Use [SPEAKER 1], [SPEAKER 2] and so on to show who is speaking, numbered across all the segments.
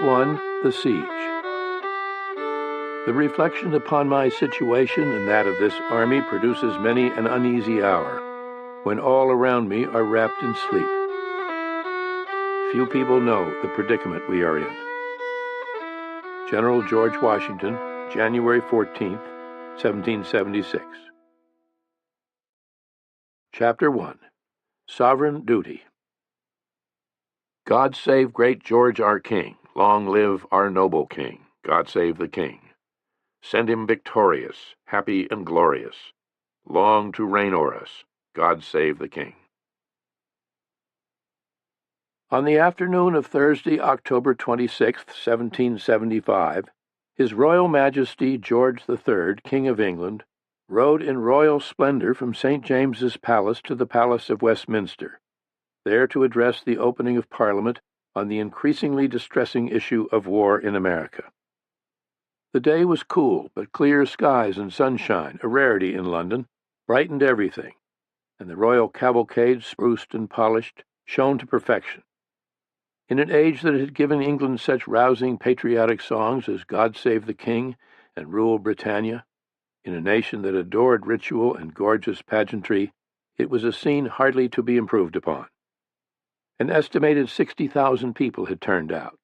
[SPEAKER 1] 1. The Siege. The reflection upon my situation and that of this army produces many an uneasy hour, when all around me are wrapped in sleep. Few people know the predicament we are in. General George Washington, January 14, 1776. Chapter 1. Sovereign Duty. God save great George our King. Long live our noble King. God save the King. Send him victorious, happy and glorious. Long to reign o'er us. God save the King. On the afternoon of Thursday, October 26, 1775, His Royal Majesty George III, King of England, rode in royal splendor from St. James's Palace to the Palace of Westminster, there to address the opening of Parliament on the increasingly distressing issue of war in America. The day was cool, but clear skies and sunshine, a rarity in London, brightened everything, and the royal cavalcade, spruced and polished, shone to perfection. In an age that had given England such rousing patriotic songs as God Save the King and Rule Britannia, in a nation that adored ritual and gorgeous pageantry, it was a scene hardly to be improved upon. An estimated 60,000 people had turned out.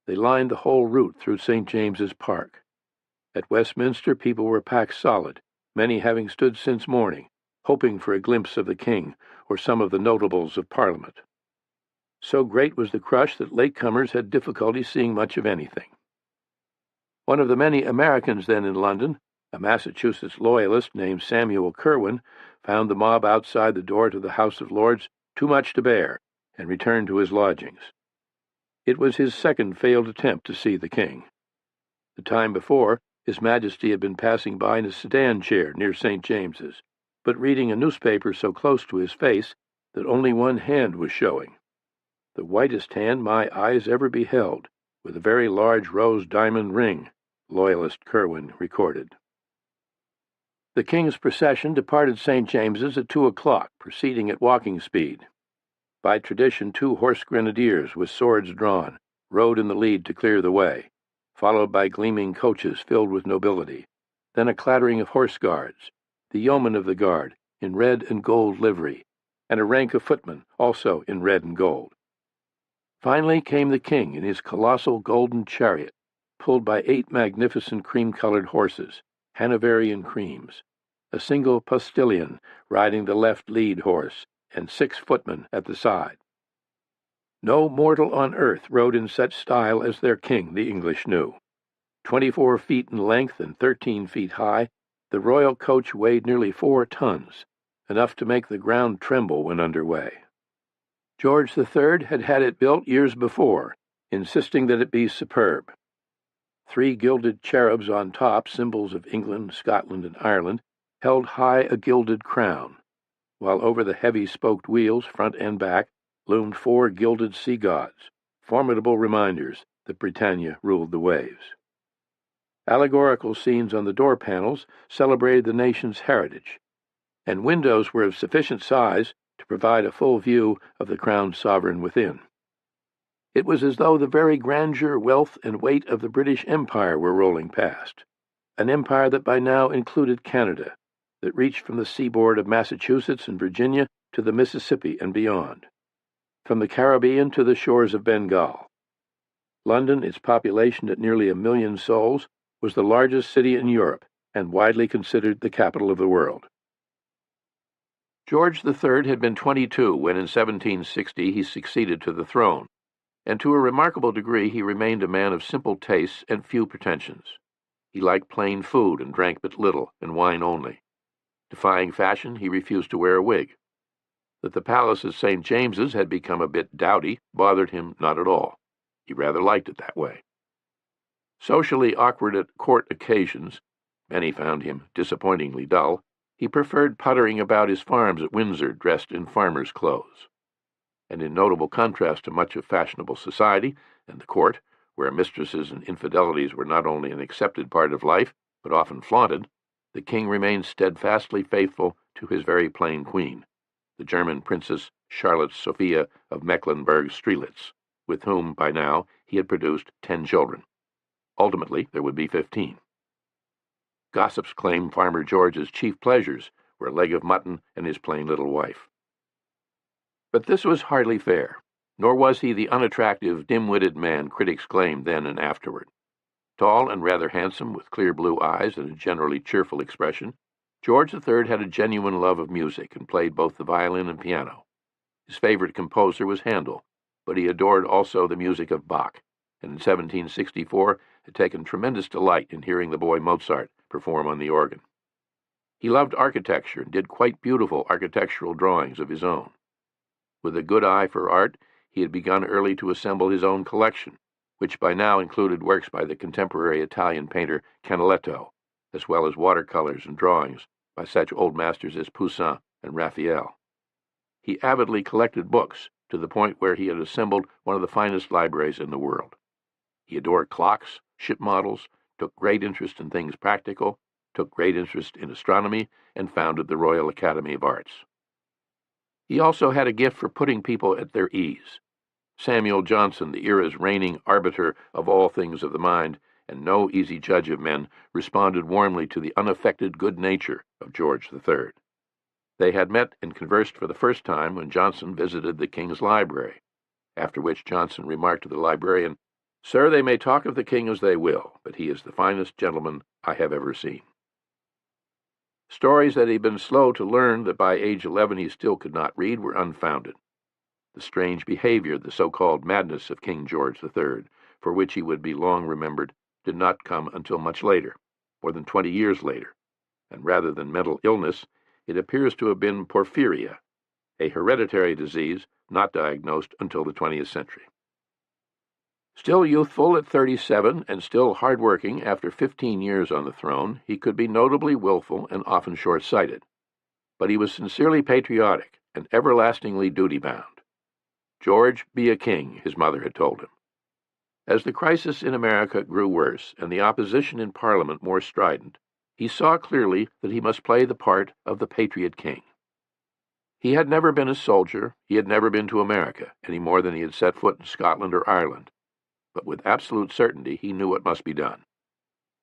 [SPEAKER 1] They lined the whole route through St. James's Park. At Westminster, people were packed solid, many having stood since morning, hoping for a glimpse of the King or some of the notables of Parliament. So great was the crush that latecomers had difficulty seeing much of anything. One of the many Americans then in London, a Massachusetts loyalist named Samuel Curwen, found the mob outside the door to the House of Lords too much to bear, and returned to his lodgings. It was his second failed attempt to see the King. The time before, His Majesty had been passing by in a sedan chair near St. James's, but reading a newspaper so close to his face that only one hand was showing. The whitest hand my eyes ever beheld, with a very large rose diamond ring, Loyalist Curwen recorded. The King's procession departed St. James's at 2 o'clock, proceeding at walking speed. By tradition, 2 horse grenadiers with swords drawn rode in the lead to clear the way, followed by gleaming coaches filled with nobility, then a clattering of horse guards, the yeomen of the guard in red and gold livery, and a rank of footmen also in red and gold. Finally came the King in his colossal golden chariot, pulled by 8 magnificent cream-colored horses, Hanoverian creams, a single postilion riding the left lead horse, and 6 footmen at the side. No mortal on earth rode in such style as their King, the English knew. 24 feet in length and 13 feet high, the royal coach weighed nearly 4 tons, enough to make the ground tremble when under way. George III had had it built years before, insisting that it be superb. 3 gilded cherubs on top, symbols of England, Scotland, and Ireland, held high a gilded crown, while over the heavy spoked wheels, front and back, loomed 4 gilded sea gods, formidable reminders that Britannia ruled the waves. Allegorical scenes on the door panels celebrated the nation's heritage, and windows were of sufficient size to provide a full view of the crowned sovereign within. It was as though the very grandeur, wealth, and weight of the British Empire were rolling past, an empire that by now included Canada, that reached from the seaboard of Massachusetts and Virginia to the Mississippi and beyond, from the Caribbean to the shores of Bengal. London, its population at nearly 1 million souls, was the largest city in Europe and widely considered the capital of the world. George III had been 22 when in 1760 he succeeded to the throne, and to a remarkable degree he remained a man of simple tastes and few pretensions. He liked plain food and drank but little, and wine only. Defying fashion, he refused to wear a wig. That the palace at St. James's had become a bit dowdy bothered him not at all. He rather liked it that way. Socially awkward at court occasions, many found him disappointingly dull, he preferred puttering about his farms at Windsor dressed in farmer's clothes. And in notable contrast to much of fashionable society and the court, where mistresses and infidelities were not only an accepted part of life, but often flaunted, the King remained steadfastly faithful to his very plain queen, the German Princess Charlotte Sophia of Mecklenburg-Strelitz, with whom, by now, he had produced 10 children. Ultimately, there would be 15. Gossips claim Farmer George's chief pleasures were a leg of mutton and his plain little wife. But this was hardly fair, nor was he the unattractive, dim-witted man critics claimed then and afterward. Tall and rather handsome, with clear blue eyes and a generally cheerful expression, George III had a genuine love of music and played both the violin and piano. His favorite composer was Handel, but he adored also the music of Bach, and in 1764 had taken tremendous delight in hearing the boy Mozart perform on the organ. He loved architecture and did quite beautiful architectural drawings of his own. With a good eye for art, he had begun early to assemble his own collection, which by now included works by the contemporary Italian painter Canaletto, as well as watercolors and drawings by such old masters as Poussin and Raphael. He avidly collected books, to the point where he had assembled one of the finest libraries in the world. He adored clocks, ship models, took great interest in things practical, took great interest in astronomy, and founded the Royal Academy of Arts. He also had a gift for putting people at their ease. Samuel Johnson, the era's reigning arbiter of all things of the mind, and no easy judge of men, responded warmly to the unaffected good nature of George III. They had met and conversed for the first time when Johnson visited the King's library, after which Johnson remarked to the librarian, "Sir, they may talk of the King as they will, but he is the finest gentleman I have ever seen." Stories that he had been slow to learn that by age 11 he still could not read were unfounded. The strange behavior, the so-called madness of King George III, for which he would be long remembered, did not come until much later, more than 20 years later, and rather than mental illness, it appears to have been porphyria, a hereditary disease not diagnosed until the 20th century. Still youthful at 37 and still hard-working after 15 years on the throne, he could be notably willful and often short-sighted. But he was sincerely patriotic and everlastingly duty-bound. "George, be a king," his mother had told him. As the crisis in America grew worse and the opposition in Parliament more strident, he saw clearly that he must play the part of the patriot king. He had never been a soldier, he had never been to America, any more than he had set foot in Scotland or Ireland, but with absolute certainty he knew what must be done.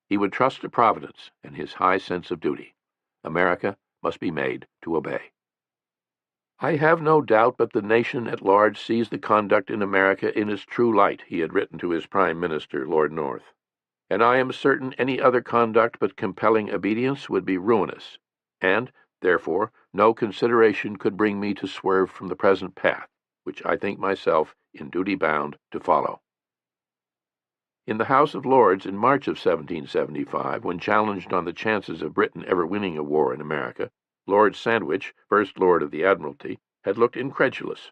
[SPEAKER 1] He would trust to Providence and his high sense of duty. America must be made to obey. "I have no doubt but the nation at large sees the conduct in America in its true light," he had written to his Prime Minister, Lord North, "and I am certain any other conduct but compelling obedience would be ruinous, and, therefore, no consideration could bring me to swerve from the present path, which I think myself in duty bound to follow." In the House of Lords in March of 1775, when challenged on the chances of Britain ever winning a war in America, Lord Sandwich, First Lord of the Admiralty, had looked incredulous.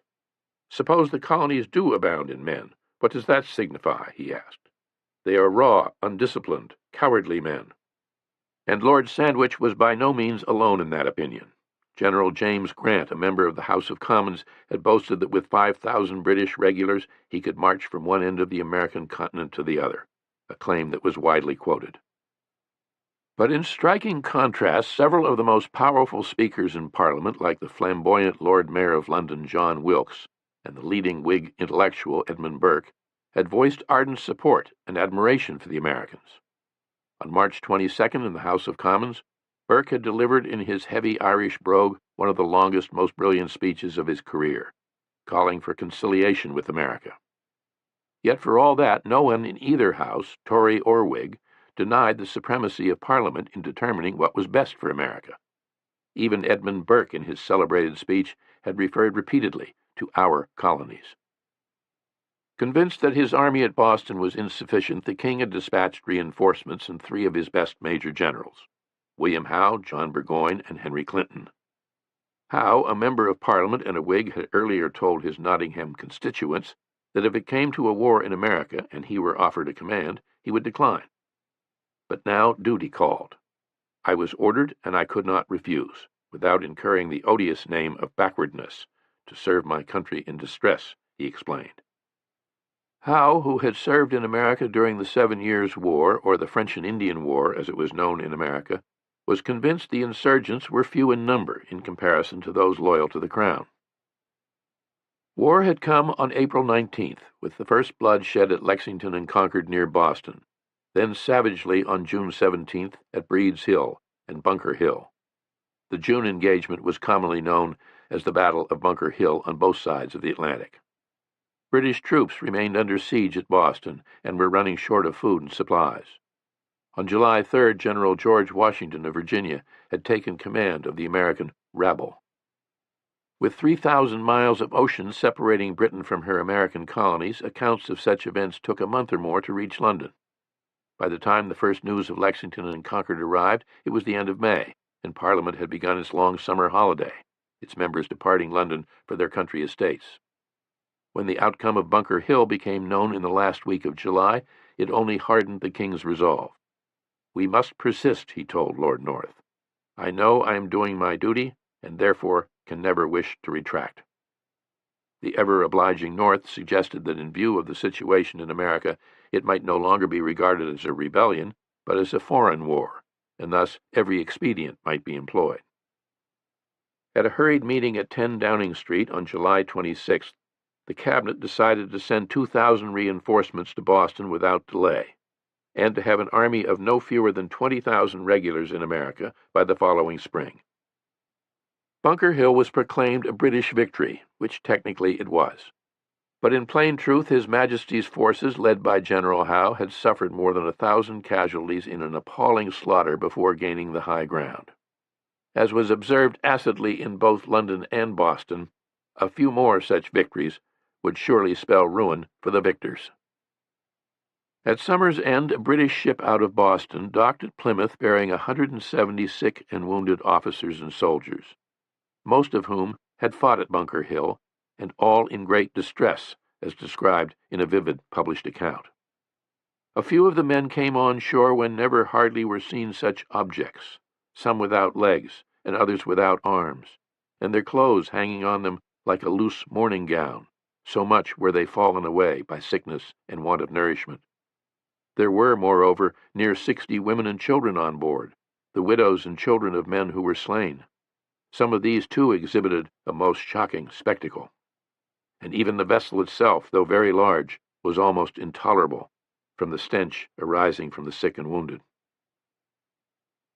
[SPEAKER 1] "Suppose the colonies do abound in men, what does that signify?" he asked. "They are raw, undisciplined, cowardly men." And Lord Sandwich was by no means alone in that opinion. General James Grant, a member of the House of Commons, had boasted that with 5,000 British regulars he could march from one end of the American continent to the other, a claim that was widely quoted. But in striking contrast, several of the most powerful speakers in Parliament, like the flamboyant Lord Mayor of London, John Wilkes, and the leading Whig intellectual, Edmund Burke, had voiced ardent support and admiration for the Americans. On March 22nd in the House of Commons, Burke had delivered in his heavy Irish brogue one of the longest, most brilliant speeches of his career, calling for conciliation with America. Yet for all that, no one in either House, Tory or Whig, denied the supremacy of Parliament in determining what was best for America. Even Edmund Burke, in his celebrated speech, had referred repeatedly to our colonies. Convinced that his army at Boston was insufficient, the king had dispatched reinforcements and 3 of his best major generals, William Howe, John Burgoyne, and Henry Clinton. Howe, a member of Parliament and a Whig, had earlier told his Nottingham constituents that if it came to a war in America and he were offered a command, he would decline. But now duty called. "I was ordered, and I could not refuse, without incurring the odious name of backwardness, to serve my country in distress," he explained. Howe, who had served in America during the 7 Years' War, or the French and Indian War as it was known in America, was convinced the insurgents were few in number in comparison to those loyal to the crown. War had come on April 19th, with the first blood shed at Lexington and Concord near Boston, then savagely on June 17th at Breed's Hill and Bunker Hill. The June engagement was commonly known as the Battle of Bunker Hill on both sides of the Atlantic. British troops remained under siege at Boston and were running short of food and supplies. On July 3rd, General George Washington of Virginia had taken command of the American rabble. With 3,000 miles of ocean separating Britain from her American colonies, accounts of such events took a month or more to reach London. By the time the first news of Lexington and Concord arrived, it was the end of May, and Parliament had begun its long summer holiday, its members departing London for their country estates. When the outcome of Bunker Hill became known in the last week of July, it only hardened the King's resolve. "We must persist," he told Lord North. "I know I am doing my duty, and therefore can never wish to retract." The ever-obliging North suggested that in view of the situation in America, it might no longer be regarded as a rebellion, but as a foreign war, and thus every expedient might be employed. At a hurried meeting at 10 Downing Street on July 26th, the Cabinet decided to send 2,000 reinforcements to Boston without delay, and to have an army of no fewer than 20,000 regulars in America by the following spring. Bunker Hill was proclaimed a British victory, which technically it was. But in plain truth, His Majesty's forces, led by General Howe, had suffered more than 1,000 casualties in an appalling slaughter before gaining the high ground. As was observed acidly in both London and Boston, a few more such victories would surely spell ruin for the victors. At summer's end, a British ship out of Boston docked at Plymouth bearing 170 sick and wounded officers and soldiers, most of whom had fought at Bunker Hill, and all in great distress, as described in a vivid published account. A few of the men came on shore when never hardly were seen such objects, some without legs and others without arms, and their clothes hanging on them like a loose morning gown, so much were they fallen away by sickness and want of nourishment. There were, moreover, near 60 women and children on board, the widows and children of men who were slain. Some of these, too, exhibited a most shocking spectacle. And even the vessel itself, though very large, was almost intolerable, from the stench arising from the sick and wounded.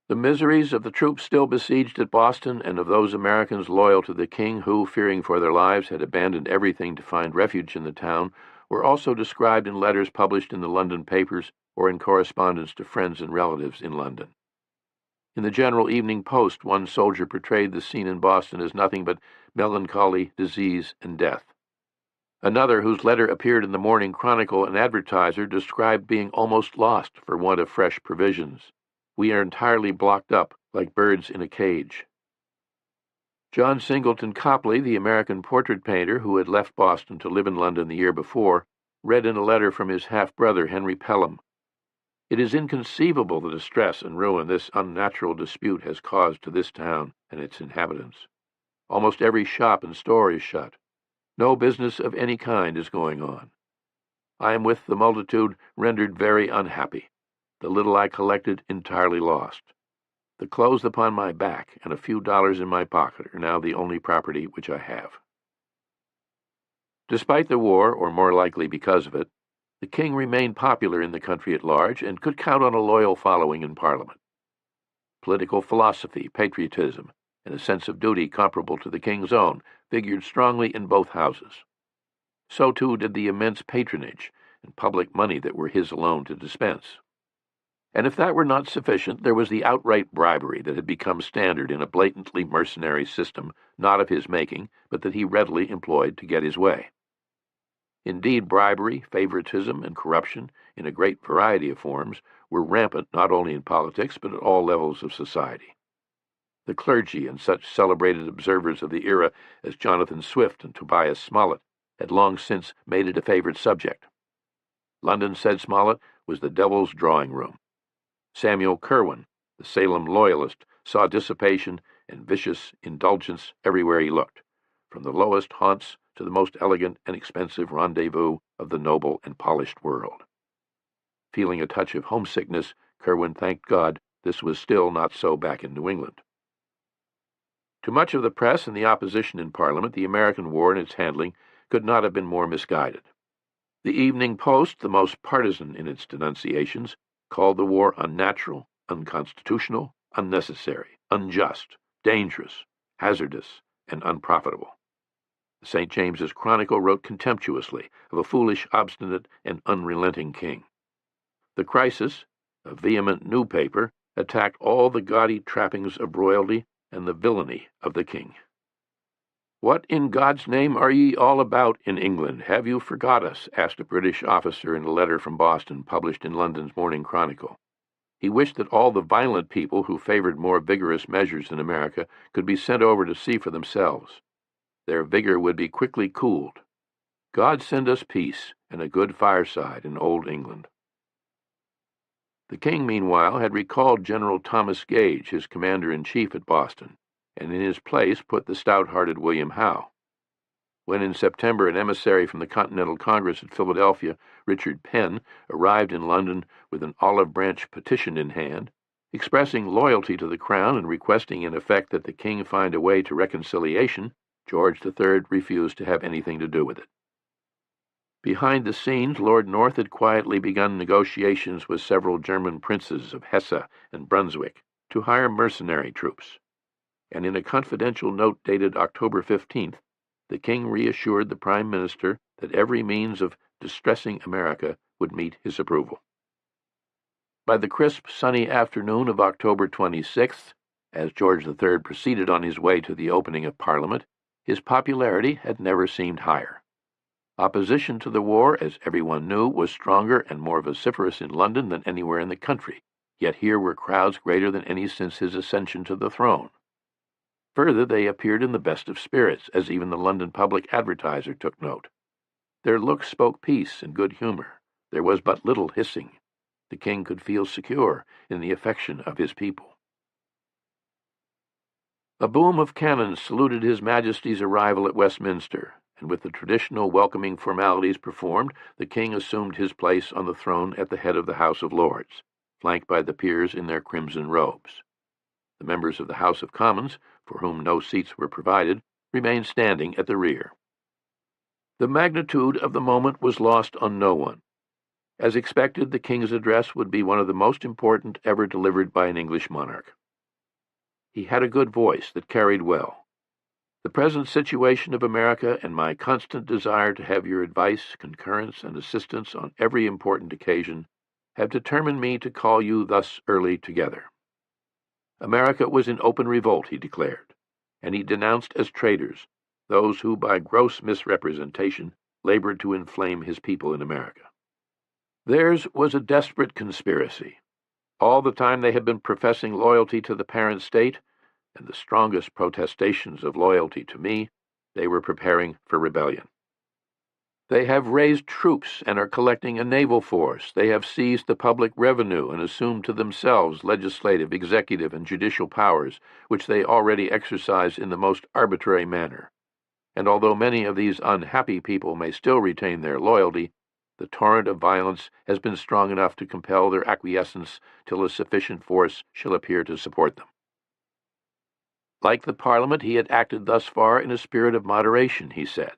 [SPEAKER 1] The miseries of the troops still besieged at Boston, and of those Americans loyal to the King who, fearing for their lives, had abandoned everything to find refuge in the town, were also described in letters published in the London papers or in correspondence to friends and relatives in London. In the General Evening Post, one soldier portrayed the scene in Boston as nothing but melancholy, disease, and death. Another, whose letter appeared in the Morning Chronicle and Advertiser, described being almost lost for want of fresh provisions. "We are entirely blocked up, like birds in a cage." John Singleton Copley, the American portrait painter who had left Boston to live in London the year before, read in a letter from his half-brother Henry Pelham, "It is inconceivable the distress and ruin this unnatural dispute has caused to this town and its inhabitants. Almost every shop and store is shut. No business of any kind is going on. I am with the multitude rendered very unhappy. The little I collected entirely lost. The clothes upon my back and a few dollars in my pocket are now the only property which I have." Despite the war, or more likely because of it, the King remained popular in the country at large and could count on a loyal following in Parliament. Political philosophy, patriotism, and a sense of duty comparable to the King's own figured strongly in both houses. So, too, did the immense patronage and public money that were his alone to dispense. And if that were not sufficient, there was the outright bribery that had become standard in a blatantly mercenary system, not of his making, but that he readily employed to get his way. Indeed, bribery, favoritism, and corruption, in a great variety of forms, were rampant not only in politics but at all levels of society. The clergy and such celebrated observers of the era as Jonathan Swift and Tobias Smollett had long since made it a favorite subject. London, said Smollett, was the devil's drawing room. Samuel Curwen, the Salem loyalist, saw dissipation and vicious indulgence everywhere he looked, from the lowest haunts to the most elegant and expensive rendezvous of the noble and polished world. Feeling a touch of homesickness, Curwen thanked God this was still not so back in New England. To much of the press and the opposition in Parliament, the American war and its handling could not have been more misguided. The Evening Post, the most partisan in its denunciations, called the war unnatural, unconstitutional, unnecessary, unjust, dangerous, hazardous, and unprofitable. The St. James's Chronicle wrote contemptuously of a foolish, obstinate, and unrelenting king. The Crisis, a vehement new paper, attacked all the gaudy trappings of royalty and the villainy of the king. "What in God's name are ye all about in England? Have you forgot us?" asked a British officer in a letter from Boston published in London's Morning Chronicle. He wished that all the violent people who favored more vigorous measures in America could be sent over to see for themselves. Their vigor would be quickly cooled. God send us peace and a good fireside in old England. The king, meanwhile, had recalled General Thomas Gage, his commander-in-chief at Boston, and in his place put the stout-hearted William Howe. When in September an emissary from the Continental Congress at Philadelphia, Richard Penn, arrived in London with an olive branch petition in hand, expressing loyalty to the crown and requesting in effect that the king find a way to reconciliation, George III refused to have anything to do with it. Behind the scenes, Lord North had quietly begun negotiations with several German princes of Hesse and Brunswick to hire mercenary troops, and in a confidential note dated October 15th, the king reassured the Prime Minister that every means of distressing America would meet his approval. By the crisp, sunny afternoon of October 26th, as George III proceeded on his way to the opening of Parliament, his popularity had never seemed higher. Opposition to the war, as everyone knew, was stronger and more vociferous in London than anywhere in the country, yet here were crowds greater than any since his ascension to the throne. Further, they appeared in the best of spirits, as even the London Public Advertiser took note. Their looks spoke peace and good humor. There was but little hissing. The king could feel secure in the affection of his people. A boom of cannon saluted His Majesty's arrival at Westminster, and with the traditional welcoming formalities performed, the king assumed his place on the throne at the head of the House of Lords, flanked by the peers in their crimson robes. The members of the House of Commons, for whom no seats were provided, remained standing at the rear. The magnitude of the moment was lost on no one. As expected, the king's address would be one of the most important ever delivered by an English monarch. He had a good voice that carried well. "The present situation of America and my constant desire to have your advice, concurrence, and assistance on every important occasion have determined me to call you thus early together." America was in open revolt, he declared, and he denounced as traitors those who, by gross misrepresentation, labored to inflame his people in America. Theirs was a desperate conspiracy. All the time they had been professing loyalty to the parent state, and the strongest protestations of loyalty to me, they were preparing for rebellion. They have raised troops and are collecting a naval force. They have seized the public revenue and assumed to themselves legislative, executive, and judicial powers, which they already exercise in the most arbitrary manner. And although many of these unhappy people may still retain their loyalty, the torrent of violence has been strong enough to compel their acquiescence till a sufficient force shall appear to support them. Like the Parliament, he had acted thus far in a spirit of moderation, he said,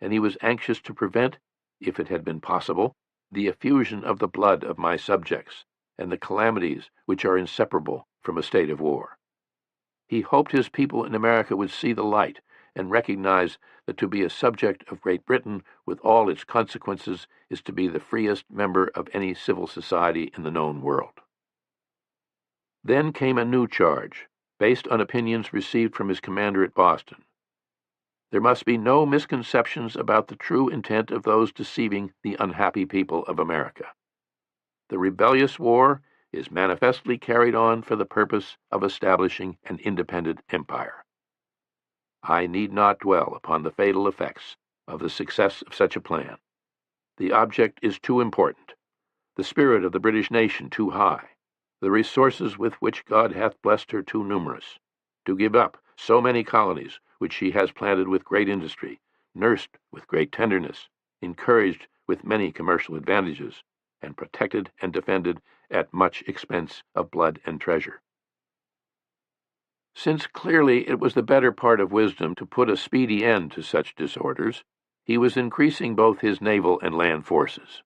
[SPEAKER 1] and he was anxious to prevent, if it had been possible, the effusion of the blood of my subjects and the calamities which are inseparable from a state of war. He hoped his people in America would see the light and recognize that to be a subject of Great Britain with all its consequences is to be the freest member of any civil society in the known world. Then came a new charge, based on opinions received from his commander at Boston. There must be no misconceptions about the true intent of those deceiving the unhappy people of America. The rebellious war is manifestly carried on for the purpose of establishing an independent empire. I need not dwell upon the fatal effects of the success of such a plan. The object is too important, the spirit of the British nation too high, the resources with which God hath blessed her too numerous, to give up so many colonies which she has planted with great industry, nursed with great tenderness, encouraged with many commercial advantages, and protected and defended at much expense of blood and treasure. Since clearly it was the better part of wisdom to put a speedy end to such disorders, He was increasing both his naval and land forces.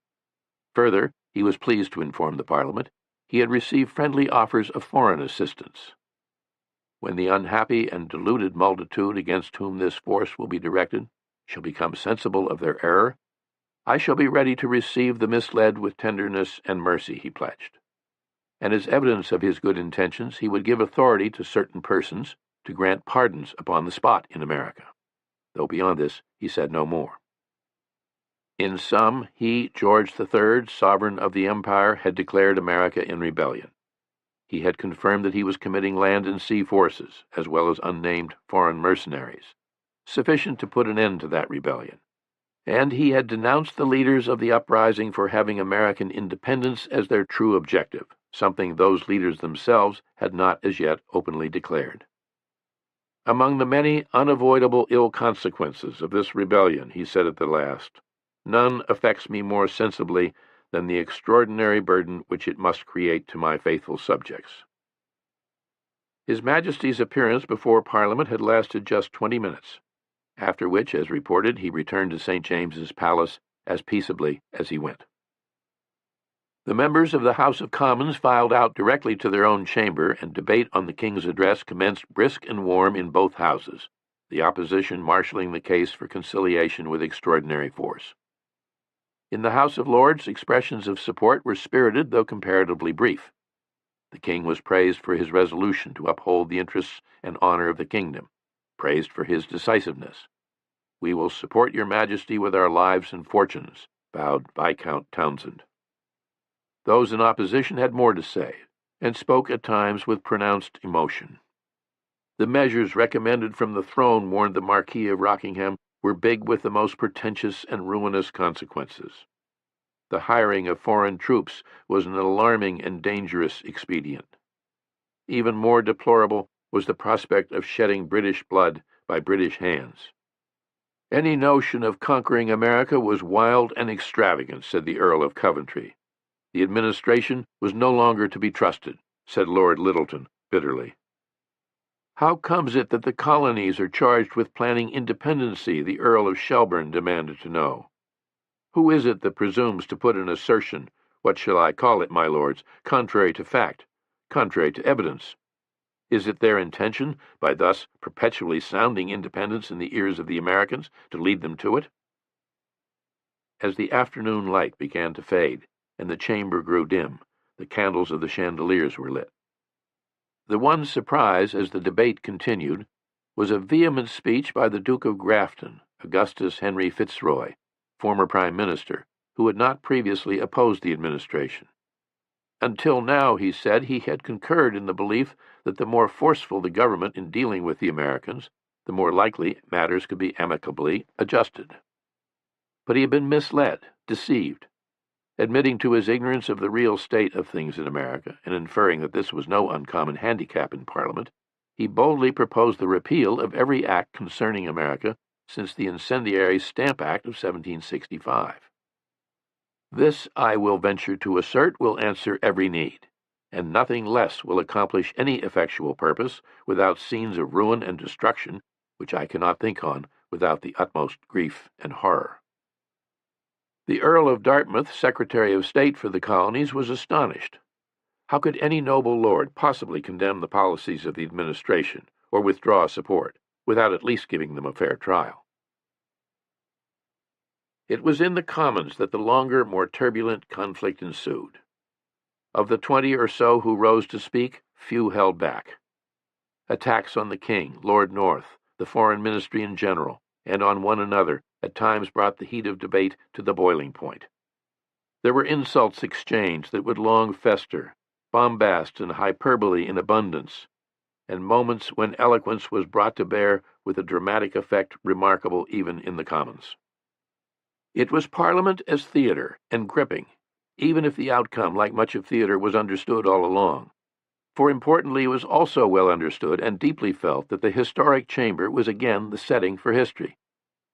[SPEAKER 1] Further, he was pleased to inform the Parliament he had received friendly offers of foreign assistance. When the unhappy and deluded multitude against whom this force will be directed shall become sensible of their error, I shall be ready to receive the misled with tenderness and mercy, he pledged. And as evidence of his good intentions, he would give authority to certain persons to grant pardons upon the spot in America. Though beyond this, he said no more. In sum, he, George III, sovereign of the empire, had declared America in rebellion. He had confirmed that he was committing land and sea forces, as well as unnamed foreign mercenaries, sufficient to put an end to that rebellion. And he had denounced the leaders of the uprising for having American independence as their true objective, something those leaders themselves had not as yet openly declared. Among the many unavoidable ill consequences of this rebellion, he said at the last, none affects me more sensibly than the extraordinary burden which it must create to my faithful subjects. His Majesty's appearance before Parliament had lasted just 20 minutes, after which, as reported, he returned to St. James's Palace as peaceably as he went. The members of the House of Commons filed out directly to their own chamber, and debate on the King's address commenced brisk and warm in both houses, the opposition marshalling the case for conciliation with extraordinary force. In the House of Lords, expressions of support were spirited, though comparatively brief. The King was praised for his resolution to uphold the interests and honor of the kingdom, praised for his decisiveness. "We will support your Majesty with our lives and fortunes," vowed Viscount Townsend. Those in opposition had more to say, and spoke at times with pronounced emotion. The measures recommended from the throne, warned the Marquis of Rockingham, were big with the most portentous and ruinous consequences. The hiring of foreign troops was an alarming and dangerous expedient. Even more deplorable was the prospect of shedding British blood by British hands. Any notion of conquering America was wild and extravagant, said the Earl of Coventry. The administration was no longer to be trusted, said Lord Lyttelton bitterly. How comes it that the colonies are charged with planning independency? The Earl of Shelburne demanded to know. Who is it that presumes to put an assertion, what shall I call it, my lords, contrary to fact, contrary to evidence? Is it their intention, by thus perpetually sounding independence in the ears of the Americans, to lead them to it? As the afternoon light began to fade, and the chamber grew dim, the candles of the chandeliers were lit. The one surprise, as the debate continued, was a vehement speech by the Duke of Grafton, Augustus Henry Fitzroy, former Prime Minister, who had not previously opposed the administration. Until now, he said, he had concurred in the belief that the more forceful the government in dealing with the Americans, the more likely matters could be amicably adjusted. But he had been misled, deceived. Admitting to his ignorance of the real state of things in America, and inferring that this was no uncommon handicap in Parliament, he boldly proposed the repeal of every act concerning America since the incendiary Stamp Act of 1765. This, I will venture to assert, will answer every need, and nothing less will accomplish any effectual purpose without scenes of ruin and destruction, which I cannot think on without the utmost grief and horror. The Earl of Dartmouth, Secretary of State for the Colonies, was astonished. How could any noble lord possibly condemn the policies of the administration, or withdraw support, without at least giving them a fair trial? It was in the Commons that the longer, more turbulent conflict ensued. Of the 20 or so who rose to speak, few held back. Attacks on the King, Lord North, the Foreign Ministry in general, and on one another at times brought the heat of debate to the boiling point. There were insults exchanged that would long fester, bombast and hyperbole in abundance, and moments when eloquence was brought to bear with a dramatic effect remarkable even in the Commons. It was Parliament as theatre, and gripping, even if the outcome, like much of theatre, was understood all along. For importantly, it was also well understood and deeply felt that the historic chamber was again the setting for history,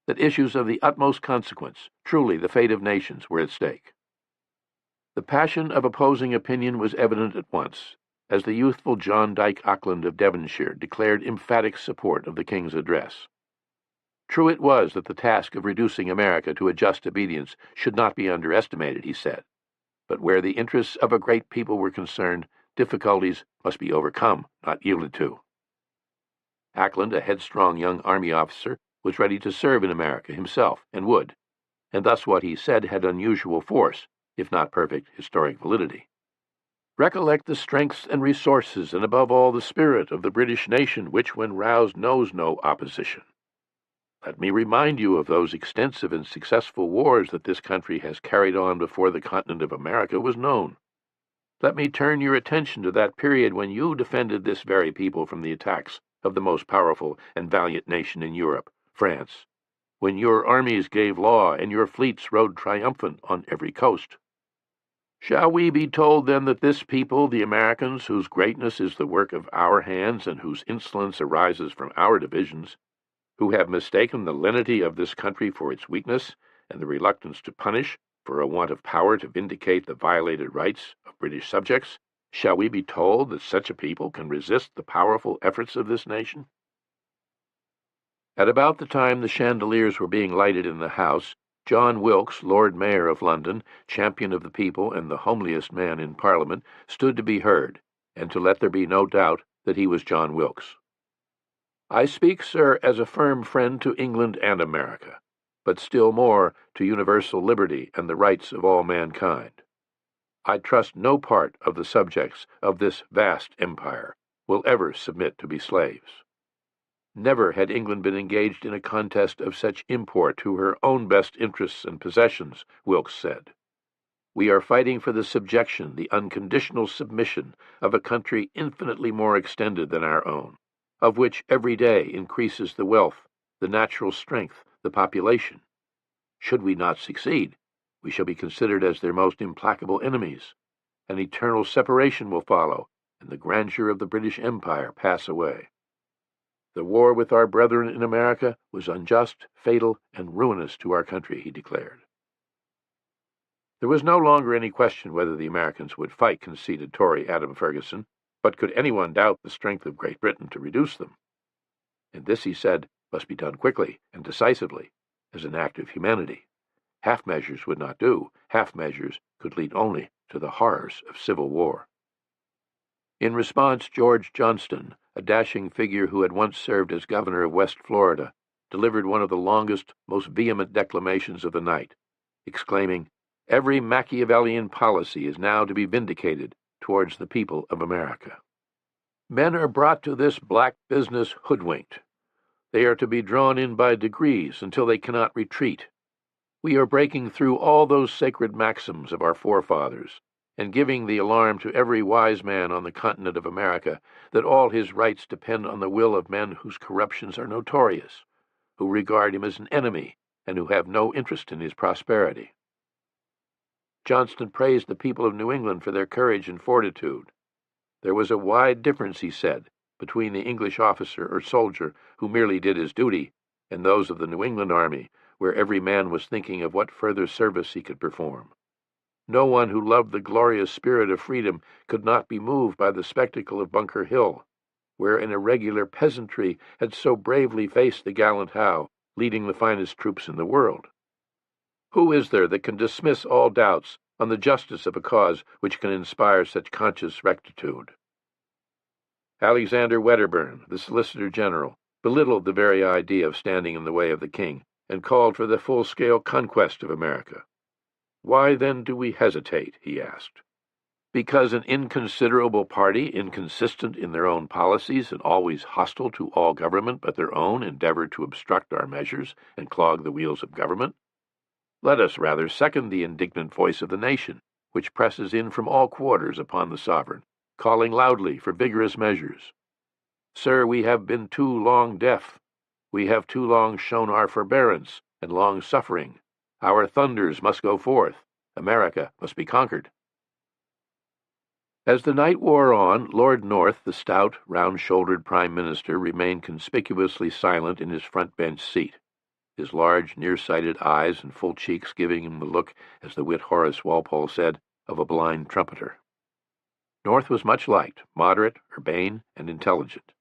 [SPEAKER 1] that issues of the utmost consequence, truly the fate of nations, were at stake. The passion of opposing opinion was evident at once, as the youthful John Dyke Auckland of Devonshire declared emphatic support of the King's address. True it was that the task of reducing America to a just obedience should not be underestimated, he said, but where the interests of a great people were concerned, difficulties must be overcome, not yielded to. Ackland, a headstrong young army officer, was ready to serve in America himself, and would, and thus what he said had unusual force, if not perfect historic validity. Recollect the strengths and resources, and above all the spirit of the British nation, which, when roused, knows no opposition. Let me remind you of those extensive and successful wars that this country has carried on before the continent of America was known. Let me turn your attention to that period when you defended this very people from the attacks of the most powerful and valiant nation in Europe, France, when your armies gave law and your fleets rode triumphant on every coast. Shall we be told then that this people, the Americans, whose greatness is the work of our hands and whose insolence arises from our divisions, who have mistaken the lenity of this country for its weakness and the reluctance to punish for a want of power to vindicate the violated rights of British subjects, shall we be told that such a people can resist the powerful efforts of this nation? At about the time the chandeliers were being lighted in the House, John Wilkes, Lord Mayor of London, champion of the people and the homeliest man in Parliament, stood to be heard, and to let there be no doubt that he was John Wilkes. I speak, sir, as a firm friend to England and America, but still more to universal liberty and the rights of all mankind. I trust no part of the subjects of this vast empire will ever submit to be slaves. Never had England been engaged in a contest of such import to her own best interests and possessions, Wilkes said. We are fighting for the subjection, the unconditional submission of a country infinitely more extended than our own, of which every day increases the wealth, the natural strength, the population. Should we not succeed, we shall be considered as their most implacable enemies. An eternal separation will follow, and the grandeur of the British Empire pass away. The war with our brethren in America was unjust, fatal, and ruinous to our country, he declared. There was no longer any question whether the Americans would fight conceited Tory Adam Ferguson, but could anyone doubt the strength of Great Britain to reduce them? And this, he said, must be done quickly and decisively, as an act of humanity. Half measures would not do. Half measures could lead only to the horrors of civil war. In response, George Johnston, a dashing figure who had once served as governor of West Florida, delivered one of the longest, most vehement declamations of the night, exclaiming, "Every Machiavellian policy is now to be vindicated towards the people of America. Men are brought to this black business hoodwinked. They are to be drawn in by degrees until they cannot retreat. We are breaking through all those sacred maxims of our forefathers, and giving the alarm to every wise man on the continent of America that all his rights depend on the will of men whose corruptions are notorious, who regard him as an enemy, and who have no interest in his prosperity." Johnston praised the people of New England for their courage and fortitude. There was a wide difference, he said, between the English officer or soldier who merely did his duty and those of the New England army, where every man was thinking of what further service he could perform. No one who loved the glorious spirit of freedom could not be moved by the spectacle of Bunker Hill, where an irregular peasantry had so bravely faced the gallant Howe, leading the finest troops in the world. Who is there that can dismiss all doubts on the justice of a cause which can inspire such conscious rectitude? Alexander Wedderburn, the Solicitor General, belittled the very idea of standing in the way of the king, and called for the full-scale conquest of America. Why then do we hesitate, he asked. Because an inconsiderable party, inconsistent in their own policies and always hostile to all government but their own, endeavored to obstruct our measures and clog the wheels of government? Let us rather second the indignant voice of the nation, which presses in from all quarters upon the sovereign, calling loudly for vigorous measures. Sir, we have been too long deaf. We have too long shown our forbearance and long suffering. Our thunders must go forth. America must be conquered. As the night wore on, Lord North, the stout, round-shouldered Prime Minister, remained conspicuously silent in his front bench seat, his large, near-sighted eyes and full cheeks giving him the look, as the wit Horace Walpole said, of a blind trumpeter. North was much liked, moderate, urbane, and intelligent.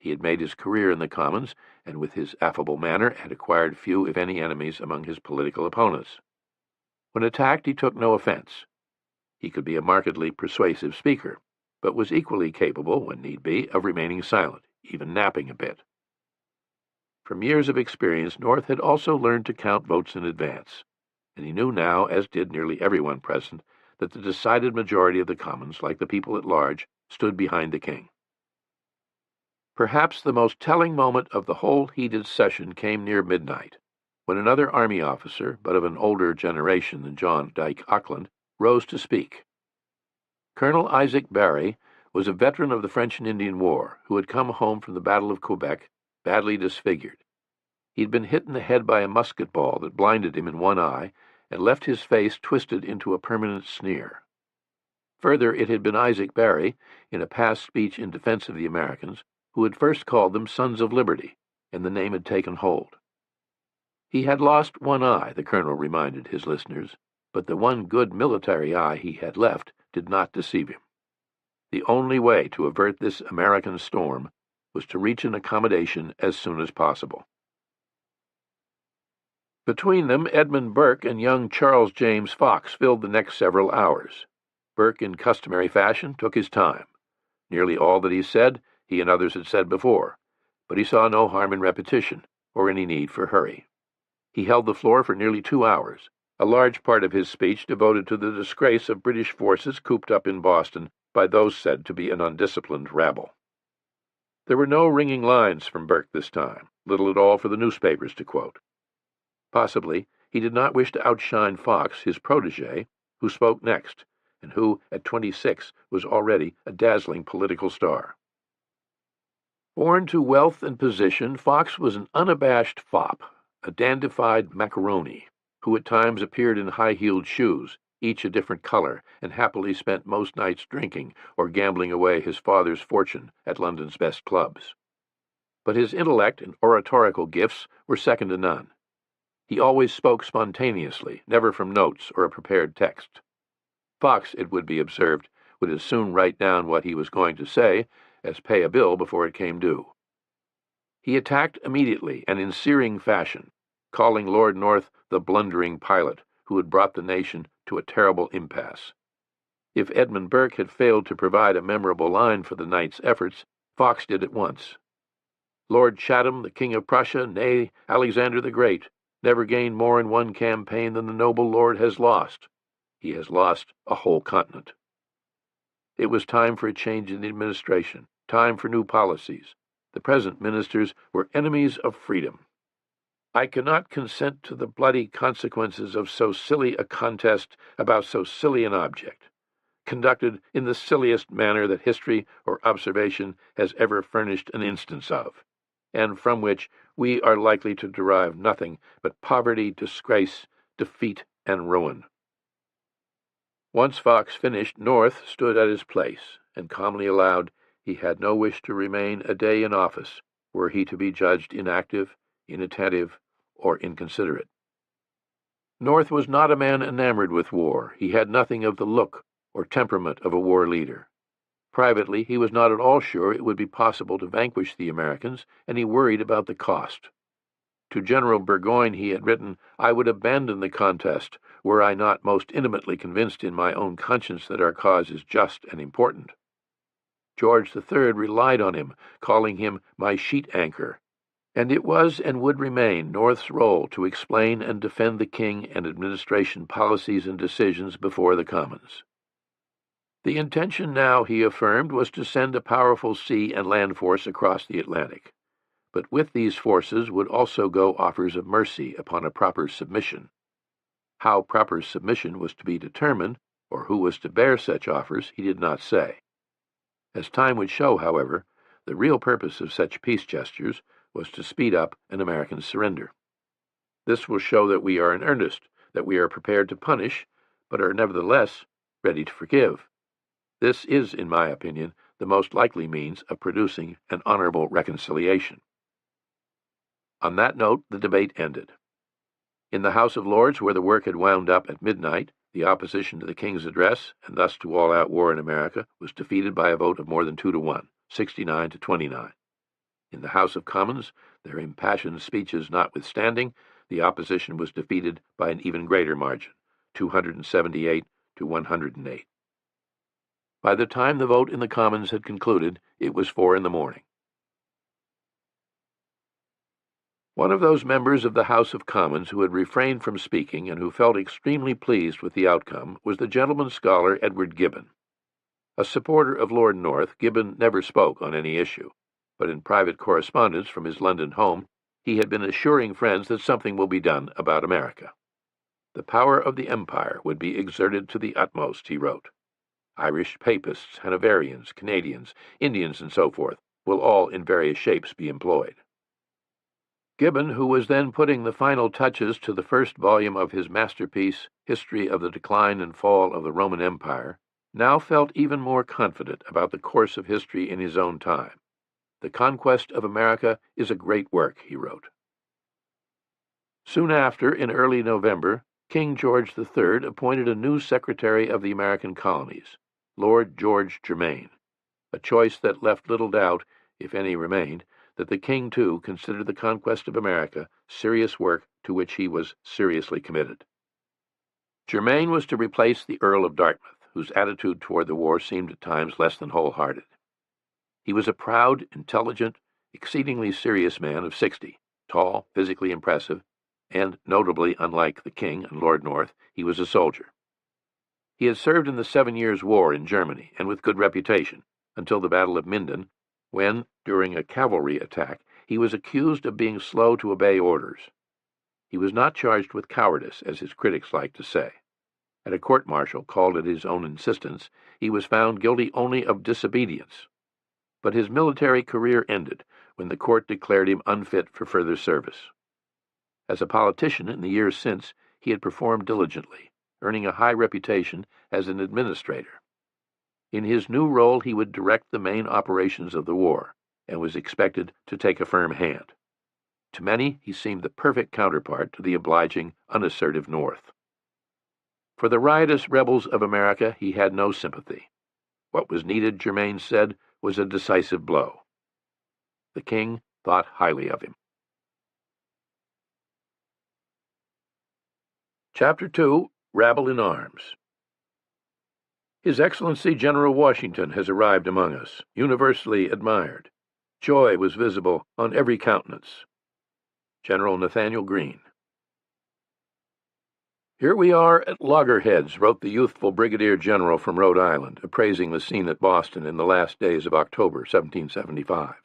[SPEAKER 1] He had made his career in the Commons, and with his affable manner had acquired few, if any, enemies among his political opponents. When attacked, he took no offense. He could be a markedly persuasive speaker, but was equally capable, when need be, of remaining silent, even napping a bit. From years of experience, North had also learned to count votes in advance, and he knew now, as did nearly everyone present, that the decided majority of the Commons, like the people at large, stood behind the king. Perhaps the most telling moment of the whole heated session came near midnight, when another army officer, but of an older generation than John Dyke Auckland, rose to speak. Colonel Isaac Barry was a veteran of the French and Indian War who had come home from the Battle of Quebec badly disfigured. He'd been hit in the head by a musket ball that blinded him in one eye and left his face twisted into a permanent sneer. Further, it had been Isaac Barry, in a past speech in defense of the Americans, who had first called them Sons of Liberty, and the name had taken hold. He had lost one eye, the colonel reminded his listeners, but the one good military eye he had left did not deceive him. The only way to avert this American storm was to reach an accommodation as soon as possible. Between them, Edmund Burke and young Charles James Fox filled the next several hours. Burke, in customary fashion, took his time. Nearly all that he said, he and others had said before, but he saw no harm in repetition, or any need for hurry. He held the floor for nearly 2 hours, a large part of his speech devoted to the disgrace of British forces cooped up in Boston by those said to be an undisciplined rabble. There were no ringing lines from Burke this time, little at all for the newspapers to quote. Possibly he did not wish to outshine Fox, his protege, who spoke next, and who, at 26, was already a dazzling political star. Born to wealth and position, Fox was an unabashed fop, a dandified macaroni, who at times appeared in high-heeled shoes, each a different color, and happily spent most nights drinking or gambling away his father's fortune at London's best clubs. But his intellect and oratorical gifts were second to none. He always spoke spontaneously, never from notes or a prepared text. Fox, it would be observed, would as soon write down what he was going to say as pay a bill before it came due. He attacked immediately and in searing fashion, calling Lord North the blundering pilot who had brought the nation to a terrible impasse. If Edmund Burke had failed to provide a memorable line for the night's efforts, Fox did at once. Lord Chatham, the King of Prussia, nay, Alexander the Great, never gained more in one campaign than the noble lord has lost. He has lost a whole continent. It was time for a change in the administration, time for new policies. The present ministers were enemies of freedom. I cannot consent to the bloody consequences of so silly a contest about so silly an object, conducted in the silliest manner that history or observation has ever furnished an instance of, and from which we are likely to derive nothing but poverty, disgrace, defeat, and ruin. Once Fox finished, North stood at his place, and calmly allowed he had no wish to remain a day in office were he to be judged inactive, inattentive, or inconsiderate. North was not a man enamored with war. He had nothing of the look or temperament of a war leader. Privately, he was not at all sure it would be possible to vanquish the Americans, and he worried about the cost. To General Burgoyne he had written, "I would abandon the contest were I not most intimately convinced in my own conscience that our cause is just and important." George III relied on him, calling him my sheet anchor, and it was and would remain North's role to explain and defend the king and administration policies and decisions before the Commons. The intention now, he affirmed, was to send a powerful sea and land force across the Atlantic. But with these forces would also go offers of mercy upon a proper submission. How proper submission was to be determined, or who was to bear such offers, he did not say. As time would show, however, the real purpose of such peace gestures was to speed up an American surrender. This will show that we are in earnest, that we are prepared to punish, but are nevertheless ready to forgive. This is, in my opinion, the most likely means of producing an honorable reconciliation. On that note, the debate ended. In the House of Lords, where the work had wound up at midnight, the opposition to the King's address, and thus to all-out war in America, was defeated by a vote of more than 2-1, 69 to 29. In the House of Commons, their impassioned speeches notwithstanding, the opposition was defeated by an even greater margin, 278 to 108. By the time the vote in the Commons had concluded, it was 4 in the morning. One of those members of the House of Commons who had refrained from speaking and who felt extremely pleased with the outcome was the gentleman scholar Edward Gibbon. A supporter of Lord North, Gibbon never spoke on any issue, but in private correspondence from his London home, he had been assuring friends that something will be done about America. The power of the empire would be exerted to the utmost, he wrote. Irish papists, Hanoverians, Canadians, Indians, and so forth will all in various shapes be employed. Gibbon, who was then putting the final touches to the first volume of his masterpiece, History of the Decline and Fall of the Roman Empire, now felt even more confident about the course of history in his own time. The conquest of America is a great work, he wrote. Soon after, in early November, King George III appointed a new Secretary of the American Colonies, Lord George Germain, a choice that left little doubt, if any remained, that the king, too, considered the conquest of America serious work to which he was seriously committed. Germain was to replace the Earl of Dartmouth, whose attitude toward the war seemed at times less than wholehearted. He was a proud, intelligent, exceedingly serious man of 60, tall, physically impressive, and, notably unlike the king and Lord North, he was a soldier. He had served in the 7 Years' War in Germany, and with good reputation, until the Battle of Minden, when, during a cavalry attack, he was accused of being slow to obey orders. He was not charged with cowardice, as his critics liked to say. At a court-martial called at his own insistence, he was found guilty only of disobedience. But his military career ended when the court declared him unfit for further service. As a politician in the years since, he had performed diligently, earning a high reputation as an administrator. In his new role, he would direct the main operations of the war, and was expected to take a firm hand. To many, he seemed the perfect counterpart to the obliging, unassertive North. For the riotous rebels of America, he had no sympathy. What was needed, Germain said, was a decisive blow. The king thought highly of him. Chapter 2, Rabble in Arms. His Excellency General Washington has arrived among us, universally admired. Joy was visible on every countenance. General Nathaniel Greene. Here we are at loggerheads, wrote the youthful brigadier general from Rhode Island, appraising the scene at Boston in the last days of October, 1775.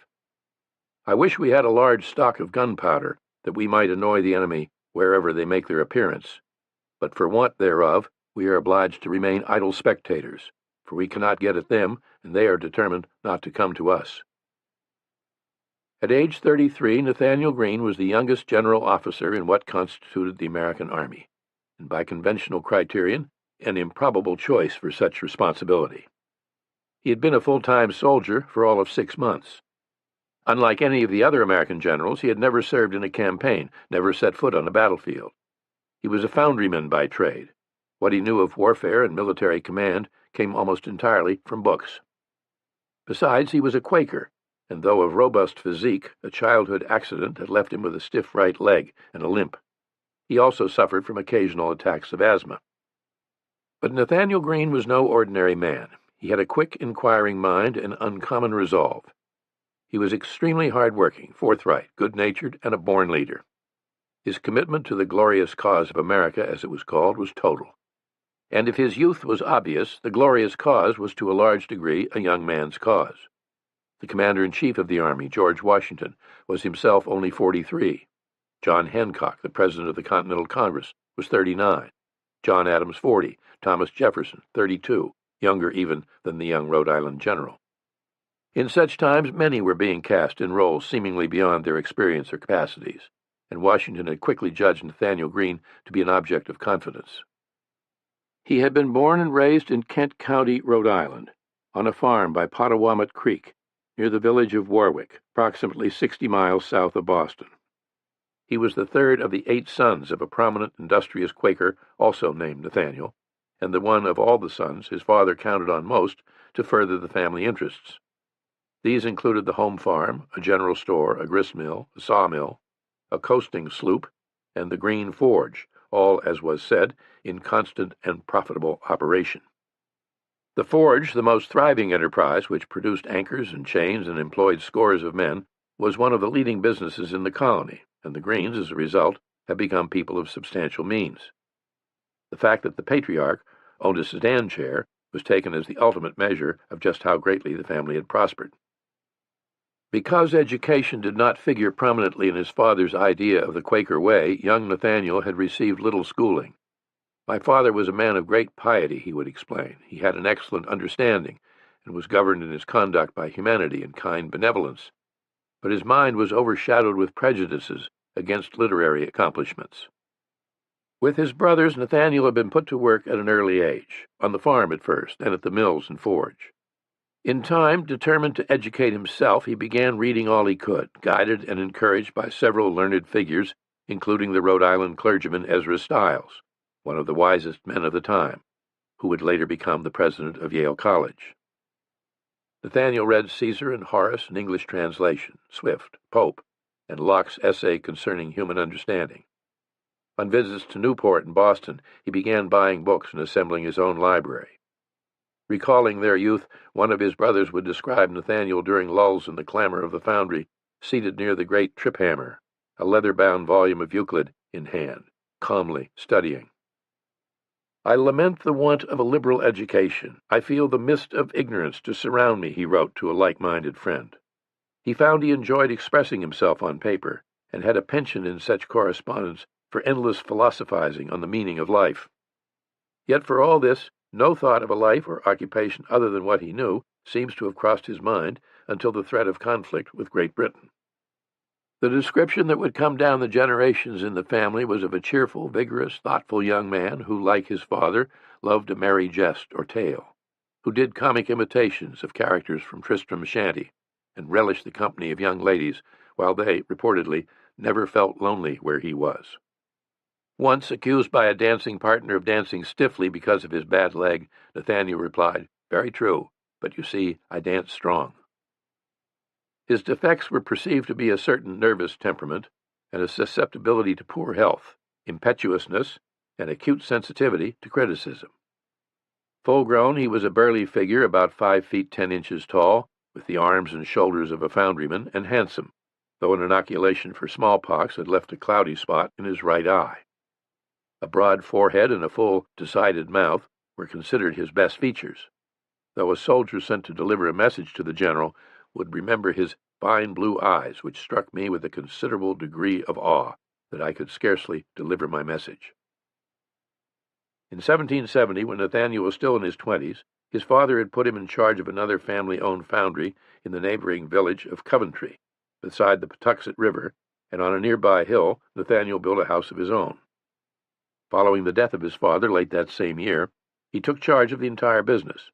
[SPEAKER 1] I wish we had a large stock of gunpowder, that we might annoy the enemy wherever they make their appearance. But for want thereof, we are obliged to remain idle spectators, for we cannot get at them, and they are determined not to come to us. At age 33, Nathaniel Greene was the youngest general officer in what constituted the American Army, and by conventional criterion, an improbable choice for such responsibility. He had been a full-time soldier for all of 6 months. Unlike any of the other American generals, he had never served in a campaign, never set foot on a battlefield. He was a foundryman by trade. What he knew of warfare and military command came almost entirely from books. Besides, he was a Quaker, and though of robust physique, a childhood accident had left him with a stiff right leg and a limp. He also suffered from occasional attacks of asthma. But Nathaniel Greene was no ordinary man. He had a quick, inquiring mind and uncommon resolve. He was extremely hard-working, forthright, good-natured, and a born leader. His commitment to the glorious cause of America, as it was called, was total. And if his youth was obvious, the glorious cause was to a large degree a young man's cause. The commander-in-chief of the Army, George Washington, was himself only 43. John Hancock, the president of the Continental Congress, was 39. John Adams, 40. Thomas Jefferson, 32, younger even than the young Rhode Island general. In such times, many were being cast in roles seemingly beyond their experience or capacities, and Washington had quickly judged Nathaniel Greene to be an object of confidence. He had been born and raised in Kent County, Rhode Island, on a farm by Potawatomi Creek, near the village of Warwick, approximately 60 miles south of Boston. He was the third of the 8 sons of a prominent, industrious Quaker, also named Nathaniel, and the one of all the sons his father counted on most to further the family interests. These included the home farm, a general store, a gristmill, a sawmill, a coasting sloop, and the Green Forge, all, as was said, in constant and profitable operation. The forge, the most thriving enterprise, which produced anchors and chains and employed scores of men, was one of the leading businesses in the colony, and the Greens, as a result, have become people of substantial means. The fact that the patriarch owned a sedan chair was taken as the ultimate measure of just how greatly the family had prospered. Because education did not figure prominently in his father's idea of the Quaker way, young Nathaniel had received little schooling. My father was a man of great piety, he would explain. He had an excellent understanding, and was governed in his conduct by humanity and kind benevolence. But his mind was overshadowed with prejudices against literary accomplishments. With his brothers, Nathaniel had been put to work at an early age, on the farm at first, and at the mills and forge. In time, determined to educate himself, he began reading all he could, guided and encouraged by several learned figures, including the Rhode Island clergyman Ezra Stiles, one of the wisest men of the time, who would later become the president of Yale College. Nathaniel read Caesar and Horace in English translation, Swift, Pope, and Locke's essay concerning human understanding. On visits to Newport and Boston, he began buying books and assembling his own library. Recalling their youth, one of his brothers would describe Nathaniel during lulls in the clamor of the foundry, seated near the great trip-hammer, a leather-bound volume of Euclid in hand, calmly studying. I lament the want of a liberal education. I feel the mist of ignorance to surround me, he wrote to a like-minded friend. He found he enjoyed expressing himself on paper, and had a penchant in such correspondence for endless philosophizing on the meaning of life. Yet for all this, no thought of a life or occupation other than what he knew seems to have crossed his mind until the threat of conflict with Great Britain. The description that would come down the generations in the family was of a cheerful, vigorous, thoughtful young man who, like his father, loved a merry jest or tale, who did comic imitations of characters from Tristram Shandy, and relished the company of young ladies, while they, reportedly, never felt lonely where he was. Once accused by a dancing partner of dancing stiffly because of his bad leg, Nathaniel replied, "Very true, but you see, I dance strong." His defects were perceived to be a certain nervous temperament and a susceptibility to poor health, impetuousness, and acute sensitivity to criticism. Full-grown, he was a burly figure about 5 feet 10 inches tall, with the arms and shoulders of a foundryman, and handsome, though an inoculation for smallpox had left a cloudy spot in his right eye. A broad forehead and a full, decided mouth were considered his best features, though a soldier sent to deliver a message to the general would remember his fine blue eyes, which struck me with a considerable degree of awe that I could scarcely deliver my message. In 1770, when Nathaniel was still in his 20s, his father had put him in charge of another family-owned foundry in the neighboring village of Coventry, beside the Patuxent River, and on a nearby hill Nathaniel built a house of his own. Following the death of his father late that same year, he took charge of the entire business.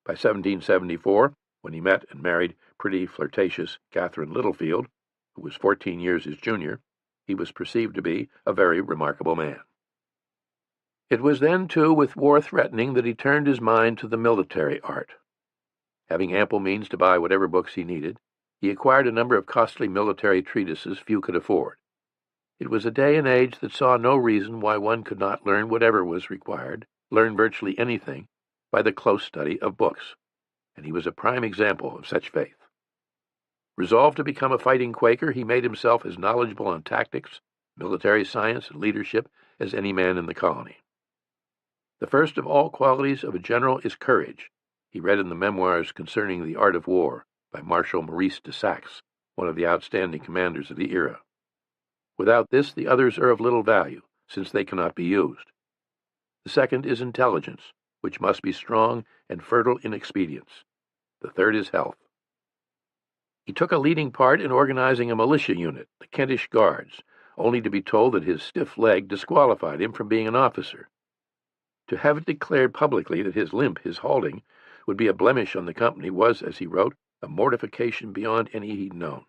[SPEAKER 1] By 1774, when he met and married pretty, flirtatious Catherine Littlefield, who was 14 years his junior, he was perceived to be a very remarkable man. It was then, too, with war threatening, that he turned his mind to the military art. Having ample means to buy whatever books he needed, he acquired a number of costly military treatises few could afford. It was a day and age that saw no reason why one could not learn whatever was required, learn virtually anything, by the close study of books, and he was a prime example of such faith. Resolved to become a fighting Quaker, he made himself as knowledgeable on tactics, military science, and leadership as any man in the colony. The first of all qualities of a general is courage, he read in the Memoirs Concerning the Art of War by Marshal Maurice de Saxe, one of the outstanding commanders of the era. Without this, the others are of little value, since they cannot be used. The second is intelligence, which must be strong and fertile in expedients. The third is health. He took a leading part in organizing a militia unit, the Kentish Guards, only to be told that his stiff leg disqualified him from being an officer. To have it declared publicly that his limp, his halting, would be a blemish on the company was, as he wrote, a mortification beyond any he'd known.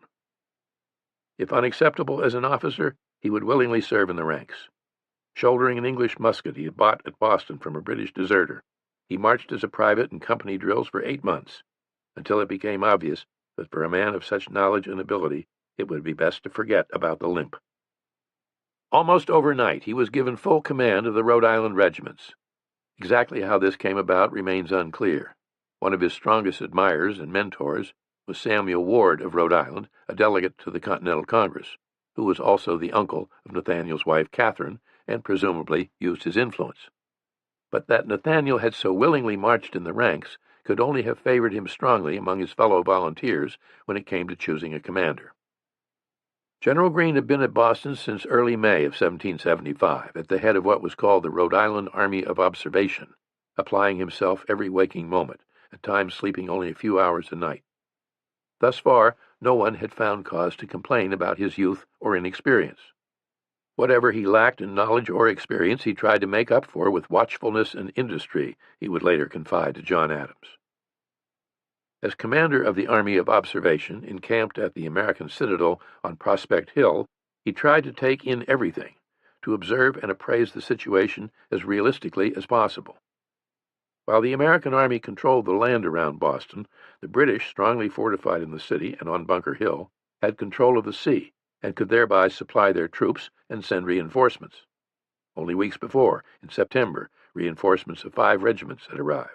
[SPEAKER 1] If unacceptable as an officer, he would willingly serve in the ranks. Shouldering an English musket he had bought at Boston from a British deserter, he marched as a private in company drills for 8 months, until it became obvious but for a man of such knowledge and ability, it would be best to forget about the limp. Almost overnight, he was given full command of the Rhode Island regiments. Exactly how this came about remains unclear. One of his strongest admirers and mentors was Samuel Ward of Rhode Island, a delegate to the Continental Congress, who was also the uncle of Nathaniel's wife, Catherine, and presumably used his influence. But that Nathaniel had so willingly marched in the ranks could only have favored him strongly among his fellow volunteers when it came to choosing a commander. General Greene had been at Boston since early May of 1775, at the head of what was called the Rhode Island Army of Observation, applying himself every waking moment, at times sleeping only a few hours a night. Thus far, no one had found cause to complain about his youth or inexperience. Whatever he lacked in knowledge or experience, he tried to make up for with watchfulness and industry, he would later confide to John Adams. As commander of the Army of Observation, encamped at the American Citadel on Prospect Hill, he tried to take in everything, to observe and appraise the situation as realistically as possible. While the American Army controlled the land around Boston, the British, strongly fortified in the city and on Bunker Hill, had control of the sea and could thereby supply their troops and send reinforcements. Only weeks before, in September, reinforcements of 5 regiments had arrived.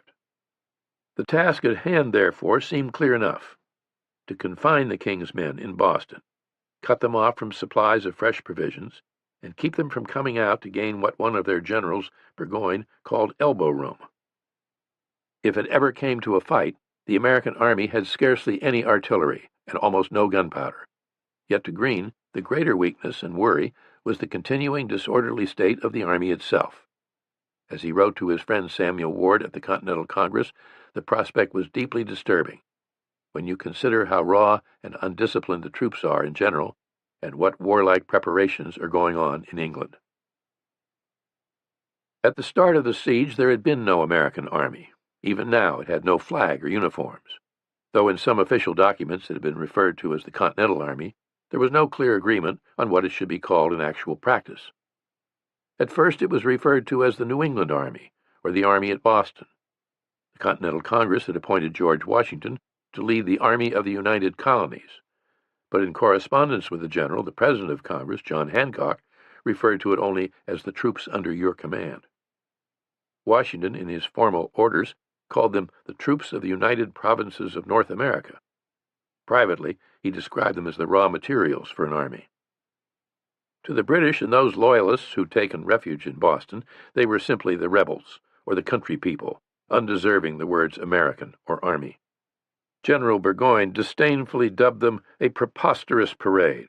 [SPEAKER 1] The task at hand, therefore, seemed clear enough: to confine the king's men in Boston, cut them off from supplies of fresh provisions, and keep them from coming out to gain what one of their generals, Burgoyne, called elbow room. If it ever came to a fight, the American army had scarcely any artillery and almost no gunpowder. Yet to Greene, the greater weakness and worry was the continuing disorderly state of the army itself. As he wrote to his friend Samuel Ward at the Continental Congress, the prospect was deeply disturbing, when you consider how raw and undisciplined the troops are in general, and what warlike preparations are going on in England. At the start of the siege, there had been no American army. Even now, it had no flag or uniforms. Though in some official documents it had been referred to as the Continental Army, there was no clear agreement on what it should be called in actual practice. At first it was referred to as the New England Army, or the Army at Boston. The Continental Congress had appointed George Washington to lead the Army of the United Colonies, but in correspondence with the General, the President of Congress, John Hancock, referred to it only as the troops under your command. Washington, in his formal orders, called them the troops of the United Provinces of North America. Privately, he described them as the raw materials for an army. To the British and those loyalists who'd taken refuge in Boston, they were simply the rebels, or the country people, undeserving the words American or Army. General Burgoyne disdainfully dubbed them a preposterous parade,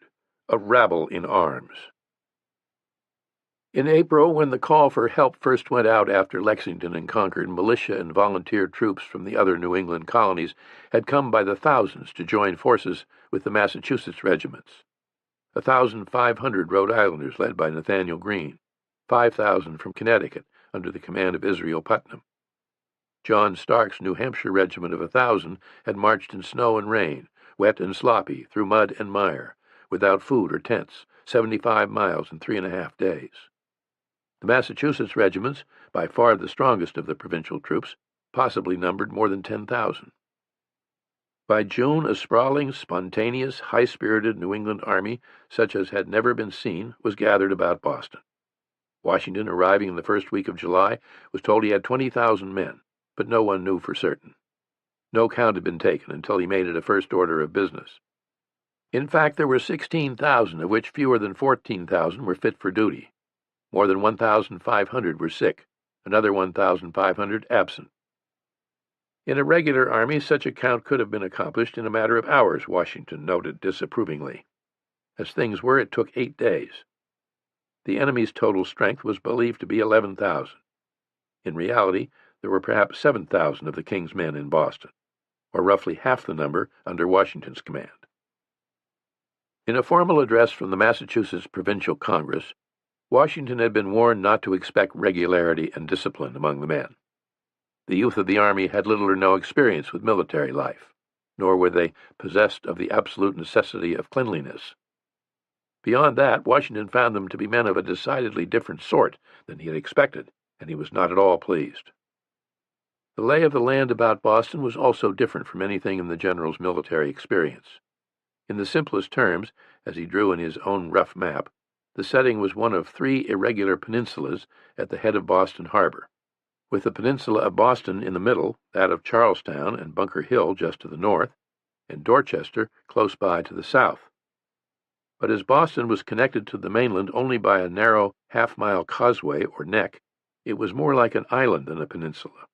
[SPEAKER 1] a rabble in arms. In April, when the call for help first went out after Lexington and Concord, militia and volunteer troops from the other New England colonies had come by the thousands to join forces with the Massachusetts regiments. 1,500 Rhode Islanders led by Nathaniel Greene, 5,000 from Connecticut under the command of Israel Putnam. John Stark's New Hampshire regiment of 1,000 had marched in snow and rain, wet and sloppy, through mud and mire, without food or tents, 75 miles in 3.5 days. The Massachusetts regiments, by far the strongest of the provincial troops, possibly numbered more than 10,000. By June, a sprawling, spontaneous, high-spirited New England army, such as had never been seen, was gathered about Boston. Washington, arriving in the first week of July, was told he had 20,000 men, but no one knew for certain. No count had been taken until he made it a first order of business. In fact, there were 16,000, of which fewer than 14,000 were fit for duty. More than 1,500 were sick, another 1,500 absent. In a regular army, such a count could have been accomplished in a matter of hours, Washington noted disapprovingly. As things were, it took 8 days. The enemy's total strength was believed to be 11,000. In reality, there were perhaps 7,000 of the king's men in Boston, or roughly half the number under Washington's command. In a formal address from the Massachusetts Provincial Congress, Washington had been warned not to expect regularity and discipline among the men. The youth of the army had little or no experience with military life, nor were they possessed of the absolute necessity of cleanliness. Beyond that, Washington found them to be men of a decidedly different sort than he had expected, and he was not at all pleased. The lay of the land about Boston was also different from anything in the general's military experience. In the simplest terms, as he drew in his own rough map, the setting was one of three irregular peninsulas at the head of Boston Harbor, with the peninsula of Boston in the middle, that of Charlestown and Bunker Hill just to the north, and Dorchester close by to the south. But as Boston was connected to the mainland only by a narrow half-mile causeway or neck, it was more like an island than a peninsula.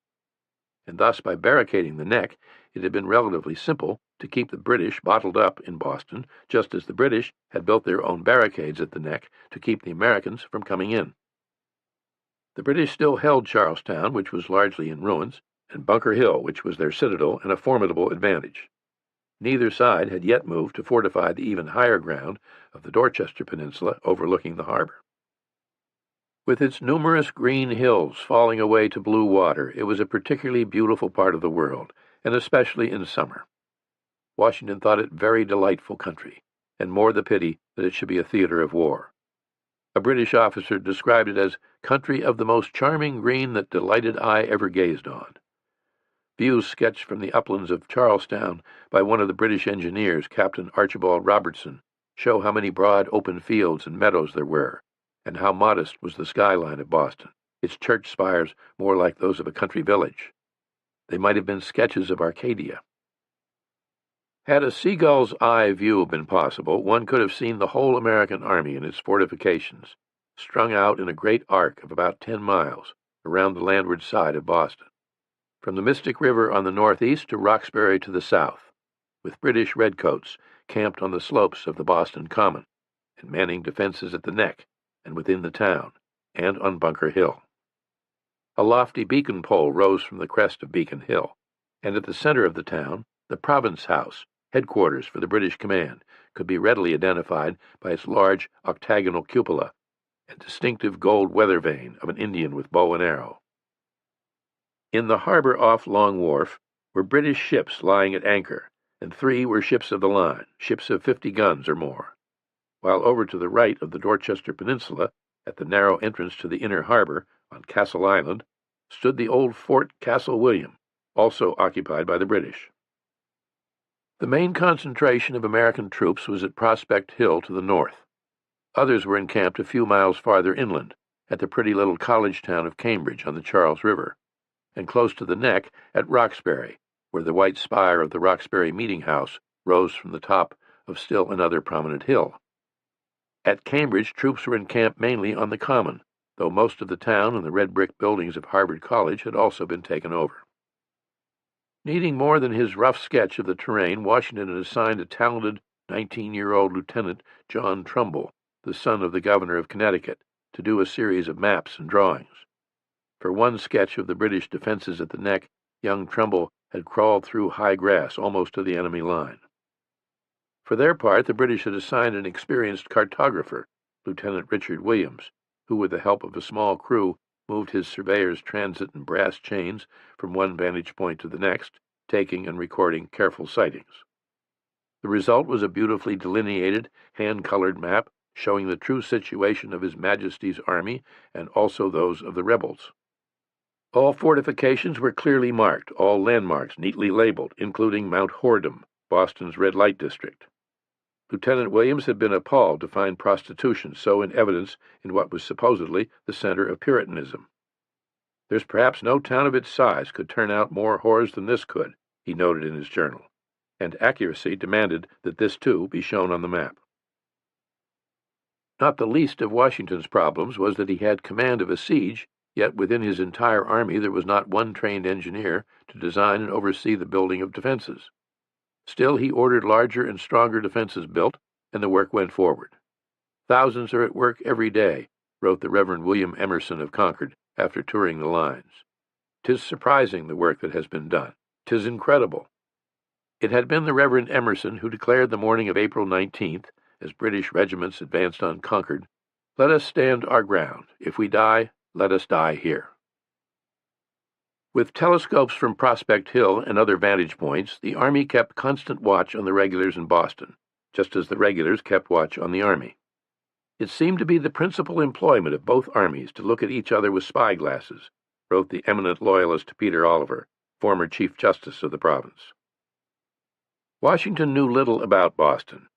[SPEAKER 1] And thus, by barricading the neck, it had been relatively simple to keep the British bottled up in Boston, just as the British had built their own barricades at the neck to keep the Americans from coming in. The British still held Charlestown, which was largely in ruins, and Bunker Hill, which was their citadel and a formidable advantage. Neither side had yet moved to fortify the even higher ground of the Dorchester Peninsula overlooking the harbor. With its numerous green hills falling away to blue water, it was a particularly beautiful part of the world, and especially in summer. Washington thought it very delightful country, and more the pity that it should be a theater of war. A British officer described it as country of the most charming green that delighted eye ever gazed on. Views sketched from the uplands of Charlestown by one of the British engineers, Captain Archibald Robertson, show how many broad open fields and meadows there were, and how modest was the skyline of Boston, its church spires more like those of a country village. They might have been sketches of Arcadia. Had a seagull's eye view been possible, one could have seen the whole American army and its fortifications, strung out in a great arc of about 10 miles around the landward side of Boston, from the Mystic River on the northeast to Roxbury to the south, with British redcoats camped on the slopes of the Boston Common, and manning defenses at the neck and within the town, and on Bunker Hill. A lofty beacon pole rose from the crest of Beacon Hill, and at the center of the town, the Province House, headquarters for the British command, could be readily identified by its large octagonal cupola and distinctive gold weather vane of an Indian with bow and arrow. In the harbor off Long Wharf were British ships lying at anchor, and 3 were ships of the line, ships of 50 guns or more, while over to the right of the Dorchester Peninsula, at the narrow entrance to the inner harbor on Castle Island, stood the old Fort Castle William, also occupied by the British. The main concentration of American troops was at Prospect Hill to the north. Others were encamped a few miles farther inland, at the pretty little college town of Cambridge on the Charles River, and close to the neck at Roxbury, where the white spire of the Roxbury Meeting House rose from the top of still another prominent hill. At Cambridge, troops were encamped mainly on the Common, though most of the town and the red brick buildings of Harvard College had also been taken over. Needing more than his rough sketch of the terrain, Washington had assigned a talented 19-year-old Lieutenant John Trumbull, the son of the governor of Connecticut, to do a series of maps and drawings. For one sketch of the British defenses at the neck, young Trumbull had crawled through high grass almost to the enemy line. For their part, the British had assigned an experienced cartographer, Lieutenant Richard Williams, who, with the help of a small crew, moved his surveyor's transit and brass chains from one vantage point to the next, taking and recording careful sightings. The result was a beautifully delineated, hand-colored map showing the true situation of His Majesty's army and also those of the rebels. All fortifications were clearly marked, all landmarks neatly labeled, including Mount Whoredom, Boston's red light district. Lieutenant Williams had been appalled to find prostitution so in evidence in what was supposedly the center of Puritanism. There's perhaps no town of its size could turn out more whores than this could, he noted in his journal, and accuracy demanded that this too be shown on the map. Not the least of Washington's problems was that he had command of a siege, yet within his entire army there was not one trained engineer to design and oversee the building of defenses. Still, he ordered larger and stronger defenses built, and the work went forward. "Thousands are at work every day," wrote the Reverend William Emerson of Concord after touring the lines. "'Tis surprising the work that has been done. 'Tis incredible." It had been the Reverend Emerson who declared the morning of April 19th, as British regiments advanced on Concord, "Let us stand our ground. If we die, let us die here." With telescopes from Prospect Hill and other vantage points, the Army kept constant watch on the regulars in Boston, just as the regulars kept watch on the Army. It seemed to be the principal employment of both armies to look at each other with spyglasses, wrote the eminent loyalist Peter Oliver, former Chief Justice of the province. Washington knew little about Boston.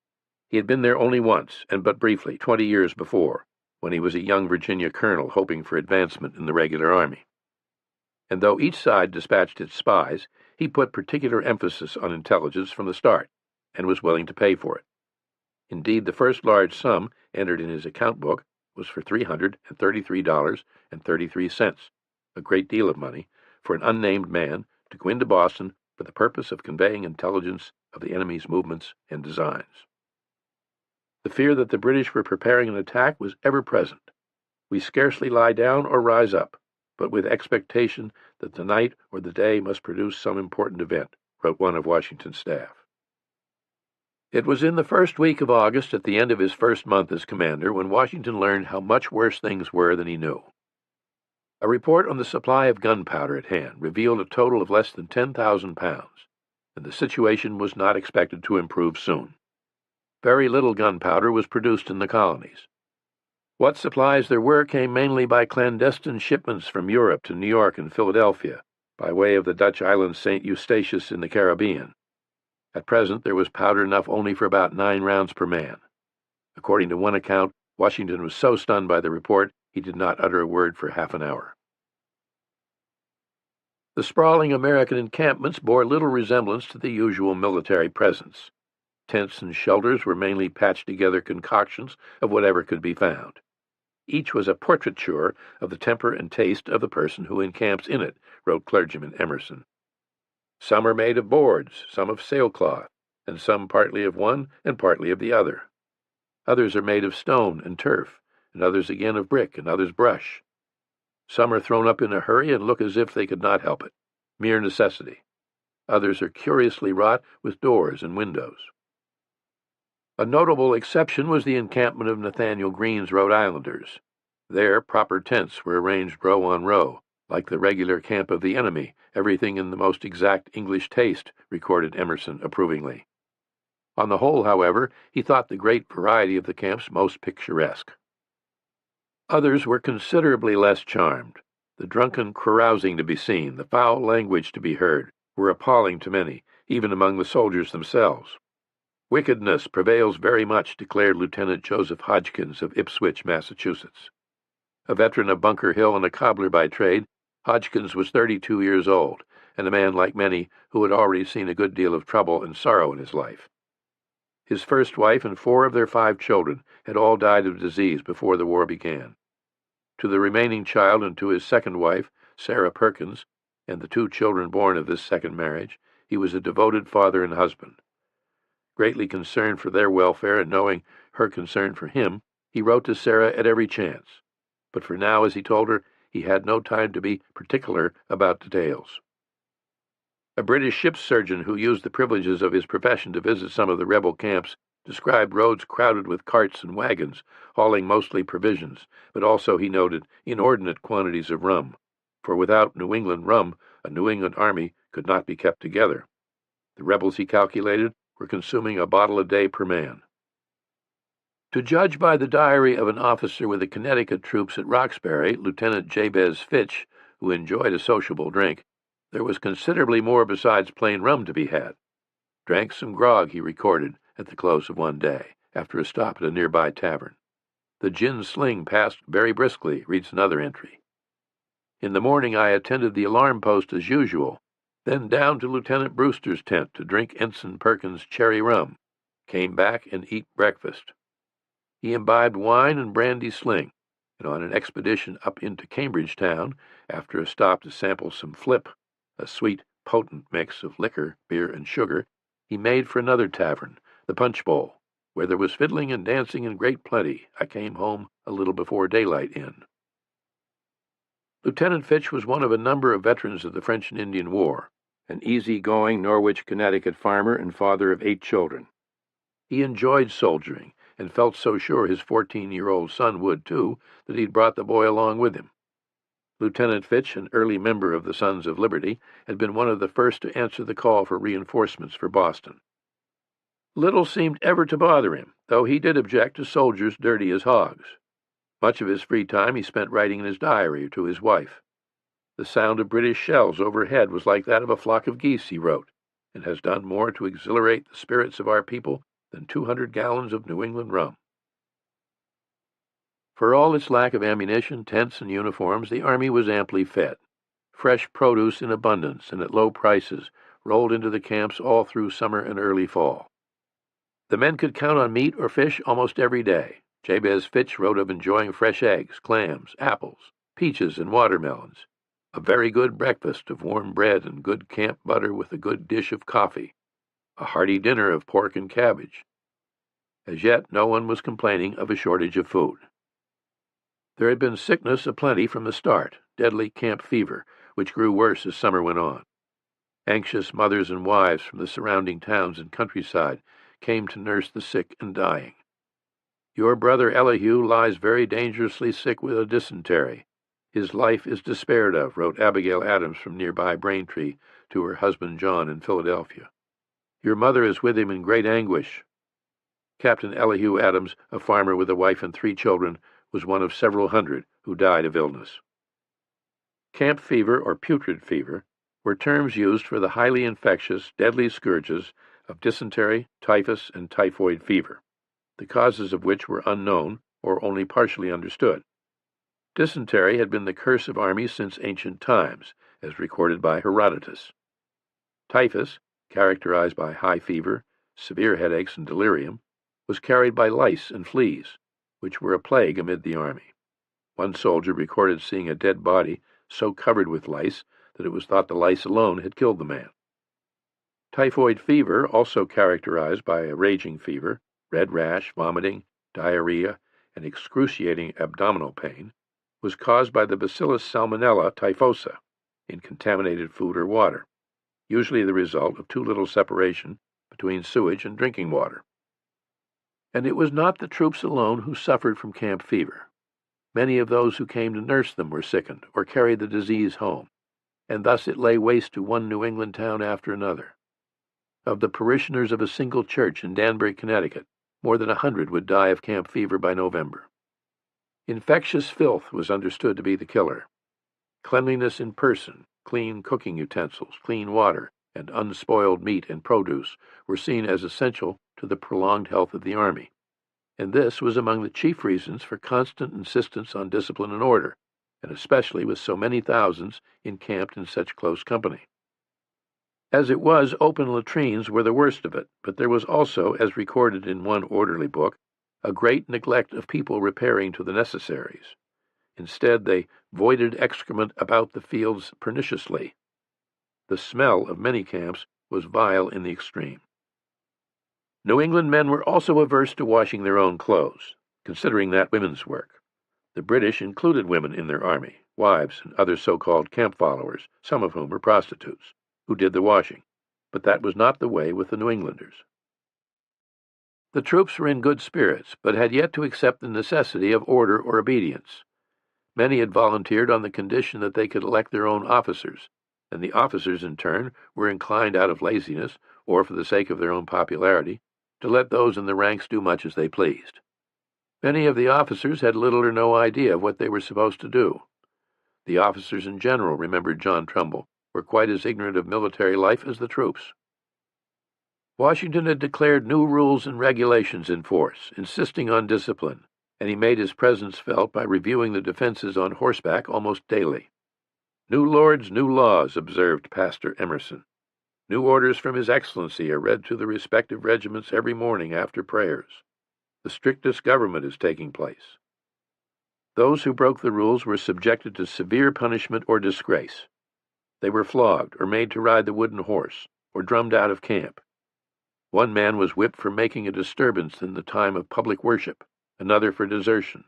[SPEAKER 1] He had been there only once, and but briefly, 20 years before, when he was a young Virginia colonel hoping for advancement in the regular army. And though each side dispatched its spies, he put particular emphasis on intelligence from the start, and was willing to pay for it. Indeed, the first large sum entered in his account book was for $333.33, a great deal of money, for an unnamed man to go into Boston for the purpose of conveying intelligence of the enemy's movements and designs. The fear that the British were preparing an attack was ever present. We scarcely lie down or rise up, but with expectation that the night or the day must produce some important event, wrote one of Washington's staff. It was in the first week of August, at the end of his first month as commander, when Washington learned how much worse things were than he knew. A report on the supply of gunpowder at hand revealed a total of less than 10,000 pounds, and the situation was not expected to improve soon. Very little gunpowder was produced in the colonies. What supplies there were came mainly by clandestine shipments from Europe to New York and Philadelphia, by way of the Dutch island St. Eustatius in the Caribbean. At present, there was powder enough only for about 9 rounds per man. According to one account, Washington was so stunned by the report, he did not utter a word for half an hour. The sprawling American encampments bore little resemblance to the usual military presence. Tents and shelters were mainly patched-together concoctions of whatever could be found. Each was a portraiture of the temper and taste of the person who encamps in it, wrote clergyman Emerson. Some are made of boards, some of sailcloth, and some partly of one and partly of the other. Others are made of stone and turf, and others again of brick, and others brush. Some are thrown up in a hurry and look as if they could not help it, mere necessity. Others are curiously wrought with doors and windows. A notable exception was the encampment of Nathaniel Greene's Rhode Islanders. There proper tents were arranged row on row, like the regular camp of the enemy, everything in the most exact English taste, recorded Emerson approvingly. On the whole, however, he thought the great variety of the camps most picturesque. Others were considerably less charmed. The drunken carousing to be seen, the foul language to be heard, were appalling to many, even among the soldiers themselves. Wickedness prevails very much, declared Lieutenant Joseph Hodgkins of Ipswich, Massachusetts. A veteran of Bunker Hill and a cobbler by trade, Hodgkins was 32 years old, and a man like many who had already seen a good deal of trouble and sorrow in his life. His first wife and 4 of their 5 children had all died of disease before the war began. To the remaining child and to his second wife, Sarah Perkins, and the 2 children born of this second marriage, he was a devoted father and husband. Greatly concerned for their welfare and knowing her concern for him, he wrote to Sarah at every chance. But for now, as he told her, he had no time to be particular about details. A British ship's surgeon who used the privileges of his profession to visit some of the rebel camps described roads crowded with carts and wagons, hauling mostly provisions, but also, he noted, inordinate quantities of rum, for without New England rum, a New England army could not be kept together. The rebels, he calculated, were consuming a bottle a day per man. To judge by the diary of an officer with the Connecticut troops at Roxbury, Lieutenant Jabez Fitch, who enjoyed a sociable drink, there was considerably more besides plain rum to be had. Drank some grog, he recorded, at the close of one day, after a stop at a nearby tavern. The gin sling passed very briskly, reads another entry. In the morning I attended the alarm post as usual, then down to Lieutenant Brewster's tent to drink Ensign Perkins' cherry rum, came back and eat breakfast. He imbibed wine and brandy sling, and on an expedition up into Cambridge town, after a stop to sample some flip, a sweet, potent mix of liquor, beer, and sugar, he made for another tavern, the Punch Bowl, where there was fiddling and dancing in great plenty. I came home a little before daylight in. Lieutenant Fitch was one of a number of veterans of the French and Indian War, an easy-going Norwich, Connecticut farmer and father of 8 children. He enjoyed soldiering, and felt so sure his 14-year-old son would, too, that he'd brought the boy along with him. Lieutenant Fitch, an early member of the Sons of Liberty, had been one of the first to answer the call for reinforcements for Boston. Little seemed ever to bother him, though he did object to soldiers dirty as hogs. Much of his free time he spent writing in his diary to his wife. The sound of British shells overhead was like that of a flock of geese, he wrote, and has done more to exhilarate the spirits of our people than 200 gallons of New England rum. For all its lack of ammunition, tents, and uniforms, the Army was amply fed. Fresh produce in abundance and at low prices rolled into the camps all through summer and early fall. The men could count on meat or fish almost every day. Jabez Fitch wrote of enjoying fresh eggs, clams, apples, peaches, and watermelons, a very good breakfast of warm bread and good camp butter with a good dish of coffee, a hearty dinner of pork and cabbage. As yet, no one was complaining of a shortage of food. There had been sickness aplenty from the start, deadly camp fever, which grew worse as summer went on. Anxious mothers and wives from the surrounding towns and countryside came to nurse the sick and dying. Your brother Elihu lies very dangerously sick with a dysentery. His life is despaired of, wrote Abigail Adams from nearby Braintree to her husband John in Philadelphia. Your mother is with him in great anguish. Captain Elihu Adams, a farmer with a wife and 3 children, was one of several hundred who died of illness. Camp fever or putrid fever were terms used for the highly infectious, deadly scourges of dysentery, typhus, and typhoid fever, the causes of which were unknown or only partially understood. Dysentery had been the curse of armies since ancient times, as recorded by Herodotus. Typhus, characterized by high fever, severe headaches, and delirium, was carried by lice and fleas, which were a plague amid the army. One soldier recorded seeing a dead body so covered with lice that it was thought the lice alone had killed the man. Typhoid fever, also characterized by a raging fever, red rash, vomiting, diarrhea, and excruciating abdominal pain, was caused by the bacillus Salmonella typhosa in contaminated food or water, usually the result of too little separation between sewage and drinking water. And it was not the troops alone who suffered from camp fever. Many of those who came to nurse them were sickened or carried the disease home, and thus it lay waste to one New England town after another. Of the parishioners of a single church in Danbury, Connecticut, more than 100 would die of camp fever by November. Infectious filth was understood to be the killer. Cleanliness in person, clean cooking utensils, clean water, and unspoiled meat and produce were seen as essential to the prolonged health of the army, and this was among the chief reasons for constant insistence on discipline and order, and especially with so many thousands encamped in such close company. As it was, open latrines were the worst of it, but there was also, as recorded in one orderly book, a great neglect of people repairing to the necessaries. Instead, they voided excrement about the fields perniciously. The smell of many camps was vile in the extreme. New England men were also averse to washing their own clothes, considering that women's work. The British included women in their army, wives and other so-called camp followers, some of whom were prostitutes, who did the washing, but that was not the way with the New Englanders. The troops were in good spirits, but had yet to accept the necessity of order or obedience. Many had volunteered on the condition that they could elect their own officers, and the officers, in turn, were inclined out of laziness, or for the sake of their own popularity, to let those in the ranks do much as they pleased. Many of the officers had little or no idea of what they were supposed to do. The officers in general, remembered John Trumbull, were quite as ignorant of military life as the troops. Washington had declared new rules and regulations in force, insisting on discipline, and he made his presence felt by reviewing the defenses on horseback almost daily. "New lords, new laws," observed Pastor Emerson. "New orders from His Excellency are read to the respective regiments every morning after prayers. The strictest government is taking place." Those who broke the rules were subjected to severe punishment or disgrace. They were flogged or made to ride the wooden horse or drummed out of camp. One man was whipped for making a disturbance in the time of public worship, another for desertion.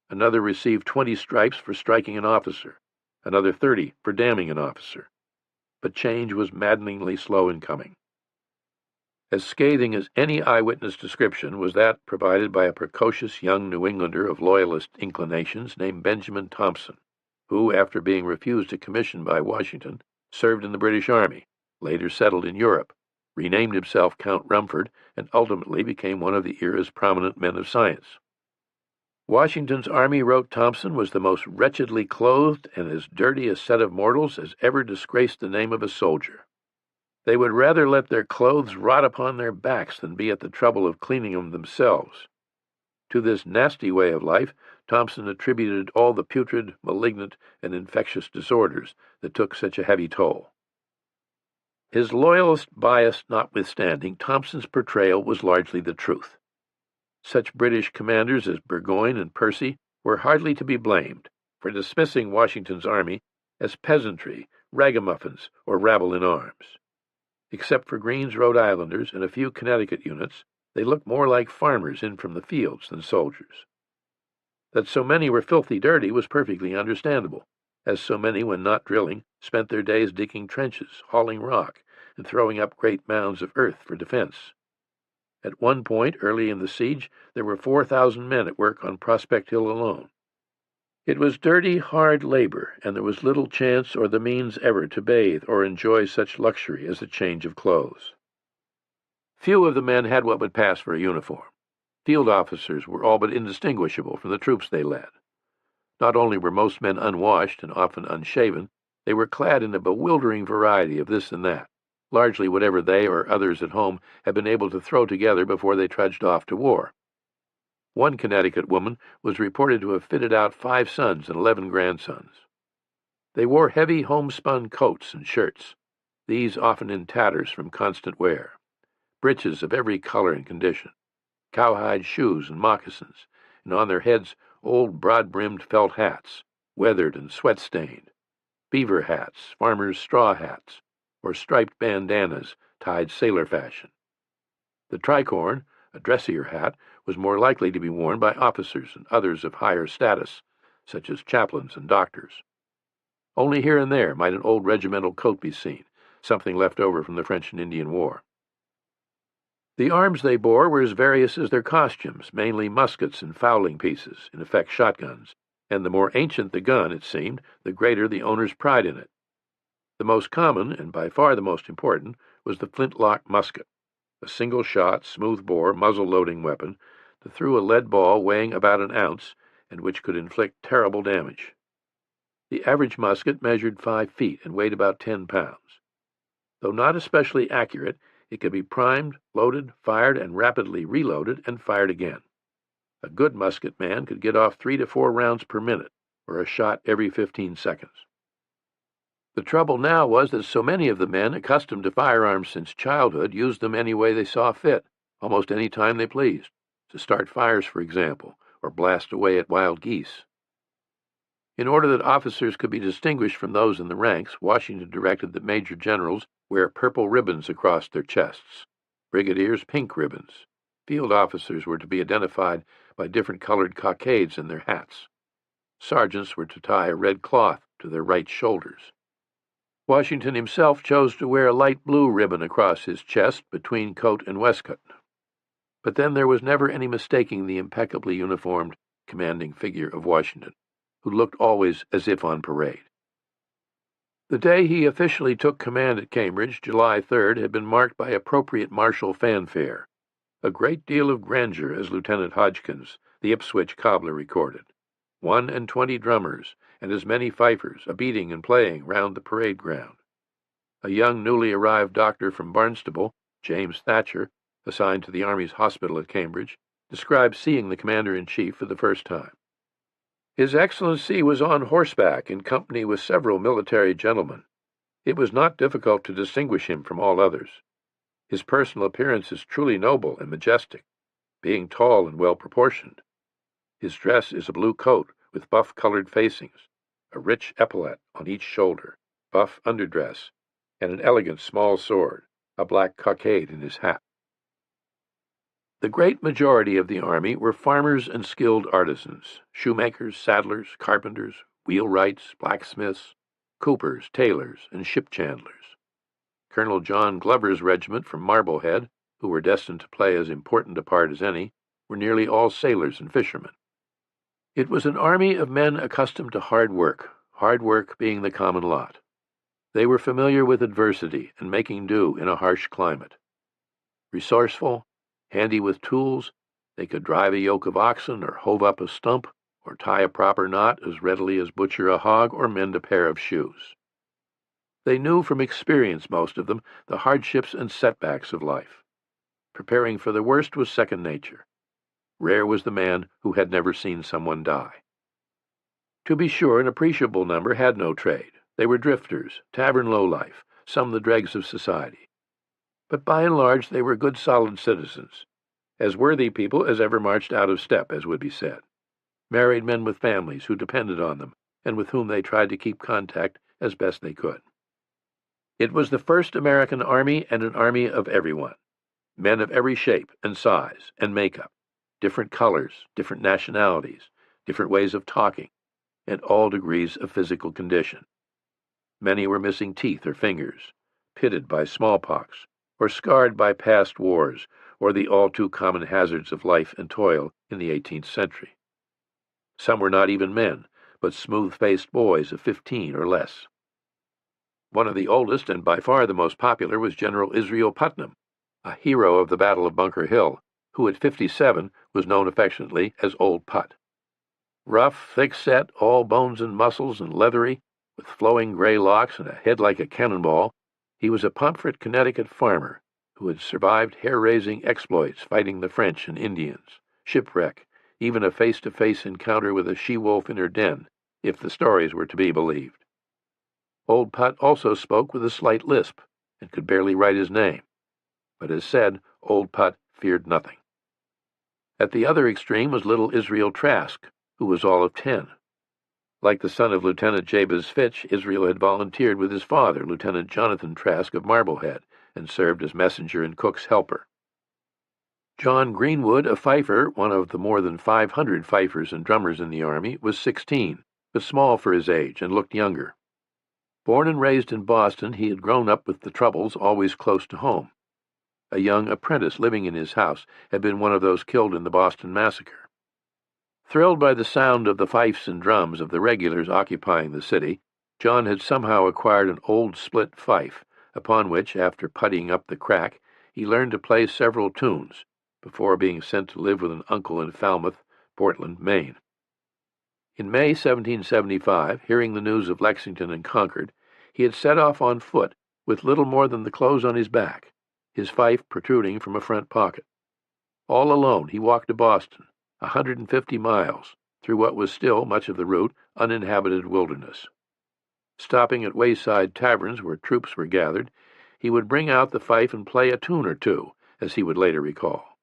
[SPEAKER 1] Another received 20 stripes for striking an officer, another 30 for damning an officer. But change was maddeningly slow in coming. As scathing as any eyewitness description was that provided by a precocious young New Englander of Loyalist inclinations named Benjamin Thompson, who, after being refused a commission by Washington, served in the British Army, later settled in Europe, renamed himself Count Rumford, and ultimately became one of the era's prominent men of science. Washington's army, wrote Thompson, was the most wretchedly clothed and as dirty a set of mortals as ever disgraced the name of a soldier. They would rather let their clothes rot upon their backs than be at the trouble of cleaning them themselves. To this nasty way of life, Thompson attributed all the putrid, malignant, and infectious disorders that took such a heavy toll. His loyalist bias notwithstanding, Thompson's portrayal was largely the truth. Such British commanders as Burgoyne and Percy were hardly to be blamed for dismissing Washington's army as peasantry, ragamuffins, or rabble in arms. Except for Greene's Rhode Islanders and a few Connecticut units, they looked more like farmers in from the fields than soldiers. That so many were filthy dirty was perfectly understandable, as so many, when not drilling, spent their days digging trenches, hauling rock, and throwing up great mounds of earth for defense. At one point, early in the siege, there were 4,000 men at work on Prospect Hill alone. It was dirty, hard labor, and there was little chance or the means ever to bathe or enjoy such luxury as a change of clothes. Few of the men had what would pass for a uniform. Field officers were all but indistinguishable from the troops they led. Not only were most men unwashed and often unshaven, they were clad in a bewildering variety of this and that, largely whatever they or others at home had been able to throw together before they trudged off to war. One Connecticut woman was reported to have fitted out 5 sons and 11 grandsons. They wore heavy homespun coats and shirts, these often in tatters from constant wear, breeches of every color and condition, cowhide shoes and moccasins, and on their heads old broad-brimmed felt hats, weathered and sweat-stained, beaver hats, farmers' straw hats, or striped bandanas tied sailor fashion. The tricorn, a dressier hat, was more likely to be worn by officers and others of higher status, such as chaplains and doctors. Only here and there might an old regimental coat be seen, something left over from the French and Indian War. The arms they bore were as various as their costumes, mainly muskets and fowling pieces, in effect shotguns, and the more ancient the gun, it seemed, the greater the owner's pride in it. The most common, and by far the most important, was the flintlock musket, a single-shot, smooth-bore, muzzle-loading weapon that threw a lead ball weighing about an ounce and which could inflict terrible damage. The average musket measured 5 feet and weighed about 10 pounds. Though not especially accurate, it could be primed, loaded, fired, and rapidly reloaded and fired again. A good musket man could get off 3 to 4 rounds per minute, or a shot every 15 seconds. The trouble now was that so many of the men, accustomed to firearms since childhood, used them any way they saw fit, almost any time they pleased, to start fires, for example, or blast away at wild geese. In order that officers could be distinguished from those in the ranks, Washington directed that major generals wear purple ribbons across their chests, brigadiers pink ribbons. Field officers were to be identified by different colored cockades in their hats. Sergeants were to tie a red cloth to their right shoulders. Washington himself chose to wear a light blue ribbon across his chest between coat and waistcoat. But then there was never any mistaking the impeccably uniformed, commanding figure of Washington, who looked always as if on parade. The day he officially took command at Cambridge, July 3rd, had been marked by appropriate martial fanfare, a great deal of grandeur, as Lieutenant Hodgkins, the Ipswich cobbler, recorded. 21 drummers, and as many fifers, a-beating and playing round the parade ground. A young newly arrived doctor from Barnstable, James Thatcher, assigned to the Army's hospital at Cambridge, described seeing the Commander-in-Chief for the first time. His Excellency was on horseback in company with several military gentlemen. It was not difficult to distinguish him from all others. His personal appearance is truly noble and majestic, being tall and well-proportioned. His dress is a blue coat with buff-colored facings, a rich epaulet on each shoulder, buff underdress, and an elegant small sword, a black cockade in his hat. The great majority of the army were farmers and skilled artisans, shoemakers, saddlers, carpenters, wheelwrights, blacksmiths, coopers, tailors, and ship chandlers. Colonel John Glover's regiment from Marblehead, who were destined to play as important a part as any, were nearly all sailors and fishermen. It was an army of men accustomed to hard work being the common lot. They were familiar with adversity and making do in a harsh climate. Resourceful, handy with tools, They could drive a yoke of oxen or hove up a stump or tie a proper knot as readily as butcher a hog or mend a pair of shoes. They knew from experience, most of them, the hardships and setbacks of life. Preparing for the worst was second nature. Rare was the man who had never seen someone die. To be sure, an appreciable number had no trade. They were drifters, tavern lowlife, some the dregs of society. But by and large they were good solid citizens, as worthy people as ever marched out of step, as would be said. Married men with families who depended on them, and with whom they tried to keep contact as best they could. It was the first American army, and an army of everyone. Men of every shape and size and makeup, different colors, different nationalities, different ways of talking, and all degrees of physical condition. Many were missing teeth or fingers, pitted by smallpox, or scarred by past wars, or the all-too-common hazards of life and toil in the 18th century. Some were not even men, but smooth-faced boys of 15 or less. One of the oldest and by far the most popular was General Israel Putnam, a hero of the Battle of Bunker Hill, who at 57 was known affectionately as Old Put. Rough, thick-set, all bones and muscles and leathery, with flowing gray locks and a head like a cannonball, he was a Pomfret, Connecticut farmer who had survived hair-raising exploits fighting the French and Indians, shipwreck, even a face-to-face encounter with a she-wolf in her den, if the stories were to be believed. Old Put also spoke with a slight lisp, and could barely write his name. But as said, Old Put feared nothing. At the other extreme was little Israel Trask, who was all of 10. Like the son of Lieutenant Jabez Fitch, Israel had volunteered with his father, Lieutenant Jonathan Trask of Marblehead, and served as messenger and cook's helper. John Greenwood, a fifer, one of the more than 500 fifers and drummers in the Army, was 16, but small for his age and looked younger. Born and raised in Boston, he had grown up with the troubles always close to home. A young apprentice living in his house had been one of those killed in the Boston Massacre. Thrilled by the sound of the fifes and drums of the regulars occupying the city, John had somehow acquired an old split fife, upon which, after puttying up the crack, he learned to play several tunes, before being sent to live with an uncle in Falmouth, Portland, Maine. In May 1775, hearing the news of Lexington and Concord, he had set off on foot with little more than the clothes on his back, his fife protruding from a front pocket. All alone he walked to Boston, 150 miles, through what was still, much of the route, uninhabited wilderness. Stopping at wayside taverns where troops were gathered, he would bring out the fife and play a tune or two, as he would later recall.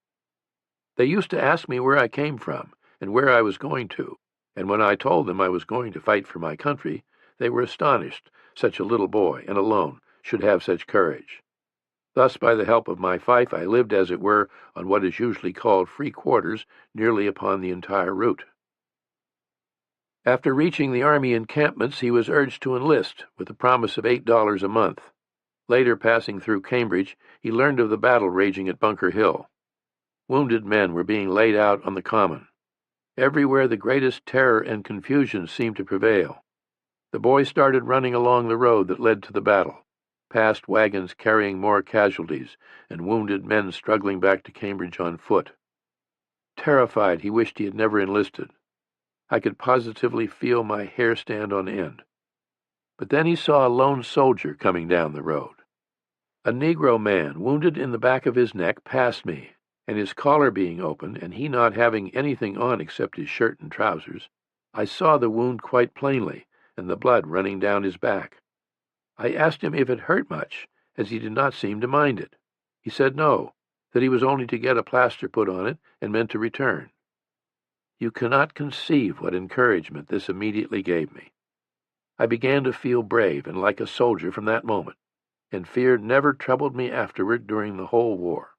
[SPEAKER 1] They used to ask me where I came from and where I was going to, and when I told them I was going to fight for my country, they were astonished such a little boy and alone should have such courage. Thus, by the help of my fife, I lived, as it were, on what is usually called free quarters, nearly upon the entire route. After reaching the Army encampments, he was urged to enlist, with a promise of $8 a month. Later, passing through Cambridge, he learned of the battle raging at Bunker Hill. Wounded men were being laid out on the common. Everywhere the greatest terror and confusion seemed to prevail. The boy started running along the road that led to the battle, past wagons carrying more casualties, and wounded men struggling back to Cambridge on foot. Terrified, he wished he had never enlisted. I could positively feel my hair stand on end. But then he saw a lone soldier coming down the road. A Negro man, wounded in the back of his neck, passed me, and his collar being open, and he not having anything on except his shirt and trousers, I saw the wound quite plainly, and the blood running down his back. I asked him if it hurt much, as he did not seem to mind it. He said no, that he was only to get a plaster put on it, and meant to return. You cannot conceive what encouragement this immediately gave me. I began to feel brave and like a soldier from that moment, and fear never troubled me afterward during the whole war.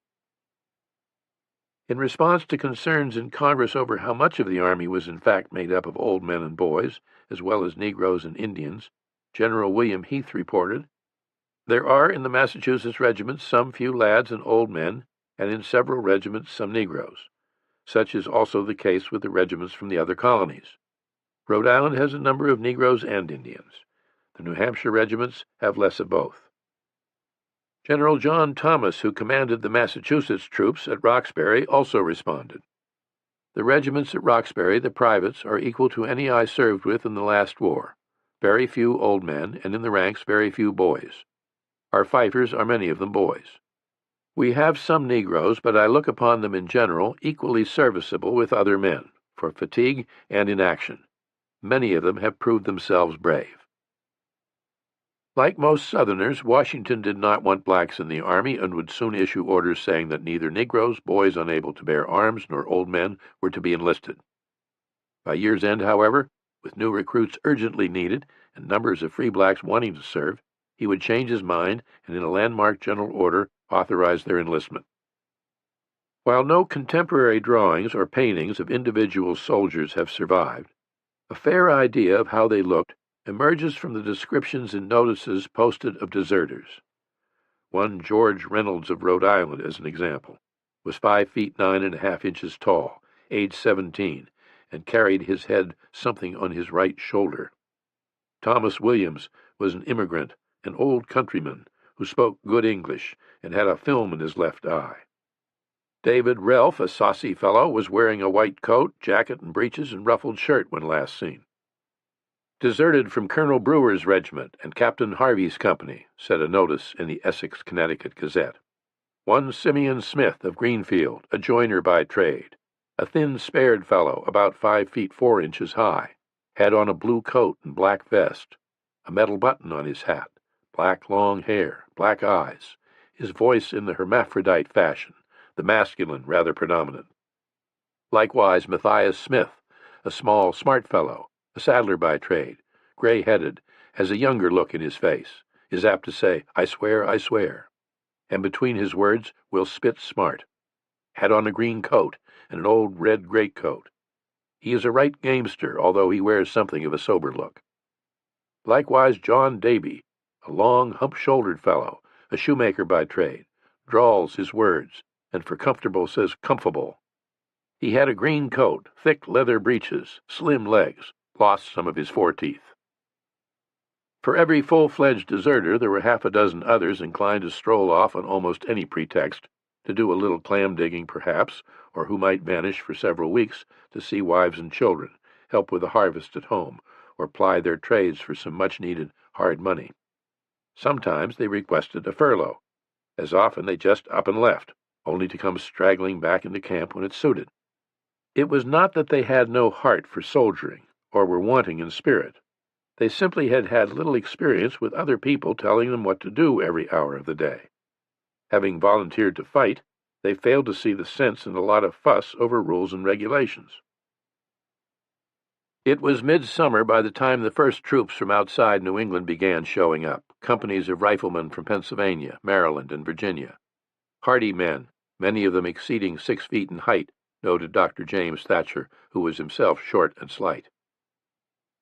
[SPEAKER 1] In response to concerns in Congress over how much of the Army was in fact made up of old men and boys, as well as Negroes and Indians, General William Heath reported, "There are in the Massachusetts regiments some few lads and old men, and in several regiments some Negroes. Such is also the case with the regiments from the other colonies. Rhode Island has a number of Negroes and Indians. The New Hampshire regiments have less of both." General John Thomas, who commanded the Massachusetts troops at Roxbury, also responded, The regiments at Roxbury, the privates, are equal to any I served with in the last war. Very few old men, and in the ranks very few boys. Our fifers are many of them boys. We have some Negroes, but I look upon them in general equally serviceable with other men, for fatigue and inaction. Many of them have proved themselves brave. Like most Southerners, Washington did not want blacks in the army and would soon issue orders saying that neither Negroes, boys unable to bear arms, nor old men were to be enlisted. By year's end, however, with new recruits urgently needed and numbers of free blacks wanting to serve, he would change his mind and in a landmark general order authorize their enlistment. While no contemporary drawings or paintings of individual soldiers have survived, a fair idea of how they looked emerges from the descriptions and notices posted of deserters. One George Reynolds of Rhode Island, as an example, was 5 feet 9.5 inches tall, age 17, and carried his head something on his right shoulder. Thomas Williams was an immigrant, an old countryman, who spoke good English and had a film in his left eye. David Relf, a saucy fellow, was wearing a white coat, jacket, and breeches and ruffled shirt when last seen. Deserted from Colonel Brewer's regiment and Captain Harvey's company, said a notice in the Essex, Connecticut Gazette. One Simeon Smith of Greenfield, a joiner by trade, a thin, spared fellow about 5 feet 4 inches high, had on a blue coat and black vest, a metal button on his hat, black long hair, black eyes, his voice in the hermaphrodite fashion, the masculine rather predominant. Likewise Matthias Smith, a small, smart fellow, a saddler by trade, gray-headed, has a younger look in his face, is apt to say, I swear, and between his words will spit smart. Had on a green coat and an old red greatcoat. He is a right gamester, although he wears something of a sober look. Likewise John Davy, a long, hump-shouldered fellow, a shoemaker by trade, drawls his words, and for comfortable says comfortable. He had a green coat, thick leather breeches, slim legs, lost some of his 4 teeth. For every full-fledged deserter there were half a dozen others inclined to stroll off on almost any pretext, to do a little clam-digging perhaps, or who might vanish for several weeks to see wives and children, help with the harvest at home, or ply their trades for some much-needed hard money. Sometimes they requested a furlough. As often they just up and left, only to come straggling back into camp when it suited. It was not that they had no heart for soldiering, or were wanting in spirit. They simply had had little experience with other people telling them what to do every hour of the day. Having volunteered to fight, they failed to see the sense in a lot of fuss over rules and regulations. It was midsummer by the time the first troops from outside New England began showing up, companies of riflemen from Pennsylvania, Maryland, and Virginia. Hardy men, many of them exceeding 6 feet in height, noted Dr. James Thatcher, who was himself short and slight.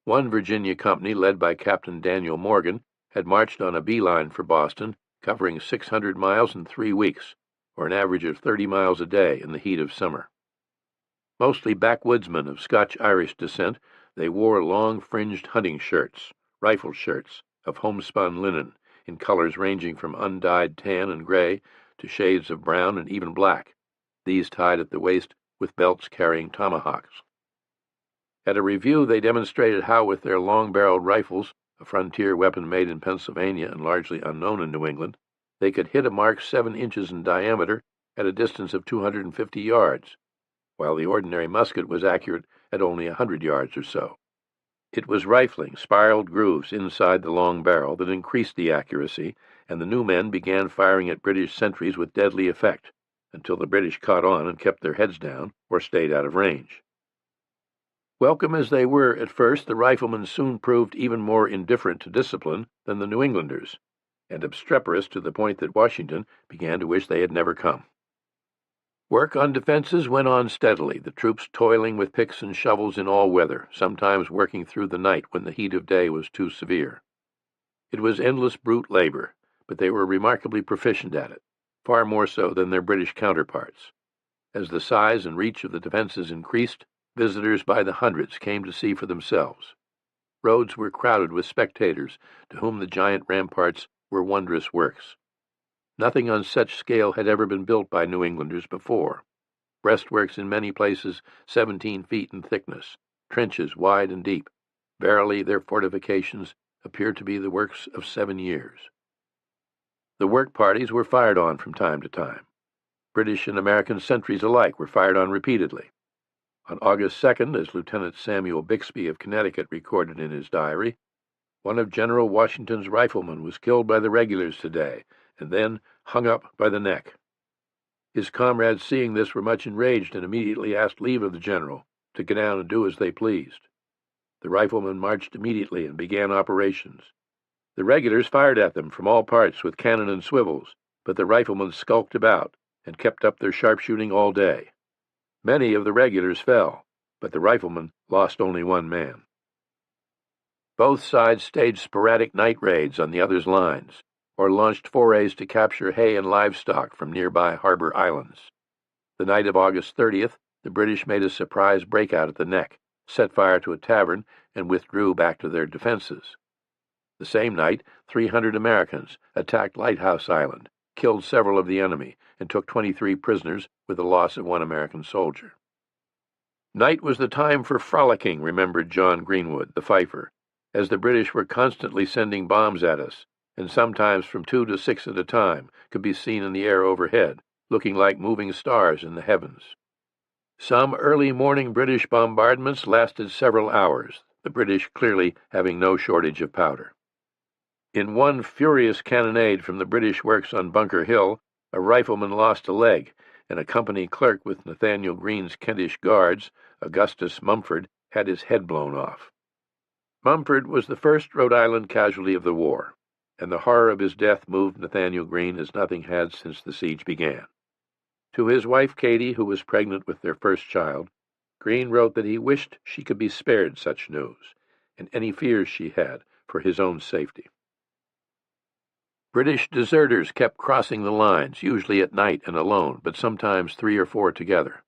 [SPEAKER 1] One Virginia company, led by Captain Daniel Morgan, had marched on a beeline for Boston, covering 600 miles in 3 weeks, or an average of 30 miles a day in the heat of summer. Mostly backwoodsmen of Scotch-Irish descent, they wore long fringed hunting shirts, rifle shirts, of homespun linen, in colors ranging from undyed tan and gray to shades of brown and even black, these tied at the waist with belts carrying tomahawks. At a review they demonstrated how with their long-barreled rifles, a frontier weapon made in Pennsylvania and largely unknown in New England, they could hit a mark 7 inches in diameter at a distance of 250 yards, while the ordinary musket was accurate at only 100 yards or so. It was rifling spiraled grooves inside the long barrel that increased the accuracy, and the new men began firing at British sentries with deadly effect, until the British caught on and kept their heads down or stayed out of range. Welcome as they were at first, the riflemen soon proved even more indifferent to discipline than the New Englanders, and obstreperous to the point that Washington began to wish they had never come. Work on defenses went on steadily, the troops toiling with picks and shovels in all weather, sometimes working through the night when the heat of day was too severe. It was endless brute labor, but they were remarkably proficient at it, far more so than their British counterparts. As the size and reach of the defenses increased, visitors by the hundreds came to see for themselves. Roads were crowded with spectators, to whom the giant ramparts were wondrous works. Nothing on such scale had ever been built by New Englanders before. breastworks in many places 17 feet in thickness, trenches wide and deep. Verily, their fortifications appeared to be the works of 7 years. The work parties were fired on from time to time. British and American sentries alike were fired on repeatedly. On August 2nd, as Lieutenant Samuel Bixby of Connecticut recorded in his diary, one of General Washington's riflemen was killed by the regulars today, and then hung up by the neck. His comrades, seeing this, were much enraged and immediately asked leave of the general to go down and do as they pleased. The riflemen marched immediately and began operations. The regulars fired at them from all parts with cannon and swivels, but the riflemen skulked about and kept up their sharpshooting all day. Many of the regulars fell, but the riflemen lost only 1 man. Both sides staged sporadic night raids on the other's lines, or launched forays to capture hay and livestock from nearby harbor islands. The night of August 30th, the British made a surprise breakout at the Neck, set fire to a tavern, and withdrew back to their defenses. The same night, 300 Americans attacked Lighthouse Island, killed several of the enemy, and took 23 prisoners with the loss of 1 American soldier. Night was the time for frolicking, remembered John Greenwood, the fifer, as the British were constantly sending bombs at us, and sometimes from 2 to 6 at a time could be seen in the air overhead, looking like moving stars in the heavens. Some early morning British bombardments lasted several hours, the British clearly having no shortage of powder. In one furious cannonade from the British works on Bunker Hill, a rifleman lost a leg, and a company clerk with Nathaniel Greene's Kentish Guards, Augustus Mumford, had his head blown off. Mumford was the first Rhode Island casualty of the war, and the horror of his death moved Nathaniel Greene as nothing had since the siege began. To his wife Katie, who was pregnant with their first child, Greene wrote that he wished she could be spared such news, and any fears she had for his own safety. British deserters kept crossing the lines, usually at night and alone, but sometimes 3 or 4 together.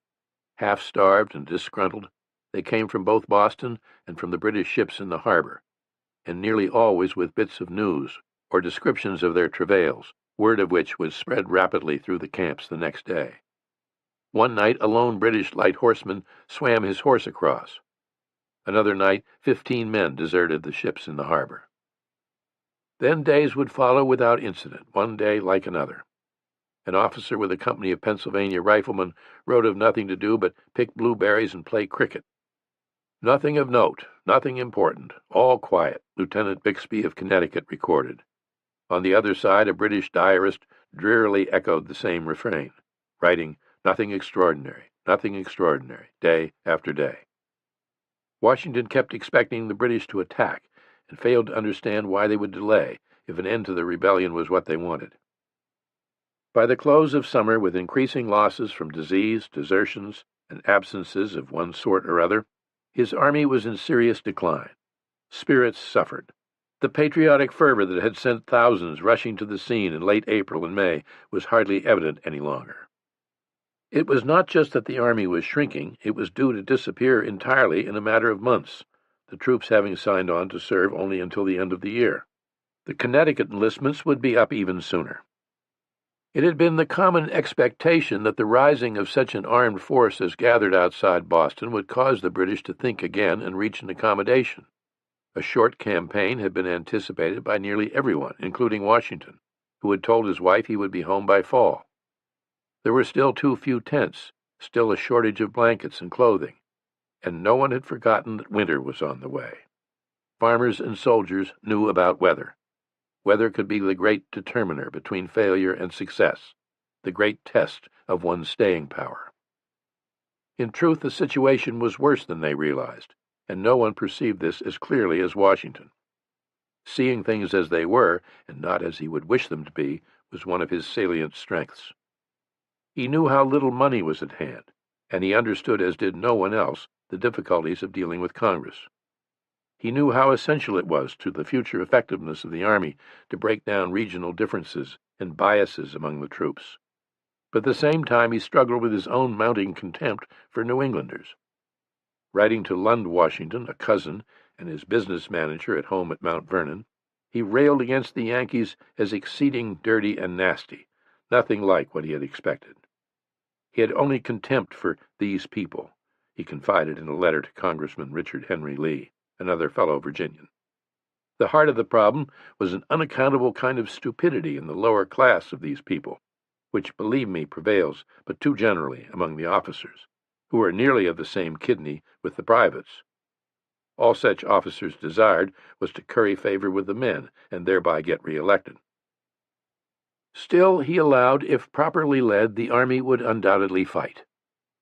[SPEAKER 1] Half-starved and disgruntled, they came from both Boston and from the British ships in the harbor, and nearly always with bits of news or descriptions of their travails, word of which was spread rapidly through the camps the next day. One night, a lone British light horseman swam his horse across. Another night, 15 men deserted the ships in the harbor. Then days would follow without incident, one day like another. An officer with a company of Pennsylvania riflemen wrote of nothing to do but pick blueberries and play cricket. Nothing of note, nothing important, all quiet, Lieutenant Bixby of Connecticut recorded. On the other side, a British diarist drearily echoed the same refrain, writing, nothing extraordinary, day after day. Washington kept expecting the British to attack, and failed to understand why they would delay if an end to the rebellion was what they wanted. By the close of summer, with increasing losses from disease, desertions, and absences of one sort or other, his army was in serious decline. Spirits suffered. The patriotic fervor that had sent thousands rushing to the scene in late April and May was hardly evident any longer. It was not just that the army was shrinking, it was due to disappear entirely in a matter of months, the troops having signed on to serve only until the end of the year. The Connecticut enlistments would be up even sooner. It had been the common expectation that the rising of such an armed force as gathered outside Boston would cause the British to think again and reach an accommodation. A short campaign had been anticipated by nearly everyone, including Washington, who had told his wife he would be home by fall. There were still too few tents, still a shortage of blankets and clothing, and no one had forgotten that winter was on the way. Farmers and soldiers knew about weather. Weather could be the great determiner between failure and success, the great test of one's staying power. In truth, the situation was worse than they realized, and no one perceived this as clearly as Washington. Seeing things as they were, and not as he would wish them to be, was one of his salient strengths. He knew how little money was at hand, and he understood, as did no one else, the difficulties of dealing with Congress. He knew how essential it was to the future effectiveness of the Army to break down regional differences and biases among the troops. But at the same time he struggled with his own mounting contempt for New Englanders. Writing to Lund Washington, a cousin, and his business manager at home at Mount Vernon, he railed against the Yankees as exceeding dirty and nasty, nothing like what he had expected. He had only contempt for these people, he confided in a letter to Congressman Richard Henry Lee, another fellow Virginian. The heart of the problem was an unaccountable kind of stupidity in the lower class of these people, which, believe me, prevails but too generally among the officers, who are nearly of the same kidney with the privates. All such officers desired was to curry favor with the men and thereby get re-elected. Still, he allowed, if properly led, the army would undoubtedly fight,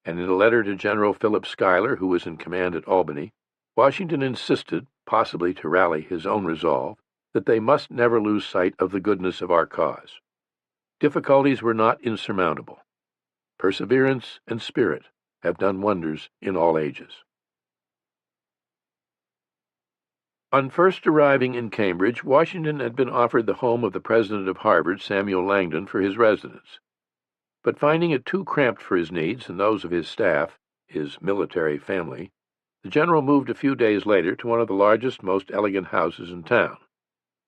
[SPEAKER 1] and in a letter to General Philip Schuyler, who was in command at Albany, Washington insisted, possibly to rally his own resolve, that they must never lose sight of the goodness of our cause. Difficulties were not insurmountable. Perseverance and spirit have done wonders in all ages. On first arriving in Cambridge, Washington had been offered the home of the president of Harvard, Samuel Langdon, for his residence. But finding it too cramped for his needs and those of his staff, his military family, the general moved a few days later to one of the largest, most elegant houses in town,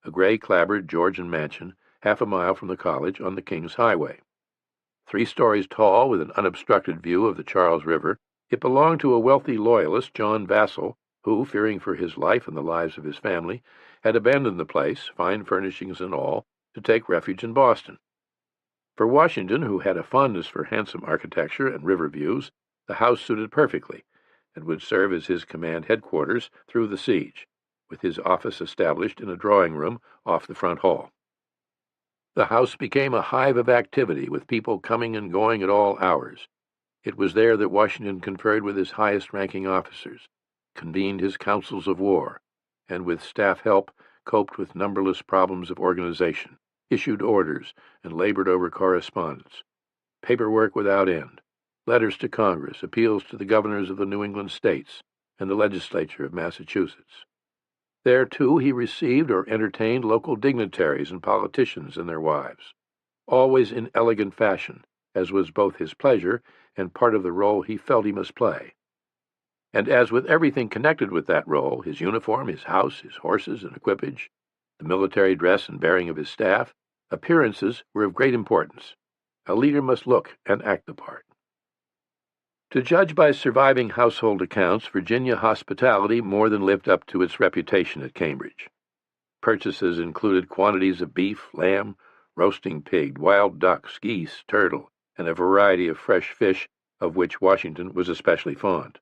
[SPEAKER 1] a gray-clapboard Georgian mansion half a mile from the college on the King's Highway. 3 stories tall, with an unobstructed view of the Charles River, it belonged to a wealthy loyalist, John Vassall, who, fearing for his life and the lives of his family, had abandoned the place, fine furnishings and all, to take refuge in Boston. For Washington, who had a fondness for handsome architecture and river views, the house suited perfectly, and would serve as his command headquarters through the siege, with his office established in a drawing-room off the front hall. The house became a hive of activity, with people coming and going at all hours. It was there that Washington conferred with his highest-ranking officers, convened his councils of war, and with staff help coped with numberless problems of organization, issued orders, and labored over correspondence, paperwork without end, letters to Congress, appeals to the governors of the New England states, and the legislature of Massachusetts. There, too, he received or entertained local dignitaries and politicians and their wives, always in elegant fashion, as was both his pleasure and part of the role he felt he must play. And as with everything connected with that role, his uniform, his house, his horses and equipage, the military dress and bearing of his staff, appearances were of great importance. A leader must look and act the part. To judge by surviving household accounts, Virginia hospitality more than lived up to its reputation at Cambridge. Purchases included quantities of beef, lamb, roasting pig, wild ducks, geese, turtle, and a variety of fresh fish, of which Washington was especially fond.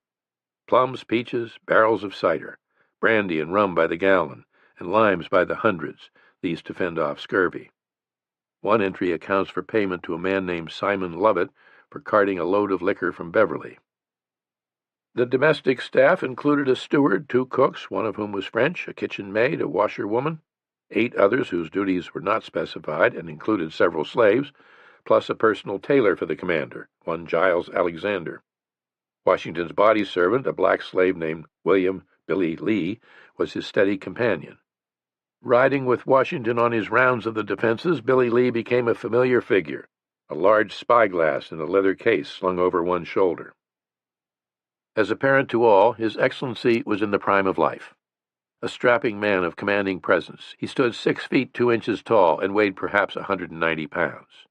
[SPEAKER 1] Plums, peaches, barrels of cider, brandy and rum by the gallon, and limes by the hundreds, these to fend off scurvy. One entry accounts for payment to a man named Simon Lovett for carting a load of liquor from Beverly. The domestic staff included a steward, 2 cooks, one of whom was French, a kitchen maid, a washerwoman, 8 others whose duties were not specified and included several slaves, plus a personal tailor for the commander, one Giles Alexander. Washington's body servant, a black slave named William Billy Lee, was his steady companion. Riding with Washington on his rounds of the defenses, Billy Lee became a familiar figure, a large spyglass in a leather case slung over one shoulder. As apparent to all, His Excellency was in the prime of life. A strapping man of commanding presence, he stood 6 feet 2 inches tall and weighed perhaps 190 pounds.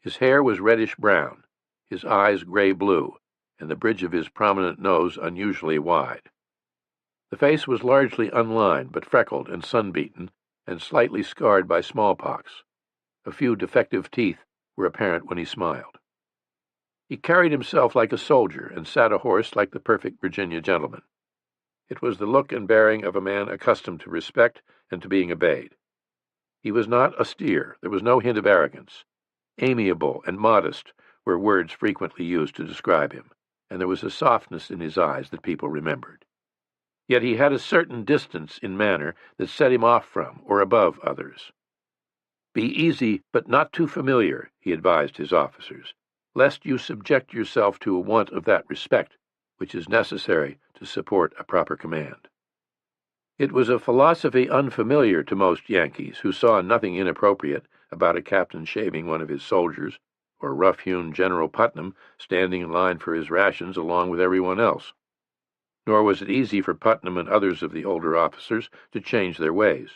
[SPEAKER 1] His hair was reddish-brown, his eyes gray-blue, and the bridge of his prominent nose unusually wide. The face was largely unlined, but freckled and sun-beaten, and slightly scarred by smallpox. A few defective teeth were apparent when he smiled. He carried himself like a soldier and sat a horse like the perfect Virginia gentleman. It was the look and bearing of a man accustomed to respect and to being obeyed. He was not austere, there was no hint of arrogance. Amiable and modest were words frequently used to describe him, and there was a softness in his eyes that people remembered. Yet he had a certain distance in manner that set him off from or above others. Be easy, but not too familiar, he advised his officers, lest you subject yourself to a want of that respect which is necessary to support a proper command. It was a philosophy unfamiliar to most Yankees, who saw nothing inappropriate about a captain shaving one of his soldiers, or rough-hewn General Putnam standing in line for his rations along with everyone else. Nor was it easy for Putnam and others of the older officers to change their ways.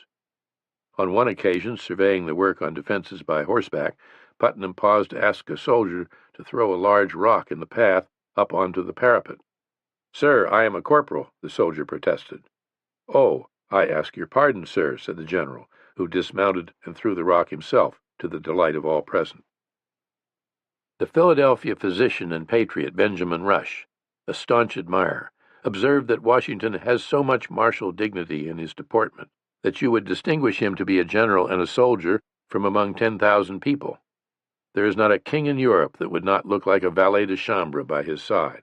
[SPEAKER 1] On one occasion, surveying the work on defenses by horseback, Putnam paused to ask a soldier to throw a large rock in the path up onto the parapet. "Sir, I am a corporal," the soldier protested. "Oh, I ask your pardon, sir," said the general, who dismounted and threw the rock himself, to the delight of all present. The Philadelphia physician and patriot Benjamin Rush, a staunch admirer, observed that Washington has so much martial dignity in his deportment that you would distinguish him to be a general and a soldier from among 10,000 people. There is not a king in Europe that would not look like a valet de chambre by his side.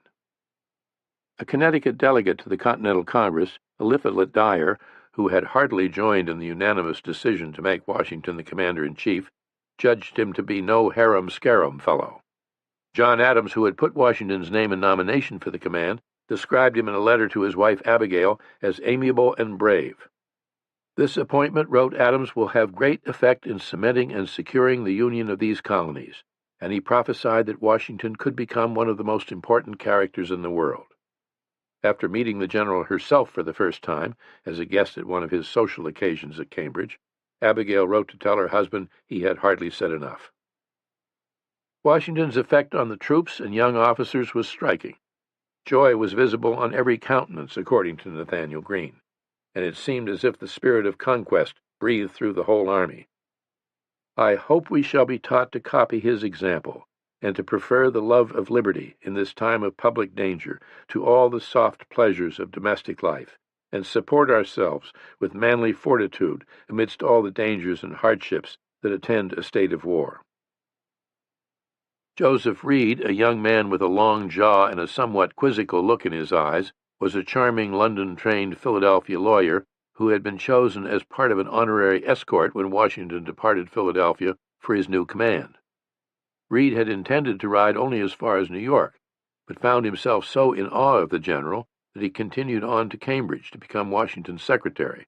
[SPEAKER 1] A Connecticut delegate to the Continental Congress, Eliphalet Dyer, who had heartily joined in the unanimous decision to make Washington the commander-in-chief, judged him to be no harum-scarum fellow. John Adams, who had put Washington's name in nomination for the command, described him in a letter to his wife Abigail as amiable and brave. "This appointment," wrote Adams, "will have great effect in cementing and securing the union of these colonies," and he prophesied that Washington could become one of the most important characters in the world. After meeting the general herself for the first time, as a guest at one of his social occasions at Cambridge, Abigail wrote to tell her husband he had hardly said enough. Washington's effect on the troops and young officers was striking. Joy was visible on every countenance, according to Nathaniel Greene, and it seemed as if the spirit of conquest breathed through the whole army. "I hope we shall be taught to copy his example, and to prefer the love of liberty in this time of public danger to all the soft pleasures of domestic life, and support ourselves with manly fortitude amidst all the dangers and hardships that attend a state of war." Joseph Reed, a young man with a long jaw and a somewhat quizzical look in his eyes, was a charming London-trained Philadelphia lawyer who had been chosen as part of an honorary escort when Washington departed Philadelphia for his new command. Reed had intended to ride only as far as New York, but found himself so in awe of the general that he continued on to Cambridge to become Washington's secretary,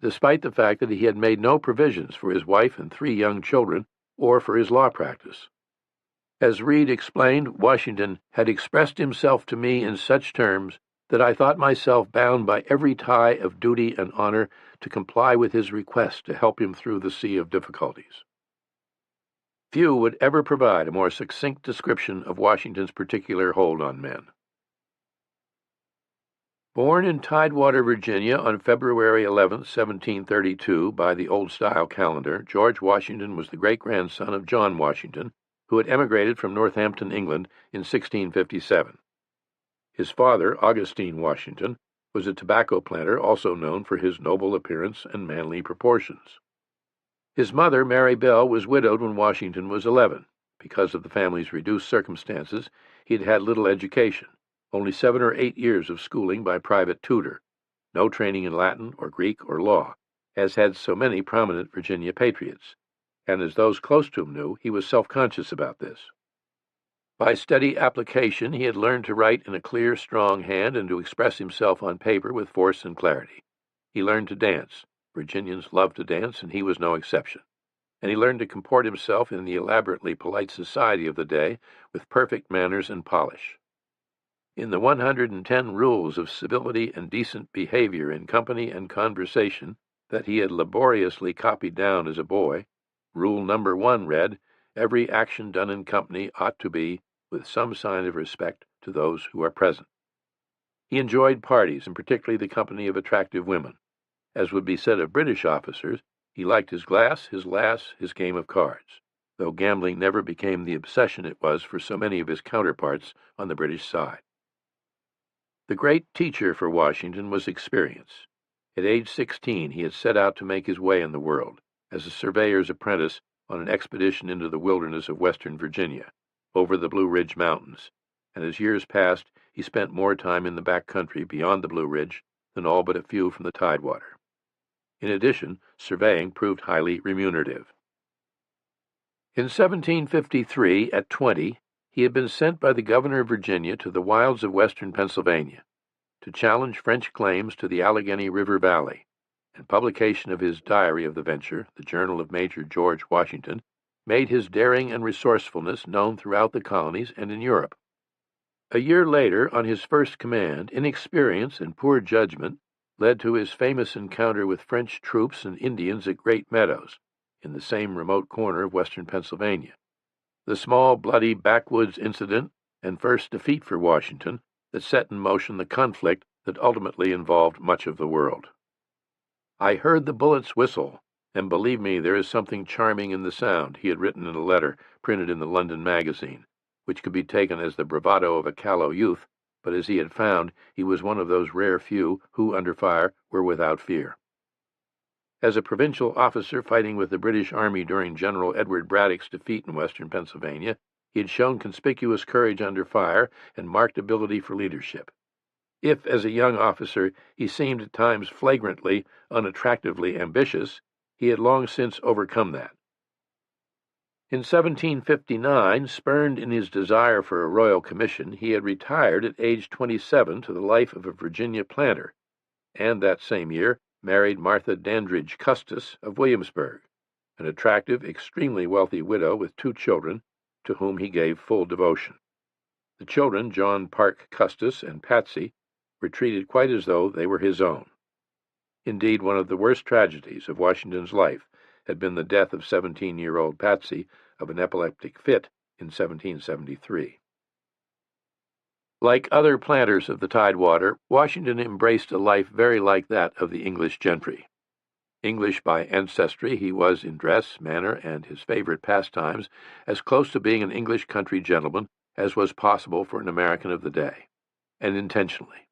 [SPEAKER 1] despite the fact that he had made no provisions for his wife and 3 young children or for his law practice. As Reed explained, Washington had expressed himself to me in such terms that I thought myself bound by every tie of duty and honor to comply with his request to help him through the sea of difficulties. Few would ever provide a more succinct description of Washington's particular hold on men. Born in Tidewater, Virginia, on February 11, 1732, by the old-style calendar, George Washington was the great-grandson of John Washington, who had emigrated from Northampton, England, in 1657. His father, Augustine Washington, was a tobacco planter also known for his noble appearance and manly proportions. His mother, Mary Bell, was widowed when Washington was 11. Because of the family's reduced circumstances, he had had little education, only 7 or 8 years of schooling by private tutor, no training in Latin or Greek or law, as had so many prominent Virginia patriots, and as those close to him knew, he was self-conscious about this. By steady application, he had learned to write in a clear, strong hand and to express himself on paper with force and clarity. He learned to dance. Virginians loved to dance, and he was no exception. And he learned to comport himself in the elaborately polite society of the day with perfect manners and polish. In the 110 rules of civility and decent behavior in company and conversation that he had laboriously copied down as a boy, Rule number 1 read, "Every action done in company ought to be with some sign of respect to those who are present." He enjoyed parties, and particularly the company of attractive women. As would be said of British officers, he liked his glass, his lass, his game of cards, though gambling never became the obsession it was for so many of his counterparts on the British side. The great teacher for Washington was experience. At age 16, he had set out to make his way in the world, as a surveyor's apprentice on an expedition into the wilderness of western Virginia, over the Blue Ridge Mountains, and as years passed, he spent more time in the back country beyond the Blue Ridge than all but a few from the Tidewater. In addition, surveying proved highly remunerative. In 1753, at 20, he had been sent by the governor of Virginia to the wilds of western Pennsylvania to challenge French claims to the Allegheny River Valley, and publication of his diary of the venture, the Journal of Major George Washington, made his daring and resourcefulness known throughout the colonies and in Europe. A year later, on his first command, inexperience and poor judgment led to his famous encounter with French troops and Indians at Great Meadows, in the same remote corner of western Pennsylvania. the small, bloody backwoods incident and first defeat for Washington that set in motion the conflict that ultimately involved much of the world. I heard the bullets whistle, and believe me, there is something charming in the sound, he had written in a letter printed in the London Magazine, which could be taken as the bravado of a callow youth, but as he had found, he was one of those rare few who, under fire, were without fear. As a provincial officer fighting with the British Army during General Edward Braddock's defeat in western Pennsylvania, he had shown conspicuous courage under fire and marked ability for leadership. If, as a young officer, he seemed at times flagrantly, unattractively ambitious, he had long since overcome that. In 1759, spurned in his desire for a royal commission, he had retired at age 27 to the life of a Virginia planter, and that same year married Martha Dandridge Custis of Williamsburg, an attractive, extremely wealthy widow with 2 children, to whom he gave full devotion. The children, John Parke Custis and Patsy, were treated quite as though they were his own. Indeed, one of the worst tragedies of Washington's life had been the death of 17-year-old Patsy of an epileptic fit in 1773. Like other planters of the Tidewater, Washington embraced a life very like that of the English gentry. English by ancestry, he was in dress, manner, and his favorite pastimes as close to being an English country gentleman as was possible for an American of the day, and intentionally.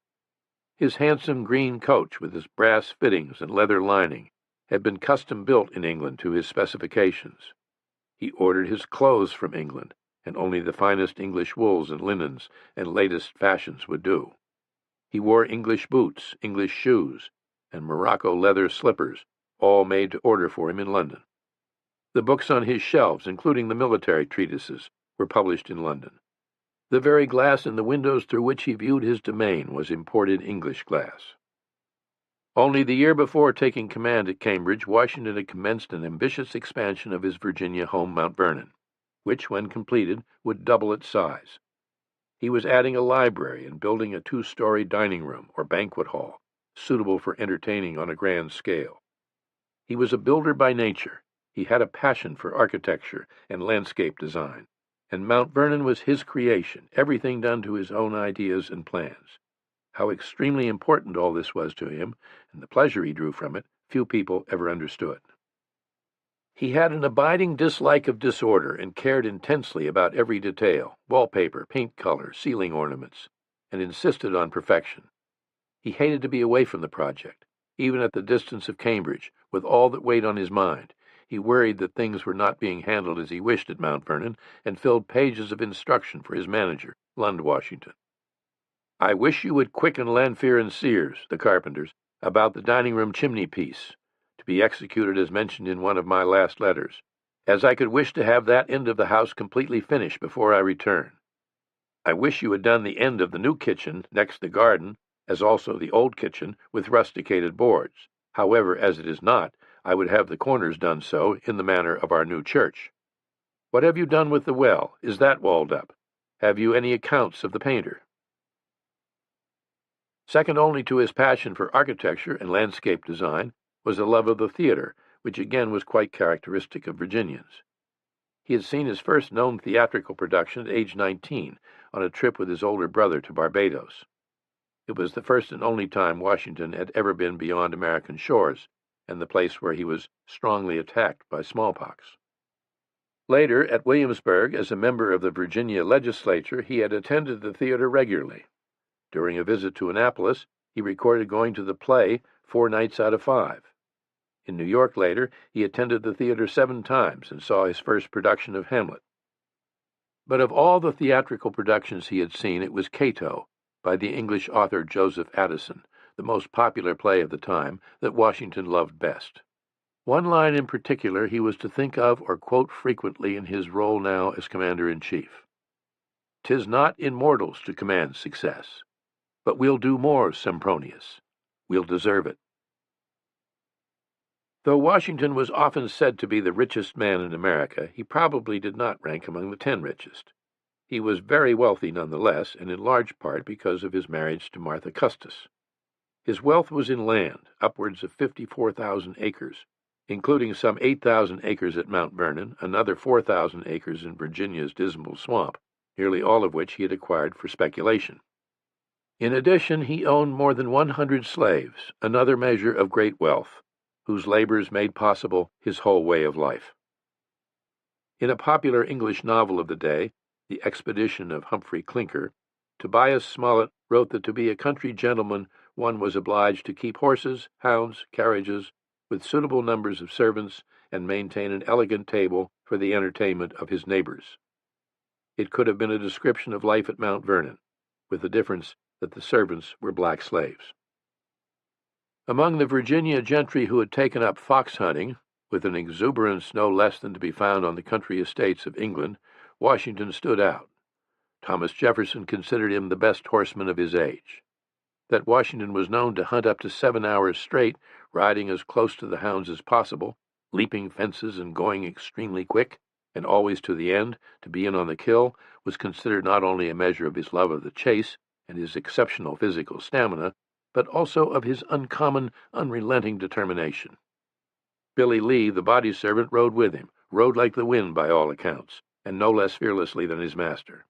[SPEAKER 1] His handsome green coach with its brass fittings and leather lining had been custom-built in England to his specifications. He ordered his clothes from England, and only the finest English wools and linens and latest fashions would do. He wore English boots, English shoes, and Morocco leather slippers, all made to order for him in London. The books on his shelves, including the military treatises, were published in London. The very glass in the windows through which he viewed his domain was imported English glass. Only the year before taking command at Cambridge, Washington had commenced an ambitious expansion of his Virginia home, Mount Vernon, which, when completed, would double its size. He was adding a library and building a 2-story dining room or banquet hall, suitable for entertaining on a grand scale. He was a builder by nature. He had a passion for architecture and landscape design, and Mount Vernon was his creation, everything done to his own ideas and plans. How extremely important all this was to him, and the pleasure he drew from it, few people ever understood. He had an abiding dislike of disorder and cared intensely about every detail, wallpaper, paint color, ceiling ornaments, and insisted on perfection. He hated to be away from the project, even at the distance of Cambridge, with all that weighed on his mind. He worried that things were not being handled as he wished at Mount Vernon, and filled pages of instruction for his manager, Lund Washington. "I wish you would quicken Lanfear and Sears, the carpenters, about the dining-room chimney-piece, to be executed as mentioned in one of my last letters, as I could wish to have that end of the house completely finished before I return. I wish you had done the end of the new kitchen next the garden, as also the old kitchen, with rusticated boards. However, as it is not, I would have the corners done so in the manner of our new church. What have you done with the well? Is that walled up? Have you any accounts of the painter?" Second only to his passion for architecture and landscape design was a love of the theater, which again was quite characteristic of Virginians. He had seen his first known theatrical production at age 19 on a trip with his older brother to Barbados. It was the first and only time Washington had ever been beyond American shores, and the place where he was strongly attacked by smallpox. Later, at Williamsburg, as a member of the Virginia legislature, he had attended the theater regularly. During a visit to Annapolis, he recorded going to the play 4 nights out of 5. In New York later, he attended the theater 7 times and saw his first production of Hamlet. But of all the theatrical productions he had seen, it was Cato, by the English author Joseph Addison, the most popular play of the time, that Washington loved best. One line in particular he was to think of or quote frequently in his role now as Commander-in-Chief. "'Tis not in mortals to command success, but we'll do more, Sempronius. We'll deserve it." Though Washington was often said to be the richest man in America, he probably did not rank among the 10 richest. He was very wealthy nonetheless, and in large part because of his marriage to Martha Custis. His wealth was in land, upwards of 54,000 acres, including some 8,000 acres at Mount Vernon, another 4,000 acres in Virginia's Dismal Swamp, nearly all of which he had acquired for speculation. In addition, he owned more than 100 slaves, another measure of great wealth, whose labors made possible his whole way of life. In a popular English novel of the day, The Expedition of Humphrey Clinker, Tobias Smollett wrote that to be a country gentleman one was obliged to keep horses, hounds, carriages, with suitable numbers of servants, and maintain an elegant table for the entertainment of his neighbors. It could have been a description of life at Mount Vernon, with the difference that the servants were black slaves. Among the Virginia gentry who had taken up fox hunting, with an exuberance no less than to be found on the country estates of England, Washington stood out. Thomas Jefferson considered him the best horseman of his age. That Washington was known to hunt up to 7 hours straight, riding as close to the hounds as possible, leaping fences and going extremely quick, and always to the end, to be in on the kill, was considered not only a measure of his love of the chase and his exceptional physical stamina, but also of his uncommon, unrelenting determination. Billy Lee, the body servant, rode with him, rode like the wind by all accounts, and no less fearlessly than his master.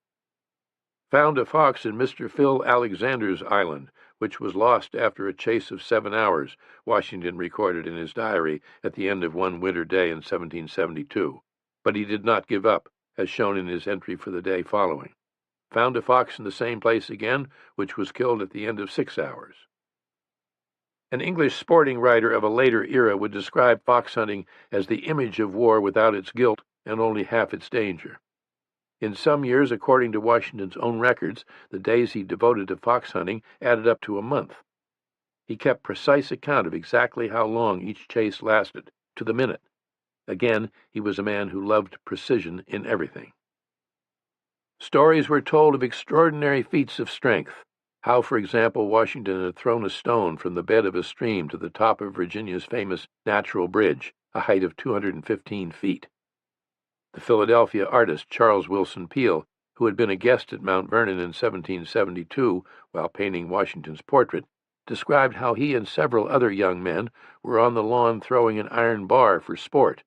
[SPEAKER 1] Found a fox in Mr. Phil Alexander's island, which was lost after a chase of 7 hours, Washington recorded in his diary at the end of one winter day in 1772. But he did not give up, as shown in his entry for the day following. Found a fox in the same place again, which was killed at the end of 6 hours. An English sporting writer of a later era would describe fox hunting as the image of war without its guilt and only half its danger. In some years, according to Washington's own records, the days he devoted to fox hunting added up to a month. He kept precise account of exactly how long each chase lasted, to the minute. Again, he was a man who loved precision in everything. Stories were told of extraordinary feats of strength, how, for example, Washington had thrown a stone from the bed of a stream to the top of Virginia's famous Natural Bridge, a height of 215 feet. The Philadelphia artist Charles Willson Peale, who had been a guest at Mount Vernon in 1772 while painting Washington's portrait, described how he and several other young men were on the lawn throwing an iron bar for sport,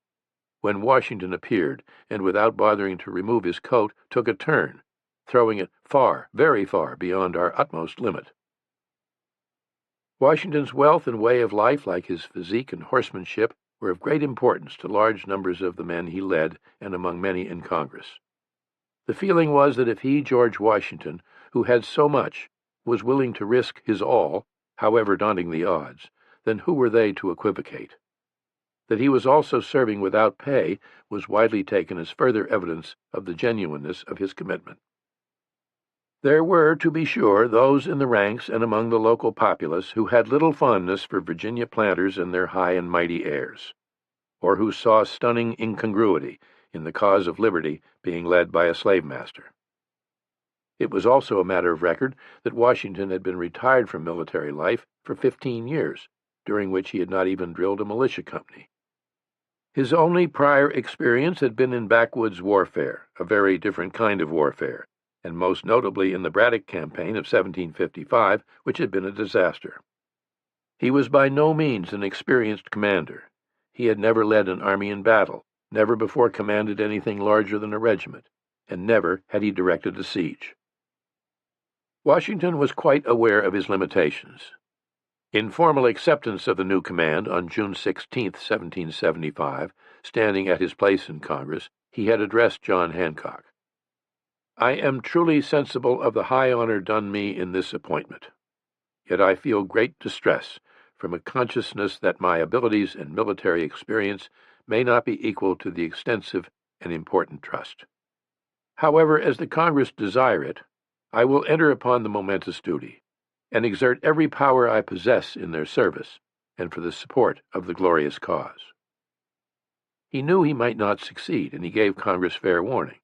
[SPEAKER 1] when Washington appeared, and without bothering to remove his coat, took a turn, throwing it far, very far beyond our utmost limit. Washington's wealth and way of life, like his physique and horsemanship, were of great importance to large numbers of the men he led and among many in Congress. The feeling was that if he, George Washington, who had so much, was willing to risk his all, however daunting the odds, then who were they to equivocate? That he was also serving without pay was widely taken as further evidence of the genuineness of his commitment. There were, to be sure, those in the ranks and among the local populace who had little fondness for Virginia planters and their high and mighty heirs, or who saw stunning incongruity in the cause of liberty being led by a slave master. It was also a matter of record that Washington had been retired from military life for 15 years, during which he had not even drilled a militia company. His only prior experience had been in backwoods warfare, a very different kind of warfare, and most notably in the Braddock campaign of 1755, which had been a disaster. He was by no means an experienced commander. He had never led an army in battle, never before commanded anything larger than a regiment, and never had he directed a siege. Washington was quite aware of his limitations. In formal acceptance of the new command on June 16, 1775, standing at his place in Congress, he had addressed John Hancock. I am truly sensible of the high honor done me in this appointment, yet I feel great distress from a consciousness that my abilities and military experience may not be equal to the extensive and important trust. However, as the Congress desire it, I will enter upon the momentous duty, and exert every power I possess in their service, and for the support of the glorious cause. He knew he might not succeed, and he gave Congress fair warning.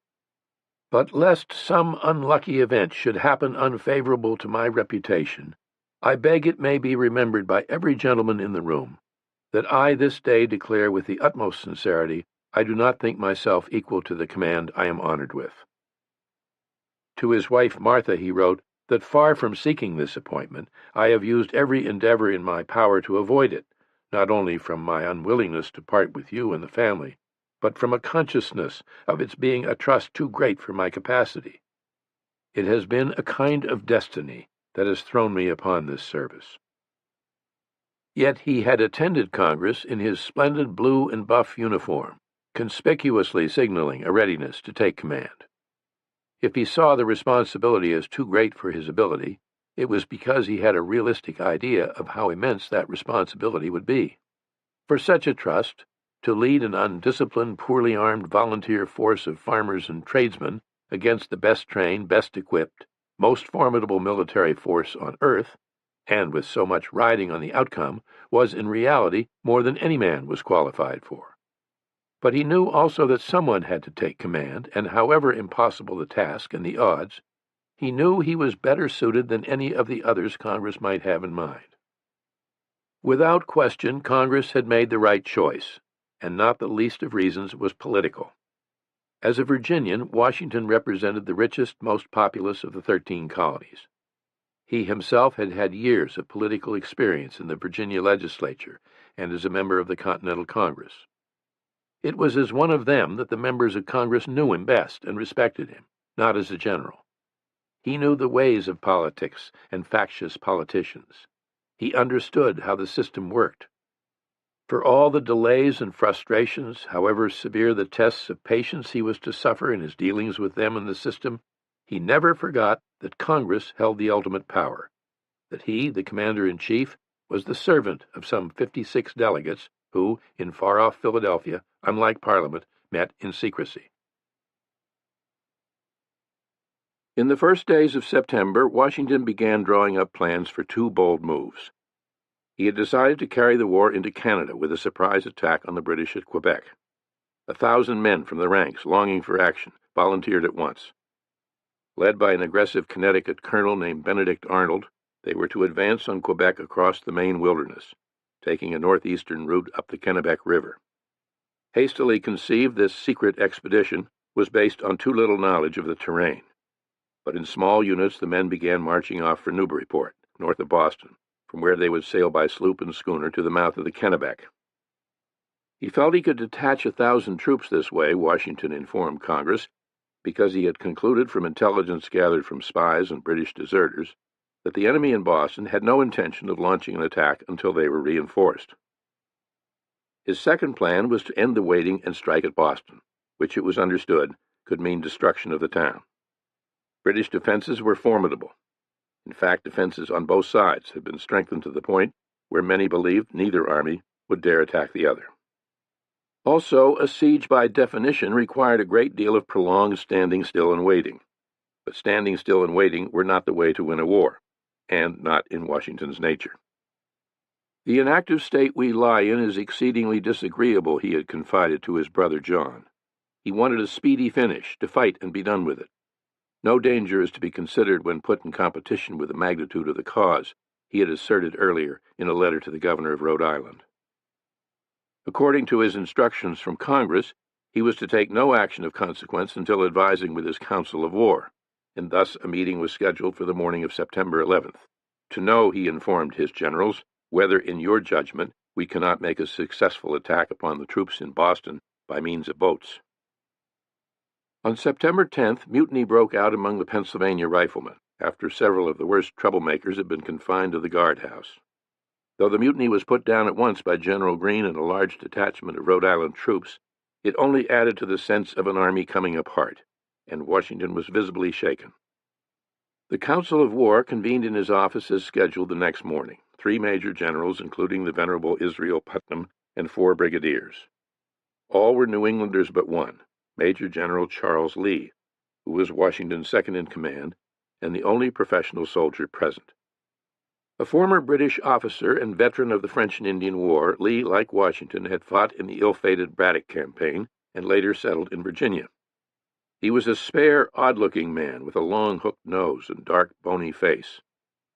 [SPEAKER 1] But lest some unlucky event should happen unfavorable to my reputation, I beg it may be remembered by every gentleman in the room that I this day declare with the utmost sincerity I do not think myself equal to the command I am honored with. To his wife Martha he wrote that far from seeking this appointment, I have used every endeavor in my power to avoid it, not only from my unwillingness to part with you and the family, but from a consciousness of its being a trust too great for my capacity. It has been a kind of destiny that has thrown me upon this service." Yet he had attended Congress in his splendid blue and buff uniform, conspicuously signaling a readiness to take command. If he saw the responsibility as too great for his ability, it was because he had a realistic idea of how immense that responsibility would be. For such a trust, to lead an undisciplined, poorly armed volunteer force of farmers and tradesmen against the best trained, best equipped, most formidable military force on earth, and with so much riding on the outcome, was in reality more than any man was qualified for. But he knew also that someone had to take command, and however impossible the task and the odds, he knew he was better suited than any of the others Congress might have in mind. Without question, Congress had made the right choice, and not the least of reasons was political. As a Virginian, Washington represented the richest, most populous of the 13 colonies. He himself had had years of political experience in the Virginia legislature and as a member of the Continental Congress. It was as one of them that the members of Congress knew him best and respected him, not as a general. He knew the ways of politics and factious politicians. He understood how the system worked. For all the delays and frustrations, however severe the tests of patience he was to suffer in his dealings with them and the system, he never forgot that Congress held the ultimate power, that he, the commander-in-chief, was the servant of some 56 delegates who, in far-off Philadelphia, unlike Parliament, met in secrecy. In the first days of September, Washington began drawing up plans for two bold moves. He had decided to carry the war into Canada with a surprise attack on the British at Quebec. 1,000 men from the ranks, longing for action, volunteered at once. Led by an aggressive Connecticut colonel named Benedict Arnold, they were to advance on Quebec across the Maine wilderness, taking a northeastern route up the Kennebec River. Hastily conceived, this secret expedition was based on too little knowledge of the terrain. But in small units the men began marching off for Newburyport, north of Boston, from where they would sail by sloop and schooner to the mouth of the Kennebec. He felt he could detach 1,000 troops this way, Washington informed Congress, because he had concluded from intelligence gathered from spies and British deserters that the enemy in Boston had no intention of launching an attack until they were reinforced. His second plan was to end the waiting and strike at Boston, which it was understood could mean destruction of the town. British defenses were formidable. In fact, defenses on both sides had been strengthened to the point where many believed neither army would dare attack the other. Also, a siege by definition required a great deal of prolonged standing still and waiting. But standing still and waiting were not the way to win a war, and not in Washington's nature. "The inactive state we lie in is exceedingly disagreeable," he had confided to his brother John. He wanted a speedy finish, to fight and be done with it. No danger is to be considered when put in competition with the magnitude of the cause, he had asserted earlier in a letter to the governor of Rhode Island. According to his instructions from Congress, he was to take no action of consequence until advising with his council of war, and thus a meeting was scheduled for the morning of September 11th. To know, he informed his generals, whether in your judgment we cannot make a successful attack upon the troops in Boston by means of boats. On September 10th, mutiny broke out among the Pennsylvania riflemen, after several of the worst troublemakers had been confined to the guardhouse. Though the mutiny was put down at once by General Greene and a large detachment of Rhode Island troops, it only added to the sense of an army coming apart, and Washington was visibly shaken. The Council of War convened in his office as scheduled the next morning, 3 major generals, including the venerable Israel Putnam, and 4 brigadiers. All were New Englanders but one, Major General Charles Lee, who was Washington's second in command and the only professional soldier present. A former British officer and veteran of the French and Indian War, Lee, like Washington, had fought in the ill-fated Braddock campaign and later settled in Virginia. He was a spare, odd-looking man with a long hooked nose and dark, bony face.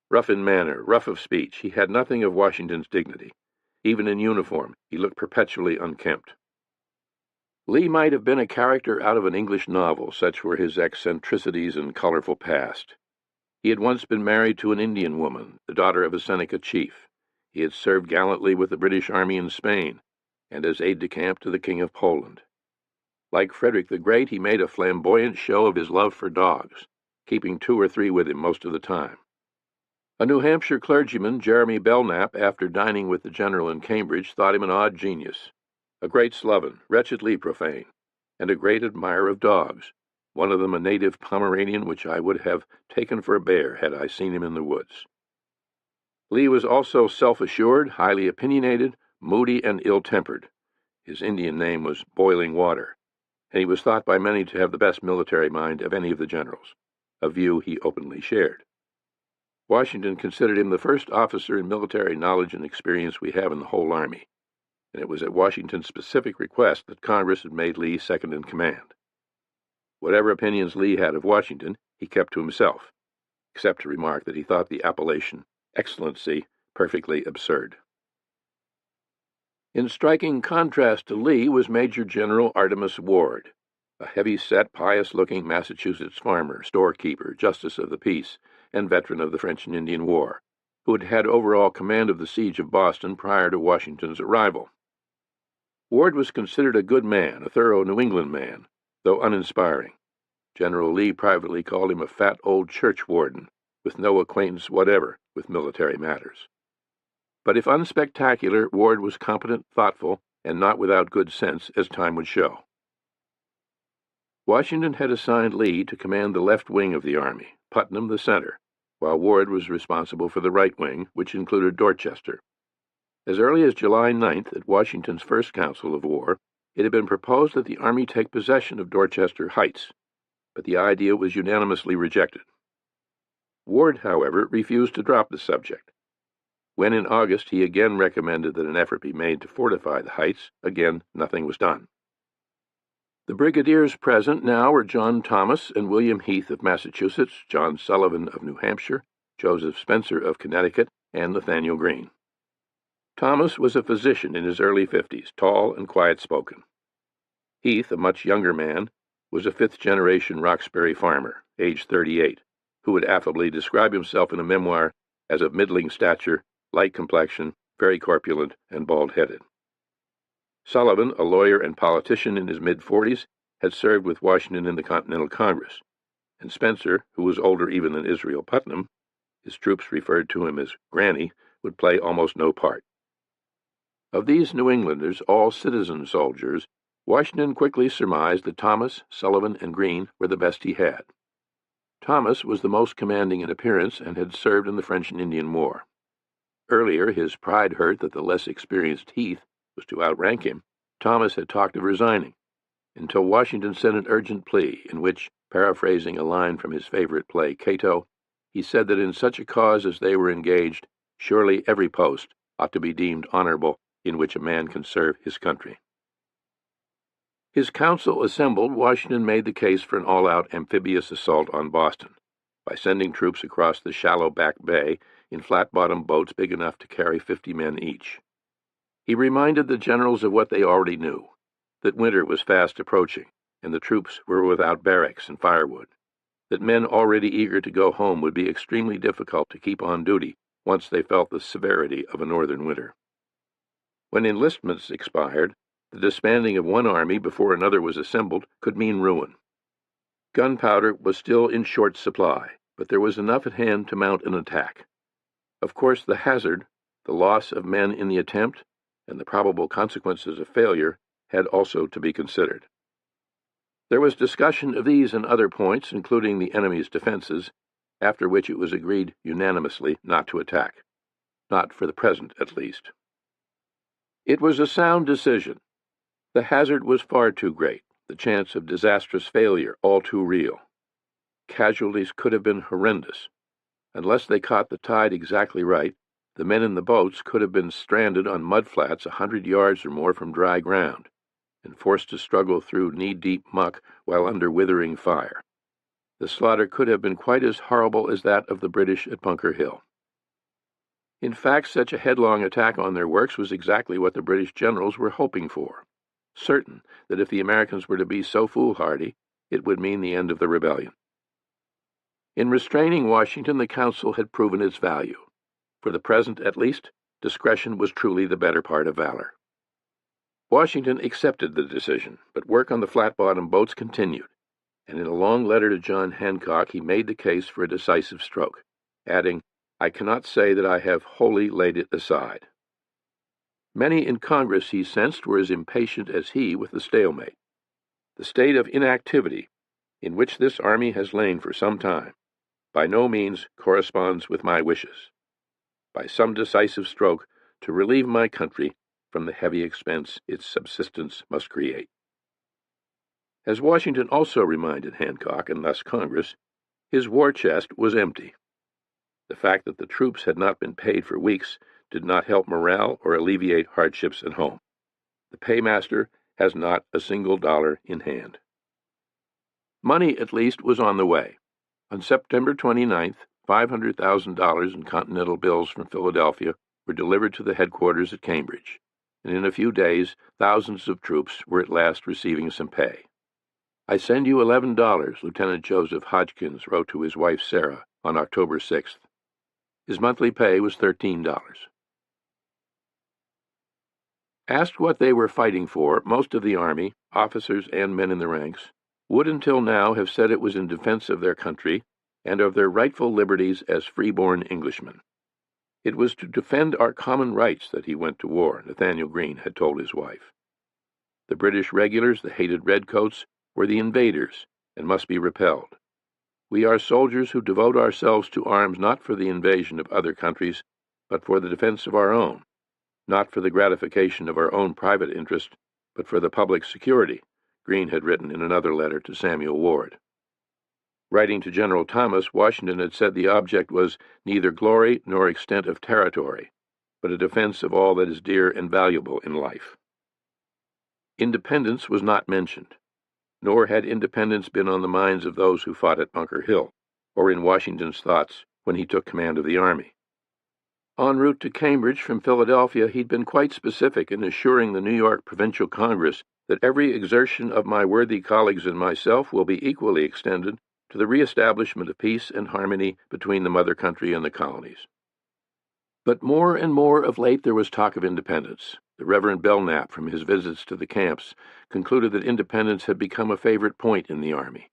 [SPEAKER 1] Rough in manner, rough of speech, he had nothing of Washington's dignity. Even in uniform, he looked perpetually unkempt. Lee might have been a character out of an English novel, such were his eccentricities and colorful past. He had once been married to an Indian woman, the daughter of a Seneca chief. He had served gallantly with the British Army in Spain and as aide-de-camp to the King of Poland. Like Frederick the Great, he made a flamboyant show of his love for dogs, keeping 2 or 3 with him most of the time. A New Hampshire clergyman, Jeremy Belknap, after dining with the general in Cambridge, thought him an odd genius, a great sloven, wretchedly profane, and a great admirer of dogs, one of them a native Pomeranian which I would have taken for a bear had I seen him in the woods. Lee was also self-assured, highly opinionated, moody, and ill-tempered. His Indian name was Boiling Water, and he was thought by many to have the best military mind of any of the generals, a view he openly shared. Washington considered him the first officer in military knowledge and experience we have in the whole Army, and it was at Washington's specific request that Congress had made Lee second in command. Whatever opinions Lee had of Washington, he kept to himself, except to remark that he thought the appellation Excellency perfectly absurd. In striking contrast to Lee was Major General Artemus Ward, a heavy-set, pious-looking Massachusetts farmer, storekeeper, justice of the peace, and veteran of the French and Indian War, who had had overall command of the siege of Boston prior to Washington's arrival. Ward was considered a good man, a thorough New England man, though uninspiring. General Lee privately called him a fat old church warden, with no acquaintance whatever with military matters. But if unspectacular, Ward was competent, thoughtful, and not without good sense, as time would show. Washington had assigned Lee to command the left wing of the Army, Putnam the center, while Ward was responsible for the right wing, which included Dorchester. As early as July 9th, at Washington's first council of war, it had been proposed that the Army take possession of Dorchester Heights, but the idea was unanimously rejected. Ward, however, refused to drop the subject. When in August he again recommended that an effort be made to fortify the heights, again nothing was done. The brigadiers present now were John Thomas and William Heath of Massachusetts, John Sullivan of New Hampshire, Joseph Spencer of Connecticut, and Nathaniel Greene. Thomas was a physician in his early 50s, tall and quiet-spoken. Heath, a much younger man, was a fifth-generation Roxbury farmer, aged 38, who would affably describe himself in a memoir as of middling stature, light complexion, very corpulent, and bald-headed. Sullivan, a lawyer and politician in his mid-40s, had served with Washington in the Continental Congress, and Spencer, who was older even than Israel Putnam, his troops referred to him as Granny, would play almost no part. Of these New Englanders, all citizen soldiers, Washington quickly surmised that Thomas, Sullivan, and Greene were the best he had. Thomas was the most commanding in appearance and had served in the French and Indian War. Earlier, his pride hurt that the less experienced Heath was to outrank him. Thomas had talked of resigning, until Washington sent an urgent plea in which, paraphrasing a line from his favorite play, Cato, he said that in such a cause as they were engaged, surely every post ought to be deemed honorable in which a man can serve his country. His council assembled, Washington made the case for an all-out amphibious assault on Boston by sending troops across the shallow back bay in flat-bottomed boats big enough to carry 50 men each. He reminded the generals of what they already knew, that winter was fast approaching and the troops were without barracks and firewood, that men already eager to go home would be extremely difficult to keep on duty once they felt the severity of a northern winter. When enlistments expired, the disbanding of one army before another was assembled could mean ruin. Gunpowder was still in short supply, but there was enough at hand to mount an attack. Of course, the hazard, the loss of men in the attempt, and the probable consequences of failure had also to be considered. There was discussion of these and other points, including the enemy's defenses, after which it was agreed unanimously not to attack, not for the present at least. It was a sound decision. The hazard was far too great, the chance of disastrous failure all too real. Casualties could have been horrendous. Unless they caught the tide exactly right, the men in the boats could have been stranded on mudflats 100 yards or more from dry ground, and forced to struggle through knee-deep muck while under withering fire. The slaughter could have been quite as horrible as that of the British at Bunker Hill. In fact, such a headlong attack on their works was exactly what the British generals were hoping for, certain that if the Americans were to be so foolhardy, it would mean the end of the rebellion. In restraining Washington, the council had proven its value. For the present, at least, discretion was truly the better part of valor. Washington accepted the decision, but work on the flat-bottom boats continued, and in a long letter to John Hancock he made the case for a decisive stroke, adding, "I cannot say that I have wholly laid it aside." Many in Congress, he sensed, were as impatient as he with the stalemate. The state of inactivity in which this army has lain for some time by no means corresponds with my wishes. By some decisive stroke to relieve my country from the heavy expense its subsistence must create. As Washington also reminded Hancock, and thus Congress, his war chest was empty. The fact that the troops had not been paid for weeks did not help morale or alleviate hardships at home. The paymaster has not a single dollar in hand. Money, at least, was on the way. On September 29th, $500,000 in Continental bills from Philadelphia were delivered to the headquarters at Cambridge, and in a few days thousands of troops were at last receiving some pay. "I send you $11, Lieutenant Joseph Hodgkins wrote to his wife Sarah on October 6th. His monthly pay was $13. Asked what they were fighting for, most of the Army, officers and men in the ranks, would until now have said it was in defense of their country and of their rightful liberties as free-born Englishmen. It was to defend our common rights that he went to war, Nathaniel Greene had told his wife. The British regulars, the hated redcoats, were the invaders and must be repelled. We are soldiers who devote ourselves to arms not for the invasion of other countries, but for the defense of our own, not for the gratification of our own private interest, but for the public security, Greene had written in another letter to Samuel Ward. Writing to General Thomas, Washington had said the object was neither glory nor extent of territory, but a defense of all that is dear and valuable in life. Independence was not mentioned, nor had independence been on the minds of those who fought at Bunker Hill, or in Washington's thoughts when he took command of the Army. En route to Cambridge from Philadelphia, he'd been quite specific in assuring the New York Provincial Congress that every exertion of my worthy colleagues and myself will be equally extended to the reestablishment of peace and harmony between the mother country and the colonies. But more and more of late there was talk of independence. The Reverend Belknap, from his visits to the camps, concluded that independence had become a favorite point in the Army.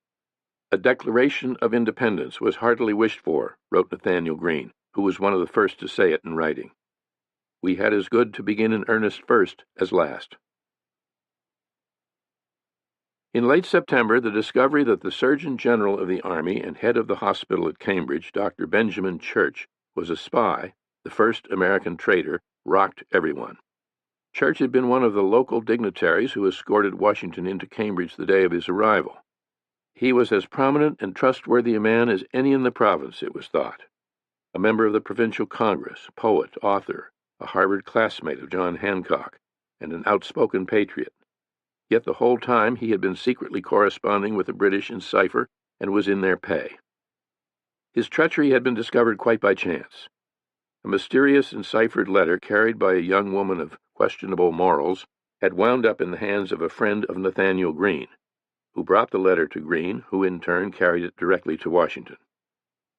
[SPEAKER 1] "A declaration of independence was heartily wished for," wrote Nathaniel Greene, who was one of the first to say it in writing. "We had as good to begin in earnest first as last." In late September, the discovery that the Surgeon General of the Army and head of the hospital at Cambridge, Dr. Benjamin Church, was a spy, the first American traitor, rocked everyone. Church had been one of the local dignitaries who escorted Washington into Cambridge the day of his arrival. He was as prominent and trustworthy a man as any in the province, it was thought. A member of the Provincial Congress, poet, author, a Harvard classmate of John Hancock, and an outspoken patriot. Yet the whole time he had been secretly corresponding with the British in cipher and was in their pay. His treachery had been discovered quite by chance. A mysterious enciphered letter carried by a young woman of questionable morals had wound up in the hands of a friend of Nathaniel Greene, who brought the letter to Greene, who in turn carried it directly to Washington.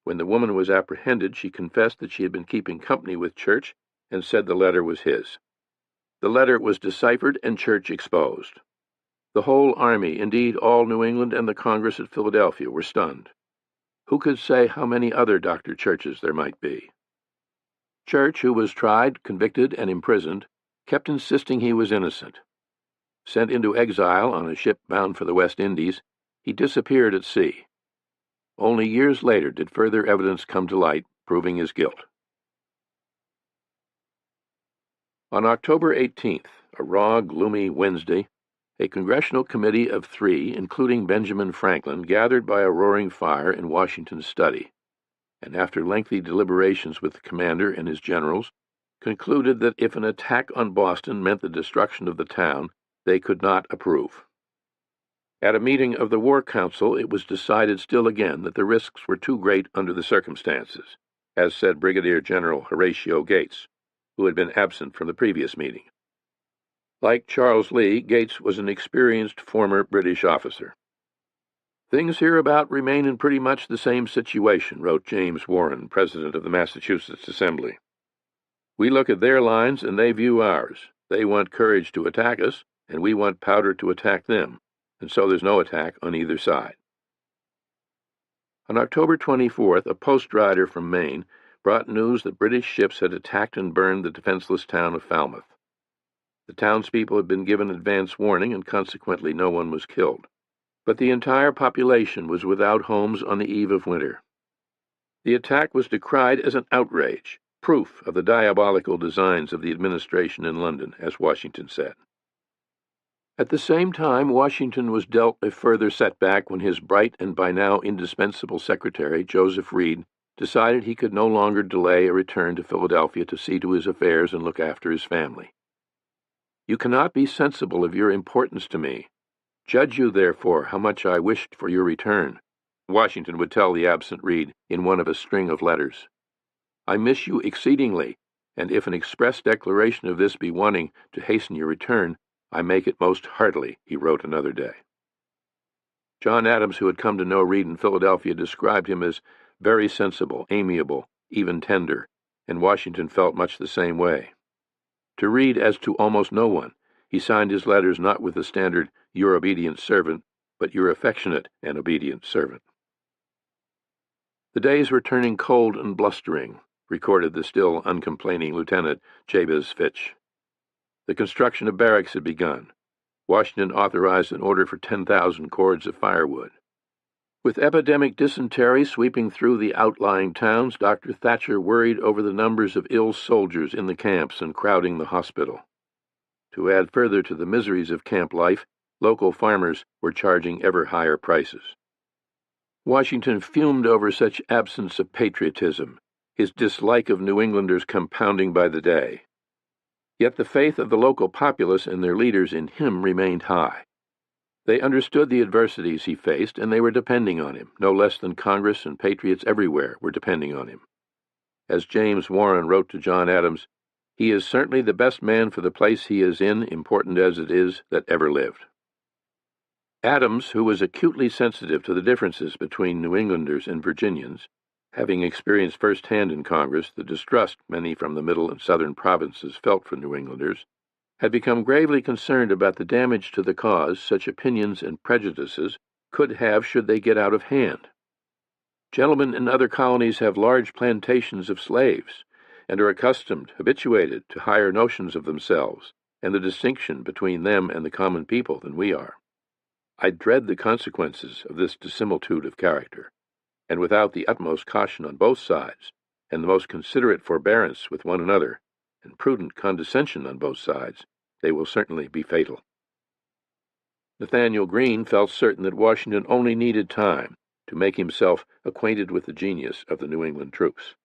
[SPEAKER 1] When the woman was apprehended, she confessed that she had been keeping company with Church and said the letter was his. The letter was deciphered and Church exposed. The whole Army, indeed all New England and the Congress at Philadelphia, were stunned. Who could say how many other Dr. Churches there might be? Church, who was tried, convicted, and imprisoned, kept insisting he was innocent. Sent into exile on a ship bound for the West Indies, he disappeared at sea. Only years later did further evidence come to light proving his guilt. On October 18th, a raw, gloomy Wednesday, a congressional committee of 3, including Benjamin Franklin, gathered by a roaring fire in Washington's study, and after lengthy deliberations with the commander and his generals, concluded that if an attack on Boston meant the destruction of the town, they could not approve. At a meeting of the War Council, it was decided still again that the risks were too great under the circumstances, as said Brigadier General Horatio Gates, who had been absent from the previous meeting. Like Charles Lee, Gates was an experienced former British officer. "Things hereabout remain in pretty much the same situation," wrote James Warren, president of the Massachusetts Assembly. We look at their lines and they view ours. They want courage to attack us, and we want powder to attack them, and so there's no attack on either side." On October 24th, a post rider from Maine brought news that British ships had attacked and burned the defenseless town of Falmouth. The townspeople had been given advance warning, and consequently no one was killed. But the entire population was without homes on the eve of winter. The attack was decried as an outrage, proof of the diabolical designs of the administration in London, as Washington said. At the same time, Washington was dealt a further setback when his bright and by now indispensable secretary, Joseph Reed, decided he could no longer delay a return to Philadelphia to see to his affairs and look after his family. "You cannot be sensible of your importance to me. Judge you, therefore, how much I wished for your return," Washington would tell the absent Reed in one of a string of letters. "I miss you exceedingly, and if an express declaration of this be wanting to hasten your return, I make it most heartily," he wrote another day. John Adams, who had come to know Reed in Philadelphia, described him as very sensible, amiable, even tender, and Washington felt much the same way. To Reed, as to almost no one, he signed his letters not with the standard "your obedient servant," but "your affectionate and obedient servant." The days were turning cold and blustering, recorded the still uncomplaining Lieutenant Jabez Fitch. The construction of barracks had begun. Washington authorized an order for 10,000 cords of firewood. With epidemic dysentery sweeping through the outlying towns, Dr. Thatcher worried over the numbers of ill soldiers in the camps and crowding the hospital. To add further to the miseries of camp life, local farmers were charging ever higher prices. Washington fumed over such absence of patriotism, his dislike of New Englanders compounding by the day. Yet the faith of the local populace and their leaders in him remained high. They understood the adversities he faced, and they were depending on him, no less than Congress and patriots everywhere were depending on him. As James Warren wrote to John Adams, "He is certainly the best man for the place he is in, important as it is, that ever lived." Adams, who was acutely sensitive to the differences between New Englanders and Virginians, having experienced firsthand in Congress the distrust many from the middle and southern provinces felt for New Englanders, had become gravely concerned about the damage to the cause such opinions and prejudices could have should they get out of hand. Gentlemen in other colonies have large plantations of slaves, and are accustomed, habituated to higher notions of themselves and the distinction between them and the common people than we are. I dread the consequences of this dissimilitude of character, and without the utmost caution on both sides, and the most considerate forbearance with one another, and prudent condescension on both sides, they will certainly be fatal. Nathaniel Greene felt certain that Washington only needed time to make himself acquainted with the genius of the New England troops.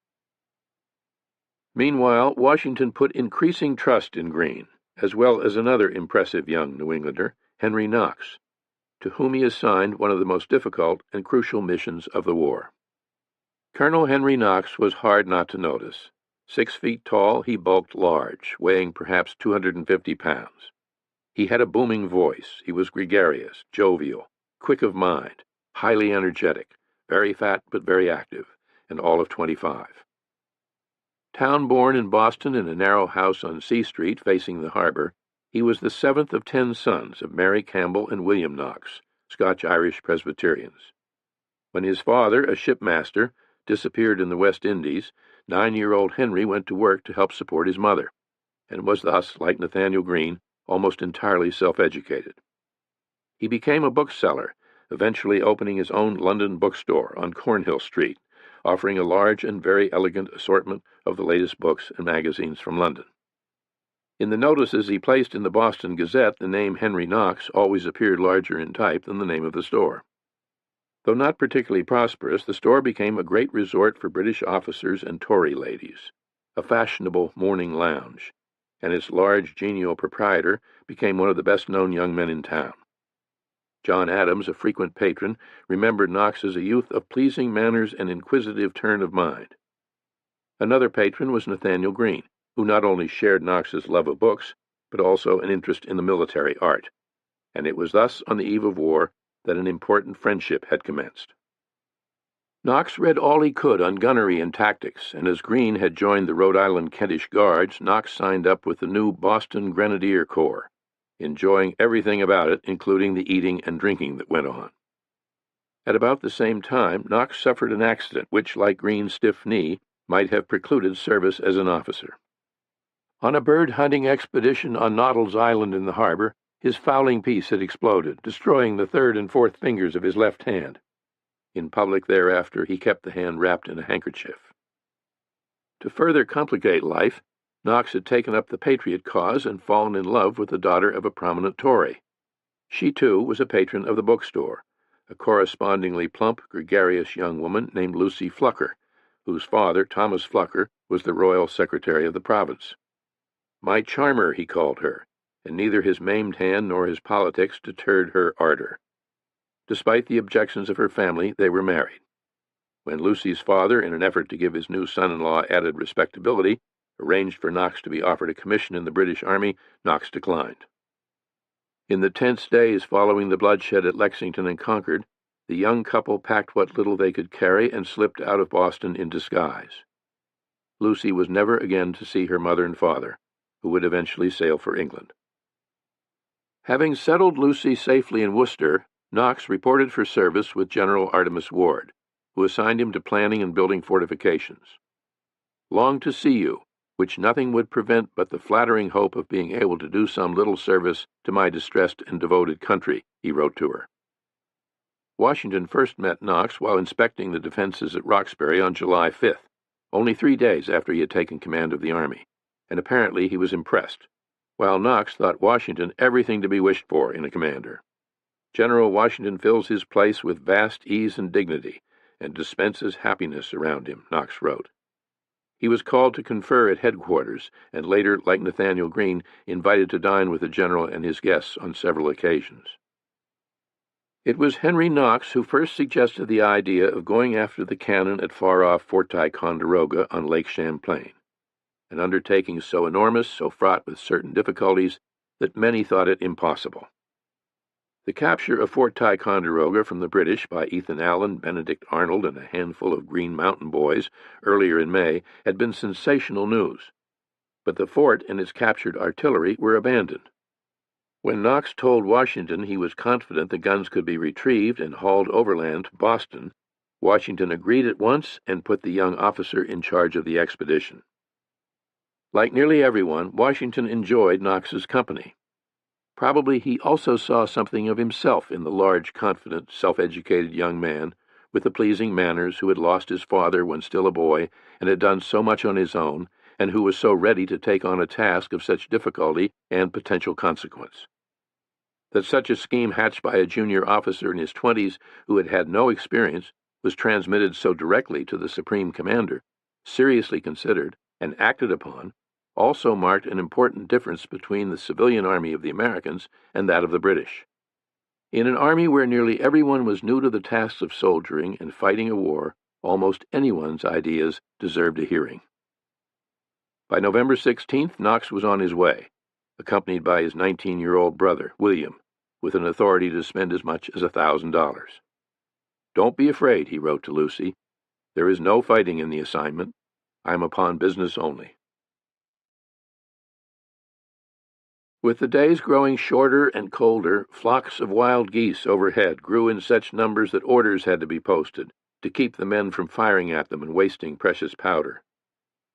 [SPEAKER 1] Meanwhile, Washington put increasing trust in Greene, as well as another impressive young New Englander, Henry Knox, to whom he assigned one of the most difficult and crucial missions of the war. Colonel Henry Knox was hard not to notice. 6 feet tall, he bulked large, weighing perhaps 250 pounds. He had a booming voice. He was gregarious, jovial, quick of mind, highly energetic, very fat but very active, and all of 25. Town-born in Boston in a narrow house on C Street facing the harbor, he was the 7th of 10 sons of Mary Campbell and William Knox, Scotch-Irish Presbyterians. When his father, a shipmaster, disappeared in the West Indies, 9-year-old Henry went to work to help support his mother, and was thus, like Nathaniel Greene, almost entirely self-educated. He became a bookseller, eventually opening his own London bookstore on Cornhill Street, offering a large and very elegant assortment of the latest books and magazines from London. In the notices he placed in the Boston Gazette, the name Henry Knox always appeared larger in type than the name of the store. Though not particularly prosperous, the store became a great resort for British officers and Tory ladies, a fashionable morning lounge, and its large, genial proprietor became one of the best-known young men in town. John Adams, a frequent patron, remembered Knox as a youth of pleasing manners and inquisitive turn of mind. Another patron was Nathaniel Greene, who not only shared Knox's love of books, but also an interest in the military art, and it was thus on the eve of war that an important friendship had commenced. Knox read all he could on gunnery and tactics, and as Greene had joined the Rhode Island Kentish Guards, Knox signed up with the new Boston Grenadier Corps, enjoying everything about it, including the eating and drinking that went on. At about the same time, Knox suffered an accident which, like Greene's stiff knee, might have precluded service as an officer. On a bird-hunting expedition on Noddle's Island in the harbor, his fowling piece had exploded, destroying the third and fourth fingers of his left hand. In public thereafter, he kept the hand wrapped in a handkerchief. To further complicate life, Knox had taken up the Patriot cause and fallen in love with the daughter of a prominent Tory. She, too, was a patron of the bookstore, a correspondingly plump, gregarious young woman named Lucy Flucker, whose father, Thomas Flucker, was the royal secretary of the province. My charmer, he called her, and neither his maimed hand nor his politics deterred her ardor. Despite the objections of her family, they were married. When Lucy's father, in an effort to give his new son-in-law added respectability, arranged for Knox to be offered a commission in the British Army, Knox declined. In the tense days following the bloodshed at Lexington and Concord, the young couple packed what little they could carry and slipped out of Boston in disguise. Lucy was never again to see her mother and father, who would eventually sail for England. Having settled Lucy safely in Worcester, Knox reported for service with General Artemus Ward, who assigned him to planning and building fortifications. "Long to see you, which nothing would prevent but the flattering hope of being able to do some little service to my distressed and devoted country," he wrote to her. Washington first met Knox while inspecting the defenses at Roxbury on July 5th, only 3 days after he had taken command of the army, and apparently he was impressed, while Knox thought Washington everything to be wished for in a commander. "General Washington fills his place with vast ease and dignity, and dispenses happiness around him," Knox wrote. He was called to confer at headquarters, and later, like Nathaniel Greene, invited to dine with the general and his guests on several occasions. It was Henry Knox who first suggested the idea of going after the cannon at far-off Fort Ticonderoga on Lake Champlain, an undertaking so enormous, so fraught with certain difficulties, that many thought it impossible. The capture of Fort Ticonderoga from the British by Ethan Allen, Benedict Arnold, and a handful of Green Mountain boys earlier in May had been sensational news, but the fort and its captured artillery were abandoned. When Knox told Washington he was confident the guns could be retrieved and hauled overland to Boston, Washington agreed at once and put the young officer in charge of the expedition. Like nearly everyone, Washington enjoyed Knox's company. Probably he also saw something of himself in the large, confident, self-educated young man with the pleasing manners who had lost his father when still a boy and had done so much on his own, and who was so ready to take on a task of such difficulty and potential consequence. That such a scheme hatched by a junior officer in his 20s who had had no experience was transmitted so directly to the Supreme Commander, seriously considered, and acted upon, also marked an important difference between the civilian army of the Americans and that of the British. In an army where nearly everyone was new to the tasks of soldiering and fighting a war, almost anyone's ideas deserved a hearing. By November 16th, Knox was on his way, accompanied by his 19-year-old brother, William, with an authority to spend as much as $1,000. "Don't be afraid," he wrote to Lucy. "There is no fighting in the assignment. I am upon business only." With the days growing shorter and colder, flocks of wild geese overhead grew in such numbers that orders had to be posted to keep the men from firing at them and wasting precious powder.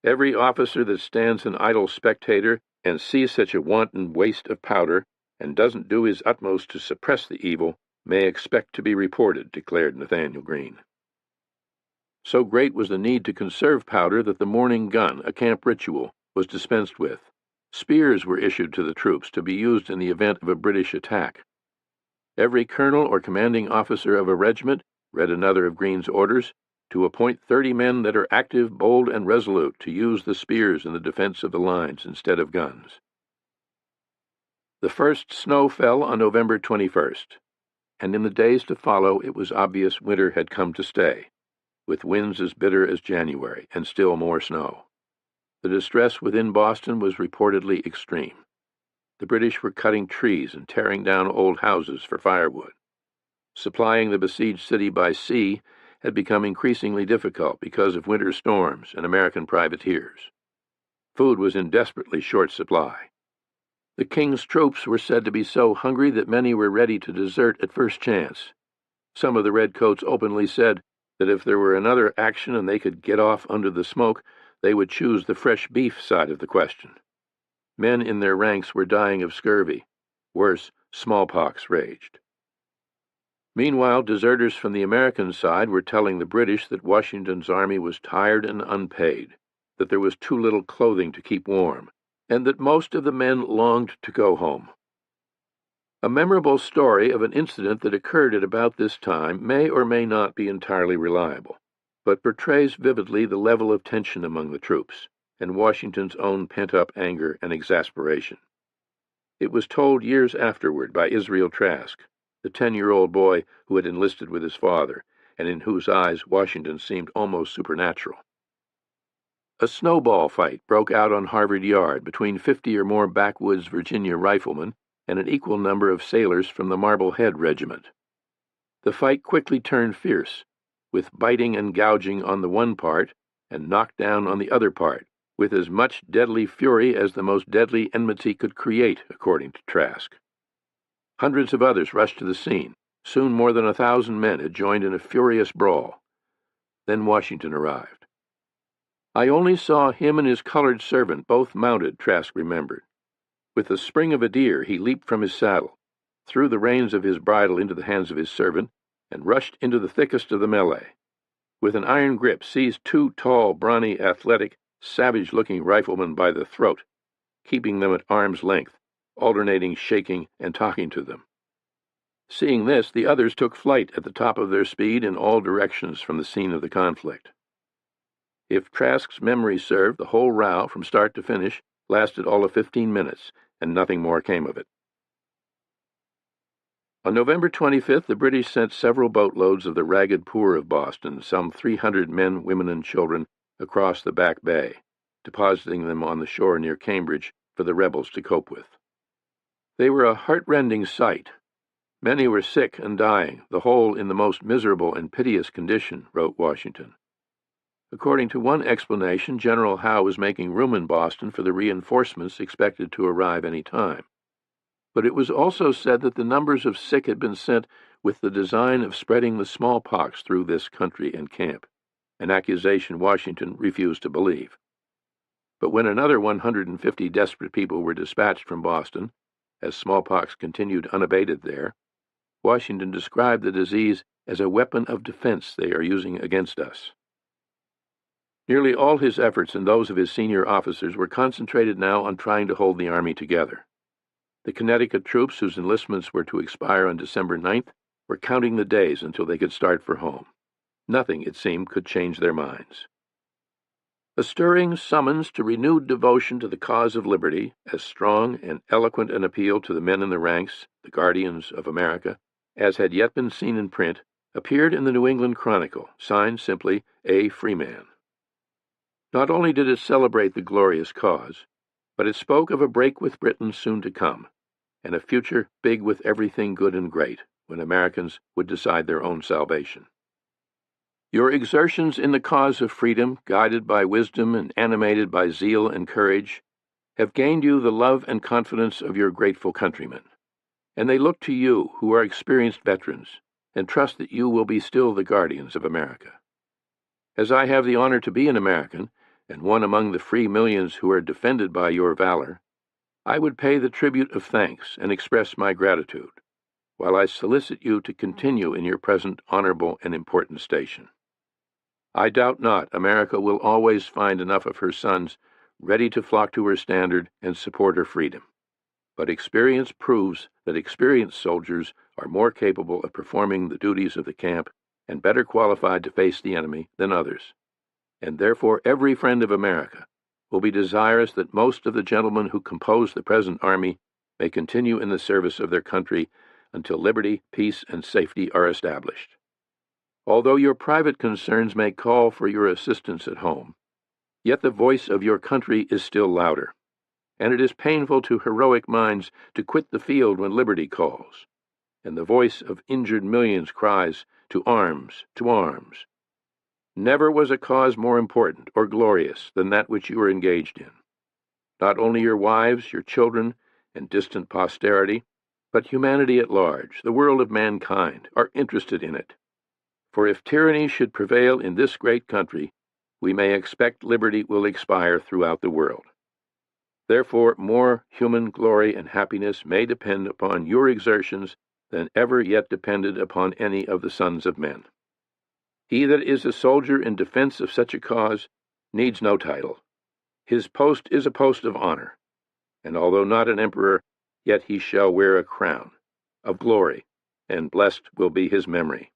[SPEAKER 1] Every officer that stands an idle spectator and sees such a wanton waste of powder and doesn't do his utmost to suppress the evil may expect to be reported, declared Nathaniel Greene. So great was the need to conserve powder that the morning gun, a camp ritual, was dispensed with. Spears were issued to the troops to be used in the event of a British attack. Every colonel or commanding officer of a regiment, read another of Greene's orders, to appoint 30 men that are active, bold, and resolute to use the spears in the defense of the lines instead of guns. The first snow fell on November 21st, and in the days to follow it was obvious winter had come to stay, with winds as bitter as January and still more snow. The distress within Boston was reportedly extreme. The British were cutting trees and tearing down old houses for firewood, supplying the besieged city by sea, had become increasingly difficult because of winter storms and American privateers. Food was in desperately short supply. The king's troops were said to be so hungry that many were ready to desert at first chance. Some of the redcoats openly said that if there were another action and they could get off under the smoke, they would choose the fresh beef side of the question. Men in their ranks were dying of scurvy. Worse, smallpox raged. Meanwhile, deserters from the American side were telling the British that Washington's army was tired and unpaid, that there was too little clothing to keep warm, and that most of the men longed to go home. A memorable story of an incident that occurred at about this time may or may not be entirely reliable, but portrays vividly the level of tension among the troops and Washington's own pent-up anger and exasperation. It was told years afterward by Israel Trask, the 10-year-old boy who had enlisted with his father, and in whose eyes Washington seemed almost supernatural. A snowball fight broke out on Harvard Yard between 50 or more backwoods Virginia riflemen and an equal number of sailors from the Marblehead Regiment. The fight quickly turned fierce, with biting and gouging on the one part and knockdown on the other part, with as much deadly fury as the most deadly enmity could create, according to Trask. Hundreds of others rushed to the scene. Soon more than 1,000 men had joined in a furious brawl. Then Washington arrived. I only saw him and his colored servant, both mounted, Trask remembered. With the spring of a deer, he leaped from his saddle, threw the reins of his bridle into the hands of his servant, and rushed into the thickest of the melee. With an iron grip, seized two tall, brawny, athletic, savage-looking riflemen by the throat, keeping them at arm's length, alternating shaking and talking to them. Seeing this, the others took flight at the top of their speed in all directions from the scene of the conflict. If Trask's memory served, the whole row, from start to finish, lasted all of 15 minutes, and nothing more came of it. On November 25th, the British sent several boatloads of the ragged poor of Boston, some 300 men, women, and children, across the Back Bay, depositing them on the shore near Cambridge for the rebels to cope with. They were a heart-rending sight. Many were sick and dying, the whole in the most miserable and piteous condition, wrote Washington. According to one explanation, General Howe was making room in Boston for the reinforcements expected to arrive any time. But it was also said that the numbers of sick had been sent with the design of spreading the smallpox through this country and camp, an accusation Washington refused to believe. But when another 150 desperate people were dispatched from Boston, as smallpox continued unabated there, Washington described the disease as a weapon of defense they are using against us. Nearly all his efforts and those of his senior officers were concentrated now on trying to hold the army together. The Connecticut troops, whose enlistments were to expire on December 9th, were counting the days until they could start for home. Nothing, it seemed, could change their minds. A stirring summons to renewed devotion to the cause of liberty, as strong and eloquent an appeal to the men in the ranks, the guardians of America, as had yet been seen in print, appeared in the New England Chronicle, signed simply A. Freeman. Not only did it celebrate the glorious cause, but it spoke of a break with Britain soon to come, and a future big with everything good and great, when Americans would decide their own salvation. Your exertions in the cause of freedom, guided by wisdom and animated by zeal and courage, have gained you the love and confidence of your grateful countrymen, and they look to you, who are experienced veterans, and trust that you will be still the guardians of America. As I have the honor to be an American, and one among the free millions who are defended by your valor, I would pay the tribute of thanks and express my gratitude, while I solicit you to continue in your present honorable and important station. I doubt not America will always find enough of her sons ready to flock to her standard and support her freedom. But experience proves that experienced soldiers are more capable of performing the duties of the camp and better qualified to face the enemy than others. And therefore every friend of America will be desirous that most of the gentlemen who compose the present army may continue in the service of their country until liberty, peace, and safety are established. Although your private concerns may call for your assistance at home, yet the voice of your country is still louder, and it is painful to heroic minds to quit the field when liberty calls, and the voice of injured millions cries to arms, to arms. Never was a cause more important or glorious than that which you are engaged in. Not only your wives, your children, and distant posterity, but humanity at large, the world of mankind, are interested in it. For if tyranny should prevail in this great country, we may expect liberty will expire throughout the world. Therefore, more human glory and happiness may depend upon your exertions than ever yet depended upon any of the sons of men. He that is a soldier in defense of such a cause needs no title. His post is a post of honor, and although not an emperor, yet he shall wear a crown of glory, and blessed will be his memory.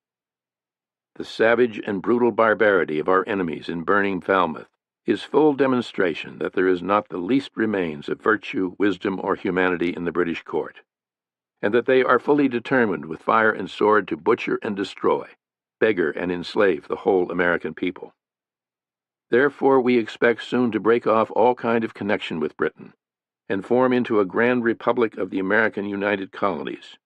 [SPEAKER 1] The savage and brutal barbarity of our enemies in burning Falmouth is full demonstration that there is not the least remains of virtue, wisdom, or humanity in the British court, and that they are fully determined with fire and sword to butcher and destroy, beggar and enslave the whole American people. Therefore we expect soon to break off all kind of connection with Britain, and form into a grand republic of the American United Colonies,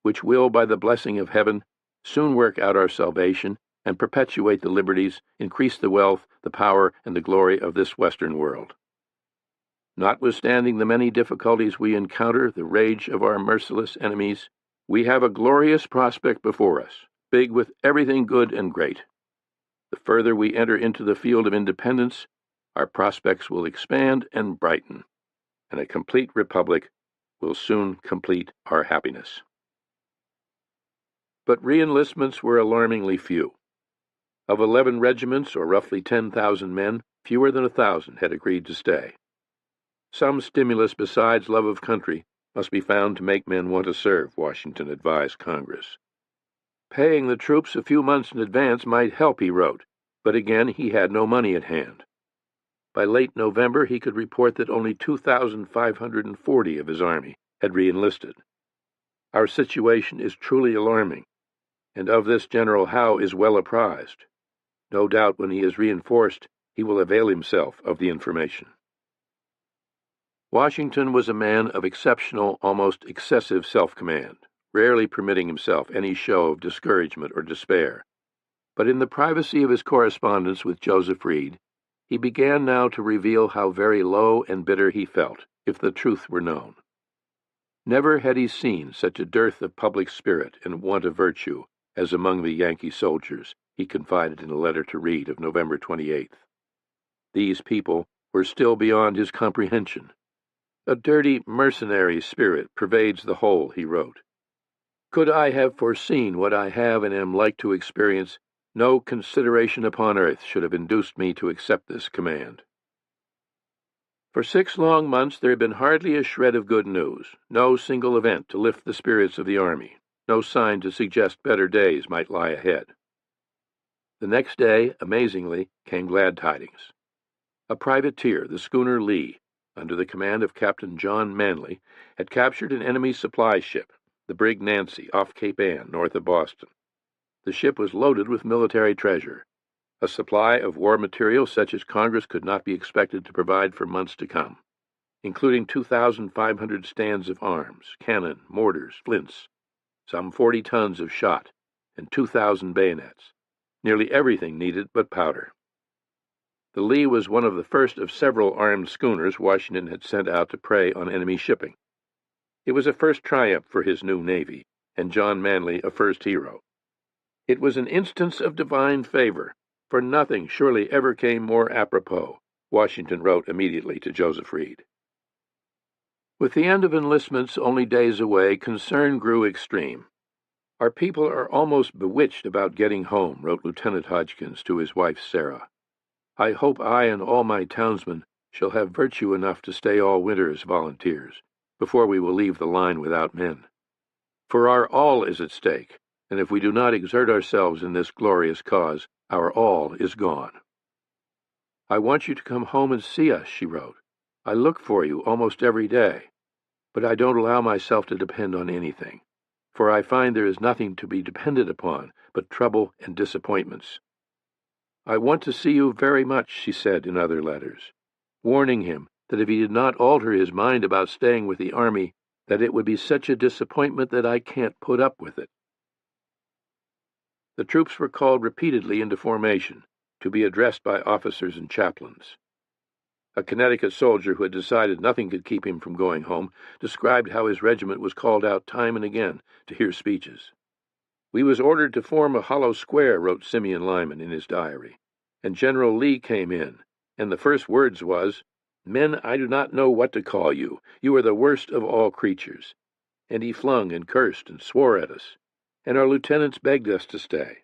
[SPEAKER 1] which will, by the blessing of heaven, soon work out our salvation and perpetuate the liberties, increase the wealth, the power, and the glory of this Western world. Notwithstanding the many difficulties we encounter, the rage of our merciless enemies, we have a glorious prospect before us, big with everything good and great. The further we enter into the field of independence, our prospects will expand and brighten, and a complete republic will soon complete our happiness. But re-enlistments were alarmingly few. Of 11 regiments, or roughly 10,000 men, fewer than 1,000 had agreed to stay. Some stimulus besides love of country must be found to make men want to serve, Washington advised Congress. Paying the troops a few months in advance might help, he wrote, but again he had no money at hand. By late November he could report that only 2,540 of his army had re-enlisted. Our situation is truly alarming, and of this General Howe is well apprised. No doubt when he is reinforced, he will avail himself of the information. Washington was a man of exceptional, almost excessive self-command, rarely permitting himself any show of discouragement or despair. But in the privacy of his correspondence with Joseph Reed, he began now to reveal how very low and bitter he felt, if the truth were known. Never had he seen such a dearth of public spirit and want of virtue as among the Yankee soldiers, he confided in a letter to Reed of November 28th. These people were still beyond his comprehension. A dirty, mercenary spirit pervades the whole, he wrote. Could I have foreseen what I have and am like to experience, no consideration upon earth should have induced me to accept this command. For 6 long months there had been hardly a shred of good news, no single event to lift the spirits of the army, no sign to suggest better days might lie ahead. The next day, amazingly, came glad tidings. A privateer, the schooner Lee, under the command of Captain John Manley, had captured an enemy supply ship, the brig Nancy, off Cape Ann, north of Boston. The ship was loaded with military treasure, a supply of war material such as Congress could not be expected to provide for months to come, including 2,500 stands of arms, cannon, mortars, flints, some 40 tons of shot, and 2,000 bayonets, nearly everything needed but powder. The Lee was one of the first of several armed schooners Washington had sent out to prey on enemy shipping. It was a first triumph for his new navy, and John Manley a first hero. It was an instance of divine favor, for nothing surely ever came more apropos, Washington wrote immediately to Joseph Reed. With the end of enlistments only days away, concern grew extreme. Our people are almost bewitched about getting home, wrote Lieutenant Hodgkins to his wife Sarah. I hope I and all my townsmen shall have virtue enough to stay all winter as volunteers, before we will leave the line without men. For our all is at stake, and if we do not exert ourselves in this glorious cause, our all is gone. I want you to come home and see us, she wrote. I look for you almost every day, but I don't allow myself to depend on anything, for I find there is nothing to be depended upon but trouble and disappointments. I want to see you very much, she said in other letters, warning him that if he did not alter his mind about staying with the army, that it would be such a disappointment that I can't put up with it. The troops were called repeatedly into formation, to be addressed by officers and chaplains. A Connecticut soldier who had decided nothing could keep him from going home described how his regiment was called out time and again to hear speeches. "We was ordered to form a hollow square," wrote Simeon Lyman in his diary, "and General Lee came in, and the first words was, 'Men, I do not know what to call you. You are the worst of all creatures.' And he flung and cursed and swore at us, and our lieutenants begged us to stay."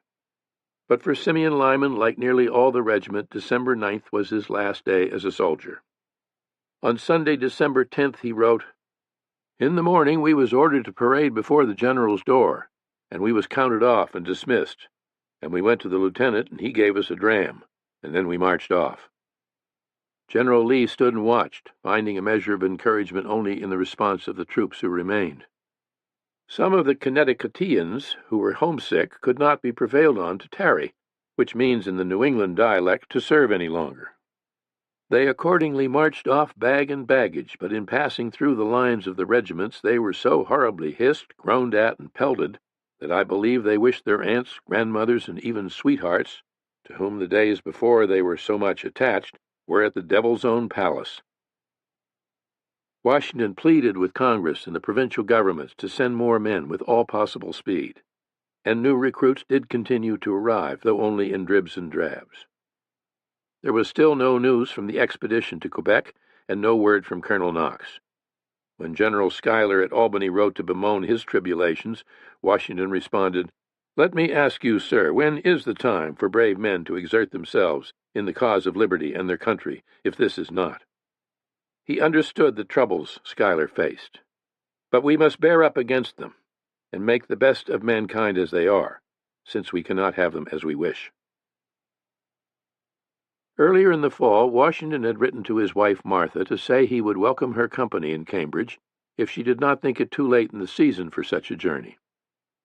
[SPEAKER 1] But for Simeon Lyman, like nearly all the regiment, December 9th was his last day as a soldier. On Sunday, December 10th, he wrote, "In the morning we was ordered to parade before the general's door, and we was counted off and dismissed, and we went to the lieutenant, and he gave us a dram, and then we marched off." General Lee stood and watched, finding a measure of encouragement only in the response of the troops who remained. Some of the Connecticutians who were homesick could not be prevailed on to tarry, which means in the New England dialect to serve any longer. They accordingly marched off bag and baggage, but in passing through the lines of the regiments they were so horribly hissed, groaned at, and pelted that I believe they wished their aunts, grandmothers, and even sweethearts, to whom the days before they were so much attached, were at the devil's own palace. Washington pleaded with Congress and the provincial governments to send more men with all possible speed, and new recruits did continue to arrive, though only in dribs and drabs. There was still no news from the expedition to Quebec, and no word from Colonel Knox. When General Schuyler at Albany wrote to bemoan his tribulations, Washington responded, "Let me ask you, sir, when is the time for brave men to exert themselves in the cause of liberty and their country, if this is not?" He understood the troubles Schuyler faced, but we must bear up against them and make the best of mankind as they are, since we cannot have them as we wish. Earlier in the fall, Washington had written to his wife Martha to say he would welcome her company in Cambridge if she did not think it too late in the season for such a journey.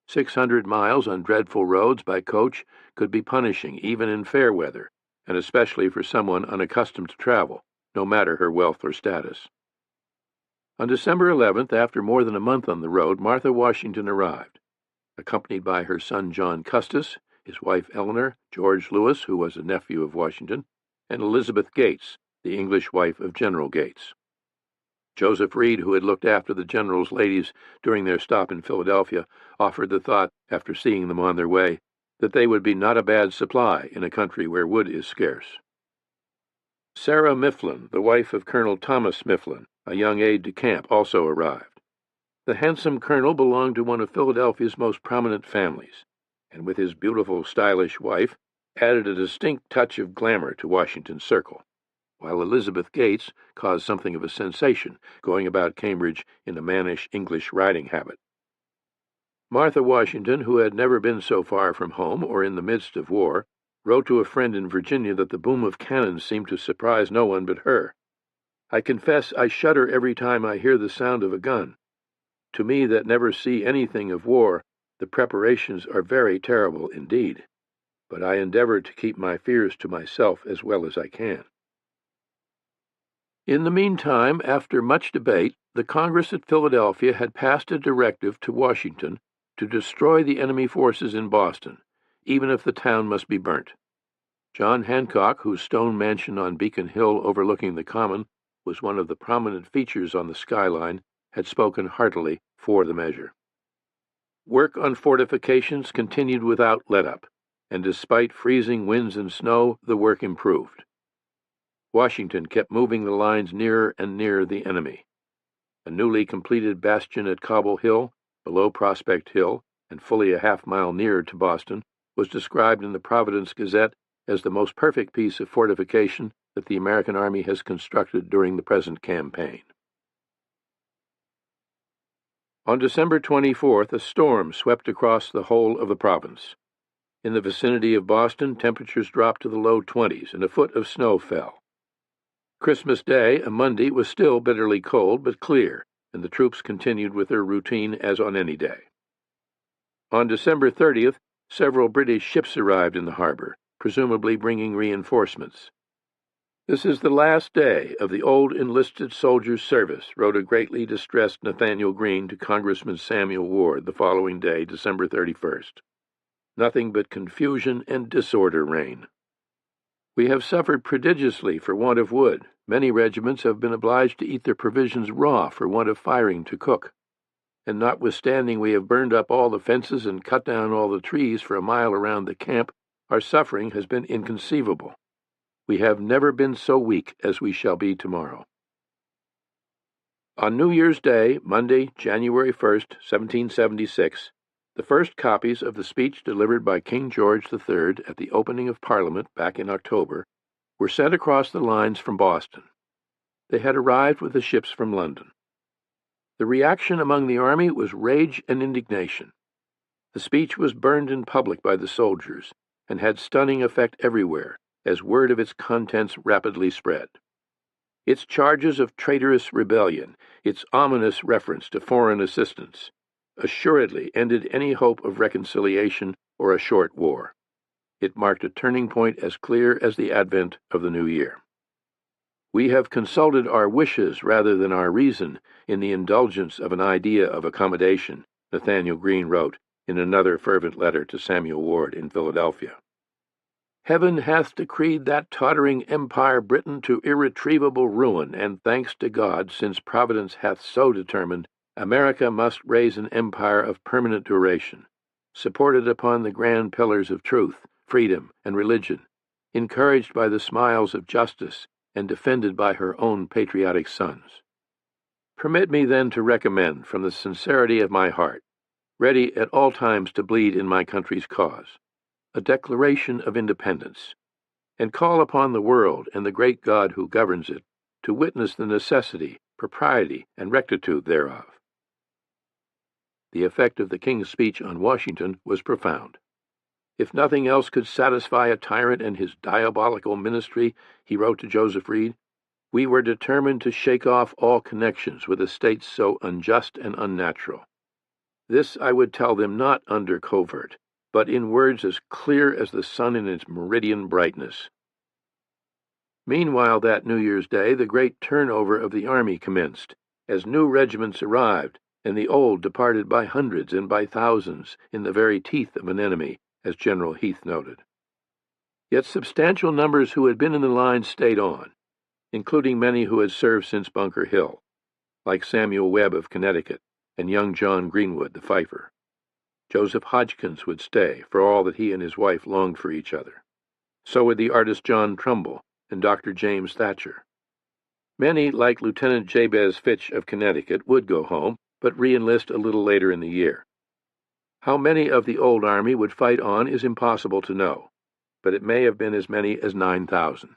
[SPEAKER 1] 600 miles on dreadful roads by coach could be punishing even in fair weather, and especially for someone unaccustomed to travel, no matter her wealth or status. On December 11th, after more than a month on the road, Martha Washington arrived, accompanied by her son John Custis, his wife Eleanor, George Lewis, who was a nephew of Washington, and Elizabeth Gates, the English wife of General Gates. Joseph Reed, who had looked after the general's ladies during their stop in Philadelphia, offered the thought, after seeing them on their way, that they would be not a bad supply in a country where wood is scarce. Sarah Mifflin, the wife of Colonel Thomas Mifflin, a young aide-de-camp, also arrived. The handsome colonel belonged to one of Philadelphia's most prominent families, and with his beautiful, stylish wife, added a distinct touch of glamour to Washington's circle, while Elizabeth Gates caused something of a sensation, going about Cambridge in a mannish English riding habit. Martha Washington, who had never been so far from home or in the midst of war, wrote to a friend in Virginia that the boom of cannon seemed to surprise no one but her. "I confess I shudder every time I hear the sound of a gun. To me that never see anything of war, the preparations are very terrible indeed, but I endeavor to keep my fears to myself as well as I can." In the meantime, after much debate, the Congress at Philadelphia had passed a directive to Washington to destroy the enemy forces in Boston, even if the town must be burnt. John Hancock, whose stone mansion on Beacon Hill overlooking the Common was one of the prominent features on the skyline, had spoken heartily for the measure. Work on fortifications continued without let-up, and despite freezing winds and snow, the work improved. Washington kept moving the lines nearer and nearer the enemy. A newly completed bastion at Cobble Hill, below Prospect Hill, and fully a half-mile nearer to Boston, was described in the Providence Gazette as the most perfect piece of fortification that the American Army has constructed during the present campaign. On December 24th, a storm swept across the whole of the province. In the vicinity of Boston, temperatures dropped to the low 20s, and a foot of snow fell. Christmas Day, a Monday, was still bitterly cold but clear, and the troops continued with their routine as on any day. On December 30th, several British ships arrived in the harbor, presumably bringing reinforcements. "This is the last day of the old enlisted soldier's service," wrote a greatly distressed Nathaniel Greene to Congressman Samuel Ward the following day, December 31st. Nothing but confusion and disorder reign. We have suffered prodigiously for want of wood. Many regiments have been obliged to eat their provisions raw for want of firing to cook. And notwithstanding we have burned up all the fences and cut down all the trees for a mile around the camp, our suffering has been inconceivable. We have never been so weak as we shall be tomorrow. On New Year's Day, Monday, January 1st, 1776, the first copies of the speech delivered by King George III at the opening of Parliament back in October were sent across the lines from Boston. They had arrived with the ships from London. The reaction among the army was rage and indignation. The speech was burned in public by the soldiers and had stunning effect everywhere as word of its contents rapidly spread. Its charges of traitorous rebellion, its ominous reference to foreign assistance, assuredly ended any hope of reconciliation or a short war. It marked a turning point as clear as the advent of the new year. We have consulted our wishes rather than our reason in the indulgence of an idea of accommodation, Nathaniel Greene wrote in another fervent letter to Samuel Ward in Philadelphia. Heaven hath decreed that tottering empire Britain to irretrievable ruin, and thanks to God, since Providence hath so determined, America must raise an empire of permanent duration, supported upon the grand pillars of truth, freedom, and religion, encouraged by the smiles of justice, and defended by her own patriotic sons. Permit me then to recommend, from the sincerity of my heart, ready at all times to bleed in my country's cause, a declaration of independence, and call upon the world and the great God who governs it to witness the necessity, propriety, and rectitude thereof. The effect of the King's speech on Washington was profound. If nothing else could satisfy a tyrant and his diabolical ministry, he wrote to Joseph Reed, we were determined to shake off all connections with a state so unjust and unnatural. This I would tell them not under covert, but in words as clear as the sun in its meridian brightness. Meanwhile, that New Year's Day, the great turnover of the army commenced, as new regiments arrived, and the old departed by hundreds and by thousands in the very teeth of an enemy, as General Heath noted. Yet substantial numbers who had been in the line stayed on, including many who had served since Bunker Hill, like Samuel Webb of Connecticut and young John Greenwood, the fifer. Joseph Hodgkins would stay, for all that he and his wife longed for each other. So would the artist John Trumbull and Dr. James Thatcher. Many, like Lieutenant Jabez Fitch of Connecticut, would go home, but re-enlist a little later in the year. How many of the old army would fight on is impossible to know, but it may have been as many as 9,000.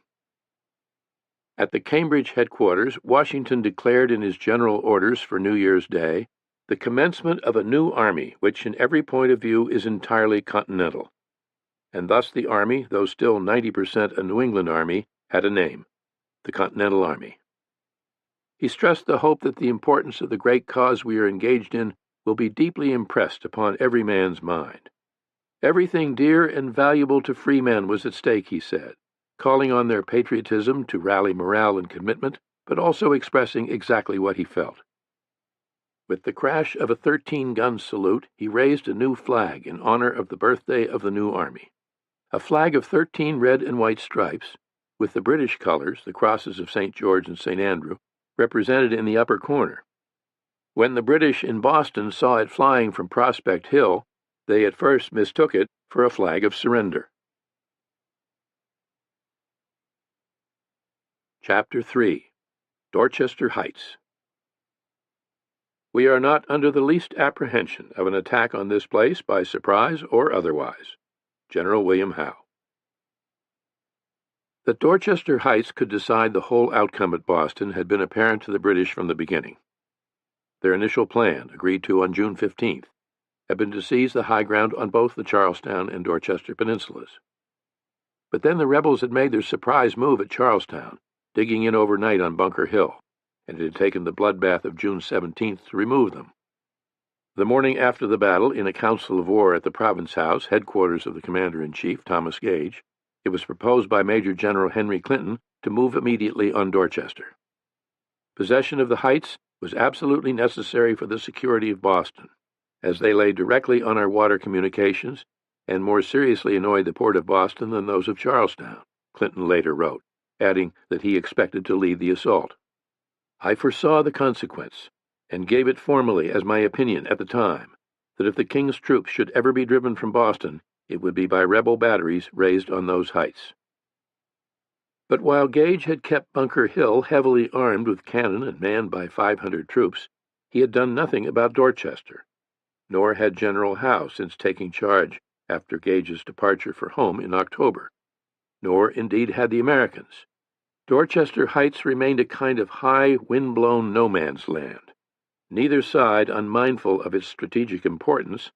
[SPEAKER 1] At the Cambridge headquarters, Washington declared in his general orders for New Year's Day the commencement of a new army which in every point of view is entirely continental. And thus the army, though still 90% a New England army, had a name, the Continental Army. He stressed the hope that the importance of the great cause we are engaged in will be deeply impressed upon every man's mind. Everything dear and valuable to free men was at stake, he said, calling on their patriotism to rally morale and commitment, but also expressing exactly what he felt. With the crash of a 13-gun salute, he raised a new flag in honor of the birthday of the new army, a flag of 13 red and white stripes, with the British colors, the crosses of St. George and St. Andrew, represented in the upper corner. When the British in Boston saw it flying from Prospect Hill, they at first mistook it for a flag of surrender. Chapter 3. Dorchester Heights. We are not under the least apprehension of an attack on this place by surprise or otherwise. General William Howe. That Dorchester Heights could decide the whole outcome at Boston had been apparent to the British from the beginning. Their initial plan, agreed to on June 15th, had been to seize the high ground on both the Charlestown and Dorchester peninsulas. But then the rebels had made their surprise move at Charlestown, digging in overnight on Bunker Hill, and it had taken the bloodbath of June 17th to remove them. The morning after the battle, in a council of war at the Province House, headquarters of the Commander-in-Chief, Thomas Gage, it was proposed by Major General Henry Clinton to move immediately on Dorchester. Possession of the heights was absolutely necessary for the security of Boston, as they lay directly on our water communications and more seriously annoyed the port of Boston than those of Charlestown, Clinton later wrote, adding that he expected to lead the assault. I foresaw the consequence, and gave it formally as my opinion at the time, that if the King's troops should ever be driven from Boston, it would be by rebel batteries raised on those heights. But while Gage had kept Bunker Hill heavily armed with cannon and manned by 500 troops, he had done nothing about Dorchester, nor had General Howe since taking charge after Gage's departure for home in October, nor indeed had the Americans. Dorchester Heights remained a kind of high, wind-blown no-man's land, neither side unmindful of its strategic importance,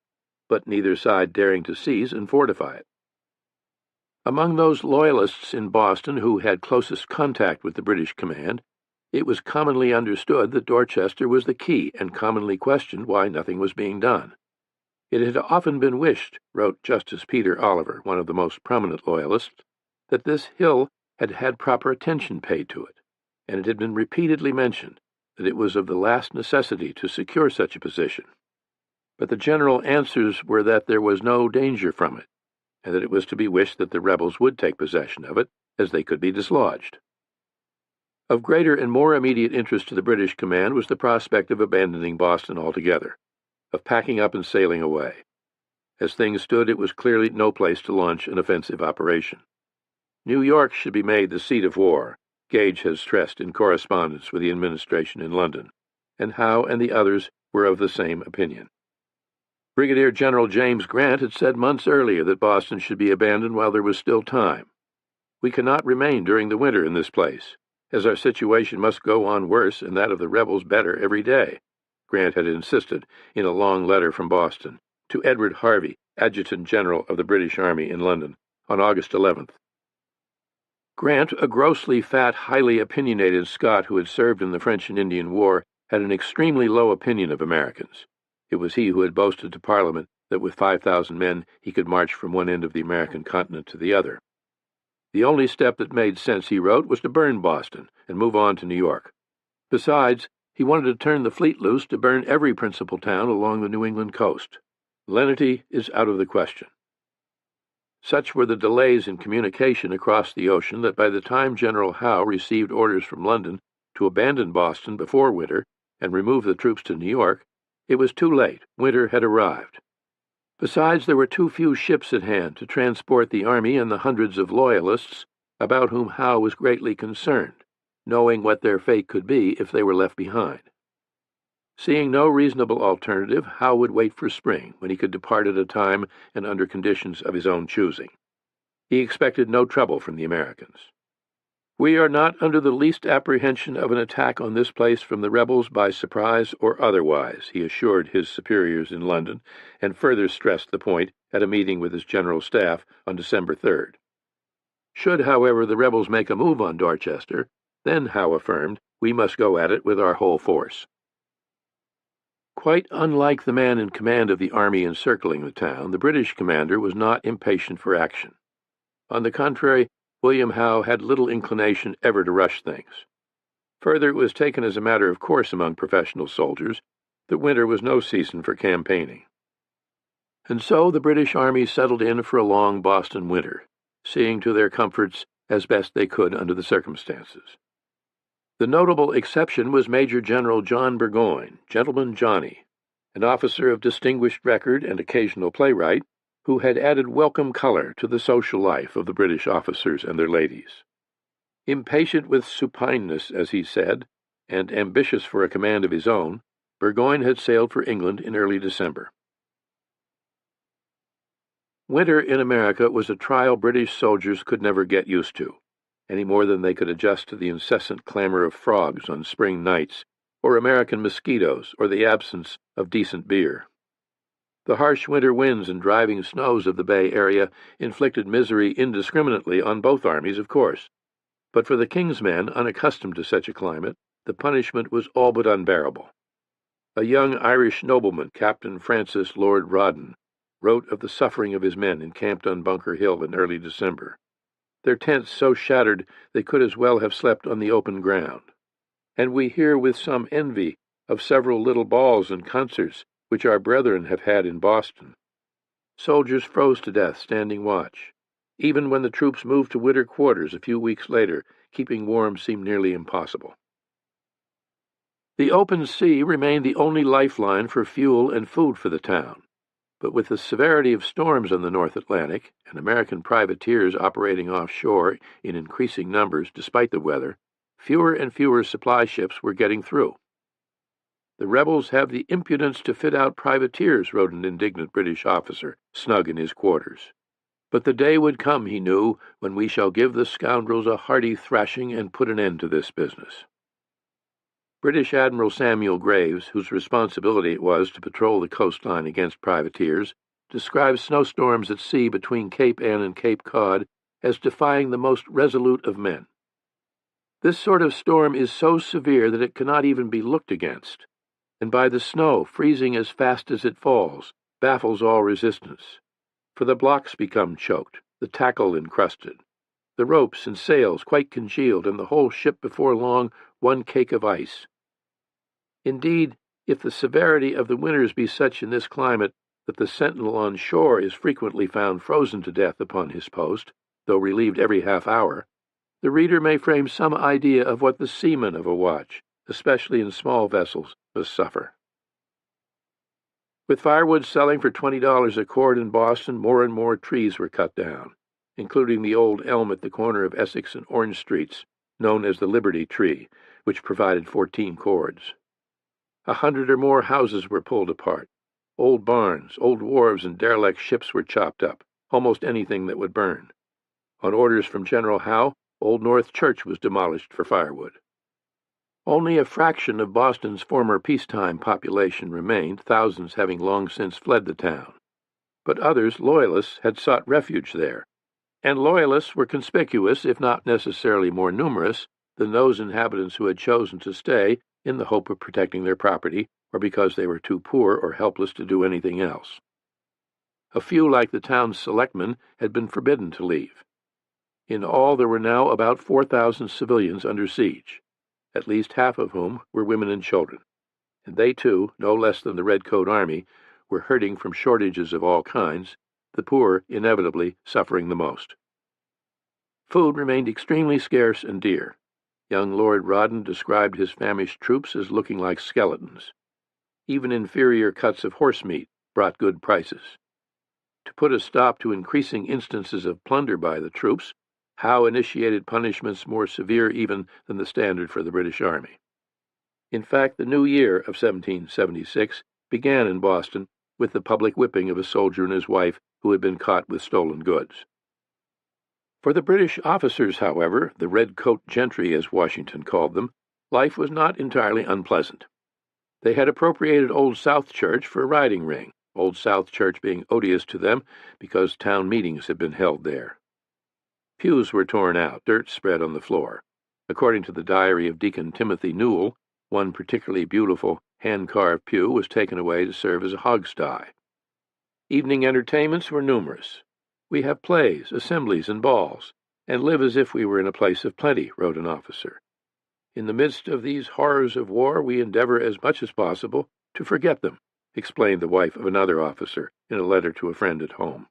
[SPEAKER 1] but neither side daring to seize and fortify it. Among those Loyalists in Boston who had closest contact with the British command, it was commonly understood that Dorchester was the key and commonly questioned why nothing was being done. It had often been wished, wrote Justice Peter Oliver, one of the most prominent Loyalists, that this hill had had proper attention paid to it, and it had been repeatedly mentioned that it was of the last necessity to secure such a position. But the general answers were that there was no danger from it, and that it was to be wished that the rebels would take possession of it, as they could be dislodged. Of greater and more immediate interest to the British command was the prospect of abandoning Boston altogether, of packing up and sailing away. As things stood, it was clearly no place to launch an offensive operation. New York should be made the seat of war, Gage has stressed in correspondence with the administration in London, and Howe and the others were of the same opinion. Brigadier General James Grant had said months earlier that Boston should be abandoned while there was still time. We cannot remain during the winter in this place, as our situation must go on worse and that of the rebels better every day, Grant had insisted in a long letter from Boston to Edward Harvey, Adjutant General of the British Army in London, on August 11th. Grant, a grossly fat, highly opinionated Scot who had served in the French and Indian War, had an extremely low opinion of Americans. It was he who had boasted to Parliament that with 5,000 men he could march from one end of the American continent to the other. The only step that made sense, he wrote, was to burn Boston and move on to New York. Besides, he wanted to turn the fleet loose to burn every principal town along the New England coast. Lenity is out of the question. Such were the delays in communication across the ocean that by the time General Howe received orders from London to abandon Boston before winter and remove the troops to New York, it was too late. Winter had arrived. Besides, there were too few ships at hand to transport the army and the hundreds of Loyalists about whom Howe was greatly concerned, knowing what their fate could be if they were left behind. Seeing no reasonable alternative, Howe would wait for spring, when he could depart at a time and under conditions of his own choosing. He expected no trouble from the Americans. We are not under the least apprehension of an attack on this place from the rebels by surprise or otherwise, he assured his superiors in London, and further stressed the point at a meeting with his general staff on December 3rd. Should, however, the rebels make a move on Dorchester, then, Howe affirmed, we must go at it with our whole force. Quite unlike the man in command of the army encircling the town, the British commander was not impatient for action. On the contrary, William Howe had little inclination ever to rush things. Further, it was taken as a matter of course among professional soldiers that winter was no season for campaigning. And so the British Army settled in for a long Boston winter, seeing to their comforts as best they could under the circumstances. The notable exception was Major General John Burgoyne, Gentleman Johnny, an officer of distinguished record and occasional playwright, who had added welcome color to the social life of the British officers and their ladies. Impatient with supineness, as he said, and ambitious for a command of his own, Burgoyne had sailed for England in early December. Winter in America was a trial British soldiers could never get used to, any more than they could adjust to the incessant clamor of frogs on spring nights, or American mosquitoes, or the absence of decent beer. The harsh winter winds and driving snows of the Bay Area inflicted misery indiscriminately on both armies, of course, but for the King's men, unaccustomed to such a climate, the punishment was all but unbearable. A young Irish nobleman, Captain Francis Lord Rawdon, wrote of the suffering of his men encamped on Bunker Hill in early December. Their tents so shattered they could as well have slept on the open ground. And we hear with some envy of several little balls and concerts which our brethren have had in Boston. Soldiers froze to death standing watch. Even when the troops moved to winter quarters a few weeks later, keeping warm seemed nearly impossible. The open sea remained the only lifeline for fuel and food for the town. But with the severity of storms on the North Atlantic and American privateers operating offshore in increasing numbers despite the weather, fewer and fewer supply ships were getting through. "The rebels have the impudence to fit out privateers," wrote an indignant British officer, snug in his quarters. But the day would come, he knew, when we shall give the scoundrels a hearty thrashing and put an end to this business. British Admiral Samuel Graves, whose responsibility it was to patrol the coastline against privateers, describes snowstorms at sea between Cape Ann and Cape Cod as defying the most resolute of men. "This sort of storm is so severe that it cannot even be looked against, and by the snow, freezing as fast as it falls, baffles all resistance. For the blocks become choked, the tackle encrusted, the ropes and sails quite congealed, and the whole ship before long one cake of ice. Indeed, if the severity of the winters be such in this climate that the sentinel on shore is frequently found frozen to death upon his post, though relieved every half hour, the reader may frame some idea of what the seaman of a watch, especially in small vessels, must suffer." With firewood selling for $20 a cord in Boston, more and more trees were cut down, including the old elm at the corner of Essex and Orange Streets, known as the Liberty Tree, which provided 14 cords. 100 or more houses were pulled apart. Old barns, old wharves, and derelict ships were chopped up, almost anything that would burn. On orders from General Howe, Old North Church was demolished for firewood. Only a fraction of Boston's former peacetime population remained, thousands having long since fled the town. But others, Loyalists, had sought refuge there, and Loyalists were conspicuous, if not necessarily more numerous, than those inhabitants who had chosen to stay in the hope of protecting their property or because they were too poor or helpless to do anything else. A few, like the town's selectmen, had been forbidden to leave. In all, there were now about 4,000 civilians under siege, at least half of whom were women and children, and they too, no less than the Redcoat Army, were hurting from shortages of all kinds, the poor inevitably suffering the most. Food remained extremely scarce and dear. Young Lord Rawdon described his famished troops as looking like skeletons. Even inferior cuts of horse meat brought good prices. To put a stop to increasing instances of plunder by the troops, Howe initiated punishments more severe even than the standard for the British Army. In fact, the new year of 1776 began in Boston with the public whipping of a soldier and his wife who had been caught with stolen goods. For the British officers, however, the red-coat gentry, as Washington called them, life was not entirely unpleasant. They had appropriated Old South Church for a riding ring, Old South Church being odious to them because town meetings had been held there. Pews were torn out, dirt spread on the floor. According to the diary of Deacon Timothy Newell, one particularly beautiful hand-carved pew was taken away to serve as a hogsty. Evening entertainments were numerous. "We have plays, assemblies, and balls, and live as if we were in a place of plenty," wrote an officer. "In the midst of these horrors of war, we endeavor as much as possible to forget them," explained the wife of another officer in a letter to a friend at home.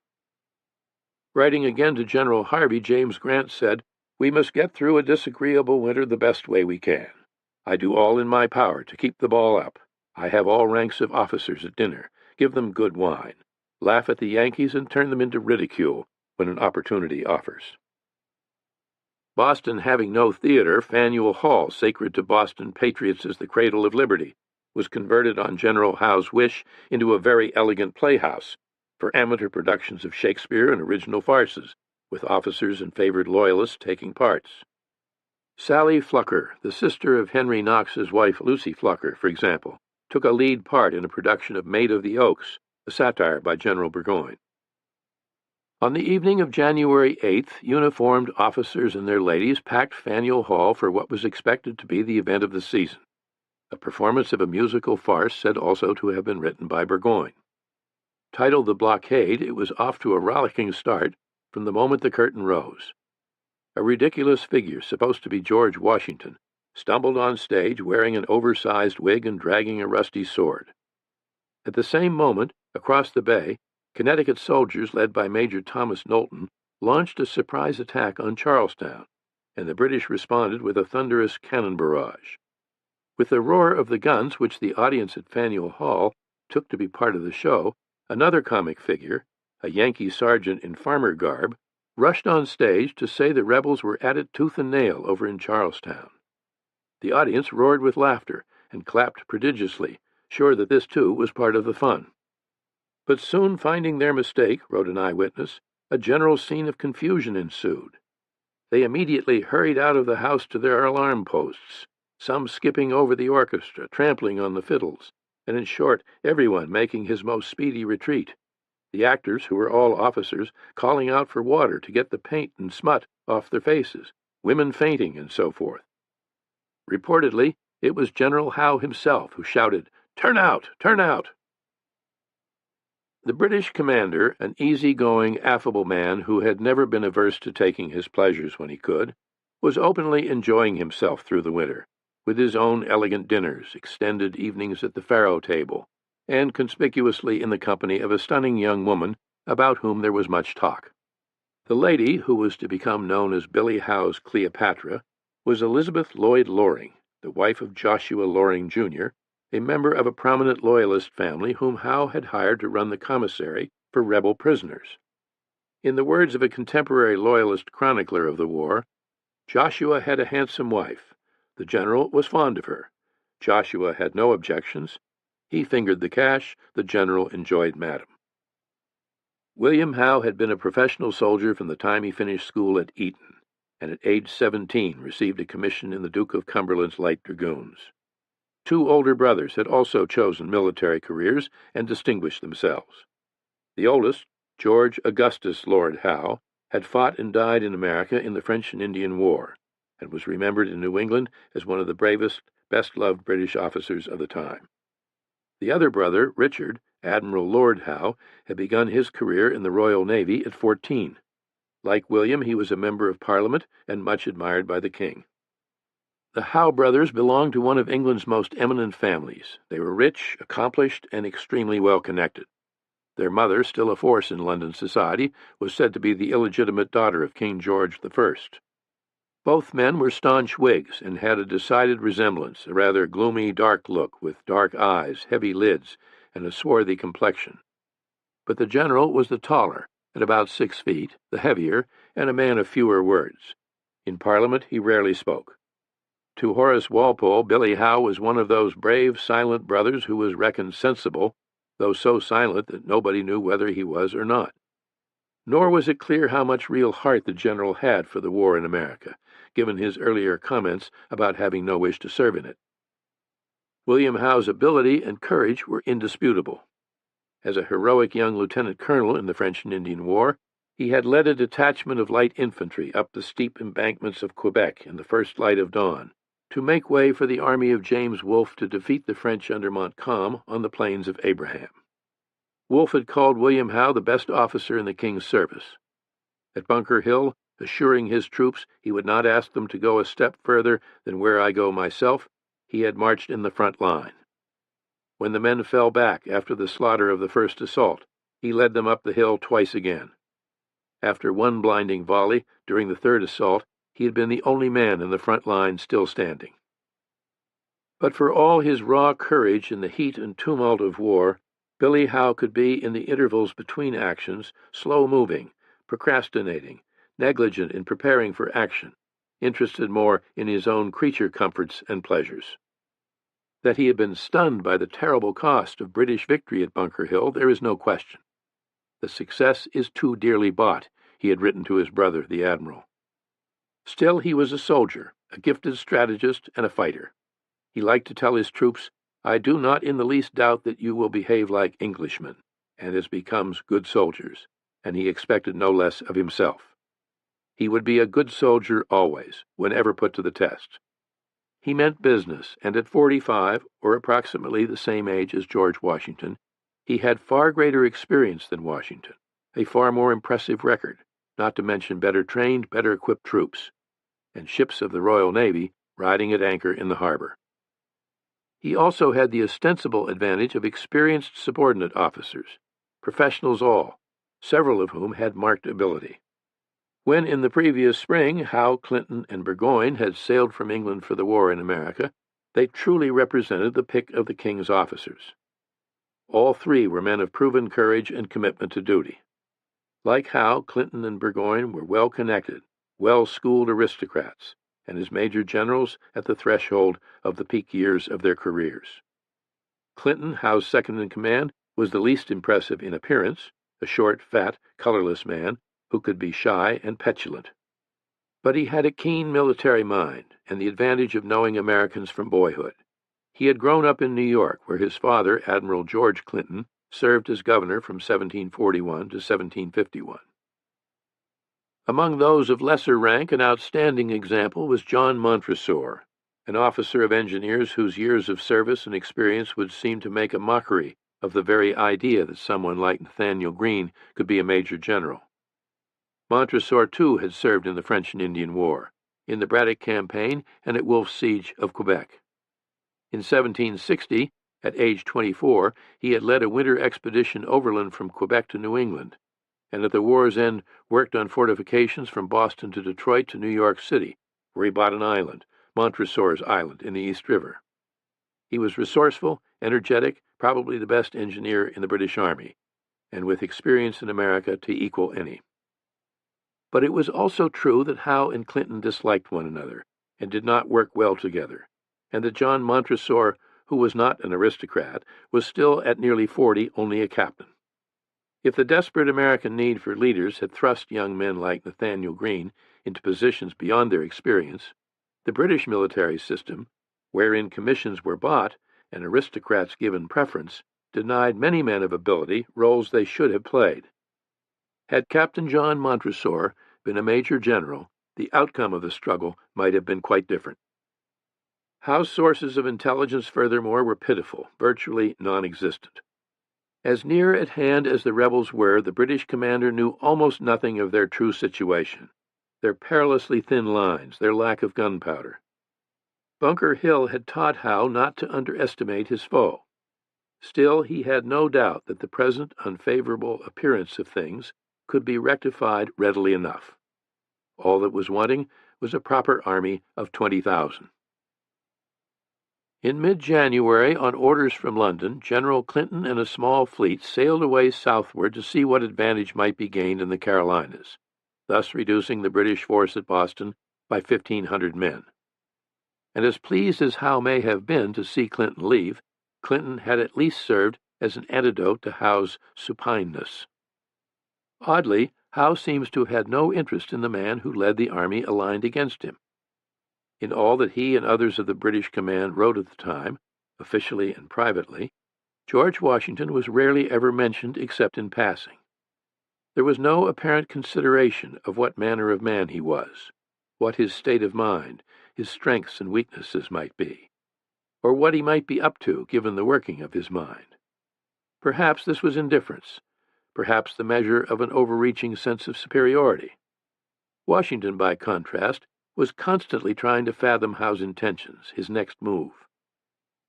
[SPEAKER 1] Writing again to General Harvey, James Grant said, "We must get through a disagreeable winter the best way we can. I do all in my power to keep the ball up. I have all ranks of officers at dinner, give them good wine, laugh at the Yankees and turn them into ridicule when an opportunity offers." Boston having no theater, Faneuil Hall, sacred to Boston patriots as the cradle of liberty, was converted on General Howe's wish into a very elegant playhouse for amateur productions of Shakespeare and original farces, with officers and favored Loyalists taking parts. Sally Flucker, the sister of Henry Knox's wife Lucy Flucker, for example, took a lead part in a production of Maid of the Oaks, a satire by General Burgoyne. On the evening of January 8th, uniformed officers and their ladies packed Faneuil Hall for what was expected to be the event of the season, a performance of a musical farce said also to have been written by Burgoyne. Titled The Blockade, it was off to a rollicking start from the moment the curtain rose. A ridiculous figure, supposed to be George Washington, stumbled on stage wearing an oversized wig and dragging a rusty sword. At the same moment, across the bay, Connecticut soldiers, led by Major Thomas Knowlton, launched a surprise attack on Charlestown, and the British responded with a thunderous cannon barrage. With the roar of the guns, which the audience at Faneuil Hall took to be part of the show, another comic figure, a Yankee sergeant in farmer garb, rushed on stage to say the rebels were at it tooth and nail over in Charlestown. The audience roared with laughter and clapped prodigiously, sure that this too was part of the fun. But soon finding their mistake, wrote an eyewitness, a general scene of confusion ensued. They immediately hurried out of the house to their alarm posts, some skipping over the orchestra, trampling on the fiddles, and in short, everyone making his most speedy retreat. The actors, who were all officers, calling out for water to get the paint and smut off their faces, women fainting, and so forth. Reportedly, it was General Howe himself who shouted, "Turn out! Turn out!" The British commander, an easy-going, affable man who had never been averse to taking his pleasures when he could, was openly enjoying himself through the winter, with his own elegant dinners, extended evenings at the faro table, and conspicuously in the company of a stunning young woman about whom there was much talk. The lady, who was to become known as Billy Howe's Cleopatra, was Elizabeth Lloyd Loring, the wife of Joshua Loring, Jr., a member of a prominent Loyalist family whom Howe had hired to run the commissary for rebel prisoners. In the words of a contemporary Loyalist chronicler of the war, Joshua had a handsome wife. The general was fond of her. Joshua had no objections. He fingered the cash. The general enjoyed Madam. William Howe had been a professional soldier from the time he finished school at Eton, and at age 17 received a commission in the Duke of Cumberland's Light Dragoons. Two older brothers had also chosen military careers and distinguished themselves. The oldest, George Augustus Lord Howe, had fought and died in America in the French and Indian War, and was remembered in New England as one of the bravest, best-loved British officers of the time. The other brother, Richard, Admiral Lord Howe, had begun his career in the Royal Navy at 14. Like William, he was a member of Parliament and much admired by the King. The Howe brothers belonged to one of England's most eminent families. They were rich, accomplished, and extremely well connected. Their mother, still a force in London society, was said to be the illegitimate daughter of King George I. Both men were staunch Whigs and had a decided resemblance, a rather gloomy, dark look with dark eyes, heavy lids, and a swarthy complexion. But the general was the taller, at about 6 feet, the heavier, and a man of fewer words. In Parliament he rarely spoke. To Horace Walpole, Billy Howe was one of those brave, silent brothers who was reckoned sensible, though so silent that nobody knew whether he was or not. Nor was it clear how much real heart the general had for the war in America, given his earlier comments about having no wish to serve in it. William Howe's ability and courage were indisputable. As a heroic young lieutenant colonel in the French and Indian War, he had led a detachment of light infantry up the steep embankments of Quebec in the first light of dawn, to make way for the army of James Wolfe to defeat the French under Montcalm on the plains of Abraham. Wolfe had called William Howe the best officer in the King's service. At Bunker Hill, assuring his troops he would not ask them to go a step further than where I go myself, he had marched in the front line. When the men fell back after the slaughter of the first assault, he led them up the hill twice again. After one blinding volley, during the third assault, he had been the only man in the front line still standing. But for all his raw courage in the heat and tumult of war, Billy Howe could be, in the intervals between actions, slow-moving, procrastinating, negligent in preparing for action, interested more in his own creature comforts and pleasures. That he had been stunned by the terrible cost of British victory at Bunker Hill, there is no question. The success is too dearly bought, he had written to his brother, the Admiral. Still, he was a soldier, a gifted strategist, and a fighter. He liked to tell his troops, "I do not in the least doubt that you will behave like Englishmen, and as becomes good soldiers," and he expected no less of himself. He would be a good soldier always, whenever put to the test. He meant business, and at 45, or approximately the same age as George Washington, he had far greater experience than Washington, a far more impressive record, not to mention better trained, better equipped troops, and ships of the Royal Navy riding at anchor in the harbor. He also had the ostensible advantage of experienced subordinate officers, professionals all, several of whom had marked ability. When in the previous spring Howe, Clinton, and Burgoyne had sailed from England for the war in America, they truly represented the pick of the King's officers. All three were men of proven courage and commitment to duty. Like Howe, Clinton and Burgoyne were well-connected, well-schooled aristocrats, and as major generals at the threshold of the peak years of their careers. Clinton, Howe's second-in-command, was the least impressive in appearance, a short, fat, colorless man who could be shy and petulant. But he had a keen military mind and the advantage of knowing Americans from boyhood. He had grown up in New York, where his father, Admiral George Clinton, served as governor from 1741 to 1751. Among those of lesser rank, an outstanding example was John Montresor, an officer of engineers whose years of service and experience would seem to make a mockery of the very idea that someone like Nathaniel Greene could be a major general. Montresor, too, had served in the French and Indian War, in the Braddock Campaign, and at Wolfe's siege of Quebec. In 1760, at age 24, he had led a winter expedition overland from Quebec to New England, and at the war's end worked on fortifications from Boston to Detroit to New York City, where he bought an island, Montresor's Island, in the East River. He was resourceful, energetic, probably the best engineer in the British Army, and with experience in America to equal any. But it was also true that Howe and Clinton disliked one another and did not work well together, and that John Montresor, who was not an aristocrat, was still at nearly 40 only a captain. If the desperate American need for leaders had thrust young men like Nathaniel Greene into positions beyond their experience, the British military system, wherein commissions were bought and aristocrats given preference, denied many men of ability roles they should have played. Had Captain John Montresor been a major general, the outcome of the struggle might have been quite different. Howe's sources of intelligence, furthermore, were pitiful, virtually non-existent. As near at hand as the rebels were, the British commander knew almost nothing of their true situation, their perilously thin lines, their lack of gunpowder. Bunker Hill had taught Howe not to underestimate his foe. Still, he had no doubt that the present unfavorable appearance of things could be rectified readily enough. All that was wanting was a proper army of 20,000. In mid-January, on orders from London, General Clinton and a small fleet sailed away southward to see what advantage might be gained in the Carolinas, thus reducing the British force at Boston by 1,500 men. And as pleased as Howe may have been to see Clinton leave, Clinton had at least served as an antidote to Howe's supineness. Oddly, Howe seems to have had no interest in the man who led the army aligned against him. In all that he and others of the British command wrote at the time, officially and privately, George Washington was rarely ever mentioned except in passing. There was no apparent consideration of what manner of man he was, what his state of mind, his strengths and weaknesses might be, or what he might be up to given the working of his mind. Perhaps this was indifference, perhaps the measure of an overreaching sense of superiority. Washington, by contrast, was constantly trying to fathom Howe's intentions, his next move.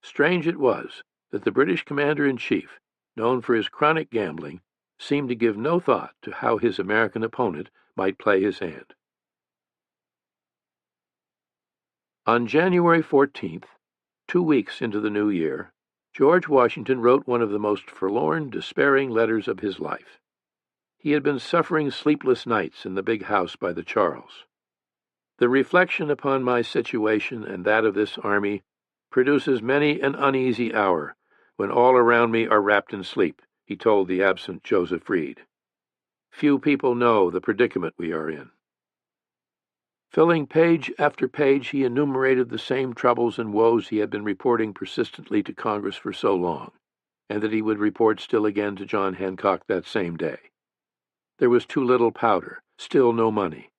[SPEAKER 1] Strange it was that the British commander-in-chief, known for his chronic gambling, seemed to give no thought to how his American opponent might play his hand. On January 14th, 2 weeks into the new year, George Washington wrote one of the most forlorn, despairing letters of his life. He had been suffering sleepless nights in the big house by the Charles. The reflection upon my situation and that of this army produces many an uneasy hour when all around me are wrapped in sleep, he told the absent Joseph Reed. Few people know the predicament we are in. Filling page after page, he enumerated the same troubles and woes he had been reporting persistently to Congress for so long, and that he would report still again to John Hancock that same day. There was too little powder, still no money.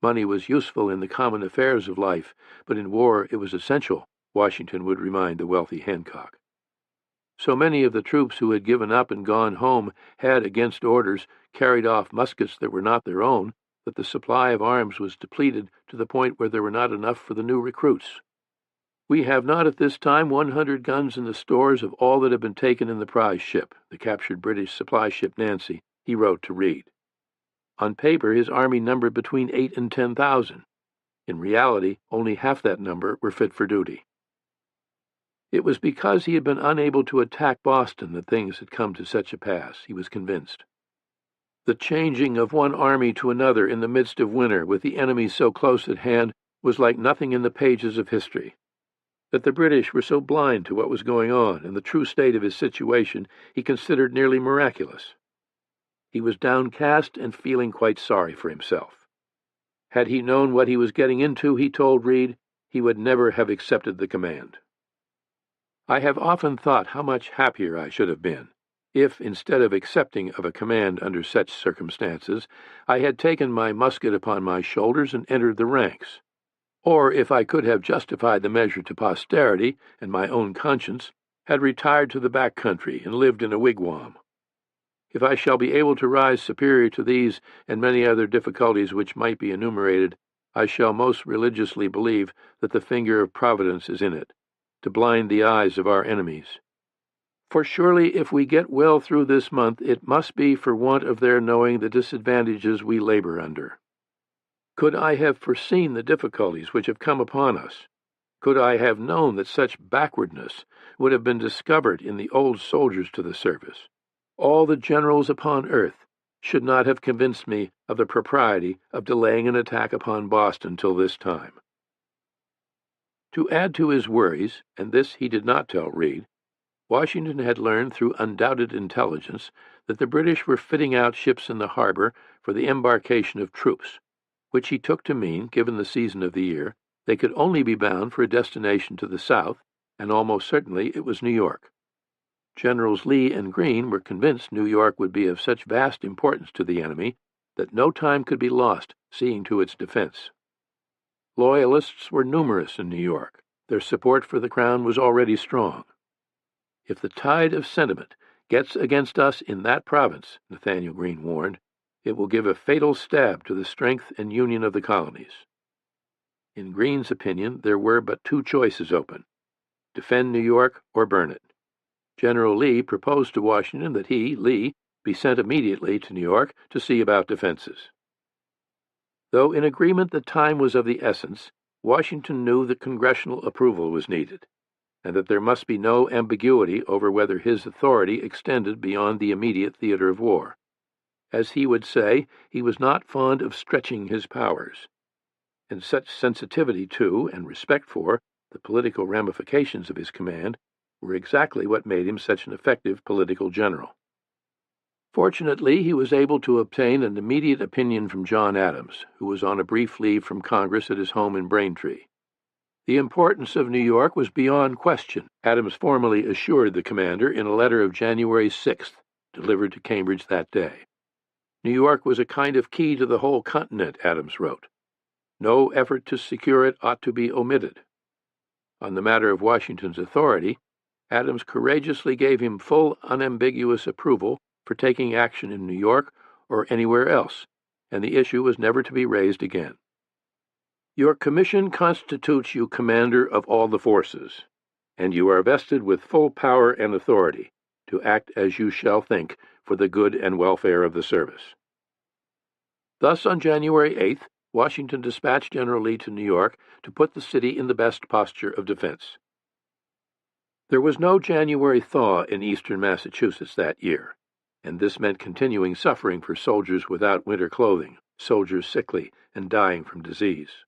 [SPEAKER 1] Money was useful in the common affairs of life, but in war it was essential, Washington would remind the wealthy Hancock. So many of the troops who had given up and gone home had, against orders, carried off muskets that were not their own, that the supply of arms was depleted to the point where there were not enough for the new recruits. "We have not at this time 100 guns in the stores of all that have been taken in the prize ship, the captured British supply ship Nancy," he wrote to Reed. On paper, his army numbered between 8 and 10,000. In reality, only half that number were fit for duty. It was because he had been unable to attack Boston that things had come to such a pass, he was convinced. The changing of one army to another in the midst of winter, with the enemy so close at hand, was like nothing in the pages of history. That the British were so blind to what was going on and the true state of his situation he considered nearly miraculous. He was downcast and feeling quite sorry for himself. Had he known what he was getting into, he told Reed, he would never have accepted the command. "I have often thought how much happier I should have been if, instead of accepting of a command under such circumstances, I had taken my musket upon my shoulders and entered the ranks, or if I could have justified the measure to posterity and my own conscience, had retired to the back country and lived in a wigwam. If I shall be able to rise superior to these and many other difficulties which might be enumerated, I shall most religiously believe that the finger of Providence is in it, to blind the eyes of our enemies. For surely if we get well through this month, it must be for want of their knowing the disadvantages we labor under. Could I have foreseen the difficulties which have come upon us? Could I have known that such backwardness would have been discovered in the old soldiers to the service, all the generals upon earth should not have convinced me of the propriety of delaying an attack upon Boston till this time." To add to his worries, and this he did not tell Reed, Washington had learned through undoubted intelligence that the British were fitting out ships in the harbor for the embarkation of troops, which he took to mean, given the season of the year, they could only be bound for a destination to the south, and almost certainly it was New York. Generals Lee and Greene were convinced New York would be of such vast importance to the enemy that no time could be lost seeing to its defense. Loyalists were numerous in New York. Their support for the Crown was already strong. "If the tide of sentiment gets against us in that province," Nathanael Greene warned, "it will give a fatal stab to the strength and union of the colonies." In Greene's opinion, there were but two choices open: defend New York or burn it. General Lee proposed to Washington that he, Lee, be sent immediately to New York to see about defenses. Though in agreement that time was of the essence, Washington knew that congressional approval was needed, and that there must be no ambiguity over whether his authority extended beyond the immediate theater of war. As he would say, he was not fond of stretching his powers, and such sensitivity to and respect for the political ramifications of his command were exactly what made him such an effective political general. Fortunately, he was able to obtain an immediate opinion from John Adams, who was on a brief leave from Congress at his home in Braintree. The importance of New York was beyond question, Adams formally assured the commander in a letter of January 6th, delivered to Cambridge that day. New York was a kind of key to the whole continent, Adams wrote. No effort to secure it ought to be omitted. On the matter of Washington's authority, Adams courageously gave him full, unambiguous approval for taking action in New York or anywhere else, and the issue was never to be raised again. "Your commission constitutes you commander of all the forces, and you are vested with full power and authority to act as you shall think for the good and welfare of the service." Thus, on January 8th, Washington dispatched General Lee to New York to put the city in the best posture of defense. There was no January thaw in eastern Massachusetts that year, and this meant continuing suffering for soldiers without winter clothing, soldiers sickly and dying from disease.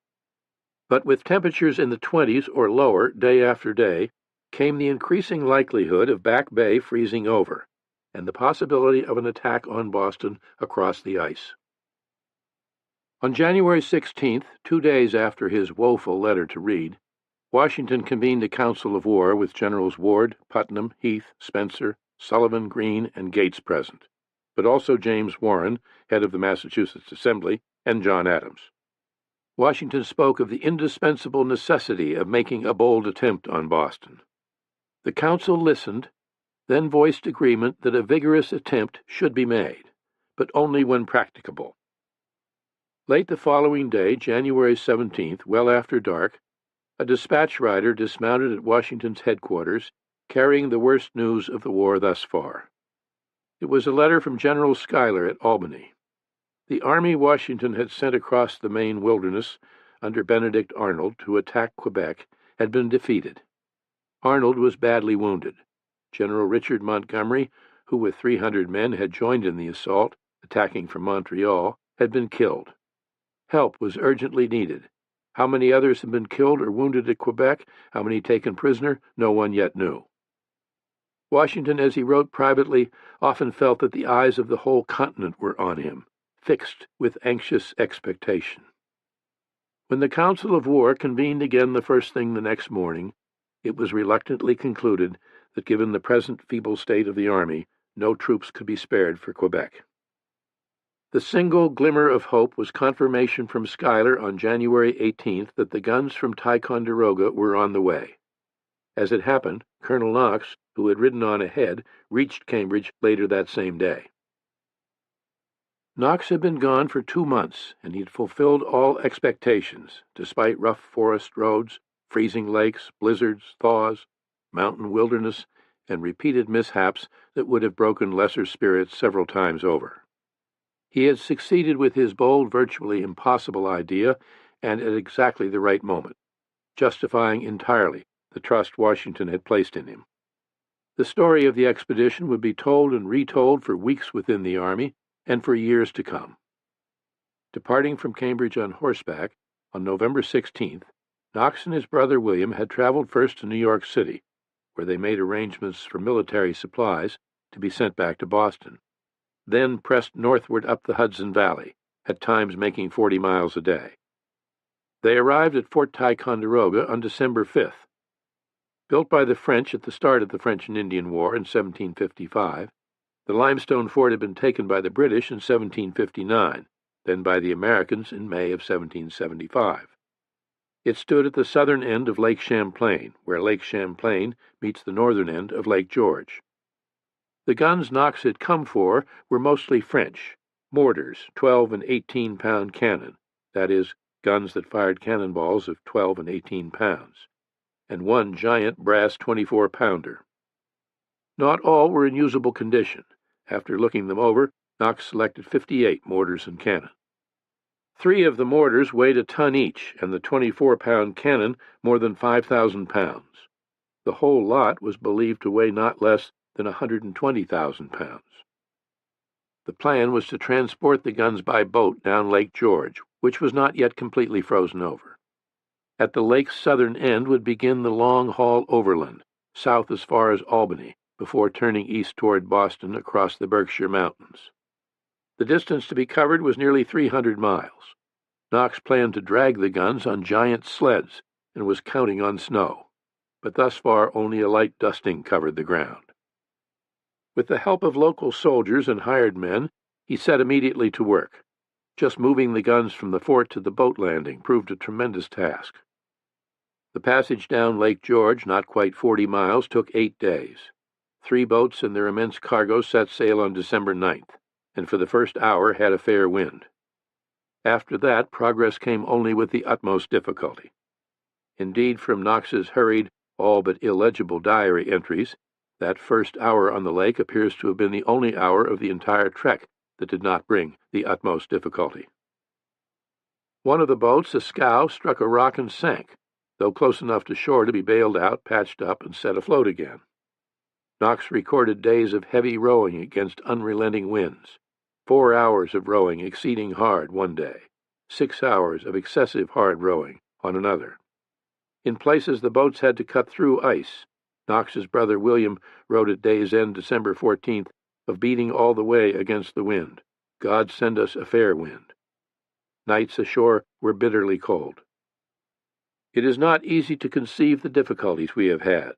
[SPEAKER 1] But with temperatures in the 20s or lower day after day, came the increasing likelihood of Back Bay freezing over, and the possibility of an attack on Boston across the ice. On January 16th, 2 days after his woeful letter to Reed, Washington convened a council of war with Generals Ward, Putnam, Heath, Spencer, Sullivan, Greene, and Gates present, but also James Warren, head of the Massachusetts Assembly, and John Adams. Washington spoke of the indispensable necessity of making a bold attempt on Boston. The council listened, then voiced agreement that a vigorous attempt should be made, but only when practicable. Late the following day, January 17th, well after dark, A dispatch rider dismounted at Washington's headquarters, carrying the worst news of the war thus far. It was a letter from General Schuyler at Albany. The army Washington had sent across the Maine wilderness under Benedict Arnold to attack Quebec had been defeated. Arnold was badly wounded. General Richard Montgomery, who with 300 men had joined in the assault, attacking from Montreal, had been killed. Help was urgently needed. How many others had been killed or wounded at Quebec, how many taken prisoner, no one yet knew. Washington, as he wrote privately, often felt that the eyes of the whole continent were on him, fixed with anxious expectation. When the Council of War convened again the first thing the next morning, it was reluctantly concluded that given the present feeble state of the army, no troops could be spared for Quebec. The single glimmer of hope was confirmation from Schuyler on January 18th that the guns from Ticonderoga were on the way. As it happened, Colonel Knox, who had ridden on ahead, reached Cambridge later that same day. Knox had been gone for 2 months, and he had fulfilled all expectations, despite rough forest roads, freezing lakes, blizzards, thaws, mountain wilderness, and repeated mishaps that would have broken lesser spirits several times over. He had succeeded with his bold, virtually impossible idea, and at exactly the right moment, justifying entirely the trust Washington had placed in him. The story of the expedition would be told and retold for weeks within the army and for years to come. Departing from Cambridge on horseback, on November 16th, Knox and his brother William had traveled first to New York City, where they made arrangements for military supplies to be sent back to Boston, then pressed northward up the Hudson Valley, at times making 40 miles a day. They arrived at Fort Ticonderoga on December 5th. Built by the French at the start of the French and Indian War in 1755, the limestone fort had been taken by the British in 1759, then by the Americans in May of 1775. It stood at the southern end of Lake Champlain, where Lake Champlain meets the northern end of Lake George. The guns Knox had come for were mostly French, mortars, 12 and 18-pound cannon, that is, guns that fired cannonballs of 12 and 18 pounds, and one giant brass 24-pounder. Not all were in usable condition. After looking them over, Knox selected 58 mortars and cannon. 3 of the mortars weighed a ton each, and the 24-pound cannon more than 5,000 pounds. The whole lot was believed to weigh not less than 120,000 pounds. The plan was to transport the guns by boat down Lake George, which was not yet completely frozen over. At the lake's southern end would begin the long haul overland, south as far as Albany, before turning east toward Boston across the Berkshire Mountains. The distance to be covered was nearly 300 miles. Knox planned to drag the guns on giant sleds and was counting on snow, but thus far only a light dusting covered the ground. With the help of local soldiers and hired men, he set immediately to work. Just moving the guns from the fort to the boat landing proved a tremendous task. The passage down Lake George, not quite 40 miles, took 8 days. 3 boats and their immense cargo set sail on December 9th, and for the first hour had a fair wind. After that, progress came only with the utmost difficulty. Indeed, from Knox's hurried, all but illegible diary entries, that first hour on the lake appears to have been the only hour of the entire trek that did not bring the utmost difficulty. One of the boats, a scow, struck a rock and sank, though close enough to shore to be bailed out, patched up, and set afloat again. Knox recorded days of heavy rowing against unrelenting winds, 4 hours of rowing exceeding hard one day, 6 hours of excessive hard rowing on another. In places the boats had to cut through ice. Knox's brother William wrote at day's end, December 14th, of beating all the way against the wind. God send us a fair wind. Nights ashore were bitterly cold. It is not easy to conceive the difficulties we have had,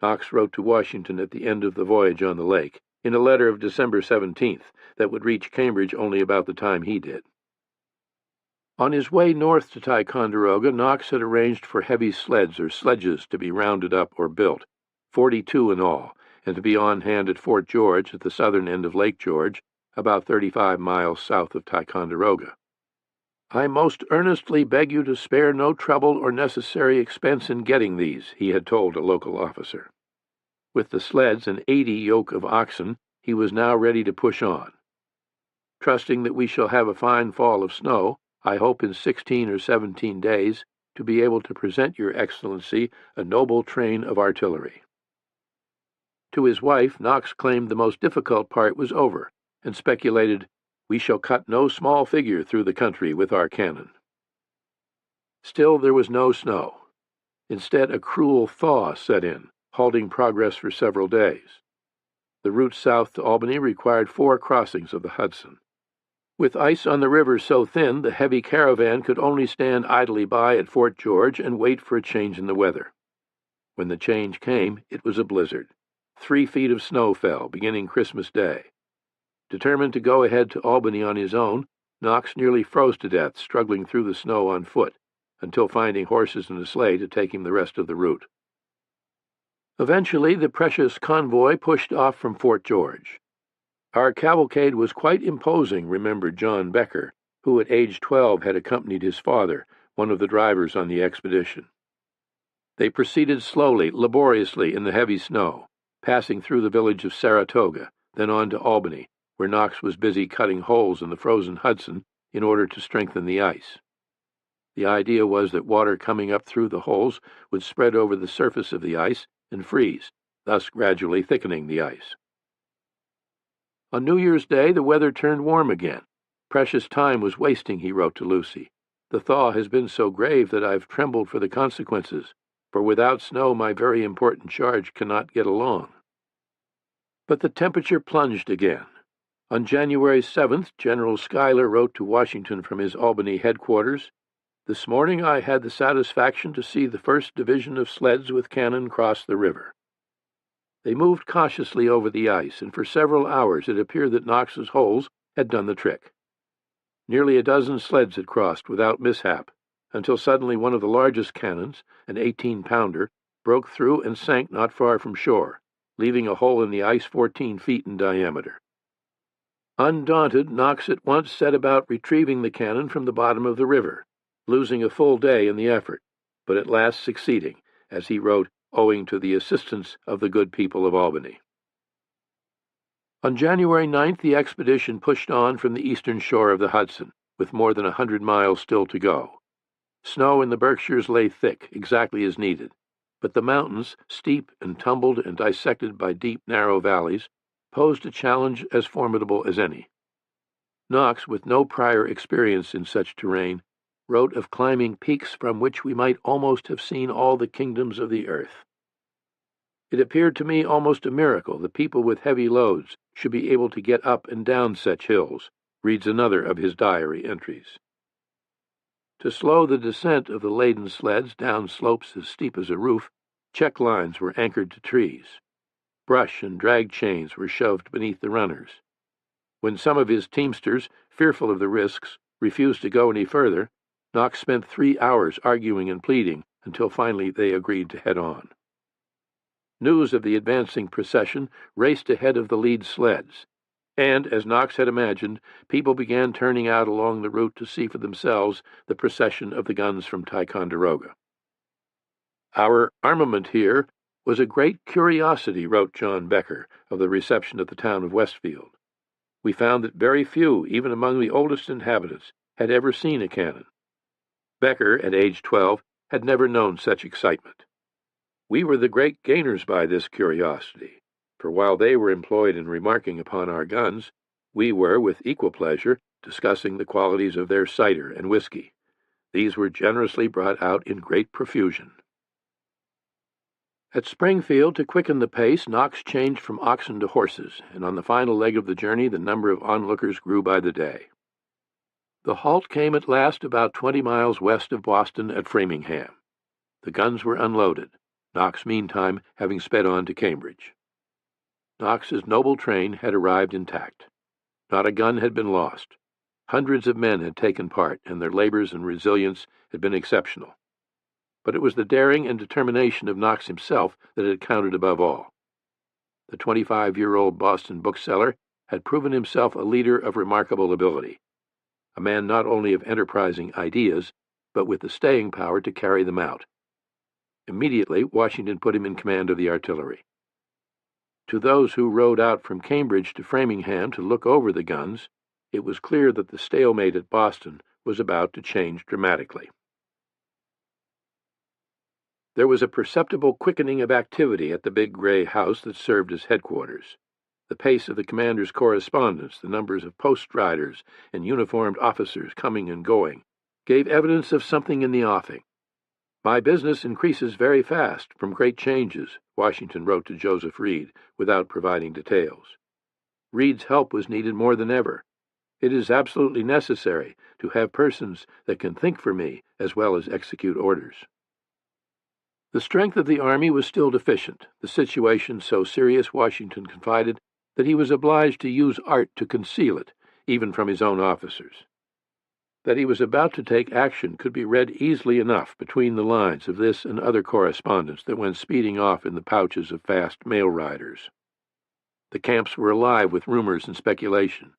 [SPEAKER 1] Knox wrote to Washington at the end of the voyage on the lake, in a letter of December 17th that would reach Cambridge only about the time he did. On his way north to Ticonderoga, Knox had arranged for heavy sleds or sledges to be rounded up or built, 42 in all, and to be on hand at Fort George at the southern end of Lake George, about 35 miles south of Ticonderoga. "I most earnestly beg you to spare no trouble or necessary expense in getting these," he had told a local officer. With the sleds and 80 yoke of oxen, he was now ready to push on. "Trusting that we shall have a fine fall of snow, I hope in 16 or 17 days to be able to present your Excellency a noble train of artillery." To his wife, Knox claimed the most difficult part was over, and speculated, "We shall cut no small figure through the country with our cannon." Still there was no snow. Instead, a cruel thaw set in, halting progress for several days. The route south to Albany required 4 crossings of the Hudson. With ice on the river so thin, the heavy caravan could only stand idly by at Fort George and wait for a change in the weather. When the change came, it was a blizzard. 3 feet of snow fell, beginning Christmas Day. Determined to go ahead to Albany on his own, Knox nearly froze to death, struggling through the snow on foot, until finding horses and a sleigh to take him the rest of the route. Eventually, the precious convoy pushed off from Fort George. "Our cavalcade was quite imposing," remembered John Becker, who at age 12 had accompanied his father, one of the drivers on the expedition. They proceeded slowly, laboriously in the heavy snow, passing through the village of Saratoga, then on to Albany, where Knox was busy cutting holes in the frozen Hudson in order to strengthen the ice. The idea was that water coming up through the holes would spread over the surface of the ice and freeze, thus gradually thickening the ice. On New Year's Day, the weather turned warm again. "Precious time was wasting," he wrote to Lucy. "The thaw has been so grave that I've trembled for the consequences, for without snow my very important charge cannot get along." But the temperature plunged again. On January 7th, General Schuyler wrote to Washington from his Albany headquarters, "This morning I had the satisfaction to see the 1st Division of sleds with cannon cross the river." They moved cautiously over the ice, and for several hours it appeared that Knox's holes had done the trick. Nearly a dozen sleds had crossed without mishap, until suddenly one of the largest cannons, an 18-pounder, broke through and sank not far from shore, leaving a hole in the ice 14 feet in diameter. Undaunted, Knox at once set about retrieving the cannon from the bottom of the river, losing a full day in the effort, but at last succeeding, as he wrote, owing to the assistance of the good people of Albany. On January 9th, the expedition pushed on from the eastern shore of the Hudson, with more than 100 miles still to go. Snow in the Berkshires lay thick, exactly as needed, but the mountains, steep and tumbled and dissected by deep, narrow valleys, posed a challenge as formidable as any. Knox, with no prior experience in such terrain, wrote of climbing peaks from which we might almost have seen all the kingdoms of the earth. "It appeared to me almost a miracle that people with heavy loads should be able to get up and down such hills," reads another of his diary entries. To slow the descent of the laden sleds down slopes as steep as a roof, check lines were anchored to trees. Brush and drag chains were shoved beneath the runners. When some of his teamsters, fearful of the risks, refused to go any further, Knox spent 3 hours arguing and pleading until finally they agreed to head on. News of the advancing procession raced ahead of the lead sleds, and, as Knox had imagined, people began turning out along the route to see for themselves the procession of the guns from Ticonderoga. "Our armament here was a great curiosity," wrote John Becker of the reception at the town of Westfield. "We found that very few, even among the oldest inhabitants, had ever seen a cannon." Becker, at age 12, had never known such excitement. "We were the great gainers by this curiosity, for while they were employed in remarking upon our guns, we were, with equal pleasure, discussing the qualities of their cider and whiskey. These were generously brought out in great profusion." At Springfield, to quicken the pace, Knox changed from oxen to horses, and on the final leg of the journey the number of onlookers grew by the day. The halt came at last about 20 miles west of Boston at Framingham. The guns were unloaded, Knox meantime having sped on to Cambridge. Knox's noble train had arrived intact. Not a gun had been lost. Hundreds of men had taken part, and their labors and resilience had been exceptional. But it was the daring and determination of Knox himself that had counted above all. The 25-year-old Boston bookseller had proven himself a leader of remarkable ability. a man not only of enterprising ideas, but with the staying power to carry them out. Immediately, Washington put him in command of the artillery. To those who rode out from Cambridge to Framingham to look over the guns, it was clear that the stalemate at Boston was about to change dramatically. There was a perceptible quickening of activity at the big gray house that served as headquarters. The pace of the commander's correspondence, the numbers of post riders and uniformed officers coming and going, gave evidence of something in the offing. "My business increases very fast from great changes," Washington wrote to Joseph Reed, without providing details. Reed's help was needed more than ever. "It is absolutely necessary to have persons that can think for me as well as execute orders." The strength of the army was still deficient, the situation so serious, Washington confided, that he was obliged to use art to conceal it, even from his own officers. That he was about to take action could be read easily enough between the lines of this and other correspondence that went speeding off in the pouches of fast mail riders. The camps were alive with rumors and speculation.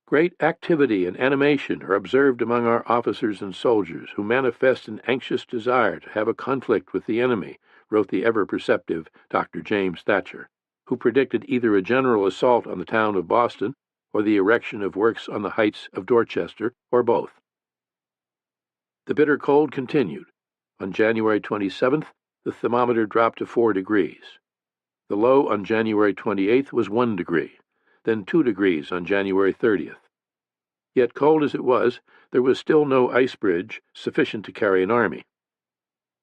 [SPEAKER 1] "Great activity and animation are observed among our officers and soldiers, who manifest an anxious desire to have a conflict with the enemy," wrote the ever-perceptive Dr. James Thatcher, who predicted either a general assault on the town of Boston or the erection of works on the heights of Dorchester, or both. The bitter cold continued. On January 27th, the thermometer dropped to 4 degrees. The low on January 28th was 1 degree. Then 2 degrees on January 30th. Yet cold as it was, there was still no ice bridge sufficient to carry an army.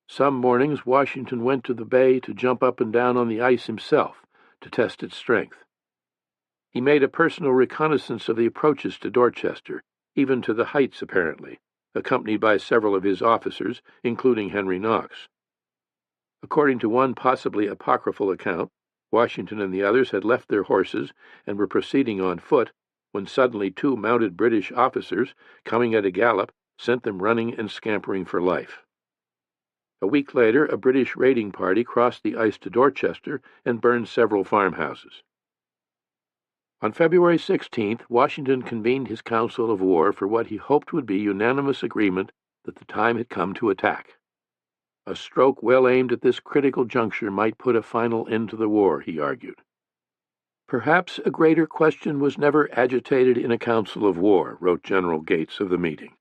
[SPEAKER 1] Some mornings Washington went to the bay to jump up and down on the ice himself to test its strength. He made a personal reconnaissance of the approaches to Dorchester, even to the heights apparently, accompanied by several of his officers, including Henry Knox. According to one possibly apocryphal account, Washington and the others had left their horses and were proceeding on foot, when suddenly 2 mounted British officers, coming at a gallop, sent them running and scampering for life. A week later, a British raiding party crossed the ice to Dorchester and burned several farmhouses. On February 16th, Washington convened his council of war for what he hoped would be unanimous agreement that the time had come to attack. A stroke well aimed at this critical juncture might put a final end to the war, he argued. "Perhaps a greater question was never agitated in a council of war," wrote General Gates of the meeting.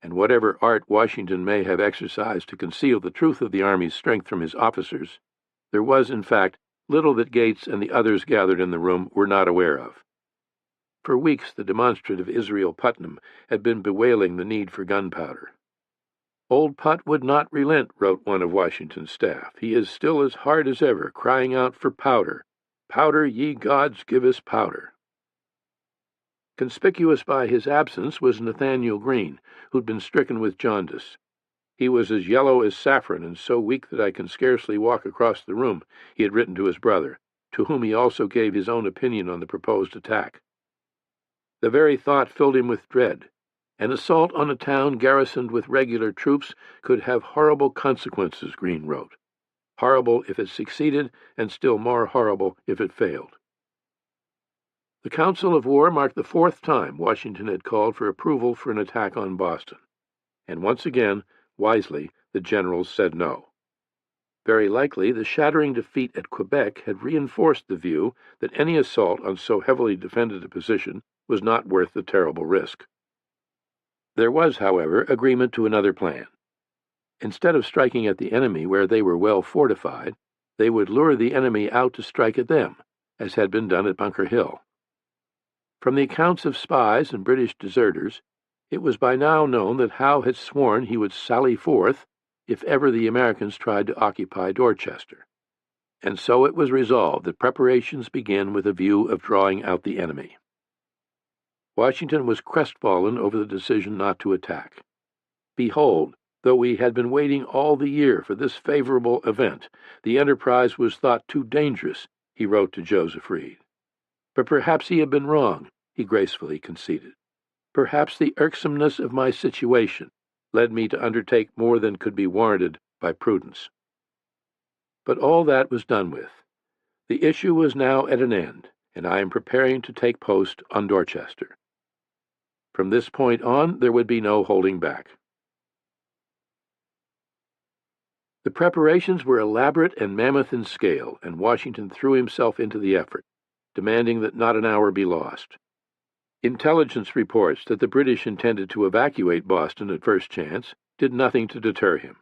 [SPEAKER 1] And whatever art Washington may have exercised to conceal the truth of the army's strength from his officers, there was, in fact, little that Gates and the others gathered in the room were not aware of. For weeks the demonstrative Israel Putnam had been bewailing the need for gunpowder. "Old Put would not relent," wrote one of Washington's staff. "He is still as hard as ever, crying out for powder. Powder, ye gods, give us powder." Conspicuous by his absence was Nathaniel Greene, who'd been stricken with jaundice. "He was as yellow as saffron and so weak that I can scarcely walk across the room," he had written to his brother, to whom he also gave his own opinion on the proposed attack. The very thought filled him with dread. An assault on a town garrisoned with regular troops could have horrible consequences, Greene wrote. Horrible if it succeeded, and still more horrible if it failed. The Council of War marked the 4th time Washington had called for approval for an attack on Boston, and once again, wisely, the generals said no. Very likely, the shattering defeat at Quebec had reinforced the view that any assault on so heavily defended a position was not worth the terrible risk. There was, however, agreement to another plan. Instead of striking at the enemy where they were well fortified, they would lure the enemy out to strike at them, as had been done at Bunker Hill. From the accounts of spies and British deserters, it was by now known that Howe had sworn he would sally forth if ever the Americans tried to occupy Dorchester. And so it was resolved that preparations begin with a view of drawing out the enemy. Washington was crestfallen over the decision not to attack. "Behold, though we had been waiting all the year for this favorable event, the enterprise was thought too dangerous," he wrote to Joseph Reed. But perhaps he had been wrong, he gracefully conceded. Perhaps the irksomeness of my situation led me to undertake more than could be warranted by prudence. But all that was done with. The issue was now at an end, and I am preparing to take post on Dorchester. From this point on, there would be no holding back. The preparations were elaborate and mammoth in scale, and Washington threw himself into the effort, demanding that not an hour be lost. Intelligence reports that the British intended to evacuate Boston at first chance did nothing to deter him.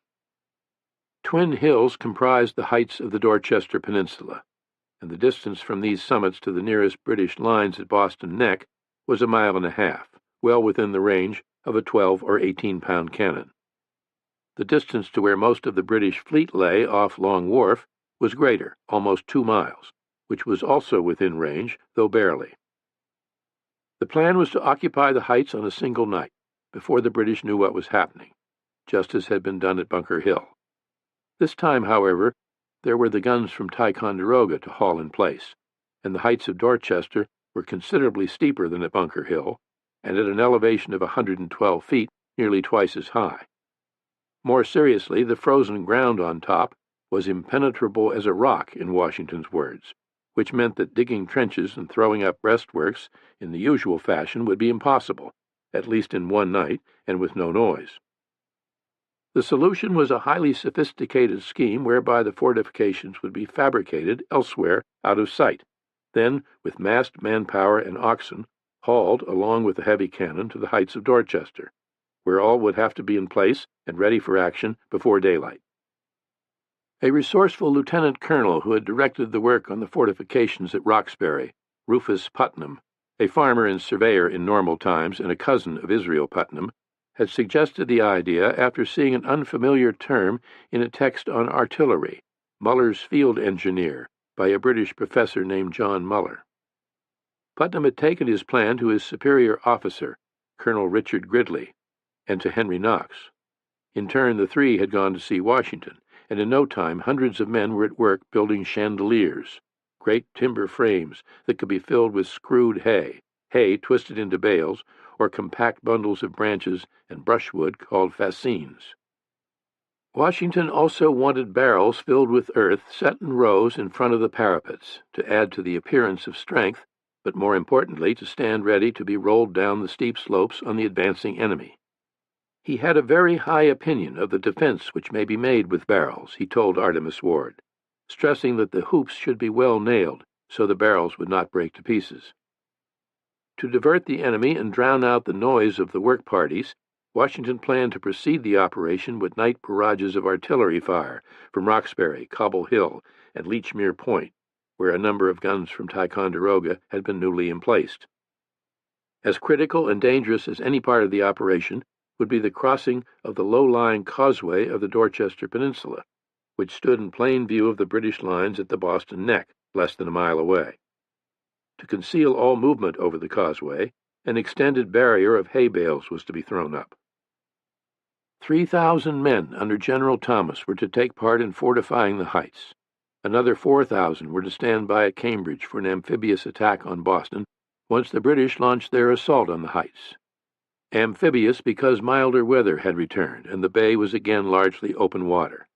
[SPEAKER 1] Twin hills comprised the heights of the Dorchester Peninsula, and the distance from these summits to the nearest British lines at Boston Neck was a mile and a half, well within the range of a 12 or 18-pound cannon. The distance to where most of the British fleet lay off Long Wharf was greater, almost 2 miles, which was also within range, though barely. The plan was to occupy the heights on a single night, before the British knew what was happening, just as had been done at Bunker Hill. This time, however, there were the guns from Ticonderoga to haul in place, and the heights of Dorchester were considerably steeper than at Bunker Hill, and at an elevation of 112 feet, nearly twice as high. More seriously, the frozen ground on top was impenetrable as a rock, in Washington's words, which meant that digging trenches and throwing up breastworks in the usual fashion would be impossible, at least in one night and with no noise. The solution was a highly sophisticated scheme whereby the fortifications would be fabricated elsewhere out of sight, then, with massed manpower and oxen, hauled along with the heavy cannon to the heights of Dorchester, where all would have to be in place and ready for action before daylight. A resourceful lieutenant colonel who had directed the work on the fortifications at Roxbury, Rufus Putnam, a farmer and surveyor in normal times and a cousin of Israel Putnam, had suggested the idea after seeing an unfamiliar term in a text on artillery, Muller's Field Engineer, by a British professor named John Muller. Putnam had taken his plan to his superior officer, Colonel Richard Gridley, and to Henry Knox. In turn, the three had gone to see Washington, and in no time hundreds of men were at work building chandeliers, great timber frames that could be filled with screwed hay twisted into bales, or compact bundles of branches and brushwood called fascines. Washington also wanted barrels filled with earth set in rows in front of the parapets to add to the appearance of strength, but more importantly to stand ready to be rolled down the steep slopes on the advancing enemy. He had a very high opinion of the defense which may be made with barrels, he told Artemus Ward, stressing that the hoops should be well nailed so the barrels would not break to pieces. To divert the enemy and drown out the noise of the work parties, Washington planned to precede the operation with night barrages of artillery fire from Roxbury, Cobble Hill, and Lechmere Point, where a number of guns from Ticonderoga had been newly emplaced. As critical and dangerous as any part of the operation would be the crossing of the low-lying causeway of the Dorchester Peninsula, which stood in plain view of the British lines at the Boston Neck, less than a mile away. To conceal all movement over the causeway, an extended barrier of hay bales was to be thrown up. 3,000 men under General Thomas were to take part in fortifying the heights. Another 4,000 were to stand by at Cambridge for an amphibious attack on Boston once the British launched their assault on the heights. Amphibious because milder weather had returned and the bay was again largely open water.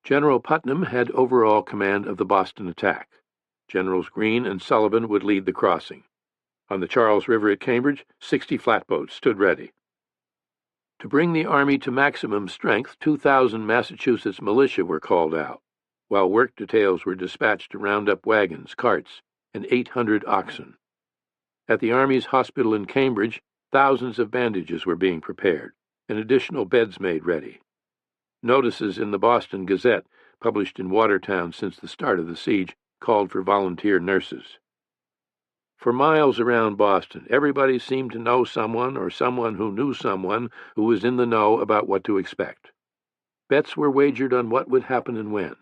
[SPEAKER 1] General Putnam had overall command of the Boston attack. Generals Greene and Sullivan would lead the crossing. On the Charles River at Cambridge, 60 flatboats stood ready. To bring the army to maximum strength, 2,000 Massachusetts militia were called out, while work details were dispatched to round up wagons, carts, and 800 oxen. At the Army's hospital in Cambridge, thousands of bandages were being prepared, and additional beds made ready. Notices in the Boston Gazette, published in Watertown since the start of the siege, called for volunteer nurses. For miles around Boston, everybody seemed to know someone or someone who knew someone who was in the know about what to expect. Bets were wagered on what would happen and when.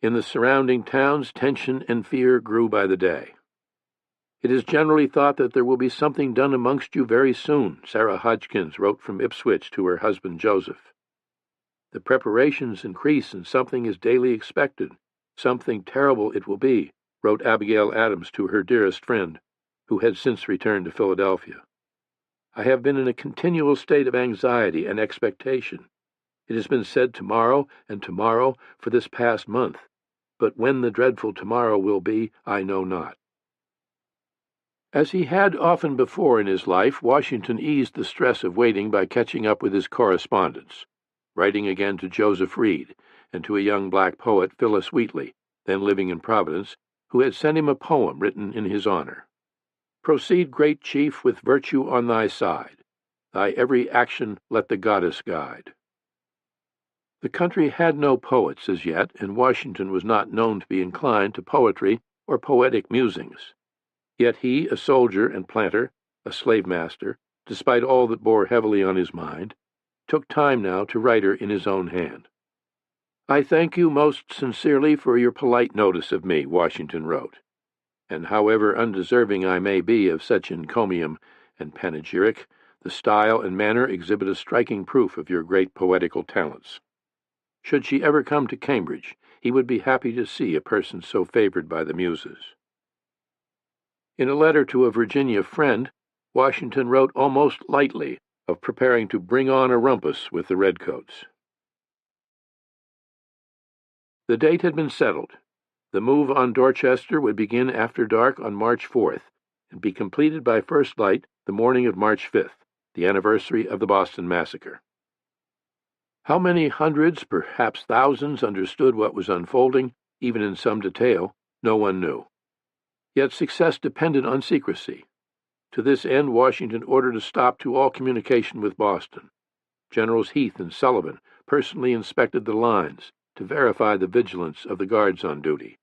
[SPEAKER 1] In the surrounding towns, tension and fear grew by the day. "It is generally thought that there will be something done amongst you very soon," Sarah Hodgkins wrote from Ipswich to her husband Joseph. "The preparations increase and something is daily expected. Something terrible it will be," wrote Abigail Adams to her dearest friend, who had since returned to Philadelphia. "I have been in a continual state of anxiety and expectation. It has been said tomorrow and tomorrow for this past month, but when the dreadful tomorrow will be, I know not." As he had often before in his life, Washington eased the stress of waiting by catching up with his correspondence, writing again to Joseph Reed and to a young black poet, Phyllis Wheatley, then living in Providence, who had sent him a poem written in his honor. Proceed, great chief, with virtue on thy side. Thy every action let the goddess guide. The country had no poets as yet, and Washington was not known to be inclined to poetry or poetic musings. Yet he, a soldier and planter, a slave-master, despite all that bore heavily on his mind, took time now to write her in his own hand. I thank you most sincerely for your polite notice of me, Washington wrote, and however undeserving I may be of such encomium and panegyric, the style and manner exhibit a striking proof of your great poetical talents. Should she ever come to Cambridge, he would be happy to see a person so favored by the Muses. In a letter to a Virginia friend, Washington wrote almost lightly of preparing to bring on a rumpus with the redcoats. The date had been settled. The move on Dorchester would begin after dark on March 4th and be completed by first light the morning of March 5th, the anniversary of the Boston Massacre. How many hundreds, perhaps thousands, understood what was unfolding, even in some detail, no one knew. Yet success depended on secrecy. To this end, Washington ordered a stop to all communication with Boston. Generals Heath and Sullivan personally inspected the lines to verify the vigilance of the guards on duty.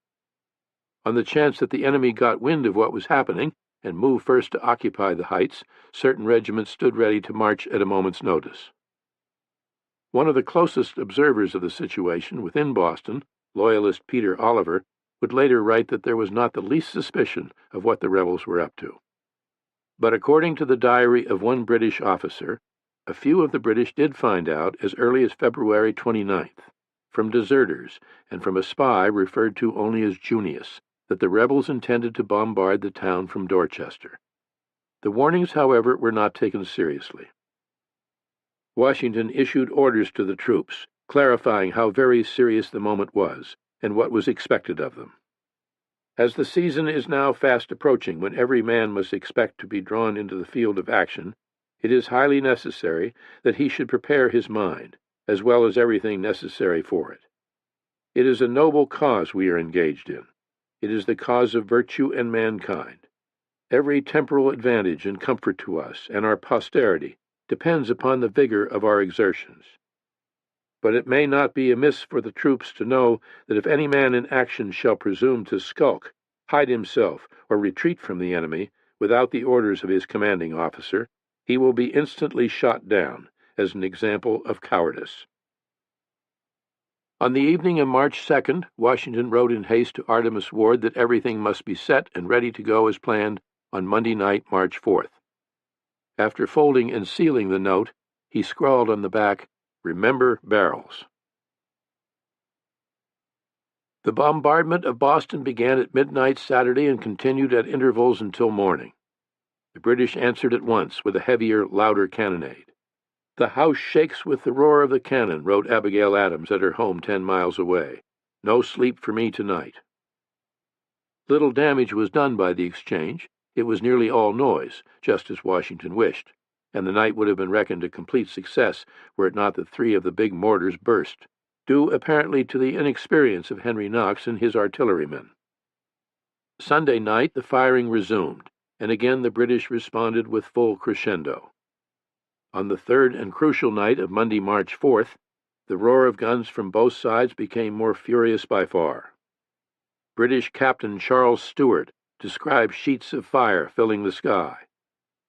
[SPEAKER 1] On the chance that the enemy got wind of what was happening and moved first to occupy the heights, certain regiments stood ready to march at a moment's notice. One of the closest observers of the situation within Boston, Loyalist Peter Oliver, would later write that there was not the least suspicion of what the rebels were up to. But according to the diary of one British officer, a few of the British did find out as early as February 29th, from deserters and from a spy referred to only as Junius, that the rebels intended to bombard the town from Dorchester. The warnings, however, were not taken seriously. Washington issued orders to the troops, clarifying how very serious the moment was and what was expected of them. As the season is now fast approaching when every man must expect to be drawn into the field of action, it is highly necessary that he should prepare his mind, as well as everything necessary for it. It is a noble cause we are engaged in. It is the cause of virtue and mankind. Every temporal advantage and comfort to us and our posterity depends upon the vigor of our exertions. But it may not be amiss for the troops to know that if any man in action shall presume to skulk, hide himself, or retreat from the enemy without the orders of his commanding officer, he will be instantly shot down as an example of cowardice. On the evening of March 2nd, Washington wrote in haste to Artemus Ward that everything must be set and ready to go as planned on Monday night, March 4th. After folding and sealing the note, he scrawled on the back, "Remember barrels." The bombardment of Boston began at midnight Saturday and continued at intervals until morning. The British answered at once with a heavier, louder cannonade. "The house shakes with the roar of the cannon," wrote Abigail Adams at her home 10 miles away. "No sleep for me tonight." Little damage was done by the exchange. It was nearly all noise, just as Washington wished, and the night would have been reckoned a complete success were it not that 3 of the big mortars burst, due apparently to the inexperience of Henry Knox and his artillerymen. Sunday night the firing resumed, and again the British responded with full crescendo. On the third and crucial night of Monday, March 4th, the roar of guns from both sides became more furious by far. British Captain Charles Stewart described sheets of fire filling the sky,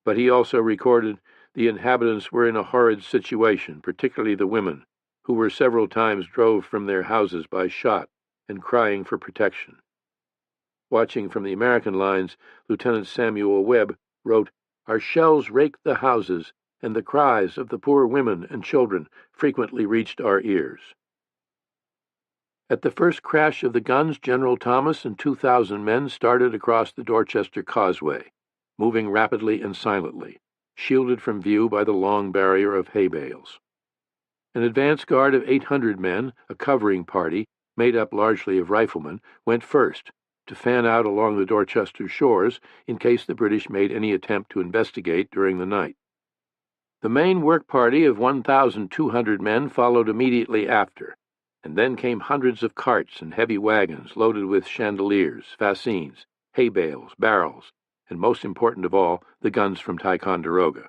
[SPEAKER 1] but he also recorded the inhabitants were in a horrid situation, particularly the women, who were several times drove from their houses by shot and crying for protection. Watching from the American lines, Lieutenant Samuel Webb wrote, "Our shells raked the houses, and the cries of the poor women and children frequently reached our ears." At the first crash of the guns, General Thomas and 2,000 men started across the Dorchester Causeway, moving rapidly and silently, shielded from view by the long barrier of hay bales. An advance guard of 800 men, a covering party, made up largely of riflemen, went first, to fan out along the Dorchester shores in case the British made any attempt to investigate during the night. The main work party of 1,200 men followed immediately after, and then came hundreds of carts and heavy wagons loaded with chandeliers, fascines, hay bales, barrels, and most important of all, the guns from Ticonderoga.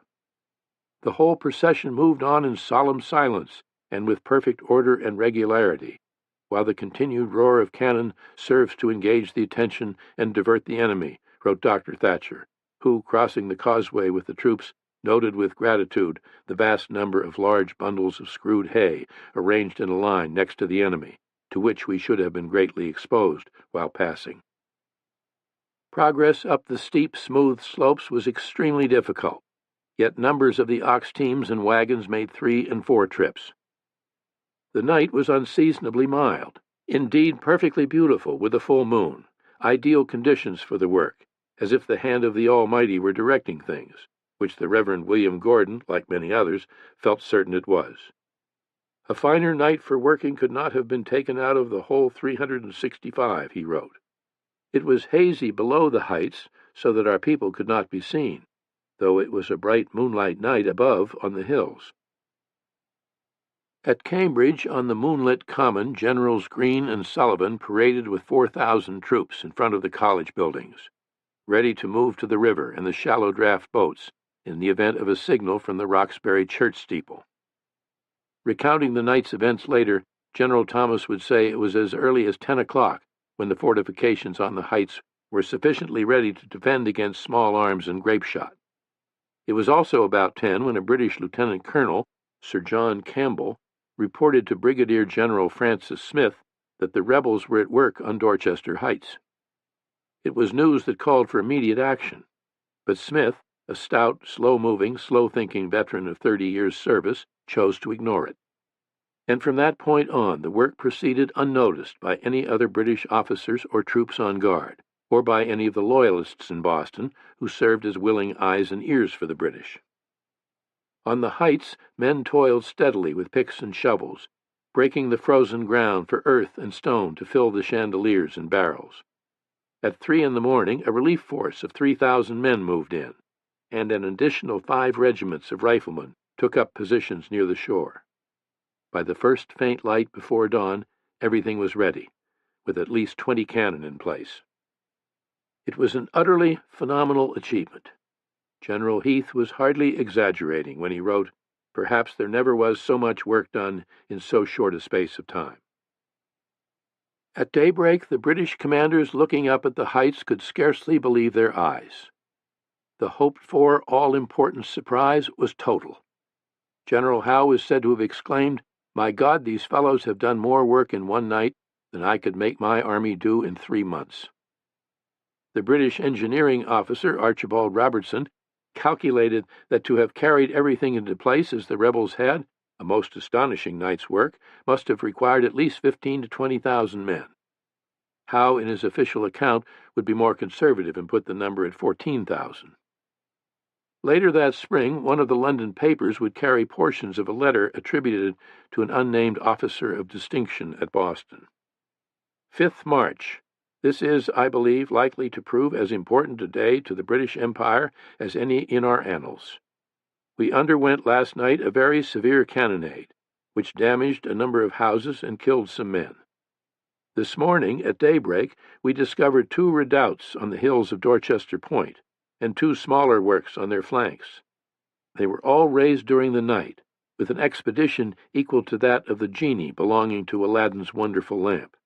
[SPEAKER 1] The whole procession moved on in solemn silence and with perfect order and regularity, while the continued roar of cannon serves to engage the attention and divert the enemy, wrote Dr. Thatcher, who, crossing the causeway with the troops, noted with gratitude the vast number of large bundles of screwed hay arranged in a line next to the enemy, to which we should have been greatly exposed while passing. Progress up the steep, smooth slopes was extremely difficult, yet numbers of the ox teams and wagons made 3 and 4 trips. The night was unseasonably mild, indeed perfectly beautiful with a full moon, ideal conditions for the work, as if the hand of the Almighty were directing things, which the Reverend William Gordon, like many others, felt certain it was. A finer night for working could not have been taken out of the whole 365, he wrote. It was hazy below the heights, so that our people could not be seen, though it was a bright moonlight night above on the hills. At Cambridge, on the moonlit common, Generals Greene and Sullivan paraded with 4,000 troops in front of the college buildings, ready to move to the river and the shallow draft boats in the event of a signal from the Roxbury church steeple. Recounting the night's events later, General Thomas would say it was as early as 10 o'clock when the fortifications on the heights were sufficiently ready to defend against small arms and grape shot. It was also about 10 when a British lieutenant colonel, Sir John Campbell, reported to Brigadier General Francis Smith that the rebels were at work on Dorchester Heights. It was news that called for immediate action, but Smith, a stout, slow-moving, slow-thinking veteran of 30 years' service, chose to ignore it. And from that point on, the work proceeded unnoticed by any other British officers or troops on guard, or by any of the Loyalists in Boston who served as willing eyes and ears for the British. On the heights, men toiled steadily with picks and shovels, breaking the frozen ground for earth and stone to fill the chandeliers and barrels. At 3 in the morning, a relief force of 3,000 men moved in, and an additional 5 regiments of riflemen took up positions near the shore. By the first faint light before dawn, everything was ready, with at least 20 cannon in place. It was an utterly phenomenal achievement. General Heath was hardly exaggerating when he wrote, "Perhaps there never was so much work done in so short a space of time." At daybreak, the British commanders looking up at the heights could scarcely believe their eyes. The hoped-for, all-important surprise was total. General Howe is said to have exclaimed, "My God, these fellows have done more work in one night than I could make my army do in 3 months." The British engineering officer, Archibald Robertson, calculated that to have carried everything into place as the rebels had, a most astonishing night's work, must have required at least 15,000 to 20,000 men. Howe, in his official account, would be more conservative and put the number at 14,000. Later that spring, one of the London papers would carry portions of a letter attributed to an unnamed officer of distinction at Boston. 5th March. This is, I believe, likely to prove as important a day to the British Empire as any in our annals. We underwent last night a very severe cannonade, which damaged a number of houses and killed some men. This morning, at daybreak, we discovered 2 redoubts on the hills of Dorchester Point, and 2 smaller works on their flanks. They were all raised during the night, with an expedition equal to that of the genie belonging to Aladdin's wonderful lamp.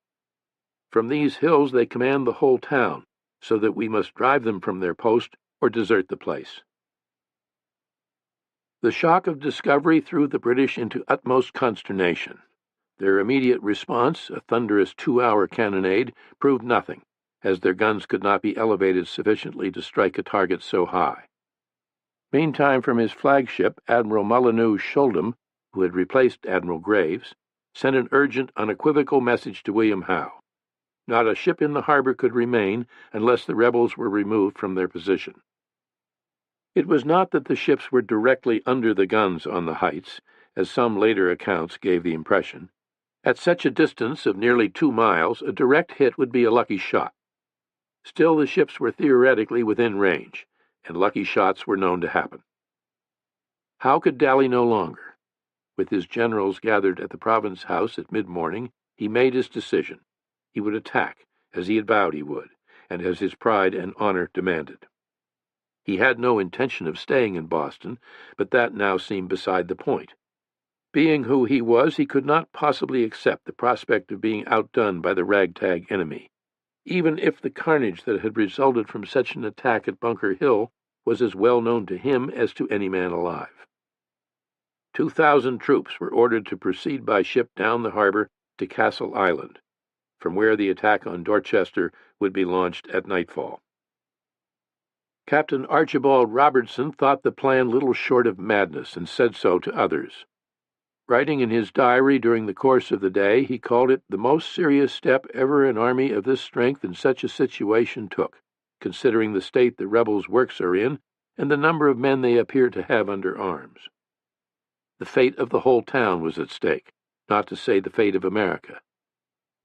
[SPEAKER 1] From these hills they command the whole town, so that we must drive them from their post or desert the place. The shock of discovery threw the British into utmost consternation. Their immediate response, a thunderous 2-hour cannonade, proved nothing, as their guns could not be elevated sufficiently to strike a target so high. Meantime, from his flagship, Admiral Molyneux Schuldum, who had replaced Admiral Graves, sent an urgent, unequivocal message to William Howe. Not a ship in the harbor could remain unless the rebels were removed from their position. It was not that the ships were directly under the guns on the heights, as some later accounts gave the impression. At such a distance of nearly 2 miles, a direct hit would be a lucky shot. Still, the ships were theoretically within range, and lucky shots were known to happen. Howe could dally no longer. With his generals gathered at the Province House at mid-morning, he made his decision. He would attack, as he had vowed he would, and as his pride and honor demanded. He had no intention of staying in Boston, but that now seemed beside the point. Being who he was, he could not possibly accept the prospect of being outdone by the ragtag enemy, even if the carnage that had resulted from such an attack at Bunker Hill was as well known to him as to any man alive. 2,000 troops were ordered to proceed by ship down the harbor to Castle Island, from where the attack on Dorchester would be launched at nightfall. Captain Archibald Robertson thought the plan little short of madness and said so to others. Writing in his diary during the course of the day, he called it the most serious step ever an army of this strength in such a situation took, considering the state the rebels' works are in and the number of men they appear to have under arms. The fate of the whole town was at stake, not to say the fate of America.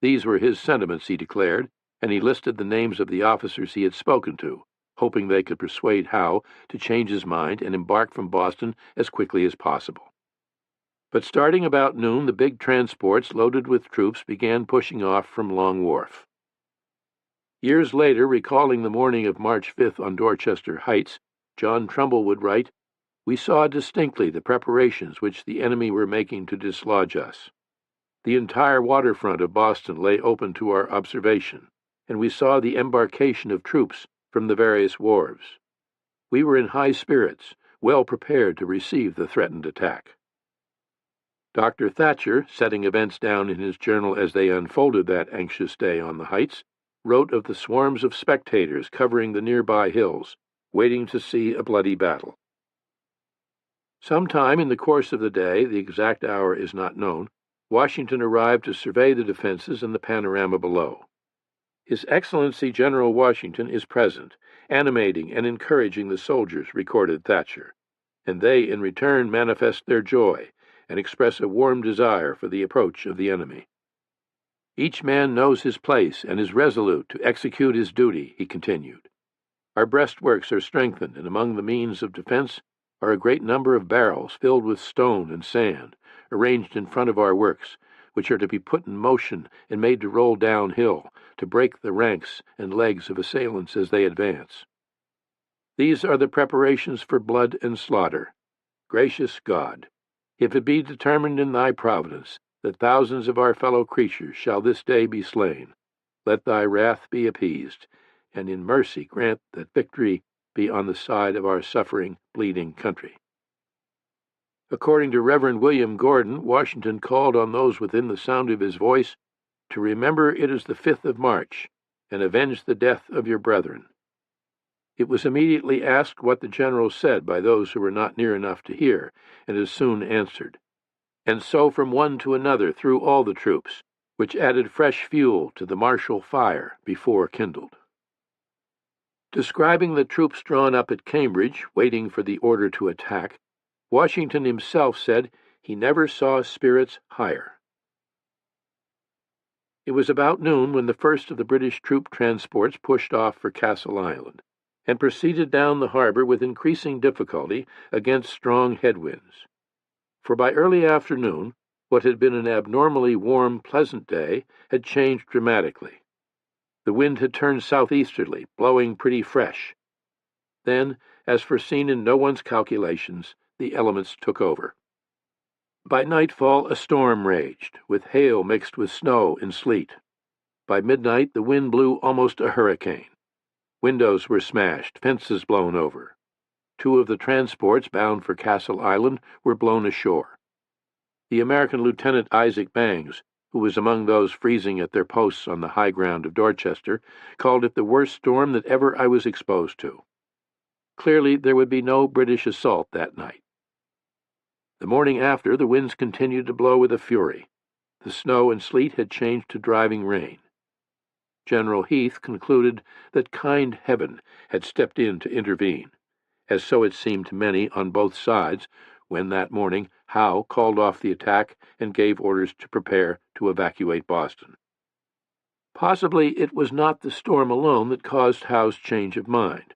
[SPEAKER 1] These were his sentiments, he declared, and he listed the names of the officers he had spoken to, hoping they could persuade Howe to change his mind and embark from Boston as quickly as possible. But starting about noon, the big transports loaded with troops began pushing off from Long Wharf. Years later, recalling the morning of March 5th on Dorchester Heights, John Trumbull would write, "We saw distinctly the preparations which the enemy were making to dislodge us. The entire waterfront of Boston lay open to our observation, and we saw the embarkation of troops from the various wharves. We were in high spirits, well prepared to receive the threatened attack." Dr. Thatcher, setting events down in his journal as they unfolded that anxious day on the Heights, wrote of the swarms of spectators covering the nearby hills, waiting to see a bloody battle. Sometime in the course of the day, the exact hour is not known, Washington arrived to survey the defenses and the panorama below. His Excellency General Washington is present, animating and encouraging the soldiers, recorded Thatcher, and they in return manifest their joy and express a warm desire for the approach of the enemy. Each man knows his place and is resolute to execute his duty, he continued. Our breastworks are strengthened, and among the means of defense are a great number of barrels filled with stone and sand, arranged in front of our works, which are to be put in motion and made to roll downhill, to break the ranks and legs of assailants as they advance. These are the preparations for blood and slaughter. Gracious God, if it be determined in thy providence that thousands of our fellow creatures shall this day be slain, let thy wrath be appeased, and in mercy grant that victory be on the side of our suffering, bleeding country. According to Reverend William Gordon, Washington called on those within the sound of his voice to remember it is the 5th of March, and avenge the death of your brethren. It was immediately asked what the general said by those who were not near enough to hear, and is soon answered. And so from one to another through all the troops, which added fresh fuel to the martial fire before kindled. Describing the troops drawn up at Cambridge, waiting for the order to attack, Washington himself said he never saw spirits higher. It was about noon when the first of the British troop transports pushed off for Castle Island, and proceeded down the harbor with increasing difficulty against strong headwinds. For by early afternoon, what had been an abnormally warm, pleasant day had changed dramatically. The wind had turned southeasterly, blowing pretty fresh. Then, as foreseen in no one's calculations, the elements took over. By nightfall, a storm raged, with hail mixed with snow and sleet. By midnight, the wind blew almost a hurricane. Windows were smashed, fences blown over. 2 of the transports bound for Castle Island were blown ashore. The American Lieutenant Isaac Bangs, who was among those freezing at their posts on the high ground of Dorchester, called it the worst storm that ever I was exposed to. Clearly, there would be no British assault that night. The morning after, the winds continued to blow with a fury. The snow and sleet had changed to driving rain. General Heath concluded that kind heaven had stepped in to intervene, as so it seemed to many on both sides when that morning Howe called off the attack and gave orders to prepare to evacuate Boston. Possibly it was not the storm alone that caused Howe's change of mind.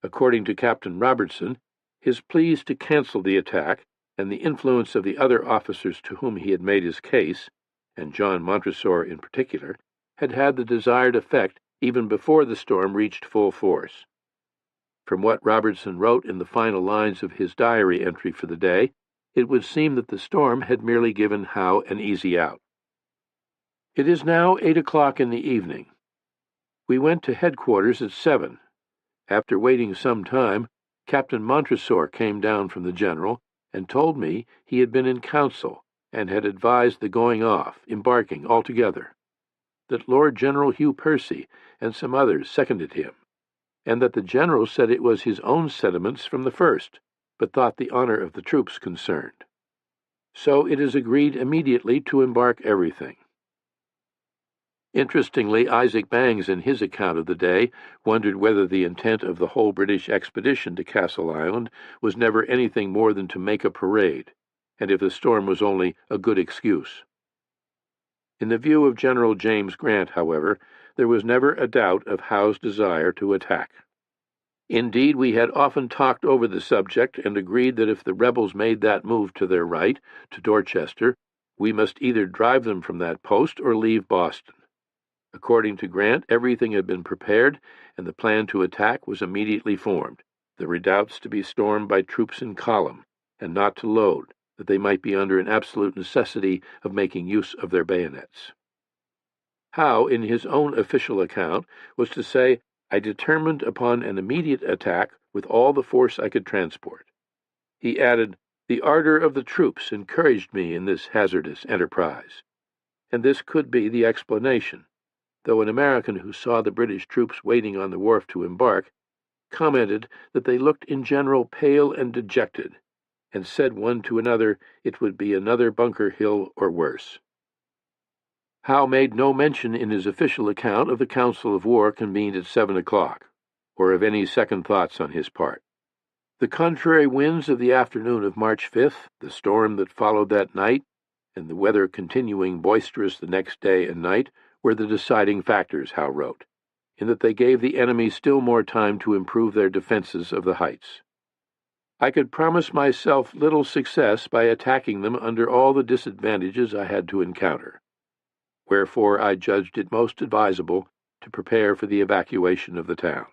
[SPEAKER 1] According to Captain Robertson, his pleas to cancel the attack and the influence of the other officers to whom he had made his case, and John Montresor in particular, had had the desired effect even before the storm reached full force. From what Robertson wrote in the final lines of his diary entry for the day, it would seem that the storm had merely given Howe an easy out. It is now 8 o'clock in the evening. We went to headquarters at 7. After waiting some time, Captain Montresor came down from the general and told me he had been in council and had advised the going off, embarking altogether, that Lord General Hugh Percy and some others seconded him, and that the general said it was his own sentiments from the first, but thought the honor of the troops concerned. So it is agreed immediately to embark everything. Interestingly, Isaac Bangs, in his account of the day, wondered whether the intent of the whole British expedition to Castle Island was never anything more than to make a parade, and if the storm was only a good excuse. In the view of General James Grant, however, there was never a doubt of Howe's desire to attack. Indeed, we had often talked over the subject and agreed that if the rebels made that move to their right, to Dorchester, we must either drive them from that post or leave Boston. According to Grant, everything had been prepared, and the plan to attack was immediately formed, the redoubts to be stormed by troops in column, and not to load, that they might be under an absolute necessity of making use of their bayonets. Howe, in his own official account, was to say, "I determined upon an immediate attack with all the force I could transport." He added, "The ardor of the troops encouraged me in this hazardous enterprise." And this could be the explanation, though an American who saw the British troops waiting on the wharf to embark commented that they looked in general pale and dejected, and said one to another it would be another Bunker Hill or worse. Howe made no mention in his official account of the council of war convened at 7 o'clock, or of any second thoughts on his part. The contrary winds of the afternoon of March 5th, the storm that followed that night, and the weather continuing boisterous the next day and night, were the deciding factors, Howe wrote, in that they gave the enemy still more time to improve their defenses of the heights. I could promise myself little success by attacking them under all the disadvantages I had to encounter. Wherefore I judged it most advisable to prepare for the evacuation of the town.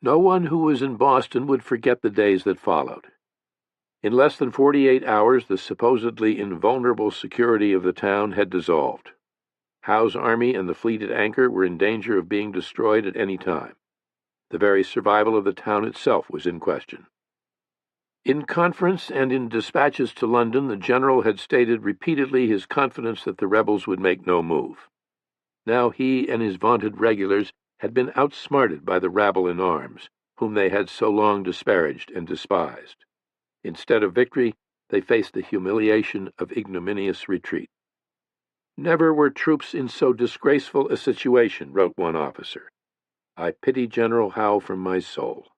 [SPEAKER 1] No one who was in Boston would forget the days that followed. In less than 48 hours, the supposedly invulnerable security of the town had dissolved. Howe's army and the fleet at anchor were in danger of being destroyed at any time. The very survival of the town itself was in question. In conference and in dispatches to London, the general had stated repeatedly his confidence that the rebels would make no move. Now he and his vaunted regulars had been outsmarted by the rabble in arms, whom they had so long disparaged and despised. Instead of victory, they faced the humiliation of ignominious retreat. "Never were troops in so disgraceful a situation," wrote one officer. "I pity General Howe from my soul."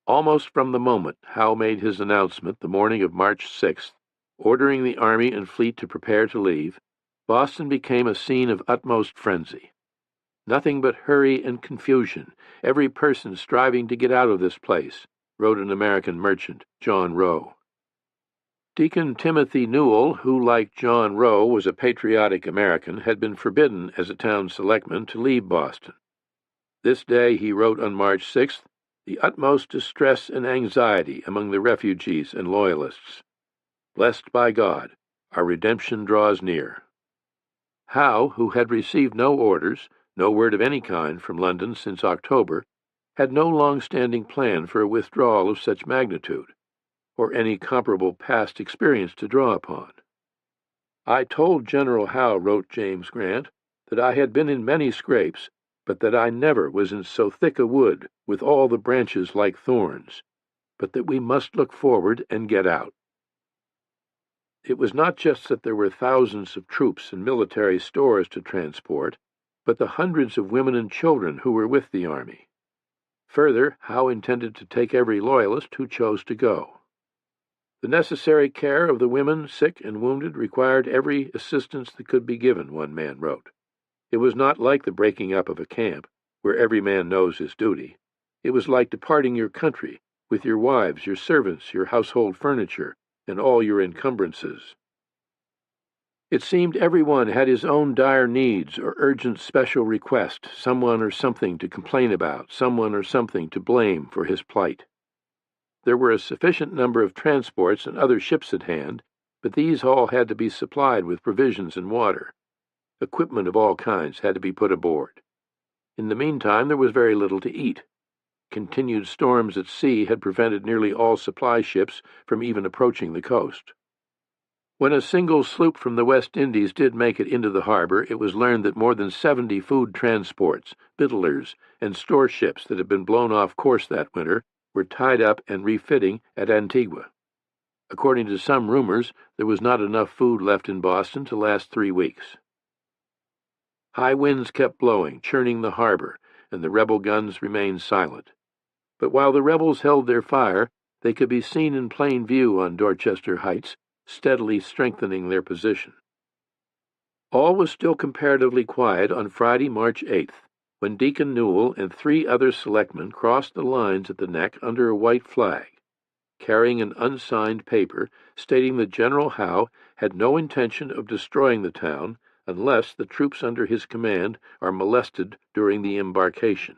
[SPEAKER 1] Almost from the moment Howe made his announcement the morning of March 6th, ordering the army and fleet to prepare to leave, Boston became a scene of utmost frenzy. "Nothing but hurry and confusion, every person striving to get out of this place," wrote an American merchant, John Rowe. Deacon Timothy Newell, who, like John Rowe, was a patriotic American, had been forbidden as a town selectman to leave Boston. This day, he wrote on March 6th, the utmost distress and anxiety among the refugees and loyalists. Blessed by God, our redemption draws near. Howe, who had received no orders, no word of any kind from London since October, had no long-standing plan for a withdrawal of such magnitude, or any comparable past experience to draw upon. "I told General Howe," wrote James Grant, "that I had been in many scrapes, but that I never was in so thick a wood, with all the branches like thorns, but that we must look forward and get out." It was not just that there were thousands of troops and military stores to transport, but the hundreds of women and children who were with the army. Further, Howe intended to take every loyalist who chose to go. The necessary care of the women, sick and wounded, required every assistance that could be given, one man wrote. It was not like the breaking up of a camp, where every man knows his duty. It was like departing your country, with your wives, your servants, your household furniture, and all your encumbrances. It seemed everyone had his own dire needs or urgent special request, someone or something to complain about, someone or something to blame for his plight. There were a sufficient number of transports and other ships at hand, but these all had to be supplied with provisions and water. Equipment of all kinds had to be put aboard. In the meantime, there was very little to eat. Continued storms at sea had prevented nearly all supply ships from even approaching the coast. When a single sloop from the West Indies did make it into the harbor, it was learned that more than 70 food transports, victuallers, and store ships that had been blown off course that winter were tied up and refitting at Antigua. According to some rumors, there was not enough food left in Boston to last 3 weeks. High winds kept blowing, churning the harbor, and the rebel guns remained silent. But while the rebels held their fire, they could be seen in plain view on Dorchester Heights, steadily strengthening their position. All was still comparatively quiet on Friday, March 8th, when Deacon Newell and 3 other selectmen crossed the lines at the Neck under a white flag, carrying an unsigned paper stating that General Howe had no intention of destroying the town unless the troops under his command are molested during the embarkation.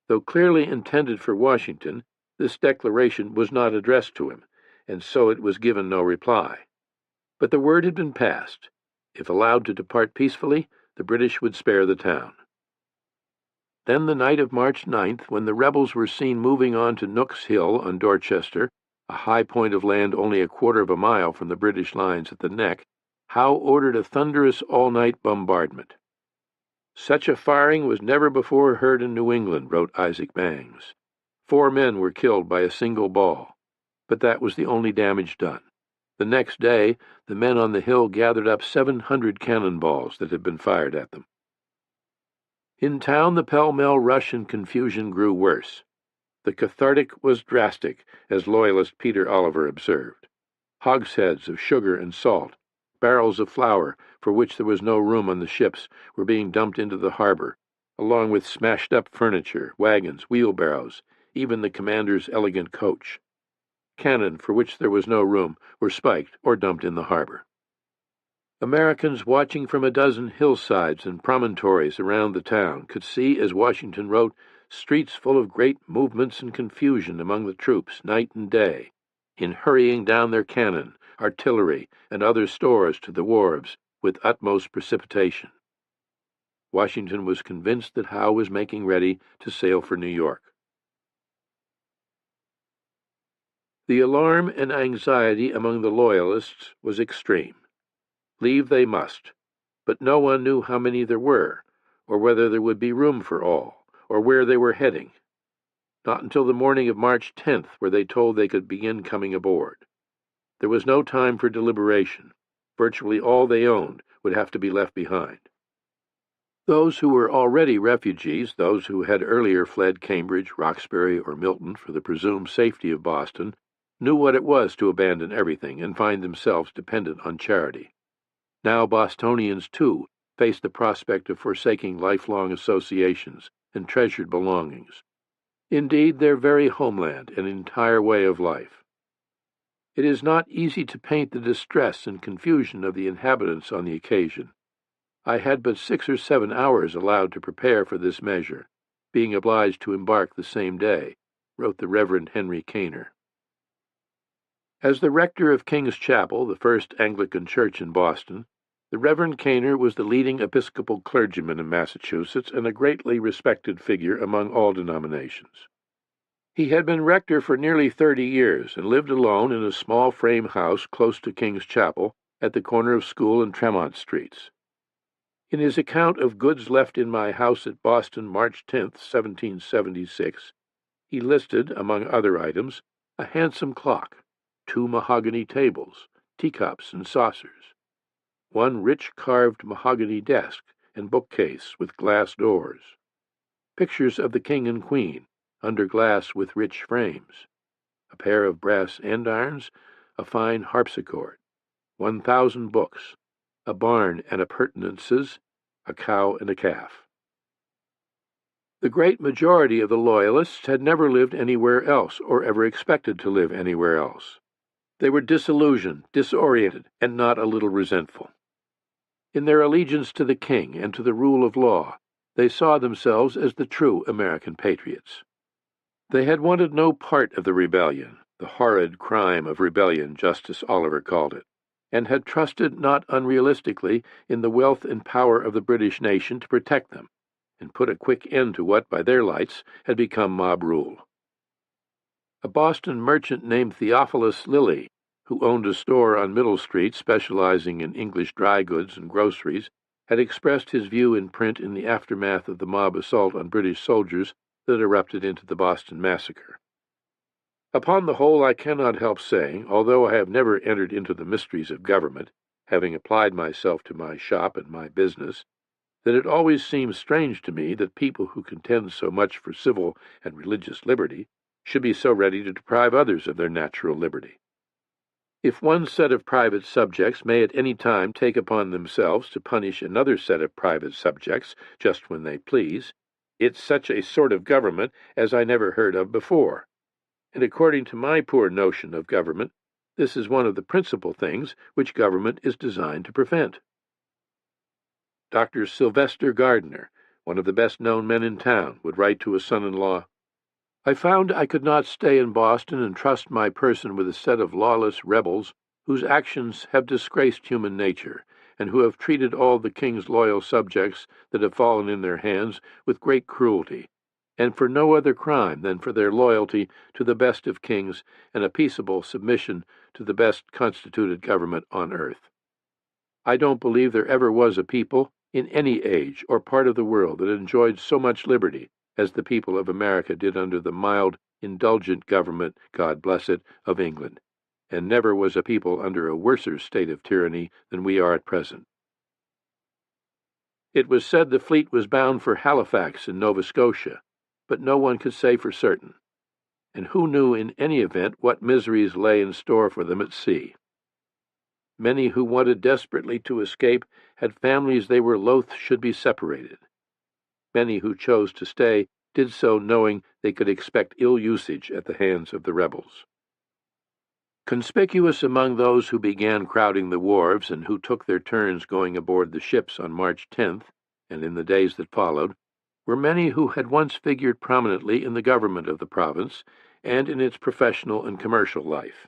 [SPEAKER 1] Though clearly intended for Washington, this declaration was not addressed to him, and so it was given no reply. But the word had been passed. If allowed to depart peacefully, the British would spare the town. Then the night of March 9th, when the rebels were seen moving on to Nook's Hill on Dorchester, a high point of land only a quarter of a mile from the British lines at the Neck, Howe ordered a thunderous all-night bombardment. "Such a firing was never before heard in New England," wrote Isaac Bangs. 4 men were killed by a single ball, but that was the only damage done. The next day, the men on the hill gathered up 700 cannonballs that had been fired at them. In town, the pell-mell rush and confusion grew worse. The cathartic was drastic, as Loyalist Peter Oliver observed. Hogsheads of sugar and salt, barrels of flour, for which there was no room on the ships, were being dumped into the harbor, along with smashed-up furniture, wagons, wheelbarrows, even the commander's elegant coach. Cannon, for which there was no room, were spiked or dumped in the harbor. Americans watching from a dozen hillsides and promontories around the town could see, as Washington wrote, streets full of great movements and confusion among the troops night and day, in hurrying down their cannon, artillery, and other stores to the wharves with utmost precipitation. Washington was convinced that Howe was making ready to sail for New York. The alarm and anxiety among the Loyalists was extreme. Leave they must, but no one knew how many there were, or whether there would be room for all, or where they were heading. Not until the morning of March 10th were they told they could begin coming aboard. There was no time for deliberation. Virtually all they owned would have to be left behind. Those who were already refugees, those who had earlier fled Cambridge, Roxbury, or Milton for the presumed safety of Boston, knew what it was to abandon everything and find themselves dependent on charity. Now Bostonians, too, faced the prospect of forsaking lifelong associations and treasured belongings. Indeed, their very homeland and entire way of life. It is not easy to paint the distress and confusion of the inhabitants on the occasion. I had but 6 or 7 hours allowed to prepare for this measure, being obliged to embark the same day, wrote the Reverend Henry Kaner. As the rector of King's Chapel, the first Anglican church in Boston, the Reverend Kaner was the leading Episcopal clergyman in Massachusetts and a greatly respected figure among all denominations. He had been rector for nearly 30 years and lived alone in a small frame house close to King's Chapel at the corner of School and Tremont Streets. In his account of goods left in my house at Boston, March 10, 1776, he listed, among other items, a handsome clock, 2 mahogany tables, teacups and saucers, 1 rich carved mahogany desk and bookcase with glass doors, pictures of the king and queen, under glass with rich frames, a pair of brass andirons, a fine harpsichord, 1,000 books, a barn and appurtenances, a cow and a calf. The great majority of the Loyalists had never lived anywhere else or ever expected to live anywhere else. They were disillusioned, disoriented, and not a little resentful. In their allegiance to the king and to the rule of law, they saw themselves as the true American patriots. They had wanted no part of the rebellion, the horrid crime of rebellion, Justice Oliver called it, and had trusted not unrealistically in the wealth and power of the British nation to protect them and put a quick end to what, by their lights, had become mob rule. A Boston merchant named Theophilus Lilly, who owned a store on Middle Street specializing in English dry goods and groceries, had expressed his view in print in the aftermath of the mob assault on British soldiers that erupted into the Boston Massacre. Upon the whole, I cannot help saying, although I have never entered into the mysteries of government, having applied myself to my shop and my business, that it always seems strange to me that people who contend so much for civil and religious liberty should be so ready to deprive others of their natural liberty. If one set of private subjects may at any time take upon themselves to punish another set of private subjects just when they please, it's such a sort of government as I never heard of before. And according to my poor notion of government, this is one of the principal things which government is designed to prevent. Dr. Sylvester Gardner, one of the best-known men in town, would write to a son-in-law, "I found I could not stay in Boston and trust my person with a set of lawless rebels whose actions have disgraced human nature, and who have treated all the king's loyal subjects that have fallen in their hands with great cruelty, and for no other crime than for their loyalty to the best of kings and a peaceable submission to the best constituted government on earth. I don't believe there ever was a people in any age or part of the world that enjoyed so much liberty as the people of America did under the mild, indulgent government, God bless it, of England, and never was a people under a worser state of tyranny than we are at present." It was said the fleet was bound for Halifax in Nova Scotia, but no one could say for certain, and who knew in any event what miseries lay in store for them at sea? Many who wanted desperately to escape had families they were loath should be separated. Many who chose to stay did so knowing they could expect ill usage at the hands of the rebels. Conspicuous among those who began crowding the wharves and who took their turns going aboard the ships on March 10th, and in the days that followed, were many who had once figured prominently in the government of the province and in its professional and commercial life.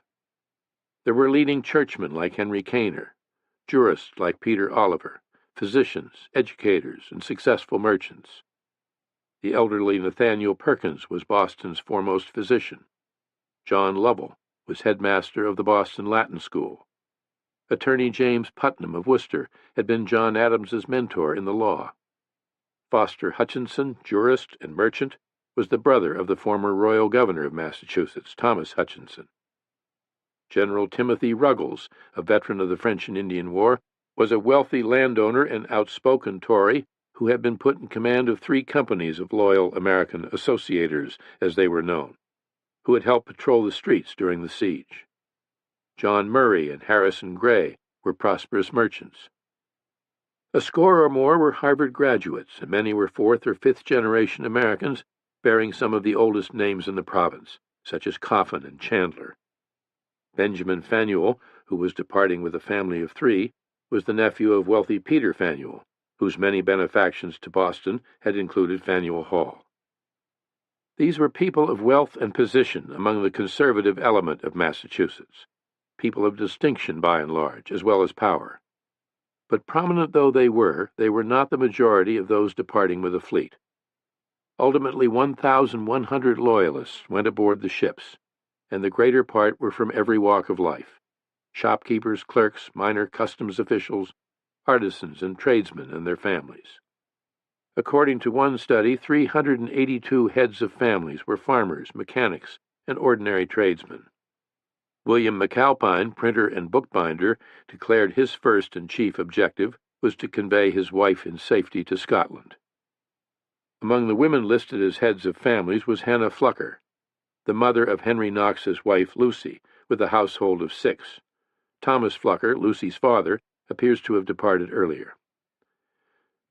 [SPEAKER 1] There were leading churchmen like Henry Kaner, jurists like Peter Oliver, physicians, educators, and successful merchants. The elderly Nathaniel Perkins was Boston's foremost physician. John Lovell was headmaster of the Boston Latin School. Attorney James Putnam of Worcester had been John Adams's mentor in the law. Foster Hutchinson, jurist and merchant, was the brother of the former royal governor of Massachusetts, Thomas Hutchinson. General Timothy Ruggles, a veteran of the French and Indian War, was a wealthy landowner and outspoken Tory who had been put in command of 3 companies of loyal American associators, as they were known, who had helped patrol the streets during the siege. John Murray and Harrison Gray were prosperous merchants. A score or more were Harvard graduates, and many were 4th or 5th generation Americans bearing some of the oldest names in the province, such as Coffin and Chandler. Benjamin Faneuil, who was departing with a family of 3, was the nephew of wealthy Peter Faneuil, whose many benefactions to Boston had included Faneuil Hall. These were people of wealth and position among the conservative element of Massachusetts, people of distinction by and large, as well as power. But prominent though they were not the majority of those departing with the fleet. Ultimately, 1,100 Loyalists went aboard the ships, and the greater part were from every walk of life: shopkeepers, clerks, minor customs officials, artisans and tradesmen and their families. According to one study, 382 heads of families were farmers, mechanics, and ordinary tradesmen. William McAlpine, printer and bookbinder, declared his first and chief objective was to convey his wife in safety to Scotland. Among the women listed as heads of families was Hannah Flucker. the mother of Henry Knox's wife Lucy, with a household of 6. Thomas Flucker, Lucy's father, appears to have departed earlier.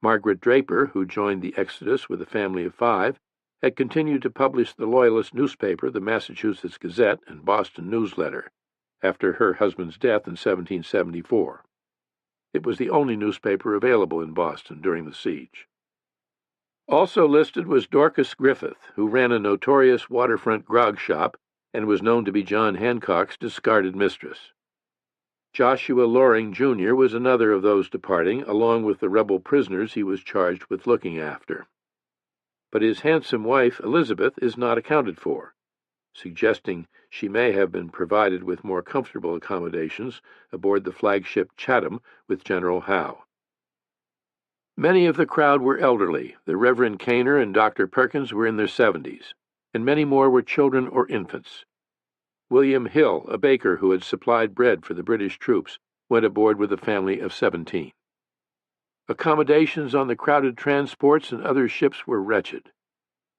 [SPEAKER 1] Margaret Draper, who joined the exodus with a family of 5, had continued to publish the Loyalist newspaper, the Massachusetts Gazette and Boston Newsletter, after her husband's death in 1774. It was the only newspaper available in Boston during the siege. Also listed was Dorcas Griffith, who ran a notorious waterfront grog shop and was known to be John Hancock's discarded mistress. Joshua Loring, Jr. was another of those departing, along with the rebel prisoners he was charged with looking after. But his handsome wife, Elizabeth, is not accounted for, suggesting she may have been provided with more comfortable accommodations aboard the flagship Chatham with General Howe. Many of the crowd were elderly. The Reverend Caner and Dr. Perkins were in their 70s, and many more were children or infants. William Hill, a baker who had supplied bread for the British troops, went aboard with a family of 17. Accommodations on the crowded transports and other ships were wretched.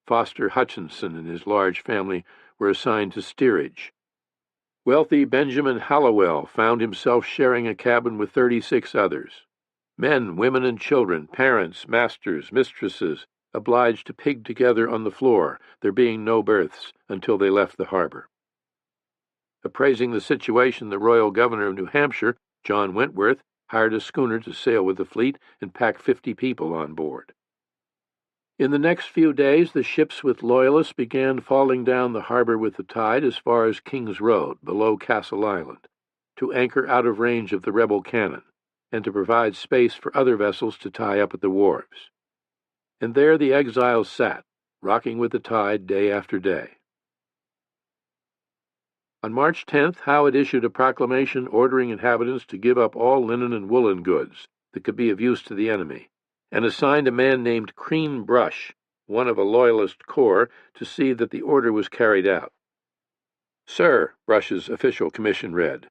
[SPEAKER 1] Foster Hutchinson and his large family were assigned to steerage. Wealthy Benjamin Hallowell found himself sharing a cabin with 36 others. Men, women, and children, parents, masters, mistresses, obliged to pig together on the floor, there being no berths until they left the harbor. Appraising the situation, the royal governor of New Hampshire, John Wentworth, hired a schooner to sail with the fleet and pack 50 people on board. In the next few days, the ships with Loyalists began falling down the harbor with the tide as far as King's Road, below Castle Island, to anchor out of range of the rebel cannon, and to provide space for other vessels to tie up at the wharves. And there the exiles sat, rocking with the tide day after day. On March 10th, Howe had issued a proclamation ordering inhabitants to give up all linen and woolen goods that could be of use to the enemy, and assigned a man named Crean Brush, one of a Loyalist corps, to see that the order was carried out. "Sir," Brush's official commission read,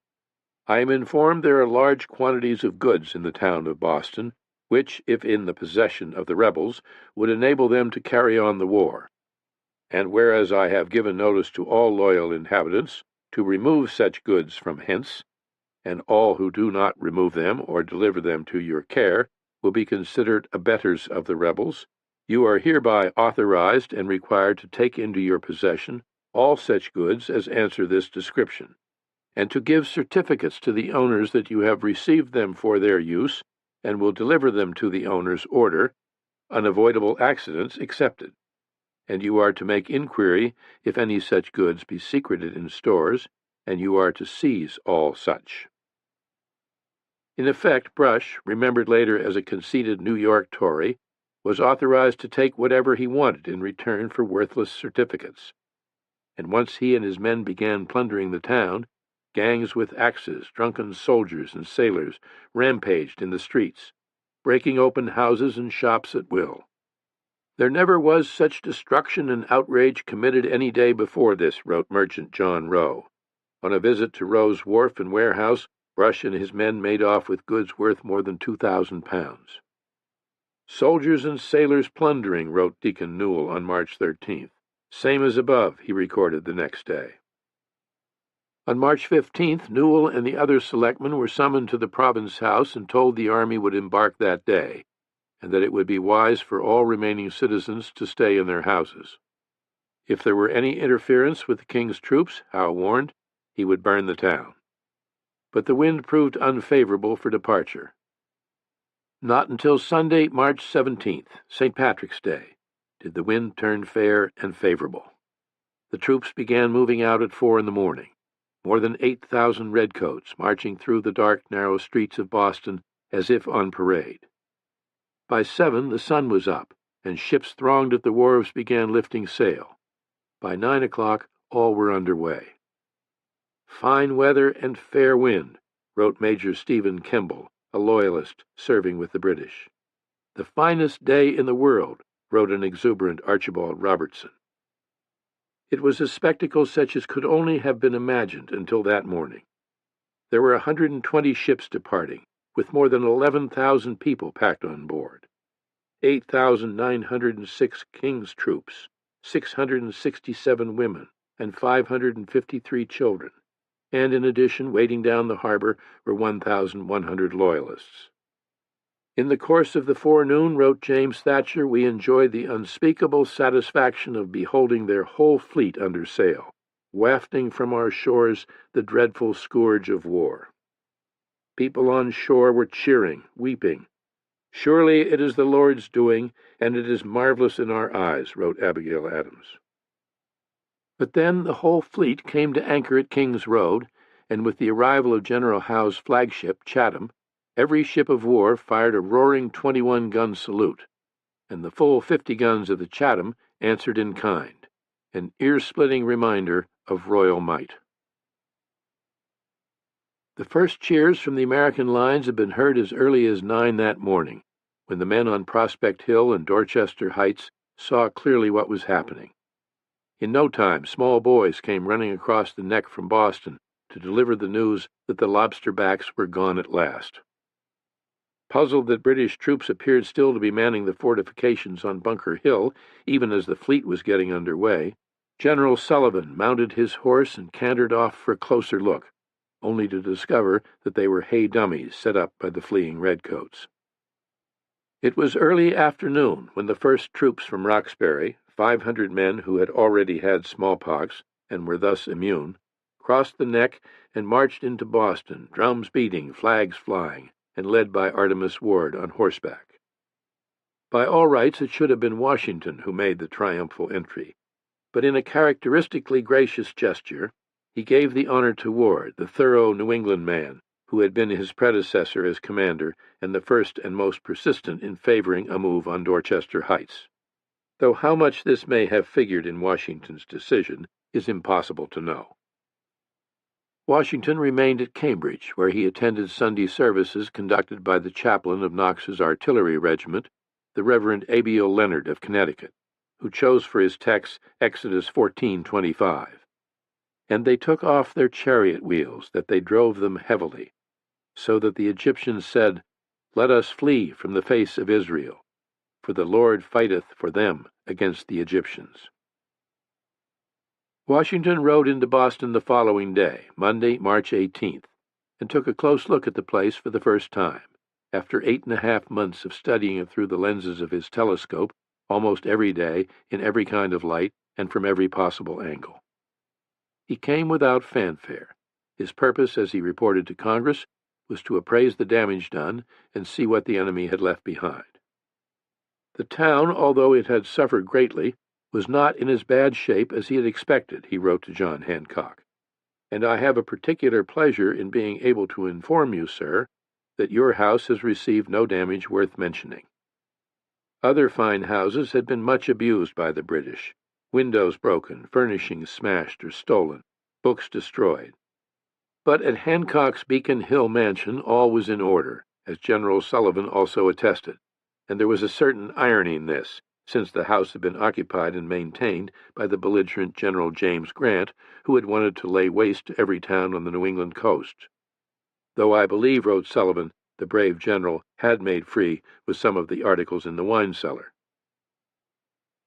[SPEAKER 1] "I am informed there are large quantities of goods in the town of Boston, which, if in the possession of the rebels, would enable them to carry on the war. And whereas I have given notice to all loyal inhabitants to remove such goods from hence, and all who do not remove them or deliver them to your care will be considered abettors of the rebels, you are hereby authorized and required to take into your possession all such goods as answer this description, and to give certificates to the owners that you have received them for their use, and will deliver them to the owner's order, unavoidable accidents excepted. And you are to make inquiry if any such goods be secreted in stores, and you are to seize all such." In effect, Brush, remembered later as a conceited New York Tory, was authorized to take whatever he wanted in return for worthless certificates. And once he and his men began plundering the town, gangs with axes, drunken soldiers and sailors rampaged in the streets, breaking open houses and shops at will. "There never was such destruction and outrage committed any day before this," wrote merchant John Rowe. On a visit to Rowe's wharf and warehouse, Brush and his men made off with goods worth more than 2,000 pounds. "Soldiers and sailors plundering," wrote Deacon Newell on March 13th. "Same as above," he recorded the next day. On March 15th, Newell and the other selectmen were summoned to the Province House and told the army would embark that day, and that it would be wise for all remaining citizens to stay in their houses. If there were any interference with the king's troops, Howe warned, he would burn the town. But the wind proved unfavorable for departure. Not until Sunday, March 17th, St. Patrick's Day, did the wind turn fair and favorable. The troops began moving out at 4 in the morning, more than 8,000 redcoats marching through the dark, narrow streets of Boston as if on parade. By 7, the sun was up, and ships thronged at the wharves began lifting sail. By 9 o'clock, all were under way. "Fine weather and fair wind," wrote Major Stephen Kemble, a Loyalist serving with the British. "The finest day in the world," wrote an exuberant Archibald Robertson. It was a spectacle such as could only have been imagined until that morning. There were 120 ships departing, with more than 11,000 people packed on board. 8,906 King's troops, 667 women, and 553 children, and in addition, waiting down the harbor were 1,100 Loyalists. In the course of the forenoon, wrote James Thatcher, we enjoyed the unspeakable satisfaction of beholding their whole fleet under sail, wafting from our shores the dreadful scourge of war. People on shore were cheering, weeping. Surely it is the Lord's doing, and it is marvelous in our eyes, wrote Abigail Adams. But then the whole fleet came to anchor at King's Road, and with the arrival of General Howe's flagship, Chatham, every ship of war fired a roaring 21-gun salute, and the full 50 guns of the Chatham answered in kind, an ear-splitting reminder of royal might. The first cheers from the American lines had been heard as early as 9 that morning, when the men on Prospect Hill and Dorchester Heights saw clearly what was happening. In no time, small boys came running across the neck from Boston to deliver the news that the lobsterbacks were gone at last. Puzzled that British troops appeared still to be manning the fortifications on Bunker Hill, even as the fleet was getting under way, General Sullivan mounted his horse and cantered off for a closer look, only to discover that they were hay dummies set up by the fleeing redcoats. It was early afternoon when the first troops from Roxbury, 500 men who had already had smallpox and were thus immune, crossed the neck and marched into Boston, drums beating, flags flying, and led by Artemus Ward on horseback. By all rights, it should have been Washington who made the triumphal entry, but in a characteristically gracious gesture, he gave the honor to Ward, the thorough New England man, who had been his predecessor as commander and the first and most persistent in favoring a move on Dorchester Heights. Though how much this may have figured in Washington's decision is impossible to know. Washington remained at Cambridge, where he attended Sunday services conducted by the chaplain of Knox's artillery regiment, the Reverend Abiel Leonard of Connecticut, who chose for his text Exodus 14:25. And they took off their chariot wheels, that they drove them heavily, so that the Egyptians said, Let us flee from the face of Israel, for the Lord fighteth for them against the Egyptians. Washington rode into Boston the following day, Monday, March 18th, and took a close look at the place for the first time, after 8.5 months of studying it through the lenses of his telescope almost every day in every kind of light and from every possible angle. He came without fanfare. His purpose, as he reported to Congress, was to appraise the damage done and see what the enemy had left behind. The town, although it had suffered greatly, was not in as bad shape as he had expected, he wrote to John Hancock, and I have a particular pleasure in being able to inform you, sir, that your house has received no damage worth mentioning. Other fine houses had been much abused by the British, windows broken, furnishings smashed or stolen, books destroyed. But at Hancock's Beacon Hill mansion all was in order, as General Sullivan also attested, and there was a certain irony in this, since the house had been occupied and maintained by the belligerent General James Grant, who had wanted to lay waste to every town on the New England coast. Though I believe, wrote Sullivan, the brave general had made free with some of the articles in the wine cellar.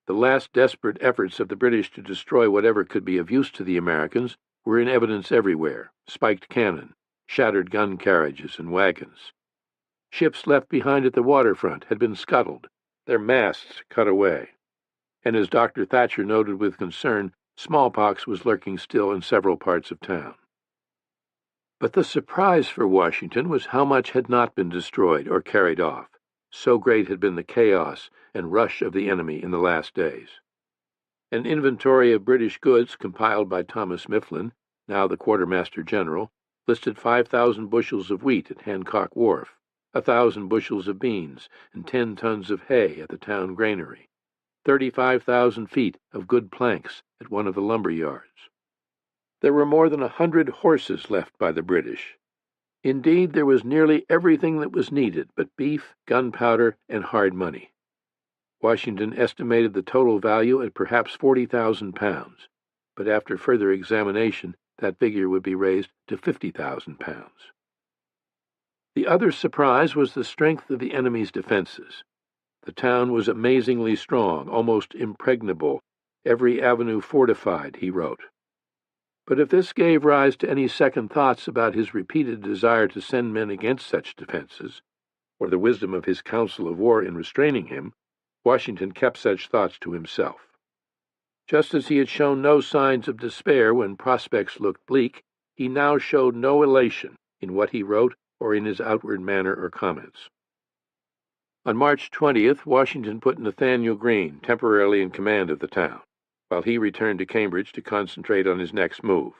[SPEAKER 1] The last desperate efforts of the British to destroy whatever could be of use to the Americans were in evidence everywhere: spiked cannon, shattered gun carriages and wagons. Ships left behind at the waterfront had been scuttled, their masts cut away, and as Dr. Thatcher noted with concern, smallpox was lurking still in several parts of town. But the surprise for Washington was how much had not been destroyed or carried off. So great had been the chaos and rush of the enemy in the last days. An inventory of British goods compiled by Thomas Mifflin, now the Quartermaster General, listed 5,000 bushels of wheat at Hancock Wharf, 1,000 bushels of beans, and 10 tons of hay at the town granary, 35,000 feet of good planks at one of the lumber yards. There were more than 100 horses left by the British. Indeed, there was nearly everything that was needed but beef, gunpowder, and hard money. Washington estimated the total value at perhaps 40,000 pounds, but after further examination, that figure would be raised to 50,000 pounds. The other surprise was the strength of the enemy's defenses. The town was amazingly strong, almost impregnable, every avenue fortified, he wrote. But if this gave rise to any second thoughts about his repeated desire to send men against such defenses, or the wisdom of his council of war in restraining him, Washington kept such thoughts to himself. Just as he had shown no signs of despair when prospects looked bleak, he now showed no elation in what he wrote or in his outward manner or comments. On March 20th, Washington put Nathanael Greene temporarily in command of the town, while he returned to Cambridge to concentrate on his next move.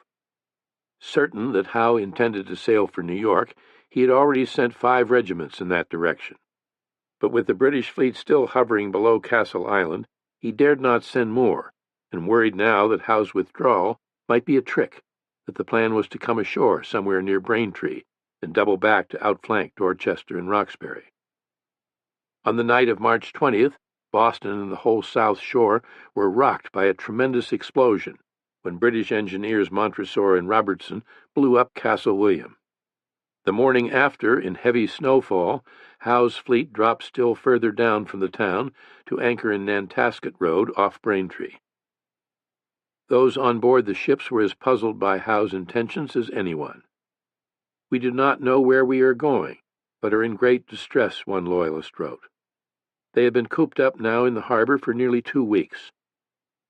[SPEAKER 1] Certain that Howe intended to sail for New York, he had already sent 5 regiments in that direction. But with the British fleet still hovering below Castle Island, he dared not send more, and worried now that Howe's withdrawal might be a trick, that the plan was to come ashore somewhere near Braintree and double back to outflank Dorchester and Roxbury. On the night of March 20th, Boston and the whole South Shore were rocked by a tremendous explosion when British engineers Montresor and Robertson blew up Castle William. The morning after, in heavy snowfall, Howe's fleet dropped still further down from the town to anchor in Nantasket Road off Braintree. Those on board the ships were as puzzled by Howe's intentions as anyone. "We do not know where we are going, but are in great distress," one loyalist wrote. They had been cooped up now in the harbor for nearly 2 weeks.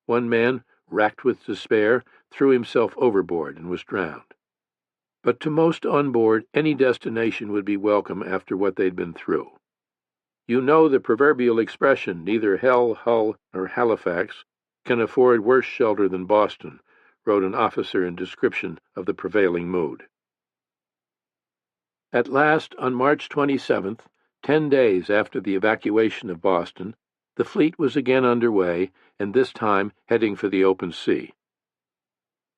[SPEAKER 1] One man, racked with despair, threw himself overboard and was drowned. But to most on board, any destination would be welcome after what they'd been through. "You know the proverbial expression, neither hell, Hull, nor Halifax can afford worse shelter than Boston," wrote an officer in description of the prevailing mood. At last, on March 27th, 10 days after the evacuation of Boston, the fleet was again under way, and this time heading for the open sea.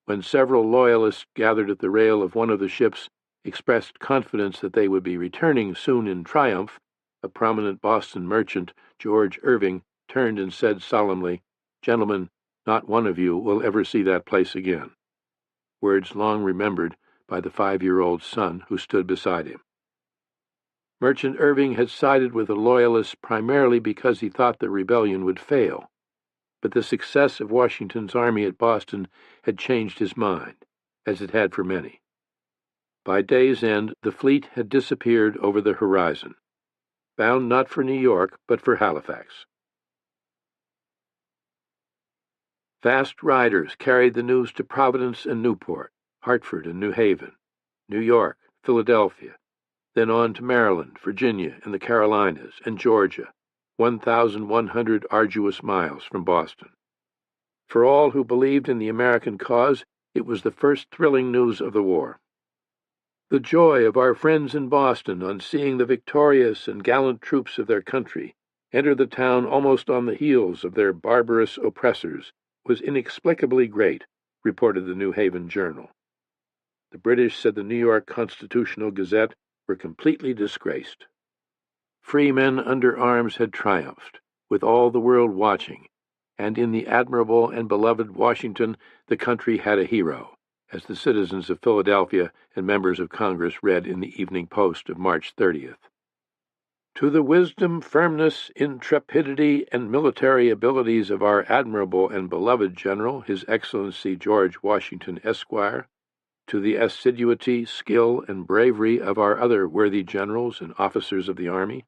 [SPEAKER 1] When several Loyalists gathered at the rail of one of the ships expressed confidence that they would be returning soon in triumph, a prominent Boston merchant, George Irving, turned and said solemnly, "Gentlemen, not one of you will ever see that place again," words long remembered by the 5-year-old son who stood beside him. Merchant Irving had sided with the Loyalists primarily because he thought the rebellion would fail, but the success of Washington's army at Boston had changed his mind, as it had for many. By day's end, the fleet had disappeared over the horizon, bound not for New York, but for Halifax. Fast riders carried the news to Providence and Newport, Hartford and New Haven, New York, Philadelphia, then on to Maryland, Virginia, and the Carolinas, and Georgia, 1,100 arduous miles from Boston. For all who believed in the American cause, it was the first thrilling news of the war. The joy of our friends in Boston on seeing the victorious and gallant troops of their country enter the town almost on the heels of their barbarous oppressors was inexplicably great, reported the New Haven Journal. The British, said the New York Constitutional Gazette, were completely disgraced. Free men under arms had triumphed, with all the world watching, and in the admirable and beloved Washington the country had a hero, as the citizens of Philadelphia and members of Congress read in the Evening Post of March 30th. To the wisdom, firmness, intrepidity, and military abilities of our admirable and beloved General, His Excellency George Washington, Esquire, to the assiduity, skill, and bravery of our other worthy generals and officers of the army,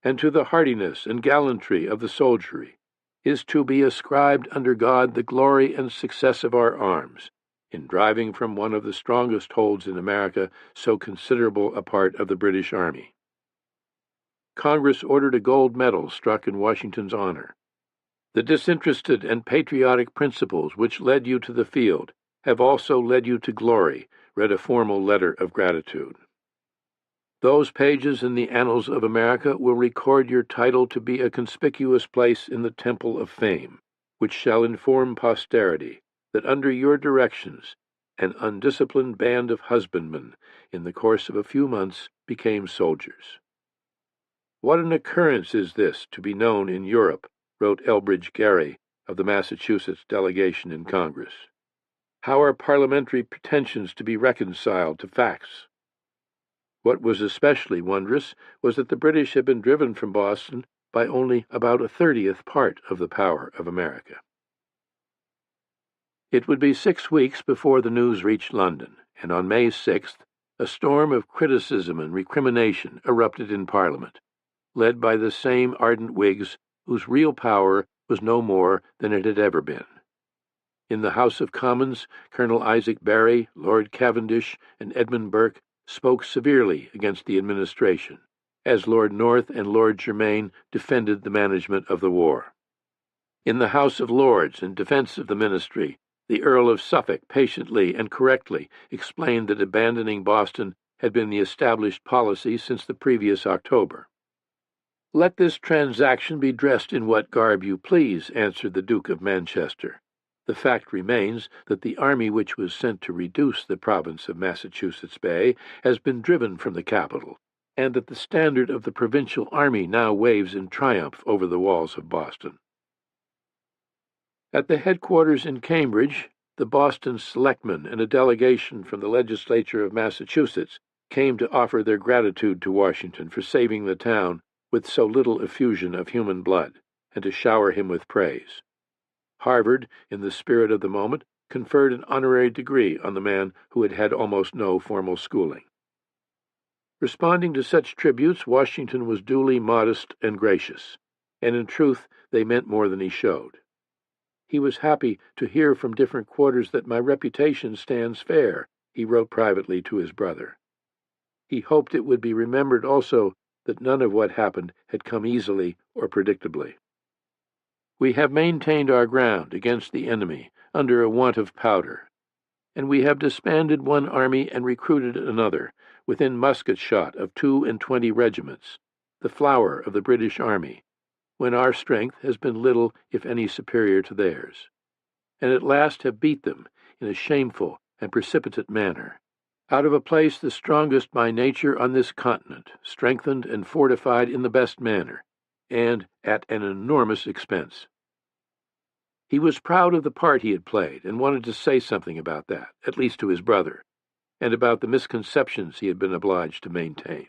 [SPEAKER 1] and to the hardiness and gallantry of the soldiery, is to be ascribed under God the glory and success of our arms, in driving from one of the strongest holds in America so considerable a part of the British Army. Congress ordered a gold medal struck in Washington's honor. The disinterested and patriotic principles which led you to the field have also led you to glory, read a formal letter of gratitude. Those pages in the annals of America will record your title to be a conspicuous place in the temple of fame, which shall inform posterity that under your directions an undisciplined band of husbandmen, in the course of a few months, became soldiers. What an occurrence is this to be known in Europe, wrote Elbridge Gerry of the Massachusetts delegation in Congress. How are parliamentary pretensions to be reconciled to facts? What was especially wondrous was that the British had been driven from Boston by only about a 30th part of the power of America. It would be 6 weeks before the news reached London, and on May 6th, a storm of criticism and recrimination erupted in Parliament, led by the same ardent Whigs whose real power was no more than it had ever been. In the House of Commons, Colonel Isaac Barry, Lord Cavendish, and Edmund Burke spoke severely against the administration, as Lord North and Lord Germain defended the management of the war. In the House of Lords, in defense of the ministry, the Earl of Suffolk patiently and correctly explained that abandoning Boston had been the established policy since the previous October. "Let this transaction be dressed in what garb you please," answered the Duke of Manchester. "The fact remains that the army which was sent to reduce the province of Massachusetts Bay has been driven from the capital, and that the standard of the provincial army now waves in triumph over the walls of Boston." At the headquarters in Cambridge, the Boston selectmen and a delegation from the legislature of Massachusetts came to offer their gratitude to Washington for saving the town with so little effusion of human blood, and to shower him with praise. Harvard, in the spirit of the moment, conferred an honorary degree on the man who had had almost no formal schooling. Responding to such tributes, Washington was duly modest and gracious, and in truth they meant more than he showed. "He was happy to hear from different quarters that my reputation stands fair," he wrote privately to his brother. He hoped it would be remembered also that none of what happened had come easily or predictably. "We have maintained our ground against the enemy under a want of powder, and we have disbanded one army and recruited another, within musket shot of 22 regiments, the flower of the British army, when our strength has been little, if any, superior to theirs, and at last have beat them in a shameful and precipitate manner, out of a place the strongest by nature on this continent, strengthened and fortified in the best manner, and at an enormous expense." He was proud of the part he had played, and wanted to say something about that, at least to his brother, and about the misconceptions he had been obliged to maintain.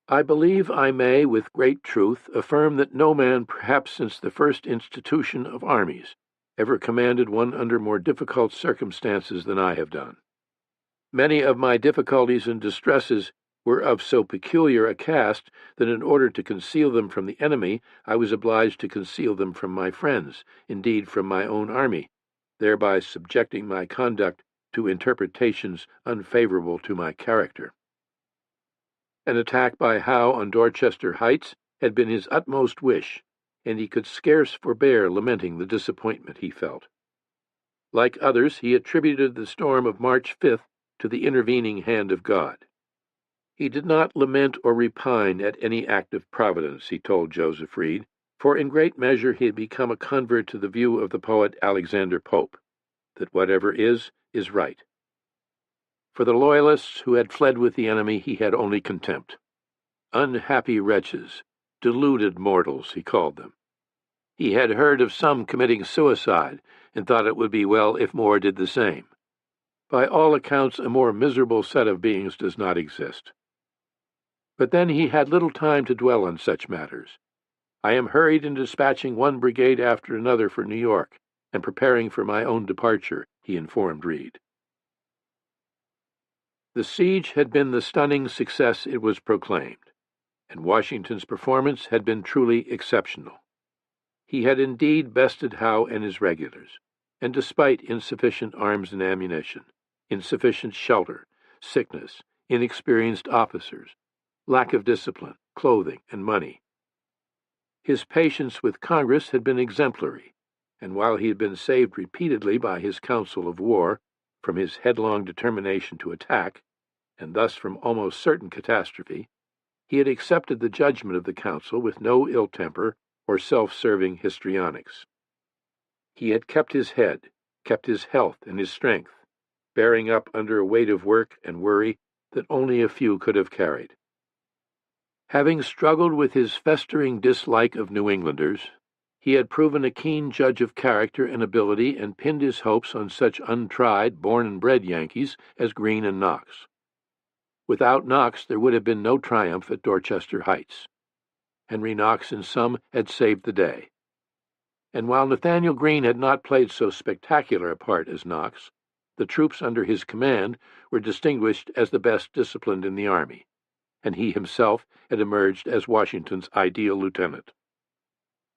[SPEAKER 1] "I believe I may, with great truth, affirm that no man, perhaps since the first institution of armies, ever commanded one under more difficult circumstances than I have done. Many of my difficulties and distresses were of so peculiar a cast that in order to conceal them from the enemy, I was obliged to conceal them from my friends, indeed from my own army, thereby subjecting my conduct to interpretations unfavorable to my character. An attack by Howe on Dorchester Heights had been his utmost wish, and he could scarce forbear lamenting the disappointment he felt. Like others, he attributed the storm of March 5th to the intervening hand of God. He did not lament or repine at any act of Providence, he told Joseph Reed, for in great measure he had become a convert to the view of the poet Alexander Pope, that whatever is right. For the Loyalists who had fled with the enemy he had only contempt. Unhappy wretches, deluded mortals, he called them. He had heard of some committing suicide, and thought it would be well if more did the same. By all accounts, a more miserable set of beings does not exist. But then he had little time to dwell on such matters. "I am hurried in dispatching one brigade after another for New York, and preparing for my own departure," he informed Reed. The siege had been the stunning success it was proclaimed, and Washington's performance had been truly exceptional. He had indeed bested Howe and his regulars, and despite insufficient arms and ammunition, insufficient shelter, sickness, inexperienced officers, lack of discipline, clothing, and money, his patience with Congress had been exemplary, and while he had been saved repeatedly by his council of war from his headlong determination to attack, and thus from almost certain catastrophe, he had accepted the judgment of the council with no ill temper or self-serving histrionics. He had kept his head, kept his health and his strength, bearing up under a weight of work and worry that only a few could have carried. Having struggled with his festering dislike of New Englanders, he had proven a keen judge of character and ability and pinned his hopes on such untried, born-and-bred Yankees as Greene and Knox. Without Knox there would have been no triumph at Dorchester Heights. Henry Knox, in sum, had saved the day. and while Nathanael Greene had not played so spectacular a part as Knox, the troops under his command were distinguished as the best disciplined in the army, and he himself had emerged as Washington's ideal lieutenant.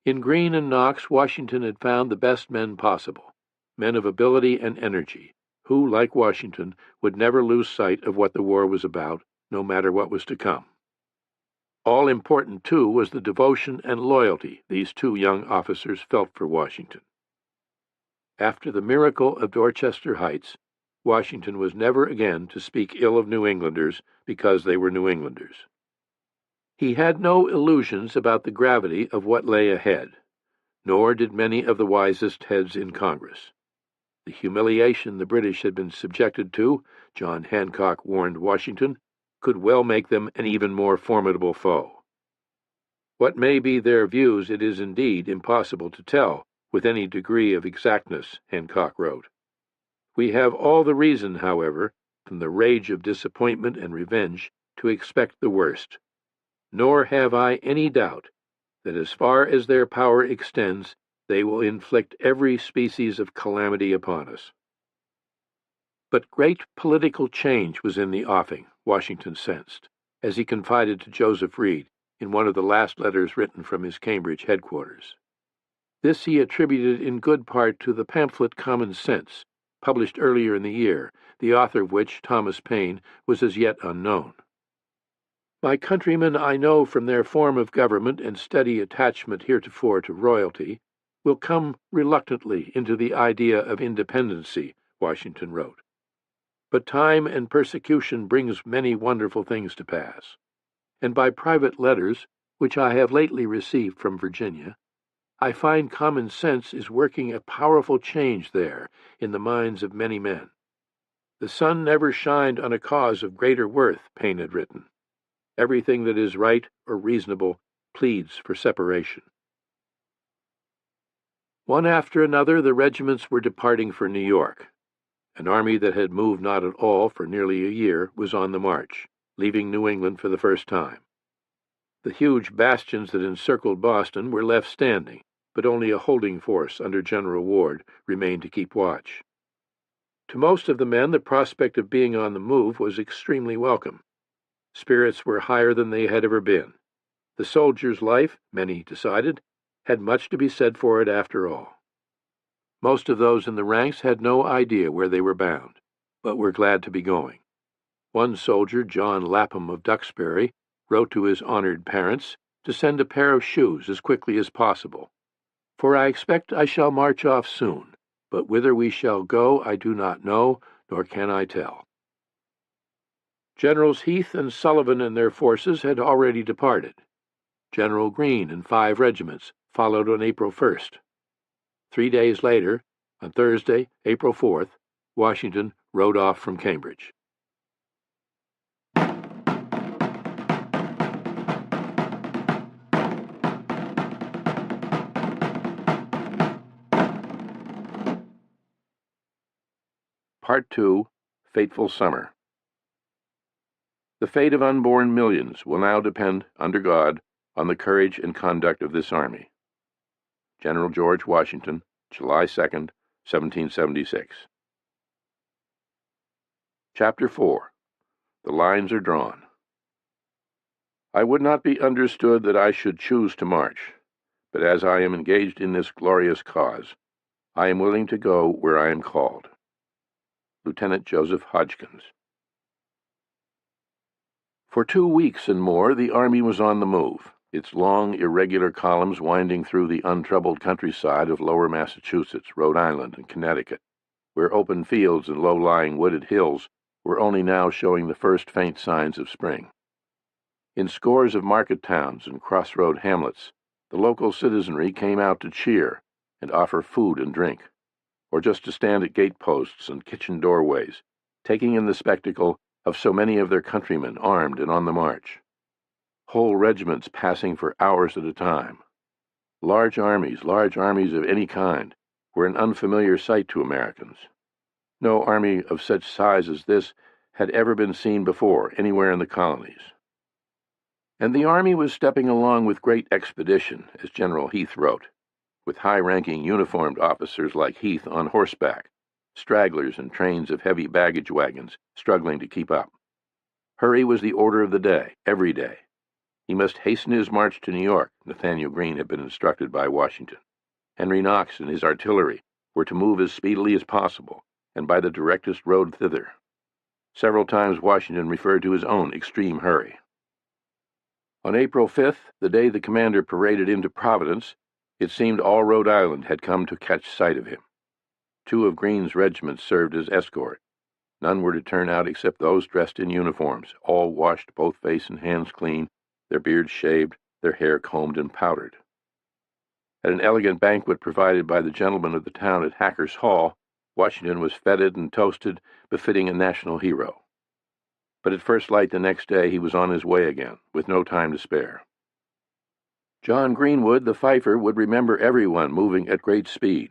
[SPEAKER 1] In Greene and Knox, Washington had found the best men possible, men of ability and energy, who, like Washington, would never lose sight of what the war was about, no matter what was to come. All important, too, was the devotion and loyalty these two young officers felt for Washington. After the miracle of Dorchester Heights, Washington was never again to speak ill of New Englanders because they were New Englanders. He had no illusions about the gravity of what lay ahead, nor did many of the wisest heads in Congress. The humiliation the British had been subjected to, John Hancock warned Washington, could well make them an even more formidable foe. What may be their views it is indeed impossible to tell with any degree of exactness, Hancock wrote. We have all the reason, however, from the rage of disappointment and revenge, to expect the worst. Nor have I any doubt that as far as their power extends, they will inflict every species of calamity upon us. But great political change was in the offing, Washington sensed, as he confided to Joseph Reed in one of the last letters written from his Cambridge headquarters. This he attributed in good part to the pamphlet Common Sense, published earlier in the year, the author of which, Thomas Paine, was as yet unknown. My countrymen, I know from their form of government and steady attachment heretofore to royalty, will come reluctantly into the idea of independency, Washington wrote. But time and persecution brings many wonderful things to pass, and by private letters, which I have lately received from Virginia, I find common sense is working a powerful change there in the minds of many men. The sun never shined on a cause of greater worth, Paine had written. Everything that is right or reasonable pleads for separation. One after another, the regiments were departing for New York. An army that had moved not at all for nearly a year was on the march, leaving New England for the first time. The huge bastions that encircled Boston were left standing, but only a holding force under General Ward remained to keep watch. To most of the men, the prospect of being on the move was extremely welcome. Spirits were higher than they had ever been. The soldier's life, many decided, had much to be said for it after all. Most of those in the ranks had no idea where they were bound, but were glad to be going. One soldier, John Lapham of Duxbury, wrote to his honored parents to send a pair of shoes as quickly as possible. For I expect I shall march off soon, but whither we shall go I do not know, nor can I tell. Generals Heath and Sullivan and their forces had already departed. General Greene and 5 regiments followed on April 1st. 3 days later, on Thursday, April 4th, Washington rode off from Cambridge. Part 2, Fateful Summer. The fate of unborn millions will now depend, under God, on the courage and conduct of this army. General George Washington, July 2nd, 1776. Chapter 4. The Lines Are Drawn. I would not be understood that I should choose to march, but as I am engaged in this glorious cause, I am willing to go where I am called. Lieutenant Joseph Hodgkins. For 2 weeks and more, the army was on the move, its long, irregular columns winding through the untroubled countryside of lower Massachusetts, Rhode Island, and Connecticut, where open fields and low-lying wooded hills were only now showing the first faint signs of spring. In scores of market towns and crossroad hamlets, the local citizenry came out to cheer and offer food and drink, or just to stand at gate-posts and kitchen doorways, taking in the spectacle of so many of their countrymen armed and on the march. Whole regiments passing for hours at a time. Large armies of any kind, were an unfamiliar sight to Americans. No army of such size as this had ever been seen before anywhere in the colonies. And the army was stepping along with great expedition, as General Heath wrote, with high-ranking uniformed officers like Heath on horseback, stragglers and trains of heavy baggage wagons struggling to keep up. Hurry was the order of the day, every day. He must hasten his march to New York, Nathaniel Greene had been instructed by Washington. Henry Knox and his artillery were to move as speedily as possible, and by the directest road thither. Several times Washington referred to his own extreme hurry. On April 5th, the day the commander paraded into Providence, it seemed all Rhode Island had come to catch sight of him. 2 of Greene's regiments served as escort. None were to turn out except those dressed in uniforms, all washed both face and hands clean, their beards shaved, their hair combed and powdered. At an elegant banquet provided by the gentlemen of the town at Hacker's Hall, Washington was feted and toasted, befitting a national hero. But at first light the next day he was on his way again, with no time to spare. John Greenwood, the fifer, would remember everyone moving at great speed.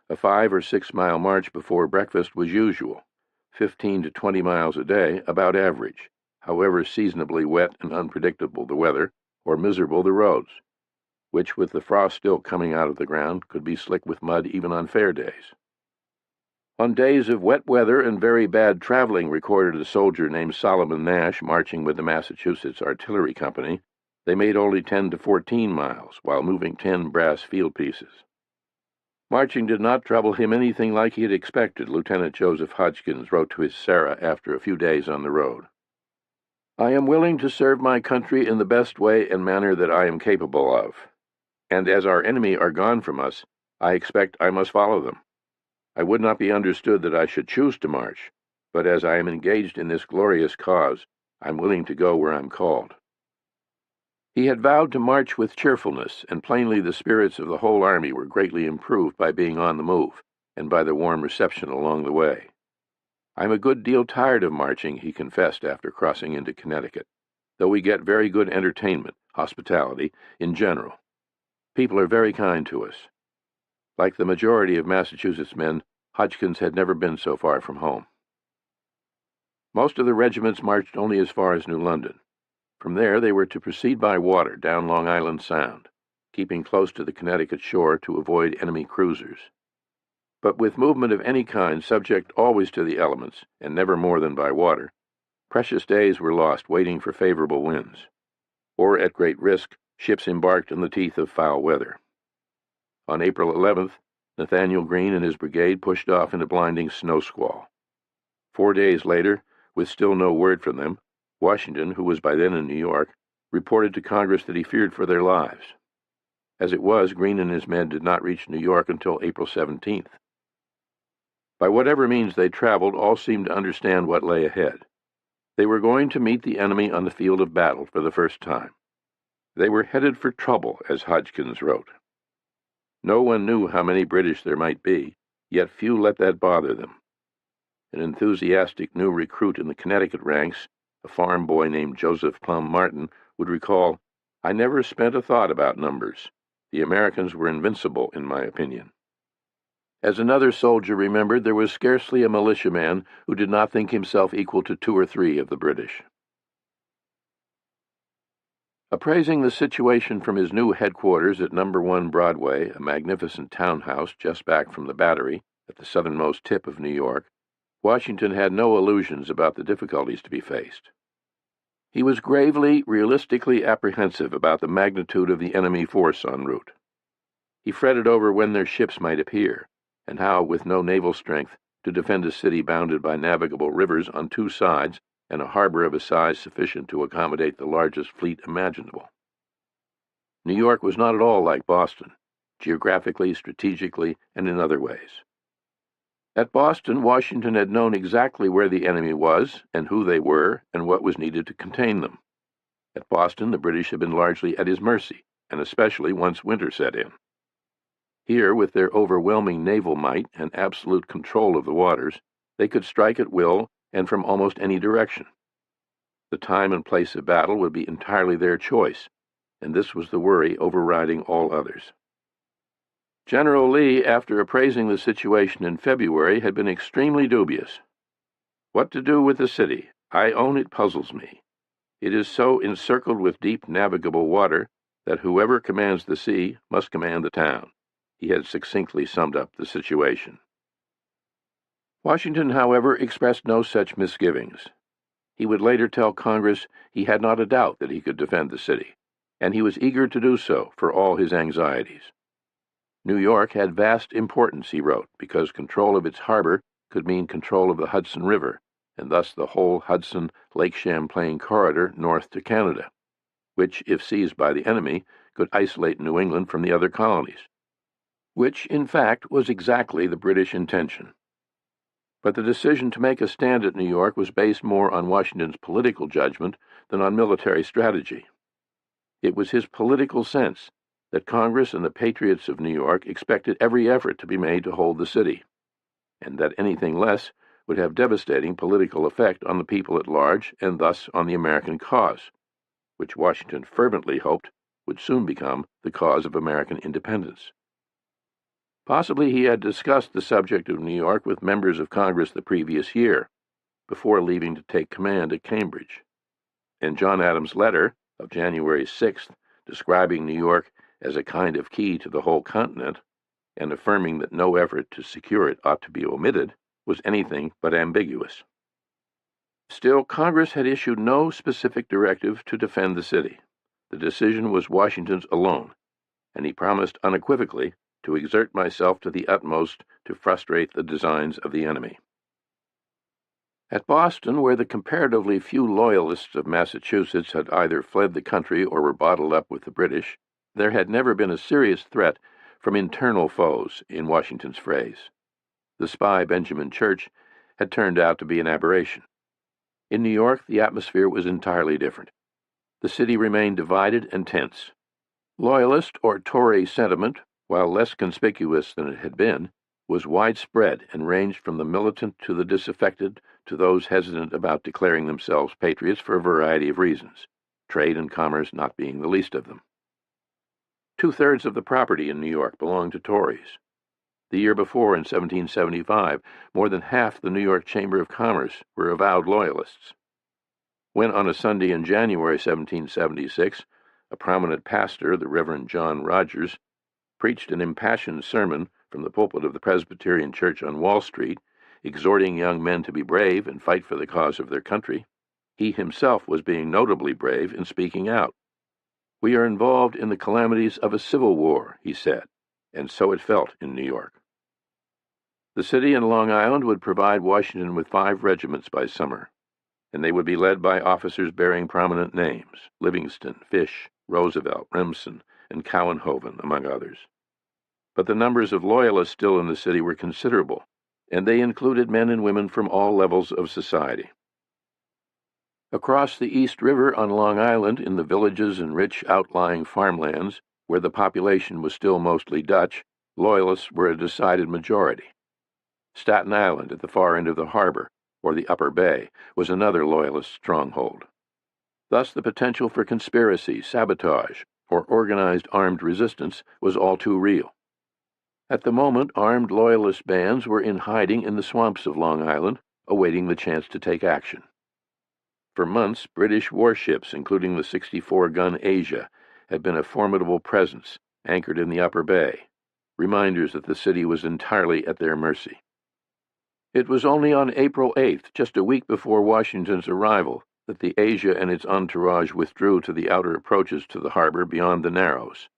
[SPEAKER 1] A 5 or 6 mile march before breakfast was usual, 15 to 20 miles a day about average, however seasonably wet and unpredictable the weather, or miserable the roads, which, with the frost still coming out of the ground, could be slick with mud even on fair days. On days of wet weather and very bad traveling, recorded a soldier named Solomon Nash marching with the Massachusetts Artillery Company, they made only 10 to 14 miles, while moving 10 brass field pieces. Marching did not trouble him anything like he had expected, Lieutenant Joseph Hodgkins wrote to his Sarah after a few days on the road. I am willing to serve my country in the best way and manner that I am capable of, and as our enemy are gone from us, I expect I must follow them. I would not be understood that I should choose to march, but as I am engaged in this glorious cause, I'm willing to go where I'm called. He had vowed to march with cheerfulness, and plainly the spirits of the whole army were greatly improved by being on the move, and by the warm reception along the way. I'm a good deal tired of marching, he confessed after crossing into Connecticut, though we get very good entertainment, hospitality, in general. People are very kind to us. Like the majority of Massachusetts men, Hodgkins had never been so far from home. Most of the regiments marched only as far as New London. From there they were to proceed by water down Long Island Sound, keeping close to the Connecticut shore to avoid enemy cruisers. But with movement of any kind subject always to the elements, and never more than by water, precious days were lost waiting for favorable winds, or at great risk, ships embarked in the teeth of foul weather. On April 11th, Nathaniel Greene and his brigade pushed off in a blinding snow squall. 4 days later, with still no word from them, Washington, who was by then in New York, reported to Congress that he feared for their lives. As it was, Greene and his men did not reach New York until April 17th. By whatever means they traveled, all seemed to understand what lay ahead. They were going to meet the enemy on the field of battle for the first time. They were headed for trouble, as Hodgkins wrote. No one knew how many British there might be, yet few let that bother them. An enthusiastic new recruit in the Connecticut ranks, a farm boy named Joseph Plum Martin, would recall, I never spent a thought about numbers. The Americans were invincible, in my opinion. As another soldier remembered, there was scarcely a militiaman who did not think himself equal to 2 or 3 of the British. Appraising the situation from his new headquarters at No. 1 Broadway, a magnificent townhouse just back from the Battery at the southernmost tip of New York, Washington had no illusions about the difficulties to be faced. He was gravely, realistically apprehensive about the magnitude of the enemy force en route. He fretted over when their ships might appear, and how, with no naval strength, to defend a city bounded by navigable rivers on 2 sides and a harbor of a size sufficient to accommodate the largest fleet imaginable. New York was not at all like Boston, geographically, strategically, and in other ways. At Boston, Washington had known exactly where the enemy was, and who they were, and what was needed to contain them. At Boston, the British had been largely at his mercy, and especially once winter set in. Here, with their overwhelming naval might and absolute control of the waters, they could strike at will and from almost any direction. The time and place of battle would be entirely their choice, and this was the worry overriding all others. General Lee, after appraising the situation in February, had been extremely dubious. What to do with the city? I own it puzzles me. It is so encircled with deep navigable water that whoever commands the sea must command the town. he had succinctly summed up the situation. Washington, however, expressed no such misgivings. He would later tell Congress he had not a doubt that he could defend the city, and he was eager to do so for all his anxieties. New York had vast importance, he wrote, because control of its harbor could mean control of the Hudson River, and thus the whole Hudson-Lake Champlain corridor north to Canada, which, if seized by the enemy, could isolate New England from the other colonies, which, in fact, was exactly the British intention. But the decision to make a stand at New York was based more on Washington's political judgment than on military strategy. It was his political sense that Congress and the patriots of New York expected every effort to be made to hold the city, and that anything less would have devastating political effect on the people at large and thus on the American cause, which Washington fervently hoped would soon become the cause of American independence. Possibly he had discussed the subject of New York with members of Congress the previous year, before leaving to take command at Cambridge. And John Adams' letter of January 6th, describing New York as a kind of key to the whole continent, and affirming that no effort to secure it ought to be omitted, was anything but ambiguous. Still, Congress had issued no specific directive to defend the city. The decision was Washington's alone, and he promised unequivocally to exert myself to the utmost to frustrate the designs of the enemy. At Boston, where the comparatively few Loyalists of Massachusetts had either fled the country or were bottled up with the British, there had never been a serious threat from internal foes, in Washington's phrase. The spy Benjamin Church had turned out to be an aberration. In New York, the atmosphere was entirely different. The city remained divided and tense. Loyalist or Tory sentiment, while less conspicuous than it had been, was widespread and ranged from the militant to the disaffected to those hesitant about declaring themselves patriots for a variety of reasons, trade and commerce not being the least of them. 2/3 of the property in New York belonged to Tories. The year before, in 1775, more than half the New York Chamber of Commerce were avowed Loyalists. When, on a Sunday in January 1776, a prominent pastor, the Reverend John Rogers, preached an impassioned sermon from the pulpit of the Presbyterian Church on Wall Street, exhorting young men to be brave and fight for the cause of their country, he himself was being notably brave in speaking out. "We are involved in the calamities of a civil war," he said, and so it felt in New York. The city and Long Island would provide Washington with 5 regiments by summer, and they would be led by officers bearing prominent names: Livingston, Fish, Roosevelt, Remsen, and Cowenhoven, among others. But the numbers of Loyalists still in the city were considerable, and they included men and women from all levels of society. Across the East River on Long Island, in the villages and rich outlying farmlands, where the population was still mostly Dutch, Loyalists were a decided majority. Staten Island, at the far end of the harbor, or the Upper Bay, was another Loyalist stronghold. Thus the potential for conspiracy, sabotage, or organized armed resistance was all too real. At the moment, armed Loyalist bands were in hiding in the swamps of Long Island, awaiting the chance to take action. For months, British warships, including the 64-gun Asia, had been a formidable presence, anchored in the Upper Bay, reminders that the city was entirely at their mercy. It was only on April 8th, just a week before Washington's arrival, that the Asia and its entourage withdrew to the outer approaches to the harbor beyond the Narrows,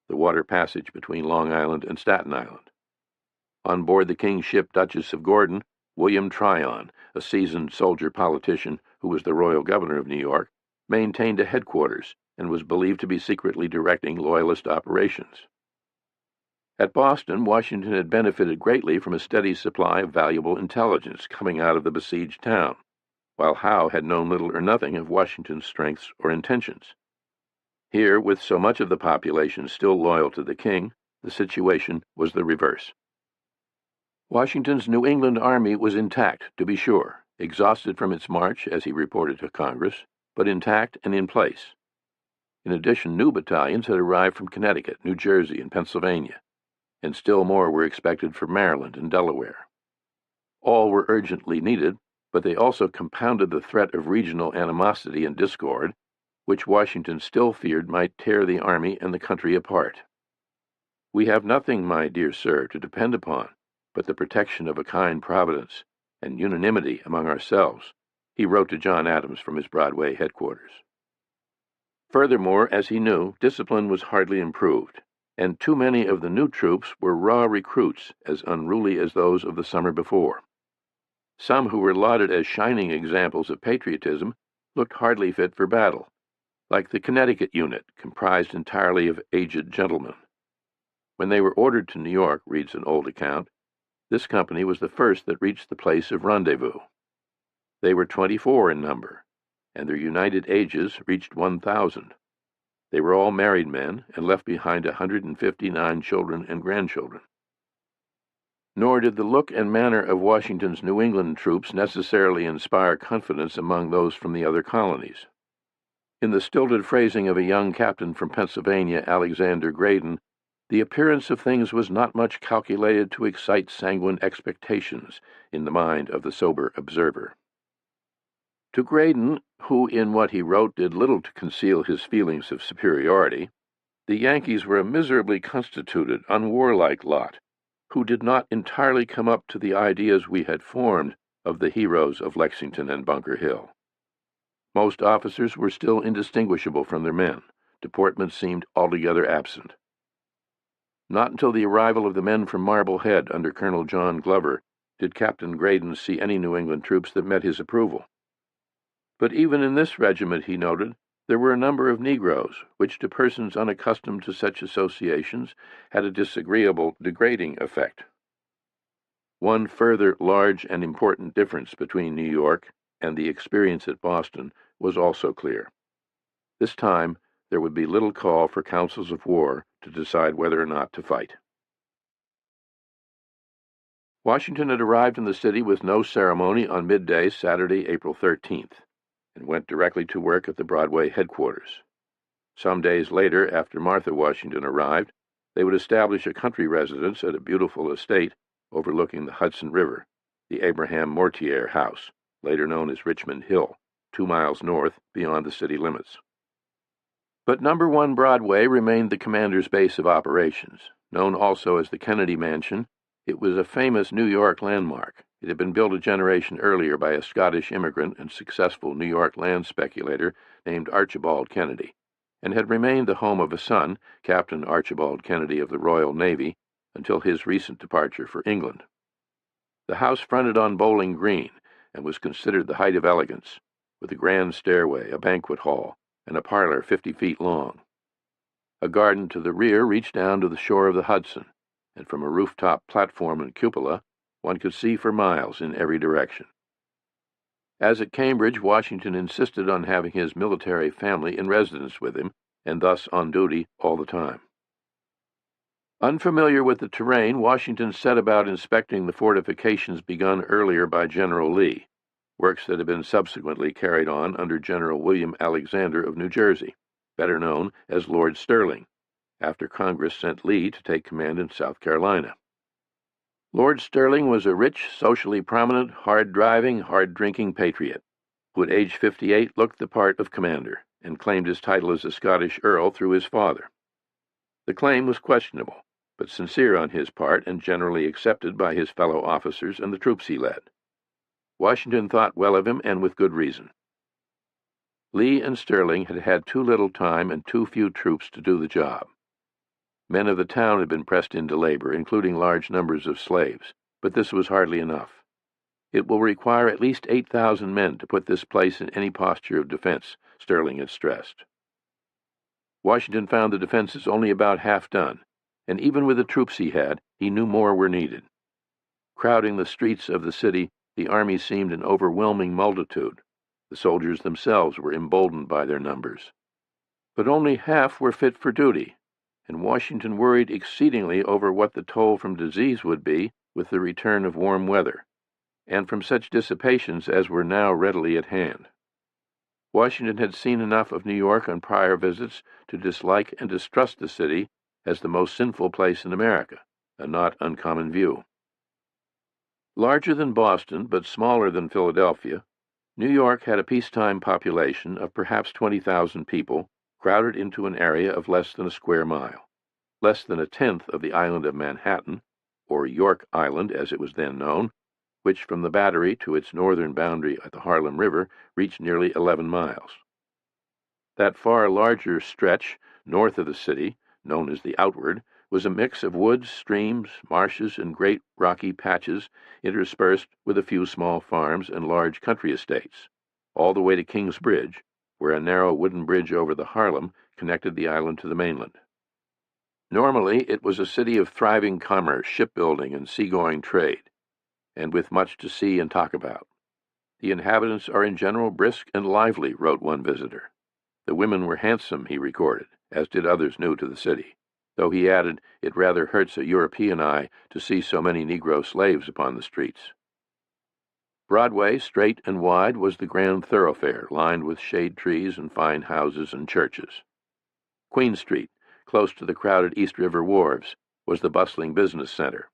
[SPEAKER 1] the water passage between Long Island and Staten Island. On board the King's ship Duchess of Gordon, William Tryon, a seasoned soldier politician who was the royal governor of New York, maintained a headquarters and was believed to be secretly directing Loyalist operations. At Boston, Washington had benefited greatly from a steady supply of valuable intelligence coming out of the besieged town, while Howe had known little or nothing of Washington's strengths or intentions. Here, with so much of the population still loyal to the king, the situation was the reverse. Washington's New England army was intact, to be sure, exhausted from its march, as he reported to Congress, but intact and in place. In addition, new battalions had arrived from Connecticut, New Jersey, and Pennsylvania, and still more were expected from Maryland and Delaware. All were urgently needed, but they also compounded the threat of regional animosity and discord, which Washington still feared might tear the army and the country apart. "We have nothing, my dear sir, to depend upon but the protection of a kind Providence and unanimity among ourselves," he wrote to John Adams from his Broadway headquarters. Furthermore, as he knew, discipline was hardly improved, and too many of the new troops were raw recruits, as unruly as those of the summer before. Some who were lauded as shining examples of patriotism looked hardly fit for battle, like the Connecticut unit, comprised entirely of aged gentlemen. When they were ordered to New York, reads an old account, this company was the first that reached the place of rendezvous. They were 24 in number, and their united ages reached 1,000. They were all married men and left behind 159 children and grandchildren. Nor did the look and manner of Washington's New England troops necessarily inspire confidence among those from the other colonies. In the stilted phrasing of a young captain from Pennsylvania, Alexander Graydon, the appearance of things was not much calculated to excite sanguine expectations in the mind of the sober observer. To Graydon, who in what he wrote did little to conceal his feelings of superiority, the Yankees were a miserably constituted, unwarlike lot, who did not entirely come up to the ideas we had formed of the heroes of Lexington and Bunker Hill. Most officers were still indistinguishable from their men. Deportment seemed altogether absent. Not until the arrival of the men from Marblehead under Colonel John Glover did Captain Graydon see any New England troops that met his approval. But even in this regiment, he noted, there were a number of Negroes, which to persons unaccustomed to such associations had a disagreeable, degrading effect. One further large and important difference between New York and the experience at Boston was also clear. This time, there would be little call for councils of war to decide whether or not to fight. Washington had arrived in the city with no ceremony on midday Saturday, April 13th, and went directly to work at the Broadway headquarters. Some days later, after Martha Washington arrived, they would establish a country residence at a beautiful estate overlooking the Hudson River, the Abraham Mortier House, later known as Richmond Hill, 2 miles north beyond the city limits. But number 1 Broadway remained the commander's base of operations. Known also as the Kennedy Mansion, it was a famous New York landmark. It had been built a generation earlier by a Scottish immigrant and successful New York land speculator named Archibald Kennedy, and had remained the home of a son, Captain Archibald Kennedy of the Royal Navy, until his recent departure for England. The house fronted on Bowling Green and was considered the height of elegance, with a grand stairway, a banquet hall, and a parlor 50 feet long. A garden to the rear reached down to the shore of the Hudson, and from a rooftop platform and cupola, one could see for miles in every direction. As at Cambridge, Washington insisted on having his military family in residence with him, and thus on duty all the time. Unfamiliar with the terrain, Washington set about inspecting the fortifications begun earlier by General Lee, works that had been subsequently carried on under General William Alexander of New Jersey, better known as Lord Stirling, after Congress sent Lee to take command in South Carolina. Lord Stirling was a rich, socially prominent, hard-driving, hard-drinking patriot, who at age 58 looked the part of commander, and claimed his title as a Scottish earl through his father. The claim was questionable, but sincere on his part and generally accepted by his fellow officers and the troops he led. Washington thought well of him, and with good reason. Lee and Stirling had had too little time and too few troops to do the job. Men of the town had been pressed into labor, including large numbers of slaves, but this was hardly enough. It will require at least 8,000 men to put this place in any posture of defense, Stirling had stressed. Washington found the defenses only about half done, and even with the troops he had, he knew more were needed. Crowding the streets of the city, the army seemed an overwhelming multitude. The soldiers themselves were emboldened by their numbers. But only half were fit for duty, and Washington worried exceedingly over what the toll from disease would be with the return of warm weather, and from such dissipations as were now readily at hand. Washington had seen enough of New York on prior visits to dislike and distrust the city as the most sinful place in America, a not uncommon view. Larger than Boston, but smaller than Philadelphia, New York had a peacetime population of perhaps 20,000 people, crowded into an area of less than a square mile. less than a tenth of the island of Manhattan, or York Island as it was then known, which from the Battery to its northern boundary at the Harlem River reached nearly 11 miles. That far larger stretch north of the city, known as the Outward, was a mix of woods, streams, marshes, and great rocky patches interspersed with a few small farms and large country estates, all the way to King's Bridge, where a narrow wooden bridge over the Harlem connected the island to the mainland. Normally, it was a city of thriving commerce, shipbuilding, and seagoing trade, and with much to see and talk about. The inhabitants are in general brisk and lively, wrote one visitor. The women were handsome, he recorded, as did others new to the city, though he added it rather hurts a European eye to see so many Negro slaves upon the streets. Broadway, straight and wide, was the grand thoroughfare, lined with shade trees and fine houses and churches. Queen Street, close to the crowded East River wharves, was the bustling business center.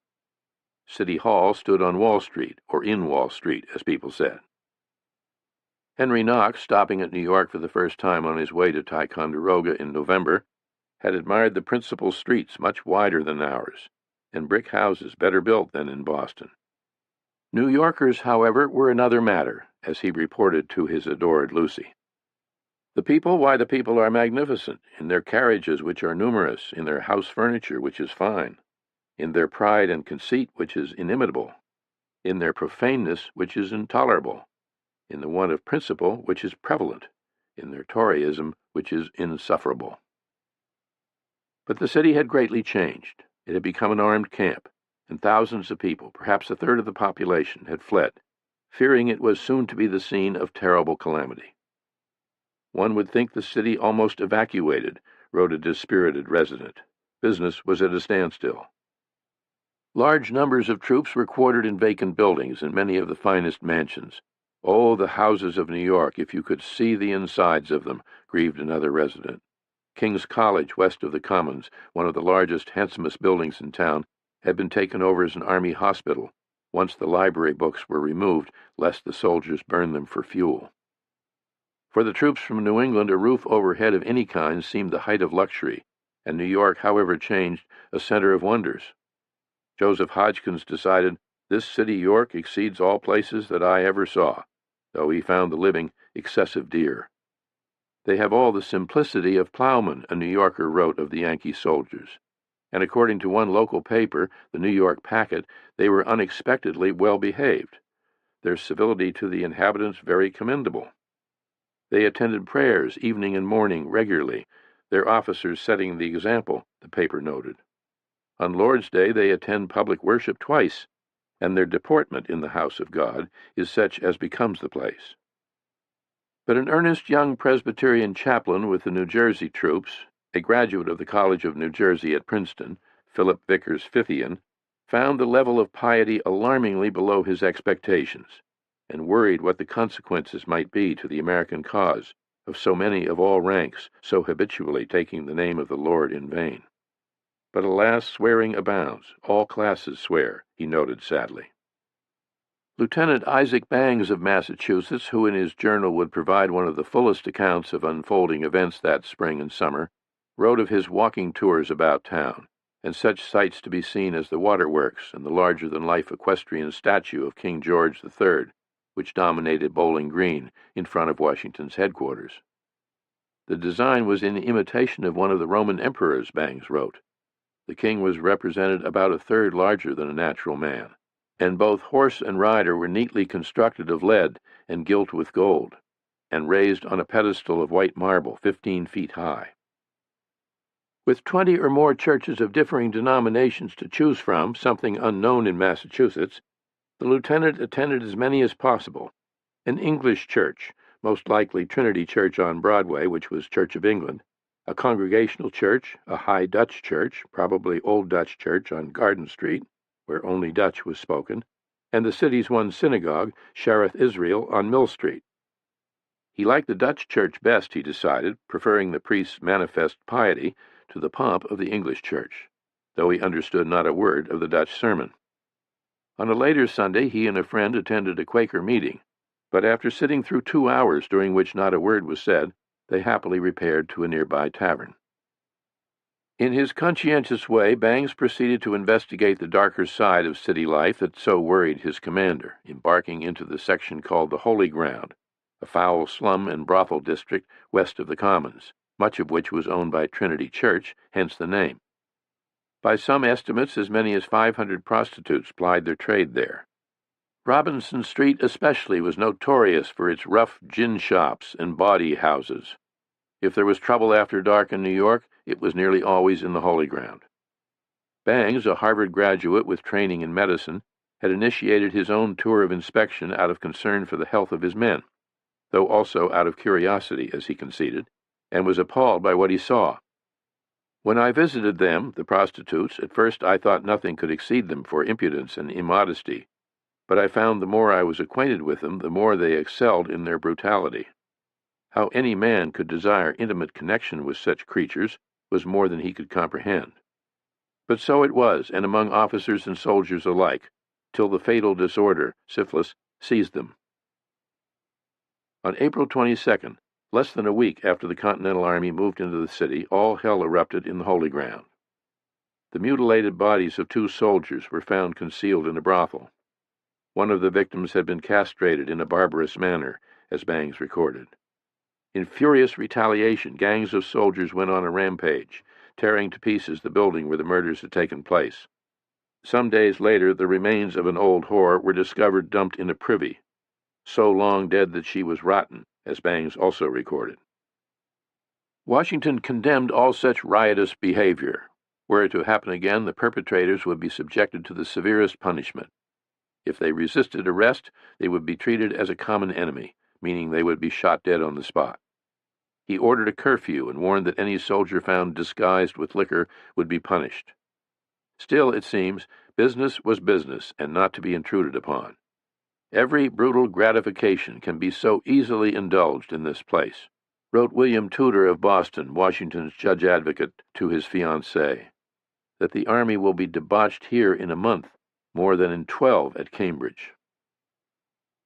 [SPEAKER 1] City Hall stood on Wall Street, or in Wall Street, as people said. Henry Knox, stopping at New York for the first time on his way to Ticonderoga in November, had admired the principal streets much wider than ours, and brick houses better built than in Boston. New Yorkers, however, were another matter, as he reported to his adored Lucy. The people are magnificent, in their carriages, which are numerous, in their house furniture, which is fine, in their pride and conceit, which is inimitable, in their profaneness, which is intolerable, in the want of principle, which is prevalent, in their Toryism, which is insufferable. But the city had greatly changed. It had become an armed camp, and thousands of people, perhaps a third of the population, had fled, fearing it was soon to be the scene of terrible calamity. One would think the city almost evacuated, wrote a dispirited resident. Business was at a standstill. Large numbers of troops were quartered in vacant buildings in many of the finest mansions. Oh, the houses of New York, if you could see the insides of them, grieved another resident. King's College, west of the Commons, one of the largest, handsomest buildings in town, had been taken over as an army hospital, once the library books were removed, lest the soldiers burn them for fuel. For the troops from New England, a roof overhead of any kind seemed the height of luxury, and New York, however changed, a center of wonders. Joseph Hodgkins decided, "This city York exceeds all places that I ever saw," though he found the living excessive dear. They have all the simplicity of plowmen, a New Yorker wrote of the Yankee soldiers, and according to one local paper, the New York Packet, they were unexpectedly well behaved, their civility to the inhabitants very commendable. They attended prayers evening and morning regularly, their officers setting the example, the paper noted. On Lord's Day they attend public worship twice, and their deportment in the house of God is such as becomes the place. But an earnest young Presbyterian chaplain with the New Jersey troops, a graduate of the College of New Jersey at Princeton, Philip Vickers Fithian, found the level of piety alarmingly below his expectations, and worried what the consequences might be to the American cause of so many of all ranks so habitually taking the name of the Lord in vain. But alas, swearing abounds. All classes swear, he noted sadly. Lieutenant Isaac Bangs of Massachusetts, who in his journal would provide one of the fullest accounts of unfolding events that spring and summer, wrote of his walking tours about town, and such sights to be seen as the waterworks and the larger-than-life equestrian statue of King George III, which dominated Bowling Green in front of Washington's headquarters. The design was in imitation of one of the Roman emperors, Bangs wrote. The king was represented about a third larger than a natural man, and both horse and rider were neatly constructed of lead and gilt with gold, and raised on a pedestal of white marble 15 feet high. With 20 or more churches of differing denominations to choose from, something unknown in Massachusetts, the lieutenant attended as many as possible. An English church, most likely Trinity Church on Broadway, which was Church of England, a Congregational church, a High Dutch church, probably Old Dutch church on Garden Street, where only Dutch was spoken, and the city's one synagogue, Shareth Israel, on Mill Street. He liked the Dutch church best, he decided, preferring the priest's manifest piety to the pomp of the English church, though he understood not a word of the Dutch sermon. On a later Sunday, he and a friend attended a Quaker meeting, but after sitting through 2 hours during which not a word was said, they happily repaired to a nearby tavern. In his conscientious way, Bangs proceeded to investigate the darker side of city life that so worried his commander, embarking into the section called the Holy Ground, a foul slum and brothel district west of the Commons, much of which was owned by Trinity Church, hence the name. By some estimates, as many as 500 prostitutes plied their trade there. Robinson Street especially was notorious for its rough gin shops and bawdy houses. If there was trouble after dark in New York, it was nearly always in the Holy Ground. Bangs, a Harvard graduate with training in medicine, had initiated his own tour of inspection out of concern for the health of his men, though also out of curiosity, as he conceded, and was appalled by what he saw. When I visited them, the prostitutes, at first I thought nothing could exceed them for impudence and immodesty, but I found the more I was acquainted with them, the more they excelled in their brutality. How any man could desire intimate connection with such creatures was more than he could comprehend. But so it was, and among officers and soldiers alike, till the fatal disorder, syphilis, seized them. On April 22nd, less than a week after the Continental Army moved into the city, all hell erupted in the Holy Ground. The mutilated bodies of 2 soldiers were found concealed in a brothel. One of the victims had been castrated in a barbarous manner, as Bangs recorded. In furious retaliation, gangs of soldiers went on a rampage, tearing to pieces the building where the murders had taken place. Some days later, the remains of an old whore were discovered dumped in a privy, so long dead that she was rotten, as Bangs also recorded. Washington condemned all such riotous behavior. Were it to happen again, the perpetrators would be subjected to the severest punishment. If they resisted arrest, they would be treated as a common enemy, meaning they would be shot dead on the spot. He ordered a curfew and warned that any soldier found disguised with liquor would be punished. Still, it seems, business was business and not to be intruded upon. Every brutal gratification can be so easily indulged in this place, wrote William Tudor of Boston, Washington's judge advocate, to his fiancée, that the army will be debauched here in a month, more than in 12 at Cambridge.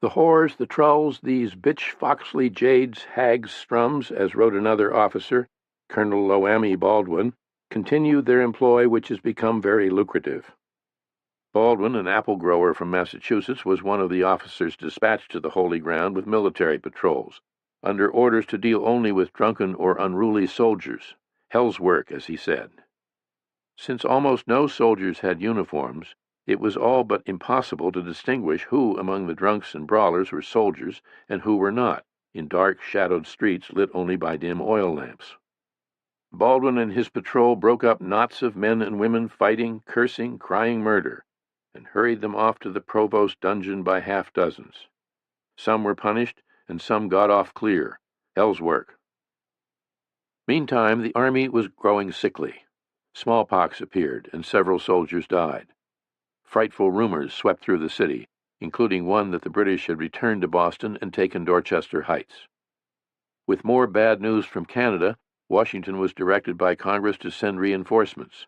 [SPEAKER 1] The whores, the trulls, these bitch foxley jades, hags, strums, as wrote another officer, Colonel Loamy Baldwin, continue their employ, which has become very lucrative. Baldwin, an apple grower from Massachusetts, was one of the officers dispatched to the Holy Ground with military patrols, under orders to deal only with drunken or unruly soldiers, hell's work, as he said. Since almost no soldiers had uniforms, it was all but impossible to distinguish who among the drunks and brawlers were soldiers and who were not, in dark, shadowed streets lit only by dim oil lamps. Baldwin and his patrol broke up knots of men and women fighting, cursing, crying murder, and hurried them off to the provost dungeon by half-dozens. Some were punished, and some got off clear. Hell's work. Meantime, the army was growing sickly. Smallpox appeared, and several soldiers died. Frightful rumors swept through the city, including one that the British had returned to Boston and taken Dorchester Heights. With more bad news from Canada, Washington was directed by Congress to send reinforcements.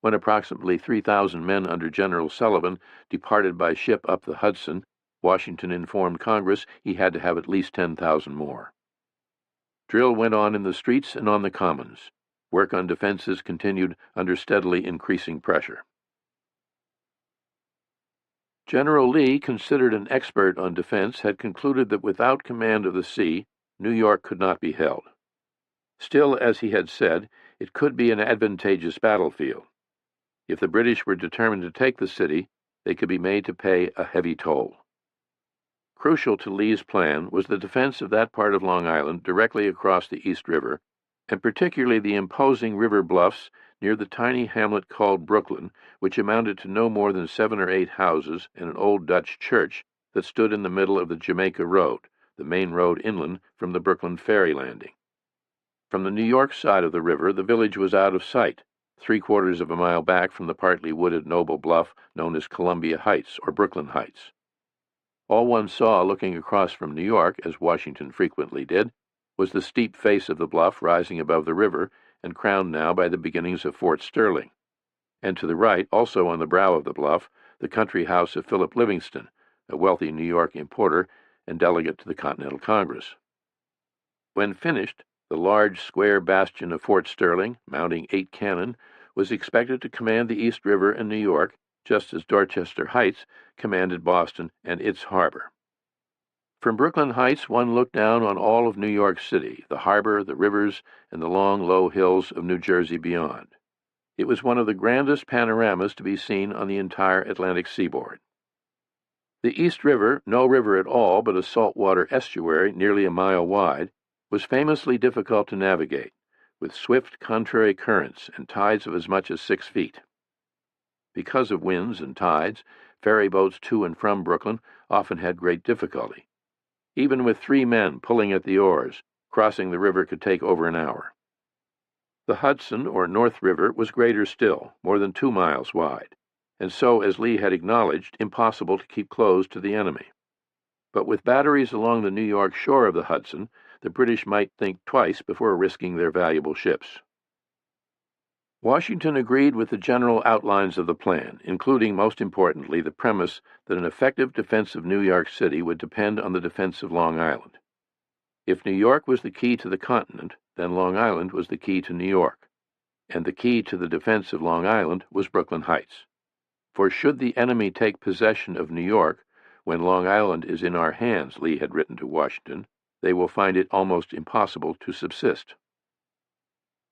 [SPEAKER 1] When approximately 3,000 men under General Sullivan departed by ship up the Hudson, Washington informed Congress he had to have at least 10,000 more. Drill went on in the streets and on the commons. Work on defenses continued under steadily increasing pressure. General Lee, considered an expert on defense, had concluded that without command of the sea, New York could not be held. Still, as he had said, it could be an advantageous battlefield. If the British were determined to take the city, they could be made to pay a heavy toll. Crucial to Lee's plan was the defense of that part of Long Island directly across the East River, and particularly the imposing river bluffs near the tiny hamlet called Brooklyn, which amounted to no more than 7 or 8 houses and an old Dutch church that stood in the middle of the Jamaica Road, the main road inland from the Brooklyn ferry landing. From the New York side of the river, the village was out of sight, 3/4 of a mile back from the partly wooded noble bluff known as Columbia Heights or Brooklyn Heights. All one saw looking across from New York, as Washington frequently did, was the steep face of the bluff rising above the river and crowned now by the beginnings of Fort Sterling, and to the right, also on the brow of the bluff, the country house of Philip Livingston, a wealthy New York importer and delegate to the Continental Congress. When finished, The large square bastion of Fort Sterling, mounting 8 cannon, was expected to command the East River and New York, just as Dorchester Heights commanded Boston and its harbor. From Brooklyn Heights, one looked down on all of New York City, the harbor, the rivers, and the long, low hills of New Jersey beyond. It was one of the grandest panoramas to be seen on the entire Atlantic seaboard. The East River, no river at all but a saltwater estuary nearly a mile wide, was famously difficult to navigate, with swift contrary currents and tides of as much as 6 feet. Because of winds and tides, ferry boats to and from Brooklyn often had great difficulty. Even with 3 men pulling at the oars, crossing the river could take over an hour. The Hudson, or North River, was greater still, more than 2 miles wide, and so, as Lee had acknowledged, impossible to keep closed to the enemy. But with batteries along the New York shore of the Hudson, the British might think twice before risking their valuable ships. Washington agreed with the general outlines of the plan, including, most importantly, the premise that an effective defense of New York City would depend on the defense of Long Island. If New York was the key to the continent, then Long Island was the key to New York, and the key to the defense of Long Island was Brooklyn Heights. For should the enemy take possession of New York, when Long Island is in our hands, Lee had written to Washington, they will find it almost impossible to subsist.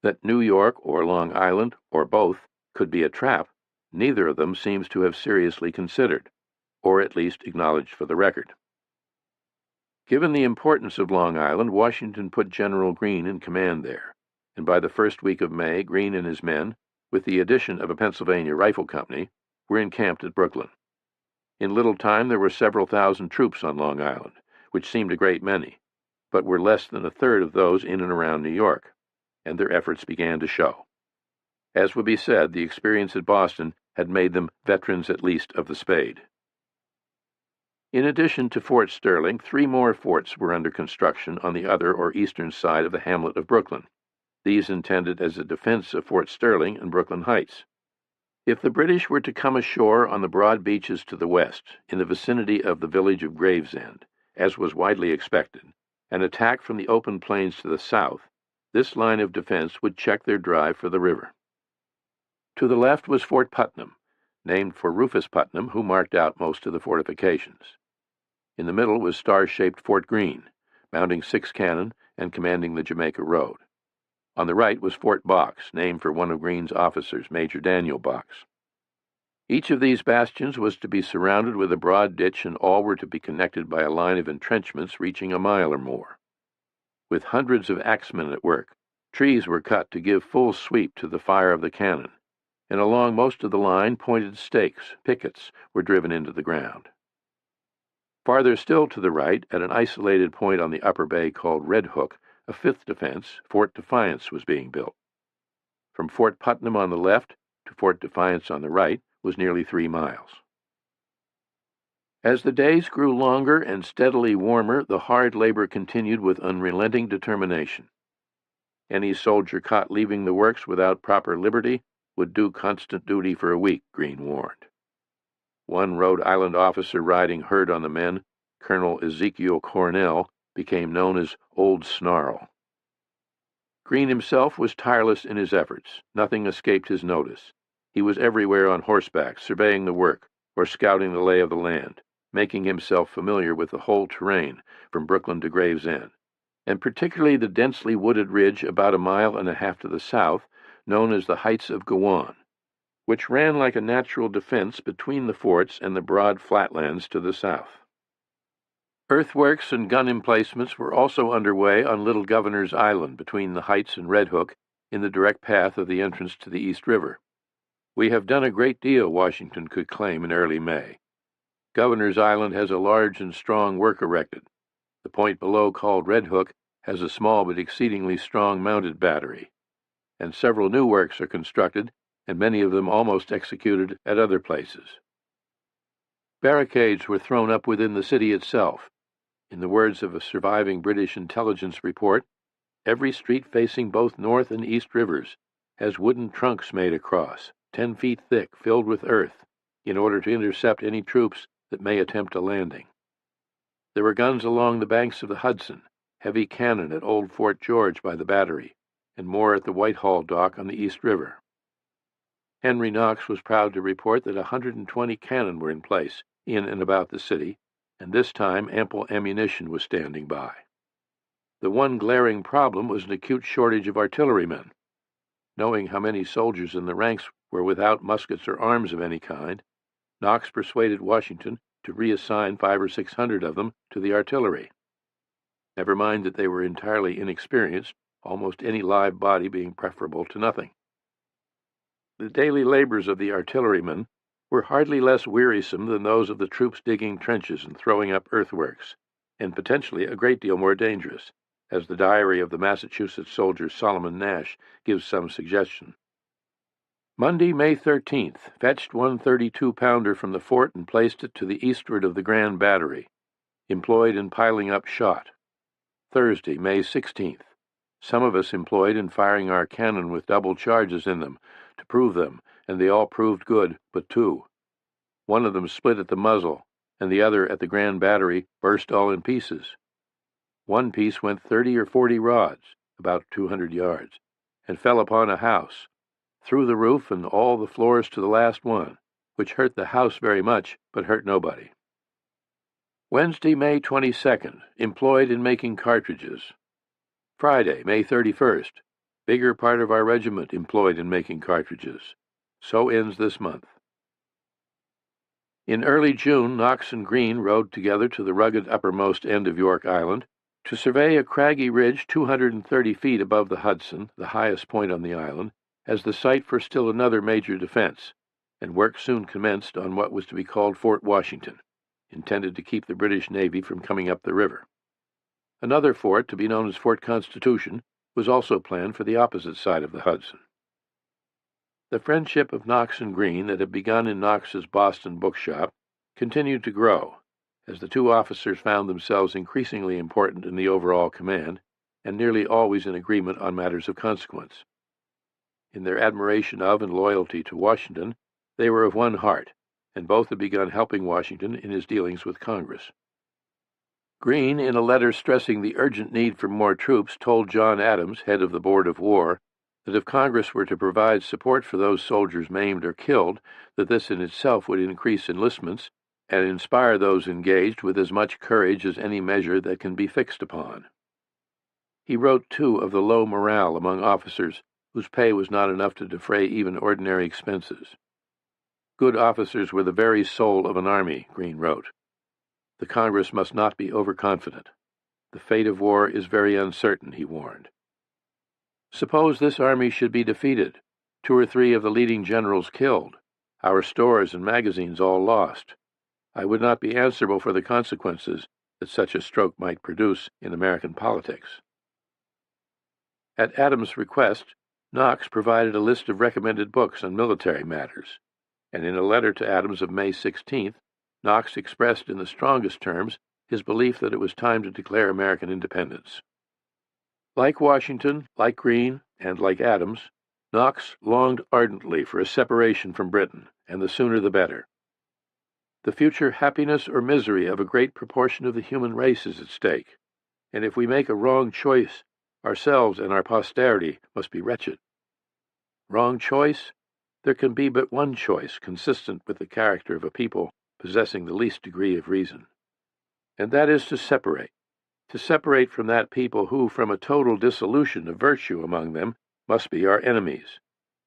[SPEAKER 1] That New York or Long Island, or both, could be a trap, neither of them seems to have seriously considered, or at least acknowledged for the record. Given the importance of Long Island, Washington put General Greene in command there, and by the first week of May, Greene and his men, with the addition of a Pennsylvania rifle company, were encamped at Brooklyn. In little time there were several thousand troops on Long Island, which seemed a great many, but were less than a third of those in and around New York, and their efforts began to show. As would be said, the experience at Boston had made them veterans at least of the spade. In addition to Fort Sterling, 3 more forts were under construction on the other or eastern side of the hamlet of Brooklyn, these intended as a defense of Fort Sterling and Brooklyn Heights. If the British were to come ashore on the broad beaches to the west, in the vicinity of the village of Gravesend, as was widely expected, and attack from the open plains to the south, this line of defense would check their drive for the river. To the left was Fort Putnam, named for Rufus Putnam, who marked out most of the fortifications. In the middle was star-shaped Fort Greene, mounting 6 cannon and commanding the Jamaica Road. On the right was Fort Box, named for one of Greene's officers, Major Daniel Box. Each of these bastions was to be surrounded with a broad ditch, and all were to be connected by a line of entrenchments reaching a mile or more. With hundreds of axemen at work, trees were cut to give full sweep to the fire of the cannon, and along most of the line pointed stakes, pickets, were driven into the ground. Farther still to the right, at an isolated point on the upper bay called Red Hook, a 5th defense, Fort Defiance, was being built. From Fort Putnam on the left to Fort Defiance on the right was nearly 3 miles. As the days grew longer and steadily warmer, the hard labor continued with unrelenting determination. Any soldier caught leaving the works without proper liberty would do constant duty for a week, Greene warned. One Rhode Island officer riding herd on the men, Colonel Ezekiel Cornell, became known as Old Snarl. Greene himself was tireless in his efforts. Nothing escaped his notice. He was everywhere on horseback, surveying the work, or scouting the lay of the land, making himself familiar with the whole terrain from Brooklyn to Gravesend, and particularly the densely wooded ridge about 1.5 miles to the south, known as the Heights of Gowan, which ran like a natural defense between the forts and the broad flatlands to the south. Earthworks and gun emplacements were also underway on Little Governor's Island between the Heights and Red Hook, in the direct path of the entrance to the East River. "We have done a great deal," Washington could claim in early May. "Governor's Island has a large and strong work erected. The point below, called Red Hook, has a small but exceedingly strong mounted battery, and several new works are constructed, and many of them almost executed at other places." Barricades were thrown up within the city itself. In the words of a surviving British intelligence report, "Every street facing both North and East Rivers has wooden trunks made across, 10 feet thick, filled with earth, in order to intercept any troops that may attempt a landing." There were guns along the banks of the Hudson, heavy cannon at Old Fort George by the Battery, and more at the Whitehall dock on the East River. Henry Knox was proud to report that 120 cannon were in place in and about the city, and this time ample ammunition was standing by. The one glaring problem was an acute shortage of artillerymen. Knowing how many soldiers in the ranks were without muskets or arms of any kind, Knox persuaded Washington to reassign 500 or 600 of them to the artillery. Never mind that they were entirely inexperienced, almost any live body being preferable to nothing. The daily labors of the artillerymen were hardly less wearisome than those of the troops digging trenches and throwing up earthworks, and potentially a great deal more dangerous, as the diary of the Massachusetts soldier Solomon Nash gives some suggestion. Monday, May 13th, fetched one 32-pounder from the fort and placed it to the eastward of the Grand Battery, employed in piling up shot. Thursday, May 16th, some of us employed in firing our cannon with double charges in them, to prove them, and they all proved good, but two. One of them split at the muzzle, and the other at the Grand Battery burst all in pieces. One piece went 30 or 40 rods, about 200 yards, and fell upon a house, through the roof and all the floors to the last one, which hurt the house very much, but hurt nobody. Wednesday, May 22nd, employed in making cartridges. Friday, May 31st, bigger part of our regiment employed in making cartridges. So ends this month. In early June, Knox and Greene rode together to the rugged uppermost end of York Island to survey a craggy ridge 230 feet above the Hudson, the highest point on the island, as the site for still another major defense, and work soon commenced on what was to be called Fort Washington, intended to keep the British Navy from coming up the river. Another fort, to be known as Fort Constitution, was also planned for the opposite side of the Hudson. The friendship of Knox and Greene that had begun in Knox's Boston bookshop continued to grow, as the two officers found themselves increasingly important in the overall command, and nearly always in agreement on matters of consequence. In their admiration of and loyalty to Washington, they were of one heart, and both had begun helping Washington in his dealings with Congress. Greene, in a letter stressing the urgent need for more troops, told John Adams, head of the Board of War, that if Congress were to provide support for those soldiers maimed or killed, that this in itself would increase enlistments and inspire those engaged with as much courage as any measure that can be fixed upon. He wrote, too, of the low morale among officers whose pay was not enough to defray even ordinary expenses. Good officers were the very soul of an army, Greene wrote. The Congress must not be overconfident. The fate of war is very uncertain, he warned. Suppose this army should be defeated, 2 or 3 of the leading generals killed, our stores and magazines all lost. I would not be answerable for the consequences that such a stroke might produce in American politics. At Adams' request, Knox provided a list of recommended books on military matters, and in a letter to Adams of May 16th, Knox expressed in the strongest terms his belief that it was time to declare American independence. Like Washington, like Greene, and like Adams, Knox longed ardently for a separation from Britain, and the sooner the better. The future happiness or misery of a great proportion of the human race is at stake, and if we make a wrong choice, ourselves and our posterity must be wretched. Wrong choice? There can be but one choice consistent with the character of a people possessing the least degree of reason, and that is to separate from that people who, from a total dissolution of virtue among them, must be our enemies,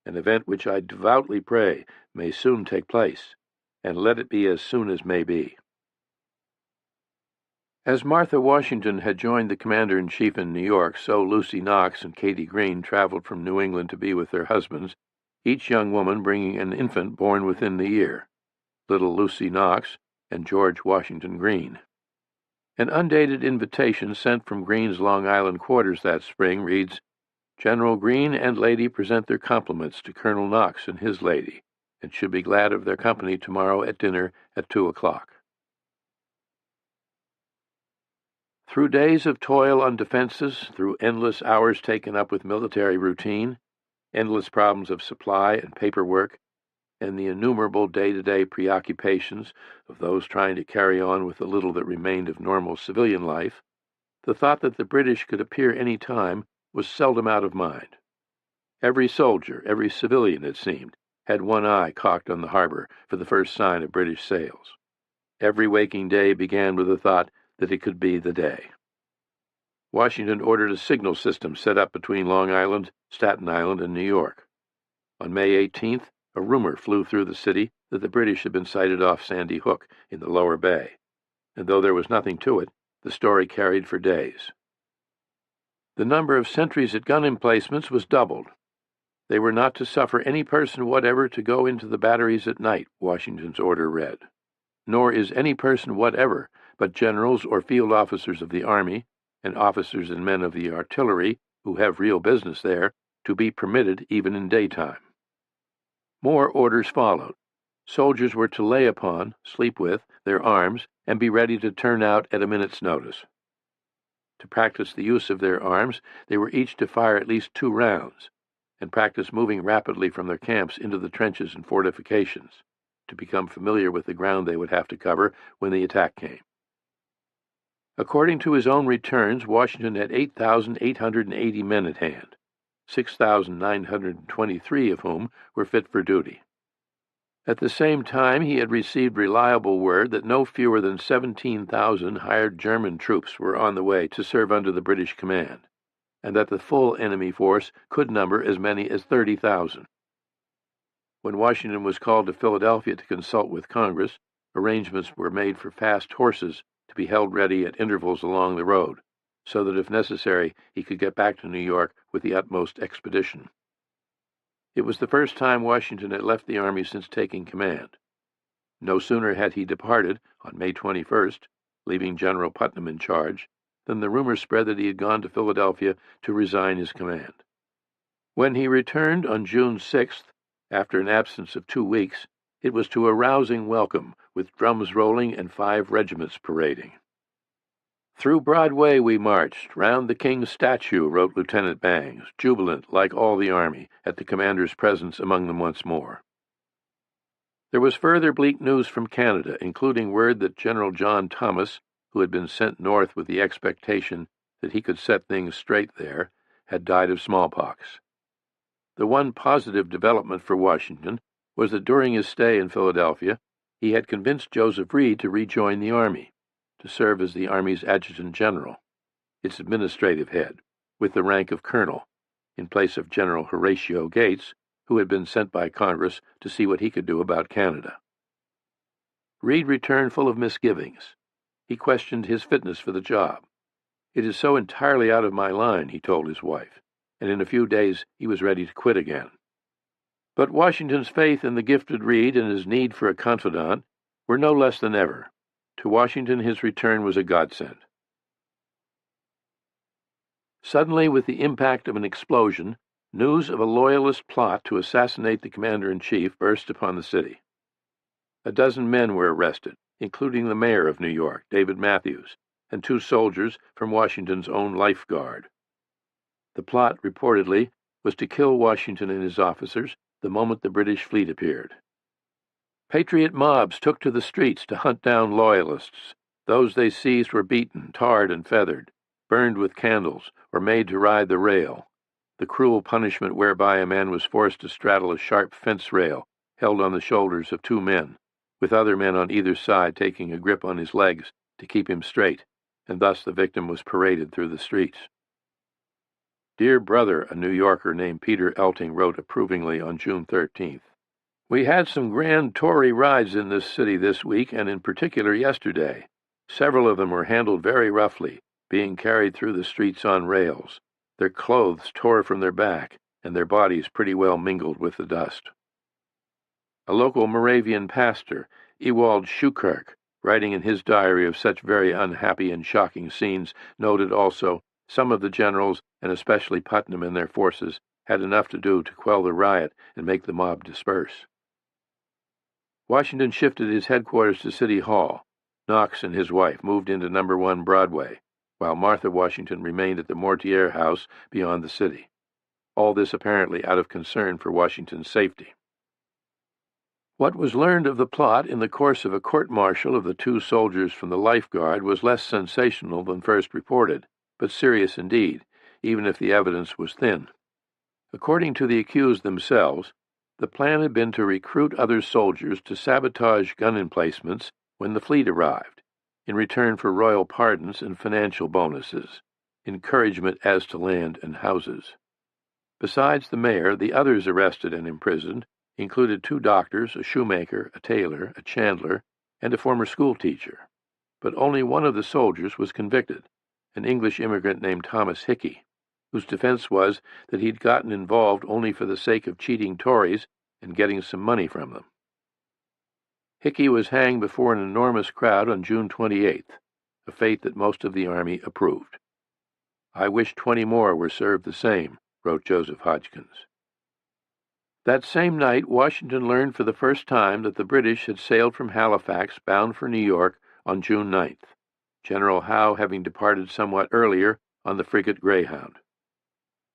[SPEAKER 1] an event which I devoutly pray may soon take place, and let it be as soon as may be. As Martha Washington had joined the commander-in-chief in New York, so Lucy Knox and Katie Greene traveled from New England to be with their husbands, each young woman bringing an infant born within the year, little Lucy Knox and George Washington Greene. An undated invitation sent from Greene's Long Island quarters that spring reads, "General Greene and lady present their compliments to Colonel Knox and his lady, and should be glad of their company tomorrow at dinner at 2 o'clock. Through days of toil on defenses, through endless hours taken up with military routine, endless problems of supply and paperwork, and the innumerable day-to-day preoccupations of those trying to carry on with the little that remained of normal civilian life, the thought that the British could appear any time was seldom out of mind. Every soldier, every civilian, it seemed, had one eye cocked on the harbor for the first sign of British sails. Every waking day began with the thought that it could be the day. Washington ordered a signal system set up between Long Island, Staten Island, and New York. On May 18th, a rumor flew through the city that the British had been sighted off Sandy Hook in the lower bay, and though there was nothing to it, the story carried for days. The number of sentries at gun emplacements was doubled. They were not to suffer any person whatever to go into the batteries at night, Washington's order read. Nor is any person whatever, but generals or field officers of the army, and officers and men of the artillery who have real business there, to be permitted even in daytime. More orders followed. Soldiers were to lay upon, sleep with, their arms, and be ready to turn out at a minute's notice. To practice the use of their arms, they were each to fire at least 2 rounds, and practice moving rapidly from their camps into the trenches and fortifications, to become familiar with the ground they would have to cover when the attack came. According to his own returns, Washington had 8,880 men at hand, 6,923 of whom were fit for duty. At the same time, he had received reliable word that no fewer than 17,000 hired German troops were on the way to serve under the British command, and that the full enemy force could number as many as 30,000. When Washington was called to Philadelphia to consult with Congress, arrangements were made for fast horses to be held ready at intervals along the road, so that if necessary he could get back to New York with the utmost expedition. It was the first time Washington had left the army since taking command. No sooner had he departed, on May 21st, leaving General Putnam in charge, than the rumor spread that he had gone to Philadelphia to resign his command. When he returned on June 6th, after an absence of 2 weeks, it was to a rousing welcome, with drums rolling and 5 regiments parading. "Through Broadway we marched, round the King's statue," wrote Lieutenant Bangs, jubilant, like all the army, at the commander's presence among them once more. There was further bleak news from Canada, including word that General John Thomas, who had been sent north with the expectation that he could set things straight there, had died of smallpox. The one positive development for Washington was that during his stay in Philadelphia, he had convinced Joseph Reed to rejoin the army, to serve as the Army's adjutant general, its administrative head, with the rank of colonel, in place of General Horatio Gates, who had been sent by Congress to see what he could do about Canada. Reed returned full of misgivings. He questioned his fitness for the job. "It is so entirely out of my line," he told his wife, and in a few days he was ready to quit again. But Washington's faith in the gifted Reed and his need for a confidant were no less than ever. To Washington his return was a godsend. Suddenly, with the impact of an explosion, news of a Loyalist plot to assassinate the commander-in-chief burst upon the city. A dozen men were arrested, including the mayor of New York, David Matthews, and 2 soldiers from Washington's own Life Guard. The plot, reportedly, was to kill Washington and his officers the moment the British fleet appeared. Patriot mobs took to the streets to hunt down Loyalists. Those they seized were beaten, tarred, and feathered, burned with candles, or made to ride the rail, the cruel punishment whereby a man was forced to straddle a sharp fence rail held on the shoulders of 2 men, with other men on either side taking a grip on his legs to keep him straight, and thus the victim was paraded through the streets. "Dear brother," a New Yorker named Peter Elting wrote approvingly on June 13th, "we had some grand Tory rides in this city this week, and in particular yesterday. Several of them were handled very roughly, being carried through the streets on rails, their clothes tore from their back, and their bodies pretty well mingled with the dust." A local Moravian pastor, Ewald Schukirk, writing in his diary of such very unhappy and shocking scenes, noted also, "Some of the generals, and especially Putnam and their forces, had enough to do to quell the riot and make the mob disperse." Washington shifted his headquarters to City Hall. Knox and his wife moved into No. 1 Broadway, while Martha Washington remained at the Mortier House beyond the city. All this apparently out of concern for Washington's safety. What was learned of the plot in the course of a court-martial of the 2 soldiers from the Life Guard was less sensational than first reported, but serious indeed, even if the evidence was thin. According to the accused themselves, the plan had been to recruit other soldiers to sabotage gun emplacements when the fleet arrived, in return for royal pardons and financial bonuses, encouragement as to land and houses. Besides the mayor, the others arrested and imprisoned included 2 doctors, a shoemaker, a tailor, a chandler, and a former schoolteacher. But only one of the soldiers was convicted, an English immigrant named Thomas Hickey, whose defense was that he'd gotten involved only for the sake of cheating Tories and getting some money from them. Hickey was hanged before an enormous crowd on June 28th, a fate that most of the army approved. "I wish 20 more were served the same," wrote Joseph Hodgkins. That same night, Washington learned for the first time that the British had sailed from Halifax bound for New York on June 9th, General Howe having departed somewhat earlier on the frigate Greyhound.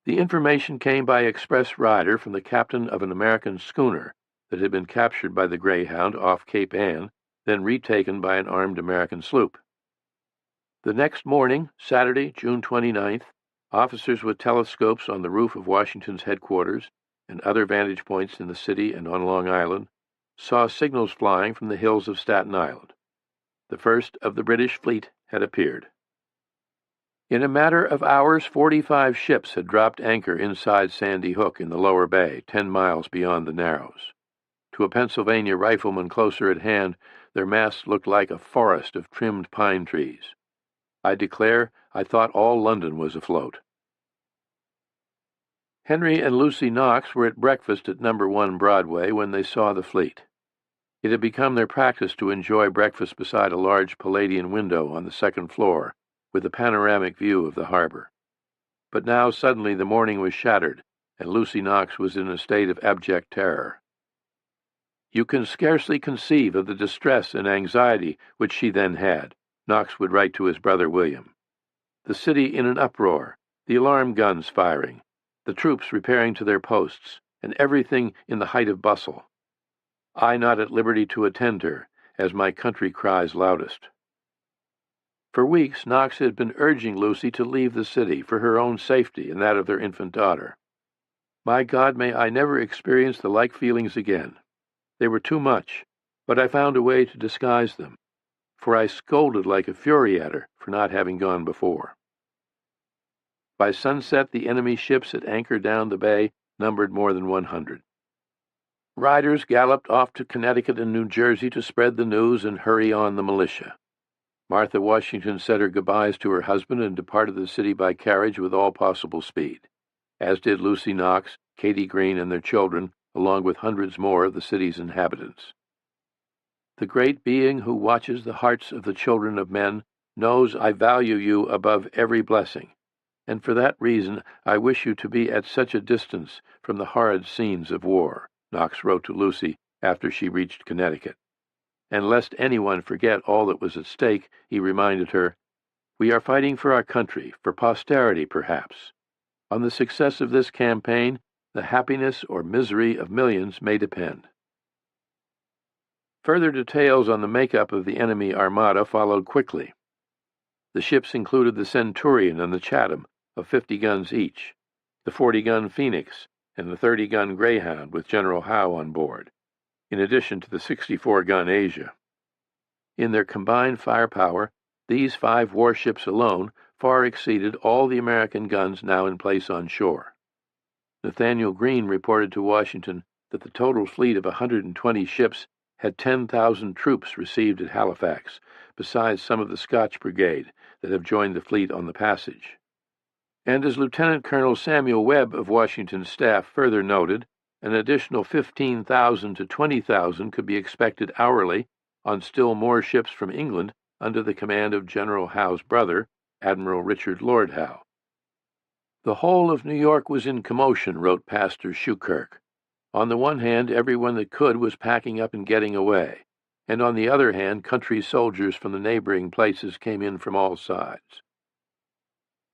[SPEAKER 1] The information came by express rider from the captain of an American schooner that had been captured by the Greyhound off Cape Ann, then retaken by an armed American sloop. The next morning, Saturday, June 29th, officers with telescopes on the roof of Washington's headquarters and other vantage points in the city and on Long Island saw signals flying from the hills of Staten Island. The first of the British fleet had appeared. In a matter of hours, 45 ships had dropped anchor inside Sandy Hook in the lower bay, 10 miles beyond the Narrows. To a Pennsylvania rifleman closer at hand, their masts looked like a forest of trimmed pine trees. I declare I thought all London was afloat. Henry and Lucy Knox were at breakfast at No. 1 Broadway when they saw the fleet. It had become their practice to enjoy breakfast beside a large Palladian window on the second floor, with a panoramic view of the harbor. But now suddenly the morning was shattered, and Lucy Knox was in a state of abject terror. "You can scarcely conceive of the distress and anxiety which she then had," Knox would write to his brother William. "The city in an uproar, the alarm guns firing, the troops repairing to their posts, and everything in the height of bustle. I not at liberty to attend her, as my country cries loudest." For weeks, Knox had been urging Lucy to leave the city for her own safety and that of their infant daughter. "My God, may I never experience the like feelings again. They were too much, but I found a way to disguise them, for I scolded like a fury at her for not having gone before." By sunset, the enemy ships at anchor down the bay numbered more than 100. Riders galloped off to Connecticut and New Jersey to spread the news and hurry on the militia. Martha Washington said her goodbyes to her husband and departed the city by carriage with all possible speed, as did Lucy Knox, Katy Green, and their children, along with hundreds more of the city's inhabitants. "The great being who watches the hearts of the children of men knows I value you above every blessing, and for that reason I wish you to be at such a distance from the horrid scenes of war," Knox wrote to Lucy after she reached Connecticut. And lest anyone forget all that was at stake, he reminded her, "We are fighting for our country, for posterity perhaps. On the success of this campaign, the happiness or misery of millions may depend." Further details on the makeup of the enemy armada followed quickly. The ships included the Centurion and the Chatham, of 50 guns each, the 40-gun Phoenix, and the 30-gun Greyhound with General Howe on board, in addition to the 64-gun Asia. In their combined firepower, these 5 warships alone far exceeded all the American guns now in place on shore. Nathaniel Greene reported to Washington that the total fleet of 120 ships had 10,000 troops received at Halifax, besides some of the Scotch Brigade that have joined the fleet on the passage. And as Lieutenant Colonel Samuel Webb of Washington's staff further noted, an additional 15,000 to 20,000 could be expected hourly on still more ships from England under the command of General Howe's brother, Admiral Richard Lord Howe. "The whole of New York was in commotion," wrote Pastor Schukirk. "On the one hand, everyone that could was packing up and getting away, and on the other hand, country soldiers from the neighboring places came in from all sides."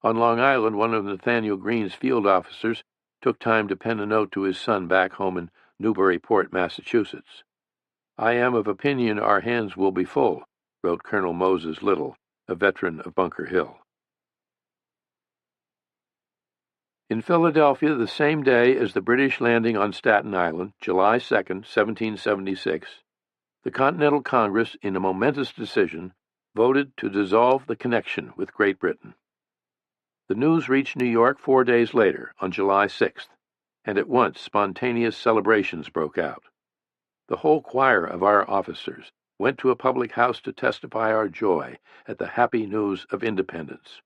[SPEAKER 1] On Long Island, one of Nathaniel Greene's field officers took time to pen a note to his son back home in Newburyport, Massachusetts. "I am of opinion our hands will be full," wrote Colonel Moses Little, a veteran of Bunker Hill. In Philadelphia, the same day as the British landing on Staten Island, July 2, 1776, the Continental Congress, in a momentous decision, voted to dissolve the connection with Great Britain. The news reached New York 4 days later, on July 6th, and at once spontaneous celebrations broke out. The whole choir of our officers went to a public house to testify our joy at the happy news of independence.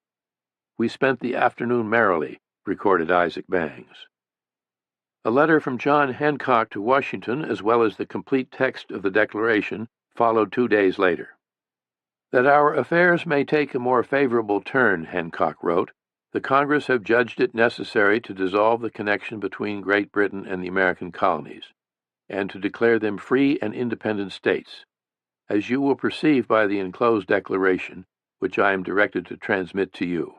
[SPEAKER 1] We spent the afternoon merrily, recorded Isaac Bangs. A letter from John Hancock to Washington, as well as the complete text of the Declaration, followed 2 days later. That our affairs may take a more favorable turn, Hancock wrote, the Congress have judged it necessary to dissolve the connection between Great Britain and the American colonies, and to declare them free and independent states. As you will perceive by the enclosed declaration, which I am directed to transmit to you,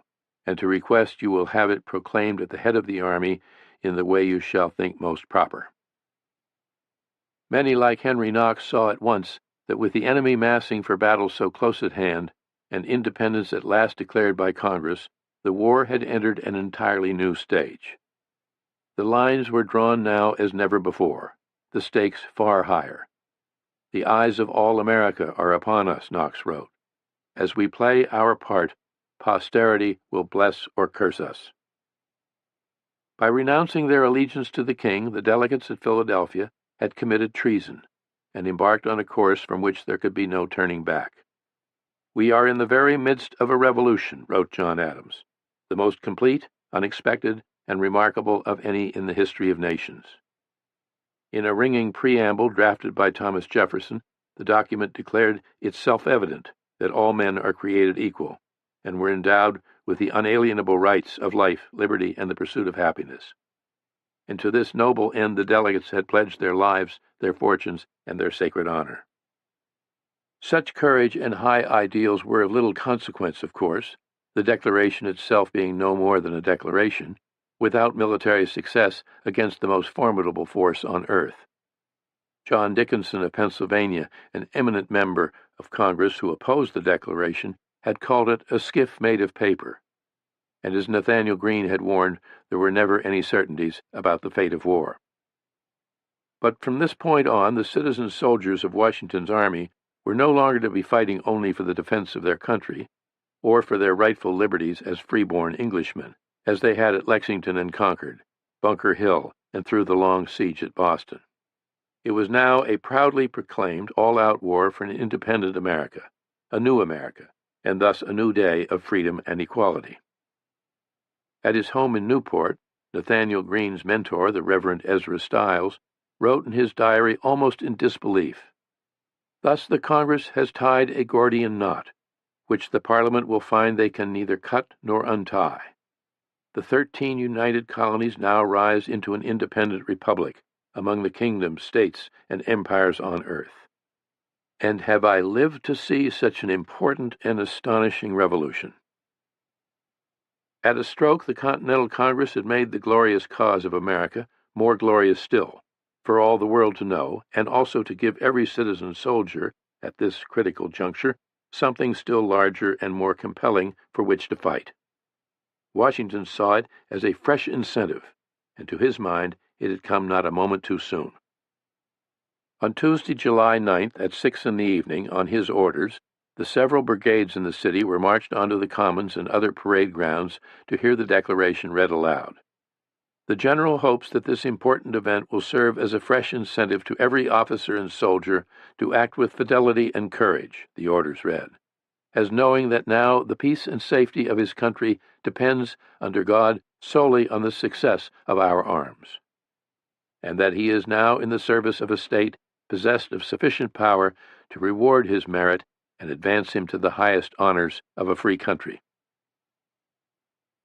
[SPEAKER 1] and to request you will have it proclaimed at the head of the army in the way you shall think most proper. Many like Henry Knox saw at once that with the enemy massing for battle so close at hand, and independence at last declared by Congress, the war had entered an entirely new stage. The lines were drawn now as never before, the stakes far higher. The eyes of all America are upon us, Knox wrote. As we play our part, posterity will bless or curse us. By renouncing their allegiance to the king, the delegates at Philadelphia had committed treason and embarked on a course from which there could be no turning back. We are in the very midst of a revolution, wrote John Adams, the most complete, unexpected, and remarkable of any in the history of nations. In a ringing preamble drafted by Thomas Jefferson, the document declared it self-evident that all men are created equal, and were endowed with the unalienable rights of life, liberty, and the pursuit of happiness. And to this noble end the delegates had pledged their lives, their fortunes, and their sacred honor. Such courage and high ideals were of little consequence, of course, the declaration itself being no more than a declaration, without military success against the most formidable force on earth. John Dickinson of Pennsylvania, an eminent member of Congress who opposed the declaration, had called it a skiff made of paper, and as Nathaniel Greene had warned, there were never any certainties about the fate of war. But from this point on, the citizen soldiers of Washington's army were no longer to be fighting only for the defense of their country, or for their rightful liberties as free-born Englishmen, as they had at Lexington and Concord, Bunker Hill, and through the long siege at Boston. It was now a proudly proclaimed all-out war for an independent America, a new America, and thus a new day of freedom and equality. At his home in Newport, Nathaniel Greene's mentor, the Reverend Ezra Stiles, wrote in his diary almost in disbelief, "Thus the Congress has tied a Gordian knot, which the Parliament will find they can neither cut nor untie. The 13 united colonies now rise into an independent republic among the kingdoms, states, and empires on earth. And have I lived to see such an important and astonishing revolution?" At a stroke, the Continental Congress had made the glorious cause of America more glorious still, for all the world to know, and also to give every citizen soldier, at this critical juncture, something still larger and more compelling for which to fight. Washington saw it as a fresh incentive, and to his mind it had come not a moment too soon. On Tuesday, July 9th, at 6 in the evening, on his orders, the several brigades in the city were marched onto the commons and other parade grounds to hear the declaration read aloud. The general hopes that this important event will serve as a fresh incentive to every officer and soldier to act with fidelity and courage, the orders read, as knowing that now the peace and safety of his country depends, under God, solely on the success of our arms, and that he is now in the service of a state possessed of sufficient power to reward his merit and advance him to the highest honors of a free country.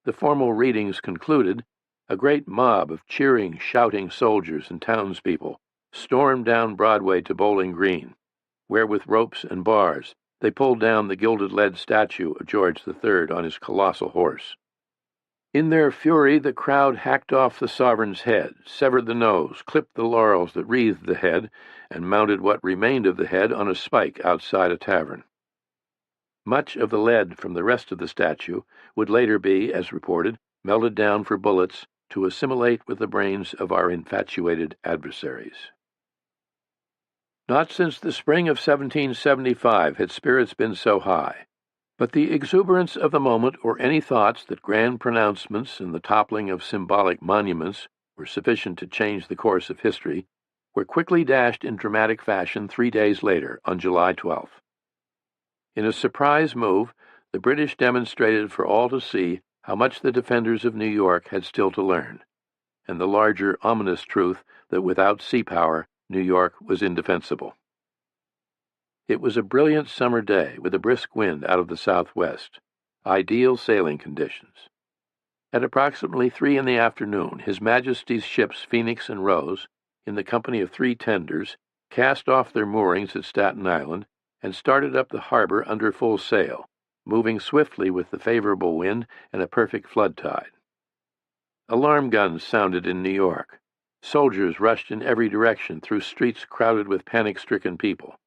[SPEAKER 1] The formal readings concluded, a great mob of cheering, shouting soldiers and townspeople stormed down Broadway to Bowling Green, where with ropes and bars they pulled down the gilded lead statue of George III on his colossal horse. In their fury, the crowd hacked off the sovereign's head, severed the nose, clipped the laurels that wreathed the head, and mounted what remained of the head on a spike outside a tavern. Much of the lead from the rest of the statue would later be, as reported, melted down for bullets to assimilate with the brains of our infatuated adversaries. Not since the spring of 1775 had spirits been so high, but the exuberance of the moment or any thoughts that grand pronouncements and the toppling of symbolic monuments were sufficient to change the course of history were quickly dashed in dramatic fashion 3 days later, on July 12th. In a surprise move, the British demonstrated for all to see how much the defenders of New York had still to learn, and the larger ominous truth that without sea power, New York was indefensible. It was a brilliant summer day with a brisk wind out of the southwest, ideal sailing conditions. At approximately 3 in the afternoon, His Majesty's ships Phoenix and Rose, in the company of 3 tenders, cast off their moorings at Staten Island and started up the harbor under full sail, moving swiftly with the favorable wind and a perfect flood tide. Alarm guns sounded in New York. Soldiers rushed in every direction through streets crowded with panic-stricken people.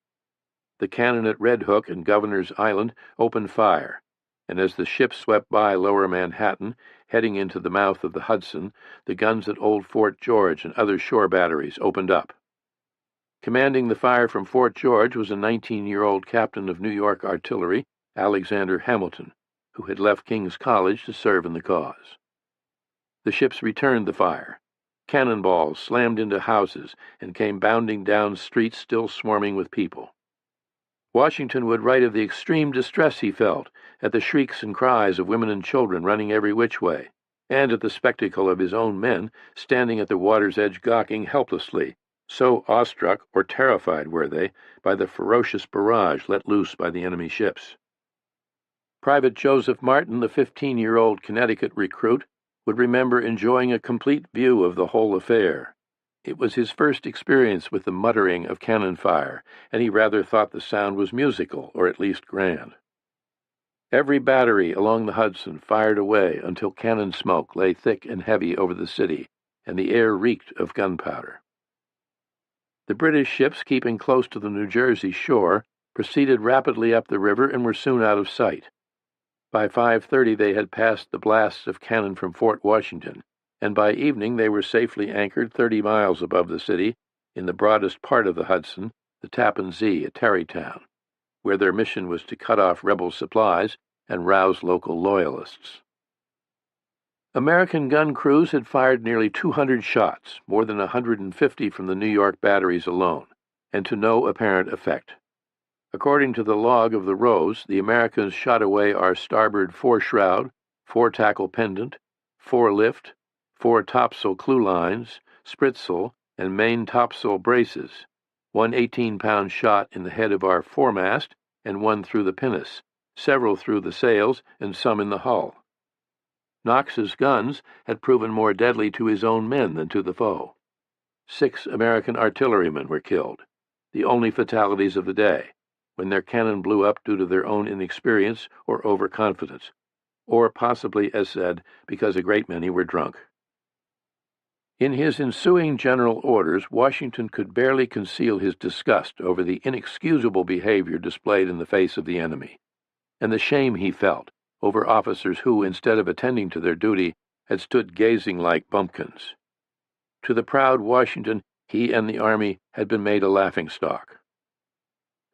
[SPEAKER 1] The cannon at Red Hook and Governor's Island opened fire, and as the ships swept by Lower Manhattan, heading into the mouth of the Hudson, the guns at Old Fort George and other shore batteries opened up. Commanding the fire from Fort George was a 19-year-old captain of New York artillery, Alexander Hamilton, who had left King's College to serve in the cause. The ships returned the fire. Cannonballs slammed into houses and came bounding down streets still swarming with people. Washington would write of the extreme distress he felt at the shrieks and cries of women and children running every which way, and at the spectacle of his own men standing at the water's edge gawking helplessly, so awestruck or terrified were they by the ferocious barrage let loose by the enemy ships. Private Joseph Martin, the 15-year-old Connecticut recruit, would remember enjoying a complete view of the whole affair. It was his first experience with the muttering of cannon fire, and he rather thought the sound was musical, or at least grand. Every battery along the Hudson fired away until cannon smoke lay thick and heavy over the city, and the air reeked of gunpowder. The British ships, keeping close to the New Jersey shore, proceeded rapidly up the river and were soon out of sight. By 5:30 they had passed the blasts of cannon from Fort Washington, and by evening they were safely anchored 30 miles above the city in the broadest part of the Hudson, the Tappan Zee at Tarrytown, where their mission was to cut off rebel supplies and rouse local loyalists. American gun crews had fired nearly 200 shots, more than 150 from the New York batteries alone, and to no apparent effect. According to the log of the Rose, the Americans shot away our starboard fore-shroud, fore-tackle pendant, fore-lift, fore-topsail clewlines, spritsail, and main topsail braces, one 18-pound shot in the head of our foremast, and one through the pinnace, several through the sails, and some in the hull. Knox's guns had proven more deadly to his own men than to the foe. 6 American artillerymen were killed, the only fatalities of the day, when their cannon blew up due to their own inexperience or overconfidence, or possibly, as said, because a great many were drunk. In his ensuing general orders, Washington could barely conceal his disgust over the inexcusable behavior displayed in the face of the enemy, and the shame he felt over officers who, instead of attending to their duty, had stood gazing like bumpkins. To the proud Washington, he and the army had been made a laughingstock.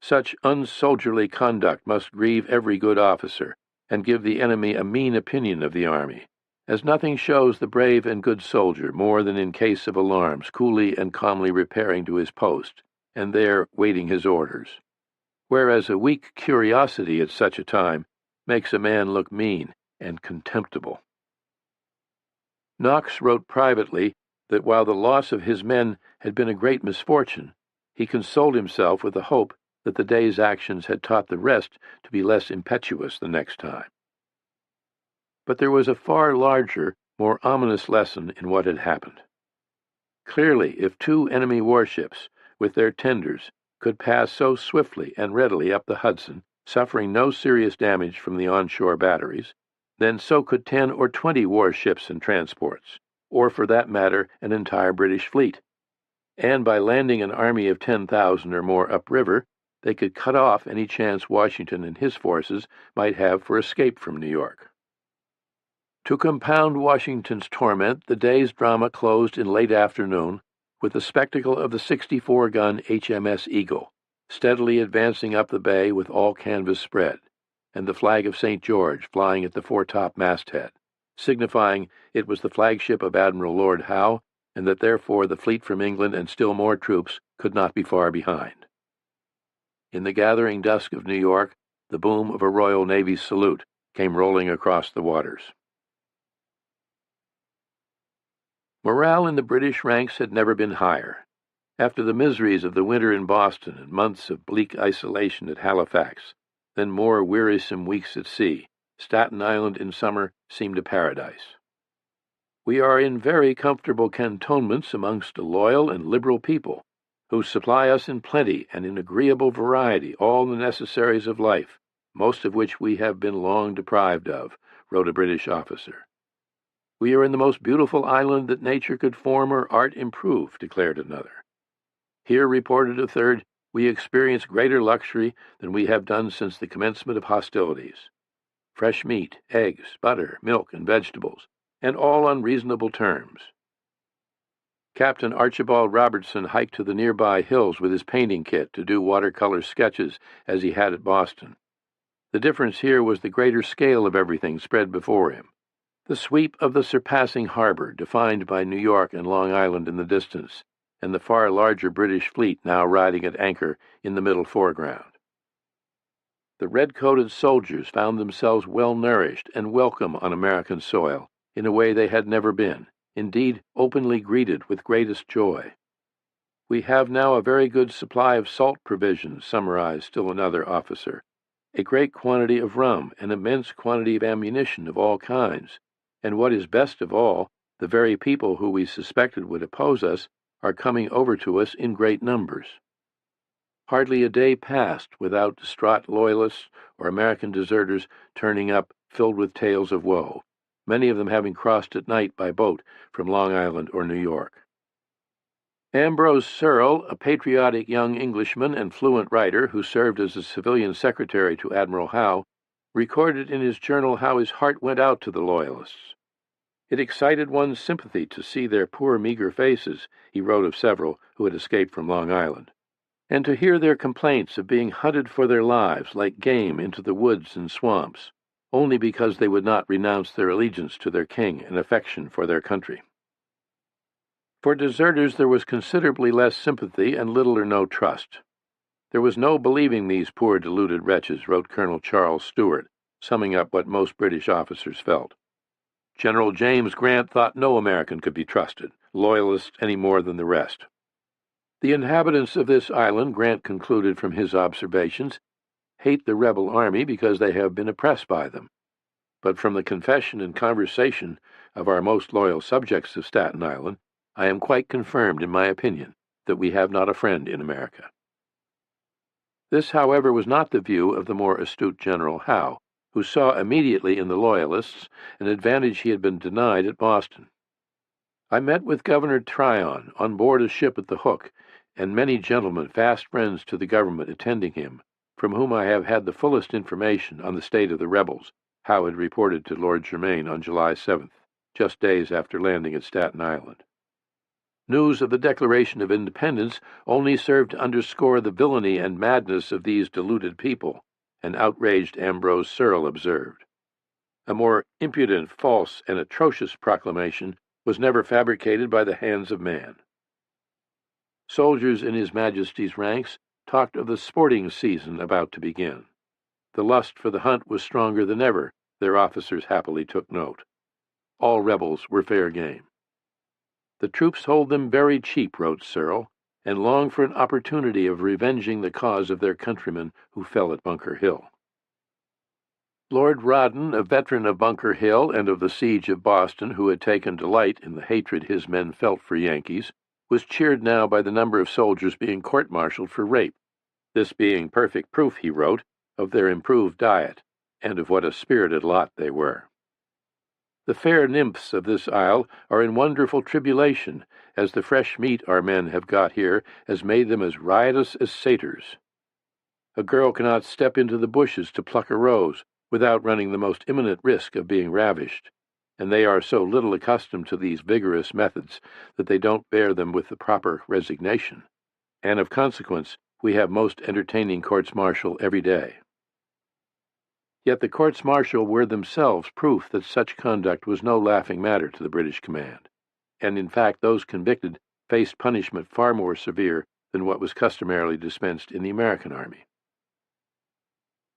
[SPEAKER 1] Such unsoldierly conduct must grieve every good officer, and give the enemy a mean opinion of the army, as nothing shows the brave and good soldier more than in case of alarms coolly and calmly repairing to his post, and there waiting his orders, whereas a weak curiosity at such a time makes a man look mean and contemptible. Knox wrote privately that while the loss of his men had been a great misfortune, he consoled himself with the hope that the day's actions had taught the rest to be less impetuous the next time. But there was a far larger, more ominous lesson in what had happened. Clearly, if 2 enemy warships, with their tenders, could pass so swiftly and readily up the Hudson, suffering no serious damage from the onshore batteries, then so could 10 or 20 warships and transports, or for that matter, an entire British fleet. And by landing an army of 10,000 or more upriver, they could cut off any chance Washington and his forces might have for escape from New York. To compound Washington's torment, the day's drama closed in late afternoon with the spectacle of the 64-gun HMS Eagle, steadily advancing up the bay with all canvas spread, and the flag of St. George flying at the foretop masthead, signifying it was the flagship of Admiral Lord Howe, and that therefore the fleet from England and still more troops could not be far behind. In the gathering dusk of New York, the boom of a Royal Navy salute came rolling across the waters. Morale in the British ranks had never been higher. After the miseries of the winter in Boston and months of bleak isolation at Halifax, then more wearisome weeks at sea, Staten Island in summer seemed a paradise. We are in very comfortable cantonments amongst a loyal and liberal people, who supply us in plenty and in agreeable variety all the necessaries of life, most of which we have been long deprived of, wrote a British officer. We are in the most beautiful island that nature could form or art improve, declared another. Here, reported a third, we experience greater luxury than we have done since the commencement of hostilities. Fresh meat, eggs, butter, milk, and vegetables, and all on reasonable terms. Captain Archibald Robertson hiked to the nearby hills with his painting kit to do watercolor sketches as he had at Boston. The difference here was the greater scale of everything spread before him. The sweep of the surpassing harbor, defined by New York and Long Island in the distance, and the far larger British fleet now riding at anchor in the middle foreground. The red-coated soldiers found themselves well-nourished and welcome on American soil in a way they had never been, indeed openly greeted with greatest joy. We have now a very good supply of salt provisions, summarized still another officer, a great quantity of rum, an immense quantity of ammunition of all kinds, and what is best of all, the very people who we suspected would oppose us are coming over to us in great numbers. Hardly a day passed without distraught loyalists or American deserters turning up filled with tales of woe, many of them having crossed at night by boat from Long Island or New York. Ambrose Searle, a patriotic young Englishman and fluent writer who served as a civilian secretary to Admiral Howe, recorded in his journal how his heart went out to the Loyalists. It excited one's sympathy to see their poor, meager faces, he wrote of several who had escaped from Long Island, and to hear their complaints of being hunted for their lives like game into the woods and swamps, only because they would not renounce their allegiance to their king and affection for their country. For deserters there was considerably less sympathy and little or no trust. There was no believing these poor deluded wretches, wrote Colonel Charles Stewart, summing up what most British officers felt. General James Grant thought no American could be trusted, loyalists any more than the rest. The inhabitants of this island, Grant concluded from his observations, hate the rebel army because they have been oppressed by them. But from the confession and conversation of our most loyal subjects of Staten Island, I am quite confirmed in my opinion that we have not a friend in America. This, however, was not the view of the more astute General Howe, who saw immediately in the Loyalists an advantage he had been denied at Boston. I met with Governor Tryon on board a ship at the Hook, and many gentlemen fast friends to the government attending him, from whom I have had the fullest information on the state of the rebels, Howe had reported to Lord Germain on July 7th, just days after landing at Staten Island. News of the Declaration of Independence only served to underscore the villainy and madness of these deluded people, an outraged Ambrose Searle observed. A more impudent, false, and atrocious proclamation was never fabricated by the hands of man. Soldiers in His Majesty's ranks talked of the sporting season about to begin. The lust for the hunt was stronger than ever, their officers happily took note. All rebels were fair game. The troops hold them very cheap, wrote Searle, and long for an opportunity of revenging the cause of their countrymen who fell at Bunker Hill. Lord Rawdon, a veteran of Bunker Hill and of the siege of Boston, who had taken delight in the hatred his men felt for Yankees, was cheered now by the number of soldiers being court-martialed for rape, this being perfect proof, he wrote, of their improved diet, and of what a spirited lot they were. The fair nymphs of this isle are in wonderful tribulation, as the fresh meat our men have got here has made them as riotous as satyrs. A girl cannot step into the bushes to pluck a rose without running the most imminent risk of being ravished, and they are so little accustomed to these vigorous methods that they don't bear them with the proper resignation, and of consequence we have most entertaining courts-martial every day. Yet the courts-martial were themselves proof that such conduct was no laughing matter to the British command, and in fact those convicted faced punishment far more severe than what was customarily dispensed in the American army.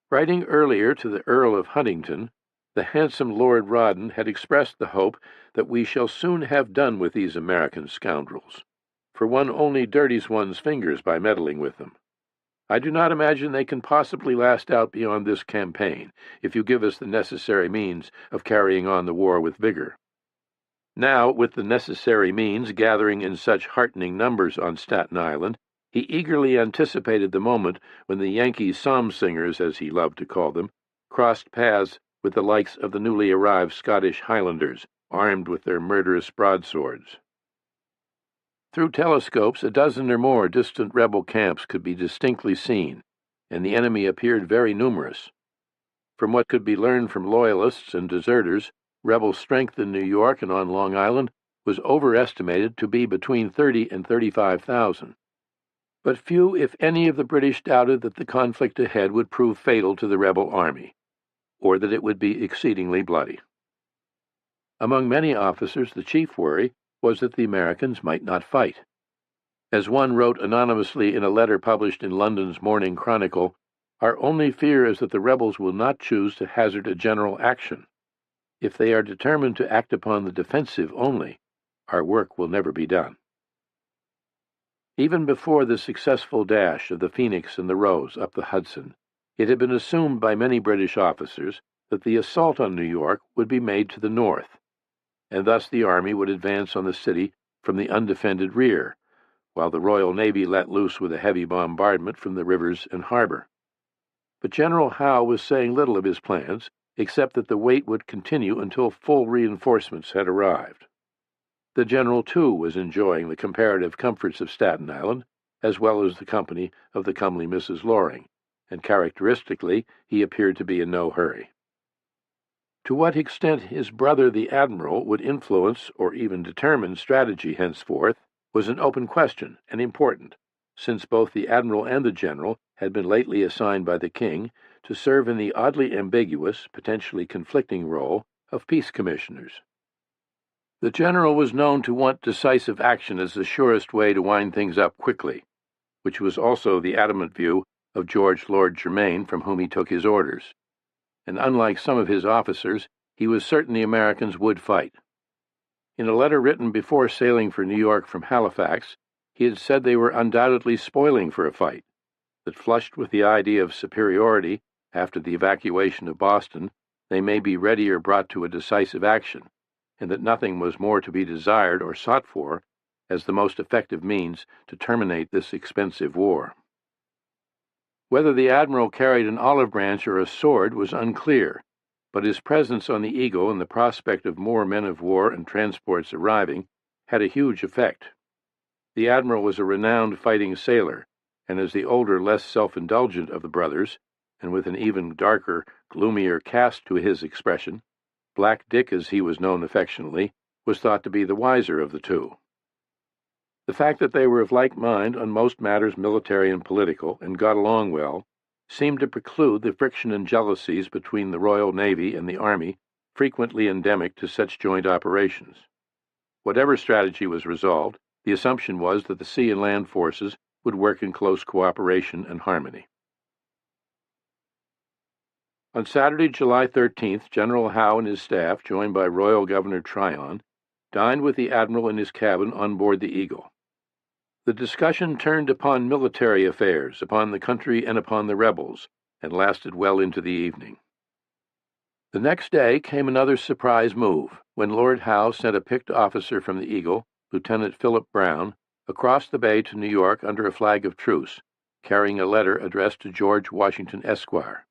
[SPEAKER 1] Writing earlier to the Earl of Huntingdon, the handsome Lord Rawdon had expressed the hope that we shall soon have done with these American scoundrels, for one only dirties one's fingers by meddling with them. I do not imagine they can possibly last out beyond this campaign, if you give us the necessary means of carrying on the war with vigor. Now, with the necessary means gathering in such heartening numbers on Staten Island, he eagerly anticipated the moment when the Yankee psalm singers, as he loved to call them, crossed paths with the likes of the newly arrived Scottish Highlanders, armed with their murderous broadswords. Through telescopes, a dozen or more distant rebel camps could be distinctly seen, and the enemy appeared very numerous. From what could be learned from Loyalists and deserters, rebel strength in New York and on Long Island was overestimated to be between 30 and 35,000. But few, if any, of the British doubted that the conflict ahead would prove fatal to the rebel army, or that it would be exceedingly bloody. Among many officers, the chief worry was that the Americans might not fight. As one wrote anonymously in a letter published in London's Morning Chronicle, "Our only fear is that the rebels will not choose to hazard a general action. If they are determined to act upon the defensive only, our work will never be done." Even before the successful dash of the Phoenix and the Rose up the Hudson, it had been assumed by many British officers that the assault on New York would be made to the north, and thus the army would advance on the city from the undefended rear, while the Royal Navy let loose with a heavy bombardment from the rivers and harbor. But General Howe was saying little of his plans, except that the wait would continue until full reinforcements had arrived. The general, too, was enjoying the comparative comforts of Staten Island, as well as the company of the comely Mrs. Loring, and characteristically he appeared to be in no hurry. To what extent his brother the Admiral would influence or even determine strategy henceforth was an open question and important, since both the Admiral and the General had been lately assigned by the King to serve in the oddly ambiguous, potentially conflicting role of peace commissioners. The General was known to want decisive action as the surest way to wind things up quickly, which was also the adamant view of George Lord Germain, from whom he took his orders. And unlike some of his officers, he was certain the Americans would fight. In a letter written before sailing for New York from Halifax, he had said they were undoubtedly spoiling for a fight, that flushed with the idea of superiority after the evacuation of Boston, they may be ready or brought to a decisive action, and that nothing was more to be desired or sought for as the most effective means to terminate this expensive war. Whether the Admiral carried an olive branch or a sword was unclear, but his presence on the Eagle and the prospect of more men of war and transports arriving had a huge effect. The Admiral was a renowned fighting sailor, and as the older, less self-indulgent of the brothers, and with an even darker, gloomier cast to his expression, Black Dick, as he was known affectionately, was thought to be the wiser of the two. The fact that they were of like mind on most matters military and political, and got along well, seemed to preclude the friction and jealousies between the Royal Navy and the Army, frequently endemic to such joint operations. Whatever strategy was resolved, the assumption was that the sea and land forces would work in close cooperation and harmony. On Saturday, July 13th, General Howe and his staff, joined by Royal Governor Tryon, dined with the Admiral in his cabin on board the Eagle. The discussion turned upon military affairs, upon the country, and upon the rebels, and lasted well into the evening. The next day came another surprise move, when Lord Howe sent a picked officer from the Eagle, Lieutenant Philip Brown, across the bay to New York under a flag of truce, carrying a letter addressed to George Washington, Esquire.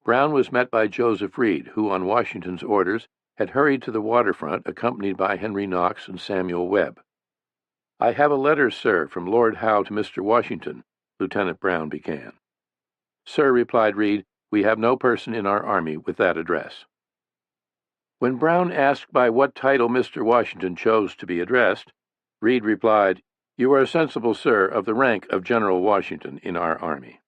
[SPEAKER 1] Brown was met by Joseph Reed, who, on Washington's orders, had hurried to the waterfront, accompanied by Henry Knox and Samuel Webb. "I have a letter, sir, from Lord Howe to Mr. Washington," Lieutenant Brown began. "Sir," replied Reed, "we have no person in our army with that address." When Brown asked by what title Mr. Washington chose to be addressed, Reed replied, "You are sensible, sir, of the rank of General Washington in our army."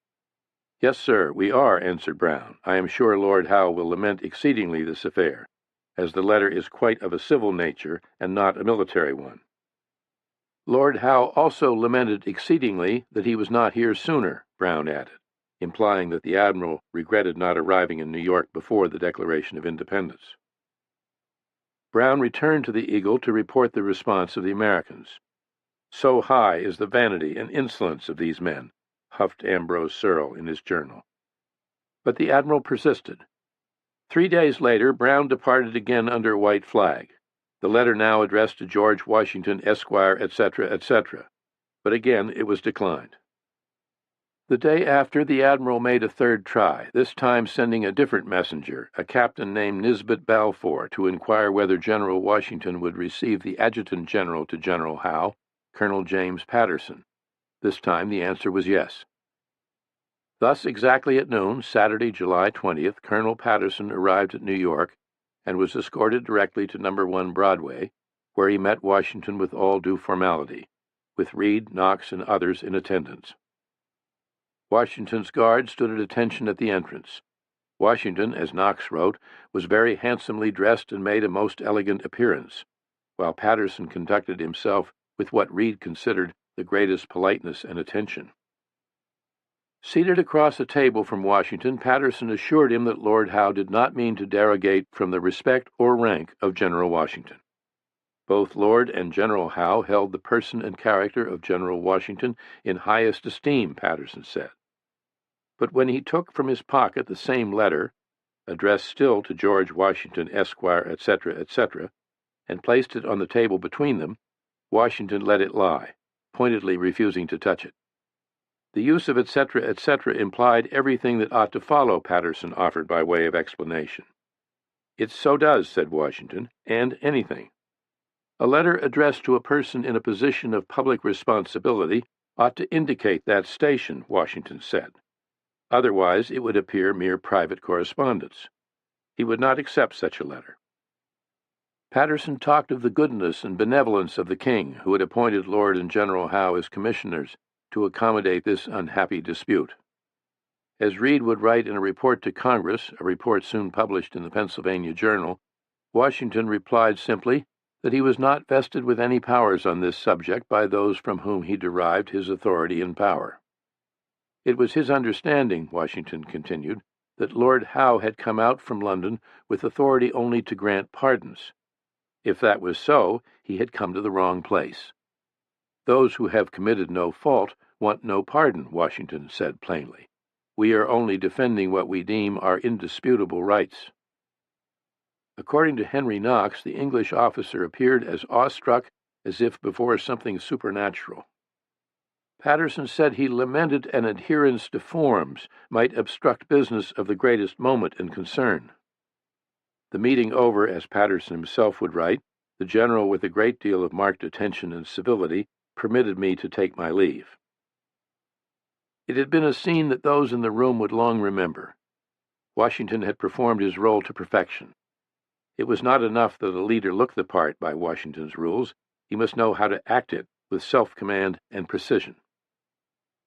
[SPEAKER 1] "Yes, sir, we are," answered Brown. "I am sure Lord Howe will lament exceedingly this affair, as the letter is quite of a civil nature and not a military one." "Lord Howe also lamented exceedingly that he was not here sooner," Brown added, implying that the admiral regretted not arriving in New York before the Declaration of Independence. Brown returned to the Eagle to report the response of the Americans. "So high is the vanity and insolence of these men," huffed Ambrose Searle in his journal. But the admiral persisted. 3 days later, Brown departed again under a white flag, the letter now addressed to George Washington, Esquire, etc., etc., but again it was declined. The day after, the admiral made a third try, this time sending a different messenger, a captain named Nisbet Balfour, to inquire whether General Washington would receive the adjutant general to General Howe, Colonel James Patterson. This time the answer was yes. Thus, exactly at noon, Saturday, July 20th, Colonel Patterson arrived at New York and was escorted directly to No. 1 Broadway, where he met Washington with all due formality, with Reed, Knox, and others in attendance. Washington's guard stood at attention at the entrance. Washington, as Knox wrote, was very handsomely dressed and made a most elegant appearance, while Patterson conducted himself with what Reed considered the greatest politeness and attention. Seated across a table from Washington, Patterson assured him that Lord Howe did not mean to derogate from the respect or rank of General Washington. Both Lord and General Howe held the person and character of General Washington in highest esteem, Patterson said. But when he took from his pocket the same letter, addressed still to George Washington, Esquire, etc., etc., and placed it on the table between them, Washington let it lie, pointedly refusing to touch it. The use of etc., etc. implied everything that ought to follow, Patterson offered by way of explanation. "It so does," said Washington, "and anything. A letter addressed to a person in a position of public responsibility ought to indicate that station," Washington said. "Otherwise it would appear mere private correspondence." He would not accept such a letter. Patterson talked of the goodness and benevolence of the king, who had appointed Lord and General Howe as commissioners to accommodate this unhappy dispute. As Reed would write in a report to Congress, a report soon published in the Pennsylvania Journal, Washington replied simply that he was not vested with any powers on this subject by those from whom he derived his authority and power. It was his understanding, Washington continued, that Lord Howe had come out from London with authority only to grant pardons. If that was so, he had come to the wrong place. "Those who have committed no fault want no pardon," Washington said plainly. "We are only defending what we deem our indisputable rights." According to Henry Knox, the English officer appeared as awestruck as if before something supernatural. Patterson said he lamented an adherence to forms might obstruct business of the greatest moment and concern. The meeting over, as Patterson himself would write, the general, with a great deal of marked attention and civility, permitted me to take my leave. It had been a scene that those in the room would long remember. Washington had performed his role to perfection. It was not enough that a leader look the part by Washington's rules. He must know how to act it with self-command and precision.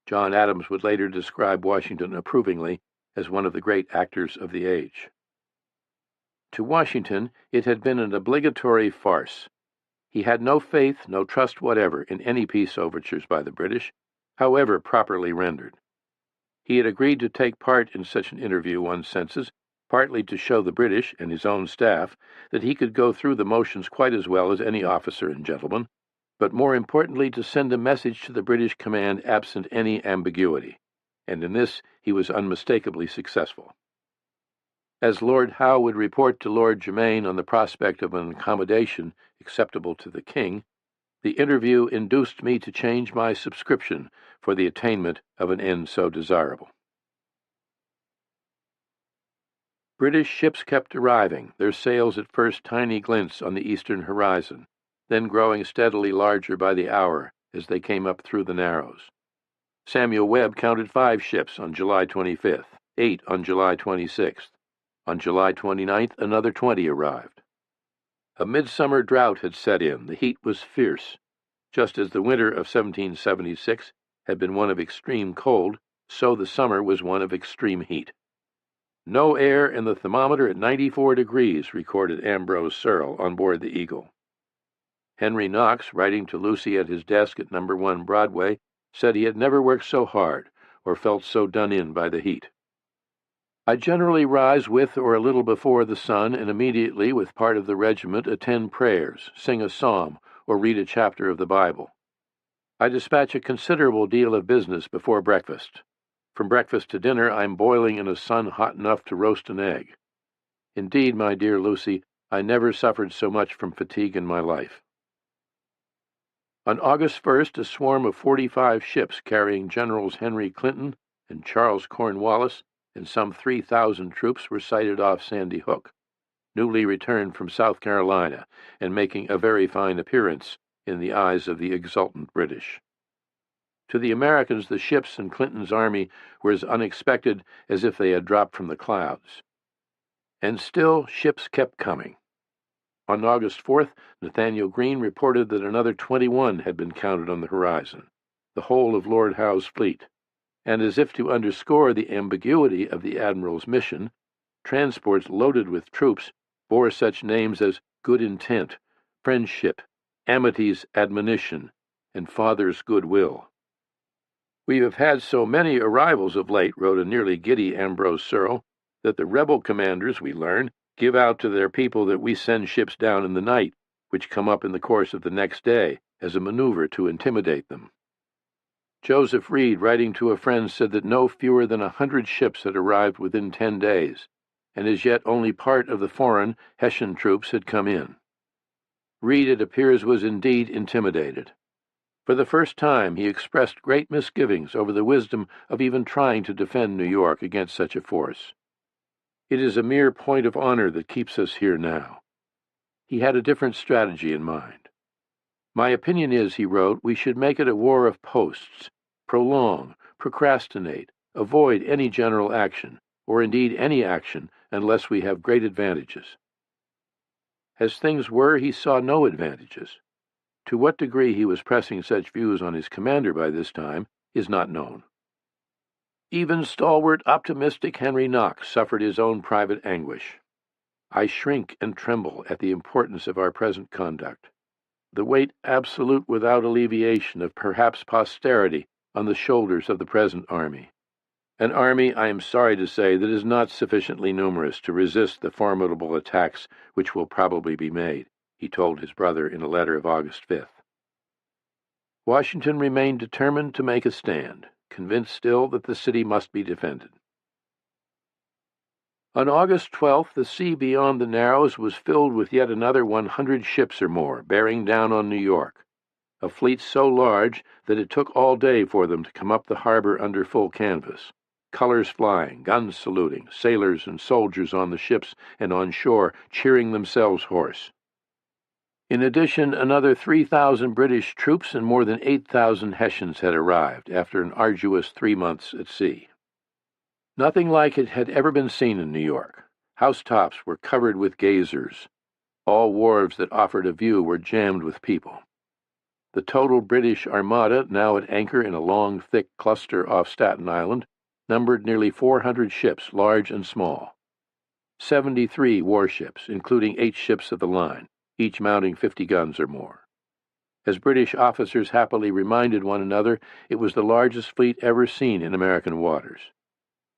[SPEAKER 1] John Adams would later describe Washington approvingly as one of the great actors of the age. To Washington, it had been an obligatory farce. He had no faith, no trust whatever in any peace overtures by the British, however properly rendered. He had agreed to take part in such an interview, one senses, partly to show the British and his own staff that he could go through the motions quite as well as any officer and gentleman, but more importantly to send a message to the British command absent any ambiguity, and in this he was unmistakably successful. As Lord Howe would report to Lord Germain on the prospect of an accommodation acceptable to the king, the interview induced me to change my subscription for the attainment of an end so desirable. British ships kept arriving, their sails at first tiny glints on the eastern horizon, then growing steadily larger by the hour as they came up through the Narrows. Samuel Webb counted 5 ships on July 25th, 8 on July 26th. On July 29th, another 20 arrived. A midsummer drought had set in. The heat was fierce. Just as the winter of 1776 had been one of extreme cold, so the summer was one of extreme heat. No air and the thermometer at 94 degrees, recorded Ambrose Searle on board the Eagle. Henry Knox, writing to Lucy at his desk at No. 1 Broadway, said he had never worked so hard or felt so done in by the heat. I generally rise with or a little before the sun, and immediately, with part of the regiment, attend prayers, sing a psalm, or read a chapter of the Bible. I dispatch a considerable deal of business before breakfast. From breakfast to dinner, I'm boiling in a sun hot enough to roast an egg. Indeed, my dear Lucy, I never suffered so much from fatigue in my life. On August 1st, a swarm of 45 ships carrying Generals Henry Clinton and Charles Cornwallis and some 3,000 troops were sighted off Sandy Hook, newly returned from South Carolina and making a very fine appearance in the eyes of the exultant British. To the Americans, the ships and Clinton's army were as unexpected as if they had dropped from the clouds. And still, ships kept coming. On August 4th, Nathaniel Greene reported that another 21 had been counted on the horizon, the whole of Lord Howe's fleet. And as if to underscore the ambiguity of the Admiral's mission, transports loaded with troops bore such names as Good Intent, Friendship, Amity's Admonition, and Father's Goodwill. We have had so many arrivals of late, wrote a nearly giddy Ambrose Searle, that the rebel commanders, we learn, give out to their people that we send ships down in the night, which come up in the course of the next day, as a maneuver to intimidate them. Joseph Reed, writing to a friend, said that no fewer than 100 ships had arrived within 10 days, and as yet only part of the foreign Hessian troops had come in. Reed, it appears, was indeed intimidated. For the first time, he expressed great misgivings over the wisdom of even trying to defend New York against such a force. It is a mere point of honor that keeps us here now. He had a different strategy in mind. My opinion is, he wrote, we should make it a war of posts, prolong, procrastinate, avoid any general action, or indeed any action, unless we have great advantages. As things were, he saw no advantages. To what degree he was pressing such views on his commander by this time is not known. Even stalwart, optimistic Henry Knox suffered his own private anguish. I shrink and tremble at the importance of our present conduct. The weight absolute without alleviation of perhaps posterity on the shoulders of the present army. An army, I am sorry to say, that is not sufficiently numerous to resist the formidable attacks which will probably be made, he told his brother in a letter of August 5th. Washington remained determined to make a stand, convinced still that the city must be defended. On August 12th, the sea beyond the Narrows was filled with yet another 100 ships or more, bearing down on New York, a fleet so large that it took all day for them to come up the harbor under full canvas, colors flying, guns saluting, sailors and soldiers on the ships and on shore cheering themselves hoarse. In addition, another 3,000 British troops and more than 8,000 Hessians had arrived after an arduous 3 months at sea. Nothing like it had ever been seen in New York. Housetops were covered with gazers. All wharves that offered a view were jammed with people. The total British armada, now at anchor in a long, thick cluster off Staten Island, numbered nearly 400 ships, large and small. 73 warships, including 8 ships of the line, each mounting 50 guns or more. As British officers happily reminded one another, it was the largest fleet ever seen in American waters.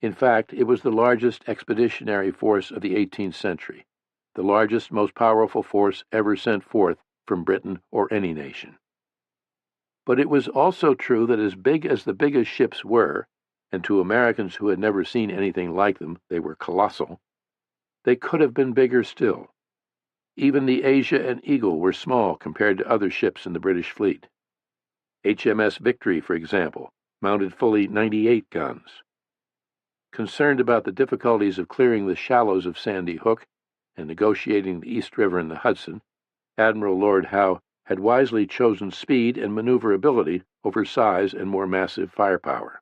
[SPEAKER 1] In fact, it was the largest expeditionary force of the 18th century, the largest, most powerful force ever sent forth from Britain or any nation. But it was also true that as big as the biggest ships were, and to Americans who had never seen anything like them, they were colossal, they could have been bigger still. Even the Asia and Eagle were small compared to other ships in the British fleet. HMS Victory, for example, mounted fully 98 guns. Concerned about the difficulties of clearing the shallows of Sandy Hook and negotiating the East River and the Hudson, Admiral Lord Howe had wisely chosen speed and maneuverability over size and more massive firepower.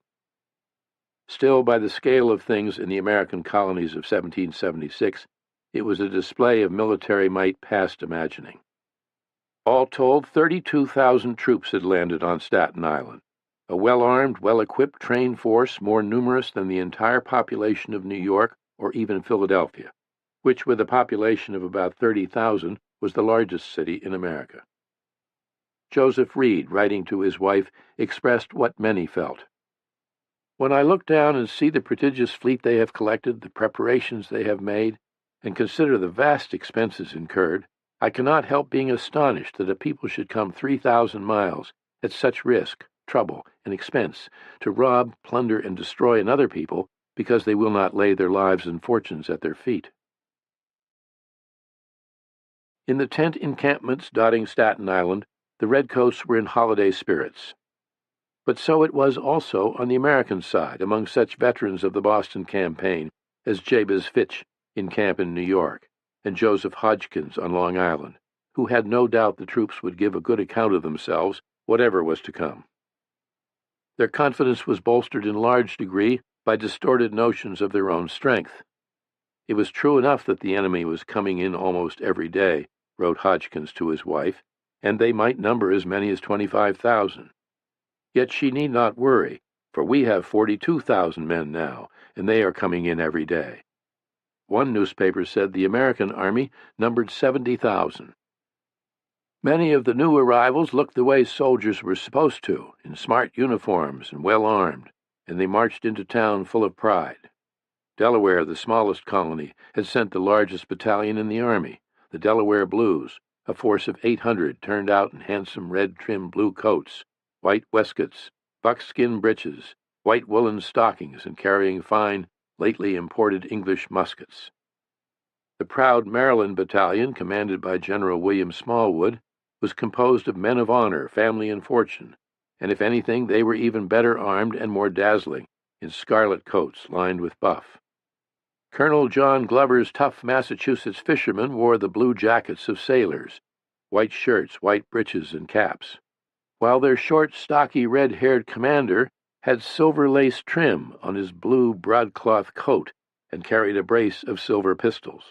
[SPEAKER 1] Still, by the scale of things in the American colonies of 1776, It was a display of military might past imagining. All told, 32,000 troops had landed on Staten Island, a well-armed, well-equipped, trained force more numerous than the entire population of New York or even Philadelphia, which, with a population of about 30,000, was the largest city in America. Joseph Reed, writing to his wife, expressed what many felt. When I look down and see the prodigious fleet they have collected, the preparations they have made, and consider the vast expenses incurred, I cannot help being astonished that a people should come 3,000 miles at such risk, trouble, and expense to rob, plunder, and destroy another people because they will not lay their lives and fortunes at their feet. In the tent encampments dotting Staten Island, the Redcoats were in holiday spirits. But so it was also on the American side among such veterans of the Boston campaign as Jabez Fitch in camp in New York, and Joseph Hodgkins on Long Island, who had no doubt the troops would give a good account of themselves, whatever was to come. Their confidence was bolstered in large degree by distorted notions of their own strength. It was true enough that the enemy was coming in almost every day, wrote Hodgkins to his wife, and they might number as many as 25,000. Yet she need not worry, for we have 42,000 men now, and they are coming in every day. One newspaper said the American army numbered 70,000. Many of the new arrivals looked the way soldiers were supposed to, in smart uniforms and well armed, and they marched into town full of pride. Delaware, the smallest colony, had sent the largest battalion in the army, the Delaware Blues, a force of 800 turned out in handsome red-trimmed blue coats, white waistcoats, buckskin breeches, white woolen stockings, and carrying fine, lately imported English muskets. The proud Maryland battalion, commanded by General William Smallwood, was composed of men of honor, family, and fortune, and if anything, they were even better armed and more dazzling, in scarlet coats lined with buff. Colonel John Glover's tough Massachusetts fishermen wore the blue jackets of sailors, white shirts, white breeches, and caps, while their short, stocky, red-haired commander had silver lace trim on his blue broadcloth coat and carried a brace of silver pistols.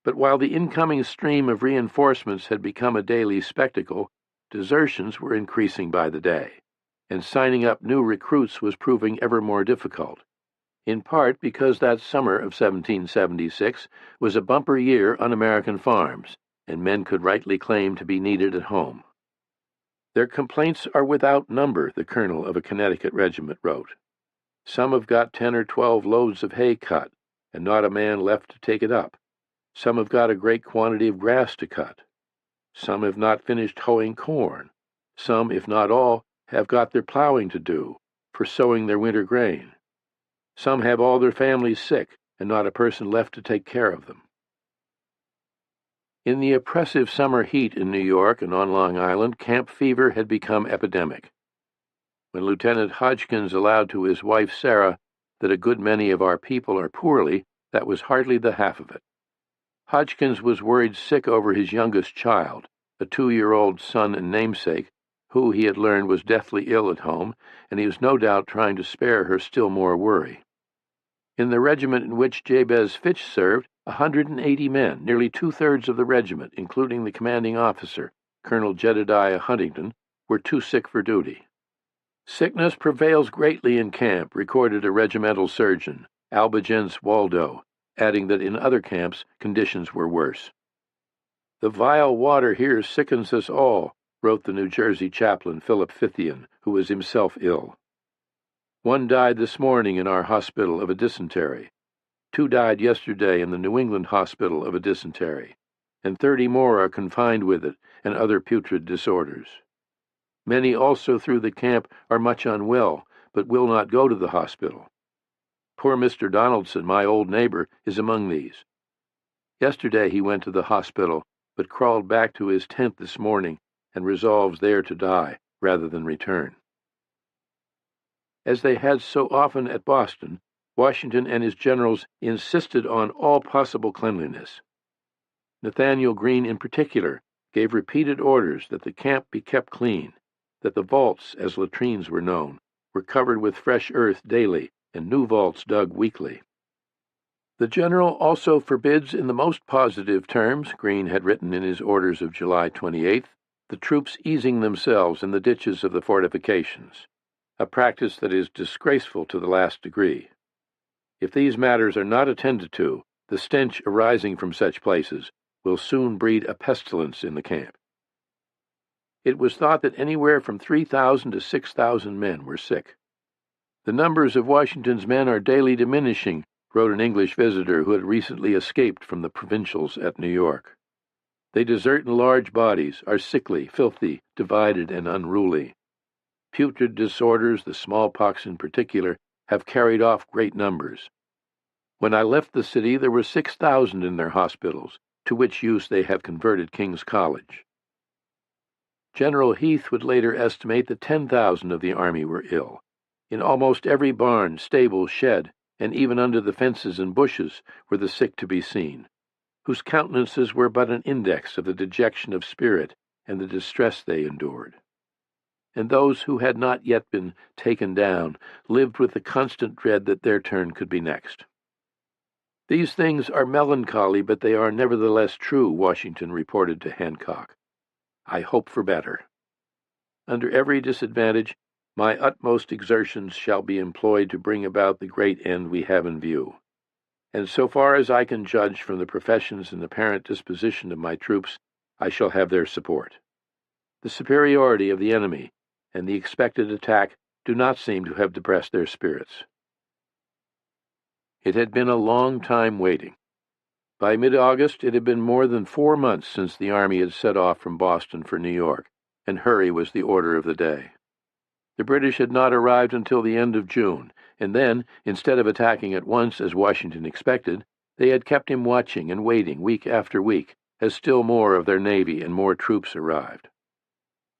[SPEAKER 1] But while the incoming stream of reinforcements had become a daily spectacle, desertions were increasing by the day, and signing up new recruits was proving ever more difficult, in part because that summer of 1776 was a bumper year on American farms, and men could rightly claim to be needed at home. Their complaints are without number, the colonel of a Connecticut regiment wrote. Some have got 10 or 12 loads of hay cut, and not a man left to take it up. Some have got a great quantity of grass to cut. Some have not finished hoeing corn. Some, if not all, have got their plowing to do, for sowing their winter grain. Some have all their families sick, and not a person left to take care of them. In the oppressive summer heat in New York and on Long Island, camp fever had become epidemic. When Lieutenant Hodgkins allowed to his wife Sarah that a good many of our people are poorly, that was hardly the half of it. Hodgkins was worried sick over his youngest child, a 2-year-old son and namesake, who he had learned was deathly ill at home, and he was no doubt trying to spare her still more worry. In the regiment in which Jabez Fitch served, 180 men, nearly 2/3 of the regiment, including the commanding officer, Colonel Jedediah Huntington, were too sick for duty. Sickness prevails greatly in camp, recorded a regimental surgeon, Albigens Waldo, adding that in other camps conditions were worse. The vile water here sickens us all, wrote the New Jersey chaplain Philip Fithian, who was himself ill. One died this morning in our hospital of a dysentery. 2 died yesterday in the New England hospital of a dysentery, and 30 more are confined with it and other putrid disorders. Many also through the camp are much unwell, but will not go to the hospital. Poor Mr. Donaldson, my old neighbor, is among these. Yesterday he went to the hospital, but crawled back to his tent this morning and resolves there to die rather than return. As they had so often at Boston, Washington and his generals insisted on all possible cleanliness. Nathaniel Greene, in particular, gave repeated orders that the camp be kept clean, that the vaults, as latrines were known, were covered with fresh earth daily, and new vaults dug weekly. The general also forbids in the most positive terms, Greene had written in his orders of July 28th, the troops easing themselves in the ditches of the fortifications, a practice that is disgraceful to the last degree. If these matters are not attended to, the stench arising from such places will soon breed a pestilence in the camp. It was thought that anywhere from 3,000 to 6,000 men were sick. The numbers of Washington's men are daily diminishing, wrote an English visitor who had recently escaped from the provincials at New York. They desert in large bodies, are sickly, filthy, divided, and unruly. Putrid disorders, the smallpox in particular, have carried off great numbers. When I left the city, there were 6,000 in their hospitals, to which use they have converted King's College. General Heath would later estimate that 10,000 of the army were ill. In almost every barn, stable, shed, and even under the fences and bushes were the sick to be seen, whose countenances were but an index of the dejection of spirit and the distress they endured. And those who had not yet been taken down lived with the constant dread that their turn could be next. These things are melancholy, but they are nevertheless true, Washington reported to Hancock. I hope for better. Under every disadvantage, my utmost exertions shall be employed to bring about the great end we have in view. And so far as I can judge from the professions and apparent disposition of my troops, I shall have their support. The superiority of the enemy and the expected attack do not seem to have depressed their spirits. It had been a long time waiting. By mid-August, it had been more than 4 months since the army had set off from Boston for New York, and hurry was the order of the day. The British had not arrived until the end of June, and then, instead of attacking at once as Washington expected, they had kept him watching and waiting week after week as still more of their navy and more troops arrived.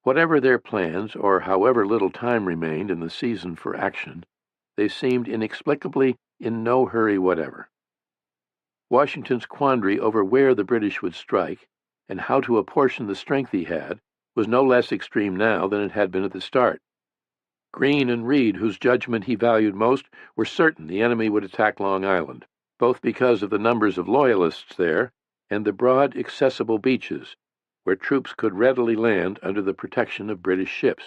[SPEAKER 1] Whatever their plans, or however little time remained in the season for action, they seemed inexplicably in no hurry whatever. Washington's quandary over where the British would strike, and how to apportion the strength he had, was no less extreme now than it had been at the start. Greene and Reed, whose judgment he valued most, were certain the enemy would attack Long Island, both because of the numbers of Loyalists there and the broad, accessible beaches, where troops could readily land under the protection of British ships.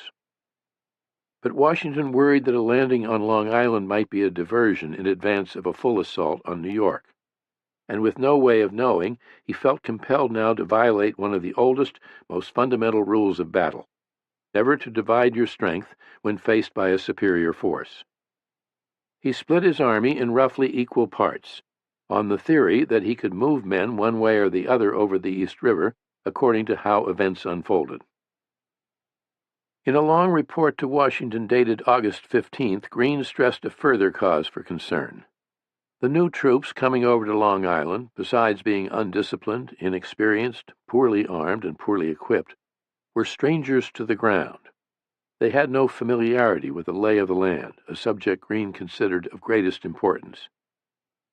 [SPEAKER 1] But Washington worried that a landing on Long Island might be a diversion in advance of a full assault on New York. And with no way of knowing, he felt compelled now to violate one of the oldest, most fundamental rules of battle, never to divide your strength when faced by a superior force. He split his army in roughly equal parts, on the theory that he could move men one way or the other over the East River, according to how events unfolded. In a long report to Washington dated August 15th, Greene stressed a further cause for concern. The new troops coming over to Long Island, besides being undisciplined, inexperienced, poorly armed, and poorly equipped, were strangers to the ground. They had no familiarity with the lay of the land, a subject Greene considered of greatest importance.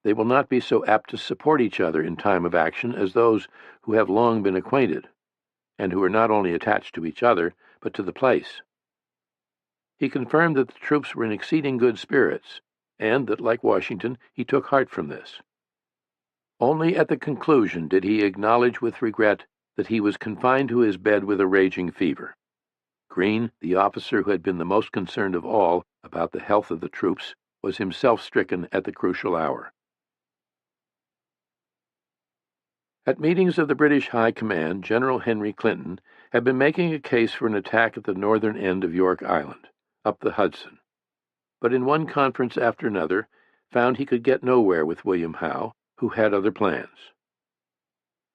[SPEAKER 1] They will not be so apt to support each other in time of action as those who have long been acquainted, and who are not only attached to each other, but to the place. He confirmed that the troops were in exceeding good spirits, and that, like Washington, he took heart from this. Only at the conclusion did he acknowledge with regret that he was confined to his bed with a raging fever. Greene, the officer who had been the most concerned of all about the health of the troops, was himself stricken at the crucial hour. At meetings of the British High Command, General Henry Clinton had been making a case for an attack at the northern end of York Island, up the Hudson, but in one conference after another found he could get nowhere with William Howe, who had other plans.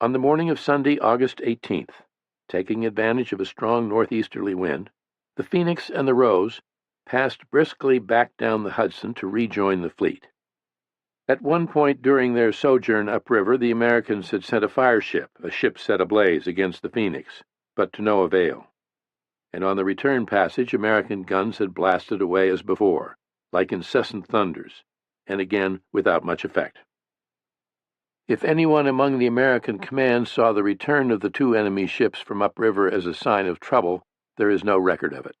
[SPEAKER 1] On the morning of Sunday, August 18th, taking advantage of a strong northeasterly wind, the Phoenix and the Rose passed briskly back down the Hudson to rejoin the fleet. At one point during their sojourn upriver, the Americans had sent a fireship, a ship set ablaze, against the Phoenix, but to no avail. And on the return passage, American guns had blasted away as before, like incessant thunders, and again without much effect. If anyone among the American command saw the return of the two enemy ships from upriver as a sign of trouble, there is no record of it.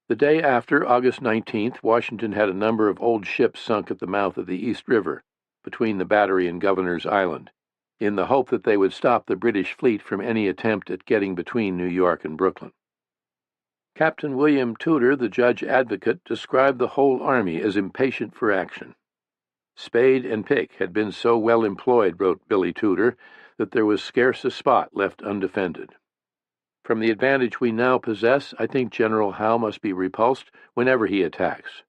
[SPEAKER 1] The day after, August 19th, Washington had a number of old ships sunk at the mouth of the East River, between the battery and Governor's Island, in the hope that they would stop the British fleet from any attempt at getting between New York and Brooklyn. Captain William Tudor, the judge advocate, described the whole army as impatient for action. Spade and pick had been so well employed, wrote Billy Tudor, that there was scarce a spot left undefended. From the advantage we now possess, I think General Howe must be repulsed whenever he attacks.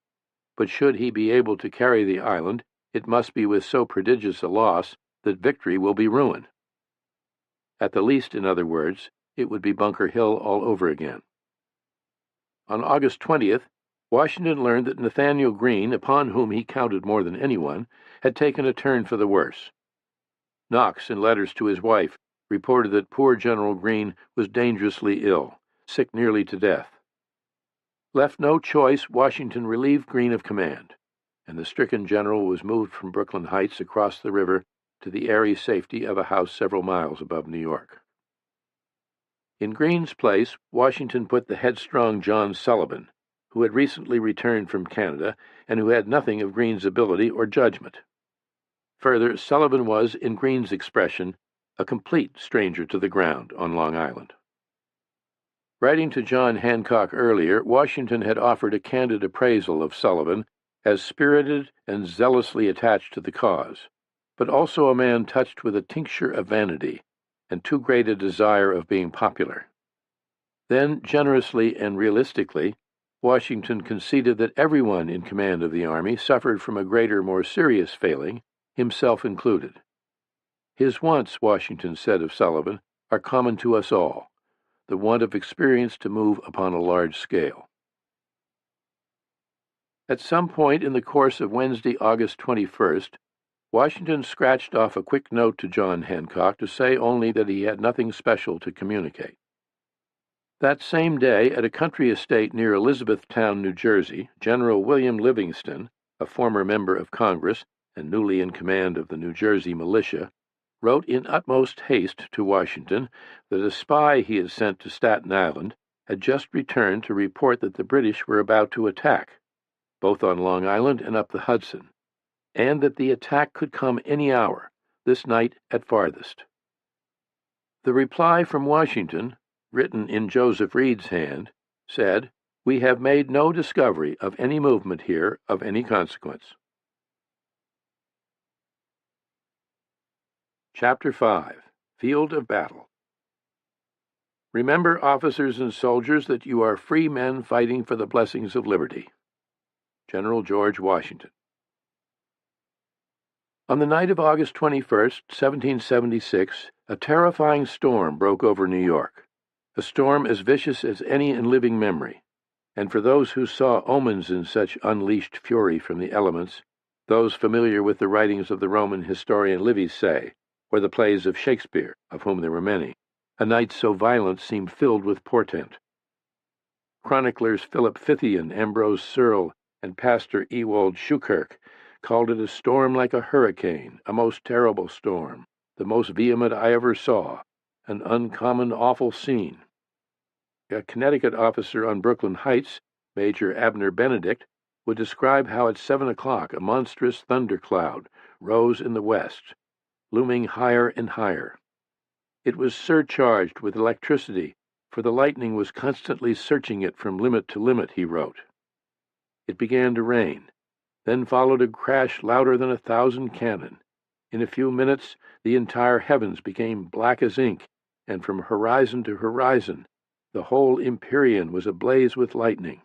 [SPEAKER 1] But should he be able to carry the island, it must be with so prodigious a loss that victory will be ruin. At the least, in other words, it would be Bunker Hill all over again. On August 20th, Washington learned that Nathanael Greene, upon whom he counted more than anyone, had taken a turn for the worse. Knox, in letters to his wife, reported that poor General Greene was dangerously ill, sick nearly to death. Left no choice, Washington relieved Greene of command, and the stricken general was moved from Brooklyn Heights across the river to the airy safety of a house several miles above New York. In Greene's place, Washington put the headstrong John Sullivan, who had recently returned from Canada and who had nothing of Greene's ability or judgment. Further, Sullivan was, in Greene's expression, a complete stranger to the ground on Long Island. Writing to John Hancock earlier, Washington had offered a candid appraisal of Sullivan as spirited and zealously attached to the cause, but also a man touched with a tincture of vanity and too great a desire of being popular. Then, generously and realistically, Washington conceded that everyone in command of the army suffered from a greater, more serious failing, himself included. His wants, Washington said of Sullivan, are common to us all, the want of experience to move upon a large scale. At some point in the course of Wednesday, August 21st, Washington scratched off a quick note to John Hancock to say only that he had nothing special to communicate. That same day, at a country estate near Elizabethtown, New Jersey, General William Livingston, a former member of Congress and newly in command of the New Jersey militia, wrote in utmost haste to Washington that a spy he had sent to Staten Island had just returned to report that the British were about to attack, both on Long Island and up the Hudson, and that the attack could come any hour, this night at farthest. The reply from Washington, written in Joseph Reed's hand, said, "We have made no discovery of any movement here of any consequence." Chapter 5. Field of Battle. Remember, officers and soldiers, that you are free men fighting for the blessings of liberty. General George Washington. On the night of August 21st, 1776, a terrifying storm broke over New York, a storm as vicious as any in living memory, and for those who saw omens in such unleashed fury from the elements, those familiar with the writings of the Roman historian Livy say, or the plays of Shakespeare, of whom there were many, a night so violent seemed filled with portent. Chroniclers Philip Fithian, Ambrose Searle, and Pastor Ewald Schukirk called it a storm like a hurricane, a most terrible storm, the most vehement I ever saw, an uncommon awful scene. A Connecticut officer on Brooklyn Heights, Major Abner Benedict, would describe how at 7 o'clock a monstrous thundercloud rose in the west, looming higher and higher. It was surcharged with electricity, for the lightning was constantly searching it from limit to limit, he wrote. It began to rain. Then followed a crash louder than 1,000 cannon. In a few minutes, the entire heavens became black as ink, and from horizon to horizon, the whole Empyrean was ablaze with lightning.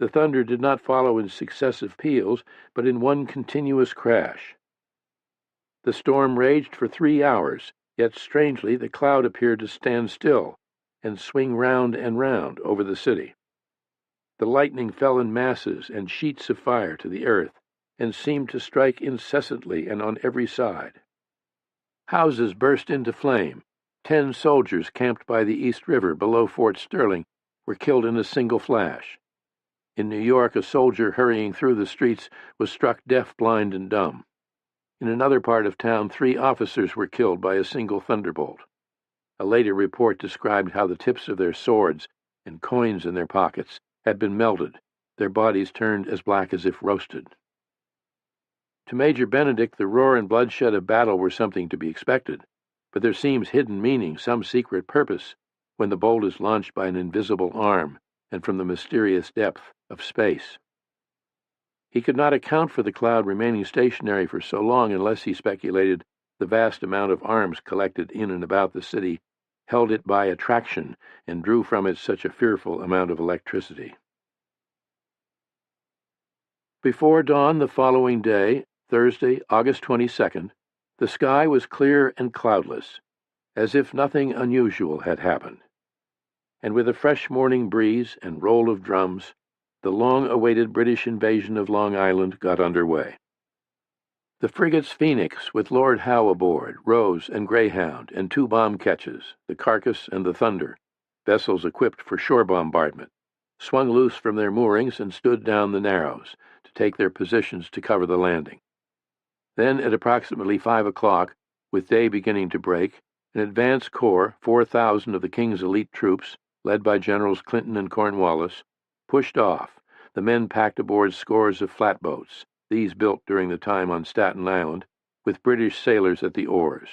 [SPEAKER 1] The thunder did not follow in successive peals, but in one continuous crash. The storm raged for 3 hours, yet strangely the cloud appeared to stand still and swing round and round over the city. The lightning fell in masses and sheets of fire to the earth, and seemed to strike incessantly and on every side. Houses burst into flame. 10 soldiers camped by the East River below Fort Sterling were killed in a single flash. In New York, a soldier hurrying through the streets was struck deaf, blind, and dumb. In another part of town, 3 officers were killed by a single thunderbolt. A later report described how the tips of their swords and coins in their pockets had been melted, their bodies turned as black as if roasted. To Major Benedict, the roar and bloodshed of battle were something to be expected, but there seems hidden meaning, some secret purpose, when the bolt is launched by an invisible arm and from the mysterious depth of space. He could not account for the cloud remaining stationary for so long unless he speculated the vast amount of arms collected in and about the city held it by attraction and drew from it such a fearful amount of electricity. Before dawn the following day, Thursday, August 22nd, the sky was clear and cloudless, as if nothing unusual had happened. And with a fresh morning breeze and roll of drums, the long-awaited British invasion of Long Island got under way. The frigates Phoenix, with Lord Howe aboard, Rose and Greyhound, and 2 bomb ketches, the Carcass and the Thunder, vessels equipped for shore bombardment, swung loose from their moorings and stood down the Narrows to take their positions to cover the landing. Then, at approximately 5 o'clock, with day beginning to break, an advance corps, 4,000 of the King's elite troops, led by Generals Clinton and Cornwallis, pushed off. The men packed aboard scores of flatboats, these built during the time on Staten Island, with British sailors at the oars.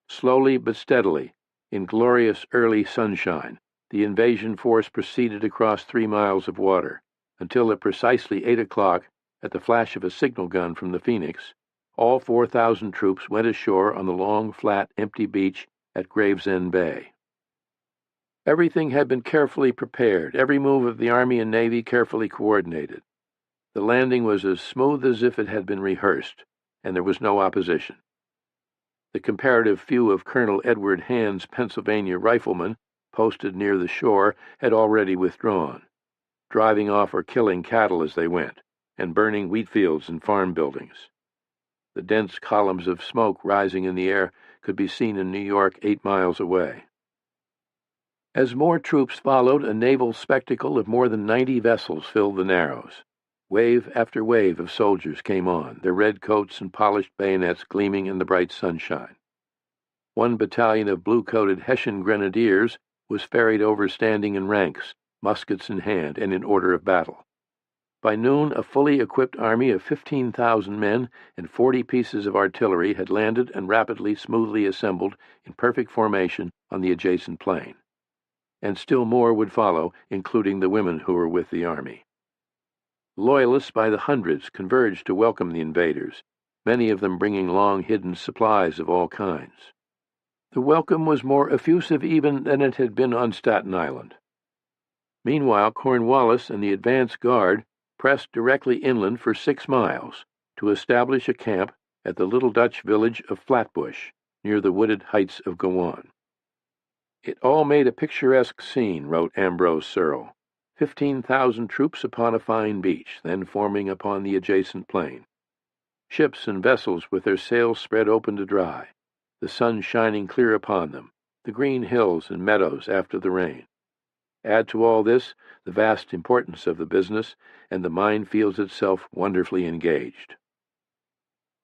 [SPEAKER 1] Slowly but steadily, in glorious early sunshine, the invasion force proceeded across 3 miles of water, until at precisely 8 o'clock, at the flash of a signal gun from the Phoenix, all 4,000 troops went ashore on the long, flat, empty beach at Gravesend Bay. Everything had been carefully prepared, every move of the Army and Navy carefully coordinated. The landing was as smooth as if it had been rehearsed, and there was no opposition. The comparative few of Colonel Edward Hand's Pennsylvania riflemen, posted near the shore, had already withdrawn, driving off or killing cattle as they went, and burning wheat fields and farm buildings. The dense columns of smoke rising in the air could be seen in New York 8 miles away. As more troops followed, a naval spectacle of more than 90 vessels filled the Narrows. Wave after wave of soldiers came on, their red coats and polished bayonets gleaming in the bright sunshine. 1 battalion of blue-coated Hessian grenadiers was ferried over standing in ranks, muskets in hand and in order of battle. By noon, a fully equipped army of 15,000 men and 40 pieces of artillery had landed and rapidly, smoothly assembled in perfect formation on the adjacent plain. And still more would follow, including the women who were with the army. Loyalists by the hundreds converged to welcome the invaders, many of them bringing long-hidden supplies of all kinds. The welcome was more effusive even than it had been on Staten Island. Meanwhile, Cornwallis and the advance guard pressed directly inland for 6 miles to establish a camp at the little Dutch village of Flatbush, near the wooded heights of Gowan. It all made a picturesque scene, wrote Ambrose Searle. 15,000 troops upon a fine beach, then forming upon the adjacent plain. Ships and vessels with their sails spread open to dry, the sun shining clear upon them, the green hills and meadows after the rain. Add to all this the vast importance of the business, and the mine feels itself wonderfully engaged.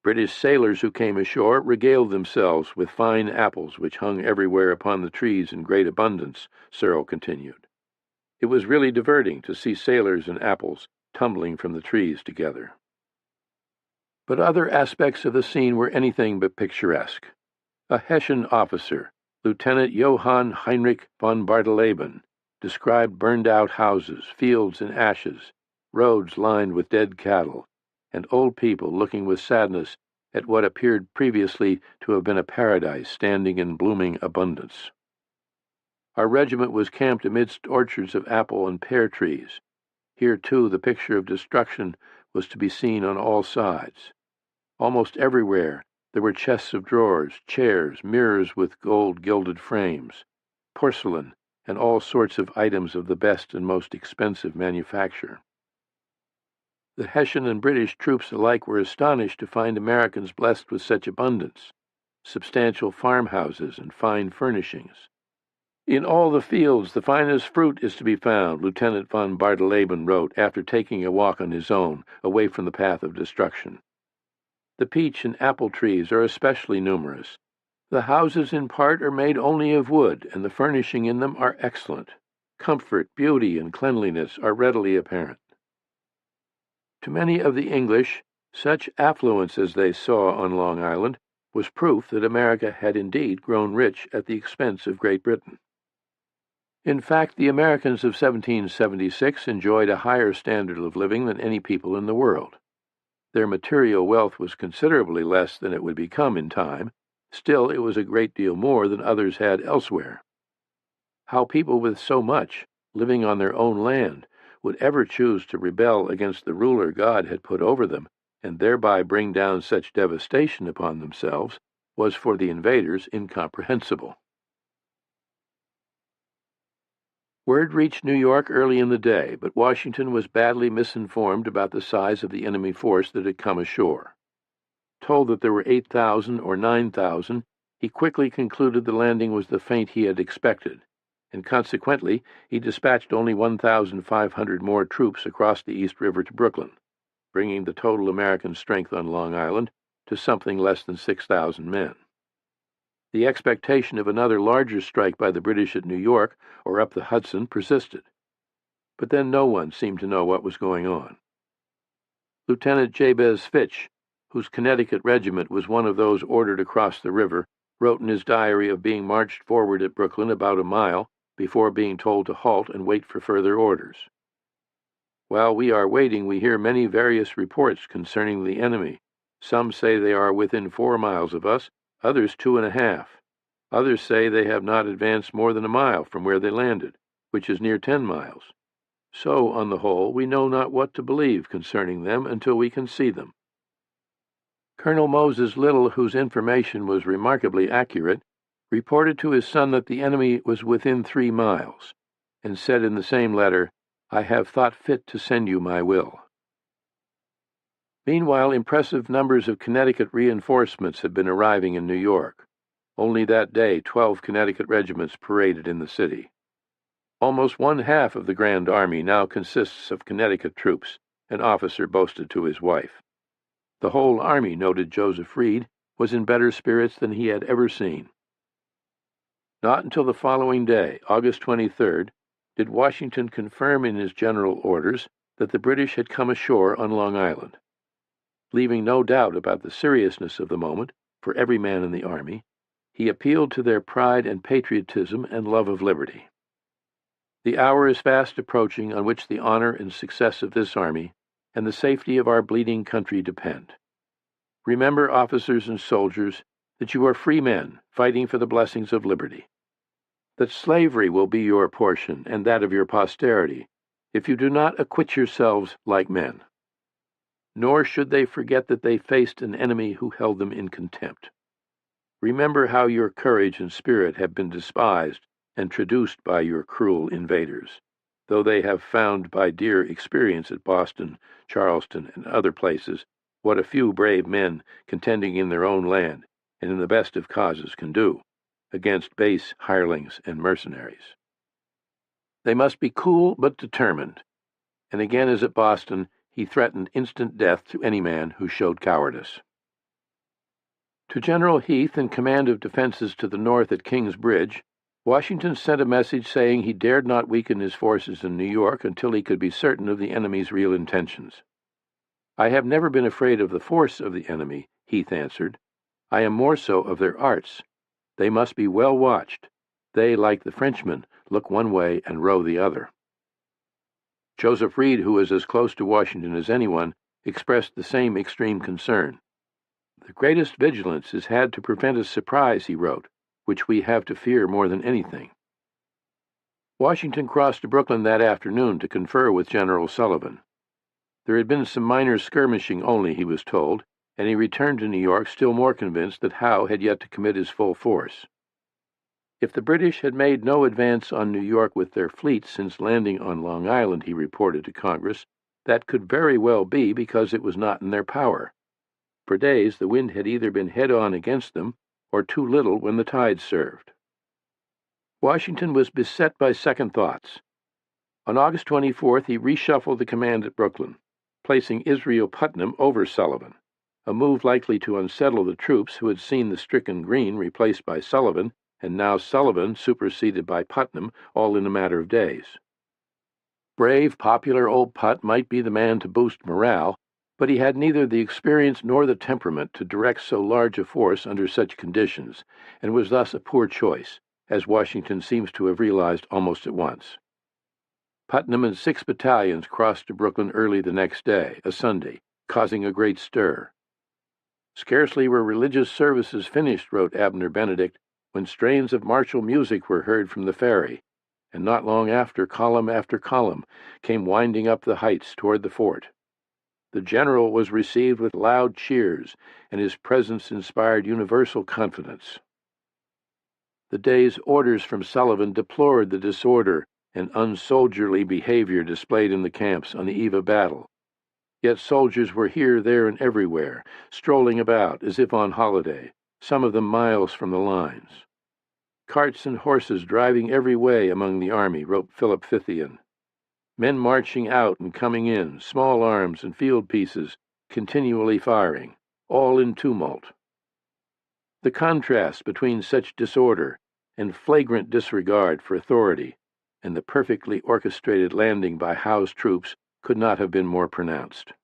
[SPEAKER 1] British sailors who came ashore regaled themselves with fine apples which hung everywhere upon the trees in great abundance, Searle continued. It was really diverting to see sailors and apples tumbling from the trees together. But other aspects of the scene were anything but picturesque. A Hessian officer, Lieutenant Johann Heinrich von Bardeleben, described burned-out houses, fields in ashes, roads lined with dead cattle, and old people looking with sadness at what appeared previously to have been a paradise standing in blooming abundance. Our regiment was camped amidst orchards of apple and pear trees. Here, too, the picture of destruction was to be seen on all sides. Almost everywhere there were chests of drawers, chairs, mirrors with gold-gilded frames, porcelain, and all sorts of items of the best and most expensive manufacture. The Hessian and British troops alike were astonished to find Americans blessed with such abundance, substantial farmhouses and fine furnishings. In all the fields the finest fruit is to be found, Lieutenant von Bardeleben wrote after taking a walk on his own, away from the path of destruction. The peach and apple trees are especially numerous. The houses in part are made only of wood, and the furnishing in them are excellent. Comfort, beauty, and cleanliness are readily apparent. To many of the English, Such affluence as they saw on Long Island was proof that America had indeed grown rich at the expense of Great Britain. In fact, the Americans of 1776 enjoyed a higher standard of living than any people in the world. Their material wealth was considerably less than it would become in time. Still, it was a great deal more than others had elsewhere. How people with so much, living on their own land, would ever choose to rebel against the ruler God had put over them, and thereby bring down such devastation upon themselves, was for the invaders incomprehensible. Word reached New York early in the day, but Washington was badly misinformed about the size of the enemy force that had come ashore. Told that there were 8,000 or 9,000, he quickly concluded the landing was the feint he had expected, and consequently he dispatched only 1,500 more troops across the East River to Brooklyn, bringing the total American strength on Long Island to something less than 6,000 men. The expectation of another larger strike by the British at New York or up the Hudson persisted. But then no one seemed to know what was going on. Lieutenant Jabez Fitch, whose Connecticut regiment was one of those ordered across the river, wrote in his diary of being marched forward at Brooklyn about a mile before being told to halt and wait for further orders. While we are waiting, we hear many various reports concerning the enemy. Some say they are within 4 miles of us, others 2.5. Others say they have not advanced more than a mile from where they landed, which is near 10 miles. So, on the whole, we know not what to believe concerning them until we can see them. Colonel Moses Little, whose information was remarkably accurate, reported to his son that the enemy was within 3 miles, and said in the same letter, "I have thought fit to send you my will." Meanwhile, impressive numbers of Connecticut reinforcements had been arriving in New York. Only that day, 12 Connecticut regiments paraded in the city. Almost 1/2 of the Grand Army now consists of Connecticut troops, an officer boasted to his wife. The whole army, noted Joseph Reed, was in better spirits than he had ever seen. Not until the following day, August 23rd, did Washington confirm in his general orders that the British had come ashore on Long Island. Leaving no doubt about the seriousness of the moment for every man in the army, he appealed to their pride and patriotism and love of liberty. The hour is fast approaching on which the honor and success of this army and the safety of our bleeding country depend. Remember, officers and soldiers, that you are free men fighting for the blessings of liberty, that slavery will be your portion and that of your posterity if you do not acquit yourselves like men. Nor should they forget that they faced an enemy who held them in contempt. Remember how your courage and spirit have been despised and traduced by your cruel invaders, though they have found by dear experience at Boston, Charleston, and other places what a few brave men contending in their own land and in the best of causes can do against base hirelings and mercenaries. They must be cool but determined, and again as at Boston, he threatened instant death to any man who showed cowardice. To General Heath, in command of defenses to the north at King's Bridge, Washington sent a message saying he dared not weaken his forces in New York until he could be certain of the enemy's real intentions. "I have never been afraid of the force of the enemy," Heath answered. "I am more so of their arts. They must be well watched. They, like the Frenchmen, look one way and row the other." Joseph Reed, who was as close to Washington as anyone, expressed the same extreme concern. "The greatest vigilance is had to prevent a surprise," he wrote, "which we have to fear more than anything." Washington crossed to Brooklyn that afternoon to confer with General Sullivan. There had been some minor skirmishing only, he was told, and he returned to New York still more convinced that Howe had yet to commit his full force. If the British had made no advance on New York with their fleet since landing on Long Island, he reported to Congress, that could very well be because it was not in their power. For days the wind had either been head-on against them or too little when the tide served. Washington was beset by second thoughts. On August 24th, he reshuffled the command at Brooklyn, placing Israel Putnam over Sullivan, a move likely to unsettle the troops who had seen the stricken Greene replaced by Sullivan, and now Sullivan superseded by Putnam, all in a matter of days. Brave, popular old Put might be the man to boost morale, But he had neither the experience nor the temperament to direct so large a force under such conditions, and was thus a poor choice, as Washington seems to have realized almost at once. Putnam and 6 battalions crossed to Brooklyn early the next day, a Sunday, causing a great stir. Scarcely were religious services finished, wrote Abner Benedict, when strains of martial music were heard from the ferry, and not long after column came winding up the heights toward the fort. The general was received with loud cheers, and his presence inspired universal confidence. The day's orders from Sullivan deplored the disorder and unsoldierly behavior displayed in the camps on the eve of battle. Yet soldiers were here, there, and everywhere, strolling about as if on holiday, some of them miles from the lines. Carts and horses driving every way among the army, wrote Philip Fithian. Men marching out and coming in, small arms and field pieces, continually firing, all in tumult. The contrast between such disorder and flagrant disregard for authority and the perfectly orchestrated landing by Howe's troops could not have been more pronounced.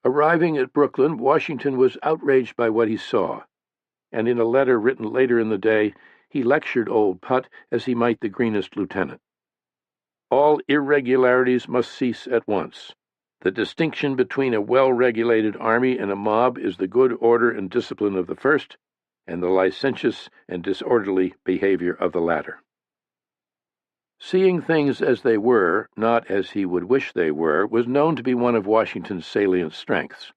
[SPEAKER 1] Arriving at Brooklyn, Washington was outraged by what he saw, and in a letter written later in the day, he lectured old Putt as he might the greenest lieutenant. All irregularities must cease at once. The distinction between a well-regulated army and a mob is the good order and discipline of the first, and the licentious and disorderly behavior of the latter. Seeing things as they were, not as he would wish they were, was known to be one of Washington's salient strengths.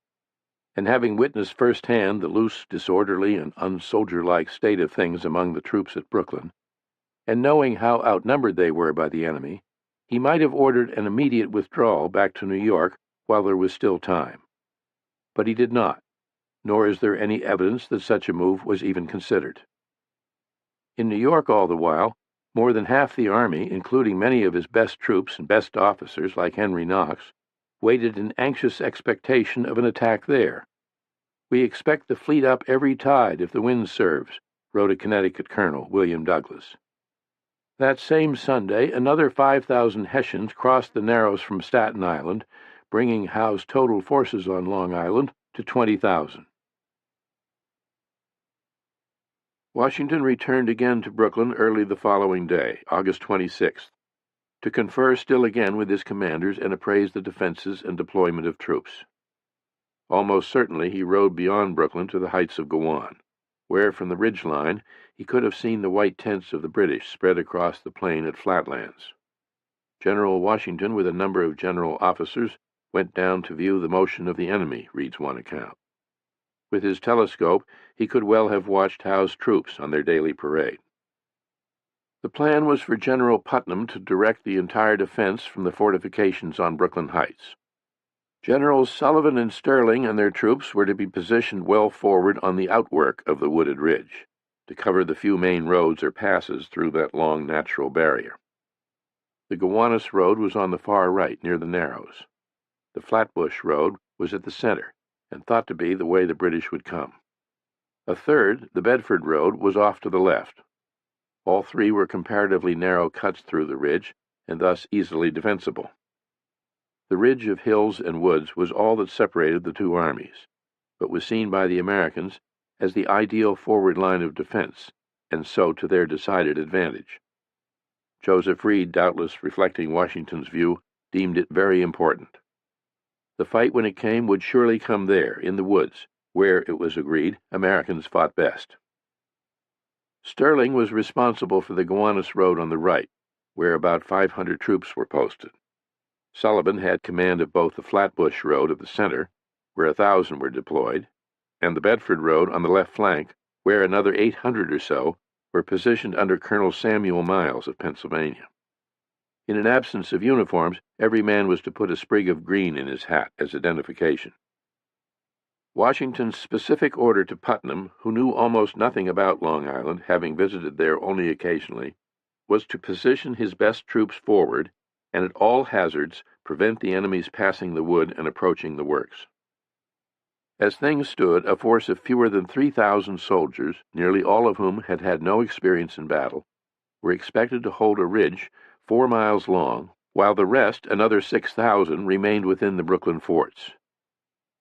[SPEAKER 1] And having witnessed firsthand the loose, disorderly, and unsoldier-like state of things among the troops at Brooklyn, and knowing how outnumbered they were by the enemy, he might have ordered an immediate withdrawal back to New York while there was still time. But he did not, nor is there any evidence that such a move was even considered. In New York, all the while, more than half the army, including many of his best troops and best officers like Henry Knox, waited in anxious expectation of an attack there. "We expect to fleet up every tide if the wind serves," wrote a Connecticut colonel, William Douglas. That same Sunday, another 5,000 Hessians crossed the Narrows from Staten Island, bringing Howe's total forces on Long Island to 20,000. Washington returned again to Brooklyn early the following day, August 26th, to confer still again with his commanders and appraise the defenses and deployment of troops. Almost certainly he rode beyond Brooklyn to the heights of Gowan, where from the ridge line he could have seen the white tents of the British spread across the plain at Flatlands. General Washington, with a number of general officers, went down to view the motion of the enemy, reads one account. With his telescope, he could well have watched Howe's troops on their daily parade. The plan was for General Putnam to direct the entire defense from the fortifications on Brooklyn Heights. Generals Sullivan and Sterling and their troops were to be positioned well forward on the outwork of the wooded ridge, to cover the few main roads or passes through that long natural barrier. The Gowanus Road was on the far right, near the Narrows. The Flatbush Road was at the center, and thought to be the way the British would come. A third, the Bedford Road, was off to the left. All three were comparatively narrow cuts through the ridge, and thus easily defensible. The ridge of hills and woods was all that separated the two armies, but was seen by the Americans as the ideal forward line of defense, and so to their decided advantage. Joseph Reed, doubtless reflecting Washington's view, deemed it very important. The fight, when it came, would surely come there, in the woods, where, it was agreed, Americans fought best. Sterling was responsible for the Gowanus Road on the right, where about 500 troops were posted. Sullivan had command of both the Flatbush Road at the center, where 1,000 were deployed, and the Bedford Road on the left flank, where another 800 or so were positioned under Colonel Samuel Miles of Pennsylvania. In an absence of uniforms, every man was to put a sprig of green in his hat as identification. Washington's specific order to Putnam, who knew almost nothing about Long Island, having visited there only occasionally, was to position his best troops forward and at all hazards prevent the enemy's passing the wood and approaching the works. As things stood, a force of fewer than 3,000 soldiers, nearly all of whom had had no experience in battle, were expected to hold a ridge 4 miles long, while the rest, another 6,000, remained within the Brooklyn forts.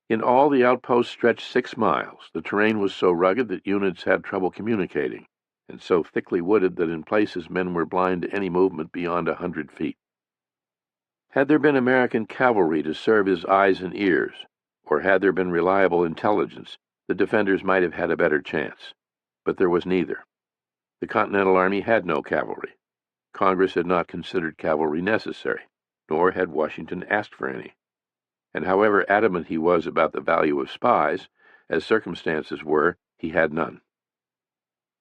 [SPEAKER 1] In all, the outposts stretched 6 miles. The terrain was so rugged that units had trouble communicating, and so thickly wooded that in places men were blind to any movement beyond 100 feet. Had there been American cavalry to serve as eyes and ears, or had there been reliable intelligence, the defenders might have had a better chance. But there was neither. The Continental Army had no cavalry. Congress had not considered cavalry necessary, nor had Washington asked for any. And however adamant he was about the value of spies, as circumstances were, he had none.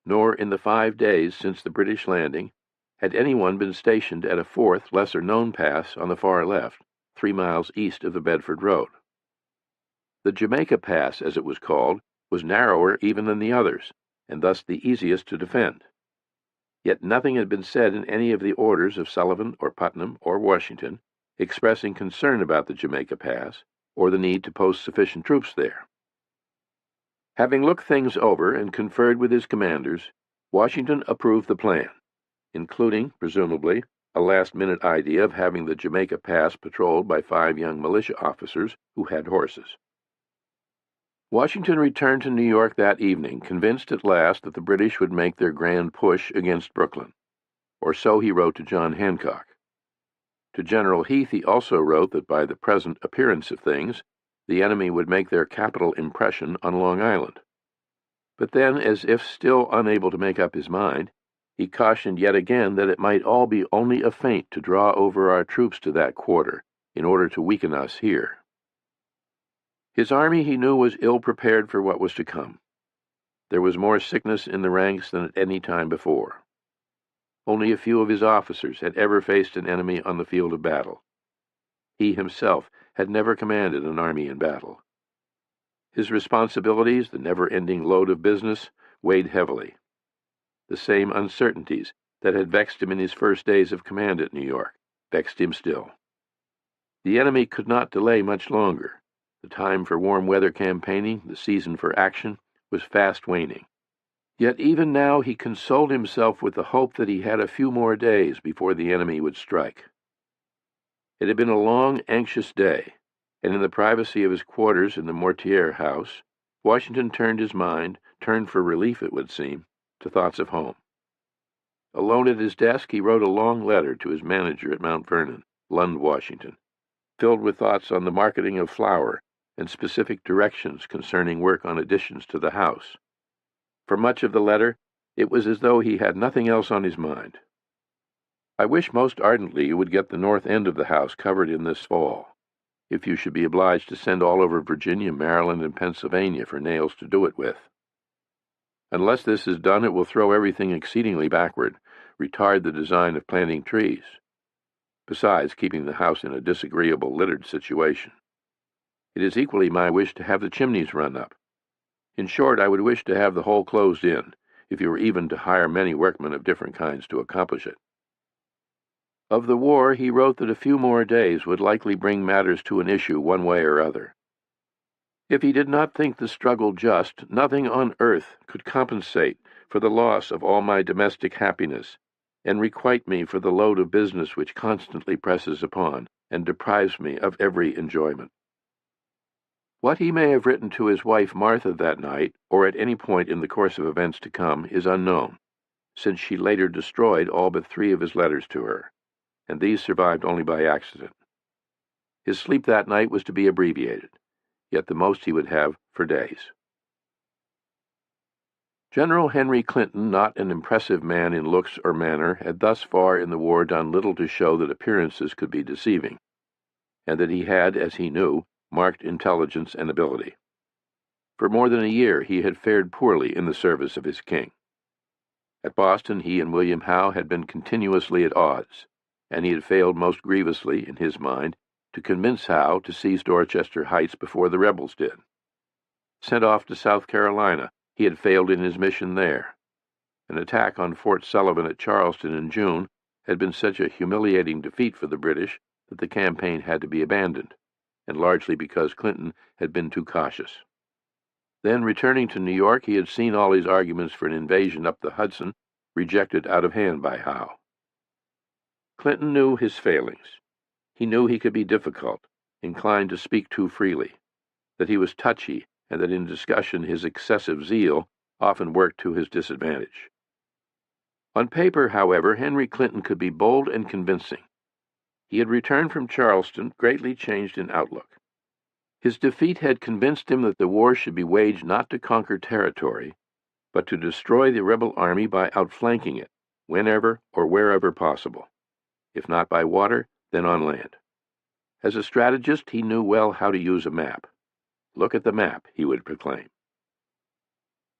[SPEAKER 1] Nor in the 5 days since the British landing had anyone been stationed at a fourth, lesser-known pass on the far left, 3 miles east of the Bedford Road. The Jamaica Pass, as it was called, was narrower even than the others, and thus the easiest to defend. Yet nothing had been said in any of the orders of Sullivan or Putnam or Washington expressing concern about the Jamaica Pass or the need to post sufficient troops there. Having looked things over and conferred with his commanders, Washington approved the plan, including, presumably, a last-minute idea of having the Jamaica Pass patrolled by 5 young militia officers who had horses. Washington returned to New York that evening, convinced at last that the British would make their grand push against Brooklyn, or so he wrote to John Hancock. To General Heath he also wrote that by the present appearance of things, the enemy would make their capital impression on Long Island. But then, as if still unable to make up his mind, he cautioned yet again that it might all be only a feint to draw over our troops to that quarter, in order to weaken us here. His army, he knew, was ill prepared for what was to come. There was more sickness in the ranks than at any time before. Only a few of his officers had ever faced an enemy on the field of battle. He himself had never commanded an army in battle. His responsibilities, the never-ending load of business, weighed heavily. The same uncertainties that had vexed him in his first days of command at New York vexed him still. The enemy could not delay much longer. The time for warm weather campaigning, the season for action, was fast waning. Yet even now he consoled himself with the hope that he had a few more days before the enemy would strike. It had been a long, anxious day, and in the privacy of his quarters in the Mortier house, Washington turned for relief it would seem, to thoughts of home. Alone at his desk, he wrote a long letter to his manager at Mount Vernon, Lund, Washington, filled with thoughts on the marketing of flour and specific directions concerning work on additions to the house. For much of the letter, it was as though he had nothing else on his mind. I wish most ardently you would get the north end of the house covered in this fall, if you should be obliged to send all over Virginia, Maryland, and Pennsylvania for nails to do it with. Unless this is done, it will throw everything exceedingly backward, retard the design of planting trees, besides keeping the house in a disagreeable littered situation. It is equally my wish to have the chimneys run up. In short, I would wish to have the whole closed in, if you were even to hire many workmen of different kinds to accomplish it. Of the war, he wrote that a few more days would likely bring matters to an issue one way or other. If he did not think the struggle just, nothing on earth could compensate for the loss of all my domestic happiness, and requite me for the load of business which constantly presses upon, and deprives me of every enjoyment. What he may have written to his wife Martha that night, or at any point in the course of events to come, is unknown, since she later destroyed all but 3 of his letters to her, and these survived only by accident. His sleep that night was to be abbreviated, yet the most he would have for days. General Henry Clinton, not an impressive man in looks or manner, had thus far in the war done little to show that appearances could be deceiving, and that he had, as he knew, marked intelligence and ability. For more than a year he had fared poorly in the service of his king. At Boston he and William Howe had been continuously at odds, and he had failed most grievously, in his mind, to convince Howe to seize Dorchester Heights before the rebels did. Sent off to South Carolina, he had failed in his mission there. An attack on Fort Sullivan at Charleston in June had been such a humiliating defeat for the British that the campaign had to be abandoned, and largely because Clinton had been too cautious. Then, returning to New York, he had seen all his arguments for an invasion up the Hudson rejected out of hand by Howe. Clinton knew his failings. He knew he could be difficult, inclined to speak too freely, that he was touchy, and that in discussion his excessive zeal often worked to his disadvantage. On paper, however, Henry Clinton could be bold and convincing. He had returned from Charleston greatly changed in outlook. His defeat had convinced him that the war should be waged not to conquer territory, but to destroy the rebel army by outflanking it, whenever or wherever possible. If not by water, then on land. As a strategist, he knew well how to use a map. "Look at the map," he would proclaim.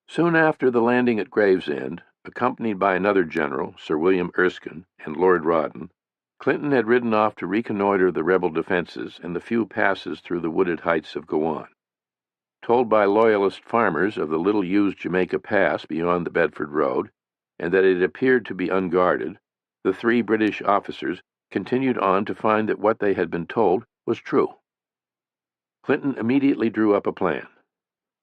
[SPEAKER 1] Soon after the landing at Gravesend, accompanied by another general, Sir William Erskine, and Lord Rawdon, Clinton had ridden off to reconnoiter the rebel defenses and the few passes through the wooded heights of Gowan. Told by Loyalist farmers of the little-used Jamaica Pass beyond the Bedford Road, and that it appeared to be unguarded, the 3 British officers continued on to find that what they had been told was true. Clinton immediately drew up a plan.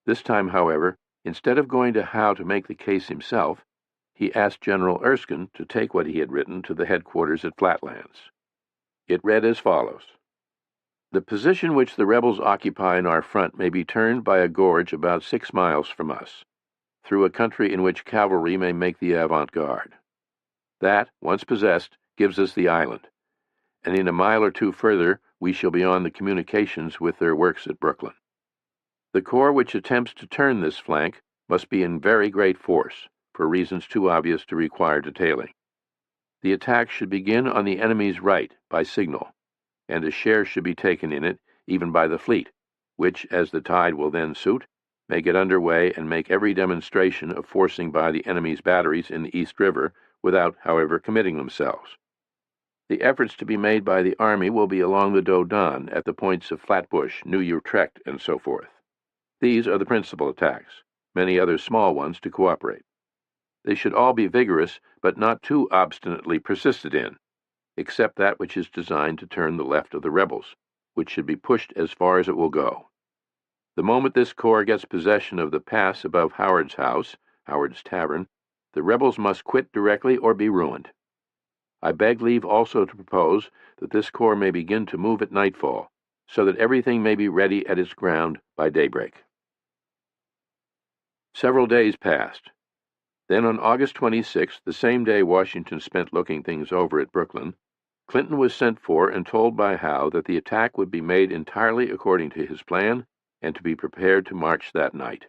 [SPEAKER 1] This time, however, instead of going to Howe to make the case himself, he asked General Erskine to take what he had written to the headquarters at Flatlands. It read as follows: "The position which the rebels occupy in our front may be turned by a gorge about 6 miles from us, through a country in which cavalry may make the avant-garde. That, once possessed, gives us the island, and in a mile or 2 further we shall be on the communications with their works at Brooklyn. The corps which attempts to turn this flank must be in very great force, for reasons too obvious to require detailing. The attack should begin on the enemy's right by signal, and a share should be taken in it even by the fleet, which, as the tide will then suit, may get under way and make every demonstration of forcing by the enemy's batteries in the East River without, however, committing themselves. The efforts to be made by the army will be along the Dodon at the points of Flatbush, New Utrecht, and so forth. These are the principal attacks, many other small ones to cooperate. They should all be vigorous, but not too obstinately persisted in, except that which is designed to turn the left of the rebels, which should be pushed as far as it will go. The moment this corps gets possession of the pass above Howard's house, Howard's Tavern, the rebels must quit directly or be ruined. I beg leave also to propose that this corps may begin to move at nightfall, so that everything may be ready at its ground by daybreak." Several days passed. Then on August 26th, the same day Washington spent looking things over at Brooklyn, Clinton was sent for and told by Howe that the attack would be made entirely according to his plan and to be prepared to march that night.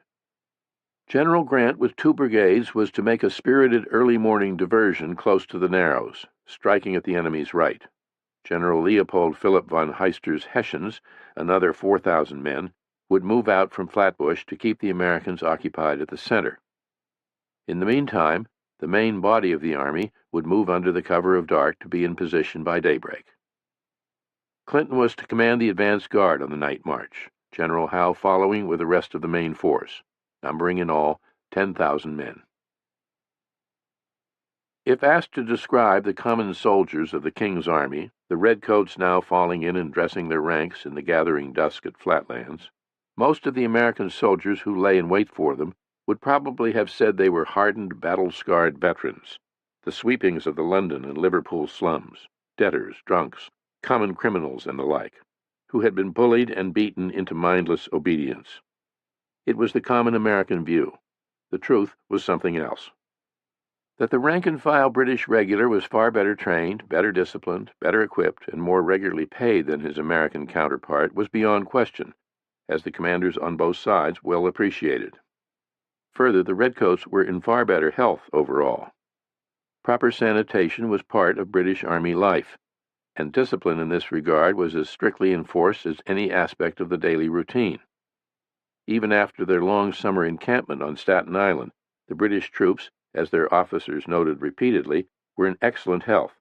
[SPEAKER 1] General Grant, with 2 brigades, was to make a spirited early morning diversion close to the Narrows, striking at the enemy's right. General Leopold Philipp von Heister's Hessians, another 4,000 men, would move out from Flatbush to keep the Americans occupied at the center. In the meantime, the main body of the army would move under the cover of dark to be in position by daybreak. Clinton was to command the advance guard on the night march, General Howe following with the rest of the main force, numbering in all 10,000 men. If asked to describe the common soldiers of the King's Army, the redcoats now falling in and dressing their ranks in the gathering dusk at Flatlands, most of the American soldiers who lay in wait for them would probably have said they were hardened, battle-scarred veterans, the sweepings of the London and Liverpool slums, debtors, drunks, common criminals, and the like, who had been bullied and beaten into mindless obedience. It was the common American view. The truth was something else. That the rank-and-file British regular was far better trained, better disciplined, better equipped, and more regularly paid than his American counterpart was beyond question, as the commanders on both sides well appreciated. Further, the redcoats were in far better health overall. Proper sanitation was part of British Army life, and discipline in this regard was as strictly enforced as any aspect of the daily routine. Even after their long summer encampment on Staten Island, the British troops, as their officers noted repeatedly, were in excellent health,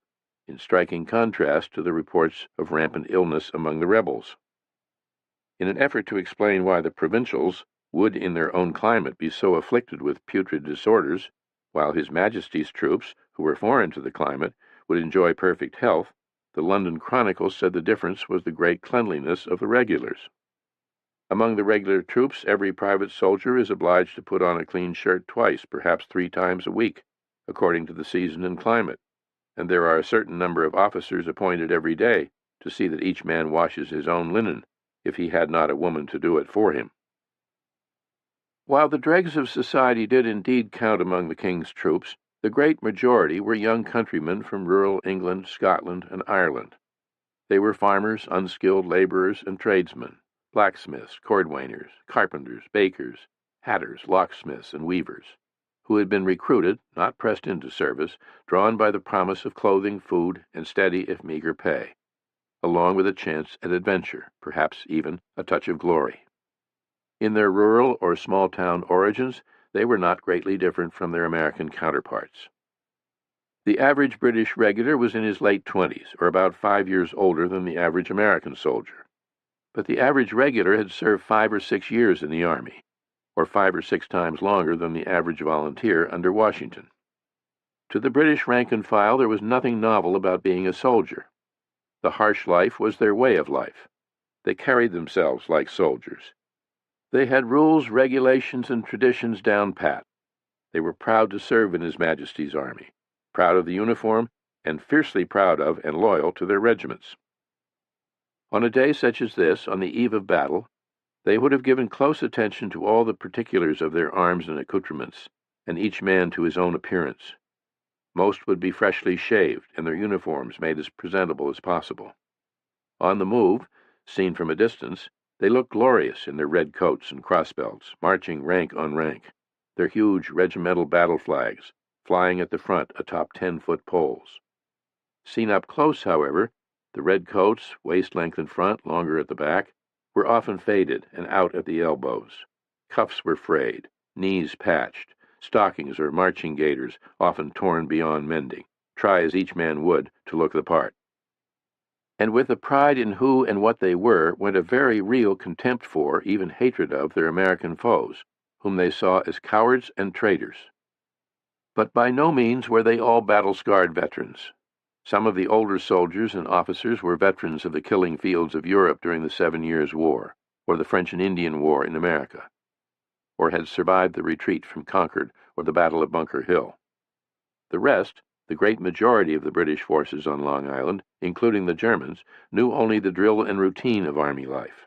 [SPEAKER 1] in striking contrast to the reports of rampant illness among the rebels. In an effort to explain why the provincials would in their own climate be so afflicted with putrid disorders, while His Majesty's troops, who were foreign to the climate, would enjoy perfect health, the London Chronicle said the difference was the great cleanliness of the regulars. Among the regular troops, every private soldier is obliged to put on a clean shirt twice, perhaps 3 times a week, according to the season and climate, and there are a certain number of officers appointed every day to see that each man washes his own linen, if he had not a woman to do it for him. While the dregs of society did indeed count among the king's troops, the great majority were young countrymen from rural England, Scotland, and Ireland. They were farmers, unskilled laborers, and tradesmen, blacksmiths, cordwainers, carpenters, bakers, hatters, locksmiths, and weavers, who had been recruited, not pressed into service, drawn by the promise of clothing, food, and steady if meager pay, along with a chance at adventure, perhaps even a touch of glory. In their rural or small-town origins, they were not greatly different from their American counterparts. The average British regular was in his late 20s, or about 5 years older than the average American soldier. But the average regular had served 5 or 6 years in the Army, or 5 or 6 times longer than the average volunteer under Washington. To the British rank and file, there was nothing novel about being a soldier. The harsh life was their way of life. They carried themselves like soldiers. They had rules, regulations, and traditions down pat. They were proud to serve in His Majesty's Army, proud of the uniform, and fiercely proud of and loyal to their regiments. On a day such as this, on the eve of battle, they would have given close attention to all the particulars of their arms and accoutrements, and each man to his own appearance. Most would be freshly shaved, and their uniforms made as presentable as possible. On the move, seen from a distance, they looked glorious in their red coats and crossbelts, marching rank on rank, their huge regimental battle flags flying at the front atop 10-foot poles. Seen up close, however, the red coats, waist-length in front, longer at the back, were often faded and out at the elbows. Cuffs were frayed, knees patched, stockings or marching gaiters often torn beyond mending, try as each man would to look the part. And with the pride in who and what they were went a very real contempt for, even hatred of, their American foes, whom they saw as cowards and traitors. But by no means were they all battle-scarred veterans. Some of the older soldiers and officers were veterans of the killing fields of Europe during the 7 Years' War, or the French and Indian War in America, or had survived the retreat from Concord or the Battle of Bunker Hill. The rest, the great majority of the British forces on Long Island, including the Germans, knew only the drill and routine of Army life.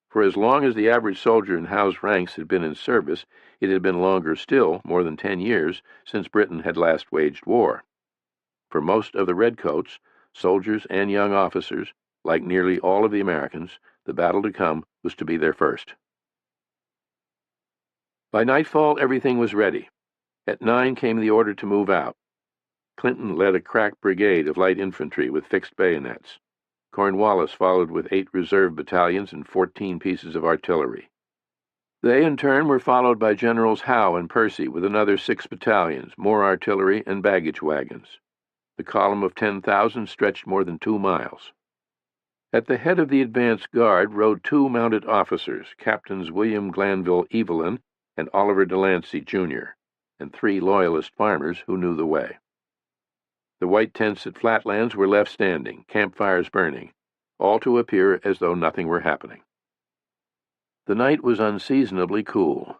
[SPEAKER 1] For as long as the average soldier in Howe's ranks had been in service, it had been longer still, more than 10 years, since Britain had last waged war. For most of the redcoats, soldiers and young officers, like nearly all of the Americans, the battle to come was to be their first. By nightfall, everything was ready. At 9 came the order to move out. Clinton led a crack brigade of light infantry with fixed bayonets. Cornwallis followed with 8 reserve battalions and 14 pieces of artillery. They, in turn, were followed by Generals Howe and Percy with another 6 battalions, more artillery, and baggage wagons. The column of 10,000 stretched more than 2 miles. At the head of the advance guard rode 2 mounted officers, Captains William Glanville Evelyn and Oliver Delancey, Jr., and 3 Loyalist farmers who knew the way. The white tents at Flatlands were left standing, campfires burning, all to appear as though nothing were happening. The night was unseasonably cool.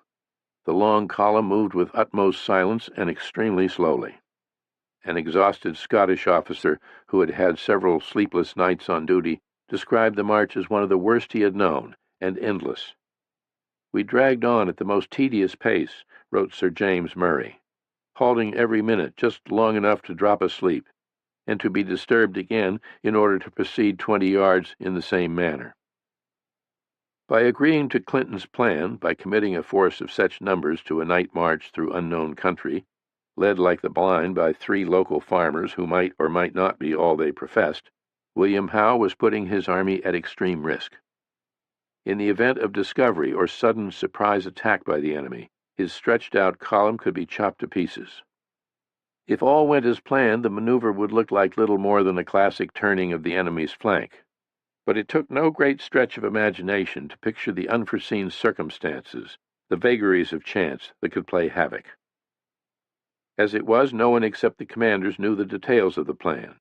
[SPEAKER 1] The long column moved with utmost silence and extremely slowly. An exhausted Scottish officer, who had had several sleepless nights on duty, described the march as one of the worst he had known, and endless. "We dragged on at the most tedious pace," wrote Sir James Murray, halting every minute just long enough to drop asleep, and to be disturbed again in order to proceed 20 yards in the same manner. By agreeing to Clinton's plan, by committing a force of such numbers to a night march through unknown country, led like the blind by 3 local farmers who might or might not be all they professed, William Howe was putting his army at extreme risk. In the event of discovery or sudden surprise attack by the enemy, his stretched-out column could be chopped to pieces. If all went as planned, the maneuver would look like little more than a classic turning of the enemy's flank. But it took no great stretch of imagination to picture the unforeseen circumstances, the vagaries of chance that could play havoc. As it was, no one except the commanders knew the details of the plan.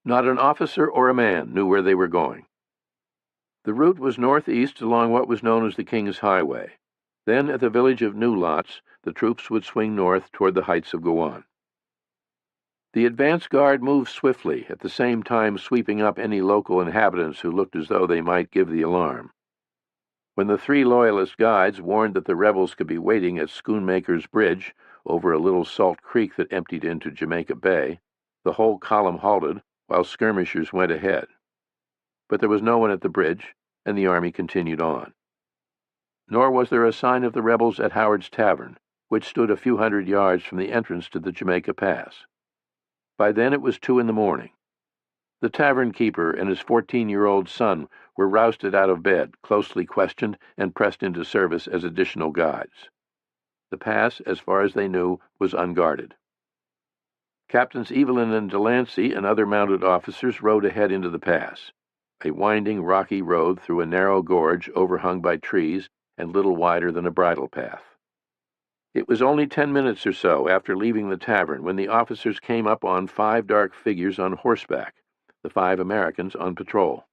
[SPEAKER 1] Not an officer or a man knew where they were going. The route was northeast along what was known as the King's Highway. Then, at the village of New Lots, the troops would swing north toward the heights of Gowan. The advance guard moved swiftly, at the same time sweeping up any local inhabitants who looked as though they might give the alarm. When the three Loyalist guides warned that the rebels could be waiting at Schoonmaker's Bridge over a little salt creek that emptied into Jamaica Bay, the whole column halted while skirmishers went ahead. But there was no one at the bridge, and the army continued on. Nor was there a sign of the rebels at Howard's Tavern, which stood a few hundred yards from the entrance to the Jamaica Pass. By then it was 2 a.m. The tavern keeper and his 14-year-old son were rousted out of bed, closely questioned, and pressed into service as additional guides. The pass, as far as they knew, was unguarded. Captains Evelyn and Delancey and other mounted officers rode ahead into the pass, a winding, rocky road through a narrow gorge overhung by trees and little wider than a bridle path. It was only 10 minutes or so after leaving the tavern when the officers came up on 5 dark figures on horseback, the 5 Americans on patrol.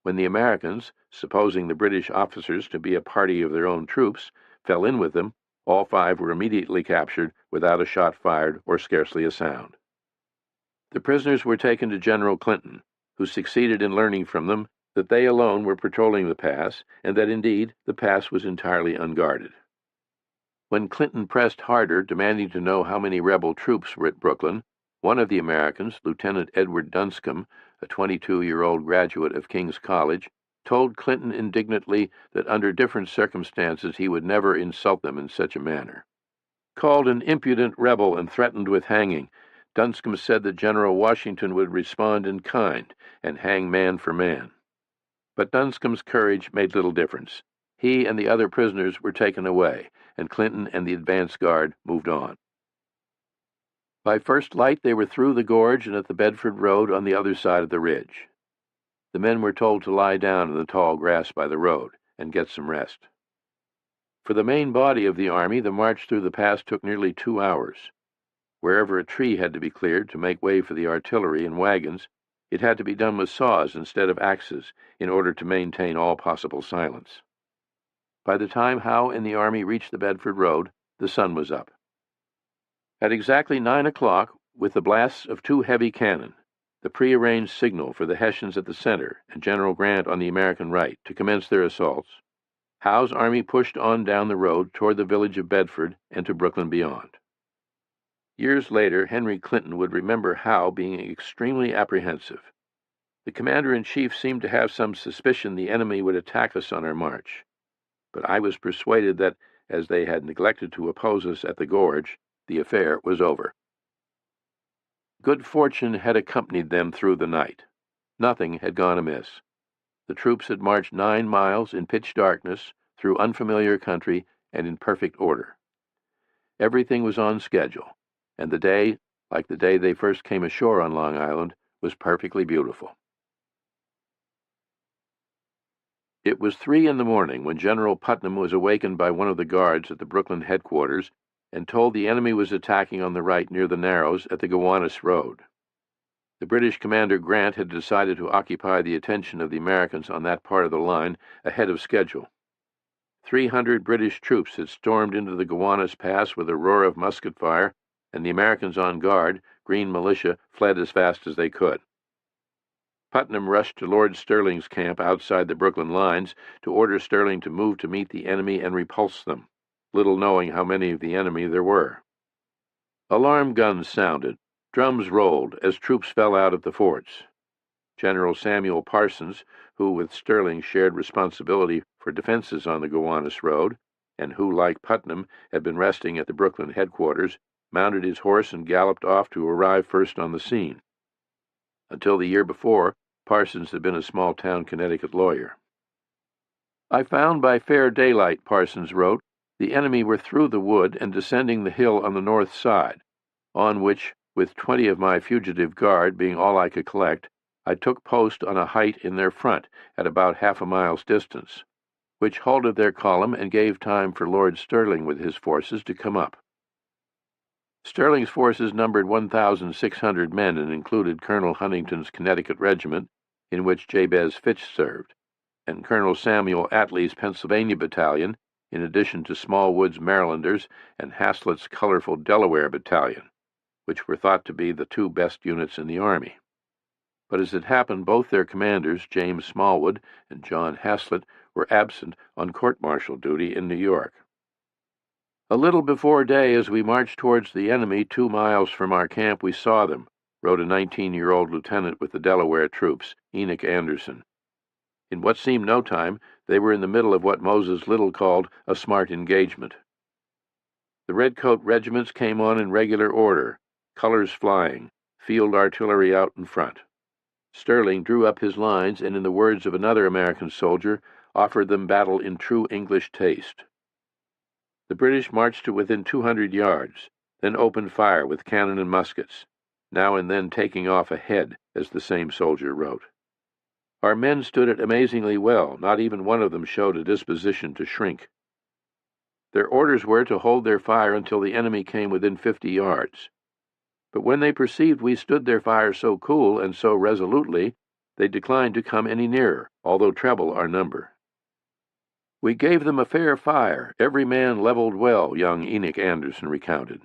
[SPEAKER 1] When the Americans, supposing the British officers to be a party of their own troops, fell in with them, all 5 were immediately captured without a shot fired or scarcely a sound. The prisoners were taken to General Clinton, who succeeded in learning from them that they alone were patrolling the pass, and that indeed the pass was entirely unguarded. When Clinton pressed harder, demanding to know how many rebel troops were at Brooklyn, one of the Americans, Lieutenant Edward Dunscombe, a 22-year-old graduate of King's College, told Clinton indignantly that under different circumstances he would never insult them in such a manner. Called an impudent rebel and threatened with hanging, Dunscombe said that General Washington would respond in kind and hang man for man. But Dunscombe's courage made little difference. He and the other prisoners were taken away, and Clinton and the advance guard moved on. By first light they were through the gorge and at the Bedford Road on the other side of the ridge. The men were told to lie down in the tall grass by the road and get some rest. For the main body of the army, the march through the pass took nearly 2 hours. Wherever a tree had to be cleared to make way for the artillery and wagons, it had to be done with saws instead of axes in order to maintain all possible silence. By the time Howe and the army reached the Bedford Road, the sun was up. At exactly 9 o'clock, with the blasts of 2 heavy cannon, the prearranged signal for the Hessians at the center and General Grant on the American right to commence their assaults, Howe's army pushed on down the road toward the village of Bedford and to Brooklyn beyond. Years later, Henry Clinton would remember Howe being extremely apprehensive. The commander-in-chief seemed to have some suspicion the enemy would attack us on our march, but I was persuaded that, as they had neglected to oppose us at the gorge, the affair was over. Good fortune had accompanied them through the night. Nothing had gone amiss. The troops had marched 9 miles in pitch darkness, through unfamiliar country, and in perfect order. Everything was on schedule, and the day, like the day they first came ashore on Long Island, was perfectly beautiful. It was 3 in the morning when General Putnam was awakened by one of the guards at the Brooklyn headquarters and told the enemy was attacking on the right near the Narrows at the Gowanus Road. The British commander Grant had decided to occupy the attention of the Americans on that part of the line ahead of schedule. 300 British troops had stormed into the Gowanus Pass with a roar of musket fire, and the Americans on guard, Green militia, fled as fast as they could. Putnam rushed to Lord Stirling's camp outside the Brooklyn lines to order Stirling to move to meet the enemy and repulse them, little knowing how many of the enemy there were. Alarm guns sounded, drums rolled as troops fell out of the forts. General Samuel Parsons, who with Stirling shared responsibility for defenses on the Gowanus Road, and who, like Putnam, had been resting at the Brooklyn headquarters, mounted his horse and galloped off to arrive first on the scene. Until the year before, Parsons had been a small-town Connecticut lawyer. "I found by fair daylight," Parsons wrote, "the enemy were through the wood and descending the hill on the north side, on which, with 20 of my fugitive guard being all I could collect, I took post on a height in their front at about half a mile's distance, which halted their column and gave time for Lord Stirling with his forces to come up." Stirling's forces numbered 1,600 men and included Colonel Huntington's Connecticut Regiment, in which Jabez Fitch served, and Colonel Samuel Atlee's Pennsylvania Battalion, in addition to Smallwood's Marylanders and Haslett's colorful Delaware Battalion. which were thought to be the two best units in the Army. But as it happened, both their commanders, James Smallwood and John Haslett, were absent on court-martial duty in New York. "A little before day, as we marched towards the enemy 2 miles from our camp, we saw them," wrote a 19-year-old lieutenant with the Delaware troops, Enoch Anderson. In what seemed no time, they were in the middle of what Moses Little called a smart engagement. The redcoat regiments came on in regular order, colors flying, field artillery out in front. Sterling drew up his lines and, in the words of another American soldier, offered them battle in true English taste. The British marched to within 200 yards, then opened fire with cannon and muskets, now and then taking off a head, as the same soldier wrote. Our men stood it amazingly well, not even one of them showed a disposition to shrink. Their orders were to hold their fire until the enemy came within 50 yards. But when they perceived we stood their fire so cool and so resolutely, they declined to come any nearer, although treble our number. "We gave them a fair fire, every man leveled well," young Enoch Anderson recounted.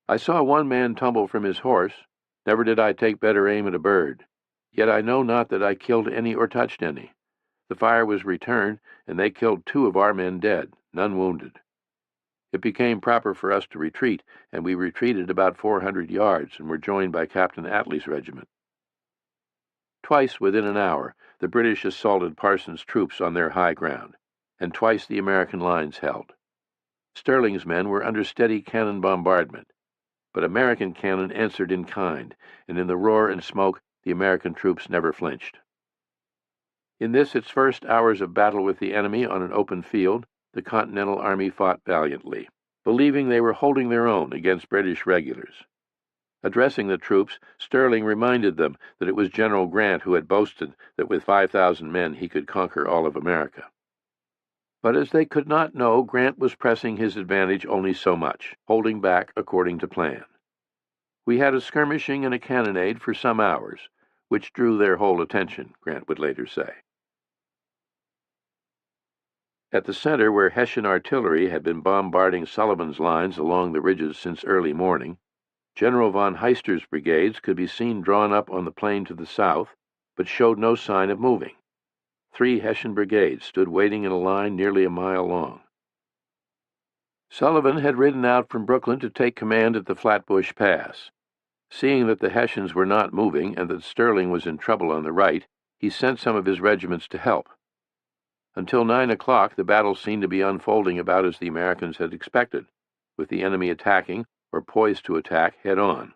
[SPEAKER 1] "I saw one man tumble from his horse. Never did I take better aim at a bird. Yet I know not that I killed any or touched any. The fire was returned, and they killed 2 of our men dead, none wounded. It became proper for us to retreat, and we retreated about 400 yards and were joined by Captain Attlee's regiment." Twice within an hour, the British assaulted Parsons' troops on their high ground, and twice the American lines held. Sterling's men were under steady cannon bombardment, but American cannon answered in kind, and in the roar and smoke the American troops never flinched. In this, its first hours of battle with the enemy on an open field, the Continental Army fought valiantly, believing they were holding their own against British regulars. Addressing the troops, Sterling reminded them that it was General Grant who had boasted that with 5,000 men he could conquer all of America. But as they could not know, Grant was pressing his advantage only so much, holding back according to plan. "We had a skirmishing and a cannonade for some hours, which drew their whole attention," Grant would later say. At the center, where Hessian artillery had been bombarding Sullivan's lines along the ridges since early morning, General von Heister's brigades could be seen drawn up on the plain to the south, but showed no sign of moving. 3 Hessian brigades stood waiting in a line nearly a mile long. Sullivan had ridden out from Brooklyn to take command at the Flatbush Pass. Seeing that the Hessians were not moving and that Sterling was in trouble on the right, he sent some of his regiments to help. Until 9 o'clock, the battle seemed to be unfolding about as the Americans had expected, with the enemy attacking, or poised to attack, head-on.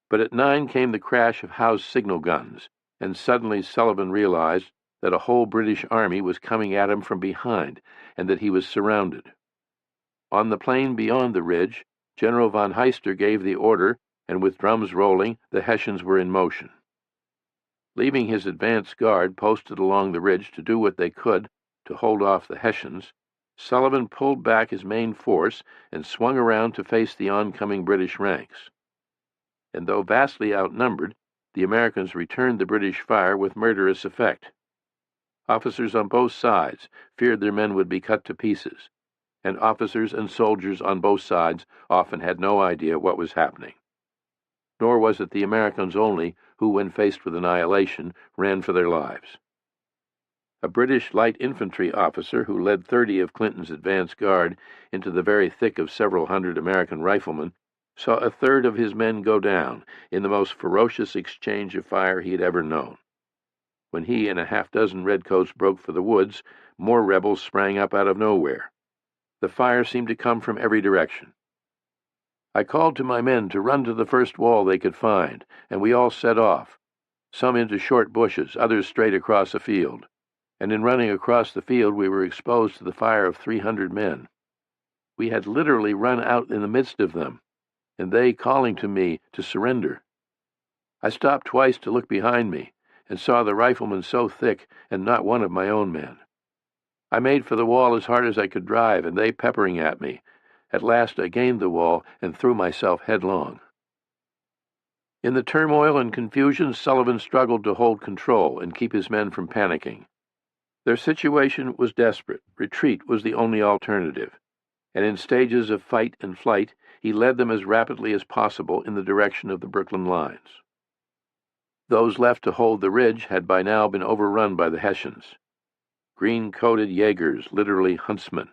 [SPEAKER 1] But at 9 came the crash of Howe's signal guns, and suddenly Sullivan realized that a whole British army was coming at him from behind, and that he was surrounded. On the plain beyond the ridge, General von Heister gave the order, and with drums rolling, the Hessians were in motion. Leaving his advance guard posted along the ridge to do what they could to hold off the Hessians, Sullivan pulled back his main force and swung around to face the oncoming British ranks. And though vastly outnumbered, the Americans returned the British fire with murderous effect. Officers on both sides feared their men would be cut to pieces, and officers and soldiers on both sides often had no idea what was happening. Nor was it the Americans only who, when faced with annihilation, ran for their lives. A British light infantry officer who led 30 of Clinton's advance guard into the very thick of several hundred American riflemen saw a third of his men go down in the most ferocious exchange of fire he had ever known. When he and a half-dozen redcoats broke for the woods, more rebels sprang up out of nowhere. The fire seemed to come from every direction. I called to my men to run to the first wall they could find, and we all set off, some into short bushes, others straight across a field. And in running across the field we were exposed to the fire of 300 men. We had literally run out in the midst of them, and they calling to me to surrender. I stopped twice to look behind me, and saw the riflemen so thick, and not one of my own men. I made for the wall as hard as I could drive, and they peppering at me. At last I gained the wall and threw myself headlong. In the turmoil and confusion, Sullivan struggled to hold control and keep his men from panicking. Their situation was desperate. Retreat was the only alternative, and in stages of fight and flight, he led them as rapidly as possible in the direction of the Brooklyn lines. Those left to hold the ridge had by now been overrun by the Hessians. Green-coated Jaegers, literally huntsmen,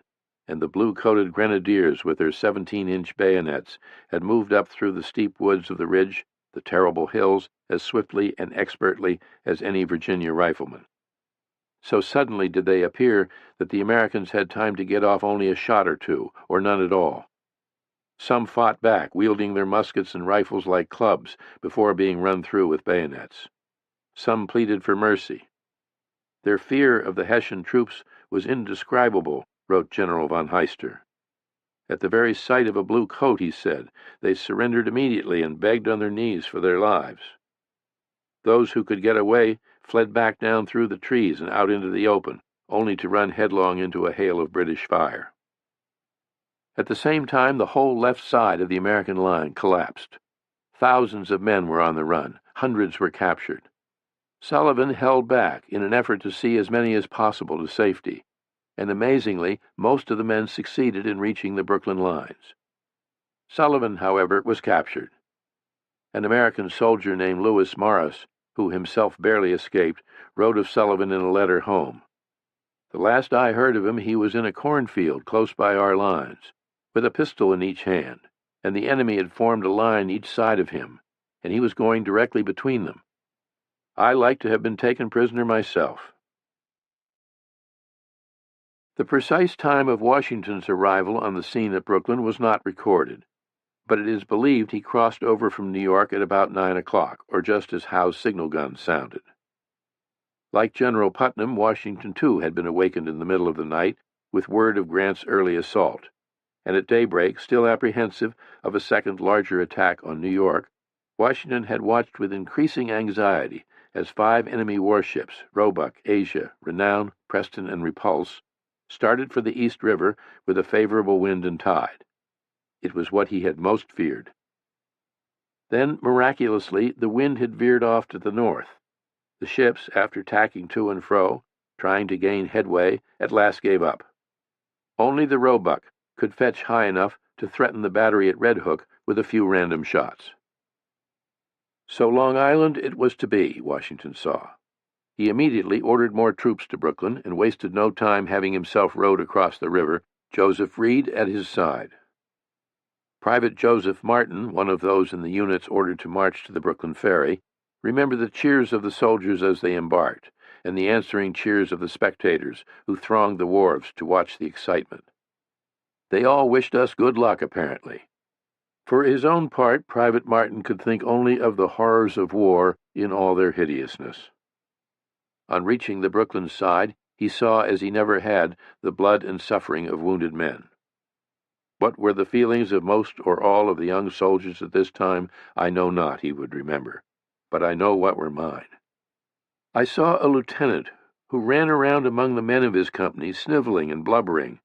[SPEAKER 1] and the blue-coated grenadiers with their 17-inch bayonets had moved up through the steep woods of the ridge, the terrible hills, as swiftly and expertly as any Virginia rifleman. So suddenly did they appear that the Americans had time to get off only a shot or two, or none at all. Some fought back, wielding their muskets and rifles like clubs before being run through with bayonets. Some pleaded for mercy. Their fear of the Hessian troops was indescribable, wrote General von Heister. At the very sight of a blue coat, he said, they surrendered immediately and begged on their knees for their lives. Those who could get away fled back down through the trees and out into the open, only to run headlong into a hail of British fire. At the same time, the whole left side of the American line collapsed. Thousands of men were on the run. Hundreds were captured. Sullivan held back in an effort to see as many as possible to safety, and amazingly, most of the men succeeded in reaching the Brooklyn lines. Sullivan, however, was captured. An American soldier named Lewis Morris, who himself barely escaped, wrote of Sullivan in a letter home. The last I heard of him, he was in a cornfield close by our lines, with a pistol in each hand, and the enemy had formed a line each side of him, and he was going directly between them. I like to have been taken prisoner myself. The precise time of Washington's arrival on the scene at Brooklyn was not recorded, but it is believed he crossed over from New York at about 9 o'clock, or just as Howe's signal gun sounded. Like General Putnam, Washington too had been awakened in the middle of the night with word of Grant's early assault, and at daybreak, still apprehensive of a second larger attack on New York, Washington had watched with increasing anxiety as 5 enemy warships, Roebuck, Asia, Renown, Preston, and Repulse, started for the East River with a favorable wind and tide. It was what he had most feared. Then, miraculously, the wind had veered off to the north. The ships, after tacking to and fro, trying to gain headway, at last gave up. Only the Roebuck could fetch high enough to threaten the battery at Red Hook with a few random shots. So Long Island it was to be, Washington saw. He immediately ordered more troops to Brooklyn and wasted no time having himself rowed across the river, Joseph Reed at his side. Private Joseph Martin, one of those in the units ordered to march to the Brooklyn ferry, remembered the cheers of the soldiers as they embarked, and the answering cheers of the spectators who thronged the wharves to watch the excitement. They all wished us good luck, apparently. For his own part, Private Martin could think only of the horrors of war in all their hideousness. On reaching the Brooklyn side, he saw, as he never had, the blood and suffering of wounded men. What were the feelings of most or all of the young soldiers at this time, I know not, he would remember, but I know what were mine. I saw a lieutenant who ran around among the men of his company, sniveling and blubbering,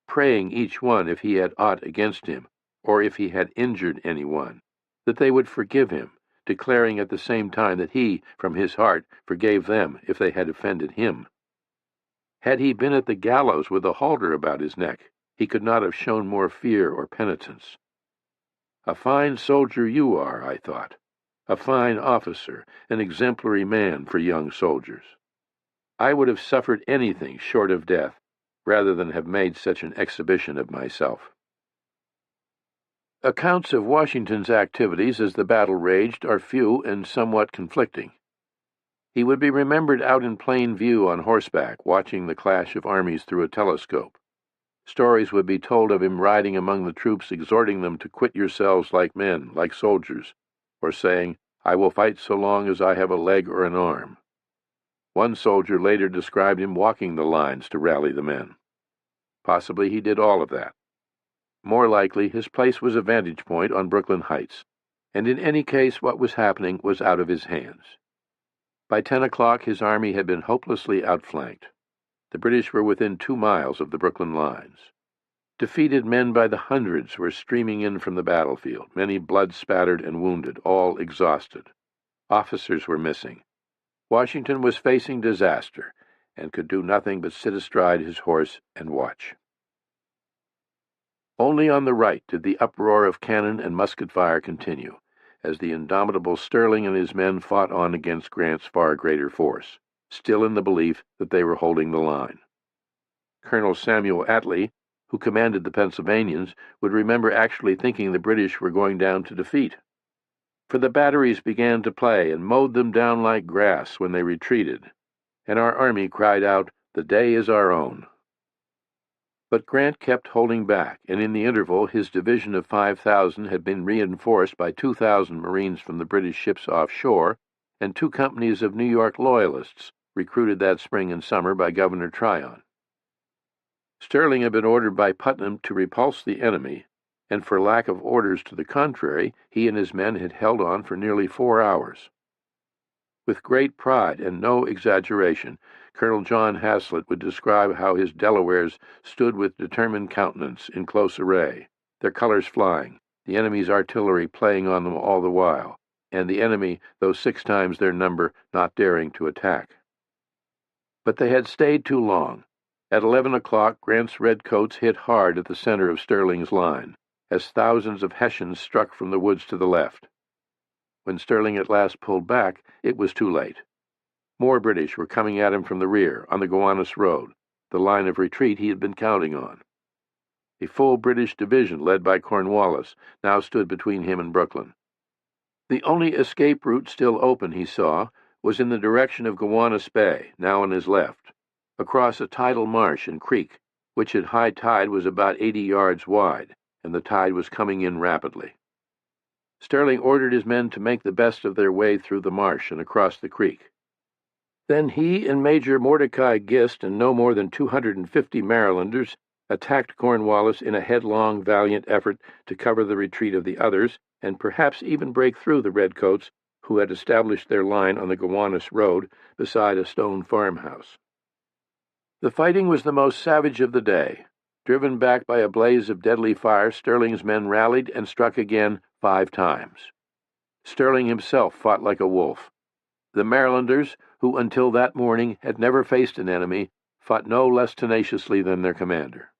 [SPEAKER 1] praying each one if he had aught against him, or if he had injured anyone, that they would forgive him, declaring at the same time that he, from his heart, forgave them if they had offended him. Had he been at the gallows with a halter about his neck, he could not have shown more fear or penitence. A fine soldier you are, I thought, a fine officer, an exemplary man for young soldiers. I would have suffered anything short of death, rather than have made such an exhibition of myself. Accounts of Washington's activities as the battle raged are few and somewhat conflicting. He would be remembered out in plain view on horseback, watching the clash of armies through a telescope. Stories would be told of him riding among the troops, exhorting them to quit yourselves like men, like soldiers, or saying, I will fight so long as I have a leg or an arm. One soldier later described him walking the lines to rally the men. Possibly he did all of that. More likely, his place was a vantage point on Brooklyn Heights, and in any case what was happening was out of his hands. By 10 o'clock his army had been hopelessly outflanked. The British were within 2 miles of the Brooklyn lines. Defeated men by the hundreds were streaming in from the battlefield, many blood-spattered and wounded, all exhausted. Officers were missing. Washington was facing disaster, and could do nothing but sit astride his horse and watch. Only on the right did the uproar of cannon and musket fire continue, as the indomitable Sterling and his men fought on against Grant's far greater force, still in the belief that they were holding the line. Colonel Samuel Attlee, who commanded the Pennsylvanians, would remember actually thinking the British were going down to defeat. For the batteries began to play and mowed them down like grass when they retreated, and our army cried out, "The day is our own." But Grant kept holding back, and in the interval his division of 5,000 had been reinforced by 2,000 Marines from the British ships offshore, and 2 companies of New York Loyalists, recruited that spring and summer by Governor Tryon. Sterling had been ordered by Putnam to repulse the enemy, and for lack of orders to the contrary, he and his men had held on for nearly 4 hours. With great pride and no exaggeration, Colonel John Haslett would describe how his Delawares stood with determined countenance in close array, their colors flying, the enemy's artillery playing on them all the while, and the enemy, though 6 times their number, not daring to attack. But they had stayed too long. At 11 o'clock, Grant's redcoats hit hard at the center of Sterling's line, as thousands of Hessians struck from the woods to the left. When Sterling at last pulled back, it was too late. More British were coming at him from the rear, on the Gowanus Road, the line of retreat he had been counting on. A full British division, led by Cornwallis, now stood between him and Brooklyn. The only escape route still open, he saw, was in the direction of Gowanus Bay, now on his left, across a tidal marsh and creek, which at high tide was about 80 yards wide, and the tide was coming in rapidly. Sterling ordered his men to make the best of their way through the marsh and across the creek. Then he and Major Mordecai Gist and no more than 250 Marylanders attacked Cornwallis in a headlong, valiant effort to cover the retreat of the others and perhaps even break through the redcoats who had established their line on the Gowanus Road beside a stone farmhouse. The fighting was the most savage of the day. Driven back by a blaze of deadly fire, Sterling's men rallied and struck again 5 times. Sterling himself fought like a wolf. The Marylanders, who until that morning had never faced an enemy, fought no less tenaciously than their commander.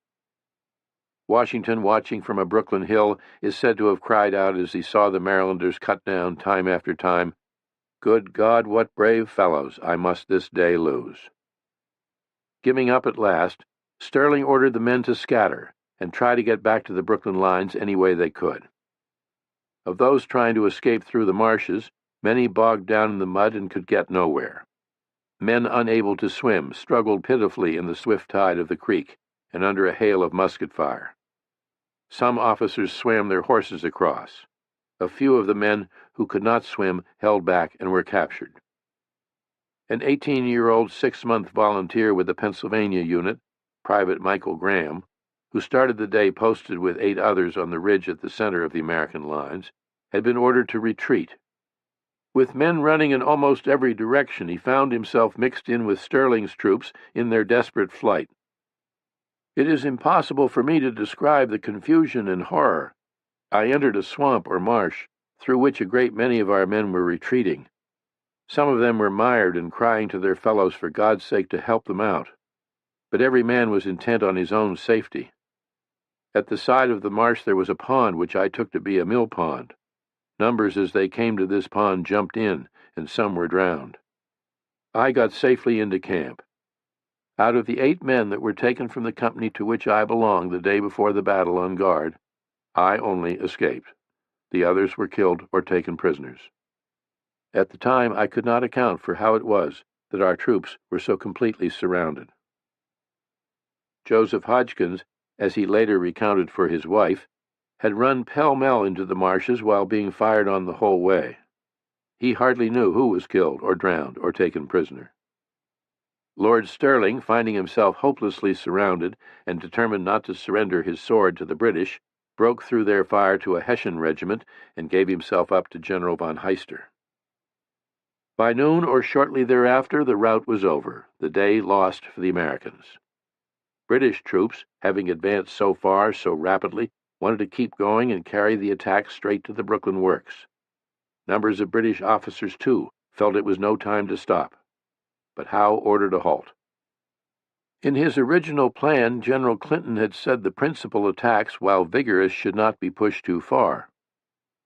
[SPEAKER 1] Washington, watching from a Brooklyn hill, is said to have cried out as he saw the Marylanders cut down time after time, "Good God, what brave fellows I must this day lose." Giving up at last, Sterling ordered the men to scatter and try to get back to the Brooklyn lines any way they could. Of those trying to escape through the marshes, many bogged down in the mud and could get nowhere. Men unable to swim struggled pitifully in the swift tide of the creek and under a hail of musket fire. Some officers swam their horses across. A few of the men who could not swim held back and were captured. An 18-year-old 6-month volunteer with the Pennsylvania unit, Private Michael Graham, who started the day posted with 8 others on the ridge at the center of the American lines, had been ordered to retreat. With men running in almost every direction, he found himself mixed in with Sterling's troops in their desperate flight. It is impossible for me to describe the confusion and horror. I entered a swamp or marsh, through which a great many of our men were retreating. Some of them were mired and crying to their fellows for God's sake to help them out. But every man was intent on his own safety. At the side of the marsh there was a pond which I took to be a mill pond. Numbers as they came to this pond jumped in, and some were drowned. I got safely into camp. Out of the 8 men that were taken from the company to which I belonged the day before the battle on guard, I only escaped. The others were killed or taken prisoners. At the time, I could not account for how it was that our troops were so completely surrounded. Joseph Hodgkins, as he later recounted for his wife, had run pell-mell into the marshes while being fired on the whole way. He hardly knew who was killed or drowned or taken prisoner. Lord Sterling, finding himself hopelessly surrounded and determined not to surrender his sword to the British, broke through their fire to a Hessian regiment and gave himself up to General von Heister. By noon or shortly thereafter, the rout was over, the day lost for the Americans. British troops, having advanced so far so rapidly, wanted to keep going and carry the attack straight to the Brooklyn works. Numbers of British officers, too, felt it was no time to stop. But Howe ordered a halt. In his original plan, General Clinton had said the principal attacks, while vigorous, should not be pushed too far.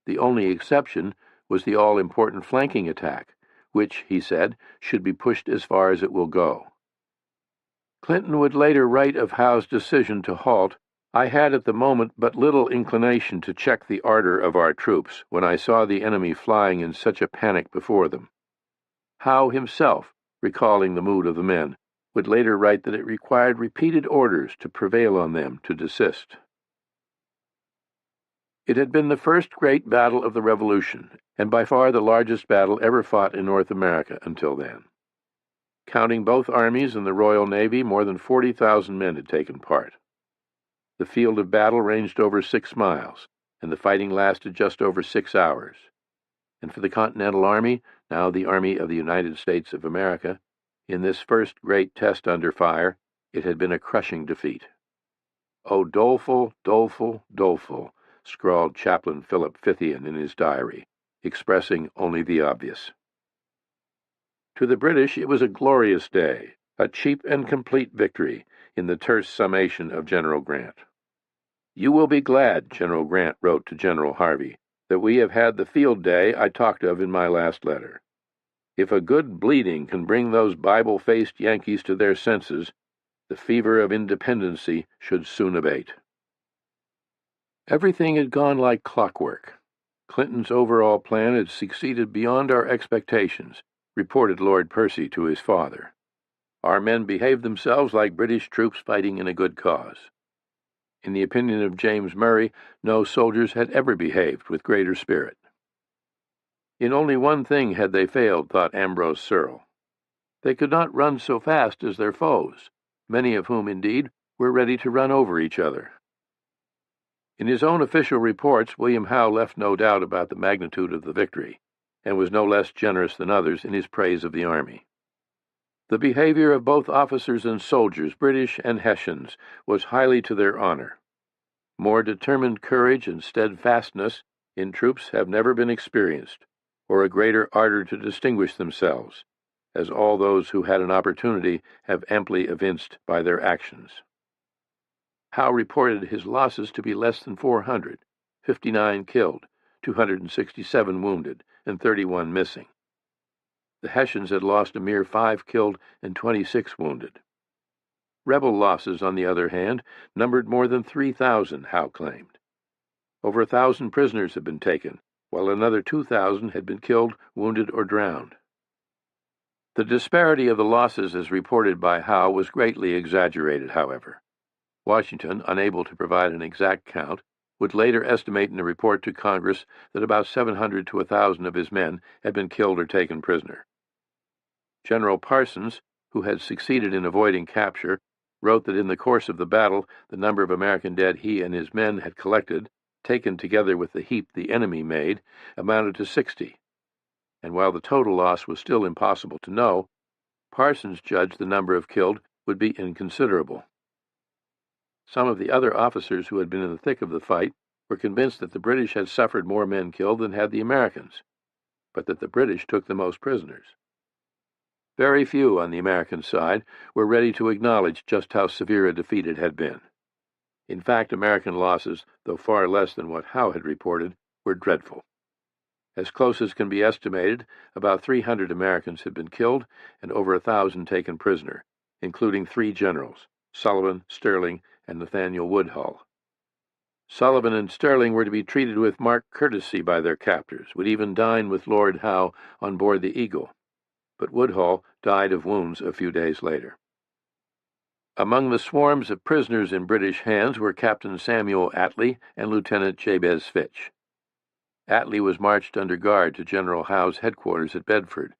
[SPEAKER 1] The only exception was the all-important flanking attack, which, he said, should be pushed as far as it will go. Clinton would later write of Howe's decision to halt, "I had at the moment but little inclination to check the ardor of our troops when I saw the enemy flying in such a panic before them." Howe himself, recalling the mood of the men, would later write that it required repeated orders to prevail on them to desist. It had been the first great battle of the Revolution, and by far the largest battle ever fought in North America until then. Counting both armies and the Royal Navy, more than 40,000 men had taken part. The field of battle ranged over 6 miles, and the fighting lasted just over 6 hours. And for the Continental Army, now the Army of the United States of America, in this first great test under fire, it had been a crushing defeat. "Oh, doleful, doleful, doleful," scrawled Chaplain Philip Fithian in his diary, expressing only the obvious. To the British it was a glorious day, a cheap and complete victory, in the terse summation of General Grant. "You will be glad," General Grant wrote to General Harvey, "that we have had the field day I talked of in my last letter. If a good bleeding can bring those Bible-faced Yankees to their senses, the fever of independency should soon abate." Everything had gone like clockwork. Clinton's overall plan had succeeded beyond our expectations, reported Lord Percy to his father. "Our men behaved themselves like British troops fighting in a good cause." In the opinion of James Murray, no soldiers had ever behaved with greater spirit. In only one thing had they failed, thought Ambrose Searle. They could not run so fast as their foes, many of whom, indeed, were ready to run over each other. In his own official reports, William Howe left no doubt about the magnitude of the victory, and was no less generous than others in his praise of the army. The behavior of both officers and soldiers, British and Hessians, was highly to their honor. More determined courage and steadfastness in troops have never been experienced, or a greater ardor to distinguish themselves, as all those who had an opportunity have amply evinced by their actions. Howe reported his losses to be less than 400, 59 killed, 267 wounded, and 31 missing. The Hessians had lost a mere 5 killed and 26 wounded. Rebel losses, on the other hand, numbered more than 3,000, Howe claimed. Over 1,000 prisoners had been taken, while another 2,000 had been killed, wounded, or drowned. The disparity of the losses as reported by Howe was greatly exaggerated, however. Washington, unable to provide an exact count, would later estimate in a report to Congress that about 700 to 1,000 of his men had been killed or taken prisoner. General Parsons, who had succeeded in avoiding capture, wrote that in the course of the battle the number of American dead he and his men had collected, taken together with the heap the enemy made, amounted to 60. And while the total loss was still impossible to know, Parsons judged the number of killed would be inconsiderable. Some of the other officers who had been in the thick of the fight were convinced that the British had suffered more men killed than had the Americans, but that the British took the most prisoners. Very few on the American side were ready to acknowledge just how severe a defeat it had been. In fact, American losses, though far less than what Howe had reported, were dreadful. As close as can be estimated, about 300 Americans had been killed and over 1,000 taken prisoner, including 3 generals, Sullivan, Sterling, and Nathaniel Woodhull. Sullivan and Sterling were to be treated with marked courtesy by their captors, would even dine with Lord Howe on board the Eagle, but Woodhull died of wounds a few days later. Among the swarms of prisoners in British hands were Captain Samuel Attlee and Lieutenant Jabez Fitch. Attlee was marched under guard to General Howe's headquarters at Bedford,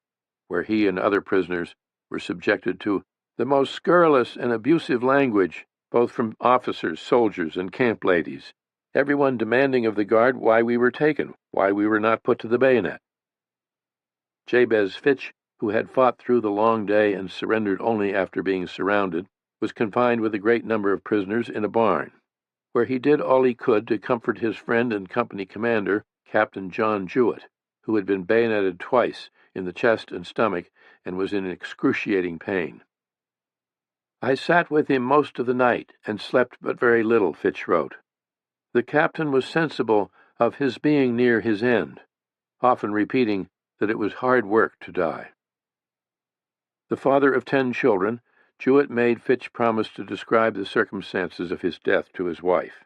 [SPEAKER 1] where he and other prisoners were subjected to the most scurrilous and abusive language, both from officers, soldiers, and camp ladies, everyone demanding of the guard why we were taken, why we were not put to the bayonet. Jabez Fitch, who had fought through the long day and surrendered only after being surrounded, was confined with a great number of prisoners in a barn, where he did all he could to comfort his friend and company commander, Captain John Jewett, who had been bayoneted twice in the chest and stomach and was in excruciating pain. I sat with him most of the night and slept but very little, Fitch wrote. The captain was sensible of his being near his end, often repeating that it was hard work to die. The father of 10 children, Jewett made Fitch promise to describe the circumstances of his death to his wife.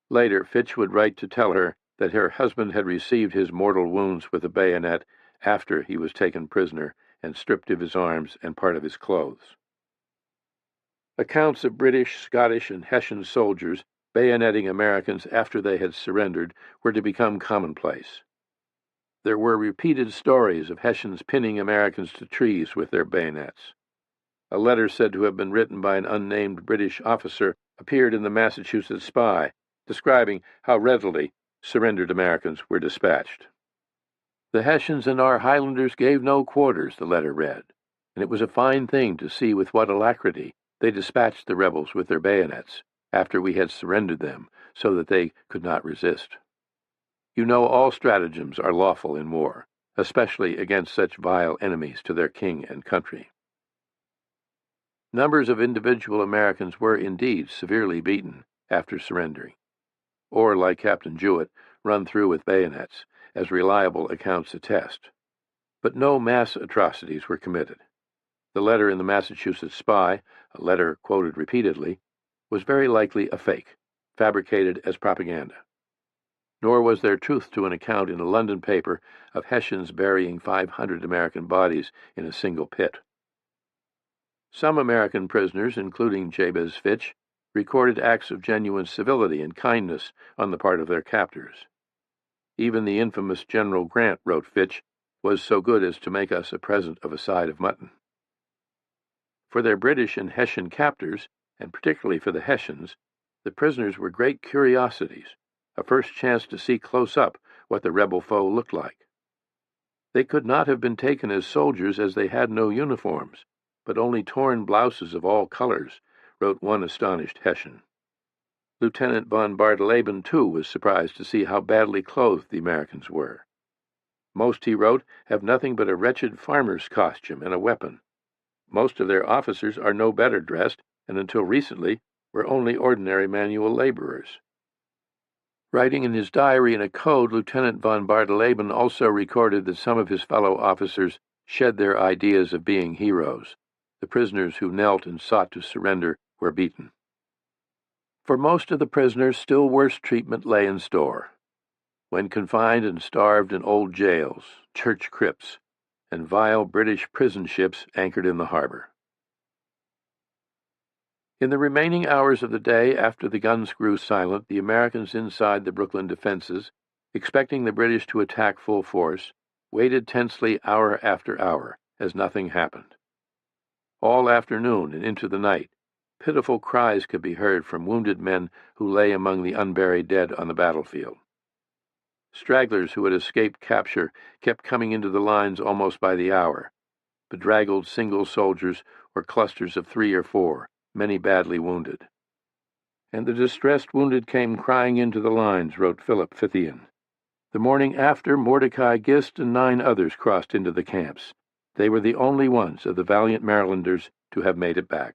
[SPEAKER 1] Later, Fitch would write to tell her that her husband had received his mortal wounds with a bayonet after he was taken prisoner and stripped of his arms and part of his clothes. Accounts of British, Scottish, and Hessian soldiers bayoneting Americans after they had surrendered were to become commonplace. There were repeated stories of Hessians pinning Americans to trees with their bayonets. A letter said to have been written by an unnamed British officer appeared in the Massachusetts Spy, describing how readily surrendered Americans were dispatched. The Hessians and our Highlanders gave no quarters, the letter read, and it was a fine thing to see with what alacrity they dispatched the rebels with their bayonets after we had surrendered them so that they could not resist. You know all stratagems are lawful in war, especially against such vile enemies to their king and country. Numbers of individual Americans were indeed severely beaten after surrendering, or, like Captain Jewett, run through with bayonets, as reliable accounts attest. But no mass atrocities were committed. The letter in the Massachusetts Spy, a letter quoted repeatedly, was very likely a fake, fabricated as propaganda. Nor was there truth to an account in a London paper of Hessians burying 500 American bodies in a single pit. Some American prisoners, including Jabez Fitch, recorded acts of genuine civility and kindness on the part of their captors. Even the infamous General Grant, wrote Fitch, was so good as to make us a present of a side of mutton. For their British and Hessian captors, and particularly for the Hessians, the prisoners were great curiosities, a first chance to see close up what the rebel foe looked like. They could not have been taken as soldiers as they had no uniforms, but only torn blouses of all colors, wrote one astonished Hessian. Lieutenant von Bardeleben, too, was surprised to see how badly clothed the Americans were. Most, he wrote, have nothing but a wretched farmer's costume and a weapon. Most of their officers are no better dressed, and until recently were only ordinary manual laborers. Writing in his diary in a code, Lieutenant von Bardeleben also recorded that some of his fellow officers shed their ideas of being heroes. The prisoners who knelt and sought to surrender were beaten. For most of the prisoners, still worse treatment lay in store. When confined and starved in old jails, church crypts, and vile British prison ships anchored in the harbor. In the remaining hours of the day after the guns grew silent, the Americans inside the Brooklyn defenses, expecting the British to attack full force, waited tensely hour after hour as nothing happened. All afternoon and into the night, pitiful cries could be heard from wounded men who lay among the unburied dead on the battlefield. Stragglers who had escaped capture kept coming into the lines almost by the hour, bedraggled single soldiers or clusters of 3 or 4, many badly wounded. And the distressed wounded came crying into the lines, wrote Philip Fithian. The morning after, Mordecai Gist and 9 others crossed into the camps. They were the only ones of the valiant Marylanders to have made it back.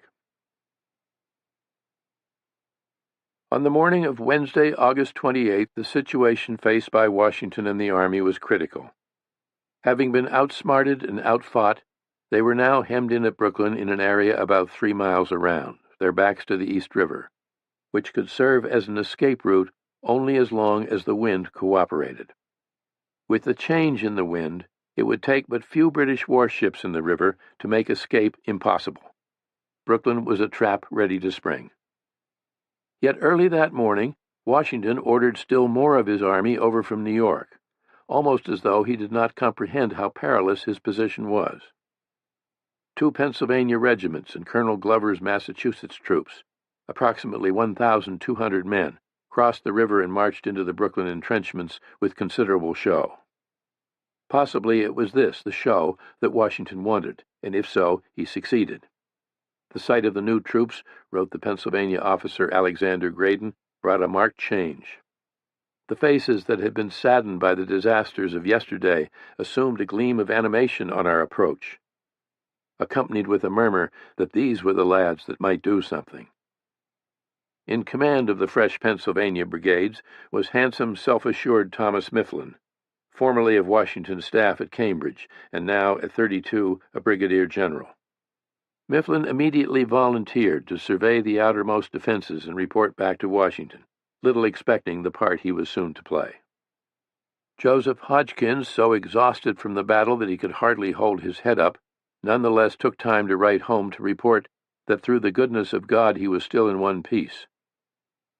[SPEAKER 1] On the morning of Wednesday, August 28th, the situation faced by Washington and the Army was critical. Having been outsmarted and outfought, they were now hemmed in at Brooklyn in an area about 3 miles around, their backs to the East River, which could serve as an escape route only as long as the wind cooperated. With the change in the wind, it would take but few British warships in the river to make escape impossible. Brooklyn was a trap ready to spring. Yet early that morning, Washington ordered still more of his army over from New York, almost as though he did not comprehend how perilous his position was. 2 Pennsylvania regiments and Colonel Glover's Massachusetts troops, approximately 1,200 men, crossed the river and marched into the Brooklyn entrenchments with considerable show. Possibly it was this, the show, that Washington wanted, and if so, he succeeded. The sight of the new troops, wrote the Pennsylvania officer Alexander Graydon, brought a marked change. The faces that had been saddened by the disasters of yesterday assumed a gleam of animation on our approach. accompanied with a murmur that these were the lads that might do something. In command of the fresh Pennsylvania brigades was handsome, self-assured Thomas Mifflin, formerly of Washington's staff at Cambridge, and now, at 32, a brigadier general. Mifflin immediately volunteered to survey the outermost defenses and report back to Washington, little expecting the part he was soon to play. Joseph Hodgkins, so exhausted from the battle that he could hardly hold his head up, nonetheless took time to write home to report that through the goodness of God he was still in one piece.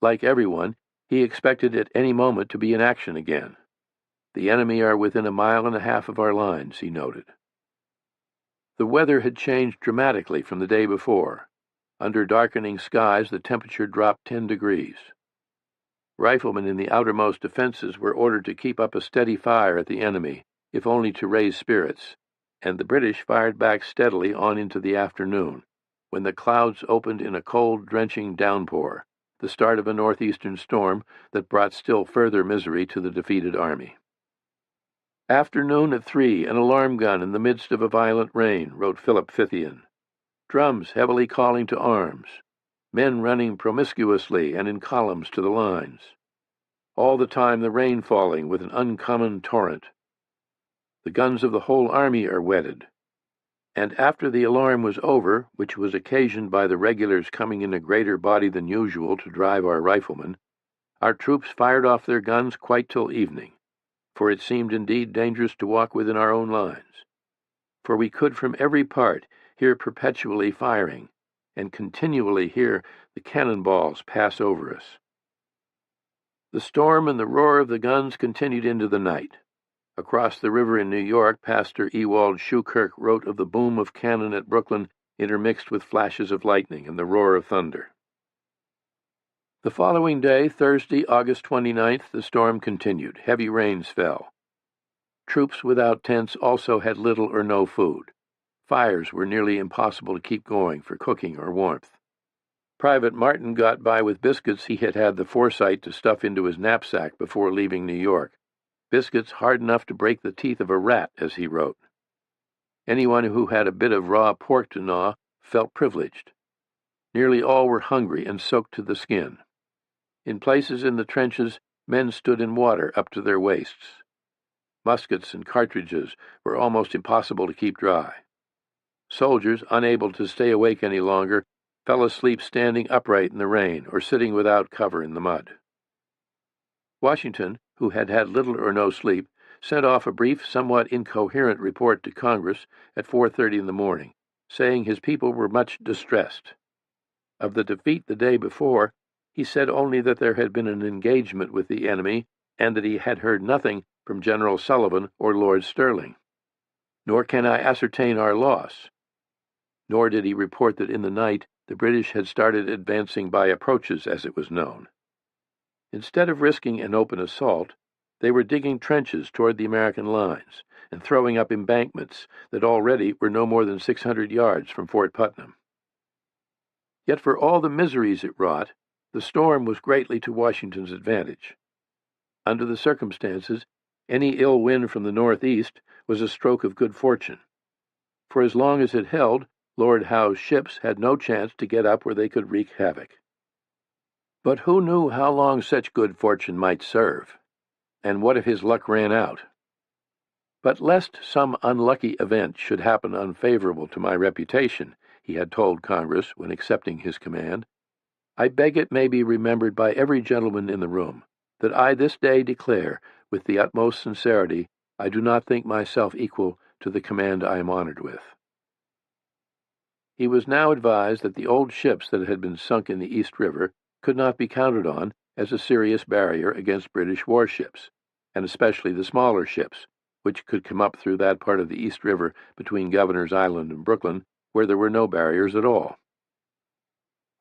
[SPEAKER 1] Like everyone, he expected at any moment to be in action again. "The enemy are within 1.5 miles of our lines," he noted. The weather had changed dramatically from the day before. Under darkening skies, the temperature dropped 10 degrees. Riflemen in the outermost defenses were ordered to keep up a steady fire at the enemy, if only to raise spirits, and the British fired back steadily on into the afternoon, when the clouds opened in a cold, drenching downpour, the start of a northeastern storm that brought still further misery to the defeated army. "Afternoon at 3, an alarm gun in the midst of a violent rain," wrote Philip Fithian. "Drums heavily calling to arms. Men running promiscuously and in columns to the lines. All the time the rain falling with an uncommon torrent. The guns of the whole army are wetted. And after the alarm was over, which was occasioned by the regulars coming in a greater body than usual to drive our riflemen, our troops fired off their guns quite till evening, for it seemed indeed dangerous to walk within our own lines. For we could from every part hear perpetually firing, and continually hear the cannon balls pass over us." The storm and the roar of the guns continued into the night. Across the river in New York, Pastor Ewald Schukirk wrote of the boom of cannon at Brooklyn intermixed with flashes of lightning and the roar of thunder. The following day, Thursday, August 29th, the storm continued. Heavy rains fell. Troops without tents also had little or no food. Fires were nearly impossible to keep going for cooking or warmth. Private Martin got by with biscuits he had had the foresight to stuff into his knapsack before leaving New York. Biscuits hard enough to break the teeth of a rat, as he wrote. Anyone who had a bit of raw pork to gnaw felt privileged. Nearly all were hungry and soaked to the skin. In places in the trenches, men stood in water up to their waists. Muskets and cartridges were almost impossible to keep dry. Soldiers, unable to stay awake any longer, fell asleep standing upright in the rain or sitting without cover in the mud. Washington, who had had little or no sleep, sent off a brief, somewhat incoherent report to Congress at 4:30 in the morning, saying his people were much distressed. Of the defeat the day before, he said only that there had been an engagement with the enemy and that he had heard nothing from General Sullivan or Lord Stirling. "Nor can I ascertain our loss." Nor did he report that in the night the British had started advancing by approaches, as it was known. Instead of risking an open assault, they were digging trenches toward the American lines and throwing up embankments that already were no more than 600 yards from Fort Putnam. Yet for all the miseries it wrought, the storm was greatly to Washington's advantage. Under the circumstances, any ill wind from the northeast was a stroke of good fortune. For as long as it held, Lord Howe's ships had no chance to get up where they could wreak havoc. But who knew how long such good fortune might serve? And what if his luck ran out? "But lest some unlucky event should happen unfavorable to my reputation," he had told Congress when accepting his command, "I beg it may be remembered by every gentleman in the room that I this day declare, with the utmost sincerity, I do not think myself equal to the command I am honored with." He was now advised that the old ships that had been sunk in the East River could not be counted on as a serious barrier against British warships, and especially the smaller ships, which could come up through that part of the East River between Governor's Island and Brooklyn, where there were no barriers at all.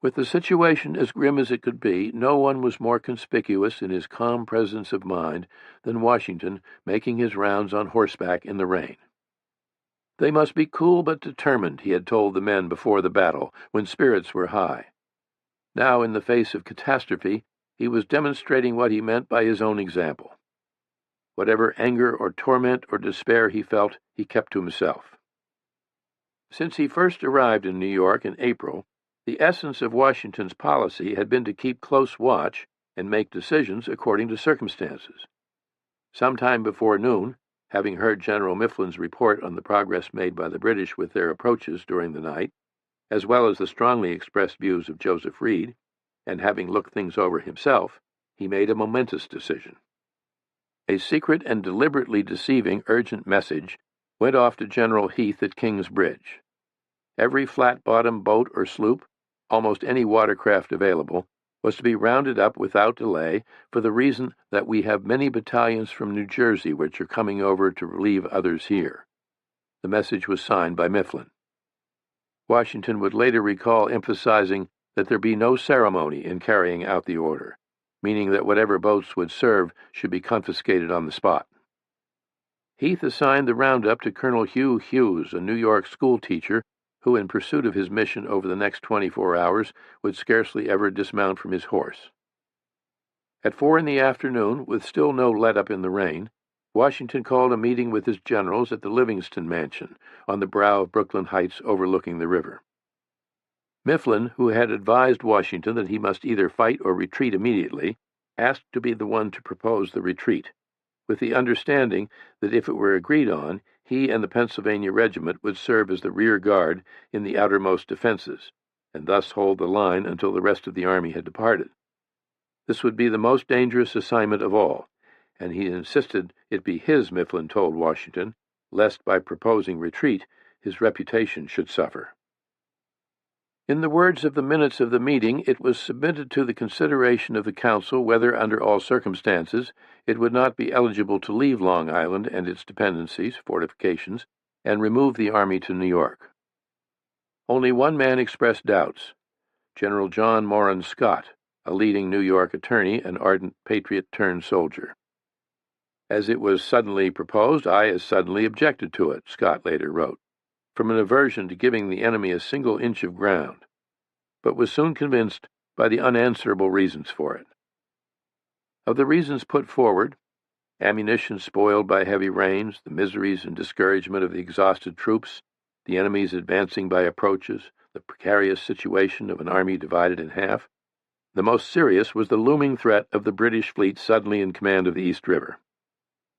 [SPEAKER 1] With the situation as grim as it could be, no one was more conspicuous in his calm presence of mind than Washington making his rounds on horseback in the rain. They must be cool but determined, he had told the men before the battle, when spirits were high. Now, in the face of catastrophe, he was demonstrating what he meant by his own example. Whatever anger or torment or despair he felt, he kept to himself. Since he first arrived in New York in April, the essence of Washington's policy had been to keep close watch and make decisions according to circumstances. Sometime before noon, having heard General Mifflin's report on the progress made by the British with their approaches during the night, as well as the strongly expressed views of Joseph Reed, and having looked things over himself, he made a momentous decision. A secret and deliberately deceiving urgent message went off to General Heath at King's Bridge. Every flat-bottomed boat or sloop, almost any watercraft available, was to be rounded up without delay for the reason that we have many battalions from New Jersey which are coming over to relieve others here. The message was signed by Mifflin. Washington would later recall emphasizing that there be no ceremony in carrying out the order, meaning that whatever boats would serve should be confiscated on the spot. Heath assigned the roundup to Colonel Hugh Hughes, a New York schoolteacher who, in pursuit of his mission over the next 24 hours, would scarcely ever dismount from his horse. At 4 in the afternoon, with still no let-up in the rain, Washington called a meeting with his generals at the Livingston Mansion on the brow of Brooklyn Heights overlooking the river. Mifflin, who had advised Washington that he must either fight or retreat immediately, asked to be the one to propose the retreat, with the understanding that if it were agreed on, he and the Pennsylvania Regiment would serve as the rear guard in the outermost defenses, and thus hold the line until the rest of the army had departed. This would be the most dangerous assignment of all, and he insisted it be his, Mifflin told Washington, lest by proposing retreat his reputation should suffer. In the words of the minutes of the meeting, it was submitted to the consideration of the Council whether, under all circumstances, it would not be eligible to leave Long Island and its dependencies, fortifications, and remove the army to New York. Only one man expressed doubts, General John Moran Scott, a leading New York attorney, an ardent patriot-turned-soldier. As it was suddenly proposed, I as suddenly objected to it, Scott later wrote, from an aversion to giving the enemy a single inch of ground, but was soon convinced by the unanswerable reasons for it. Of the reasons put forward, ammunition spoiled by heavy rains, the miseries and discouragement of the exhausted troops, the enemy's advancing by approaches, the precarious situation of an army divided in half, the most serious was the looming threat of the British fleet suddenly in command of the East River.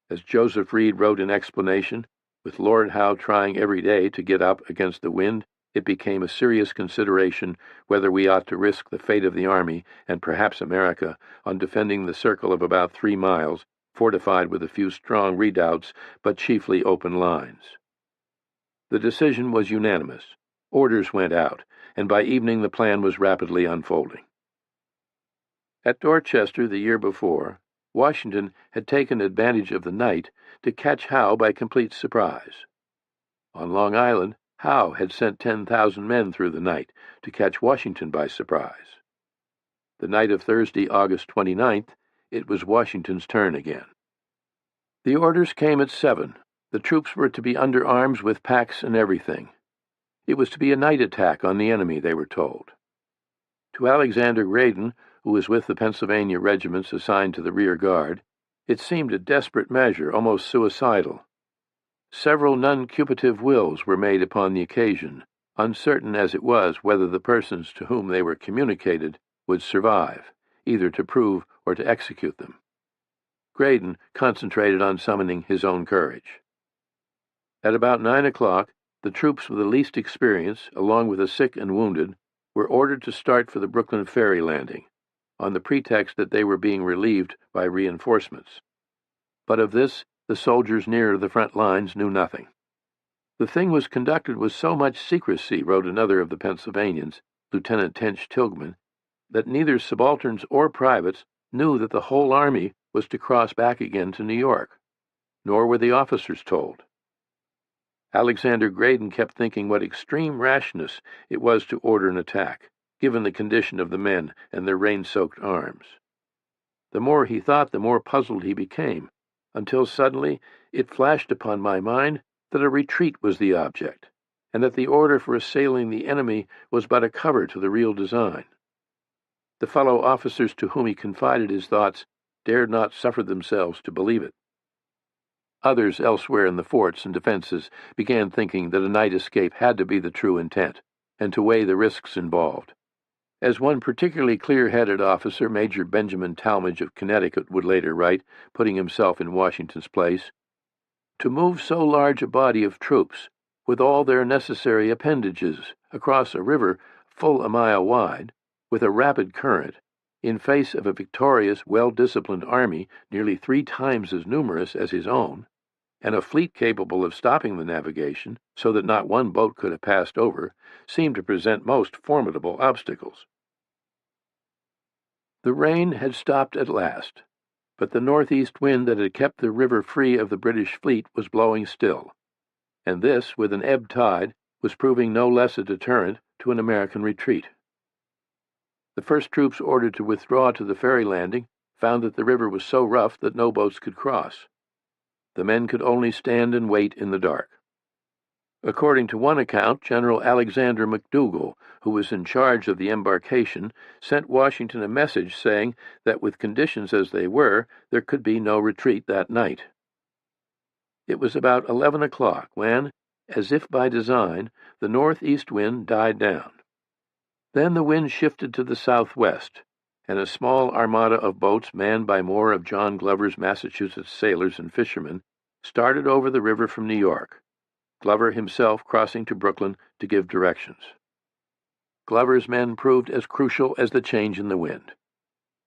[SPEAKER 1] As Joseph Reed wrote in explanation, with Lord Howe trying every day to get up against the wind, it became a serious consideration whether we ought to risk the fate of the army, and perhaps America, on defending the circle of about 3 miles, fortified with a few strong redoubts, but chiefly open lines. The decision was unanimous. Orders went out, and by evening the plan was rapidly unfolding. At Dorchester the year before, Washington had taken advantage of the night to catch Howe by complete surprise. On Long Island, Howe had sent 10,000 men through the night to catch Washington by surprise. The night of Thursday, August 29th, it was Washington's turn again. The orders came at 7. The troops were to be under arms with packs and everything. It was to be a night attack on the enemy, they were told. To Alexander Graydon, who was with the Pennsylvania regiments assigned to the rear guard, it seemed a desperate measure, almost suicidal. Several nuncupative wills were made upon the occasion, uncertain as it was whether the persons to whom they were communicated would survive, either to prove or to execute them. Graydon concentrated on summoning his own courage. At about 9 o'clock, the troops with the least experience, along with the sick and wounded, were ordered to start for the Brooklyn ferry landing, on the pretext that they were being relieved by reinforcements. But of this, the soldiers near the front lines knew nothing. The thing was conducted with so much secrecy, wrote another of the Pennsylvanians, Lieutenant Tench Tilghman, that neither subalterns or privates knew that the whole army was to cross back again to New York, nor were the officers told. Alexander Graydon kept thinking what extreme rashness it was to order an attack, given the condition of the men and their rain-soaked arms. The more he thought, the more puzzled he became, until suddenly it flashed upon my mind that a retreat was the object, and that the order for assailing the enemy was but a cover to the real design. The fellow officers to whom he confided his thoughts dared not suffer themselves to believe it. Others elsewhere in the forts and defenses began thinking that a night escape had to be the true intent, and to weigh the risks involved. As one particularly clear-headed officer, Major Benjamin Talmadge of Connecticut, would later write, putting himself in Washington's place, "To move so large a body of troops, with all their necessary appendages, across a river full a mile wide, with a rapid current, in face of a victorious, well-disciplined army nearly 3 times as numerous as his own, and a fleet capable of stopping the navigation so that not one boat could have passed over, seemed to present most formidable obstacles." The rain had stopped at last, but the northeast wind that had kept the river free of the British fleet was blowing still, and this, with an ebb tide, was proving no less a deterrent to an American retreat. The first troops ordered to withdraw to the ferry landing found that the river was so rough that no boats could cross. The men could only stand and wait in the dark. According to one account, General Alexander McDougall, who was in charge of the embarkation, sent Washington a message saying that with conditions as they were, there could be no retreat that night. It was about 11 o'clock when, as if by design, the northeast wind died down. Then the wind shifted to the southwest, and a small armada of boats manned by more of John Glover's Massachusetts sailors and fishermen started over the river from New York, Glover himself crossing to Brooklyn to give directions. Glover's men proved as crucial as the change in the wind.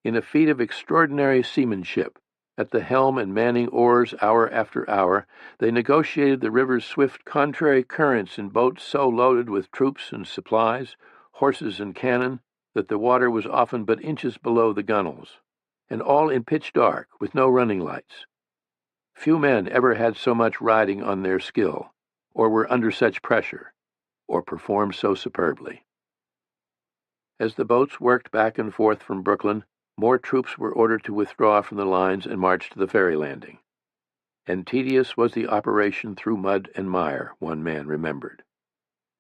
[SPEAKER 1] In a feat of extraordinary seamanship, at the helm and manning oars hour after hour, they negotiated the river's swift contrary currents in boats so loaded with troops and supplies, horses and cannon, that the water was often but inches below the gunwales, and all in pitch dark, with no running lights. Few men ever had so much riding on their skill, or were under such pressure, or performed so superbly. As the boats worked back and forth from Brooklyn, more troops were ordered to withdraw from the lines and march to the ferry landing. And tedious was the operation through mud and mire, one man remembered.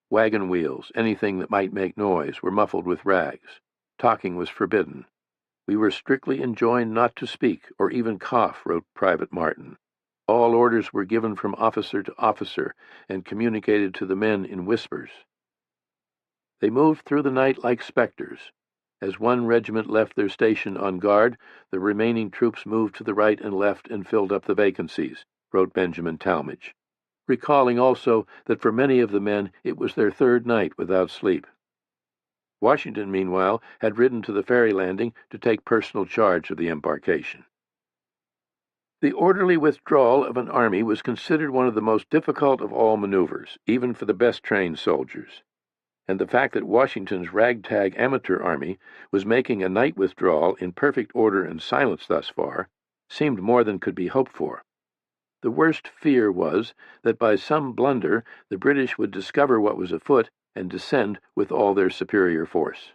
[SPEAKER 1] Wagon wheels, anything that might make noise, were muffled with rags. Talking was forbidden. "We were strictly enjoined not to speak or even cough," wrote Private Martin. All orders were given from officer to officer and communicated to the men in whispers. They moved through the night like specters. As one regiment left their station on guard, the remaining troops moved to the right and left and filled up the vacancies, wrote Benjamin Talmadge, recalling also that for many of the men it was their 3rd night without sleep. Washington, meanwhile, had ridden to the ferry landing to take personal charge of the embarkation. The orderly withdrawal of an army was considered one of the most difficult of all maneuvers, even for the best trained soldiers. And the fact that Washington's ragtag amateur army was making a night withdrawal in perfect order and silence thus far seemed more than could be hoped for. The worst fear was that by some blunder the British would discover what was afoot and descend with all their superior force.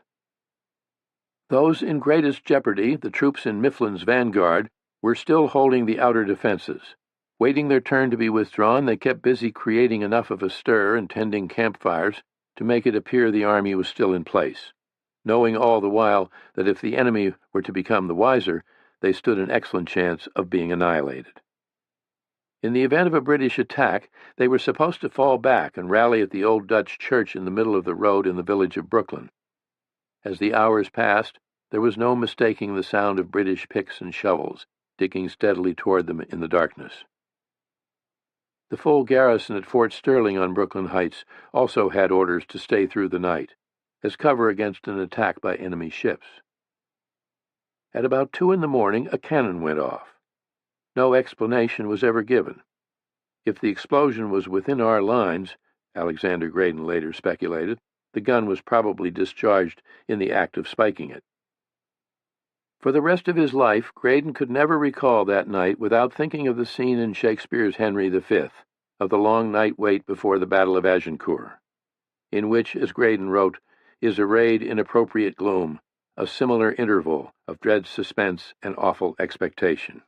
[SPEAKER 1] Those in greatest jeopardy, the troops in Mifflin's vanguard, were still holding the outer defenses. Waiting their turn to be withdrawn, they kept busy creating enough of a stir and tending campfires to make it appear the army was still in place, knowing all the while that if the enemy were to become the wiser, they stood an excellent chance of being annihilated. In the event of a British attack, they were supposed to fall back and rally at the old Dutch church in the middle of the road in the village of Brooklyn. As the hours passed, there was no mistaking the sound of British picks and shovels digging steadily toward them in the darkness. The full garrison at Fort Sterling on Brooklyn Heights also had orders to stay through the night, as cover against an attack by enemy ships. At about 2 in the morning, a cannon went off. No explanation was ever given. If the explosion was within our lines, Alexander Graydon later speculated, the gun was probably discharged in the act of spiking it. For the rest of his life, Graydon could never recall that night without thinking of the scene in Shakespeare's Henry V, of the long night wait before the Battle of Agincourt, in which, as Graydon wrote, is arrayed in appropriate gloom a similar interval of dread suspense and awful expectation.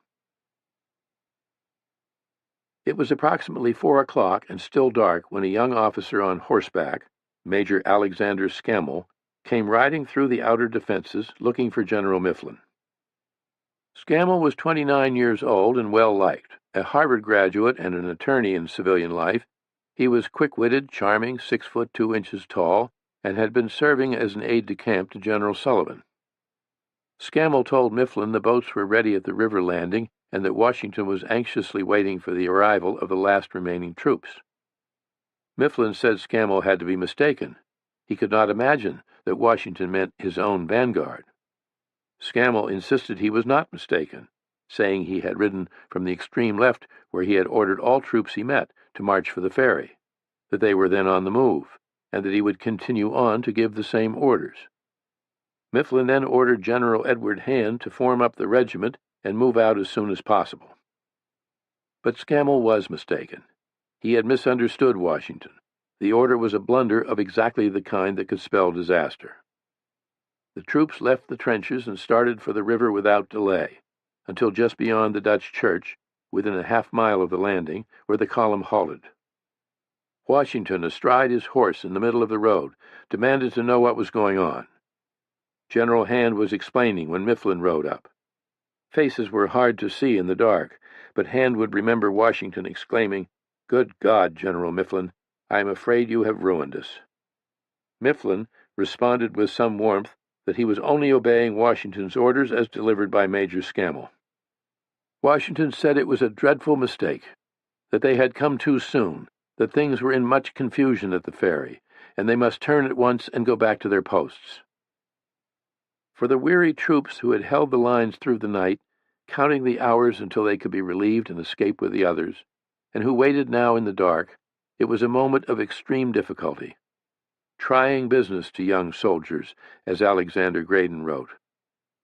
[SPEAKER 1] It was approximately 4 o'clock and still dark when a young officer on horseback, Major Alexander Scammell, came riding through the outer defenses looking for General Mifflin. Scammell was 29 years old and well-liked, A Harvard graduate and an attorney in civilian life, he was quick-witted, charming, 6 foot 2 inches tall, and had been serving as an aide-de-camp to General Sullivan. Scammell told Mifflin the boats were ready at the river landing and that Washington was anxiously waiting for the arrival of the last remaining troops. Mifflin said Scammell had to be mistaken. He could not imagine that Washington meant his own vanguard. Scammell insisted he was not mistaken, saying he had ridden from the extreme left where he had ordered all troops he met to march for the ferry, that they were then on the move, and that he would continue on to give the same orders. Mifflin then ordered General Edward Hand to form up the regiment and move out as soon as possible. But Scammell was mistaken. He had misunderstood Washington. The order was a blunder of exactly the kind that could spell disaster. The troops left the trenches and started for the river without delay, until just beyond the Dutch church, within a half-mile of the landing, where the column halted. Washington, astride his horse in the middle of the road, demanded to know what was going on. General Hand was explaining when Mifflin rode up. Faces were hard to see in the dark, but Hand would remember Washington exclaiming, "Good God, General Mifflin, I am afraid you have ruined us." Mifflin responded with some warmth that he was only obeying Washington's orders as delivered by Major Scammell. Washington said it was a dreadful mistake, that they had come too soon, that things were in much confusion at the ferry, and they must turn at once and go back to their posts. For the weary troops who had held the lines through the night, counting the hours until they could be relieved and escape with the others, and who waited now in the dark, it was a moment of extreme difficulty. Trying business to young soldiers, as Alexander Graydon wrote.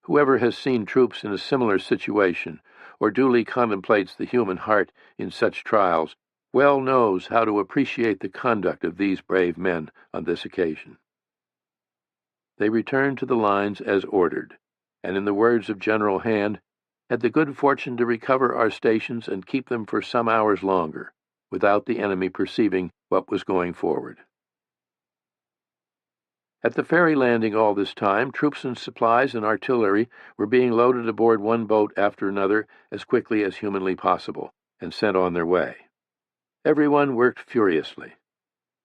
[SPEAKER 1] Whoever has seen troops in a similar situation, or duly contemplates the human heart in such trials, well knows how to appreciate the conduct of these brave men on this occasion. They returned to the lines as ordered, and in the words of General Hand, had the good fortune to recover our stations and keep them for some hours longer, without the enemy perceiving what was going forward. At the ferry landing all this time, troops and supplies and artillery were being loaded aboard one boat after another as quickly as humanly possible, and sent on their way. Everyone worked furiously.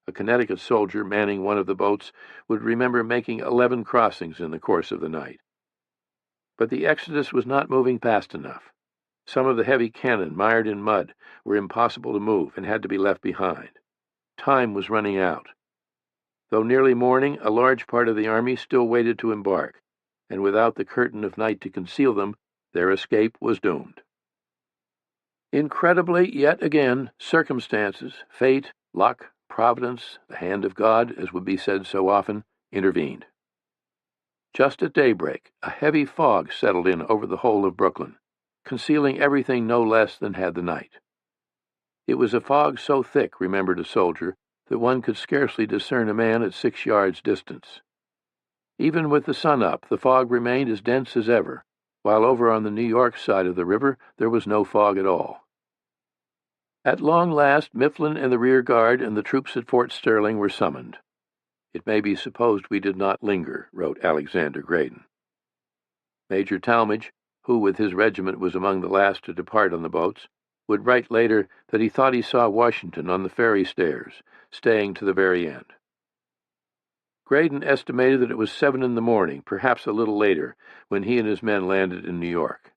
[SPEAKER 1] A Connecticut soldier manning one of the boats would remember making 11 crossings in the course of the night. But the exodus was not moving fast enough. Some of the heavy cannon, mired in mud, were impossible to move and had to be left behind. Time was running out. Though nearly morning, a large part of the army still waited to embark, and without the curtain of night to conceal them, their escape was doomed. Incredibly, yet again, circumstances, fate, luck, providence, the hand of God, as would be said so often, intervened. Just at daybreak, a heavy fog settled in over the whole of Brooklyn, concealing everything no less than had the night. It was a fog so thick, remembered a soldier, that one could scarcely discern a man at 6 yards' distance. Even with the sun up, the fog remained as dense as ever, while over on the New York side of the river there was no fog at all. At long last, Mifflin and the rear guard and the troops at Fort Sterling were summoned. It may be supposed we did not linger, wrote Alexander Graydon. Major Talmadge, who with his regiment was among the last to depart on the boats, would write later that he thought he saw Washington on the ferry stairs, staying to the very end. Graydon estimated that it was 7 in the morning, perhaps a little later, when he and his men landed in New York.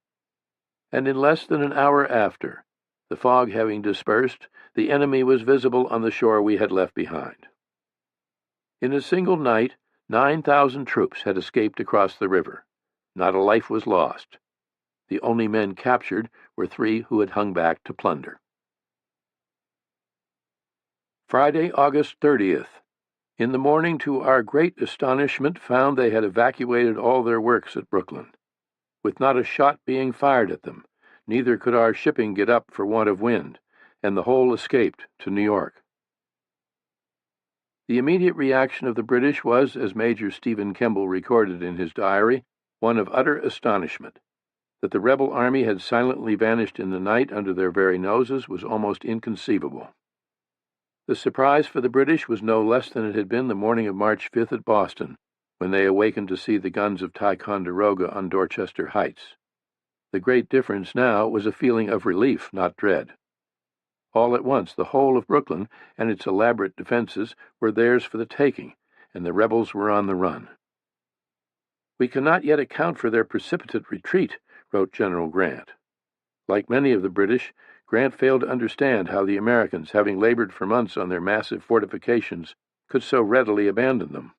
[SPEAKER 1] And in less than an hour after, the fog having dispersed, the enemy was visible on the shore we had left behind. In a single night, 9,000 troops had escaped across the river. Not a life was lost. The only men captured were 3 who had hung back to plunder. Friday, August 30th. In the morning, to our great astonishment, found they had evacuated all their works at Brooklyn, with not a shot being fired at them. Neither could our shipping get up for want of wind, and the whole escaped to New York. The immediate reaction of the British was, as Major Stephen Kemble recorded in his diary, one of utter astonishment. That the rebel army had silently vanished in the night under their very noses was almost inconceivable. The surprise for the British was no less than it had been the morning of March 5th at Boston, when they awakened to see the guns of Ticonderoga on Dorchester Heights. The great difference now was a feeling of relief, not dread. All at once, the whole of Brooklyn and its elaborate defenses were theirs for the taking, and the rebels were on the run. "We cannot yet account for their precipitate retreat," wrote General Grant. Like many of the British, Grant failed to understand how the Americans, having labored for months on their massive fortifications, could so readily abandon them.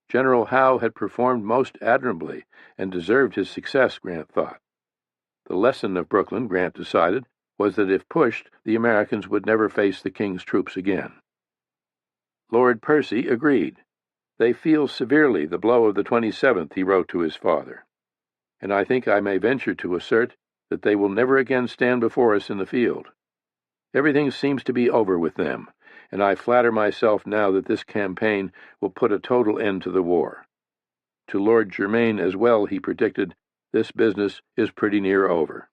[SPEAKER 1] General Howe had performed most admirably and deserved his success, Grant thought. The lesson of Brooklyn, Grant decided, was that if pushed, the Americans would never face the King's troops again. Lord Percy agreed. "They feel severely the blow of the 27th, he wrote to his father, "and I think I may venture to assert that they will never again stand before us in the field. Everything seems to be over with them, and I flatter myself now that this campaign will put a total end to the war. To Lord Germain as well he predicted, this business is pretty near over."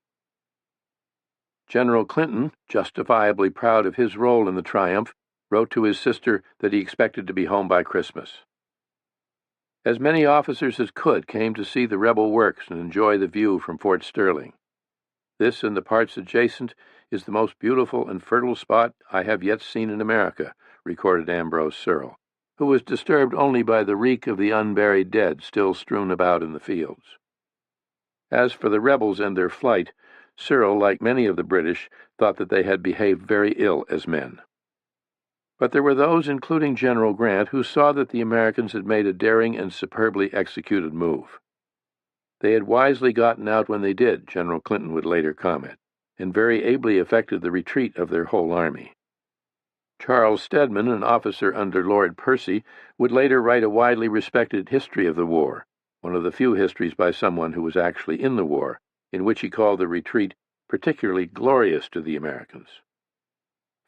[SPEAKER 1] General Clinton, justifiably proud of his role in the triumph, wrote to his sister that he expected to be home by Christmas. As many officers as could came to see the rebel works and enjoy the view from Fort Sterling. "This and the parts adjacent is the most beautiful and fertile spot I have yet seen in America," recorded Ambrose Searle, who was disturbed only by the reek of the unburied dead still strewn about in the fields. As for the rebels and their flight, Searle, like many of the British, thought that they had behaved very ill as men. But there were those, including General Grant, who saw that the Americans had made a daring and superbly executed move. They had wisely gotten out when they did, General Clinton would later comment, and very ably effected the retreat of their whole army. Charles Stedman, an officer under Lord Percy, would later write a widely respected history of the war, one of the few histories by someone who was actually in the war, in which he called the retreat particularly glorious to the Americans.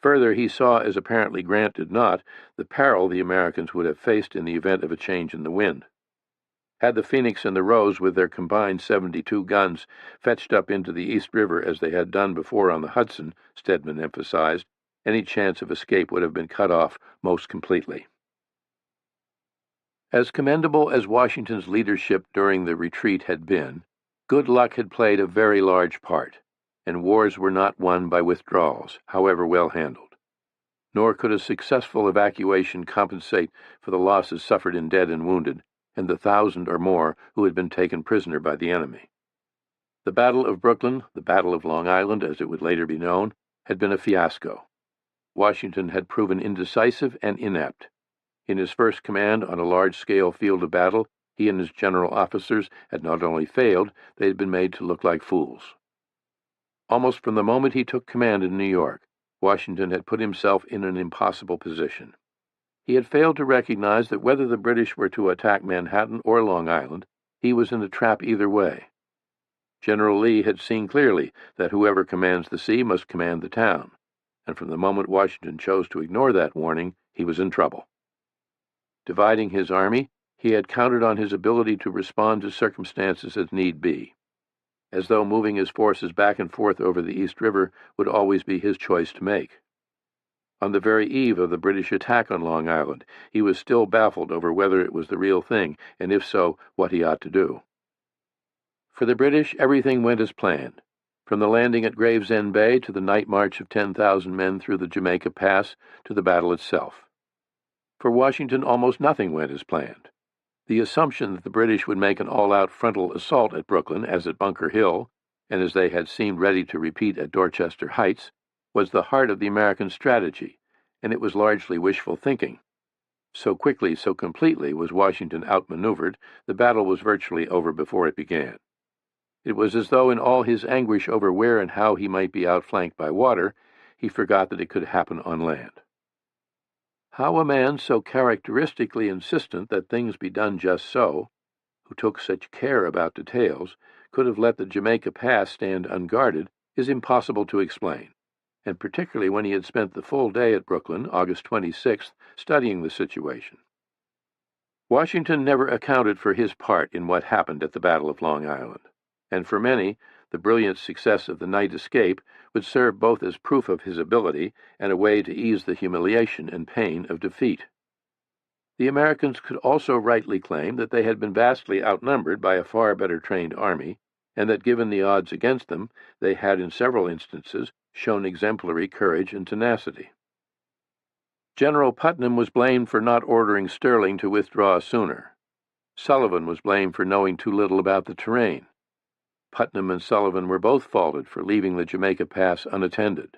[SPEAKER 1] Further, he saw, as apparently Grant did not, the peril the Americans would have faced in the event of a change in the wind. Had the Phoenix and the Rose, with their combined 72 guns, fetched up into the East River as they had done before on the Hudson, Stedman emphasized, any chance of escape would have been cut off most completely. As commendable as Washington's leadership during the retreat had been, good luck had played a very large part, and wars were not won by withdrawals, however well handled. Nor could a successful evacuation compensate for the losses suffered in dead and wounded, and the 1,000 or more who had been taken prisoner by the enemy. The Battle of Brooklyn, the Battle of Long Island as it would later be known, had been a fiasco. Washington had proven indecisive and inept. In his first command on a large-scale field of battle, he and his general officers had not only failed, they had been made to look like fools. Almost from the moment he took command in New York, Washington had put himself in an impossible position. He had failed to recognize that whether the British were to attack Manhattan or Long Island, he was in a trap either way. General Lee had seen clearly that whoever commands the sea must command the town, and from the moment Washington chose to ignore that warning, he was in trouble. Dividing his army, he had counted on his ability to respond to circumstances as need be, as though moving his forces back and forth over the East River would always be his choice to make. On the very eve of the British attack on Long Island, he was still baffled over whether it was the real thing, and if so, what he ought to do. For the British, everything went as planned, from the landing at Gravesend Bay to the night march of 10,000 men through the Jamaica Pass to the battle itself. For Washington, almost nothing went as planned. The assumption that the British would make an all-out frontal assault at Brooklyn, as at Bunker Hill, and as they had seemed ready to repeat at Dorchester Heights, was the heart of the American strategy, and it was largely wishful thinking. So quickly, so completely was Washington outmaneuvered, the battle was virtually over before it began. It was as though in all his anguish over where and how he might be outflanked by water, he forgot that it could happen on land. How a man so characteristically insistent that things be done just so, who took such care about details, could have let the Jamaica Pass stand unguarded is impossible to explain, and particularly when he had spent the full day at Brooklyn, August 26th, studying the situation. Washington never accounted for his part in what happened at the Battle of Long Island, and for many, the brilliant success of the night escape would serve both as proof of his ability and a way to ease the humiliation and pain of defeat. The Americans could also rightly claim that they had been vastly outnumbered by a far better trained army, and that given the odds against them, they had in several instances shown exemplary courage and tenacity. General Putnam was blamed for not ordering Sterling to withdraw sooner. Sullivan was blamed for knowing too little about the terrain. Putnam and Sullivan were both faulted for leaving the Jamaica Pass unattended.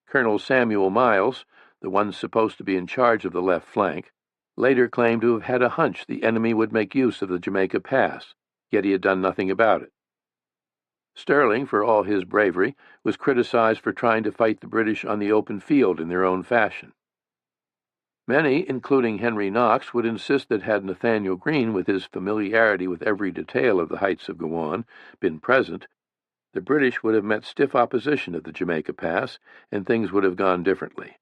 [SPEAKER 1] Colonel Samuel Miles, the one supposed to be in charge of the left flank, later claimed to have had a hunch the enemy would make use of the Jamaica Pass, yet he had done nothing about it. Sterling, for all his bravery, was criticized for trying to fight the British on the open field in their own fashion. Many, including Henry Knox, would insist that had Nathaniel Greene, with his familiarity with every detail of the heights of Gowan, been present, the British would have met stiff opposition at the Jamaica Pass, and things would have gone differently.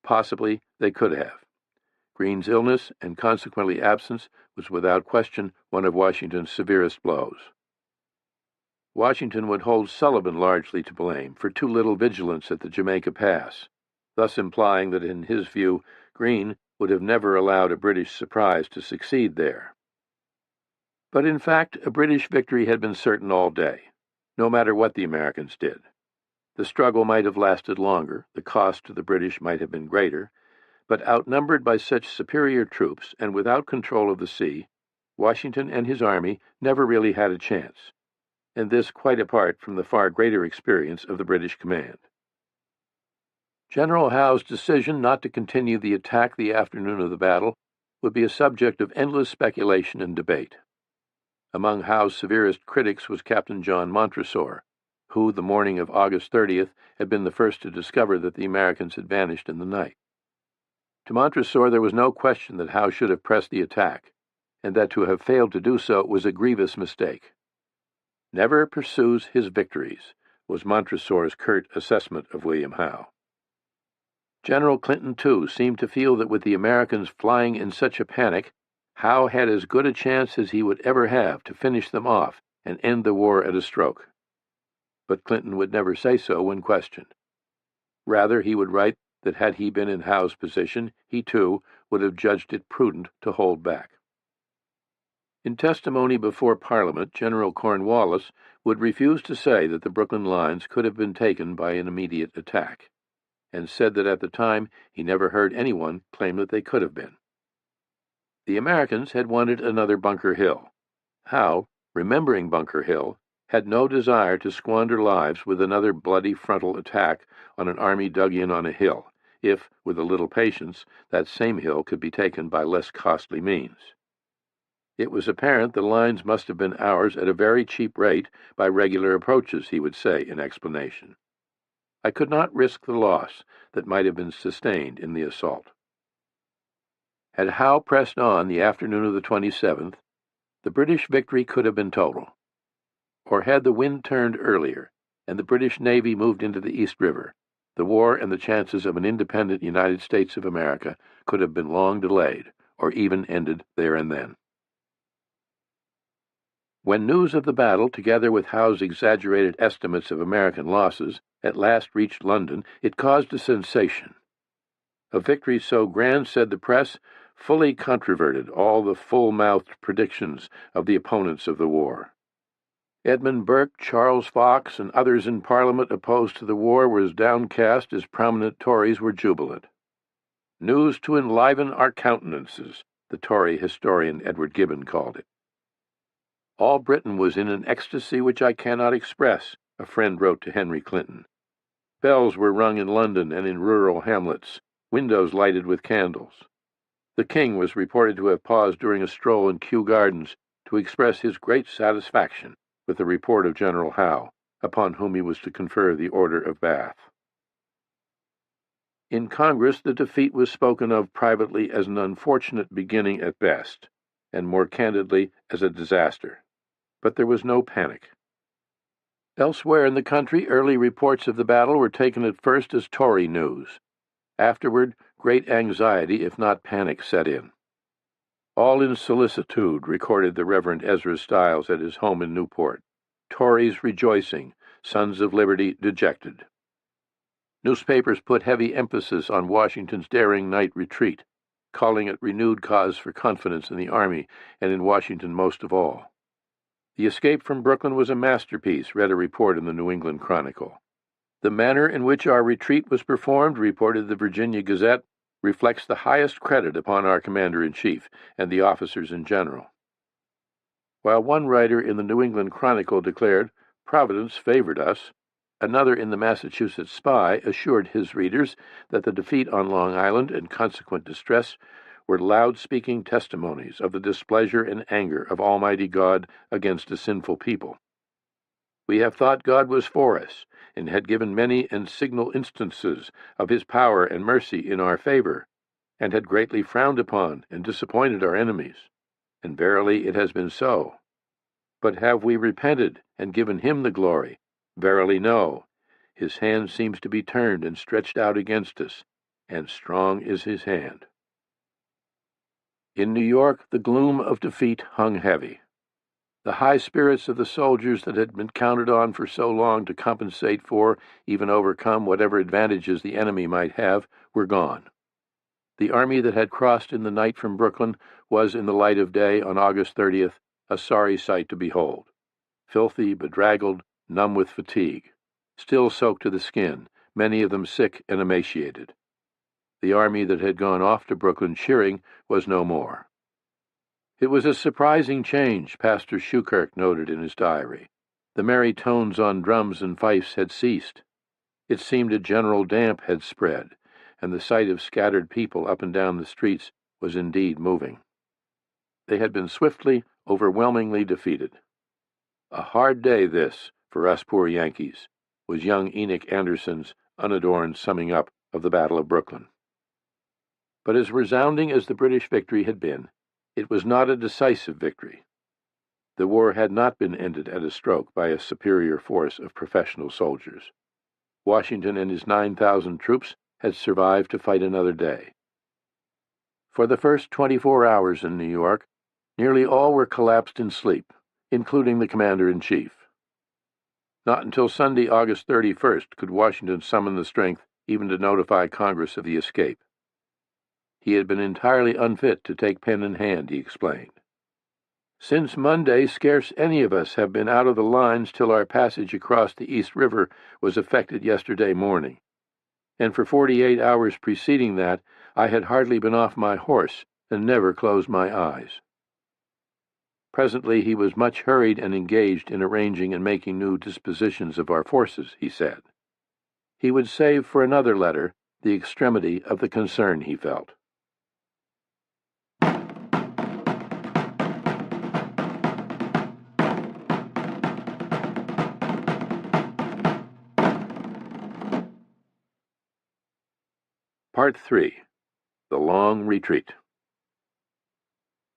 [SPEAKER 1] Possibly they could have. Greene's illness and consequently absence was without question one of Washington's severest blows. Washington would hold Sullivan largely to blame for too little vigilance at the Jamaica Pass, thus implying that in his view Greene would have never allowed a British surprise to succeed there. But in fact, a British victory had been certain all day, no matter what the Americans did. The struggle might have lasted longer, the cost to the British might have been greater, but outnumbered by such superior troops and without control of the sea, Washington and his army never really had a chance, and this quite apart from the far greater experience of the British command. General Howe's decision not to continue the attack the afternoon of the battle would be a subject of endless speculation and debate. Among Howe's severest critics was Captain John Montresor, who, the morning of August 30th, had been the first to discover that the Americans had vanished in the night. To Montresor there was no question that Howe should have pressed the attack, and that to have failed to do so was a grievous mistake. "Never pursues his victories," was Montresor's curt assessment of William Howe. General Clinton, too, seemed to feel that with the Americans flying in such a panic, Howe had as good a chance as he would ever have to finish them off and end the war at a stroke. But Clinton would never say so when questioned. Rather, he would write that had he been in Howe's position, he, too, would have judged it prudent to hold back. In testimony before Parliament, General Cornwallis would refuse to say that the Brooklyn lines could have been taken by an immediate attack, and said that at the time he never heard anyone claim that they could have been. The Americans had wanted another Bunker Hill. Howe, remembering Bunker Hill, had no desire to squander lives with another bloody frontal attack on an army dug in on a hill, if, with a little patience, that same hill could be taken by less costly means. It was apparent the lines must have been ours at a very cheap rate by regular approaches, he would say in explanation. I could not risk the loss that might have been sustained in the assault. Had Howe pressed on the afternoon of the 27th, the British victory could have been total. Or had the wind turned earlier, and the British Navy moved into the East River, the war and the chances of an independent United States of America could have been long delayed, or even ended there and then. When news of the battle, together with Howe's exaggerated estimates of American losses, at last reached London, it caused a sensation. A victory so grand, said the press, fully controverted all the full-mouthed predictions of the opponents of the war. Edmund Burke, Charles Fox, and others in Parliament opposed to the war were as downcast as prominent Tories were jubilant. "News to enliven our countenances," the Tory historian Edward Gibbon called it. "All Britain was in an ecstasy which I cannot express," a friend wrote to Henry Clinton. Bells were rung in London and in rural hamlets, windows lighted with candles. The king was reported to have paused during a stroll in Kew Gardens to express his great satisfaction with the report of General Howe, upon whom he was to confer the Order of Bath. In Congress, the defeat was spoken of privately as an unfortunate beginning at best, and more candidly as a disaster. But there was no panic. Elsewhere in the country, early reports of the battle were taken at first as Tory news. Afterward, great anxiety, if not panic, set in. "All in solicitude," recorded the Reverend Ezra Stiles at his home in Newport. "Tories rejoicing, Sons of Liberty dejected." Newspapers put heavy emphasis on Washington's daring night retreat, calling it renewed cause for confidence in the army and in Washington most of all. The escape from Brooklyn was a masterpiece, read a report in the New England Chronicle. The manner in which our retreat was performed, reported the Virginia Gazette, reflects the highest credit upon our commander-in-chief and the officers in general. While one writer in the New England Chronicle declared, "Providence favored us," another in the Massachusetts Spy assured his readers that the defeat on Long Island and consequent distress were loud-speaking testimonies of the displeasure and anger of Almighty God against a sinful people. "We have thought God was for us, and had given many and signal instances of his power and mercy in our favor, and had greatly frowned upon and disappointed our enemies. And verily it has been so. But have we repented and given him the glory? Verily no. His hand seems to be turned and stretched out against us, and strong is his hand." In New York, the gloom of defeat hung heavy. The high spirits of the soldiers that had been counted on for so long to compensate for, even overcome, whatever advantages the enemy might have, were gone. The army that had crossed in the night from Brooklyn was, in the light of day on August 30th, a sorry sight to behold. Filthy, bedraggled, numb with fatigue, still soaked to the skin, many of them sick and emaciated. The army that had gone off to Brooklyn cheering was no more. It was a surprising change, Pastor Schukirk noted in his diary. The merry tones on drums and fifes had ceased. It seemed a general damp had spread, and the sight of scattered people up and down the streets was indeed moving. They had been swiftly, overwhelmingly defeated. "A hard day this, for us poor Yankees," was young Enoch Anderson's unadorned summing up of the Battle of Brooklyn. But as resounding as the British victory had been, it was not a decisive victory. The war had not been ended at a stroke by a superior force of professional soldiers. Washington and his 9,000 troops had survived to fight another day. For the first 24 hours in New York, nearly all were collapsed in sleep, including the commander-in-chief. Not until Sunday, August 31st, could Washington summon the strength even to notify Congress of the escape. He had been entirely unfit to take pen in hand, he explained. "Since Monday, scarce any of us have been out of the lines till our passage across the East River was effected yesterday morning. And for 48 hours preceding that, I had hardly been off my horse and never closed my eyes." Presently he was much hurried and engaged in arranging and making new dispositions of our forces, he said. He would save for another letter the extremity of the concern he felt. Part 3. The Long Retreat.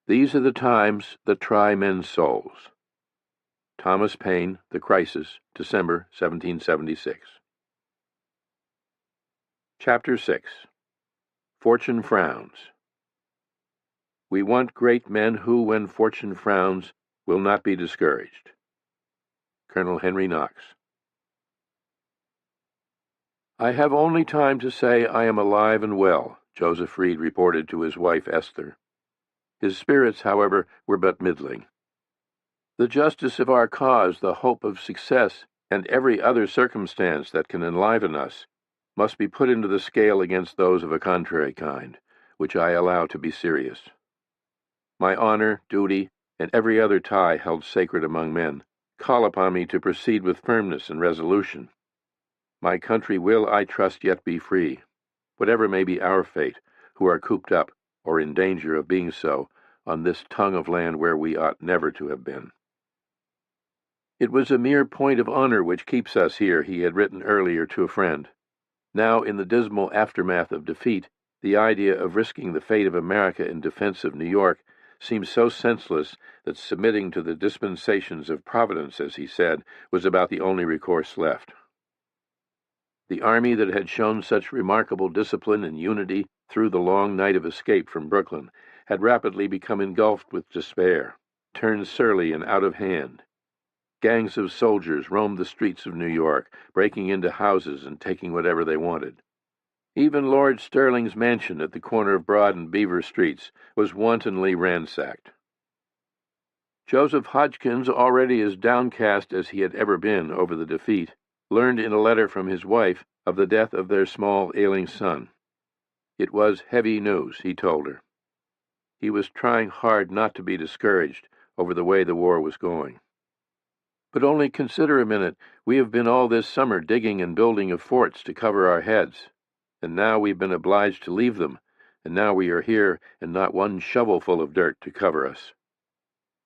[SPEAKER 1] These are the times that try men's souls. Thomas Paine, The Crisis, December 1776. Chapter 6. Fortune Frowns. We want great men who, when fortune frowns, will not be discouraged. Colonel Henry Knox. "I have only time to say I am alive and well," Joseph Reed reported to his wife Esther. His spirits, however, were but middling. "The justice of our cause, the hope of success, and every other circumstance that can enliven us, must be put into the scale against those of a contrary kind, which I allow to be serious. My honor, duty, and every other tie held sacred among men, call upon me to proceed with firmness and resolution. My country will, I trust, yet be free, whatever may be our fate, who are cooped up, or in danger of being so, on this tongue of land where we ought never to have been. It was a mere point of honor which keeps us here," he had written earlier to a friend. Now, in the dismal aftermath of defeat, the idea of risking the fate of America in defense of New York seemed so senseless that submitting to the dispensations of Providence, as he said, was about the only recourse left. The army that had shown such remarkable discipline and unity through the long night of escape from Brooklyn had rapidly become engulfed with despair, turned surly and out of hand. Gangs of soldiers roamed the streets of New York, breaking into houses and taking whatever they wanted. Even Lord Stirling's mansion at the corner of Broad and Beaver Streets was wantonly ransacked. Joseph Hodgkins, already as downcast as he had ever been over the defeat, learned in a letter from his wife of the death of their small ailing son. It was heavy news, he told her. He was trying hard not to be discouraged over the way the war was going. But only consider a minute, we have been all this summer digging and building of forts to cover our heads, and now we've been obliged to leave them, and now we are here and not one shovelful of dirt to cover us.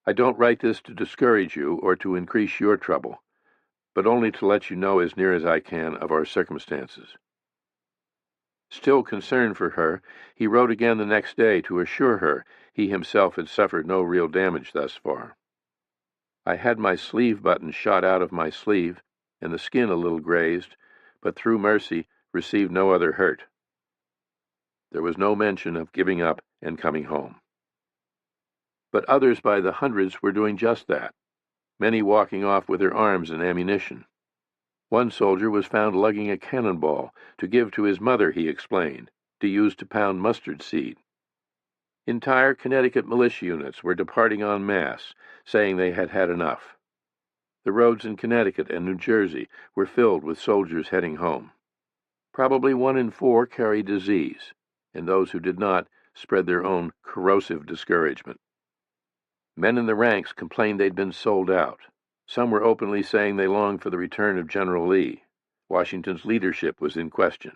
[SPEAKER 1] I don't write this to discourage you or to increase your trouble, but only to let you know as near as I can of our circumstances. Still concerned for her, he wrote again the next day to assure her he himself had suffered no real damage thus far. I had my sleeve button shot out of my sleeve, and the skin a little grazed, but through mercy received no other hurt. There was no mention of giving up and coming home. But others by the hundreds were doing just that, many walking off with their arms and ammunition. One soldier was found lugging a cannonball to give to his mother, he explained, to use to pound mustard seed. Entire Connecticut militia units were departing en masse, saying they had had enough. The roads in Connecticut and New Jersey were filled with soldiers heading home. Probably 1 in 4 carried disease, and those who did not spread their own corrosive discouragement. Men in the ranks complained they'd been sold out. Some were openly saying they longed for the return of General Lee. Washington's leadership was in question.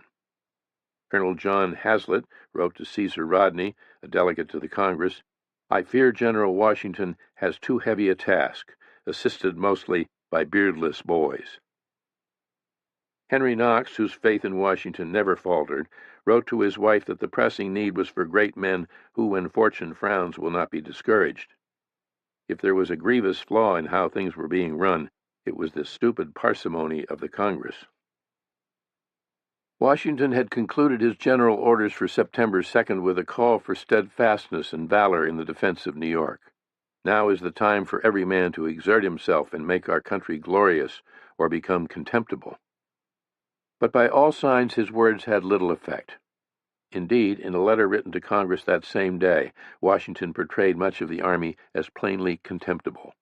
[SPEAKER 1] Colonel John Hazlitt wrote to Caesar Rodney, a delegate to the Congress, "I fear General Washington has too heavy a task, assisted mostly by beardless boys." Henry Knox, whose faith in Washington never faltered, wrote to his wife that the pressing need was for great men who, when fortune frowns, will not be discouraged. If there was a grievous flaw in how things were being run, it was the stupid parsimony of the Congress. Washington had concluded his general orders for September 2nd with a call for steadfastness and valor in the defense of New York. Now is the time for every man to exert himself and make our country glorious or become contemptible. But by all signs his words had little effect. Indeed, in a letter written to Congress that same day, Washington portrayed much of the army as plainly contemptible.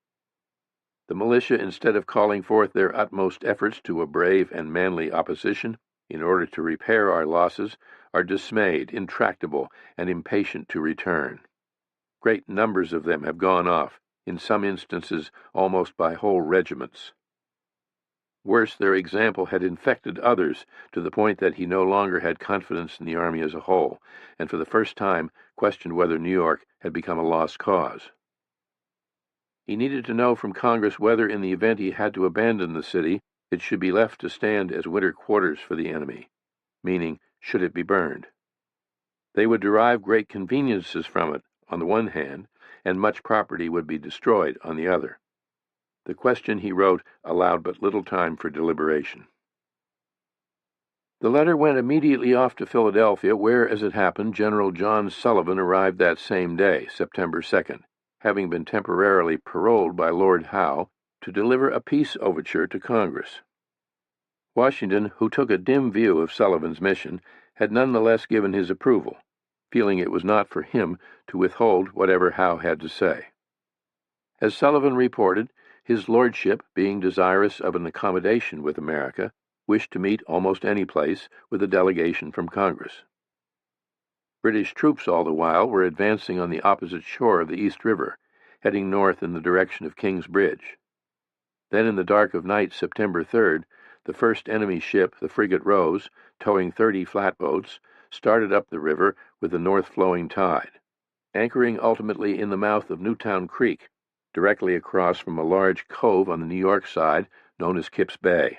[SPEAKER 1] The militia, instead of calling forth their utmost efforts to a brave and manly opposition, in order to repair our losses, are dismayed, intractable, and impatient to return. Great numbers of them have gone off, in some instances almost by whole regiments. Worse, their example had infected others to the point that he no longer had confidence in the army as a whole, and for the first time questioned whether New York had become a lost cause. He needed to know from Congress whether, in the event he had to abandon the city, it should be left to stand as winter quarters for the enemy, meaning, should it be burned. They would derive great conveniences from it, on the one hand, and much property would be destroyed on the other. The question, he wrote, allowed but little time for deliberation. The letter went immediately off to Philadelphia, where, as it happened, General John Sullivan arrived that same day, September 2nd, having been temporarily paroled by Lord Howe to deliver a peace overture to Congress. Washington, who took a dim view of Sullivan's mission, had nonetheless given his approval, feeling it was not for him to withhold whatever Howe had to say. As Sullivan reported, his lordship, being desirous of an accommodation with America, wished to meet almost any place with a delegation from Congress. British troops all the while were advancing on the opposite shore of the East River, heading north in the direction of King's Bridge. Then in the dark of night, September 3rd, the first enemy ship, the frigate Rose, towing 30 flatboats, started up the river with the north-flowing tide, anchoring ultimately in the mouth of Newtown Creek, directly across from a large cove on the New York side known as Kip's Bay.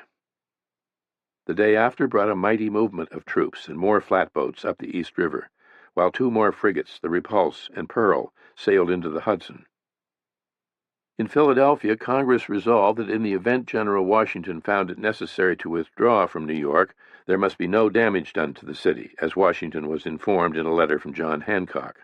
[SPEAKER 1] The day after brought a mighty movement of troops and more flatboats up the East River, while 2 more frigates, the Repulse and Pearl, sailed into the Hudson. In Philadelphia, Congress resolved that in the event General Washington found it necessary to withdraw from New York, there must be no damage done to the city, as Washington was informed in a letter from John Hancock.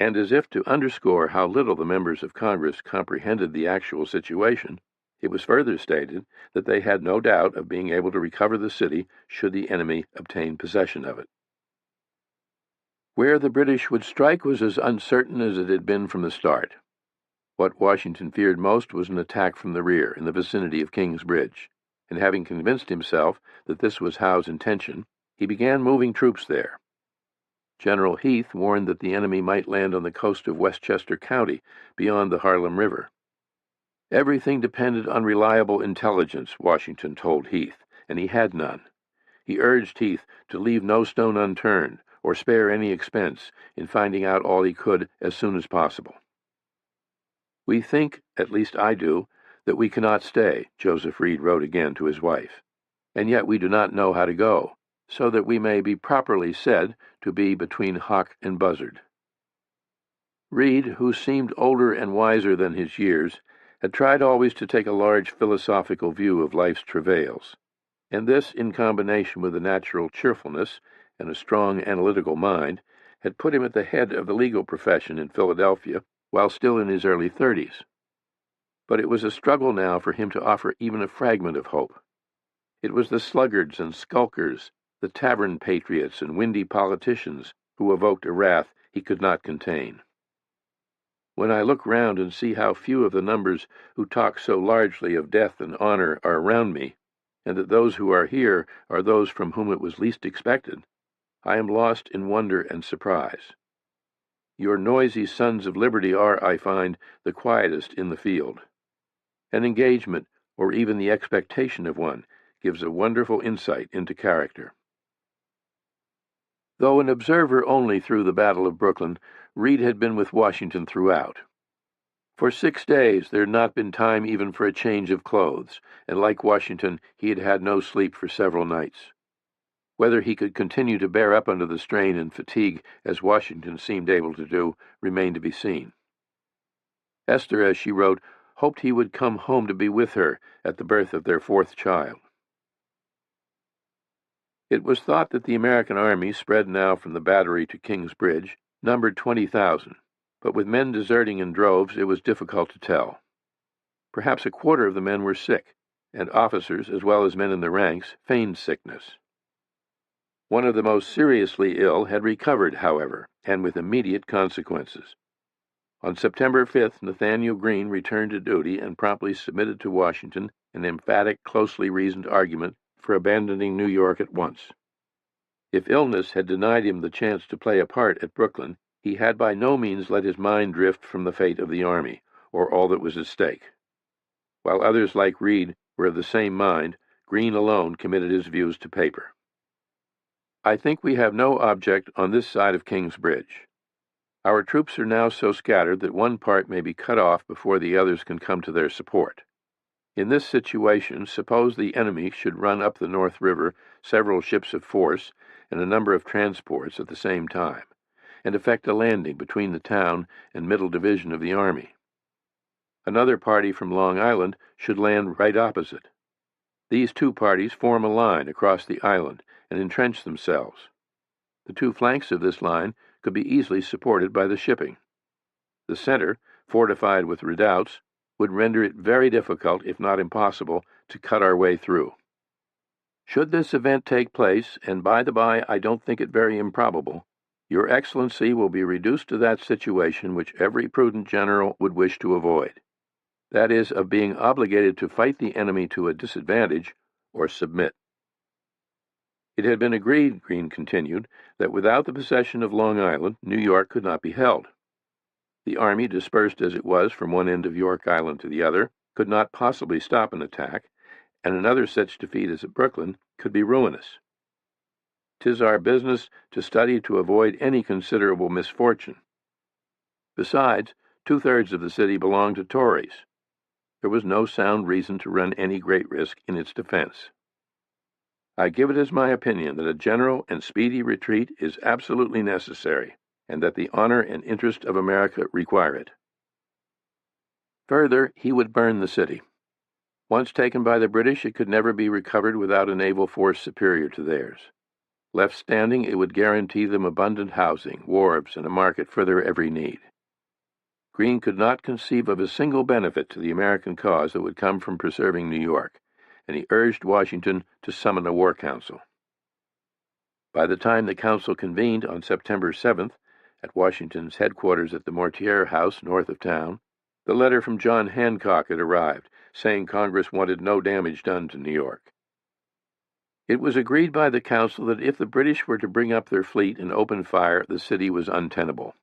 [SPEAKER 1] And as if to underscore how little the members of Congress comprehended the actual situation, it was further stated that they had no doubt of being able to recover the city should the enemy obtain possession of it. Where the British would strike was as uncertain as it had been from the start. What Washington feared most was an attack from the rear in the vicinity of King's Bridge, and having convinced himself that this was Howe's intention, he began moving troops there. General Heath warned that the enemy might land on the coast of Westchester County, beyond the Harlem River. Everything depended on reliable intelligence, Washington told Heath, and he had none. He urged Heath to leave no stone unturned, or spare any expense, in finding out all he could as soon as possible. "We think, at least I do, that we cannot stay," Joseph Reed wrote again to his wife, "and yet we do not know how to go, so that we may be properly said to be between hawk and buzzard." Reed, who seemed older and wiser than his years, had tried always to take a large philosophical view of life's travails, and this, in combination with a natural cheerfulness and a strong analytical mind, had put him at the head of the legal profession in Philadelphia while still in his early 30s. But it was a struggle now for him to offer even a fragment of hope. It was the sluggards and skulkers, the tavern patriots and windy politicians, who evoked a wrath he could not contain. "When I look round and see how few of the numbers who talk so largely of death and honor are around me, and that those who are here are those from whom it was least expected, I am lost in wonder and surprise. Your noisy sons of liberty are, I find, the quietest in the field. An engagement, or even the expectation of one, gives a wonderful insight into character." Though an observer only through the Battle of Brooklyn, Reed had been with Washington throughout. For 6 days there had not been time even for a change of clothes, and like Washington, he had had no sleep for several nights. Whether he could continue to bear up under the strain and fatigue, as Washington seemed able to do, remained to be seen. Esther, as she wrote, hoped he would come home to be with her at the birth of their 4th child. It was thought that the American army, spread now from the Battery to King's Bridge, numbered 20,000, but with men deserting in droves it was difficult to tell. Perhaps a quarter of the men were sick, and officers, as well as men in the ranks, feigned sickness. One of the most seriously ill had recovered, however, and with immediate consequences. On September 5th, Nathanael Greene returned to duty and promptly submitted to Washington an emphatic, closely reasoned argument for abandoning New York at once. If illness had denied him the chance to play a part at Brooklyn, he had by no means let his mind drift from the fate of the army, or all that was at stake. While others like Reed were of the same mind, Greene alone committed his views to paper. "I think we have no object on this side of King's Bridge. Our troops are now so scattered that one part may be cut off before the others can come to their support. In this situation, suppose the enemy should run up the North River several ships of force and a number of transports at the same time, and effect a landing between the town and middle division of the army. Another party from Long Island should land right opposite. These two parties form a line across the island and entrench themselves. The two flanks of this line could be easily supported by the shipping. The center, fortified with redoubts, would render it very difficult, if not impossible, to cut our way through. Should this event take place, and by the by I don't think it very improbable, Your Excellency will be reduced to that situation which every prudent general would wish to avoid, that is, of being obligated to fight the enemy to a disadvantage or submit." It had been agreed, Greene continued, that without the possession of Long Island, New York could not be held. The army, dispersed as it was from one end of York Island to the other, could not possibly stop an attack, and another such defeat as at Brooklyn could be ruinous. "'Tis our business to study to avoid any considerable misfortune. Besides, 2/3 of the city belonged to Tories. There was no sound reason to run any great risk in its defense. I give it as my opinion that a general and speedy retreat is absolutely necessary, and that the honor and interest of America require it." Further, he would burn the city. Once taken by the British, it could never be recovered without a naval force superior to theirs. Left standing, it would guarantee them abundant housing, wharves, and a market for their every need. Greene could not conceive of a single benefit to the American cause that would come from preserving New York, and he urged Washington to summon a war council. By the time the council convened on September 7th, at Washington's headquarters at the Mortier House north of town, The letter from John Hancock had arrived, saying Congress wanted no damage done to New York. It was agreed by the Council that if the British were to bring up their fleet and open fire, the city was untenable.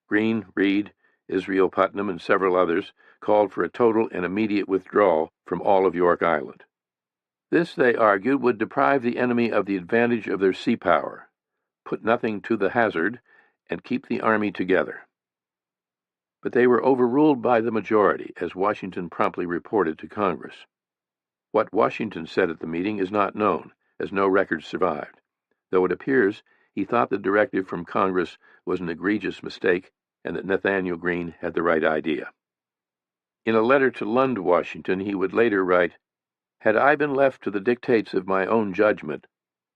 [SPEAKER 1] Greene, Reed, Israel Putnam, and several others called for a total and immediate withdrawal from all of York Island. This, they argued, would deprive the enemy of the advantage of their sea power, put nothing to the hazard, and keep the army together. But they were overruled by the majority, as Washington promptly reported to Congress. What Washington said at the meeting is not known, as no records survived, though it appears he thought the directive from Congress was an egregious mistake and that Nathanael Greene had the right idea. In a letter to Lund, Washington, he would later write, "Had I been left to the dictates of my own judgment,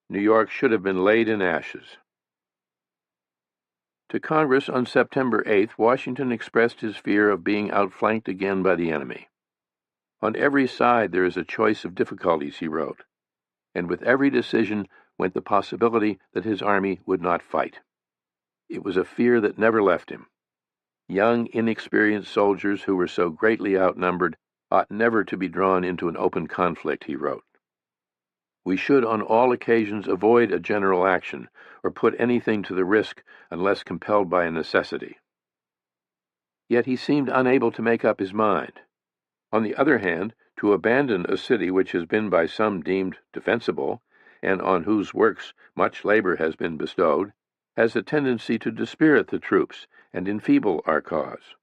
[SPEAKER 1] New York should have been laid in ashes." To Congress on September 8th, Washington expressed his fear of being outflanked again by the enemy. "On every side there is a choice of difficulties," he wrote, and with every decision went the possibility that his army would not fight. It was a fear that never left him. Young, inexperienced soldiers who were so greatly outnumbered ought never to be drawn into an open conflict, he wrote. "We should on all occasions avoid a general action, or put anything to the risk unless compelled by a necessity." Yet he seemed unable to make up his mind. On the other hand, to abandon a city which has been by some deemed defensible, and on whose works much labor has been bestowed, has a tendency to dispirit the troops and enfeeble our cause.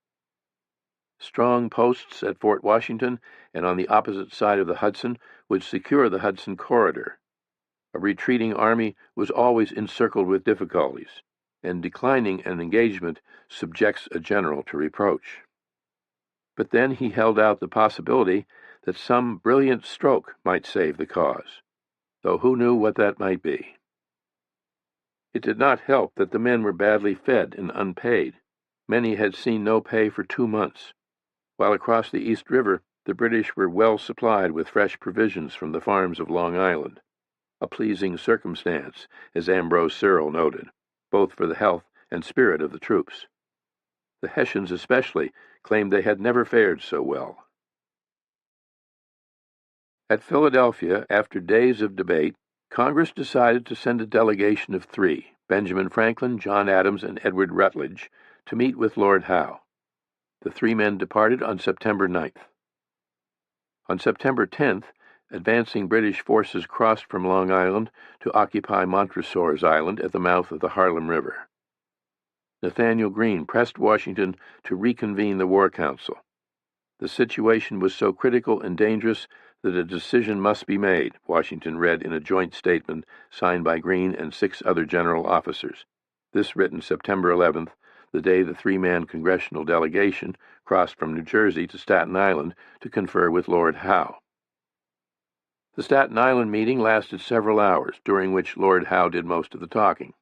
[SPEAKER 1] Strong posts at Fort Washington and on the opposite side of the Hudson would secure the Hudson corridor. A retreating army was always encircled with difficulties, and declining an engagement subjects a general to reproach. But then he held out the possibility that some brilliant stroke might save the cause, though who knew what that might be? It did not help that the men were badly fed and unpaid. Many had seen no pay for 2 months, while across the East River the British were well supplied with fresh provisions from the farms of Long Island, a pleasing circumstance, as Ambrose Cyril noted, both for the health and spirit of the troops. The Hessians especially claimed they had never fared so well. At Philadelphia, after days of debate, Congress decided to send a delegation of 3, Benjamin Franklin, John Adams, and Edward Rutledge, to meet with Lord Howe. The 3 men departed on September 9th. On September 10th, advancing British forces crossed from Long Island to occupy Montresor's Island at the mouth of the Harlem River. Nathanael Greene pressed Washington to reconvene the War Council. The situation was so critical and dangerous that a decision must be made, Washington read in a joint statement signed by Greene and 6 other general officers. This written September 11th, the day the 3-man congressional delegation crossed from New Jersey to Staten Island to confer with Lord Howe. The Staten Island meeting lasted several hours, during which Lord Howe did most of the talking.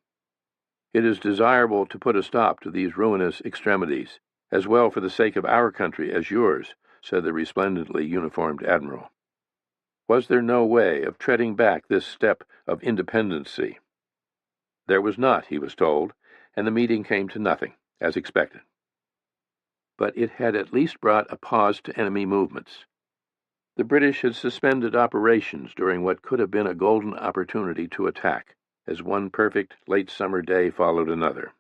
[SPEAKER 1] "It is desirable to put a stop to these ruinous extremities, as well for the sake of our country as yours," said the resplendently uniformed admiral. Was there no way of treading back this step of independency? There was not, he was told, and the meeting came to nothing, as expected. But it had at least brought a pause to enemy movements. The British had suspended operations during what could have been a golden opportunity to attack, as one perfect late summer day followed another.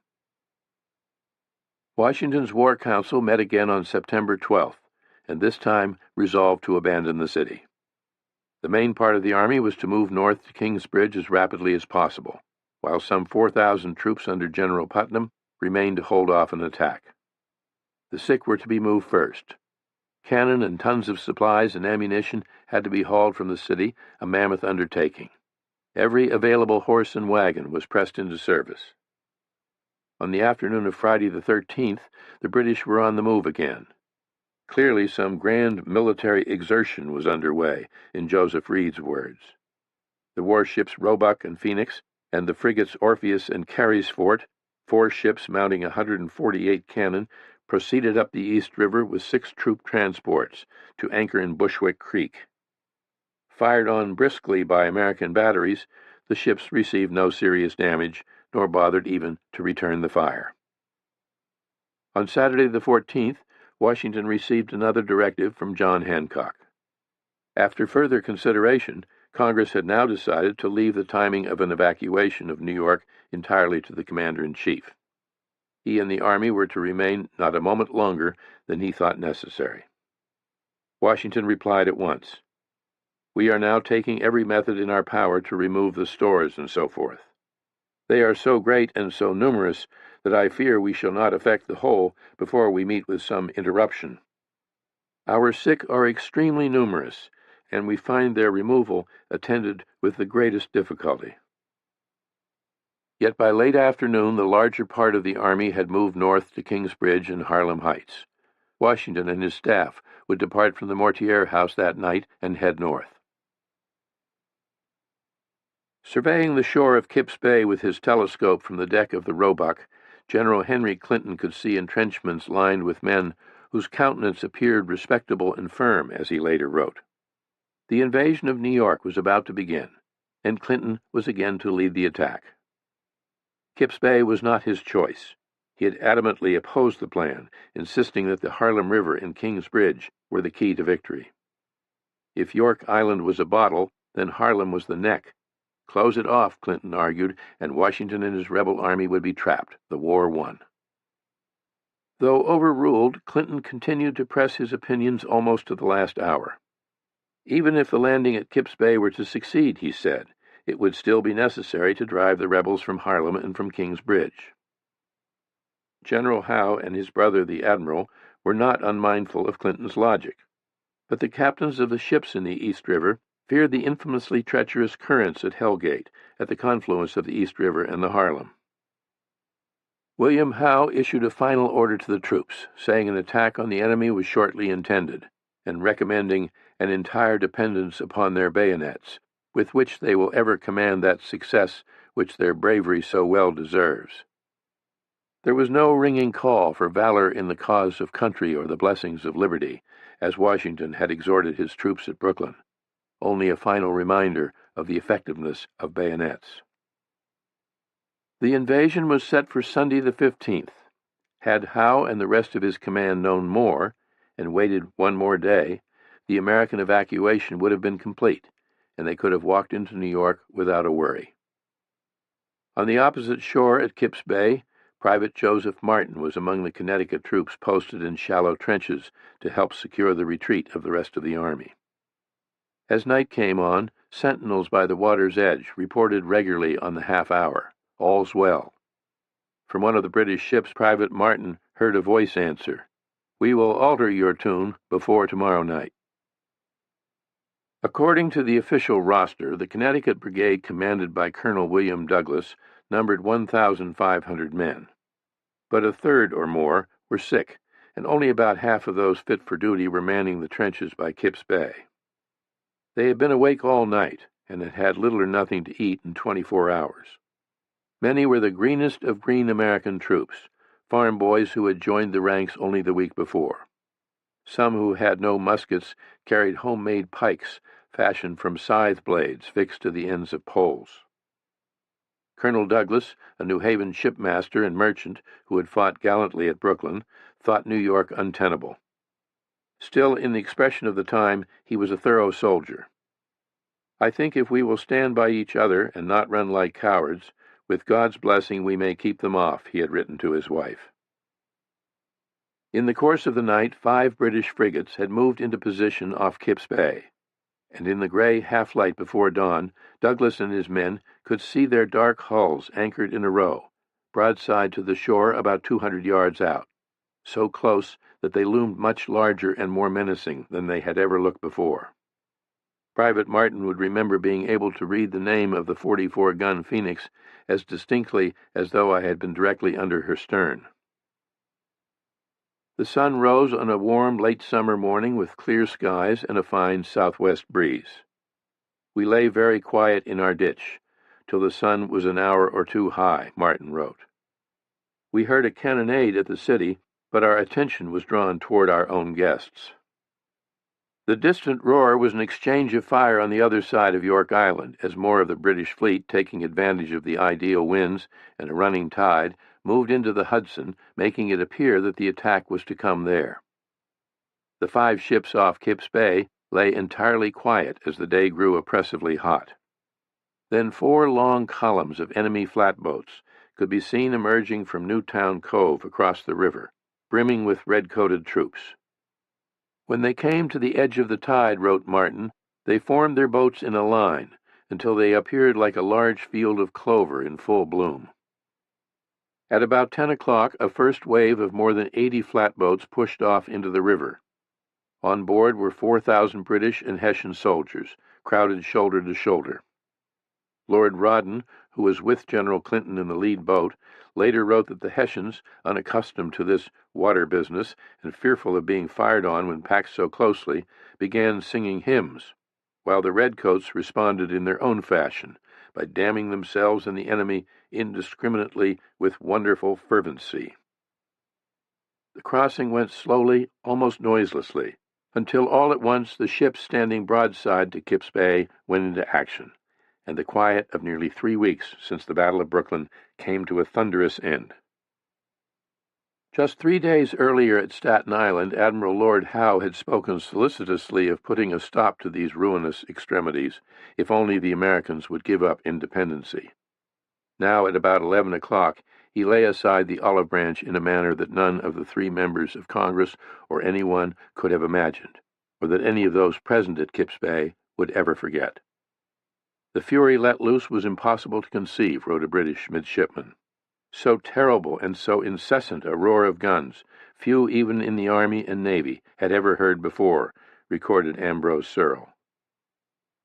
[SPEAKER 1] Washington's War Council met again on September 12th, and this time resolved to abandon the city. The main part of the army was to move north to Kingsbridge as rapidly as possible, while some 4,000 troops under General Putnam remained to hold off an attack. The sick were to be moved first. Cannon and tons of supplies and ammunition had to be hauled from the city, a mammoth undertaking. Every available horse and wagon was pressed into service. On the afternoon of Friday the 13th, the British were on the move again. Clearly some grand military exertion was underway, in Joseph Reed's words. The warships Roebuck and Phoenix, and the frigates Orpheus and Carysfort, 4 ships mounting 148 cannon, proceeded up the East River with 6 troop transports to anchor in Bushwick Creek. Fired on briskly by American batteries, the ships received no serious damage, nor bothered even to return the fire. On Saturday the 14th, Washington received another directive from John Hancock. After further consideration, Congress had now decided to leave the timing of an evacuation of New York entirely to the Commander-in-Chief. He and the Army were to remain not a moment longer than he thought necessary. Washington replied at once, "We are now taking every method in our power to remove the stores and so forth. They are so great and so numerous that I fear we shall not effect the whole before we meet with some interruption. Our sick are extremely numerous, and we find their removal attended with the greatest difficulty." Yet by late afternoon the larger part of the army had moved north to Kingsbridge and Harlem Heights. Washington and his staff would depart from the Mortier House that night and head north. Surveying the shore of Kip's Bay with his telescope from the deck of the Roebuck, General Henry Clinton could see entrenchments lined with men whose countenance appeared respectable and firm, as he later wrote. The invasion of New York was about to begin, and Clinton was again to lead the attack. Kip's Bay was not his choice. He had adamantly opposed the plan, insisting that the Harlem River and Kingsbridge were the key to victory. If York Island was a bottle, then Harlem was the neck. Close it off, Clinton argued, and Washington and his rebel army would be trapped, the war won. Though overruled, Clinton continued to press his opinions almost to the last hour. Even if the landing at Kip's Bay were to succeed, he said, it would still be necessary to drive the rebels from Harlem and from Kingsbridge. General Howe and his brother, the Admiral, were not unmindful of Clinton's logic, but the captains of the ships in the East River feared the infamously treacherous currents at Hellgate, at the confluence of the East River and the Harlem. William Howe issued a final order to the troops, saying an attack on the enemy was shortly intended, and recommending an entire dependence upon their bayonets, with which they will ever command that success which their bravery so well deserves. There was no ringing call for valor in the cause of country or the blessings of liberty, as Washington had exhorted his troops at Brooklyn, only a final reminder of the effectiveness of bayonets. The invasion was set for Sunday the 15th. Had Howe and the rest of his command known more, and waited one more day, the American evacuation would have been complete, and they could have walked into New York without a worry. On the opposite shore at Kip's Bay, Private Joseph Martin was among the Connecticut troops posted in shallow trenches to help secure the retreat of the rest of the army. As night came on, sentinels by the water's edge reported regularly on the half-hour, "All's well." From one of the British ships, Private Martin heard a voice answer, "We will alter your tune before tomorrow night." According to the official roster, the Connecticut Brigade commanded by Colonel William Douglas numbered 1,500 men. But a third or more were sick, and only about half of those fit for duty were manning the trenches by Kip's Bay. They had been awake all night, and had had little or nothing to eat in 24 hours. Many were the greenest of green American troops, farm boys who had joined the ranks only the week before. Some who had no muskets carried homemade pikes fashioned from scythe blades fixed to the ends of poles. Colonel Douglas, a New Haven shipmaster and merchant who had fought gallantly at Brooklyn, thought New York untenable. Still, in the expression of the time, he was a thorough soldier. "I think if we will stand by each other and not run like cowards, with God's blessing we may keep them off," he had written to his wife. In the course of the night, 5 British frigates had moved into position off Kip's Bay, and in the gray half-light before dawn, Douglas and his men could see their dark hulls anchored in a row, broadside to the shore about 200 yards out, so close that they loomed much larger and more menacing than they had ever looked before. Private Martin would remember being able to read the name of the 44-gun Phoenix as distinctly as though I had been directly under her stern. The sun rose on a warm late summer morning with clear skies and a fine southwest breeze. We lay very quiet in our ditch, till the sun was an hour or two high, Martin wrote. We heard a cannonade at the city, but our attention was drawn toward our own guests. The distant roar was an exchange of fire on the other side of York Island, as more of the British fleet, taking advantage of the ideal winds and a running tide, moved into the Hudson, making it appear that the attack was to come there. The 5 ships off Kip's Bay lay entirely quiet as the day grew oppressively hot. Then 4 long columns of enemy flatboats could be seen emerging from Newtown Cove across the river, brimming with red-coated troops. When they came to the edge of the tide, wrote Martin, they formed their boats in a line until they appeared like a large field of clover in full bloom. At about 10 o'clock, a first wave of more than 80 flatboats pushed off into the river. On board were 4,000 British and Hessian soldiers, crowded shoulder to shoulder. Lord Rawdon, who was with General Clinton in the lead boat, later wrote that the Hessians, unaccustomed to this water business and fearful of being fired on when packed so closely, began singing hymns, while the redcoats responded in their own fashion by damning themselves and the enemy indiscriminately with wonderful fervency. The crossing went slowly, almost noiselessly, until all at once the ships standing broadside to Kip's Bay went into action, and the quiet of nearly 3 weeks since the Battle of Brooklyn came to a thunderous end. Just 3 days earlier at Staten Island, Admiral Lord Howe had spoken solicitously of putting a stop to these ruinous extremities, if only the Americans would give up independency. Now, at about 11 o'clock, he lay aside the olive branch in a manner that none of the 3 members of Congress or anyone could have imagined, or that any of those present at Kip's Bay would ever forget. The fury let loose was impossible to conceive, wrote a British midshipman. So terrible and so incessant a roar of guns, few even in the Army and Navy had ever heard before, recorded Ambrose Searle.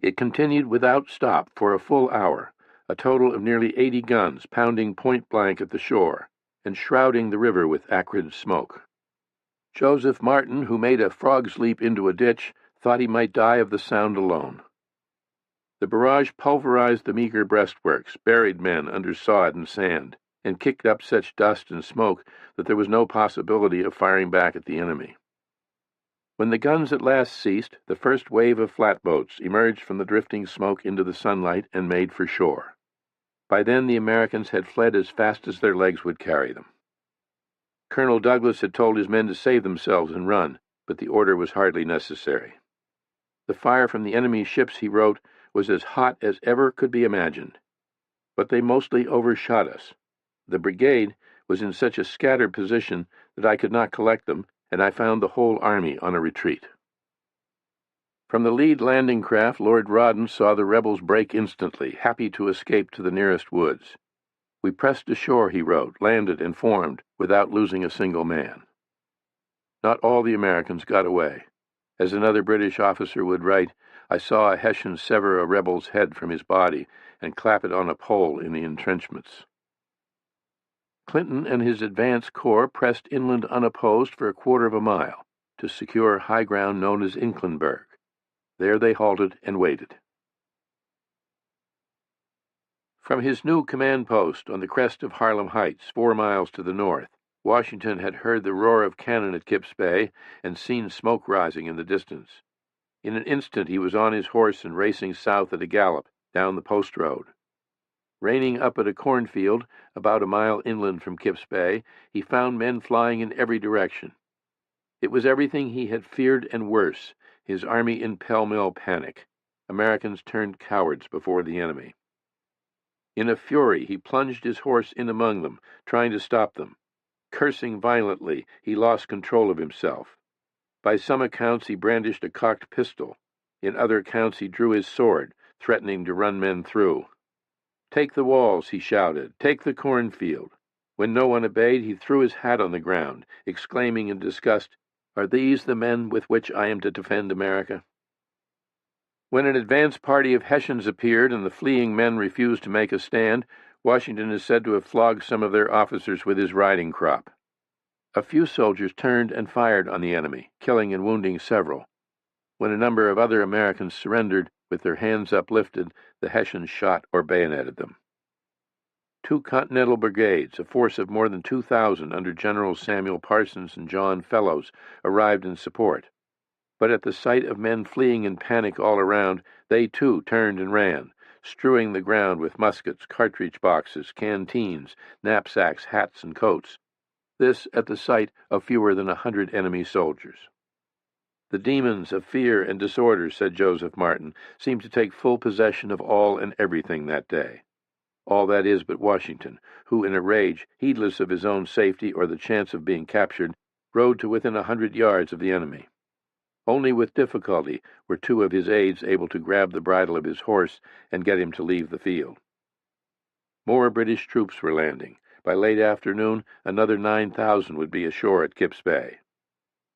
[SPEAKER 1] It continued without stop for a full hour, a total of nearly 80 guns pounding point-blank at the shore, and shrouding the river with acrid smoke. Joseph Martin, who made a frog's leap into a ditch, thought he might die of the sound alone. The barrage pulverized the meager breastworks, buried men under sod and sand, and kicked up such dust and smoke that there was no possibility of firing back at the enemy. When the guns at last ceased, the first wave of flatboats emerged from the drifting smoke into the sunlight and made for shore. By then the Americans had fled as fast as their legs would carry them. Colonel Douglas had told his men to save themselves and run, but the order was hardly necessary. The fire from the enemy's ships, he wrote, was as hot as ever could be imagined. But they mostly overshot us. The brigade was in such a scattered position that I could not collect them, and I found the whole army on a retreat. From the lead landing craft, Lord Rawdon saw the rebels break instantly, happy to escape to the nearest woods. We pressed ashore, he wrote, landed and formed, without losing a single man. Not all the Americans got away. As another British officer would write, I saw a Hessian sever a rebel's head from his body and clap it on a pole in the entrenchments. Clinton and his advance corps pressed inland unopposed for a quarter of a mile to secure high ground known as Inclenberg. There they halted and waited. From his new command post on the crest of Harlem Heights, 4 miles to the north, Washington had heard the roar of cannon at Kip's Bay and seen smoke rising in the distance. In an instant he was on his horse and racing south at a gallop down the post road. Reining up at a cornfield about a mile inland from Kip's Bay, he found men flying in every direction. It was everything he had feared and worse, his army in pell-mell panic. Americans turned cowards before the enemy. In a fury, he plunged his horse in among them, trying to stop them. Cursing violently, he lost control of himself. By some accounts, he brandished a cocked pistol. In other accounts, he drew his sword, threatening to run men through. "Take the walls," he shouted. "Take the cornfield." When no one obeyed, he threw his hat on the ground, exclaiming in disgust, "Are these the men with which I am to defend America?" When an advance party of Hessians appeared and the fleeing men refused to make a stand, Washington is said to have flogged some of their officers with his riding crop. A few soldiers turned and fired on the enemy, killing and wounding several. When a number of other Americans surrendered, with their hands uplifted, the Hessians shot or bayoneted them. 2 Continental brigades, a force of more than 2,000 under Generals Samuel Parsons and John Fellows, arrived in support. But at the sight of men fleeing in panic all around, they too turned and ran, strewing the ground with muskets, cartridge boxes, canteens, knapsacks, hats, and coats. This at the sight of fewer than 100 enemy soldiers. The demons of fear and disorder, said Joseph Martin, seemed to take full possession of all and everything that day. All that is but Washington, who in a rage, heedless of his own safety or the chance of being captured, rode to within 100 yards of the enemy. Only with difficulty were two of his aides able to grab the bridle of his horse and get him to leave the field. More British troops were landing. By late afternoon, another 9,000 would be ashore at Kip's Bay.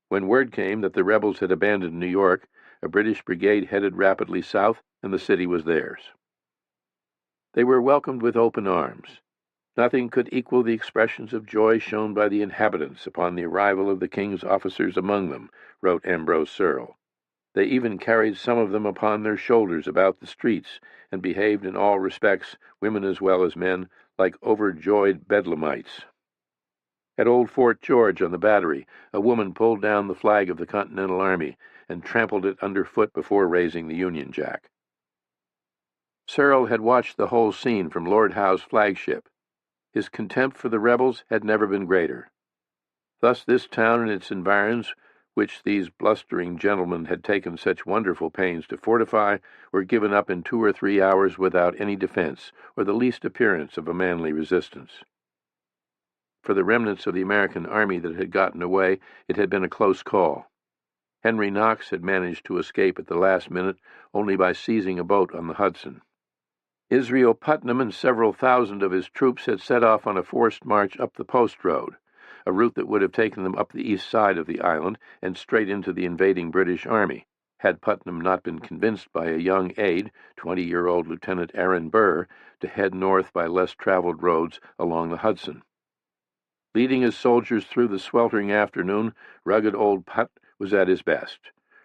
[SPEAKER 1] When word came that the rebels had abandoned New York, a British brigade headed rapidly south, and the city was theirs. They were welcomed with open arms. Nothing could equal the expressions of joy shown by the inhabitants upon the arrival of the king's officers among them, wrote Ambrose Searle. They even carried some of them upon their shoulders about the streets, and behaved in all respects, women as well as men, like overjoyed bedlamites. At old Fort George on the Battery, a woman pulled down the flag of the Continental Army and trampled it underfoot before raising the Union Jack. Searle had watched the whole scene from Lord Howe's flagship. His contempt for the rebels had never been greater. Thus this town and its environs, which these blustering gentlemen had taken such wonderful pains to fortify, were given up in 2 or 3 hours without any defense or the least appearance of a manly resistance. For the remnants of the American army that had gotten away, it had been a close call. Henry Knox had managed to escape at the last minute only by seizing a boat on the Hudson. Israel Putnam and several thousand of his troops had set off on a forced march up the post road, a route that would have taken them up the east side of the island and straight into the invading British army, had Putnam not been convinced by a young aide, 20-year-old Lieutenant Aaron Burr, to head north by less traveled roads along the Hudson. Leading his soldiers through the sweltering afternoon, rugged old Putt was at his best,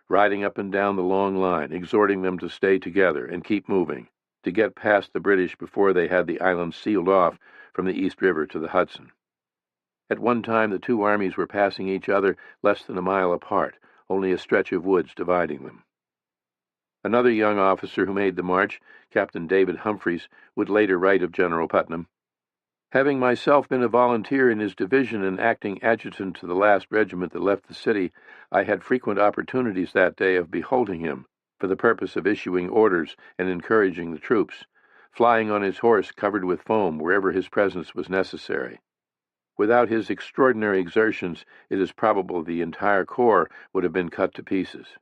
[SPEAKER 1] riding up and down the long line, exhorting them to stay together and keep moving, to get past the British before they had the island sealed off from the East River to the Hudson. At one time the two armies were passing each other less than a mile apart, only a stretch of woods dividing them. Another young officer who made the march, Captain David Humphreys, would later write of General Putnam, "Having myself been a volunteer in his division and acting adjutant to the last regiment that left the city, I had frequent opportunities that day of beholding him, for the purpose of issuing orders and encouraging the troops, flying on his horse covered with foam wherever his presence was necessary. Without his extraordinary exertions, it is probable the entire corps would have been cut to pieces."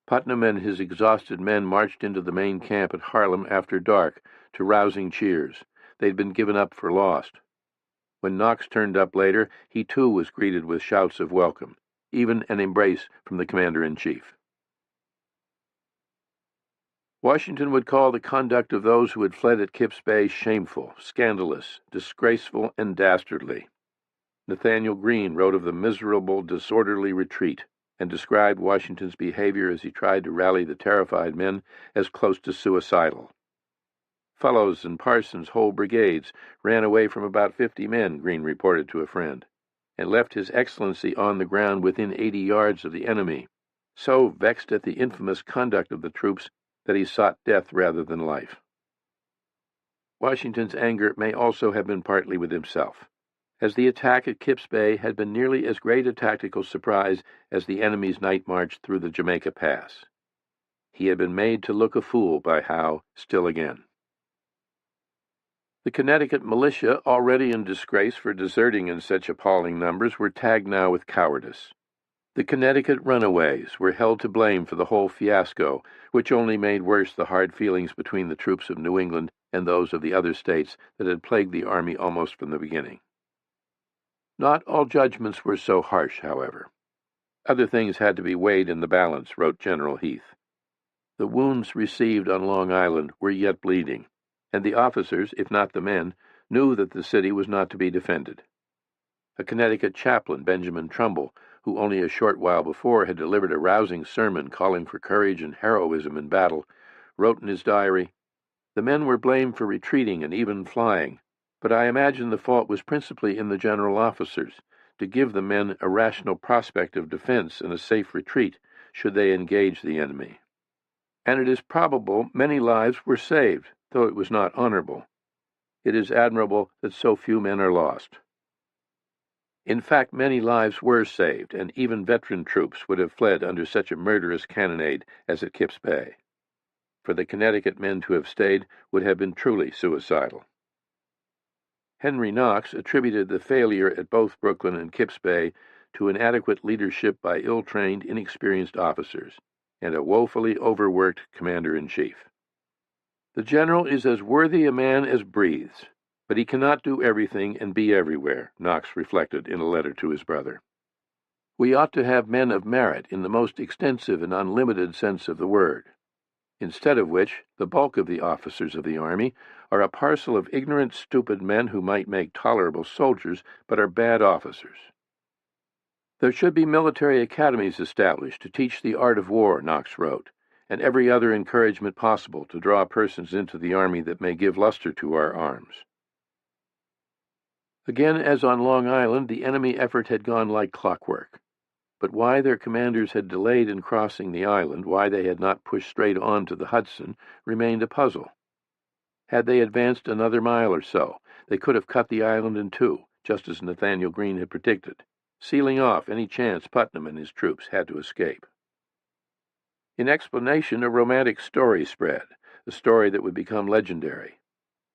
[SPEAKER 1] Putnam and his exhausted men marched into the main camp at Harlem after dark to rousing cheers. They'd been given up for lost. When Knox turned up later, he too was greeted with shouts of welcome, even an embrace from the commander-in-chief. Washington would call the conduct of those who had fled at Kip's Bay shameful, scandalous, disgraceful, and dastardly. Nathaniel Greene wrote of the miserable, disorderly retreat, and described Washington's behavior as he tried to rally the terrified men as close to suicidal. Fellows and Parsons' whole brigades ran away from about 50 men, Greene reported to a friend, and left His Excellency on the ground within 80 yards of the enemy, so vexed at the infamous conduct of the troops that he sought death rather than life. Washington's anger may also have been partly with himself, as the attack at Kip's Bay had been nearly as great a tactical surprise as the enemy's night march through the Jamaica Pass. He had been made to look a fool by Howe still again. The Connecticut militia, already in disgrace for deserting in such appalling numbers, were tagged now with cowardice. The Connecticut runaways were held to blame for the whole fiasco, which only made worse the hard feelings between the troops of New England and those of the other states that had plagued the army almost from the beginning. Not all judgments were so harsh, however. Other things had to be weighed in the balance, wrote General Heath. The wounds received on Long Island were yet bleeding, and the officers, if not the men, knew that the city was not to be defended. A Connecticut chaplain, Benjamin Trumbull, who only a short while before had delivered a rousing sermon calling for courage and heroism in battle, wrote in his diary, "The men were blamed for retreating and even flying, but I imagine the fault was principally in the general officers, to give the men a rational prospect of defense and a safe retreat should they engage the enemy. And it is probable many lives were saved, though it was not honorable. It is admirable that so few men are lost." In fact, many lives were saved, and even veteran troops would have fled under such a murderous cannonade as at Kip's Bay. For the Connecticut men to have stayed would have been truly suicidal. Henry Knox attributed the failure at both Brooklyn and Kip's Bay to inadequate leadership by ill-trained, inexperienced officers and a woefully overworked commander-in-chief. The general is as worthy a man as breathes, but he cannot do everything and be everywhere, Knox reflected in a letter to his brother. We ought to have men of merit in the most extensive and unlimited sense of the word, instead of which the bulk of the officers of the army are a parcel of ignorant, stupid men who might make tolerable soldiers, but are bad officers. There should be military academies established to teach the art of war, Knox wrote, and every other encouragement possible to draw persons into the army that may give luster to our arms. Again, as on Long Island, the enemy effort had gone like clockwork. But why their commanders had delayed in crossing the island, why they had not pushed straight on to the Hudson, remained a puzzle. Had they advanced another mile or so, they could have cut the island in two, just as Nathaniel Greene had predicted, sealing off any chance Putnam and his troops had to escape. In explanation, a romantic story spread, a story that would become legendary,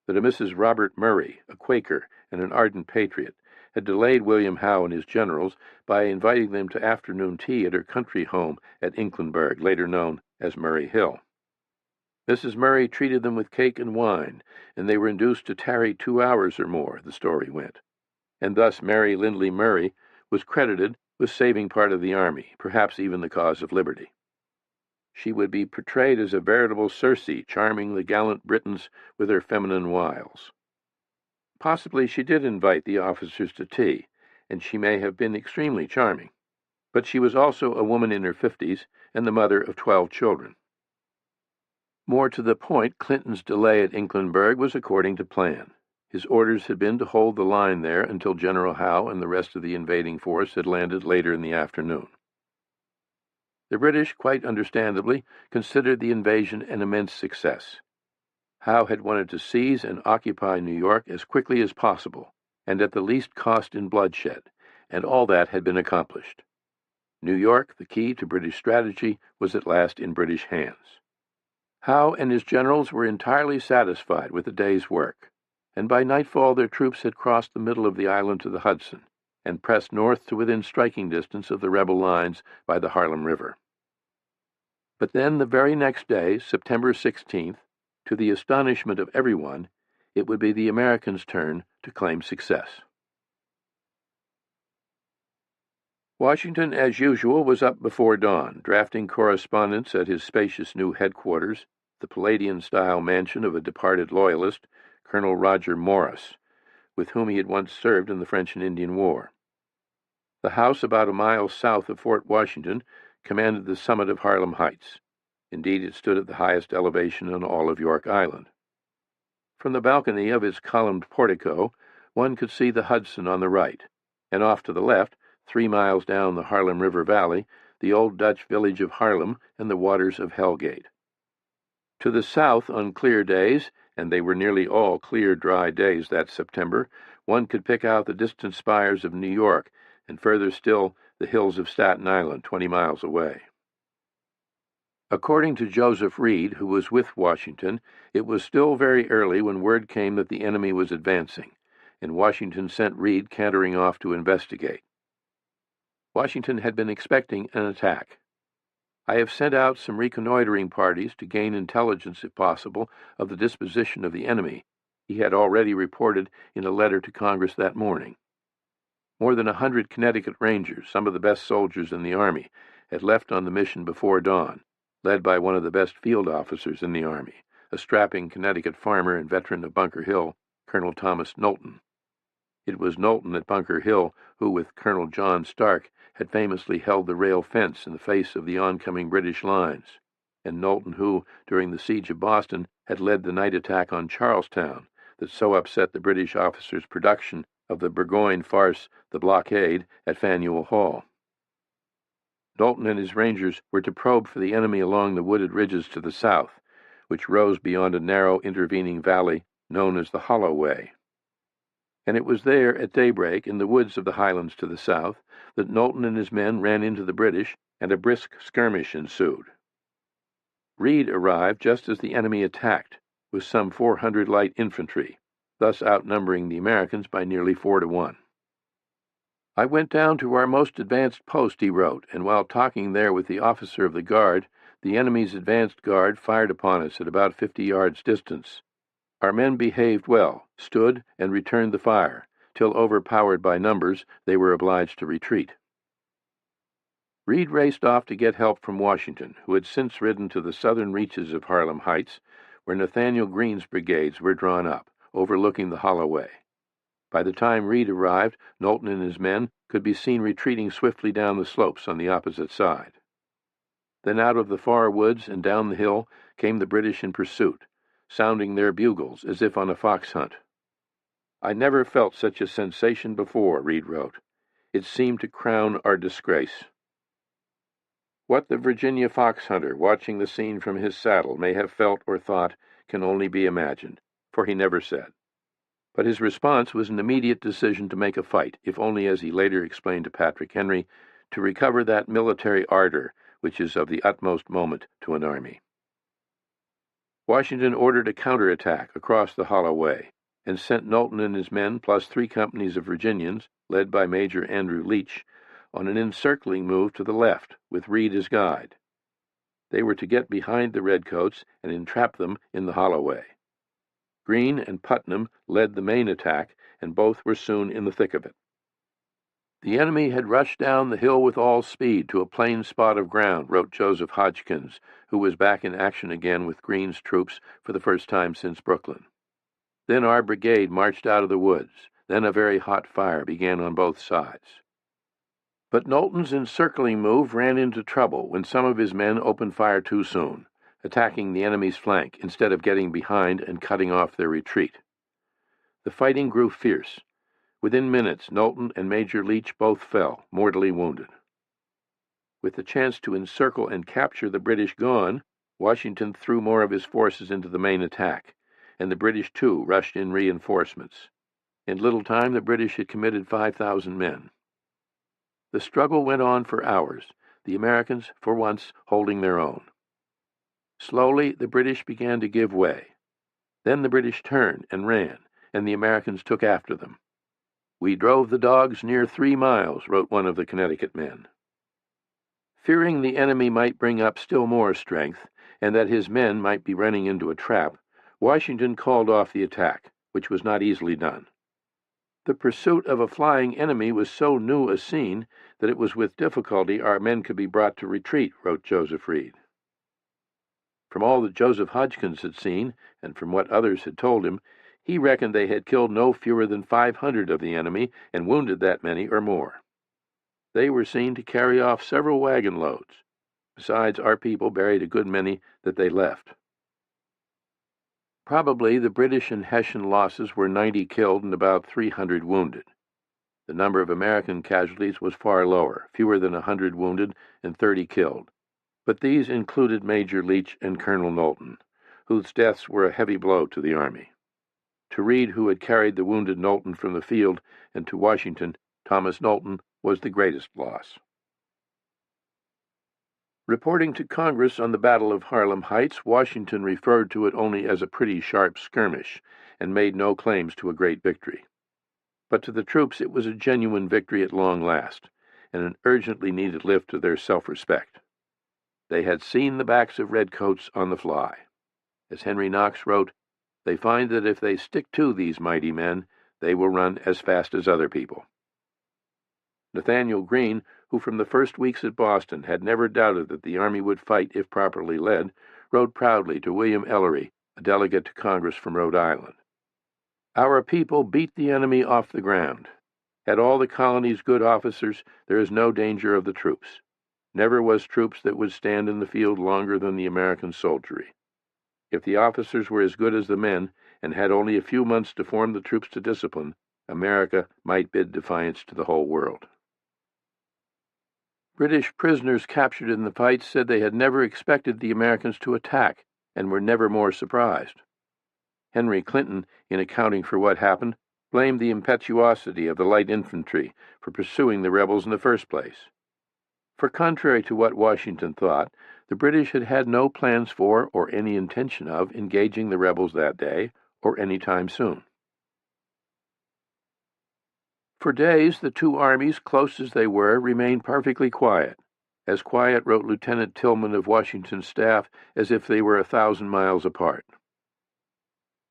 [SPEAKER 1] that a Mrs. Robert Murray, a Quaker and an ardent patriot, had delayed William Howe and his generals by inviting them to afternoon tea at her country home at Inclenburg, later known as Murray Hill. Mrs. Murray treated them with cake and wine, and they were induced to tarry 2 hours or more, the story went, and thus Mary Lindley Murray was credited with saving part of the army, perhaps even the cause of liberty. She would be portrayed as a veritable Circe, charming the gallant Britons with her feminine wiles. Possibly she did invite the officers to tea, and she may have been extremely charming, but she was also a woman in her 50s and the mother of 12 children. More to the point, Clinton's delay at Inclenburg was according to plan. His orders had been to hold the line there until General Howe and the rest of the invading force had landed later in the afternoon. The British, quite understandably, considered the invasion an immense success. Howe had wanted to seize and occupy New York as quickly as possible, and at the least cost in bloodshed, and all that had been accomplished. New York, the key to British strategy, was at last in British hands. Howe and his generals were entirely satisfied with the day's work, and by nightfall their troops had crossed the middle of the island to the Hudson, and pressed north to within striking distance of the rebel lines by the Harlem River. But then the very next day, September 16th, to the astonishment of everyone, it would be the Americans' turn to claim success. Washington, as usual, was up before dawn, drafting correspondence at his spacious new headquarters, the Palladian-style mansion of a departed Loyalist, Colonel Roger Morris, with whom he had once served in the French and Indian War. The house, about a mile south of Fort Washington, commanded the summit of Harlem Heights. Indeed, it stood at the highest elevation on all of York Island. From the balcony of its columned portico, one could see the Hudson on the right, and off to the left, 3 miles down the Harlem River Valley, the old Dutch village of Harlem and the waters of Hellgate. To the south, on clear days, and they were nearly all clear, dry days that September, one could pick out the distant spires of New York, and further still, the hills of Staten Island, 20 miles away. According to Joseph Reed, who was with Washington, it was still very early when word came that the enemy was advancing, and Washington sent Reed cantering off to investigate. Washington had been expecting an attack. I have sent out some reconnoitering parties to gain intelligence, if possible, of the disposition of the enemy, he had already reported in a letter to Congress that morning. More than 100 Connecticut Rangers, some of the best soldiers in the Army, had left on the mission before dawn, led by one of the best field officers in the Army, a strapping Connecticut farmer and veteran of Bunker Hill, Colonel Thomas Knowlton. It was Knowlton at Bunker Hill who, with Colonel John Stark, had famously held the rail fence in the face of the oncoming British lines, and Knowlton who, during the siege of Boston, had led the night attack on Charlestown that so upset the British officers' production of the Burgoyne farce, The Blockade, at Faneuil Hall. Knowlton and his Rangers were to probe for the enemy along the wooded ridges to the south, which rose beyond a narrow intervening valley known as the Holloway. and it was there at daybreak in the woods of the Highlands to the south that Knowlton and his men ran into the British, and a brisk skirmish ensued. Reed arrived just as the enemy attacked, with some 400 light infantry, thus outnumbering the Americans by nearly 4 to 1. "I went down to our most advanced post," he wrote, "and while talking there with the officer of the guard, the enemy's advanced guard fired upon us at about 50 yards distance. Our men behaved well, stood, and returned the fire, till overpowered by numbers, they were obliged to retreat." Reed raced off to get help from Washington, who had since ridden to the southern reaches of Harlem Heights, where Nathaniel Greene's brigades were drawn up, overlooking the Holloway. By the time Reed arrived, Knowlton and his men could be seen retreating swiftly down the slopes on the opposite side. Then out of the far woods and down the hill came the British in pursuit, sounding their bugles as if on a fox hunt. "I never felt such a sensation before," Reed wrote. "It seemed to crown our disgrace." What the Virginia fox hunter, watching the scene from his saddle, may have felt or thought can only be imagined, for he never said. But his response was an immediate decision to make a fight, if only, as he later explained to Patrick Henry, to recover that military ardor which is of the utmost moment to an army. Washington ordered a counterattack across the Holloway, and sent Knowlton and his men, plus 3 companies of Virginians, led by Major Andrew Leach, on an encircling move to the left, with Reed as guide. They were to get behind the redcoats and entrap them in the Holloway. Greene and Putnam led the main attack, and both were soon in the thick of it. "The enemy had rushed down the hill with all speed to a plain spot of ground," wrote Joseph Hodgkins, who was back in action again with Greene's troops for the first time since Brooklyn. "Then our brigade marched out of the woods. Then a very hot fire began on both sides. But Knowlton's encircling move ran into trouble when some of his men opened fire too soon, attacking the enemy's flank instead of getting behind and cutting off their retreat. The fighting grew fierce. Within minutes, Knowlton and Major Leach both fell, mortally wounded. With the chance to encircle and capture the British gone, Washington threw more of his forces into the main attack, and the British too rushed in reinforcements. In little time, the British had committed 5,000 men. The struggle went on for hours, the Americans, for once, holding their own. Slowly, the British began to give way. Then the British turned and ran, and the Americans took after them. "We drove the dogs near 3 miles," wrote one of the Connecticut men. Fearing the enemy might bring up still more strength, and that his men might be running into a trap, Washington called off the attack, which was not easily done. The pursuit of a flying enemy was so new a scene that it was with difficulty our men could be brought to retreat, wrote Joseph Reed. From all that Joseph Hodgkins had seen, and from what others had told him, he reckoned they had killed no fewer than 500 of the enemy and wounded that many or more. They were seen to carry off several wagon loads. Besides, our people buried a good many that they left. Probably the British and Hessian losses were 90 killed and about 300 wounded. The number of American casualties was far lower, fewer than 100 wounded and 30 killed, but these included Major Leach and Colonel Knowlton, whose deaths were a heavy blow to the Army. To Reed, who had carried the wounded Knowlton from the field, and to Washington, Thomas Knowlton was the greatest loss. Reporting to Congress on the Battle of Harlem Heights, Washington referred to it only as a pretty sharp skirmish, and made no claims to a great victory. But to the troops it was a genuine victory at long last, and an urgently needed lift to their self-respect. They had seen the backs of redcoats on the fly. As Henry Knox wrote, "They find that if they stick to these mighty men, they will run as fast as other people." Nathaniel Greene, who from the first weeks at Boston had never doubted that the Army would fight if properly led, wrote proudly to William Ellery, a delegate to Congress from Rhode Island, "Our people beat the enemy off the ground. Had all the colonies good officers, there is no danger of the troops. Never was troops that would stand in the field longer than the American soldiery. If the officers were as good as the men, and had only a few months to form the troops to discipline, America might bid defiance to the whole world." British prisoners captured in the fight said they had never expected the Americans to attack and were never more surprised. Henry Clinton, in accounting for what happened, blamed the impetuosity of the light infantry for pursuing the rebels in the first place. For contrary to what Washington thought, the British had had no plans for or any intention of engaging the rebels that day or any time soon. For days, the two armies, close as they were, remained perfectly quiet, as quiet, wrote Lieutenant Tillman of Washington's staff, as if they were 1,000 miles apart.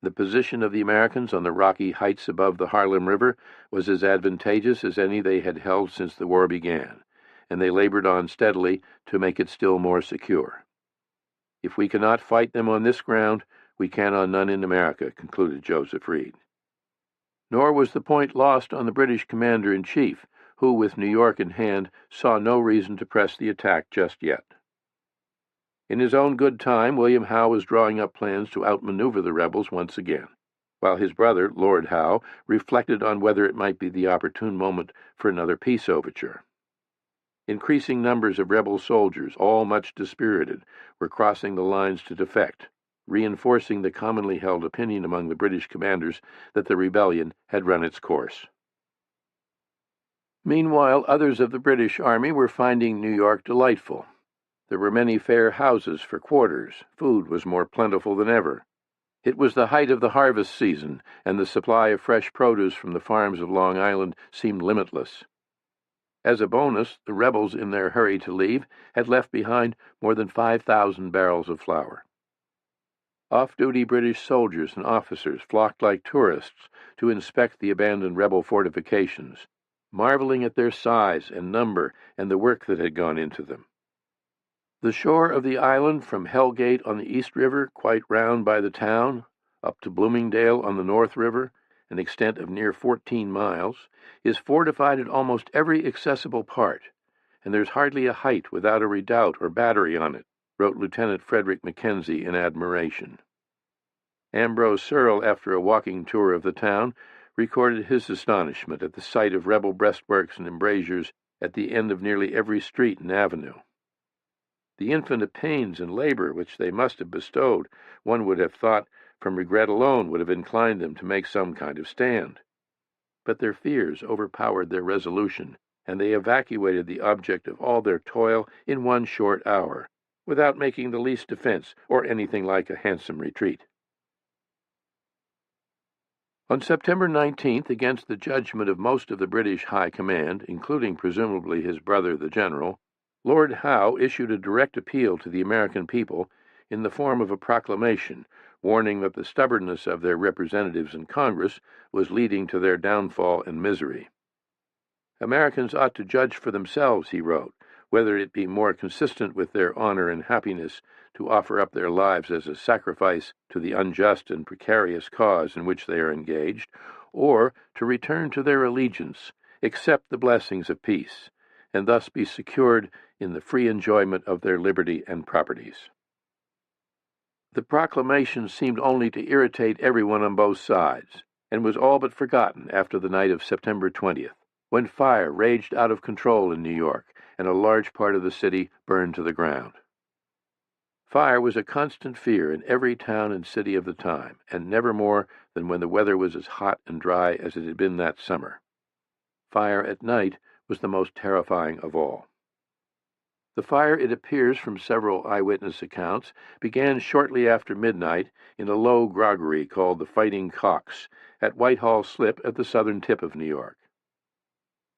[SPEAKER 1] The position of the Americans on the rocky heights above the Harlem River was as advantageous as any they had held since the war began, and they labored on steadily to make it still more secure. If we cannot fight them on this ground, we can on none in America, concluded Joseph Reed. Nor was the point lost on the British commander-in-chief, who, with New York in hand, saw no reason to press the attack just yet. In his own good time, William Howe was drawing up plans to outmaneuver the rebels once again, while his brother, Lord Howe, reflected on whether it might be the opportune moment for another peace overture. Increasing numbers of rebel soldiers, all much dispirited, were crossing the lines to defect, reinforcing the commonly held opinion among the British commanders that the rebellion had run its course. Meanwhile, others of the British Army were finding New York delightful. There were many fair houses for quarters. Food was more plentiful than ever. It was the height of the harvest season, and the supply of fresh produce from the farms of Long Island seemed limitless. As a bonus, the rebels, in their hurry to leave, had left behind more than 5,000 barrels of flour. Off-duty British soldiers and officers flocked like tourists to inspect the abandoned rebel fortifications, marveling at their size and number and the work that had gone into them. The shore of the island, from Hellgate on the East River, quite round by the town, up to Bloomingdale on the North River, an extent of near 14 miles, is fortified at almost every accessible part, and there's hardly a height without a redoubt or battery on it, wrote Lieutenant Frederick Mackenzie in admiration. Ambrose Searle, after a walking tour of the town, recorded his astonishment at the sight of rebel breastworks and embrasures at the end of nearly every street and avenue. The infinite pains and labor which they must have bestowed, one would have thought, from regret alone, would have inclined them to make some kind of stand. But their fears overpowered their resolution, and they evacuated the object of all their toil in 1 short hour, without making the least defense or anything like a handsome retreat. On September 19th, against the judgment of most of the British High Command, including presumably his brother the general, Lord Howe issued a direct appeal to the American people in the form of a proclamation, warning that the stubbornness of their representatives in Congress was leading to their downfall and misery. Americans ought to judge for themselves, he wrote, whether it be more consistent with their honor and happiness to offer up their lives as a sacrifice to the unjust and precarious cause in which they are engaged, or to return to their allegiance, accept the blessings of peace, and thus be secured in the free enjoyment of their liberty and properties. The proclamation seemed only to irritate everyone on both sides, and was all but forgotten after the night of September 20th, when fire raged out of control in New York, and a large part of the city burned to the ground. Fire was a constant fear in every town and city of the time, and never more than when the weather was as hot and dry as it had been that summer. Fire at night was the most terrifying of all. The fire, it appears from several eyewitness accounts, began shortly after midnight in a low groggery called the Fighting Cocks at Whitehall Slip at the southern tip of New York.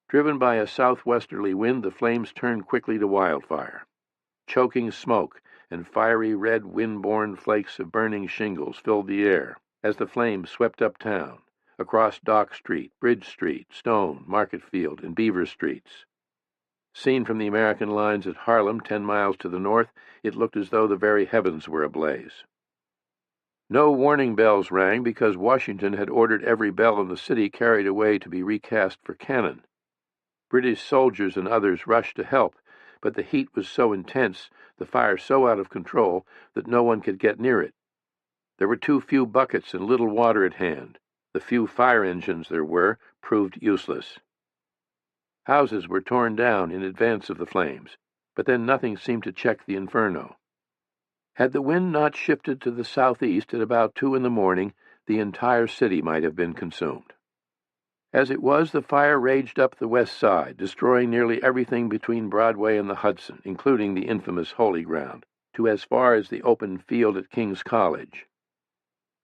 [SPEAKER 1] Driven by a southwesterly wind, the flames turned quickly to wildfire. Choking smoke and fiery red wind-borne flakes of burning shingles filled the air as the flames swept uptown, across Dock Street, Bridge Street, Stone, Market Field, and Beaver Streets. Seen from the American lines at Harlem, 10 miles to the north, it looked as though the very heavens were ablaze. No warning bells rang because Washington had ordered every bell in the city carried away to be recast for cannon. British soldiers and others rushed to help, but the heat was so intense, the fire so out of control, that no one could get near it. There were too few buckets and little water at hand. The few fire engines there were proved useless. Houses were torn down in advance of the flames, but then nothing seemed to check the inferno. Had the wind not shifted to the southeast at about 2 in the morning, the entire city might have been consumed. As it was, the fire raged up the west side, destroying nearly everything between Broadway and the Hudson, including the infamous Holy Ground, to as far as the open field at King's College.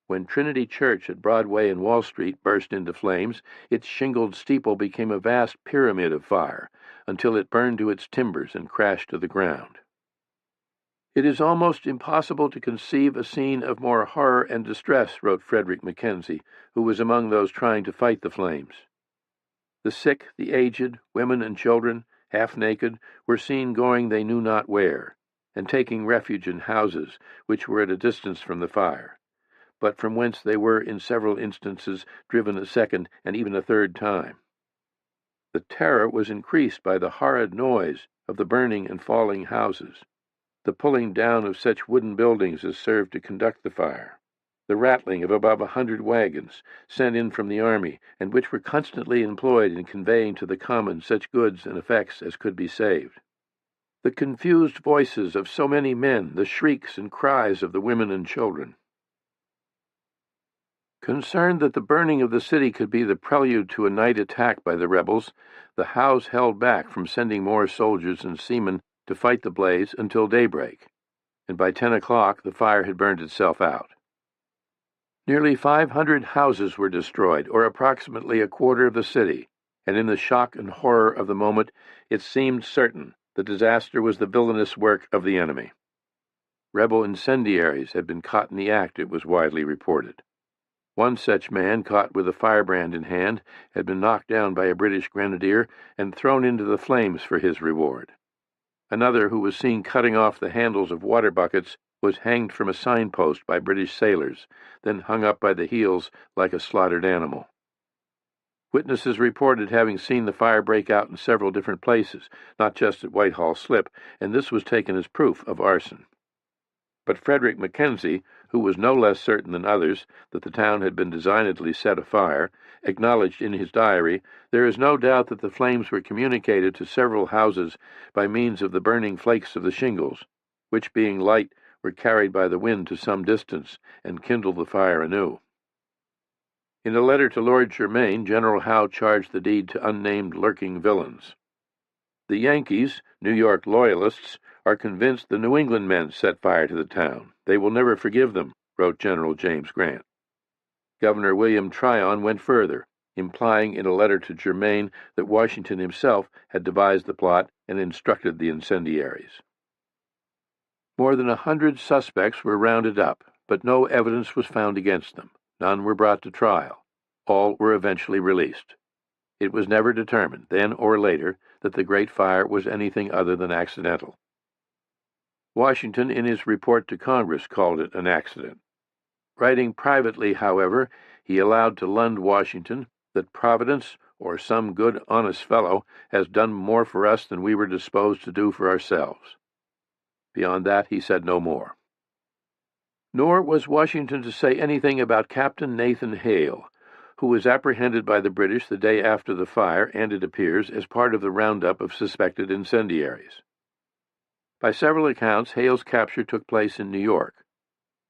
[SPEAKER 1] When Trinity Church at Broadway and Wall Street burst into flames, its shingled steeple became a vast pyramid of fire, until it burned to its timbers and crashed to the ground. "It is almost impossible to conceive a scene of more horror and distress," wrote Frederick Mackenzie, who was among those trying to fight the flames. "The sick, the aged, women and children, half naked, were seen going they knew not where, and taking refuge in houses which were at a distance from the fire, but from whence they were in several instances driven a second and even a third time. The terror was increased by the horrid noise of the burning and falling houses, the pulling down of such wooden buildings as served to conduct the fire, the rattling of above 100 wagons sent in from the army, and which were constantly employed in conveying to the common such goods and effects as could be saved, the confused voices of so many men, the shrieks and cries of the women and children." Concerned that the burning of the city could be the prelude to a night attack by the rebels, the House held back from sending more soldiers and seamen to fight the blaze until daybreak, and by 10 o'clock the fire had burned itself out. Nearly 500 houses were destroyed, or approximately a quarter of the city, and in the shock and horror of the moment it seemed certain the disaster was the villainous work of the enemy. Rebel incendiaries had been caught in the act, it was widely reported. One such man, caught with a firebrand in hand, had been knocked down by a British grenadier and thrown into the flames for his reward. Another, who was seen cutting off the handles of water buckets, was hanged from a signpost by British sailors, then hung up by the heels like a slaughtered animal. Witnesses reported having seen the fire break out in several different places, not just at Whitehall Slip, and this was taken as proof of arson. But Frederick Mackenzie, who was no less certain than others that the town had been designedly set afire, acknowledged in his diary, "There is no doubt that the flames were communicated to several houses by means of the burning flakes of the shingles, which, being light, were carried by the wind to some distance and kindled the fire anew." In a letter to Lord Germain, General Howe charged the deed to unnamed lurking villains. "The Yankees, New York Loyalists, are convinced the New England men set fire to the town. They will never forgive them," wrote General James Grant. Governor William Tryon went further, implying in a letter to Germain that Washington himself had devised the plot and instructed the incendiaries. More than 100 suspects were rounded up, but no evidence was found against them. None were brought to trial. All were eventually released. It was never determined, then or later, that the Great Fire was anything other than accidental. Washington, in his report to Congress, called it an accident. Writing privately, however, he allowed to Lund Washington that Providence, or some good honest fellow, has done more for us than we were disposed to do for ourselves. Beyond that he said no more. Nor was Washington to say anything about Captain Nathan Hale, who was apprehended by the British the day after the fire, and, it appears, as part of the roundup of suspected incendiaries. By several accounts, Hale's capture took place in New York.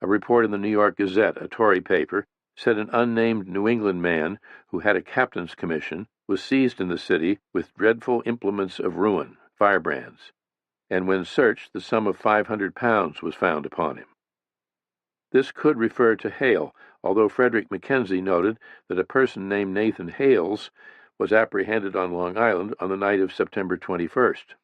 [SPEAKER 1] A report in the New York Gazette, a Tory paper, said an unnamed New England man, who had a captain's commission, was seized in the city with dreadful implements of ruin, firebrands, and when searched the sum of 500 pounds was found upon him. This could refer to Hale, although Frederick Mackenzie noted that a person named Nathan Hales was apprehended on Long Island on the night of September 21st.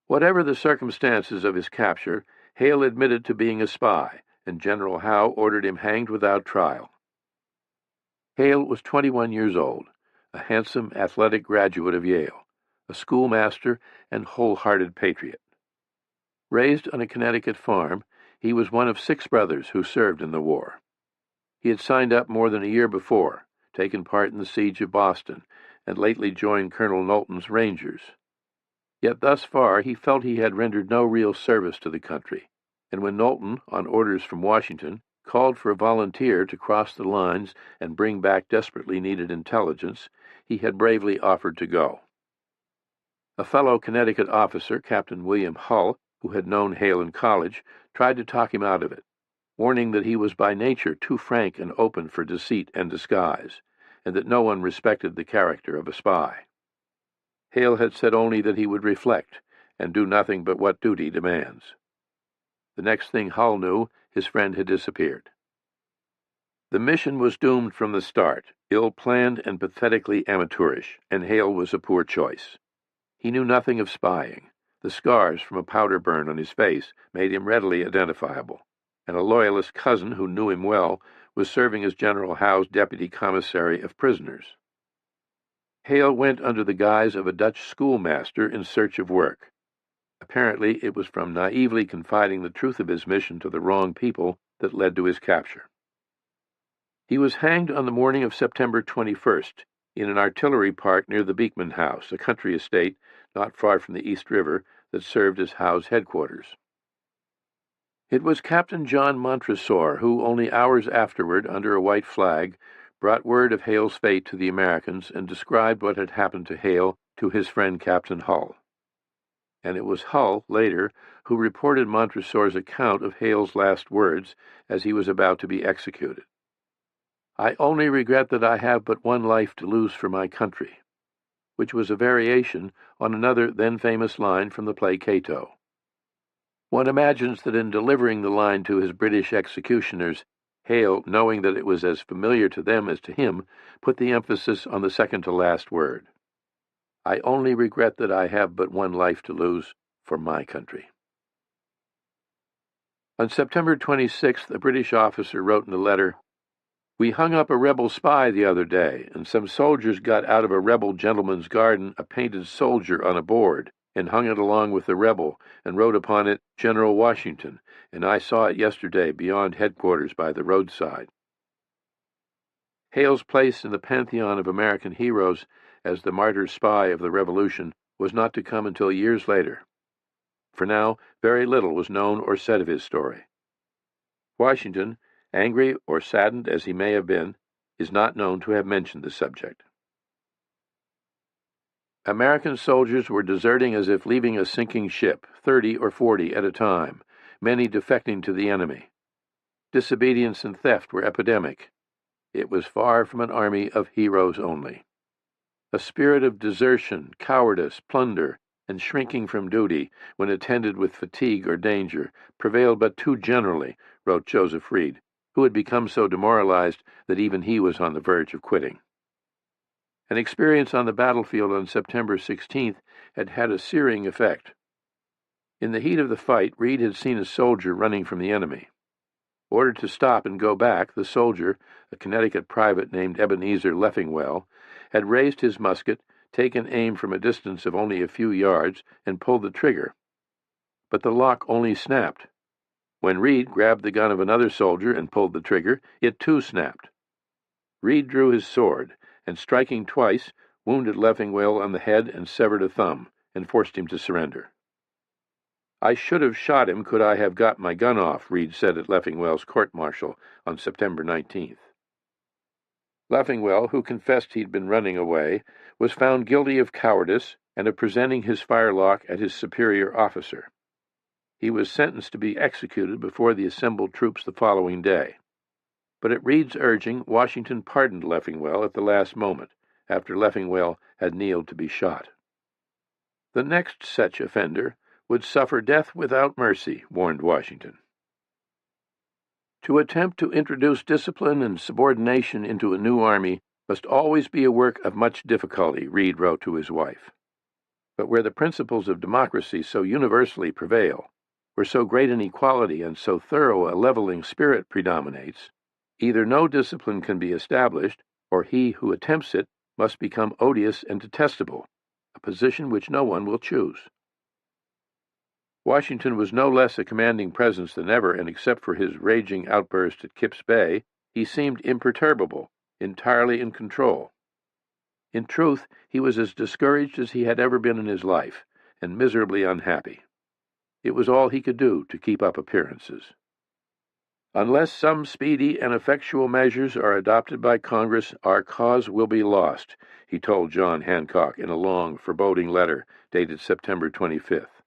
[SPEAKER 1] Whatever the circumstances of his capture, Hale admitted to being a spy, and General Howe ordered him hanged without trial. Hale was 21 years old, a handsome, athletic graduate of Yale, a schoolmaster and wholehearted patriot. Raised on a Connecticut farm, he was one of 6 brothers who served in the war. He had signed up more than a year before, taken part in the siege of Boston, and lately joined Colonel Knowlton's Rangers. Yet thus far he felt he had rendered no real service to the country, and when Knowlton, on orders from Washington, called for a volunteer to cross the lines and bring back desperately needed intelligence, he had bravely offered to go. A fellow Connecticut officer, Captain William Hull, who had known Hale in college, tried to talk him out of it, warning that he was by nature too frank and open for deceit and disguise, and that no one respected the character of a spy. Hale had said only that he would reflect and do nothing but what duty demands. The next thing Hull knew, his friend had disappeared. The mission was doomed from the start, ill-planned and pathetically amateurish, and Hale was a poor choice. He knew nothing of spying. The scars from a powder burn on his face made him readily identifiable, and a loyalist cousin who knew him well was serving as General Howe's deputy commissary of prisoners. Hale went under the guise of a Dutch schoolmaster in search of work. Apparently, it was from naively confiding the truth of his mission to the wrong people that led to his capture. He was hanged on the morning of September 21st in an artillery park near the Beekman House, a country estate not far from the East River that served as Howe's headquarters. It was Captain John Montresor who, only hours afterward, under a white flag, brought word of Hale's fate to the Americans and described what had happened to Hale to his friend Captain Hull. And it was Hull, later, who reported Montresor's account of Hale's last words as he was about to be executed. "I only regret that I have but one life to lose for my country," which was a variation on another then-famous line from the play Cato. One imagines that in delivering the line to his British executioners, Hale, knowing that it was as familiar to them as to him, put the emphasis on the second-to-last word. "I only regret that I have but one life to lose for my country." On September 26th, a British officer wrote in a letter, "We hung up a rebel spy the other day, and some soldiers got out of a rebel gentleman's garden a painted soldier on a board, and hung it along with the rebel, and wrote upon it, 'General Washington,' and I saw it yesterday beyond headquarters by the roadside." Hale's place in the pantheon of American heroes as the martyr spy of the Revolution was not to come until years later. For now, very little was known or said of his story. Washington, angry or saddened as he may have been, is not known to have mentioned the subject. American soldiers were deserting as if leaving a sinking ship, 30 or 40 at a time, many defecting to the enemy. Disobedience and theft were epidemic. It was far from an army of heroes only. A spirit of desertion, cowardice, plunder, and shrinking from duty, when attended with fatigue or danger, prevailed but too generally, wrote Joseph Reed, who had become so demoralized that even he was on the verge of quitting. An experience on the battlefield on September 16th had had a searing effect. In the heat of the fight, Reed had seen a soldier running from the enemy. Ordered to stop and go back, the soldier, a Connecticut private named Ebenezer Leffingwell, had raised his musket, taken aim from a distance of only a few yards, and pulled the trigger. But the lock only snapped. When Reed grabbed the gun of another soldier and pulled the trigger, it too snapped. Reed drew his sword, and striking twice, wounded Leffingwell on the head and severed a thumb, and forced him to surrender. "I should have shot him could I have got my gun off," Reed said at Leffingwell's court-martial on September 19th. Leffingwell, who confessed he'd been running away, was found guilty of cowardice and of presenting his firelock at his superior officer. He was sentenced to be executed before the assembled troops the following day. But at Reed's urging, Washington pardoned Leffingwell at the last moment, after Leffingwell had kneeled to be shot. The next such offender would suffer death without mercy, warned Washington. To attempt to introduce discipline and subordination into a new army must always be a work of much difficulty, Reed wrote to his wife. But where the principles of democracy so universally prevail, where so great an equality and so thorough a leveling spirit predominates, either no discipline can be established, or he who attempts it must become odious and detestable, a position which no one will choose. Washington was no less a commanding presence than ever, and except for his raging outburst at Kip's Bay, he seemed imperturbable, entirely in control. In truth, he was as discouraged as he had ever been in his life, and miserably unhappy. It was all he could do to keep up appearances. "Unless some speedy and effectual measures are adopted by Congress, our cause will be lost," he told John Hancock in a long, foreboding letter dated September 25th.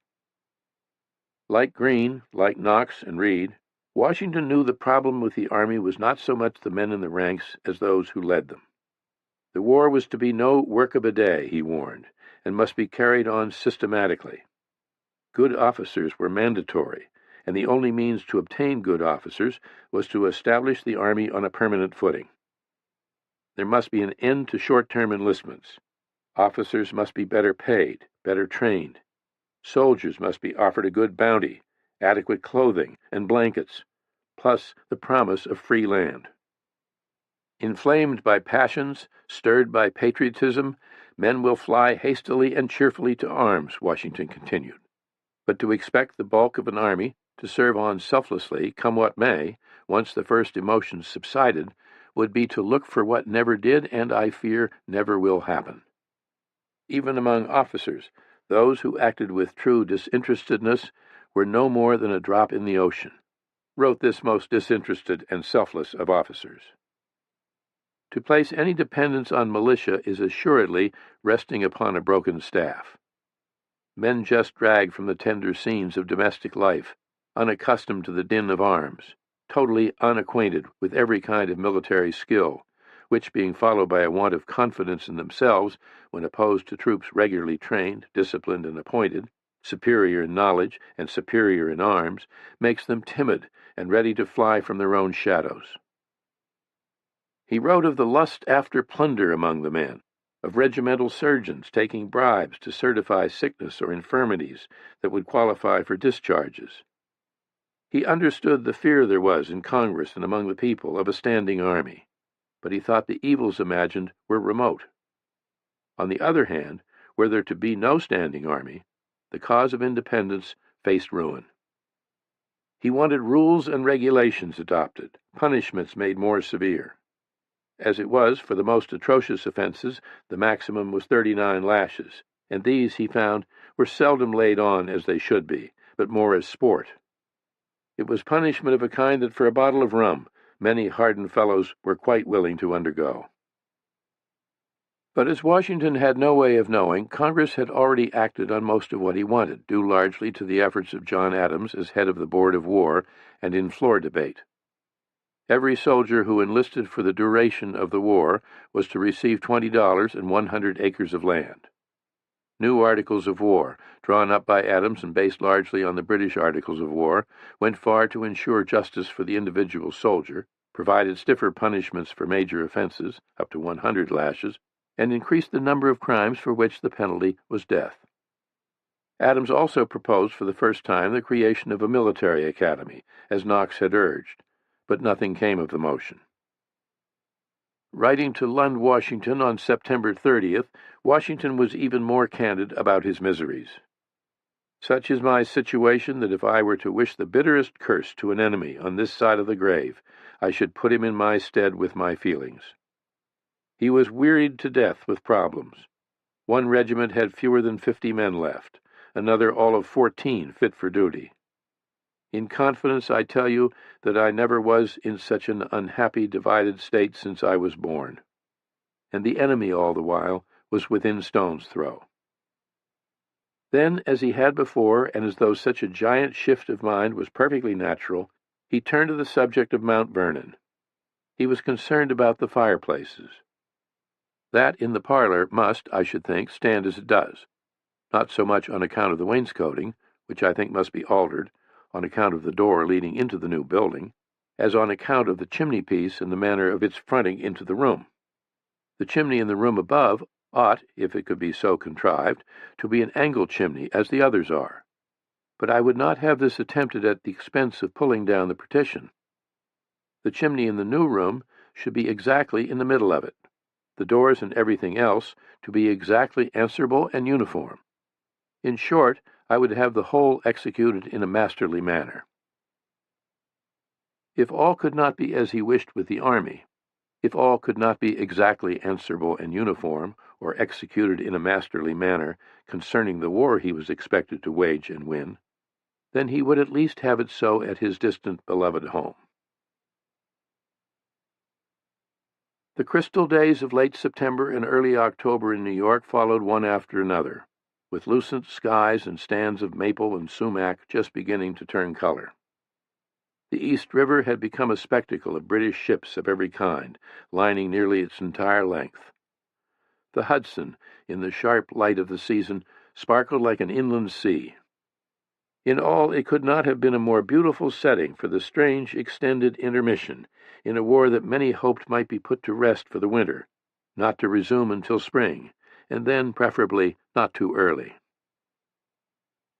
[SPEAKER 1] Like Greene, like Knox and Reed, Washington knew the problem with the army was not so much the men in the ranks as those who led them. The war was to be no work of a day, he warned, and must be carried on systematically. Good officers were mandatory, and the only means to obtain good officers was to establish the Army on a permanent footing. There must be an end to short-term enlistments. Officers must be better paid, better trained. Soldiers must be offered a good bounty, adequate clothing and blankets, plus the promise of free land. Inflamed by passions, stirred by patriotism, men will fly hastily and cheerfully to arms, Washington continued. But to expect the bulk of an army to serve on selflessly, come what may, once the first emotions subsided, would be to look for what never did and, I fear, never will happen. Even among officers, those who acted with true disinterestedness were no more than a drop in the ocean, wrote this most disinterested and selfless of officers. To place any dependence on militia is assuredly resting upon a broken staff. Men just dragged from the tender scenes of domestic life, unaccustomed to the din of arms, totally unacquainted with every kind of military skill, which, being followed by a want of confidence in themselves when opposed to troops regularly trained, disciplined, and appointed, superior in knowledge and superior in arms, makes them timid and ready to fly from their own shadows. He wrote of the lust after plunder among the men, of regimental surgeons taking bribes to certify sickness or infirmities that would qualify for discharges. He understood the fear there was in Congress and among the people of a standing army, but he thought the evils imagined were remote. On the other hand, were there to be no standing army, the cause of independence faced ruin. He wanted rules and regulations adopted, punishments made more severe. As it was, for the most atrocious offenses, the maximum was 39 lashes, and these, he found, were seldom laid on as they should be, but more as sport. It was punishment of a kind that for a bottle of rum many hardened fellows were quite willing to undergo. But as Washington had no way of knowing, Congress had already acted on most of what he wanted, due largely to the efforts of John Adams as head of the Board of War and in floor debate. Every soldier who enlisted for the duration of the war was to receive $20 and 100 acres of land. New articles of war, drawn up by Adams and based largely on the British articles of war, went far to ensure justice for the individual soldier, provided stiffer punishments for major offenses, up to 100 lashes, and increased the number of crimes for which the penalty was death. Adams also proposed for the first time the creation of a military academy, as Knox had urged, but nothing came of the motion. Writing to Lund, Washington, on September 30th, Washington was even more candid about his miseries. Such is my situation that if I were to wish the bitterest curse to an enemy on this side of the grave, I should put him in my stead with my feelings. He was wearied to death with problems. One regiment had fewer than 50 men left, another all of 14 fit for duty. In confidence I tell you that I never was in such an unhappy, divided state since I was born. And the enemy all the while was within stone's throw. Then, as he had before, and as though such a giant shift of mind was perfectly natural, he turned to the subject of Mount Vernon. He was concerned about the fireplaces. That in the parlor must, I should think, stand as it does, not so much on account of the wainscoting, which I think must be altered, on account of the door leading into the new building, as on account of the chimney-piece and the manner of its fronting into the room. The chimney in the room above ought, if it could be so contrived, to be an angle chimney, as the others are. But I would not have this attempted at the expense of pulling down the partition. The chimney in the new room should be exactly in the middle of it, the doors and everything else to be exactly answerable and uniform. In short, I would have the whole executed in a masterly manner. If all could not be as he wished with the army, if all could not be exactly answerable and uniform, or executed in a masterly manner concerning the war he was expected to wage and win, then he would at least have it so at his distant beloved home. The crystal days of late September and early October in New York followed one after another, with lucent skies and stands of maple and sumac just beginning to turn color. The East River had become a spectacle of British ships of every kind, lining nearly its entire length. The Hudson, in the sharp light of the season, sparkled like an inland sea. In all, it could not have been a more beautiful setting for the strange extended intermission in a war that many hoped might be put to rest for the winter, not to resume until spring, and then, preferably, not too early.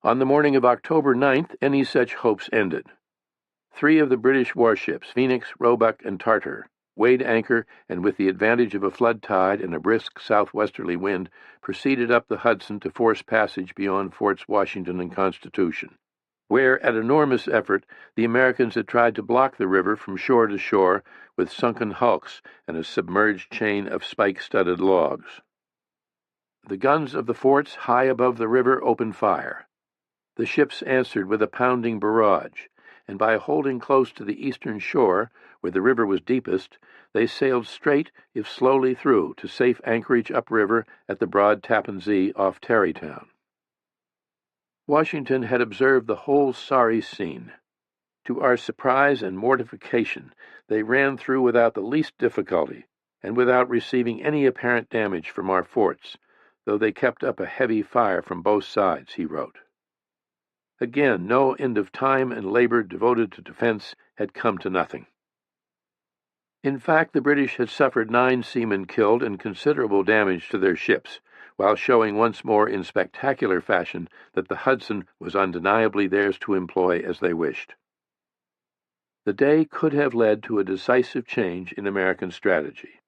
[SPEAKER 1] On the morning of October 9th, any such hopes ended. 3 of the British warships, Phoenix, Roebuck, and Tartar, weighed anchor and, with the advantage of a flood tide and a brisk southwesterly wind, proceeded up the Hudson to force passage beyond Forts Washington and Constitution, where, at enormous effort, the Americans had tried to block the river from shore to shore with sunken hulks and a submerged chain of spike-studded logs. The guns of the forts high above the river opened fire. The ships answered with a pounding barrage, and by holding close to the eastern shore, where the river was deepest, they sailed straight, if slowly, through to safe anchorage upriver at the broad Tappan Zee off Tarrytown. Washington had observed the whole sorry scene. To our surprise and mortification, they ran through without the least difficulty, and without receiving any apparent damage from our forts, though they kept up a heavy fire from both sides, he wrote. Again, no end of time and labor devoted to defense had come to nothing. In fact, the British had suffered 9 seamen killed and considerable damage to their ships, while showing once more in spectacular fashion that the Hudson was undeniably theirs to employ as they wished. The day could have led to a decisive change in American strategy.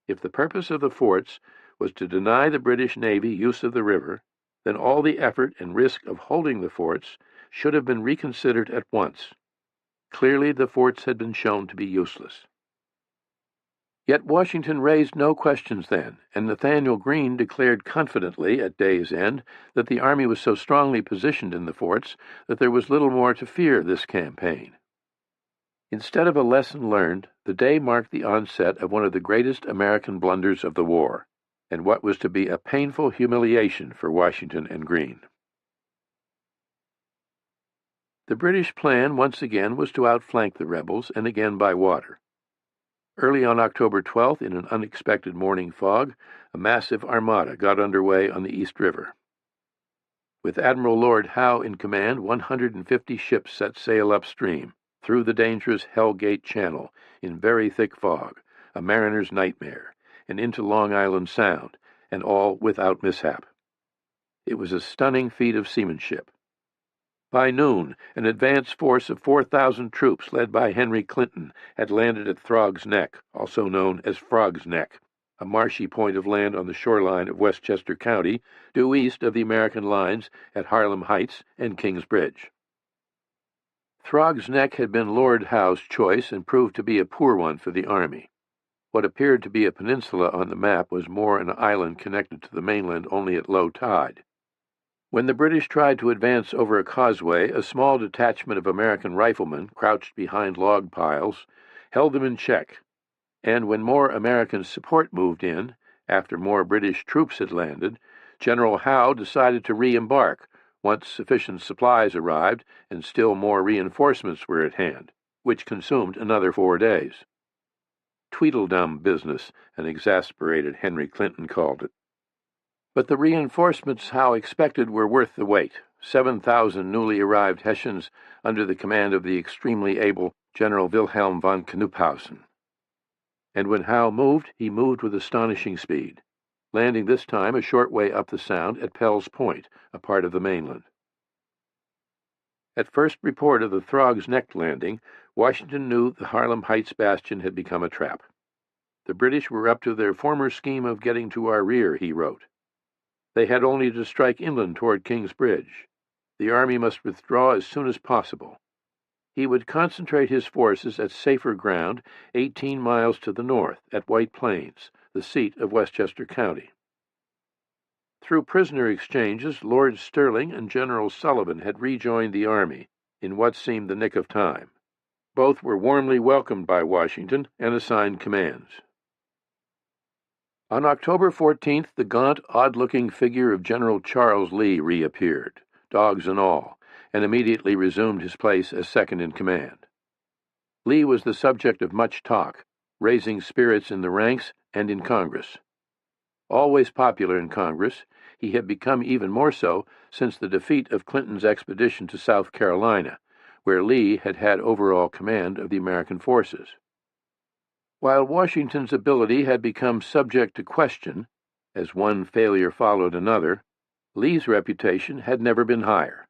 [SPEAKER 1] If the purpose of the forts was to deny the British Navy use of the river, then all the effort and risk of holding the forts should have been reconsidered at once. Clearly, the forts had been shown to be useless. Yet Washington raised no questions then, and Nathanael Greene declared confidently at day's end that the army was so strongly positioned in the forts that there was little more to fear this campaign. Instead of a lesson learned, the day marked the onset of one of the greatest American blunders of the war, and what was to be a painful humiliation for Washington and Greene. The British plan once again was to outflank the rebels, and again by water. Early on October 12th, in an unexpected morning fog, a massive armada got under way on the East River. With Admiral Lord Howe in command, 150 ships set sail upstream, through the dangerous Hell Gate Channel, in very thick fog, a mariner's nightmare, and into Long Island Sound, and all without mishap. It was a stunning feat of seamanship. By noon, an advance force of 4,000 troops led by Henry Clinton had landed at Throg's Neck, also known as Frog's Neck, a marshy point of land on the shoreline of Westchester County, due east of the American lines at Harlem Heights and Kings Bridge. Throg's Neck had been Lord Howe's choice and proved to be a poor one for the army. What appeared to be a peninsula on the map was more an island connected to the mainland only at low tide. When the British tried to advance over a causeway, a small detachment of American riflemen, crouched behind log piles, held them in check, and when more American support moved in, after more British troops had landed, General Howe decided to re-embark once sufficient supplies arrived and still more reinforcements were at hand, which consumed another 4 days. Tweedledum business, an exasperated Henry Clinton called it. But the reinforcements Howe expected were worth the wait, 7,000 newly arrived Hessians under the command of the extremely able General Wilhelm von Knuphausen. And when Howe moved, he moved with astonishing speed, landing this time a short way up the Sound at Pell's Point, a part of the mainland. At first report of the Throg's Neck landing, Washington knew the Harlem Heights bastion had become a trap. The British were up to their former scheme of getting to our rear, he wrote. They had only to strike inland toward King's Bridge. The army must withdraw as soon as possible. He would concentrate his forces at safer ground 18 miles to the north, at White Plains, the seat of Westchester County. Through prisoner exchanges, Lord Stirling and General Sullivan had rejoined the army in what seemed the nick of time. Both were warmly welcomed by Washington and assigned commands. On October 14th, the gaunt, odd-looking figure of General Charles Lee reappeared, dogs and all, and immediately resumed his place as second in command. Lee was the subject of much talk, raising spirits in the ranks and in Congress. Always popular in Congress, he had become even more so since the defeat of Clinton's expedition to South Carolina, where Lee had had overall command of the American forces. While Washington's ability had become subject to question, as one failure followed another, Lee's reputation had never been higher.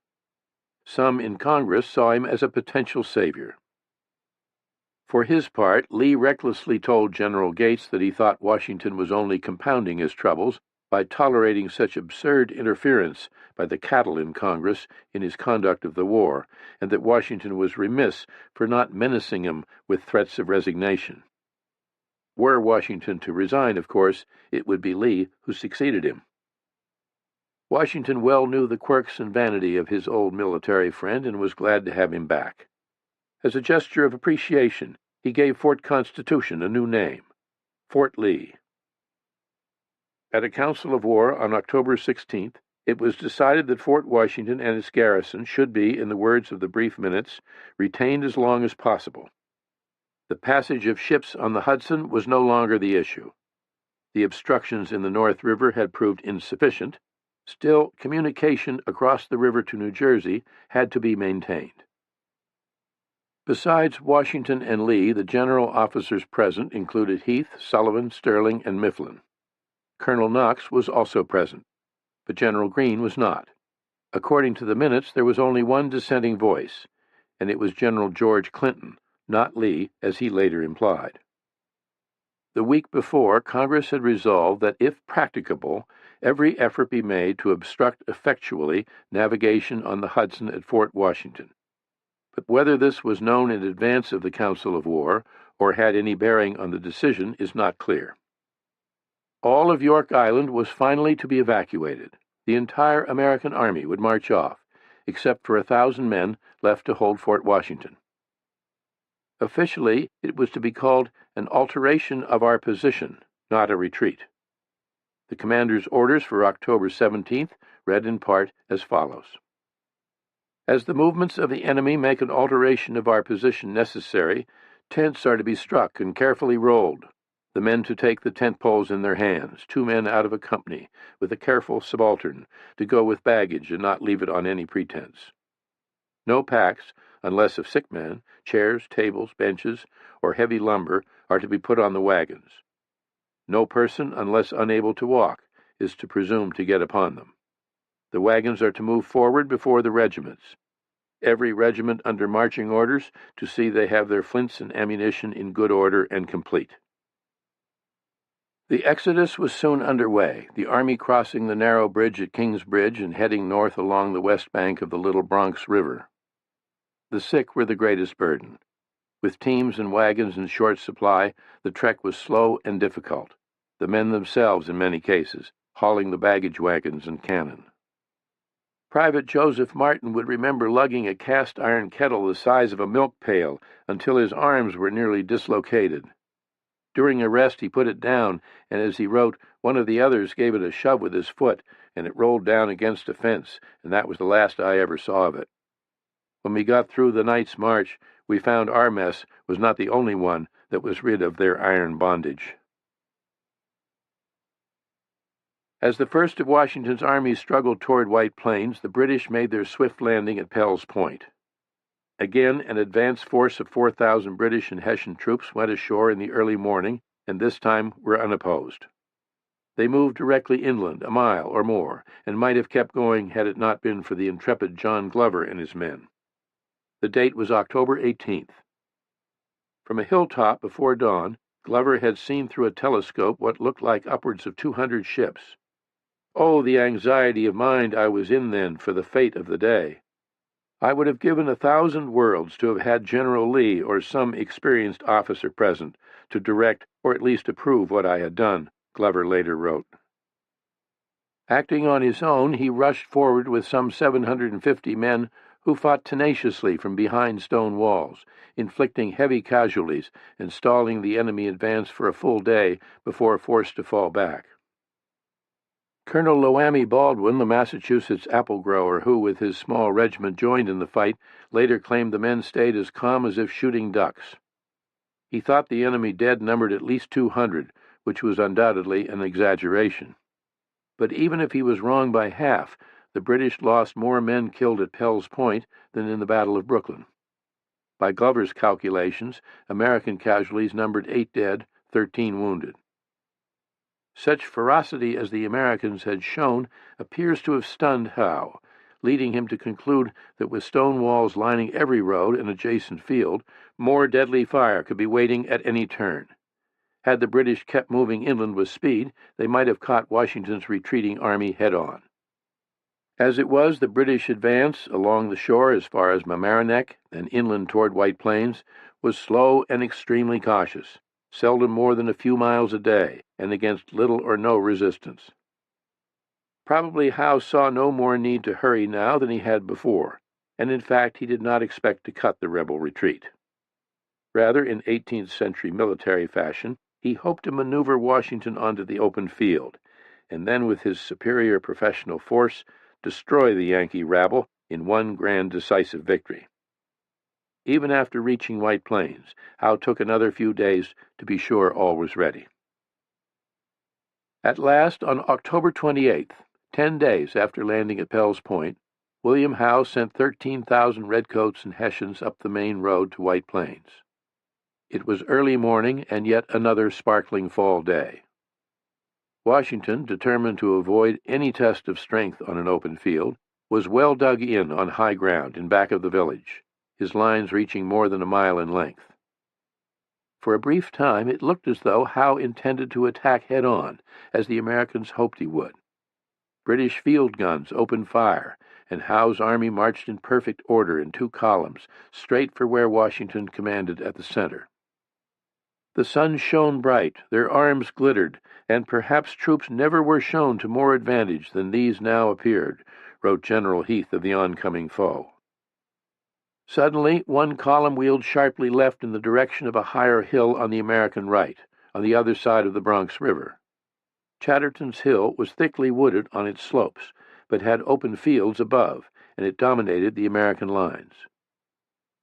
[SPEAKER 1] Some in Congress saw him as a potential savior. For his part, Lee recklessly told General Gates that he thought Washington was only compounding his troubles by tolerating such absurd interference by the cattle in Congress in his conduct of the war, and that Washington was remiss for not menacing him with threats of resignation. Were Washington to resign, of course, it would be Lee who succeeded him. Washington well knew the quirks and vanity of his old military friend and was glad to have him back. As a gesture of appreciation, he gave Fort Constitution a new name, Fort Lee. At a council of war on October 16th, it was decided that Fort Washington and its garrison should be, in the words of the brief minutes, retained as long as possible. The passage of ships on the Hudson was no longer the issue. The obstructions in the North River had proved insufficient. Still, communication across the river to New Jersey had to be maintained. Besides Washington and Lee, the general officers present included Heath, Sullivan, Sterling, and Mifflin. Colonel Knox was also present, but General Greene was not. According to the minutes, there was only one dissenting voice, and it was General George Clinton, not Lee, as he later implied. The week before, Congress had resolved that, if practicable, every effort be made to obstruct effectually navigation on the Hudson at Fort Washington. But whether this was known in advance of the Council of War, or had any bearing on the decision, is not clear. All of York Island was finally to be evacuated. The entire American army would march off, except for 1,000 men left to hold Fort Washington. Officially, it was to be called an alteration of our position, not a retreat. The commander's orders for October 17th read in part as follows. As the movements of the enemy make an alteration of our position necessary, tents are to be struck and carefully rolled, the men to take the tent poles in their hands, 2 men out of a company, with a careful subaltern, to go with baggage and not leave it on any pretense. No packs, unless of sick men, chairs, tables, benches, or heavy lumber, are to be put on the wagons. No person, unless unable to walk, is to presume to get upon them. The wagons are to move forward before the regiments. Every regiment under marching orders to see they have their flints and ammunition in good order and complete. The exodus was soon underway, the army crossing the narrow bridge at King's Bridge and heading north along the west bank of the Little Bronx River. The sick were the greatest burden. With teams and wagons in short supply, the trek was slow and difficult, the men themselves, in many cases, hauling the baggage wagons and cannon. Private Joseph Martin would remember lugging a cast-iron kettle the size of a milk pail until his arms were nearly dislocated. During a rest he put it down, and as he wrote, one of the others gave it a shove with his foot, and it rolled down against a fence, and that was the last I ever saw of it. When we got through the night's march, we found our mess was not the only one that was rid of their iron bondage. As the first of Washington's armies struggled toward White Plains, the British made their swift landing at Pell's Point. Again, an advance force of 4,000 British and Hessian troops went ashore in the early morning, and this time were unopposed. They moved directly inland, a mile or more, and might have kept going had it not been for the intrepid John Glover and his men. The date was October 18th. From a hilltop before dawn, Glover had seen through a telescope what looked like upwards of 200 ships. Oh, the anxiety of mind I was in then for the fate of the day! I would have given 1,000 worlds to have had General Lee or some experienced officer present to direct or at least approve what I had done, Glover later wrote. Acting on his own, he rushed forward with some 750 men who fought tenaciously from behind stone walls, inflicting heavy casualties and stalling the enemy advance for a full day before forced to fall back. Colonel Loammi Baldwin, the Massachusetts apple grower who, with his small regiment, joined in the fight, later claimed the men stayed as calm as if shooting ducks. He thought the enemy dead numbered at least 200, which was undoubtedly an exaggeration. But even if he was wrong by half, the British lost more men killed at Pell's Point than in the Battle of Brooklyn. By Glover's calculations, American casualties numbered 8 dead, 13 wounded. Such ferocity as the Americans had shown appears to have stunned Howe, leading him to conclude that with stone walls lining every road and adjacent field, more deadly fire could be waiting at any turn. Had the British kept moving inland with speed, they might have caught Washington's retreating army head-on. As it was, the British advance along the shore as far as Mamaroneck and inland toward White Plains was slow and extremely cautious, seldom more than a few miles a day, and against little or no resistance. Probably Howe saw no more need to hurry now than he had before, and in fact he did not expect to cut the rebel retreat. Rather, in 18th century military fashion, he hoped to maneuver Washington onto the open field, and then with his superior professional force destroy the Yankee rabble in one grand decisive victory. Even after reaching White Plains, Howe took another few days to be sure all was ready. At last, on October 28th, 10 days after landing at Pell's Point, William Howe sent 13,000 redcoats and Hessians up the main road to White Plains. It was early morning and yet another sparkling fall day. Washington, determined to avoid any test of strength on an open field, was well dug in on high ground in back of the village, his lines reaching more than a mile in length. For a brief time it looked as though Howe intended to attack head-on, as the Americans hoped he would. British field guns opened fire, and Howe's army marched in perfect order in 2 columns, straight for where Washington commanded at the center. The sun shone bright, their arms glittered, and perhaps troops never were shown to more advantage than these now appeared, wrote General Heath of the oncoming foe. Suddenly, one column wheeled sharply left in the direction of a higher hill on the American right, on the other side of the Bronx River. Chatterton's Hill was thickly wooded on its slopes, but had open fields above, and it dominated the American lines.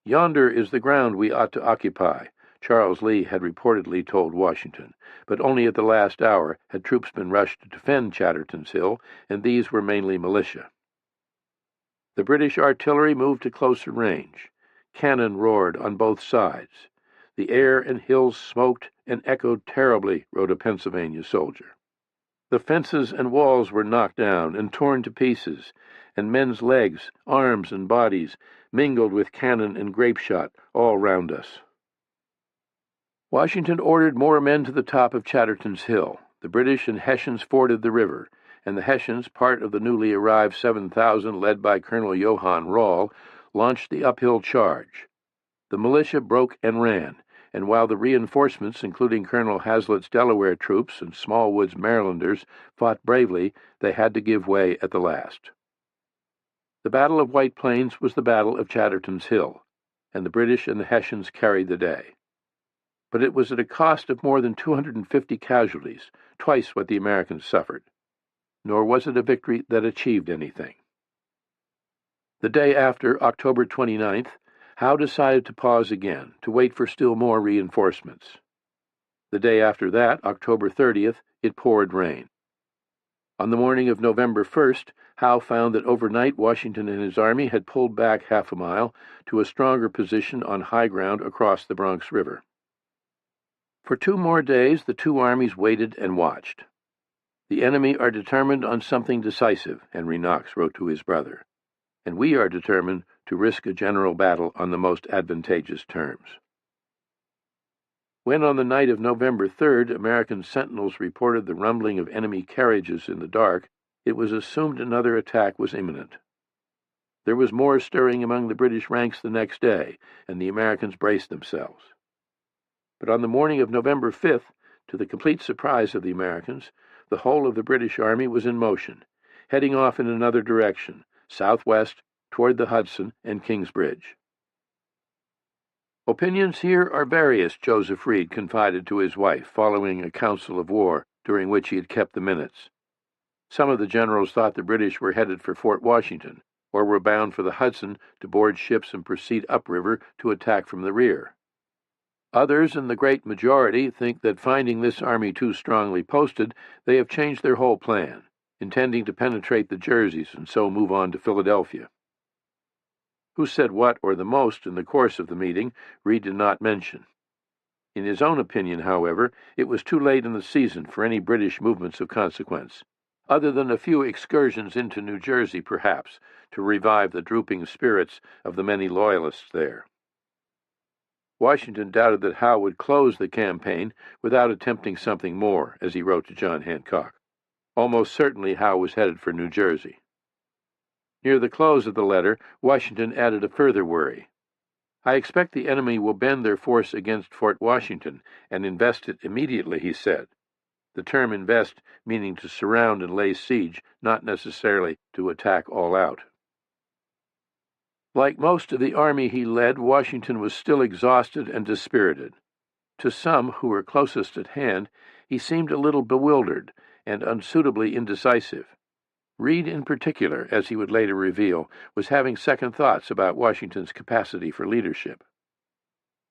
[SPEAKER 1] "Yonder is the ground we ought to occupy," Charles Lee had reportedly told Washington, but only at the last hour had troops been rushed to defend Chatterton's Hill, and these were mainly militia. The British artillery moved to closer range. Cannon roared on both sides. The air and hills smoked and echoed terribly, wrote a Pennsylvania soldier. The fences and walls were knocked down and torn to pieces, and men's legs, arms, and bodies mingled with cannon and grape shot all round us. Washington ordered more men to the top of Chatterton's Hill. The British and Hessians forded the river, and the Hessians, part of the newly arrived 7,000 led by Colonel Johann Rall, launched the uphill charge. The militia broke and ran, and while the reinforcements, including Colonel Hazlett's Delaware troops and Smallwood's Marylanders, fought bravely, they had to give way at the last. The Battle of White Plains was the Battle of Chatterton's Hill, and the British and the Hessians carried the day. But it was at a cost of more than 250 casualties, twice what the Americans suffered. Nor was it a victory that achieved anything. The day after, October 29th, Howe decided to pause again, to wait for still more reinforcements. The day after that, October 30th, it poured rain. On the morning of November 1st, Howe found that overnight Washington and his army had pulled back half a mile to a stronger position on high ground across the Bronx River. For 2 more days, the two armies waited and watched. "The enemy are determined on something decisive," Henry Knox wrote to his brother, "and we are determined to risk a general battle on the most advantageous terms." When on the night of November 3rd American sentinels reported the rumbling of enemy carriages in the dark, it was assumed another attack was imminent. There was more stirring among the British ranks the next day, and the Americans braced themselves. But on the morning of November 5th, to the complete surprise of the Americans, the whole of the British army was in motion, heading off in another direction, southwest, toward the Hudson and Kingsbridge. "Opinions here are various," Joseph Reed confided to his wife following a council of war during which he had kept the minutes. Some of the generals thought the British were headed for Fort Washington, or were bound for the Hudson to board ships and proceed upriver to attack from the rear. Others, and the great majority, think that finding this army too strongly posted, they have changed their whole plan, intending to penetrate the Jerseys and so move on to Philadelphia. Who said what or the most in the course of the meeting, Reed did not mention. In his own opinion, however, it was too late in the season for any British movements of consequence, other than a few excursions into New Jersey, perhaps, to revive the drooping spirits of the many Loyalists there. Washington doubted that Howe would close the campaign without attempting something more, as he wrote to John Hancock. Almost certainly Howe was headed for New Jersey. Near the close of the letter, Washington added a further worry. "I expect the enemy will bend their force against Fort Washington and invest it immediately," he said. The term invest meaning to surround and lay siege, not necessarily to attack all out. Like most of the army he led, Washington was still exhausted and dispirited. To some who were closest at hand, he seemed a little bewildered and unsuitably indecisive. Reed, in particular, as he would later reveal, was having second thoughts about Washington's capacity for leadership.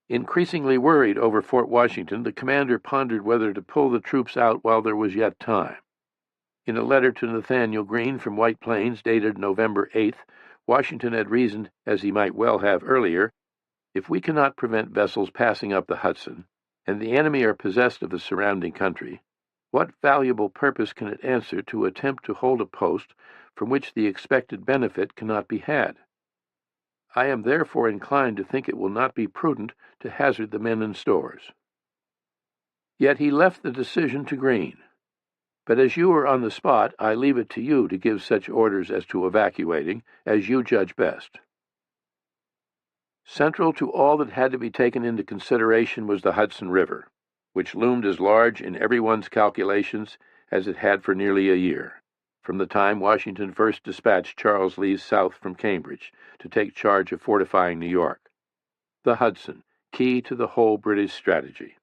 [SPEAKER 1] Increasingly worried over Fort Washington, the commander pondered whether to pull the troops out while there was yet time. In a letter to Nathaniel Greene from White Plains, dated November 8th, Washington had reasoned, as he might well have earlier, "If we cannot prevent vessels passing up the Hudson, and the enemy are possessed of the surrounding country, what valuable purpose can it answer to attempt to hold a post from which the expected benefit cannot be had? I am therefore inclined to think it will not be prudent to hazard the men and stores." Yet he left the decision to Greene. "But as you are on the spot, I leave it to you to give such orders as to evacuating as you judge best." Central to all that had to be taken into consideration was the Hudson River, which loomed as large in everyone's calculations as it had for nearly a year, from the time Washington first dispatched Charles Lee south from Cambridge to take charge of fortifying New York. The Hudson, key to the whole British strategy.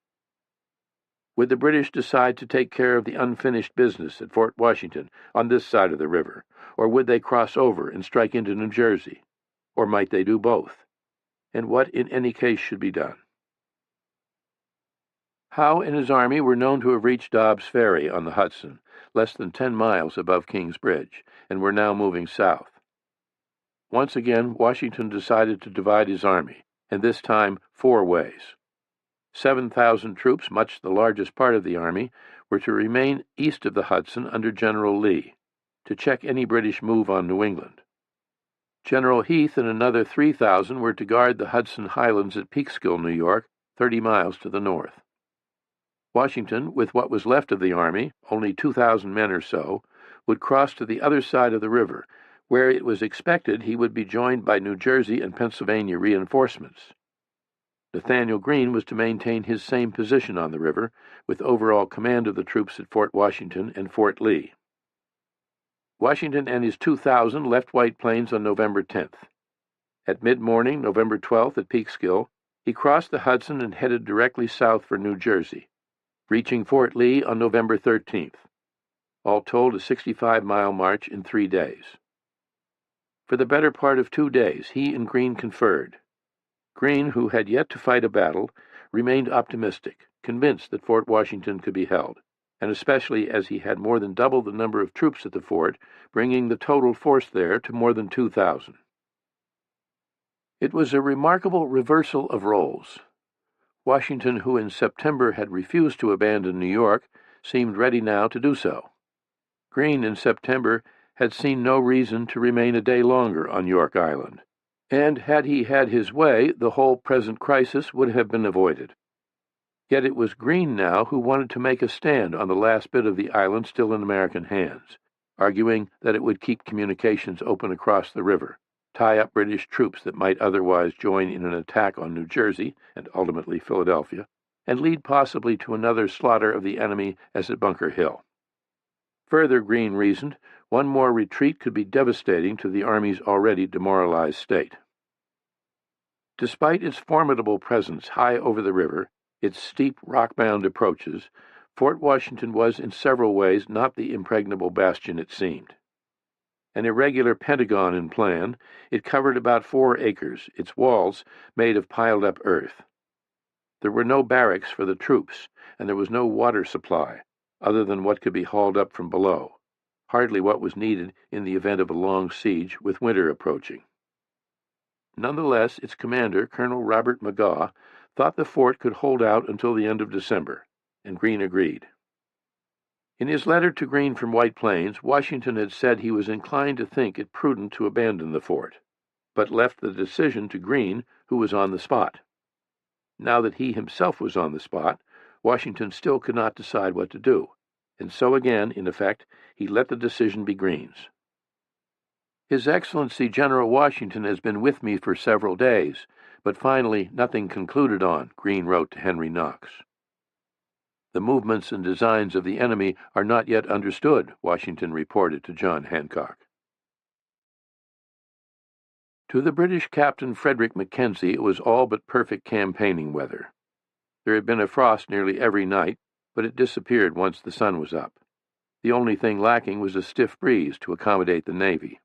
[SPEAKER 1] Would the British decide to take care of the unfinished business at Fort Washington on this side of the river, or would they cross over and strike into New Jersey? Or might they do both? And what in any case should be done? Howe and his army were known to have reached Dobbs Ferry on the Hudson, less than 10 miles above King's Bridge, and were now moving south. Once again, Washington decided to divide his army, and this time 4 ways. 7,000 troops, much the largest part of the army, were to remain east of the Hudson under General Lee, to check any British move on New England. General Heath and another 3,000 were to guard the Hudson Highlands at Peekskill, New York, 30 miles to the north. Washington, with what was left of the army, only 2,000 men or so, would cross to the other side of the river, where it was expected he would be joined by New Jersey and Pennsylvania reinforcements. Nathaniel Greene was to maintain his same position on the river, with overall command of the troops at Fort Washington and Fort Lee. Washington and his 2,000 left White Plains on November 10th. At mid-morning, November 12th, at Peekskill, he crossed the Hudson and headed directly south for New Jersey, reaching Fort Lee on November 13th. All told, a 65-mile march in 3 days. For the better part of 2 days, he and Greene conferred. Greene, who had yet to fight a battle, remained optimistic, convinced that Fort Washington could be held, and especially as he had more than double the number of troops at the fort, bringing the total force there to more than 2,000. It was a remarkable reversal of roles. Washington, who in September had refused to abandon New York, seemed ready now to do so. Greene, in September, had seen no reason to remain a day longer on York Island, and had he had his way, the whole present crisis would have been avoided. Yet it was Greene now who wanted to make a stand on the last bit of the island still in American hands, arguing that it would keep communications open across the river, tie up British troops that might otherwise join in an attack on New Jersey and ultimately Philadelphia, and lead possibly to another slaughter of the enemy as at Bunker Hill. Further, Greene reasoned, one more retreat could be devastating to the Army's already demoralized state. Despite its formidable presence high over the river, its steep rock-bound approaches, Fort Washington was in several ways not the impregnable bastion it seemed. An irregular pentagon in plan, it covered about 4 acres, its walls made of piled-up earth. There were no barracks for the troops, and there was no water supply, other than what could be hauled up from below, hardly what was needed in the event of a long siege with winter approaching. Nonetheless, its commander, Colonel Robert Magaw, thought the fort could hold out until the end of December, and Greene agreed. In his letter to Greene from White Plains, Washington had said he was inclined to think it prudent to abandon the fort, but left the decision to Greene, who was on the spot. Now that he himself was on the spot, Washington still could not decide what to do, and so again, in effect, he let the decision be Greene's. His Excellency General Washington has been with me for several days, but finally nothing concluded on, Greene wrote to Henry Knox. The movements and designs of the enemy are not yet understood, Washington reported to John Hancock. To the British Captain Frederick Mackenzie, it was all but perfect campaigning weather. There had been a frost nearly every night, but it disappeared once the sun was up. The only thing lacking was a stiff breeze to accommodate the Navy.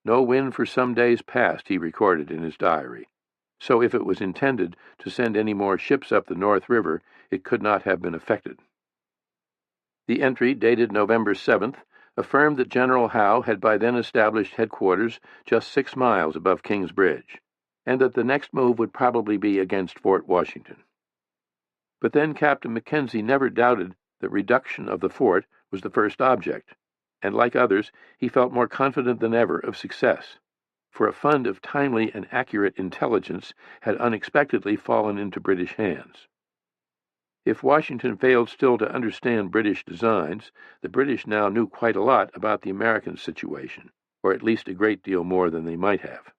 [SPEAKER 1] No wind for some days past, he recorded in his diary, so if it was intended to send any more ships up the North River, it could not have been effected. The entry, dated November 7th, affirmed that General Howe had by then established headquarters just 6 miles above King's Bridge, and that the next move would probably be against Fort Washington. But then Captain Mackenzie never doubted that reduction of the fort was the first object, and like others, he felt more confident than ever of success, for a fund of timely and accurate intelligence had unexpectedly fallen into British hands. If Washington failed still to understand British designs, the British now knew quite a lot about the American situation, or at least a great deal more than they might have.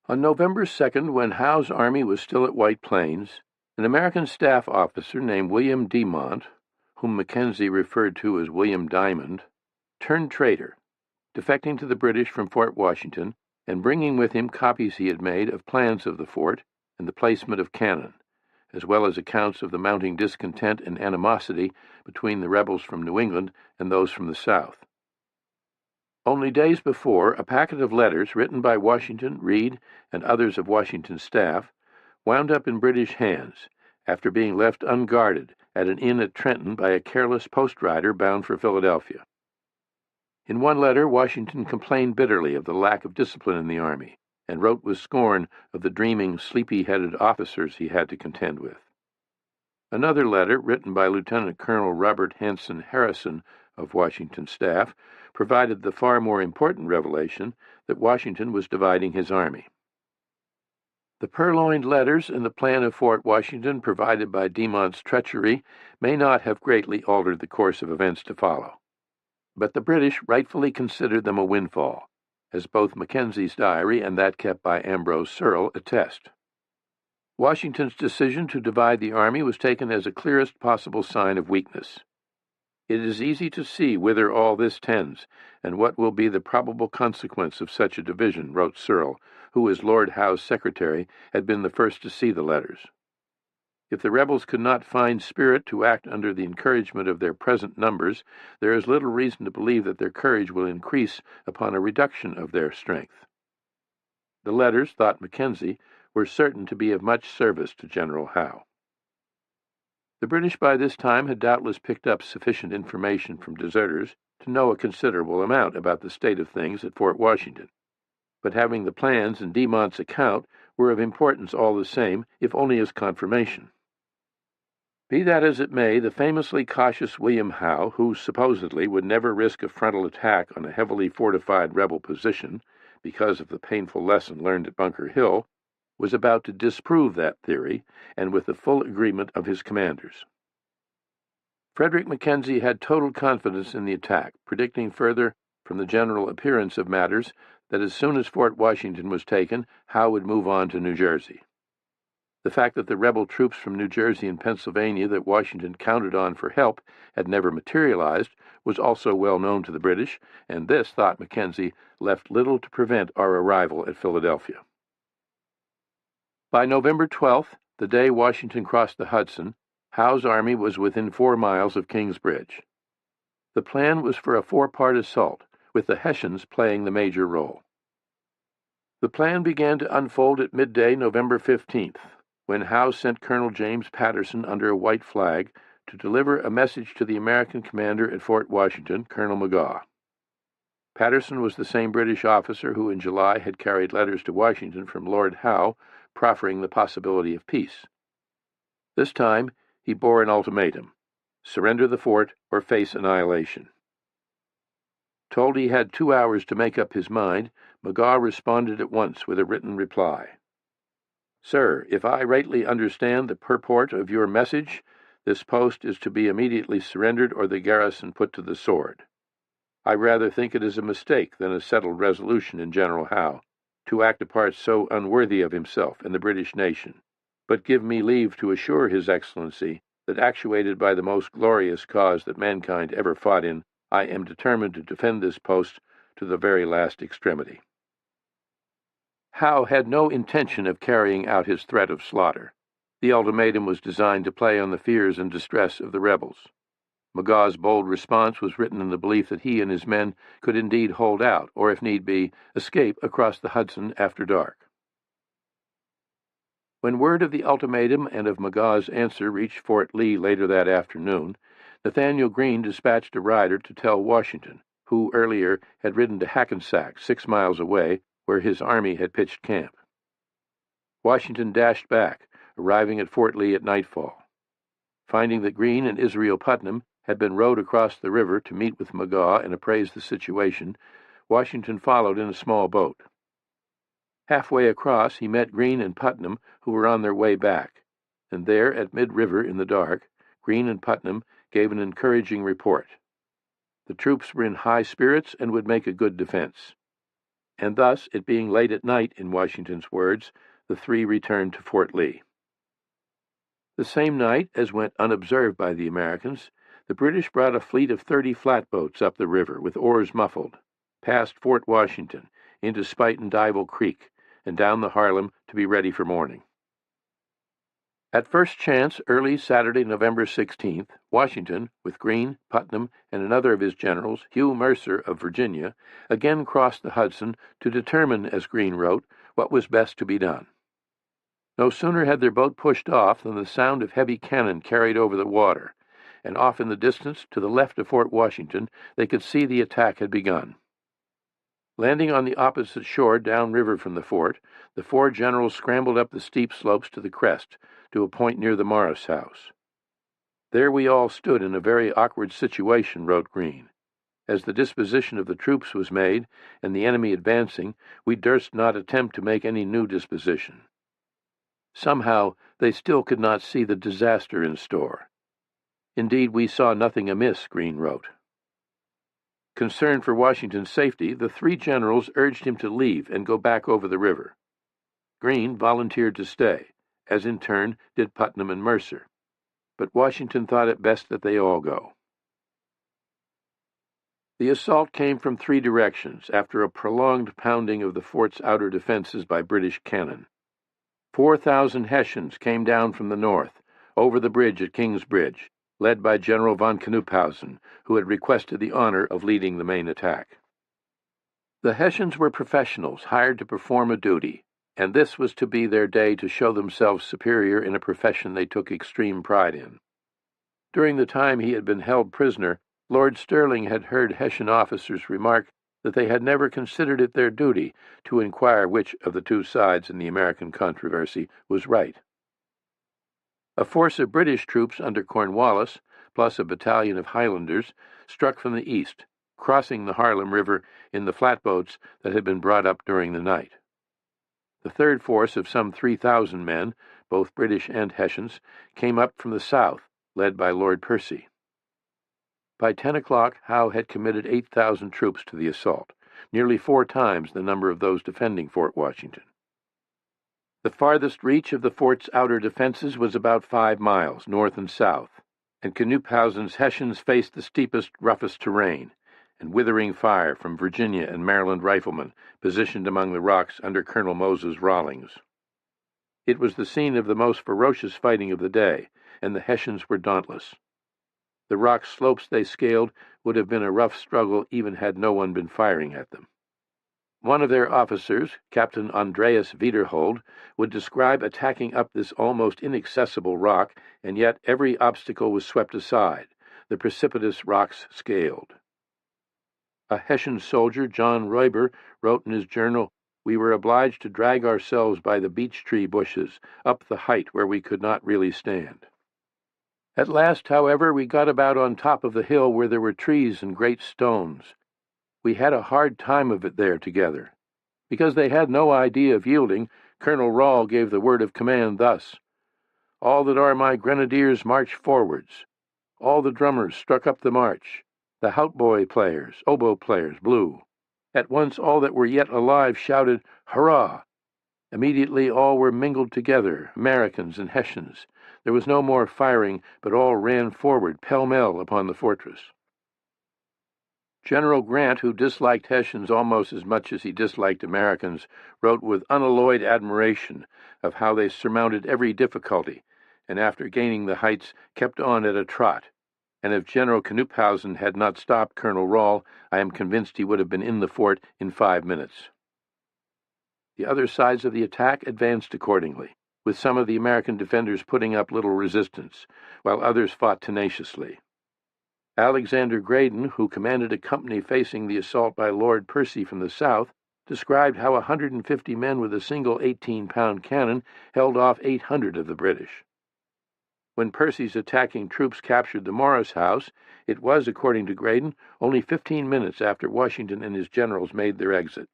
[SPEAKER 1] On November 2nd, when Howe's army was still at White Plains, an American staff officer named William Demont, whom Mackenzie referred to as William Diamond, turned traitor, defecting to the British from Fort Washington and bringing with him copies he had made of plans of the fort and the placement of cannon, as well as accounts of the mounting discontent and animosity between the rebels from New England and those from the South. Only days before, a packet of letters written by Washington, Reed, and others of Washington's staff wound up in British hands after being left unguarded at an inn at Trenton by a careless post rider bound for Philadelphia. In one letter, Washington complained bitterly of the lack of discipline in the army, and wrote with scorn of the dreaming, sleepy-headed officers he had to contend with. Another letter, written by Lieutenant Colonel Robert Hanson Harrison of Washington's staff, provided the far more important revelation that Washington was dividing his army. The purloined letters and the plan of Fort Washington provided by Demont's treachery may not have greatly altered the course of events to follow, but the British rightfully considered them a windfall, as both Mackenzie's diary and that kept by Ambrose Searle attest. Washington's decision to divide the army was taken as a clearest possible sign of weakness. It is easy to see whither all this tends, and what will be the probable consequence of such a division, wrote Searle, who, as Lord Howe's secretary, had been the first to see the letters. If the rebels could not find spirit to act under the encouragement of their present numbers, there is little reason to believe that their courage will increase upon a reduction of their strength. The letters, thought Mackenzie, were certain to be of much service to General Howe. The British by this time had doubtless picked up sufficient information from deserters to know a considerable amount about the state of things at Fort Washington, but having the plans and Demont's account were of importance all the same, if only as confirmation. Be that as it may, the famously cautious William Howe, who supposedly would never risk a frontal attack on a heavily fortified rebel position because of the painful lesson learned at Bunker Hill, was about to disprove that theory, and with the full agreement of his commanders. Frederick Mackenzie had total confidence in the attack, predicting further, from the general appearance of matters, that as soon as Fort Washington was taken, Howe would move on to New Jersey. The fact that the rebel troops from New Jersey and Pennsylvania that Washington counted on for help had never materialized was also well known to the British, and this, thought Mackenzie, left little to prevent our arrival at Philadelphia. By November 12th, the day Washington crossed the Hudson, Howe's army was within 4 miles of King's Bridge. The plan was for a 4-part assault, with the Hessians playing the major role. The plan began to unfold at midday November 15th. when Howe sent Colonel James Patterson under a white flag to deliver a message to the American commander at Fort Washington, Colonel McGaw. Patterson was the same British officer who in July had carried letters to Washington from Lord Howe proffering the possibility of peace. This time he bore an ultimatum: surrender the fort or face annihilation. Told he had 2 hours to make up his mind, McGaw responded at once with a written reply. Sir, if I rightly understand the purport of your message, this post is to be immediately surrendered or the garrison put to the sword. I rather think it is a mistake than a settled resolution in General Howe to act a part so unworthy of himself and the British nation, but give me leave to assure His Excellency that, actuated by the most glorious cause that mankind ever fought in, I am determined to defend this post to the very last extremity. Howe had no intention of carrying out his threat of slaughter. The ultimatum was designed to play on the fears and distress of the rebels. McGaw's bold response was written in the belief that he and his men could indeed hold out, or if need be, escape across the Hudson after dark. When word of the ultimatum and of McGaw's answer reached Fort Lee later that afternoon, Nathaniel Greene dispatched a rider to tell Washington, who earlier had ridden to Hackensack 6 miles away, where his army had pitched camp. Washington dashed back, arriving at Fort Lee at nightfall. Finding that Greene and Israel Putnam had been rowed across the river to meet with McGaw and appraise the situation, Washington followed in a small boat. Halfway across, he met Greene and Putnam, who were on their way back, and there, at mid-river in the dark, Greene and Putnam gave an encouraging report. The troops were in high spirits and would make a good defense. And thus, it being late at night, in Washington's words, the three returned to Fort Lee. The same night, as went unobserved by the Americans, the British brought a fleet of 30 flatboats up the river with oars muffled, past Fort Washington, into Spite and Dival Creek, and down the Harlem to be ready for morning. At first chance, early Saturday, November 16th, Washington, with Greene, Putnam, and another of his generals, Hugh Mercer of Virginia, again crossed the Hudson to determine, as Greene wrote, what was best to be done. No sooner had their boat pushed off than the sound of heavy cannon carried over the water, and off in the distance, to the left of Fort Washington, they could see the attack had begun. Landing on the opposite shore downriver from the fort, the four generals scrambled up the steep slopes to the crest, to a point near the Morris house. There we all stood in a very awkward situation, wrote Greene. As the disposition of the troops was made, and the enemy advancing, we durst not attempt to make any new disposition. Somehow they still could not see the disaster in store. Indeed, we saw nothing amiss, Greene wrote. Concerned for Washington's safety, the three generals urged him to leave and go back over the river. Greene volunteered to stay, as in turn did Putnam and Mercer, but Washington thought it best that they all go. The assault came from 3 directions after a prolonged pounding of the fort's outer defenses by British cannon. 4,000 Hessians came down from the north, over the bridge at Kingsbridge, led by General von Knuphausen, who had requested the honor of leading the main attack. The Hessians were professionals hired to perform a duty, and this was to be their day to show themselves superior in a profession they took extreme pride in. During the time he had been held prisoner, Lord Stirling had heard Hessian officers remark that they had never considered it their duty to inquire which of the two sides in the American controversy was right. A force of British troops under Cornwallis, plus a battalion of Highlanders, struck from the east, crossing the Harlem River in the flatboats that had been brought up during the night. The third force of some 3,000 men, both British and Hessians, came up from the south, led by Lord Percy. By 10 o'clock, Howe had committed 8,000 troops to the assault, nearly 4 times the number of those defending Fort Washington. The farthest reach of the fort's outer defenses was about 5 miles, north and south, and Knuphausen's Hessians faced the steepest, roughest terrain, and withering fire from Virginia and Maryland riflemen positioned among the rocks under Colonel Moses Rawlings. It was the scene of the most ferocious fighting of the day, and the Hessians were dauntless. The rock slopes they scaled would have been a rough struggle even had no one been firing at them. One of their officers, Captain Andreas Wiederhold, would describe attacking up this almost inaccessible rock, and yet every obstacle was swept aside, the precipitous rocks scaled. A Hessian soldier, John Reuber, wrote in his journal, "We were obliged to drag ourselves by the beech tree bushes up the height where we could not really stand." At last, however, we got about on top of the hill where there were trees and great stones. We had a hard time of it there together. Because they had no idea of yielding, Colonel Rahl gave the word of command thus: "All that are my grenadiers march forwards." All the drummers struck up the march. The hautboy players, oboe players, blew. At once all that were yet alive shouted, "Hurrah!" Immediately all were mingled together, Americans and Hessians. There was no more firing, but all ran forward pell-mell upon the fortress. General Grant, who disliked Hessians almost as much as he disliked Americans, wrote with unalloyed admiration of how they surmounted every difficulty, and after gaining the heights kept on at a trot. And if General Knuphausen had not stopped Colonel Rahl, I am convinced he would have been in the fort in 5 minutes. The other sides of the attack advanced accordingly, with some of the American defenders putting up little resistance, while others fought tenaciously. Alexander Graydon, who commanded a company facing the assault by Lord Percy from the south, described how 150 men with a single 18-pound cannon held off 800 of the British. When Percy's attacking troops captured the Morris House, it was, according to Graydon, only 15 minutes after Washington and his generals made their exit.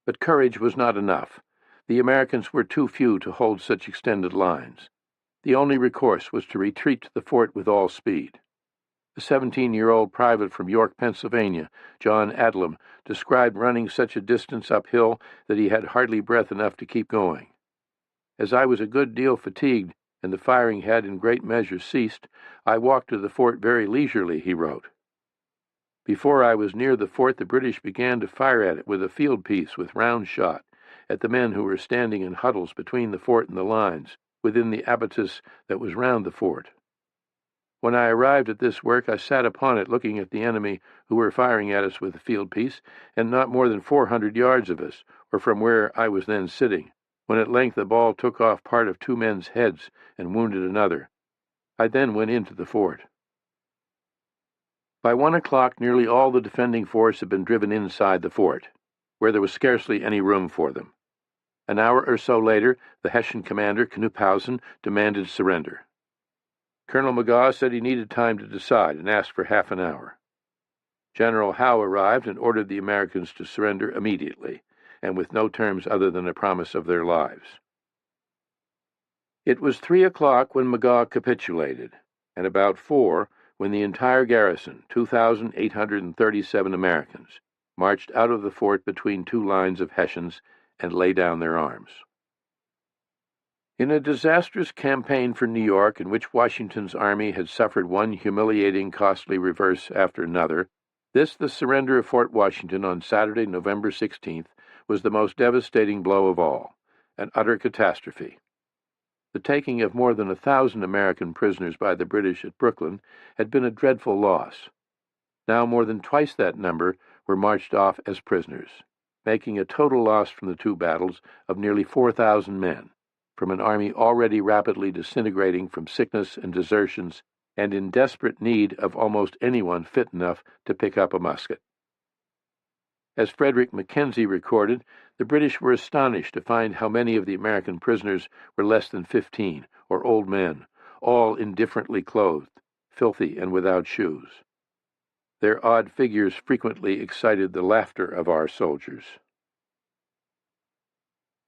[SPEAKER 1] But courage was not enough. The Americans were too few to hold such extended lines. The only recourse was to retreat to the fort with all speed. A 17-year-old private from York, Pennsylvania, John Adlam, described running such a distance uphill that he had hardly breath enough to keep going. "As I was a good deal fatigued, and the firing had in great measure ceased, I walked to the fort very leisurely," he wrote. "Before I was near the fort, the British began to fire at it with a field piece with round shot, at the men who were standing in huddles between the fort and the lines, within the abattis that was round the fort. When I arrived at this work, I sat upon it looking at the enemy who were firing at us with the field piece, and not more than 400 yards of us, or from where I was then sitting, when at length the ball took off part of 2 men's heads and wounded another. I then went into the fort." By 1 o'clock, nearly all the defending force had been driven inside the fort, where there was scarcely any room for them. An hour or so later, the Hessian commander, Knuphausen, demanded surrender. Colonel McGaw said he needed time to decide and asked for half an hour. General Howe arrived and ordered the Americans to surrender immediately, and with no terms other than a promise of their lives. It was 3 o'clock when McGaw capitulated, and about 4 when the entire garrison, 2,837 Americans, marched out of the fort between 2 lines of Hessians and lay down their arms. In a disastrous campaign for New York, in which Washington's army had suffered one humiliating, costly reverse after another, this, the surrender of Fort Washington on Saturday, November 16th, was the most devastating blow of all, an utter catastrophe. The taking of more than 1,000 American prisoners by the British at Brooklyn had been a dreadful loss. Now more than twice that number were marched off as prisoners, making a total loss from the 2 battles of nearly 4,000 men, from an army already rapidly disintegrating from sickness and desertions, and in desperate need of almost anyone fit enough to pick up a musket. As Frederick Mackenzie recorded, the British were astonished to find how many of the American prisoners were less than 15, or old men, all indifferently clothed, filthy and without shoes. Their odd figures frequently excited the laughter of our soldiers.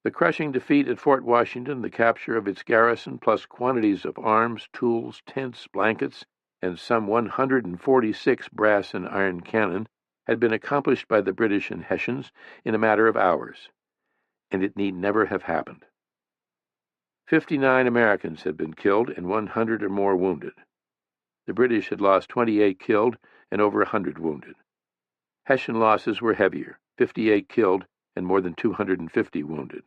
[SPEAKER 1] The crushing defeat at Fort Washington, the capture of its garrison, plus quantities of arms, tools, tents, blankets, and some 146 brass and iron cannon, had been accomplished by the British and Hessians in a matter of hours, and it need never have happened. 59 Americans had been killed and 100 or more wounded. The British had lost 28 killed and over 100 wounded. Hessian losses were heavier, 58 killed and more than 250 wounded.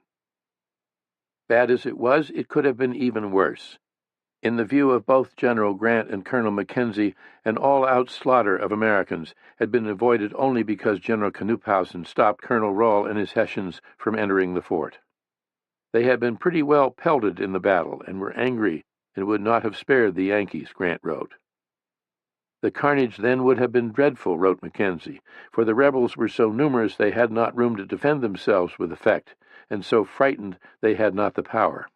[SPEAKER 1] Bad as it was, it could have been even worse. In the view of both General Grant and Colonel Mackenzie, an all-out slaughter of Americans had been avoided only because General Knuphausen stopped Colonel Rohl and his Hessians from entering the fort. They had been pretty well pelted in the battle and were angry and would not have spared the Yankees, Grant wrote. The carnage then would have been dreadful, wrote Mackenzie, for the rebels were so numerous they had not room to defend themselves with effect, and so frightened they had not the power.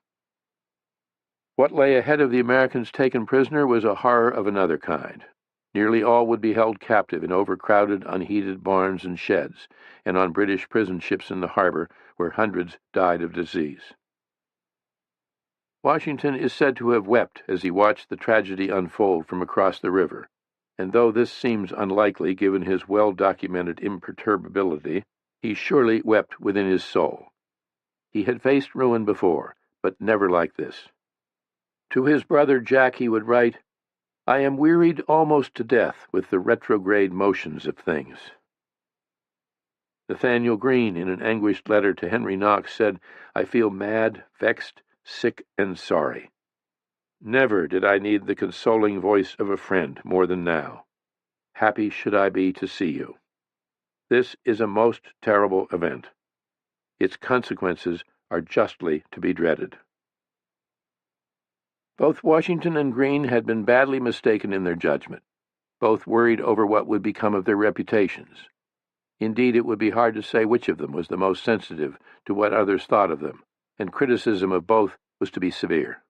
[SPEAKER 1] What lay ahead of the Americans taken prisoner was a horror of another kind. Nearly all would be held captive in overcrowded, unheated barns and sheds, and on British prison ships in the harbor, where hundreds died of disease. Washington is said to have wept as he watched the tragedy unfold from across the river, and though this seems unlikely given his well-documented imperturbability, he surely wept within his soul. He had faced ruin before, but never like this. To his brother Jack he would write, "I am wearied almost to death with the retrograde motions of things." Nathaniel Greene, in an anguished letter to Henry Knox, said, "I feel mad, vexed, sick, and sorry. Never did I need the consoling voice of a friend more than now. Happy should I be to see you. This is a most terrible event. Its consequences are justly to be dreaded." Both Washington and Greene had been badly mistaken in their judgment. Both worried over what would become of their reputations. Indeed, it would be hard to say which of them was the most sensitive to what others thought of them, and criticism of both was to be severe,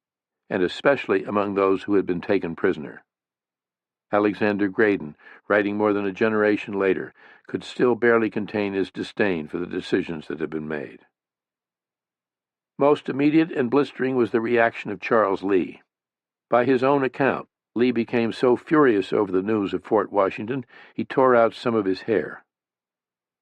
[SPEAKER 1] and especially among those who had been taken prisoner. Alexander Graydon, writing more than a generation later, could still barely contain his disdain for the decisions that had been made. Most immediate and blistering was the reaction of Charles Lee. By his own account, Lee became so furious over the news of Fort Washington, he tore out some of his hair.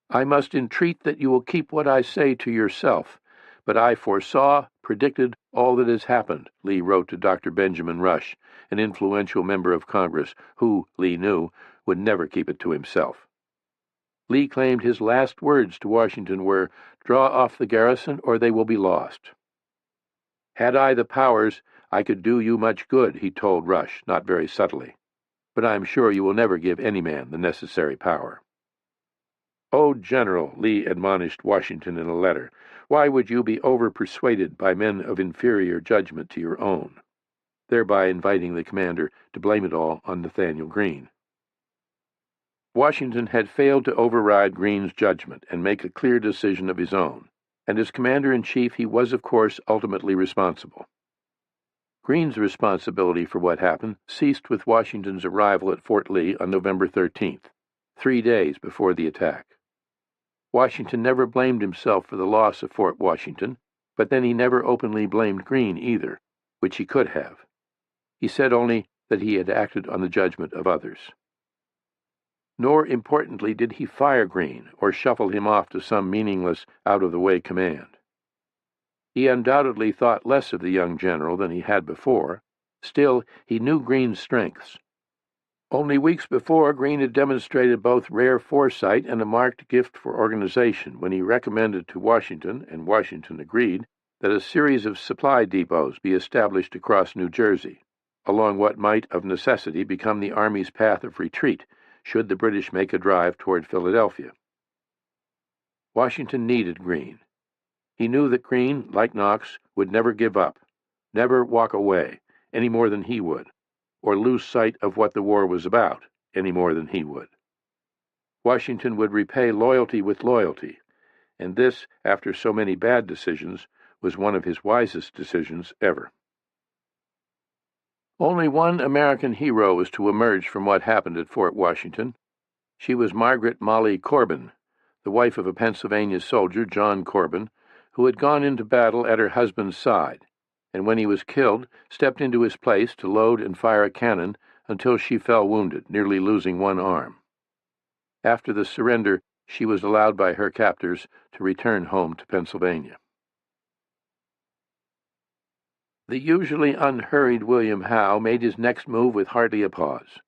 [SPEAKER 1] "I must entreat that you will keep what I say to yourself, but I foresaw, predicted all that has happened," Lee wrote to Dr. Benjamin Rush, an influential member of Congress, who, Lee knew, would never keep it to himself. Lee claimed his last words to Washington were, "Draw off the garrison, or they will be lost." "Had I the powers, I could do you much good," he told Rush, not very subtly, "but I am sure you will never give any man the necessary power." "O General," Lee admonished Washington in a letter, "why would you be over-persuaded by men of inferior judgment to your own?" thereby inviting the commander to blame it all on Nathaniel Greene. Washington had failed to override Greene's judgment and make a clear decision of his own, and as commander-in-chief he was, of course, ultimately responsible. Greene's responsibility for what happened ceased with Washington's arrival at Fort Lee on November 13th, 3 days before the attack. Washington never blamed himself for the loss of Fort Washington, but then he never openly blamed Greene either, which he could have. He said only that he had acted on the judgment of others. Nor, importantly, did he fire Greene or shuffle him off to some meaningless, out-of-the-way command. He undoubtedly thought less of the young general than he had before. Still, he knew Greene's strengths. Only weeks before, Greene had demonstrated both rare foresight and a marked gift for organization when he recommended to Washington, and Washington agreed, that a series of supply depots be established across New Jersey, along what might, of necessity, become the Army's path of retreat, should the British make a drive toward Philadelphia. Washington needed Greene. He knew that Greene, like Knox, would never give up, never walk away, any more than he would, or lose sight of what the war was about, any more than he would. Washington would repay loyalty with loyalty, and this, after so many bad decisions, was one of his wisest decisions ever. Only one American hero was to emerge from what happened at Fort Washington. She was Margaret Molly Corbin, the wife of a Pennsylvania soldier, John Corbin, who had gone into battle at her husband's side, and when he was killed, stepped into his place to load and fire a cannon until she fell wounded, nearly losing one arm. After the surrender, she was allowed by her captors to return home to Pennsylvania. The usually unhurried William Howe made his next move with hardly a pause.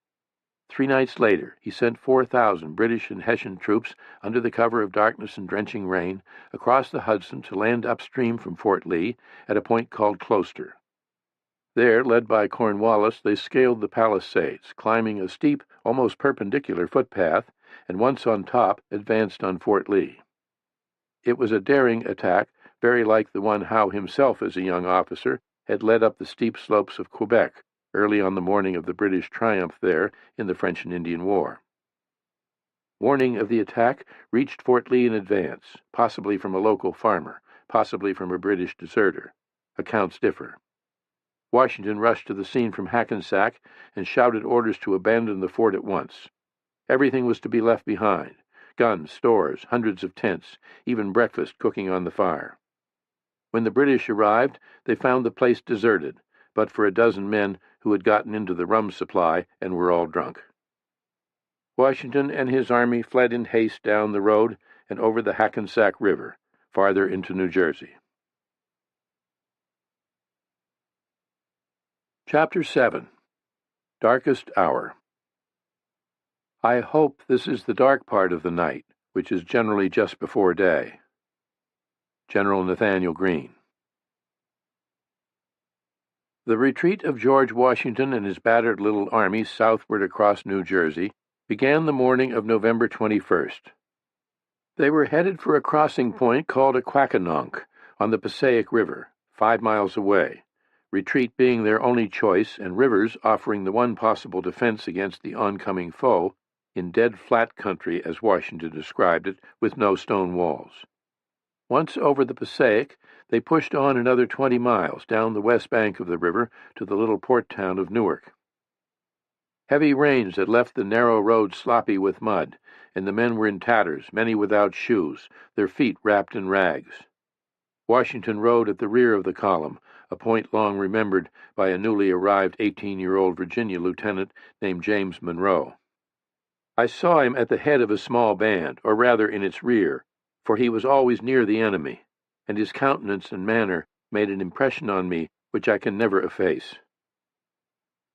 [SPEAKER 1] 3 nights later, he sent 4,000 British and Hessian troops under the cover of darkness and drenching rain across the Hudson to land upstream from Fort Lee at a point called Closter. There, led by Cornwallis, they scaled the palisades, climbing a steep, almost perpendicular footpath, and once on top, advanced on Fort Lee. It was a daring attack, very like the one Howe himself, as a young officer, had led up the steep slopes of Quebec early on the morning of the British triumph there in the French and Indian War. Warning of the attack reached Fort Lee in advance, possibly from a local farmer, possibly from a British deserter. Accounts differ. Washington rushed to the scene from Hackensack and shouted orders to abandon the fort at once. Everything was to be left behind: guns, stores, hundreds of tents, even breakfast cooking on the fire. When the British arrived, they found the place deserted, but for a dozen men who had gotten into the rum supply and were all drunk. Washington and his army fled in haste down the road and over the Hackensack River, farther into New Jersey. Chapter 7. Darkest Hour. I hope this is the dark part of the night, which is generally just before day. General Nathanael Greene. The retreat of George Washington and his battered little army southward across New Jersey began the morning of November 21st. They were headed for a crossing point called Aquakanonk on the Passaic River, 5 miles away, retreat being their only choice and rivers offering the one possible defense against the oncoming foe in dead flat country, as Washington described it, with no stone walls. Once over the Passaic, they pushed on another 20 miles down the west bank of the river to the little port town of Newark. Heavy rains had left the narrow road sloppy with mud, and the men were in tatters, many without shoes, their feet wrapped in rags. Washington rode at the rear of the column, a point long remembered by a newly arrived 18-year-old Virginia lieutenant named James Monroe. I saw him at the head of a small band, or rather in its rear, for he was always near the enemy, and his countenance and manner made an impression on me which I can never efface.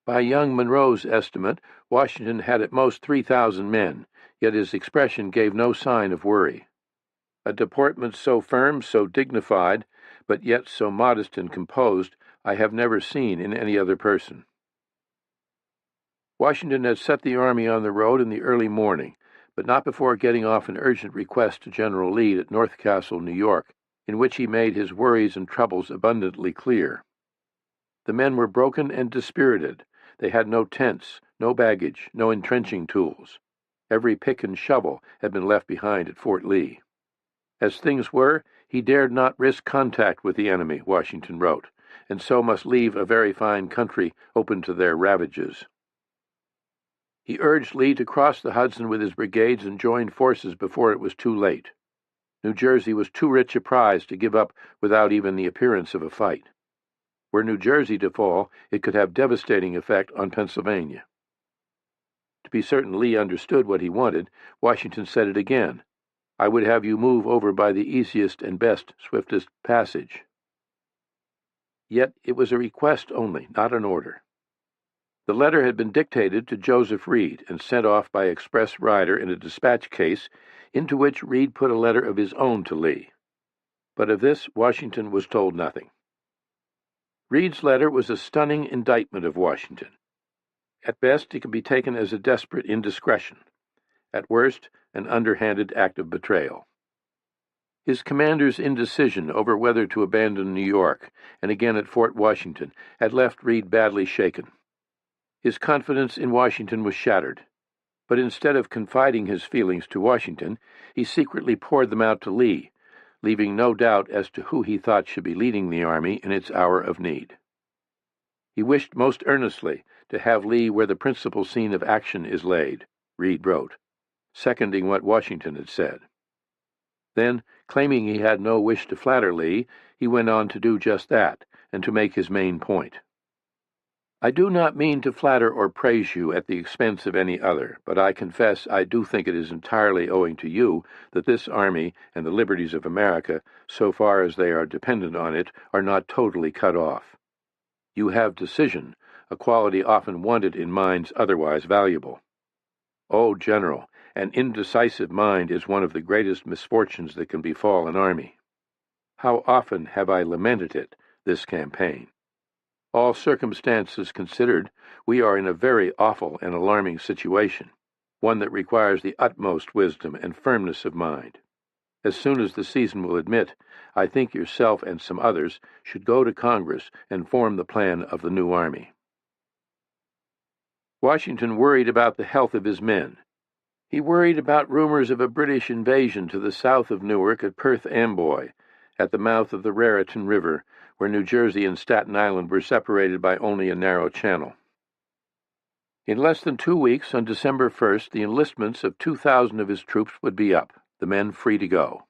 [SPEAKER 1] By young Monroe's estimate, Washington had at most 3,000 men, yet his expression gave no sign of worry. A deportment so firm, so dignified, but yet so modest and composed, I have never seen in any other person. Washington had set the army on the road in the early morning, but not before getting off an urgent request to General Lee at North Castle, New York, in which he made his worries and troubles abundantly clear. The men were broken and dispirited. They had no tents, no baggage, no entrenching tools. Every pick and shovel had been left behind at Fort Lee. As things were, he dared not risk contact with the enemy, Washington wrote, and so must leave a very fine country open to their ravages. He urged Lee to cross the Hudson with his brigades and join forces before it was too late. New Jersey was too rich a prize to give up without even the appearance of a fight. Were New Jersey to fall, it could have devastating effect on Pennsylvania. To be certain Lee understood what he wanted, Washington said it again: "I would have you move over by the easiest and best, swiftest passage." Yet it was a request only, not an order. The letter had been dictated to Joseph Reed and sent off by express rider in a dispatch case, into which Reed put a letter of his own to Lee. But of this Washington was told nothing. Reed's letter was a stunning indictment of Washington. At best, it can be taken as a desperate indiscretion. At worst, an underhanded act of betrayal. His commander's indecision over whether to abandon New York, and again at Fort Washington, had left Reed badly shaken. His confidence in Washington was shattered, but instead of confiding his feelings to Washington, he secretly poured them out to Lee, leaving no doubt as to who he thought should be leading the army in its hour of need. He wished most earnestly to have Lee where the principal scene of action is laid, Reed wrote, seconding what Washington had said. Then, claiming he had no wish to flatter Lee, he went on to do just that, and to make his main point. "I do not mean to flatter or praise you at the expense of any other, but I confess I do think it is entirely owing to you that this army and the liberties of America, so far as they are dependent on it, are not totally cut off. You have decision, a quality often wanted in minds otherwise valuable. Oh, General, an indecisive mind is one of the greatest misfortunes that can befall an army. How often have I lamented it, this campaign? All circumstances considered, we are in a very awful and alarming situation, one that requires the utmost wisdom and firmness of mind. As soon as the season will admit, I think yourself and some others should go to Congress and form the plan of the new army. Washington worried about the health of his men. He worried about rumors of a British invasion to the south of Newark at Perth Amboy, at the mouth of the Raritan River, where New Jersey and Staten Island were separated by only a narrow channel. In less than 2 weeks, on December 1st, the enlistments of 2,000 of his troops would be up, the men free to go.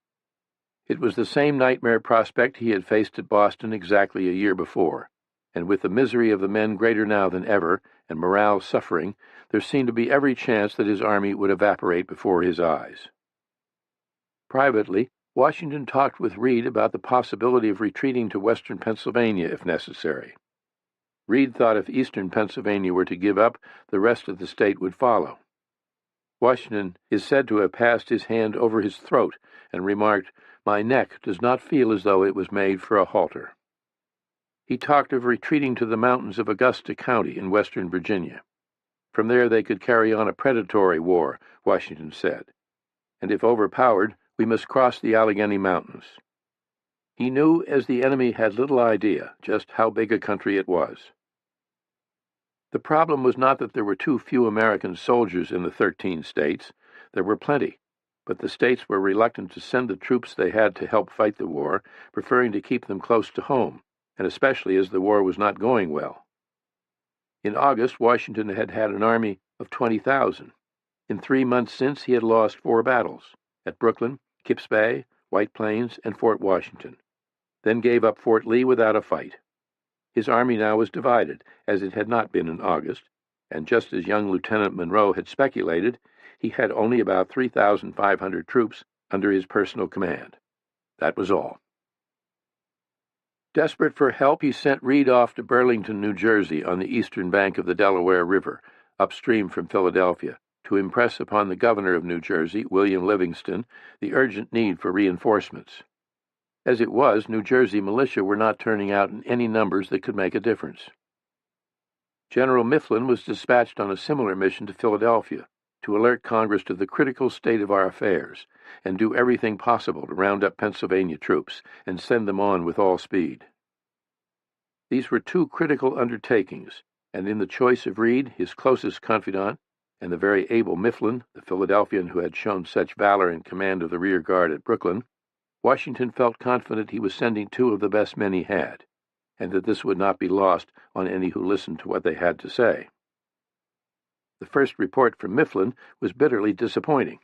[SPEAKER 1] It was the same nightmare prospect he had faced at Boston exactly a year before, and with the misery of the men greater now than ever, and morale suffering, there seemed to be every chance that his army would evaporate before his eyes. Privately, Washington talked with Reed about the possibility of retreating to western Pennsylvania if necessary. Reed thought if eastern Pennsylvania were to give up, the rest of the state would follow. Washington is said to have passed his hand over his throat and remarked, "My neck does not feel as though it was made for a halter." He talked of retreating to the mountains of Augusta County in western Virginia. From there they could carry on a predatory war, Washington said, and if overpowered, we must cross the Allegheny Mountains. He knew, as the enemy had little idea, just how big a country it was. The problem was not that there were too few American soldiers in the 13 states. There were plenty, but the states were reluctant to send the troops they had to help fight the war, preferring to keep them close to home, and especially as the war was not going well. In August, Washington had had an army of 20,000. In 3 months since, he had lost 4 battles, at Brooklyn, Kipps Bay, White Plains, and Fort Washington, then gave up Fort Lee without a fight. His army now was divided, as it had not been in August, and just as young Lieutenant Monroe had speculated, he had only about 3,500 troops under his personal command. That was all. Desperate for help, he sent Reed off to Burlington, New Jersey, on the eastern bank of the Delaware River, upstream from Philadelphia, to impress upon the governor of New Jersey, William Livingston, the urgent need for reinforcements. As it was, New Jersey militia were not turning out in any numbers that could make a difference. General Mifflin was dispatched on a similar mission to Philadelphia, to alert Congress to the critical state of our affairs, and do everything possible to round up Pennsylvania troops and send them on with all speed. These were 2 critical undertakings, and in the choice of Reed, his closest confidant, and the very able Mifflin, the Philadelphian who had shown such valor in command of the rear guard at Brooklyn, Washington felt confident he was sending 2 of the best men he had, and that this would not be lost on any who listened to what they had to say. The first report from Mifflin was bitterly disappointing.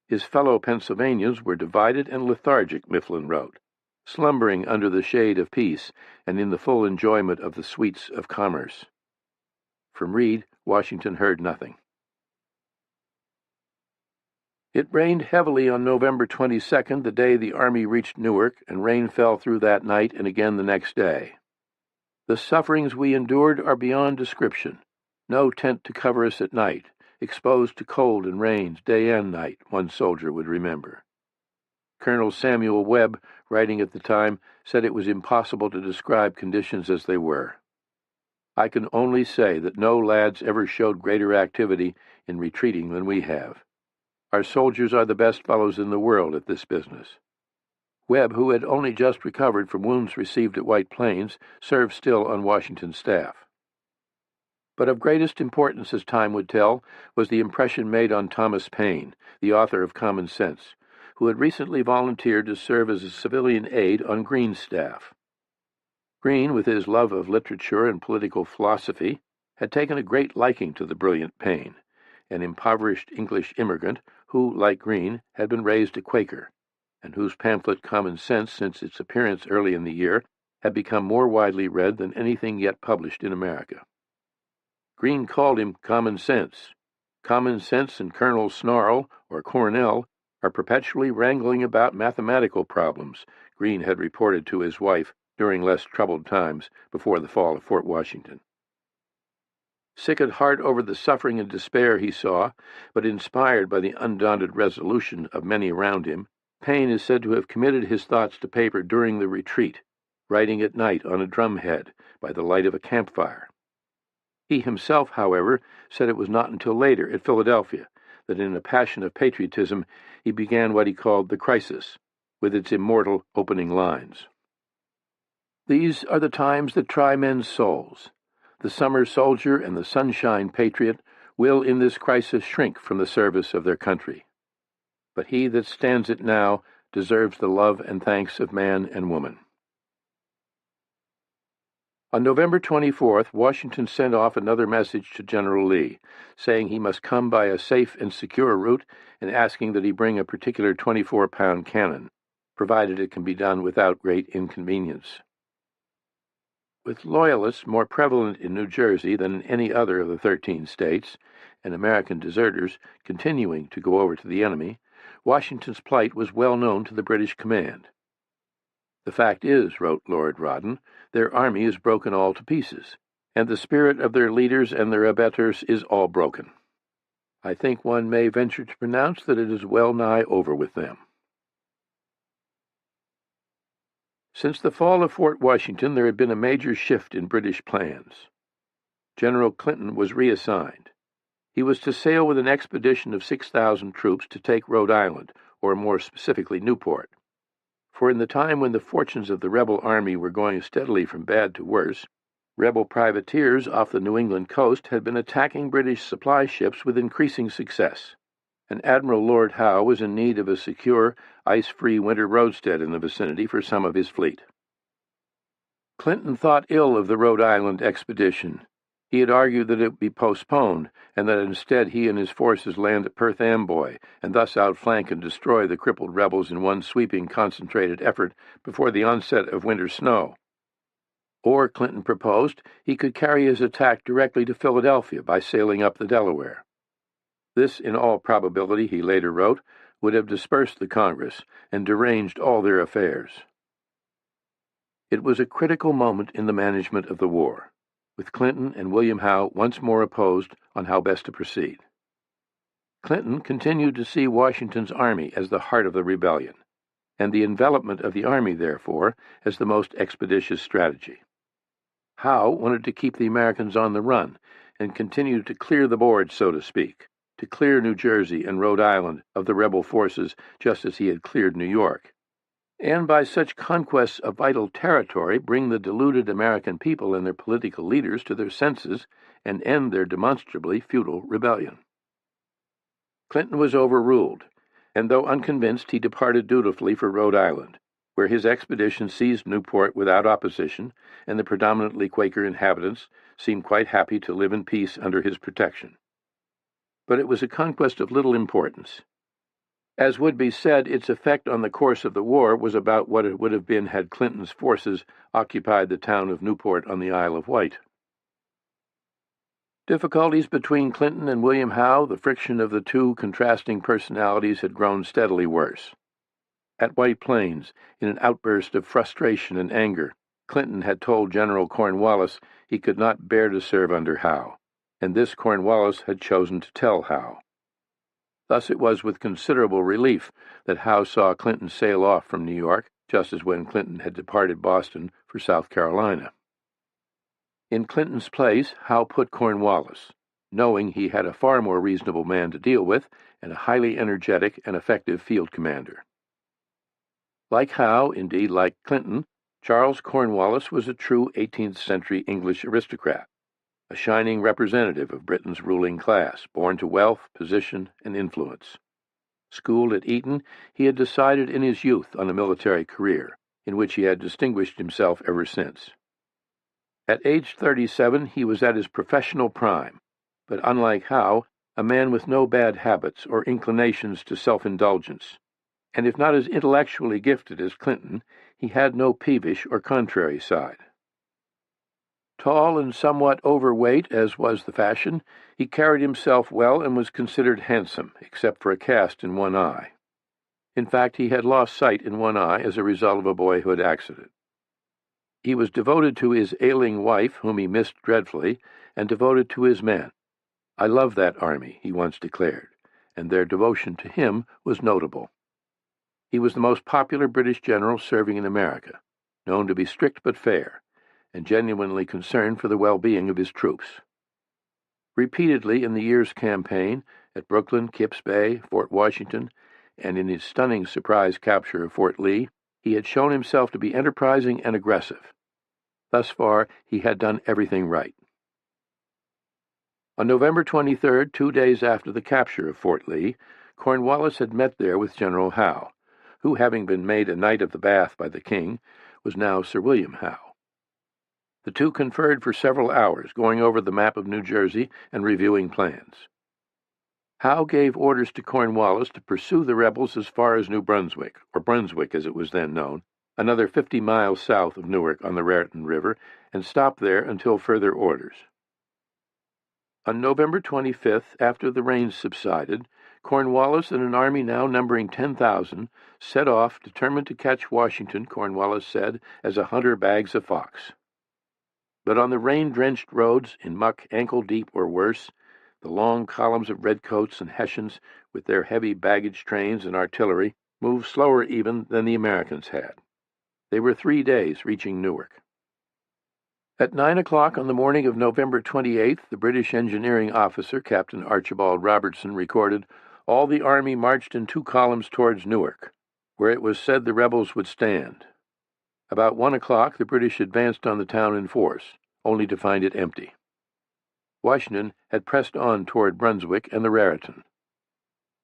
[SPEAKER 1] His fellow Pennsylvanians were divided and lethargic, Mifflin wrote, slumbering under the shade of peace and in the full enjoyment of the sweets of commerce. From Reed, Washington heard nothing. It rained heavily on November 22nd, the day the army reached Newark, and rain fell through that night and again the next day. "The sufferings we endured are beyond description. No tent to cover us at night, exposed to cold and rains day and night," one soldier would remember. Colonel Samuel Webb, writing at the time, said it was impossible to describe conditions as they were. "I can only say that no lads ever showed greater activity in retreating than we have. Our soldiers are the best fellows in the world at this business." Webb, who had only just recovered from wounds received at White Plains, served still on Washington's staff. But of greatest importance, as time would tell, was the impression made on Thomas Paine, the author of Common Sense, who had recently volunteered to serve as a civilian aide on Greene's staff. Greene, with his love of literature and political philosophy, had taken a great liking to the brilliant Paine, an impoverished English immigrant who, like Greene, had been raised a Quaker, and whose pamphlet Common Sense, since its appearance early in the year, had become more widely read than anything yet published in America. Greene called him Common Sense. Common Sense and Colonel Snarl, or Cornell, are perpetually wrangling about mathematical problems, Greene had reported to his wife during less troubled times before the fall of Fort Washington. Sick at heart over the suffering and despair he saw, but inspired by the undaunted resolution of many around him, Paine is said to have committed his thoughts to paper during the retreat, writing at night on a drumhead by the light of a campfire. He himself, however, said it was not until later at Philadelphia that in a passion of patriotism he began what he called the crisis, with its immortal opening lines. These are the times that try men's souls. The summer soldier and the sunshine patriot will in this crisis shrink from the service of their country. But he that stands it now deserves the love and thanks of man and woman. On November 24th, Washington sent off another message to General Lee, saying he must come by a safe and secure route and asking that he bring a particular 24-pound cannon, provided it can be done without great inconvenience. With Loyalists more prevalent in New Jersey than in any other of the 13 states, and American deserters continuing to go over to the enemy, Washington's plight was well known to the British command. "The fact is," wrote Lord Rawdon, "their army is broken all to pieces, and the spirit of their leaders and their abettors is all broken. I think one may venture to pronounce that it is well nigh over with them." Since the fall of Fort Washington, there had been a major shift in British plans. General Clinton was reassigned. He was to sail with an expedition of 6,000 troops to take Rhode Island, or more specifically Newport. For in the time when the fortunes of the rebel army were going steadily from bad to worse, rebel privateers off the New England coast had been attacking British supply ships with increasing success, and Admiral Lord Howe was in need of a secure, ice-free winter roadstead in the vicinity for some of his fleet. Clinton thought ill of the Rhode Island expedition. He had argued that it would be postponed, and that instead he and his forces land at Perth Amboy, and thus outflank and destroy the crippled rebels in one sweeping, concentrated effort before the onset of winter snow. Or, Clinton proposed, he could carry his attack directly to Philadelphia by sailing up the Delaware. This, in all probability, he later wrote, would have dispersed the Congress and deranged all their affairs. It was a critical moment in the management of the war, with Clinton and William Howe once more opposed on how best to proceed. Clinton continued to see Washington's army as the heart of the rebellion, and the envelopment of the army, therefore, as the most expeditious strategy. Howe wanted to keep the Americans on the run and continue to clear the board, so to speak, to clear New Jersey and Rhode Island of the rebel forces just as he had cleared New York, and by such conquests of vital territory bring the deluded American people and their political leaders to their senses and end their demonstrably futile rebellion. Clinton was overruled, and though unconvinced, he departed dutifully for Rhode Island, where his expedition seized Newport without opposition, and the predominantly Quaker inhabitants seemed quite happy to live in peace under his protection. But it was a conquest of little importance. As would be said, its effect on the course of the war was about what it would have been had Clinton's forces occupied the town of Newport on the Isle of Wight. Difficulties between Clinton and William Howe, the friction of the two contrasting personalities, had grown steadily worse. At White Plains, in an outburst of frustration and anger, Clinton had told General Cornwallis he could not bear to serve under Howe, and this Cornwallis had chosen to tell Howe. Thus it was with considerable relief that Howe saw Clinton sail off from New York, just as when Clinton had departed Boston for South Carolina. In Clinton's place, Howe put Cornwallis, knowing he had a far more reasonable man to deal with and a highly energetic and effective field commander. Like Howe, indeed like Clinton, Charles Cornwallis was a true 18th century English aristocrat, a shining representative of Britain's ruling class, born to wealth, position, and influence. Schooled at Eton, he had decided in his youth on a military career, in which he had distinguished himself ever since. At age 37, he was at his professional prime, but unlike Howe, a man with no bad habits or inclinations to self-indulgence, and if not as intellectually gifted as Clinton, he had no peevish or contrary side. Tall and somewhat overweight, as was the fashion, he carried himself well and was considered handsome, except for a cast in one eye. In fact, he had lost sight in one eye as a result of a boyhood accident. He was devoted to his ailing wife, whom he missed dreadfully, and devoted to his men. "I love that army," he once declared, and their devotion to him was notable. He was the most popular British general serving in America, known to be strict but fair, and genuinely concerned for the well-being of his troops. Repeatedly in the year's campaign, at Brooklyn, Kip's Bay, Fort Washington, and in his stunning surprise capture of Fort Lee, he had shown himself to be enterprising and aggressive. Thus far, he had done everything right. On November 23rd, 2 days after the capture of Fort Lee, Cornwallis had met there with General Howe, who, having been made a Knight of the Bath by the King, was now Sir William Howe. The two conferred for several hours, going over the map of New Jersey and reviewing plans. Howe gave orders to Cornwallis to pursue the rebels as far as New Brunswick, or Brunswick as it was then known, another 50 miles south of Newark on the Raritan River, and stop there until further orders. On November 25th, after the rains subsided, Cornwallis and an army now numbering 10,000 set off, determined to catch Washington, Cornwallis said, as a hunter bags a fox. But on the rain-drenched roads, in muck ankle-deep or worse, the long columns of redcoats and Hessians, with their heavy baggage trains and artillery, moved slower even than the Americans had. They were 3 days reaching Newark. At 9 o'clock on the morning of November 28th, the British engineering officer, Captain Archibald Robertson, recorded, "All the army marched in 2 columns towards Newark, where it was said the rebels would stand." About 1 o'clock, the British advanced on the town in force, only to find it empty. Washington had pressed on toward Brunswick and the Raritan.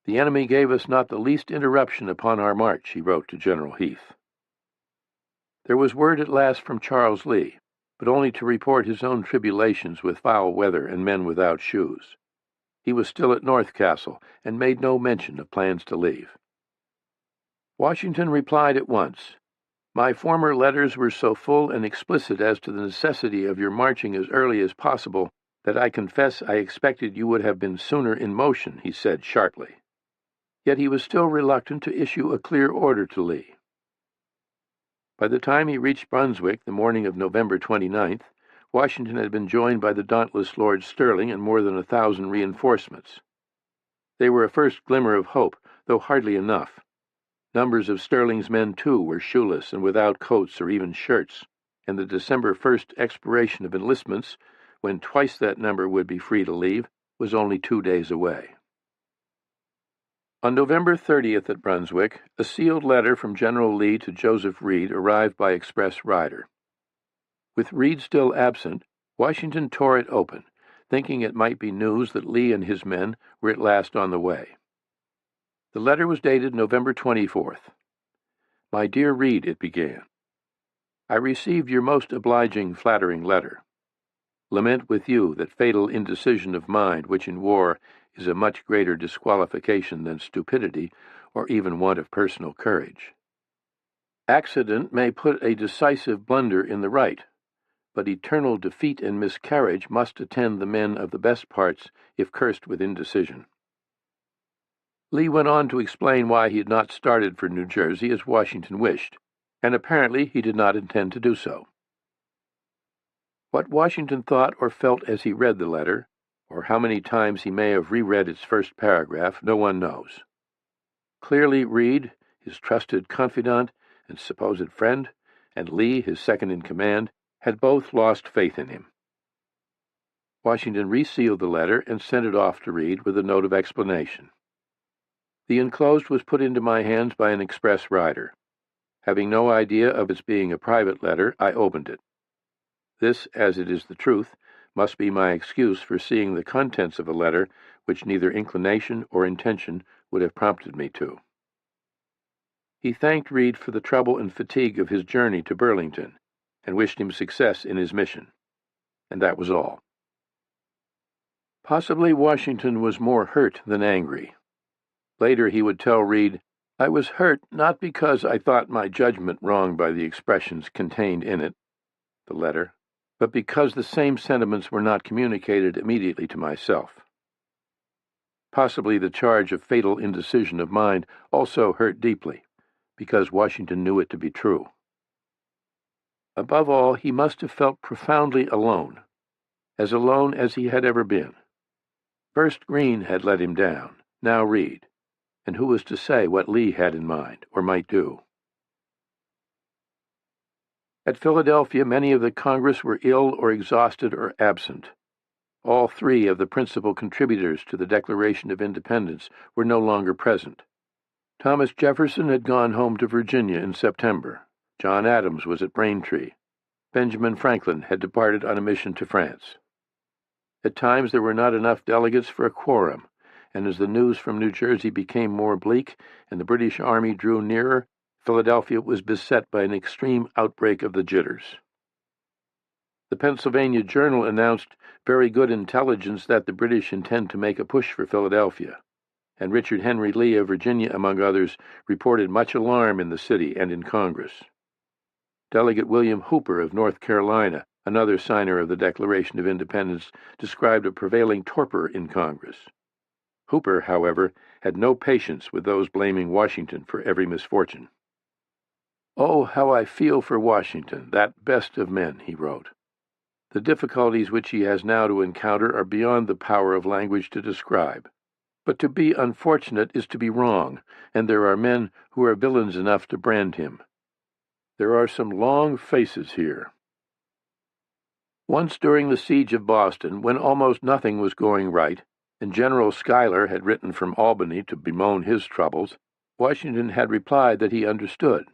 [SPEAKER 1] "The enemy gave us not the least interruption upon our march," he wrote to General Heath. There was word at last from Charles Lee, but only to report his own tribulations with foul weather and men without shoes. He was still at North Castle, and made no mention of plans to leave. Washington replied at once, "My former letters were so full and explicit as to the necessity of your marching as early as possible that I confess I expected you would have been sooner in motion," he said sharply. Yet he was still reluctant to issue a clear order to Lee. By the time he reached Brunswick the morning of November 29th, Washington had been joined by the dauntless Lord Stirling and more than 1,000 reinforcements. They were a first glimmer of hope, though hardly enough. Numbers of Stirling's men, too, were shoeless and without coats or even shirts, and the December 1st expiration of enlistments, when twice that number would be free to leave, was only 2 days away. On November 30th at Brunswick, a sealed letter from General Lee to Joseph Reed arrived by express rider. With Reed still absent, Washington tore it open, thinking it might be news that Lee and his men were at last on the way. The letter was dated November 24th. "My dear Reed," it began, "I received your most obliging, flattering letter. Lament with you that fatal indecision of mind which in war is a much greater disqualification than stupidity or even want of personal courage. Accident may put a decisive blunder in the right, but eternal defeat and miscarriage must attend the men of the best parts if cursed with indecision." Lee went on to explain why he had not started for New Jersey as Washington wished, and apparently he did not intend to do so. What Washington thought or felt as he read the letter, or how many times he may have reread its first paragraph, no one knows. Clearly Reed, his trusted confidant and supposed friend, and Lee, his second-in-command, had both lost faith in him. Washington resealed the letter and sent it off to Reed with a note of explanation. The enclosed was put into my hands by an express rider. Having no idea of its being a private letter, I opened it. This, as it is the truth, must be my excuse for seeing the contents of a letter which neither inclination or intention would have prompted me to. He thanked Reed for the trouble and fatigue of his journey to Burlington, and wished him success in his mission. And that was all. Possibly Washington was more hurt than angry. Later he would tell Reed, "I was hurt not because I thought my judgment wrong by the expressions contained in it," the letter, but because the same sentiments were not communicated immediately to myself. Possibly the charge of fatal indecision of mind also hurt deeply, because Washington knew it to be true. Above all, he must have felt profoundly alone as he had ever been. First Greene had let him down, now Reed, and who was to say what Lee had in mind or might do? At Philadelphia, many of the Congress were ill or exhausted or absent. All three of the principal contributors to the Declaration of Independence were no longer present. Thomas Jefferson had gone home to Virginia in September. John Adams was at Braintree. Benjamin Franklin had departed on a mission to France. At times there were not enough delegates for a quorum, and as the news from New Jersey became more bleak and the British Army drew nearer, Philadelphia was beset by an extreme outbreak of the jitters. The Pennsylvania Journal announced very good intelligence that the British intend to make a push for Philadelphia, and Richard Henry Lee of Virginia, among others, reported much alarm in the city and in Congress. Delegate William Hooper of North Carolina, another signer of the Declaration of Independence, described a prevailing torpor in Congress. Hooper, however, had no patience with those blaming Washington for every misfortune. "Oh, how I feel for Washington, that best of men," he wrote. "The difficulties which he has now to encounter are beyond the power of language to describe. But to be unfortunate is to be wrong, and there are men who are villains enough to brand him. There are some long faces here." Once during the siege of Boston, when almost nothing was going right, and General Schuyler had written from Albany to bemoan his troubles, Washington had replied that he understood,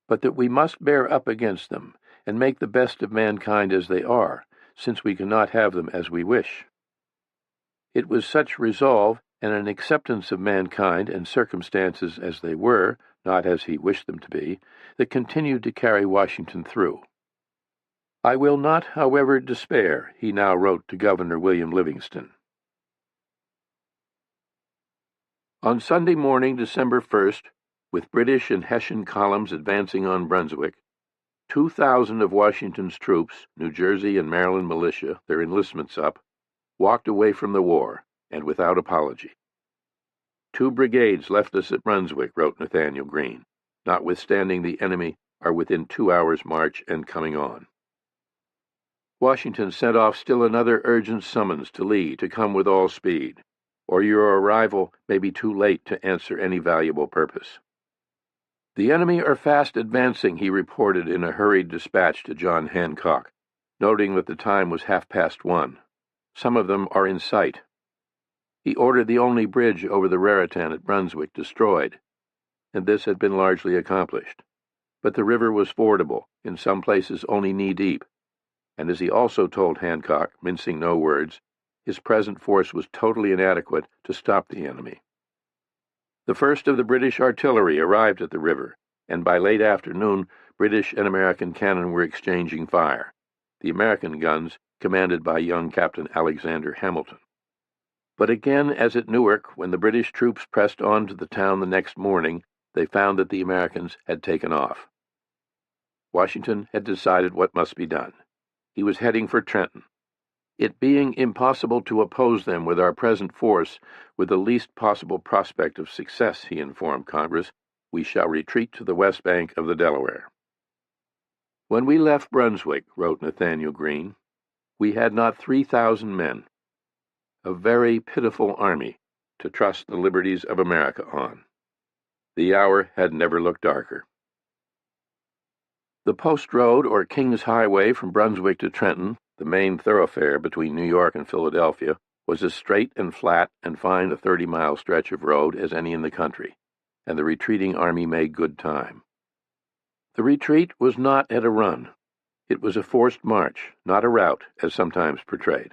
[SPEAKER 1] but that we must bear up against them, and make the best of mankind as they are, since we cannot have them as we wish. It was such resolve and an acceptance of mankind and circumstances as they were, not as he wished them to be, that continued to carry Washington through. "I will not, however, despair," he now wrote to Governor William Livingston. On Sunday morning, December 1st, with British and Hessian columns advancing on Brunswick, 2,000 of Washington's troops, New Jersey and Maryland militia, their enlistments up, walked away from the war, and without apology. "2 brigades left us at Brunswick," wrote Nathaniel Greene, "notwithstanding the enemy are within 2 hours' march and coming on." Washington sent off still another urgent summons to Lee to come with all speed, or your arrival may be too late to answer any valuable purpose. "The enemy are fast advancing," he reported in a hurried dispatch to John Hancock, noting that the time was 1:30. "Some of them are in sight." He ordered the only bridge over the Raritan at Brunswick destroyed, and this had been largely accomplished. But the river was fordable, in some places only knee-deep, and as he also told Hancock, mincing no words, his present force was totally inadequate to stop the enemy. The first of the British artillery arrived at the river, and by late afternoon British and American cannon were exchanging fire, the American guns commanded by young Captain Alexander Hamilton. But again, as at Newark, when the British troops pressed on to the town the next morning, they found that the Americans had taken off. Washington had decided what must be done. He was heading for Trenton. "It being impossible to oppose them with our present force, with the least possible prospect of success," he informed Congress, "we shall retreat to the west bank of the Delaware." "When we left Brunswick," wrote Nathaniel Greene, "we had not 3,000 men, a very pitiful army to trust the liberties of America on. The hour had never looked darker." The post road, or King's Highway, from Brunswick to Trenton, the main thoroughfare between New York and Philadelphia, was as straight and flat and fine a 30-mile stretch of road as any in the country, and the retreating army made good time. The retreat was not at a run. It was a forced march, not a rout, as sometimes portrayed.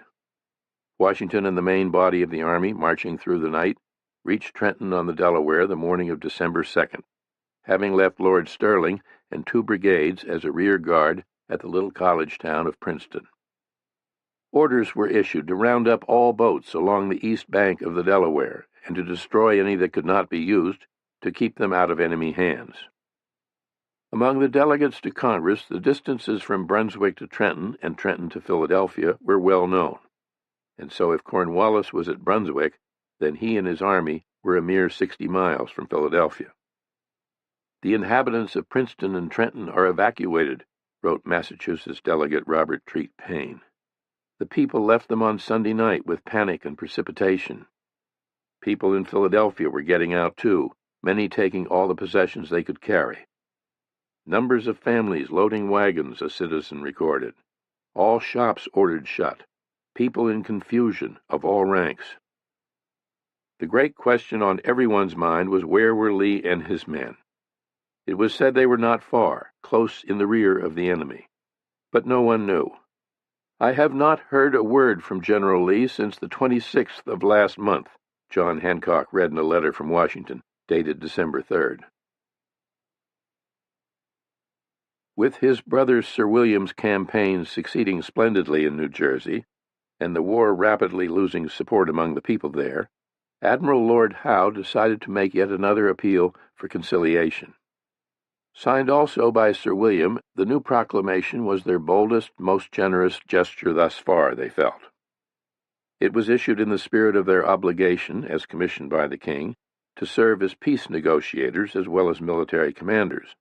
[SPEAKER 1] Washington and the main body of the army, marching through the night, reached Trenton on the Delaware the morning of December 2nd, having left Lord Stirling and 2 brigades as a rear guard at the little college town of Princeton. Orders were issued to round up all boats along the east bank of the Delaware and to destroy any that could not be used, to keep them out of enemy hands. Among the delegates to Congress, the distances from Brunswick to Trenton and Trenton to Philadelphia were well known, and so if Cornwallis was at Brunswick, then he and his army were a mere 60 miles from Philadelphia. "The inhabitants of Princeton and Trenton are evacuated," wrote Massachusetts delegate Robert Treat Paine. "The people left them on Sunday night with panic and precipitation. People in Philadelphia were getting out too, many taking all the possessions they could carry. Numbers of families loading wagons, a citizen recorded. All shops ordered shut. People in confusion of all ranks. The great question on everyone's mind was where were Lee and his men? It was said they were not far, close in the rear of the enemy. But no one knew. "I have not heard a word from General Lee since the 26th of last month," John Hancock read in a letter from Washington, dated December 3rd. With his brother Sir William's campaign succeeding splendidly in New Jersey, and the war rapidly losing support among the people there, Admiral Lord Howe decided to make yet another appeal for conciliation. Signed also by Sir William, the new proclamation was their boldest, most generous gesture thus far, they felt. It was issued in the spirit of their obligation, as commissioned by the king, to serve as peace negotiators as well as military commanders,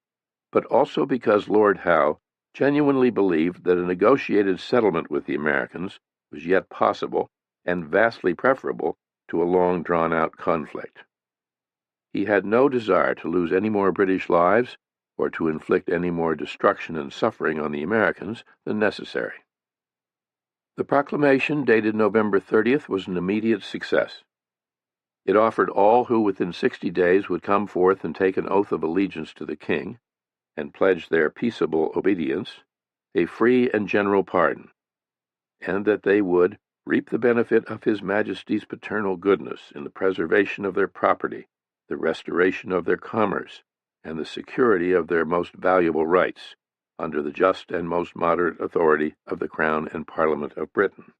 [SPEAKER 1] but also because Lord Howe genuinely believed that a negotiated settlement with the Americans was yet possible and vastly preferable to a long drawn-out conflict. He had no desire to lose any more British lives or to inflict any more destruction and suffering on the Americans than necessary. The proclamation, dated November 30th, was an immediate success. It offered all who within 60 days would come forth and take an oath of allegiance to the king, and pledge their peaceable obedience, a free and general pardon, and that they would reap the benefit of His Majesty's paternal goodness in the preservation of their property, the restoration of their commerce, and the security of their most valuable rights, under the just and most moderate authority of the Crown and Parliament of Britain.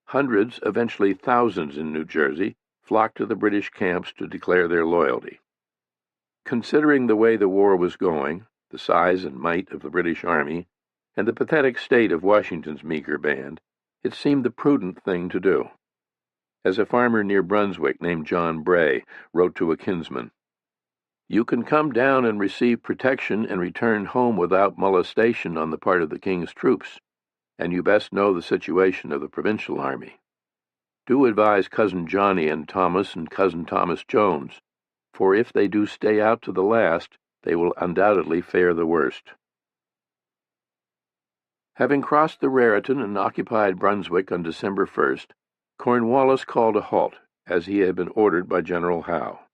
[SPEAKER 1] Hundreds, eventually thousands in New Jersey, flocked to the British camps to declare their loyalty. Considering the way the war was going, the size and might of the British Army, and the pathetic state of Washington's meager band, it seemed the prudent thing to do. As a farmer near Brunswick named John Bray wrote to a kinsman, "You can come down and receive protection and return home without molestation on the part of the king's troops, and you best know the situation of the provincial army. Do advise Cousin Johnny and Thomas and Cousin Thomas Jones, for if they do stay out to the last, they will undoubtedly fare the worst." Having crossed the Raritan and occupied Brunswick on December 1st, Cornwallis called a halt, as he had been ordered by General Howe.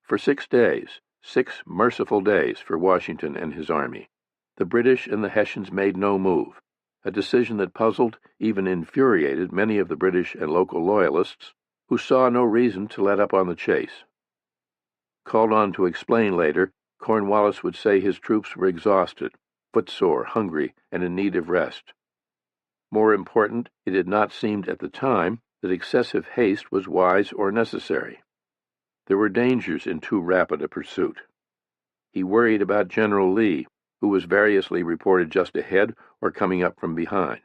[SPEAKER 1] For 6 days, 6 merciful days for Washington and his army, the British and the Hessians made no move, a decision that puzzled, even infuriated, many of the British and local loyalists who saw no reason to let up on the chase. Called on to explain later, Cornwallis would say his troops were exhausted, footsore, hungry, and in need of rest. More important, it had not seemed at the time that excessive haste was wise or necessary. There were dangers in too rapid a pursuit. He worried about General Lee, who was variously reported just ahead or coming up from behind.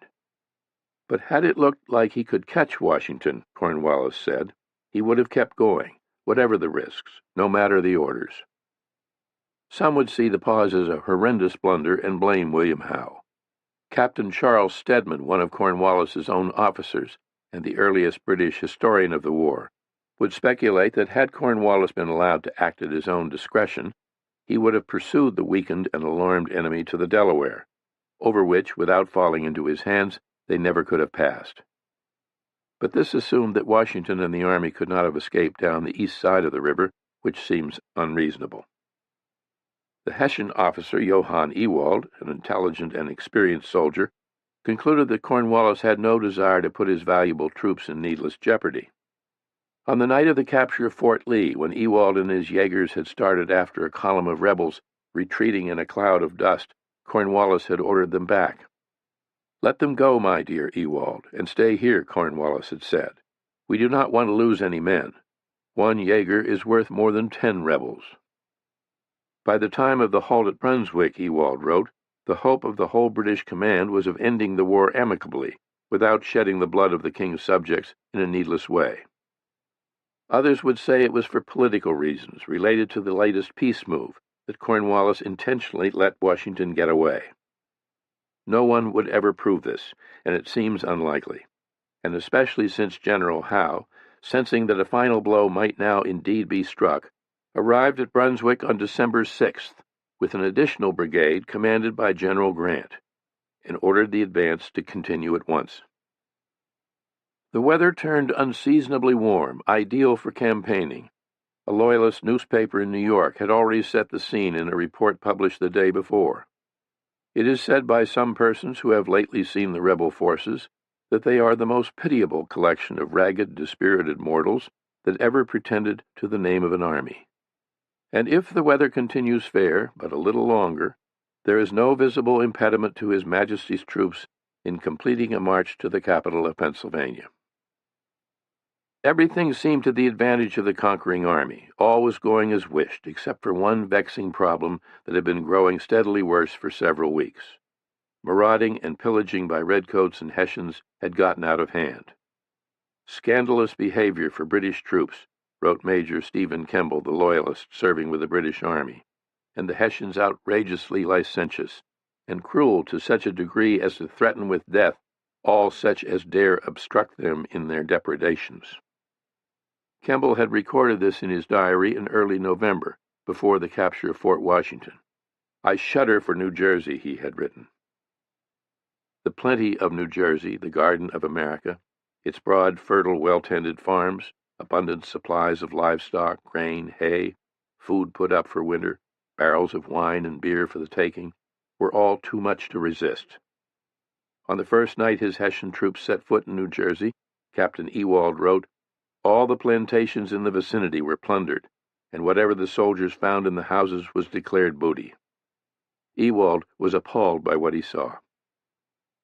[SPEAKER 1] But had it looked like he could catch Washington, Cornwallis said, he would have kept going, whatever the risks, no matter the orders. Some would see the pause as a horrendous blunder and blame William Howe. Captain Charles Stedman, one of Cornwallis's own officers and the earliest British historian of the war, would speculate that had Cornwallis been allowed to act at his own discretion, he would have pursued the weakened and alarmed enemy to the Delaware, over which, without falling into his hands, they never could have passed. But this assumed that Washington and the army could not have escaped down the east side of the river, which seems unreasonable. The Hessian officer Johann Ewald, an intelligent and experienced soldier, concluded that Cornwallis had no desire to put his valuable troops in needless jeopardy. On the night of the capture of Fort Lee, when Ewald and his Jaegers had started after a column of rebels retreating in a cloud of dust, Cornwallis had ordered them back. "Let them go, my dear Ewald, and stay here," Cornwallis had said. "We do not want to lose any men. 1 Jaeger is worth more than 10 rebels." By the time of the halt at Brunswick, Ewald wrote, the hope of the whole British command was of ending the war amicably, without shedding the blood of the king's subjects in a needless way. Others would say it was for political reasons related to the latest peace move that Cornwallis intentionally let Washington get away. No one would ever prove this, and it seems unlikely, and especially since General Howe, sensing that a final blow might now indeed be struck, arrived at Brunswick on December 6th, with an additional brigade commanded by General Grant, and ordered the advance to continue at once. The weather turned unseasonably warm, ideal for campaigning. A Loyalist newspaper in New York had already set the scene in a report published the day before. It is said by some persons who have lately seen the rebel forces that they are the most pitiable collection of ragged, dispirited mortals that ever pretended to the name of an army. And if the weather continues fair but a little longer, there is no visible impediment to His Majesty's troops in completing a march to the capital of Pennsylvania. Everything seemed to the advantage of the conquering army. All was going as wished, except for one vexing problem that had been growing steadily worse for several weeks. Marauding and pillaging by redcoats and Hessians had gotten out of hand. Scandalous behavior for British troops, wrote Major Stephen Kemble, the Loyalist serving with the British Army, and the Hessians outrageously licentious, and cruel to such a degree as to threaten with death all such as dare obstruct them in their depredations. Kemble had recorded this in his diary in early November, before the capture of Fort Washington. "I shudder for New Jersey," he had written. The plenty of New Jersey, the garden of America, its broad, fertile, well-tended farms, abundant supplies of livestock, grain, hay, food put up for winter, barrels of wine and beer for the taking, were all too much to resist. On the first night his Hessian troops set foot in New Jersey, Captain Ewald wrote, "All the plantations in the vicinity were plundered, and whatever the soldiers found in the houses was declared booty." Ewald was appalled by what he saw.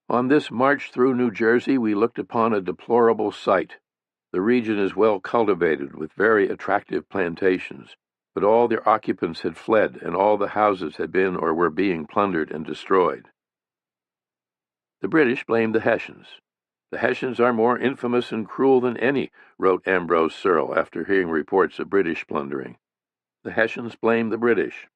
[SPEAKER 1] On this march through New Jersey we looked upon a deplorable sight. The region is well cultivated with very attractive plantations, but all their occupants had fled, and all the houses had been or were being plundered and destroyed. The British blamed the Hessians. "The Hessians are more infamous and cruel than any," wrote Ambrose Searle after hearing reports of British plundering. The Hessians blamed the British.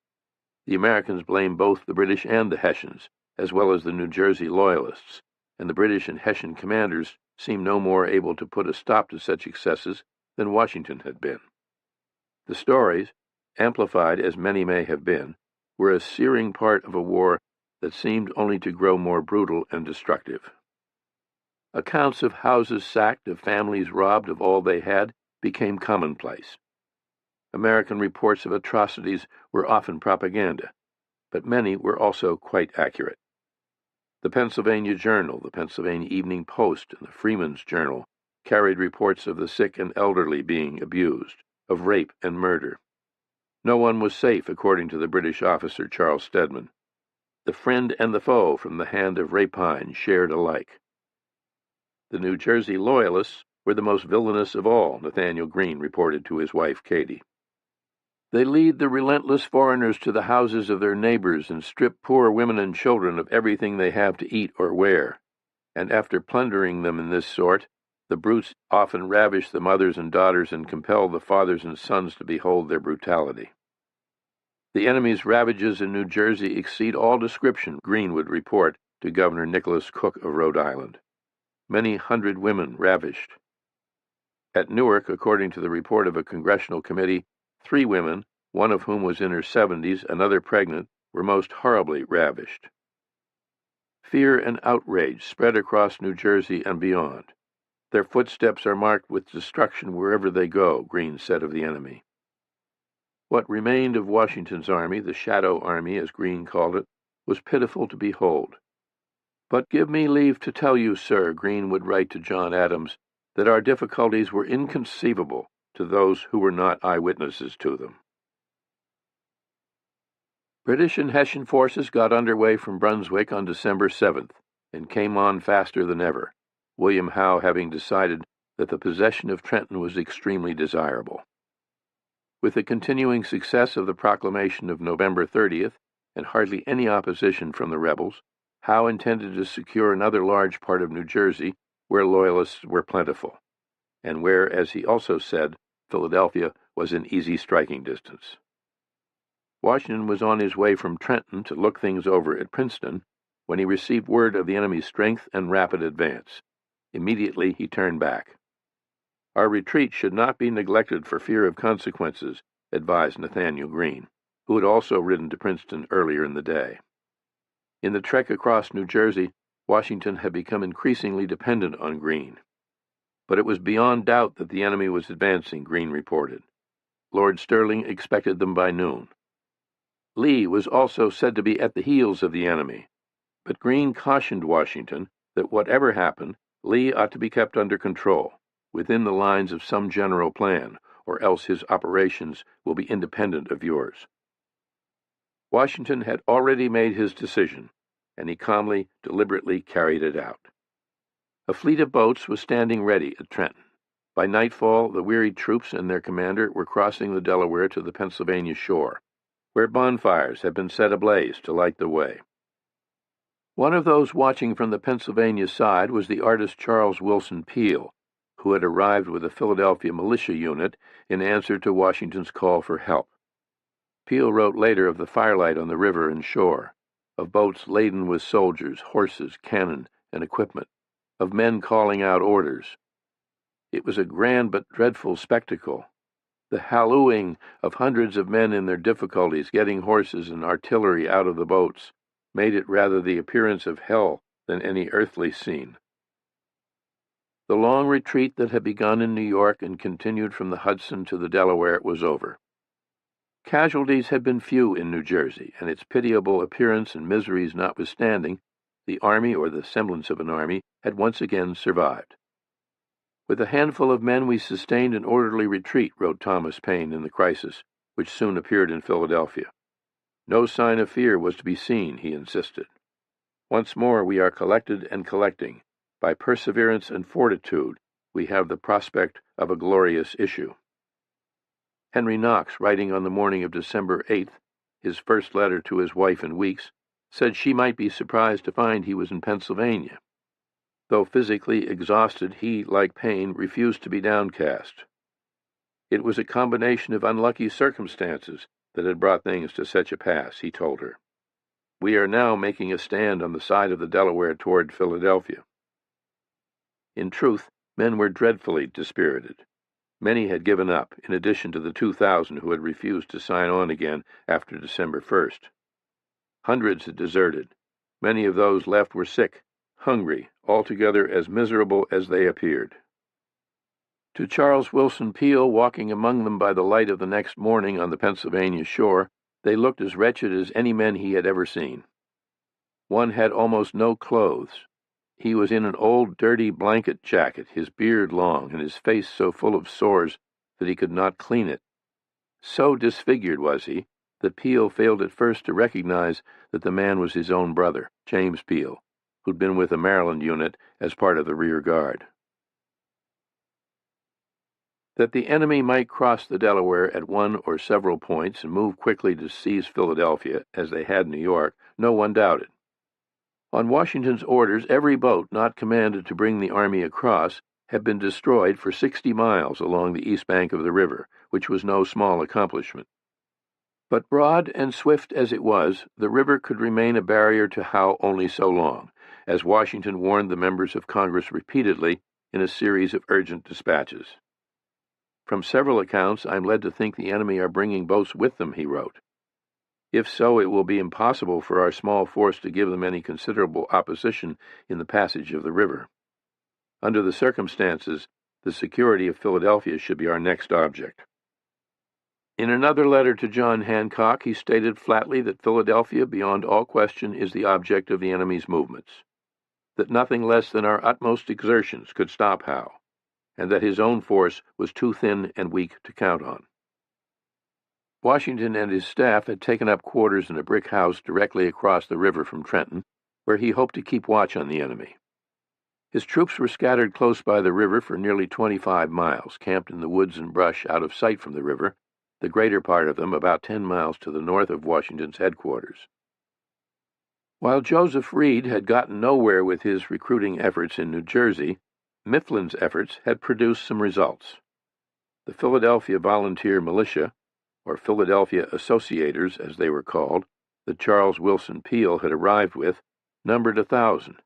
[SPEAKER 1] The Americans blamed both the British and the Hessians, as well as the New Jersey Loyalists, and the British and Hessian commanders seemed no more able to put a stop to such excesses than Washington had been. The stories, amplified as many may have been, were a searing part of a war that seemed only to grow more brutal and destructive. Accounts of houses sacked, of families robbed of all they had, became commonplace. American reports of atrocities were often propaganda, but many were also quite accurate. The Pennsylvania Journal, the Pennsylvania Evening Post, and the Freeman's Journal carried reports of the sick and elderly being abused, of rape and murder. No one was safe, according to the British officer Charles Stedman. The friend and the foe from the hand of rapine shared alike. The New Jersey Loyalists were the most villainous of all, Nathaniel Greene reported to his wife Katie. "They lead the relentless foreigners to the houses of their neighbors and strip poor women and children of everything they have to eat or wear, and after plundering them in this sort, the brutes often ravish the mothers and daughters and compel the fathers and sons to behold their brutality. The enemy's ravages in New Jersey exceed all description," Greene would report to Governor Nicholas Cook of Rhode Island. "Many hundred women ravished. At Newark, according to the report of a congressional committee, 3 women, one of whom was in her 70s, another pregnant, were most horribly ravished." Fear and outrage spread across New Jersey and beyond. "Their footsteps are marked with destruction wherever they go," Greene said of the enemy. What remained of Washington's army, the Shadow Army, as Greene called it, was pitiful to behold. "But give me leave to tell you, sir," Greene would write to John Adams, "that our difficulties were inconceivable to those who were not eyewitnesses to them." British and Hessian forces got under way from Brunswick on December 7th and came on faster than ever, William Howe having decided that the possession of Trenton was extremely desirable. With the continuing success of the proclamation of November 30th and hardly any opposition from the rebels, Howe intended to secure another large part of New Jersey where Loyalists were plentiful, and where, as he also said, Philadelphia was in easy striking distance. Washington was on his way from Trenton to look things over at Princeton when he received word of the enemy's strength and rapid advance. Immediately he turned back. "Our retreat should not be neglected for fear of consequences," advised Nathaniel Greene. who had also ridden to Princeton earlier in the day. In the trek across New Jersey, Washington had become increasingly dependent on Greene. But it was beyond doubt that the enemy was advancing, Greene reported. Lord Stirling expected them by noon. Lee was also said to be at the heels of the enemy, but Greene cautioned Washington that whatever happened, Lee ought to be kept under control, within the lines of some general plan, or else his operations will be independent of yours. Washington had already made his decision, and he calmly, deliberately carried it out. A fleet of boats was standing ready at Trenton. By nightfall, the wearied troops and their commander were crossing the Delaware to the Pennsylvania shore, where bonfires had been set ablaze to light the way. One of those watching from the Pennsylvania side was the artist Charles Wilson Peale, who had arrived with a Philadelphia militia unit in answer to Washington's call for help. Peale wrote later of the firelight on the river and shore, of boats laden with soldiers, horses, cannon, and equipment, of men calling out orders. It was a grand but dreadful spectacle. The hallooing of hundreds of men in their difficulties getting horses and artillery out of the boats made it rather the appearance of hell than any earthly scene. The long retreat that had begun in New York and continued from the Hudson to the Delaware was over. Casualties had been few in New Jersey, and its pitiable appearance and miseries notwithstanding, the army, or the semblance of an army, had once again survived. With a handful of men we sustained an orderly retreat, wrote Thomas Paine in the crisis, which soon appeared in Philadelphia. No sign of fear was to be seen, he insisted. Once more we are collected and collecting. By perseverance and fortitude, we have the prospect of a glorious issue. Henry Knox, writing on the morning of December 8th, his first letter to his wife in weeks, said she might be surprised to find he was in Pennsylvania. Though physically exhausted, he, like Paine, refused to be downcast. It was a combination of unlucky circumstances that had brought things to such a pass, he told her. We are now making a stand on the side of the Delaware toward Philadelphia. In truth, men were dreadfully dispirited. Many had given up, in addition to the 2,000 who had refused to sign on again after December 1st. Hundreds had deserted. Many of those left were sick, hungry, altogether as miserable as they appeared. To Charles Wilson Peale, walking among them by the light of the next morning on the Pennsylvania shore, they looked as wretched as any men he had ever seen. One had almost no clothes. He was in an old dirty blanket jacket, his beard long, and his face so full of sores that he could not clean it. So disfigured was he that Peale failed at first to recognize that the man was his own brother, James Peale, who'd been with the Maryland unit as part of the rear guard. That the enemy might cross the Delaware at one or several points and move quickly to seize Philadelphia, as they had New York, no one doubted. On Washington's orders, every boat not commanded to bring the army across had been destroyed for 60 miles along the east bank of the river, which was no small accomplishment. But broad and swift as it was, the river could remain a barrier to Howe only so long, as Washington warned the members of Congress repeatedly in a series of urgent dispatches. From several accounts, I am led to think the enemy are bringing boats with them, he wrote. If so, it will be impossible for our small force to give them any considerable opposition in the passage of the river. Under the circumstances, the security of Philadelphia should be our next object. In another letter to John Hancock, he stated flatly that Philadelphia, beyond all question, is the object of the enemy's movements, that nothing less than our utmost exertions could stop Howe, and that his own force was too thin and weak to count on. Washington and his staff had taken up quarters in a brick house directly across the river from Trenton, where he hoped to keep watch on the enemy. His troops were scattered close by the river for nearly 25 miles, camped in the woods and brush out of sight from the river, the greater part of them about 10 miles to the north of Washington's headquarters. While Joseph Reed had gotten nowhere with his recruiting efforts in New Jersey, Mifflin's efforts had produced some results. The Philadelphia Volunteer Militia, or Philadelphia Associators, as they were called, that Charles Wilson Peale had arrived with, numbered 1,000,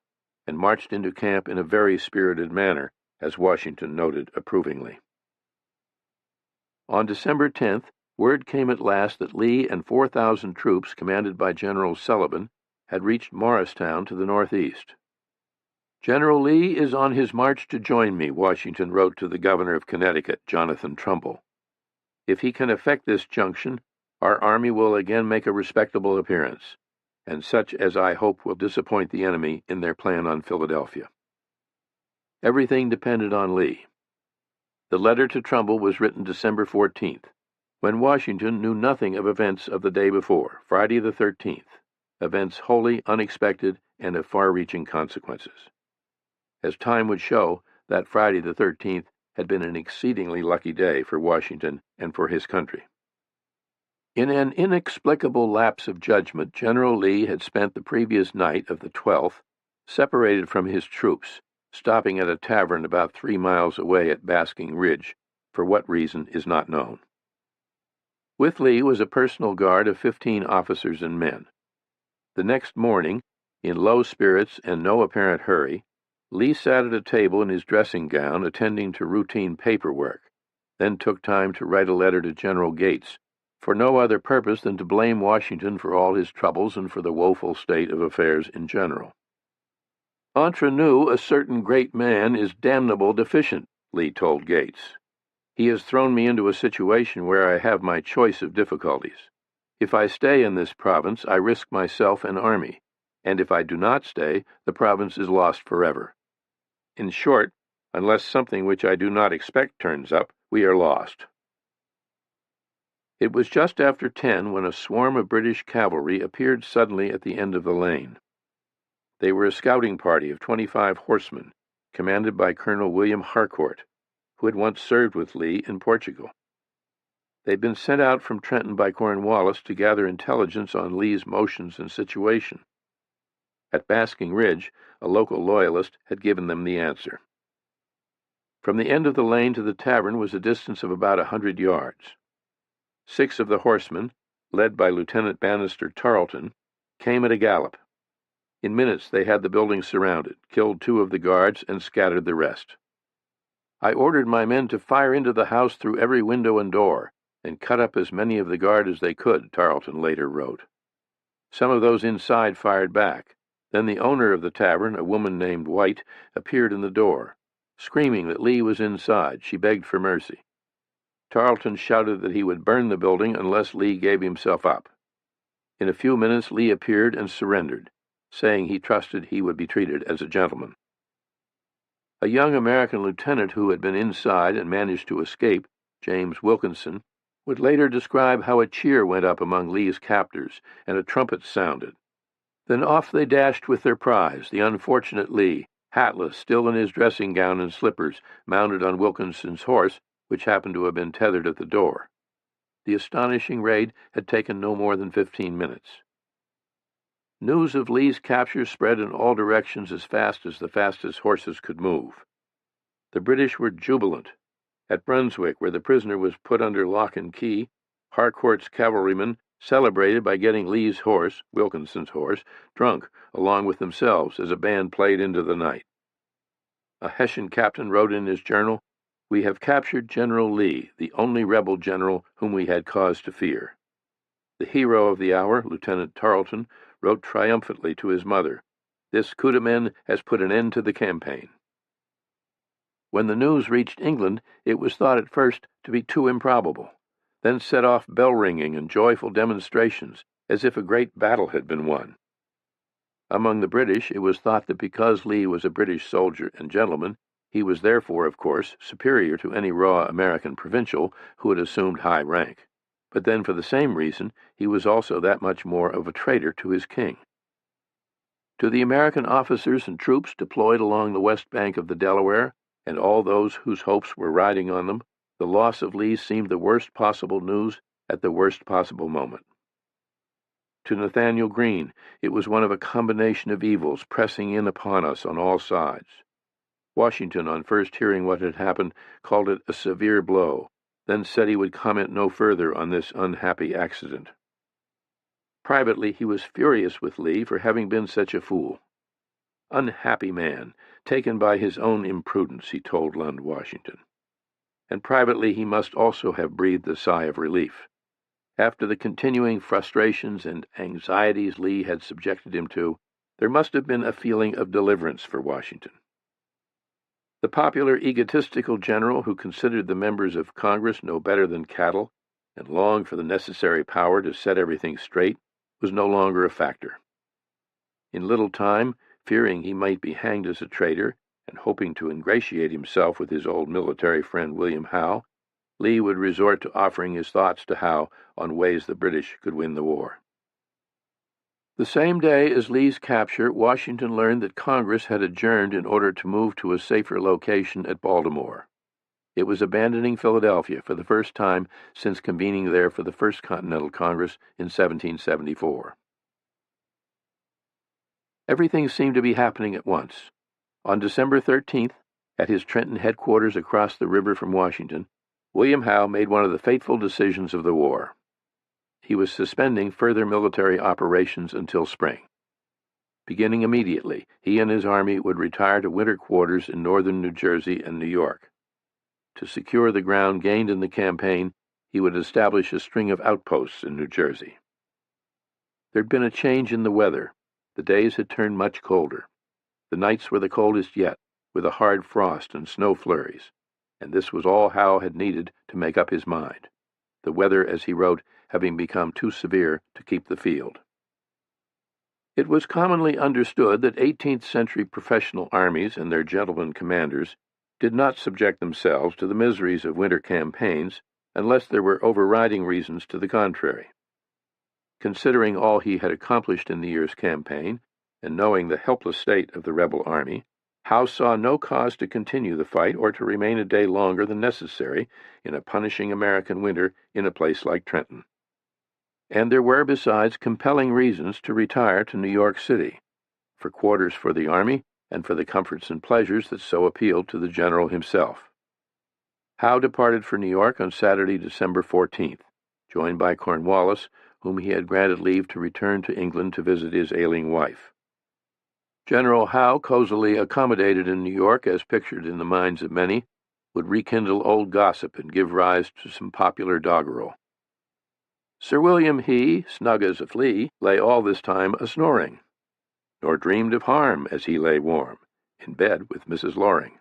[SPEAKER 1] and marched into camp in a very spirited manner, as Washington noted approvingly. On December 10th, Word came at last that Lee and 4,000 troops commanded by General Sullivan had reached Morristown to the northeast. "General Lee is on his march to join me," Washington wrote to the governor of Connecticut, Jonathan Trumbull. "If he can effect this junction, our army will again make a respectable appearance, and such as I hope will disappoint the enemy in their plan on Philadelphia." Everything depended on Lee. The letter to Trumbull was written December 14th, when Washington knew nothing of events of the day before, Friday the 13th, events wholly unexpected and of far-reaching consequences. As time would show, that Friday the 13th had been an exceedingly lucky day for Washington and for his country. In an inexplicable lapse of judgment, General Lee had spent the previous night of the 12th separated from his troops, stopping at a tavern about 3 miles away at Basking Ridge, for what reason is not known. With Lee was a personal guard of 15 officers and men. The next morning, in low spirits and no apparent hurry, Lee sat at a table in his dressing gown attending to routine paperwork, then took time to write a letter to General Gates, for no other purpose than to blame Washington for all his troubles and for the woeful state of affairs in general. "Entre nous, a certain great man is damnable deficient," Lee told Gates. "He has thrown me into a situation where I have my choice of difficulties. If I stay in this province, I risk myself and army, and if I do not stay, the province is lost forever. In short, unless something which I do not expect turns up, we are lost." It was just after 10 when a swarm of British cavalry appeared suddenly at the end of the lane. They were a scouting party of 25 horsemen, commanded by Colonel William Harcourt, who had once served with Lee in Portugal. They had been sent out from Trenton by Cornwallis to gather intelligence on Lee's motions and situation. At Basking Ridge, a local loyalist had given them the answer. From the end of the lane to the tavern was a distance of about 100 yards. 6 of the horsemen, led by Lieutenant Bannister Tarleton, came at a gallop. In minutes they had the building surrounded, killed 2 of the guards, and scattered the rest. "I ordered my men to fire into the house through every window and door, and cut up as many of the guard as they could," Tarleton later wrote. Some of those inside fired back. Then the owner of the tavern, a woman named White, appeared in the door. Screaming that Lee was inside, she begged for mercy. Tarleton shouted that he would burn the building unless Lee gave himself up. In a few minutes Lee appeared and surrendered, saying he trusted he would be treated as a gentleman. A young American lieutenant who had been inside and managed to escape, James Wilkinson, would later describe how a cheer went up among Lee's captors and a trumpet sounded. Then off they dashed with their prize, the unfortunate Lee, hatless, still in his dressing gown and slippers, mounted on Wilkinson's horse, which happened to have been tethered at the door. The astonishing raid had taken no more than 15 minutes. News of Lee's capture spread in all directions as fast as the fastest horses could move. The British were jubilant. At Brunswick, where the prisoner was put under lock and key, Harcourt's cavalrymen celebrated by getting Lee's horse, Wilkinson's horse, drunk along with themselves as a band played into the night. A Hessian captain wrote in his journal, "We have captured General Lee, the only rebel general whom we had cause to fear." The hero of the hour, Lieutenant Tarleton, wrote triumphantly to his mother, "This coup de main has put an end to the campaign." When the news reached England, it was thought at first to be too improbable, then set off bell-ringing and joyful demonstrations, as if a great battle had been won. Among the British, it was thought that because Lee was a British soldier and gentleman, he was therefore, of course, superior to any raw American provincial who had assumed high rank. But then, for the same reason, he was also that much more of a traitor to his king. To the American officers and troops deployed along the west bank of the Delaware, and all those whose hopes were riding on them, the loss of Lee seemed the worst possible news at the worst possible moment. To Nathanael Greene, it was one of a combination of evils pressing in upon us on all sides. Washington, on first hearing what had happened, called it a severe blow, then said he would comment no further on this unhappy accident. Privately, he was furious with Lee for having been such a fool. "Unhappy man, taken by his own imprudence," he told Lund Washington. And privately he must also have breathed a sigh of relief. After the continuing frustrations and anxieties Lee had subjected him to, there must have been a feeling of deliverance for Washington. The popular egotistical general who considered the members of Congress no better than cattle and longed for the necessary power to set everything straight was no longer a factor. In little time, fearing he might be hanged as a traitor and hoping to ingratiate himself with his old military friend William Howe, Lee would resort to offering his thoughts to Howe on ways the British could win the war. The same day as Lee's capture, Washington learned that Congress had adjourned in order to move to a safer location at Baltimore. It was abandoning Philadelphia for the first time since convening there for the First Continental Congress in 1774. Everything seemed to be happening at once. On December 13th, at his Trenton headquarters across the river from Washington, William Howe made one of the fateful decisions of the war. He was suspending further military operations until spring. Beginning immediately, he and his army would retire to winter quarters in northern New Jersey and New York. To secure the ground gained in the campaign, he would establish a string of outposts in New Jersey. There'd been a change in the weather. The days had turned much colder. The nights were the coldest yet, with a hard frost and snow flurries, and this was all Howe had needed to make up his mind, the weather, as he wrote, having become too severe to keep the field. It was commonly understood that 18th century professional armies and their gentlemen commanders did not subject themselves to the miseries of winter campaigns unless there were overriding reasons to the contrary. Considering all he had accomplished in the year's campaign, and knowing the helpless state of the rebel army, Howe saw no cause to continue the fight or to remain a day longer than necessary in a punishing American winter in a place like Trenton. And there were, besides, compelling reasons to retire to New York City, for quarters for the army and for the comforts and pleasures that so appealed to the general himself. Howe departed for New York on Saturday, December 14th, joined by Cornwallis, whom he had granted leave to return to England to visit his ailing wife. General Howe, cozily accommodated in New York as pictured in the minds of many, would rekindle old gossip and give rise to some popular doggerel. Sir William he, snug as a flea, lay all this time a-snoring, nor dreamed of harm as he lay warm, in bed with Mrs. Loring.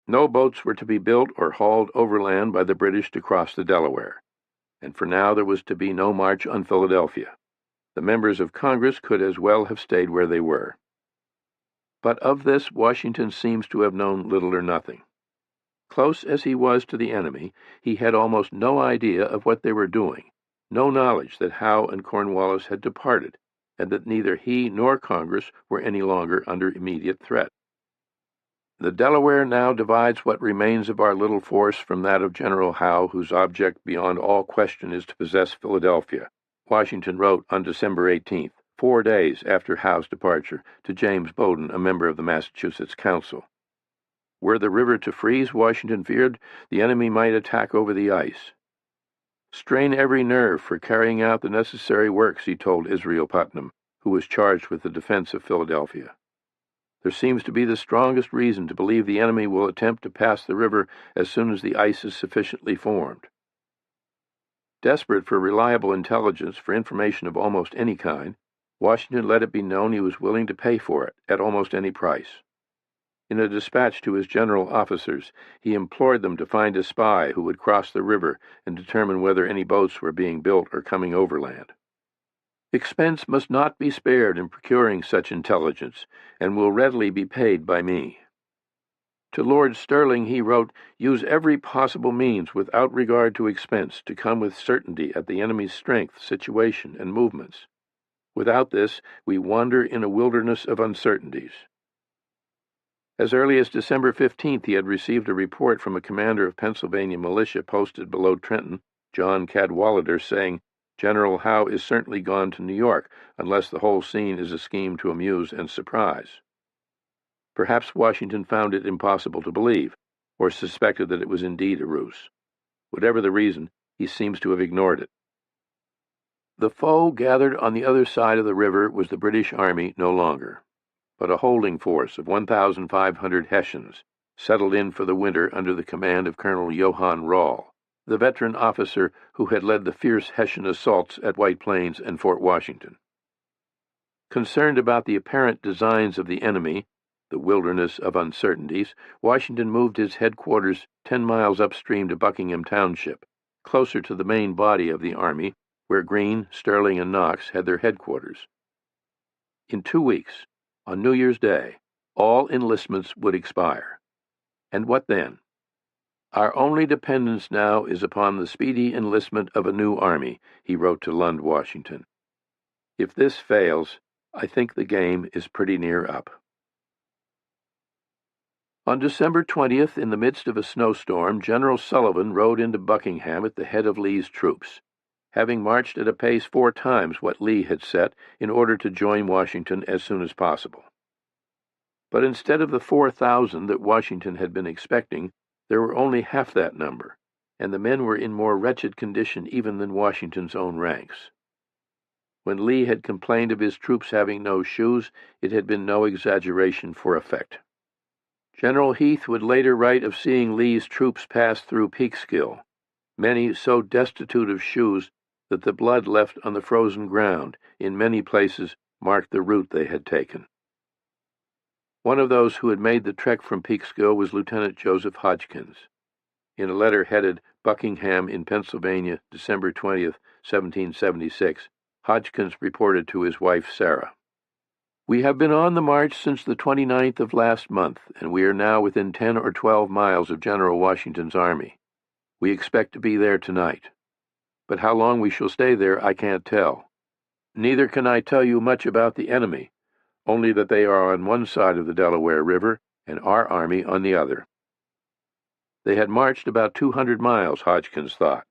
[SPEAKER 1] No boats were to be built or hauled overland by the British to cross the Delaware, and for now there was to be no march on Philadelphia. The members of Congress could as well have stayed where they were. But of this Washington seems to have known little or nothing. Close as he was to the enemy, he had almost no idea of what they were doing, no knowledge that Howe and Cornwallis had departed, and that neither he nor Congress were any longer under immediate threat. The Delaware now divides what remains of our little force from that of General Howe, whose object beyond all question is to possess Philadelphia, Washington wrote on December 18th, 4 days after Howe's departure, to James Bowdoin, a member of the Massachusetts Council. Were the river to freeze, Washington feared, the enemy might attack over the ice. Strain every nerve for carrying out the necessary works, he told Israel Putnam, who was charged with the defense of Philadelphia. There seems to be the strongest reason to believe the enemy will attempt to pass the river as soon as the ice is sufficiently formed. Desperate for reliable intelligence, for information of almost any kind, Washington let it be known he was willing to pay for it at almost any price. In a dispatch to his general officers, he implored them to find a spy who would cross the river and determine whether any boats were being built or coming overland. Expense must not be spared in procuring such intelligence, and will readily be paid by me. To Lord Stirling he wrote, "Use every possible means without regard to expense to come with certainty at the enemy's strength, situation, and movements. Without this, we wander in a wilderness of uncertainties." As early as December 15th, he had received a report from a commander of Pennsylvania militia posted below Trenton, John Cadwalader, saying, "General Howe is certainly gone to New York, unless the whole scene is a scheme to amuse and surprise." Perhaps Washington found it impossible to believe, or suspected that it was indeed a ruse. Whatever the reason, he seems to have ignored it. The foe gathered on the other side of the river was the British Army no longer, but a holding force of 1,500 Hessians, settled in for the winter under the command of Colonel Johann Rall, the veteran officer who had led the fierce Hessian assaults at White Plains and Fort Washington. Concerned about the apparent designs of the enemy, the wilderness of uncertainties, Washington moved his headquarters 10 miles upstream to Buckingham Township, closer to the main body of the army, where Greene, Sterling, and Knox had their headquarters. In 2 weeks, on New Year's Day, all enlistments would expire. And what then? Our only dependence now is upon the speedy enlistment of a new army, he wrote to Lund, Washington. If this fails, I think the game is pretty near up. On December 20th, in the midst of a snowstorm, General Sullivan rode into Buckingham at the head of Lee's troops, having marched at a pace 4 times what Lee had set in order to join Washington as soon as possible. But instead of the 4,000 that Washington had been expecting, there were only half that number, and the men were in more wretched condition even than Washington's own ranks. When Lee had complained of his troops having no shoes, it had been no exaggeration for effect. General Heath would later write of seeing Lee's troops pass through Peekskill, many so destitute of shoes that the blood left on the frozen ground in many places marked the route they had taken. One of those who had made the trek from Peekskill was Lieutenant Joseph Hodgkins. In a letter headed Buckingham in Pennsylvania, December 20th, 1776, Hodgkins reported to his wife Sarah, "We have been on the march since the 29th of last month, and we are now within 10 or 12 miles of General Washington's army. We expect to be there tonight. But how long we shall stay there I can't tell. Neither can I tell you much about the enemy, only that they are on one side of the Delaware River and our army on the other." They had marched about 200 miles, Hodgkins thought,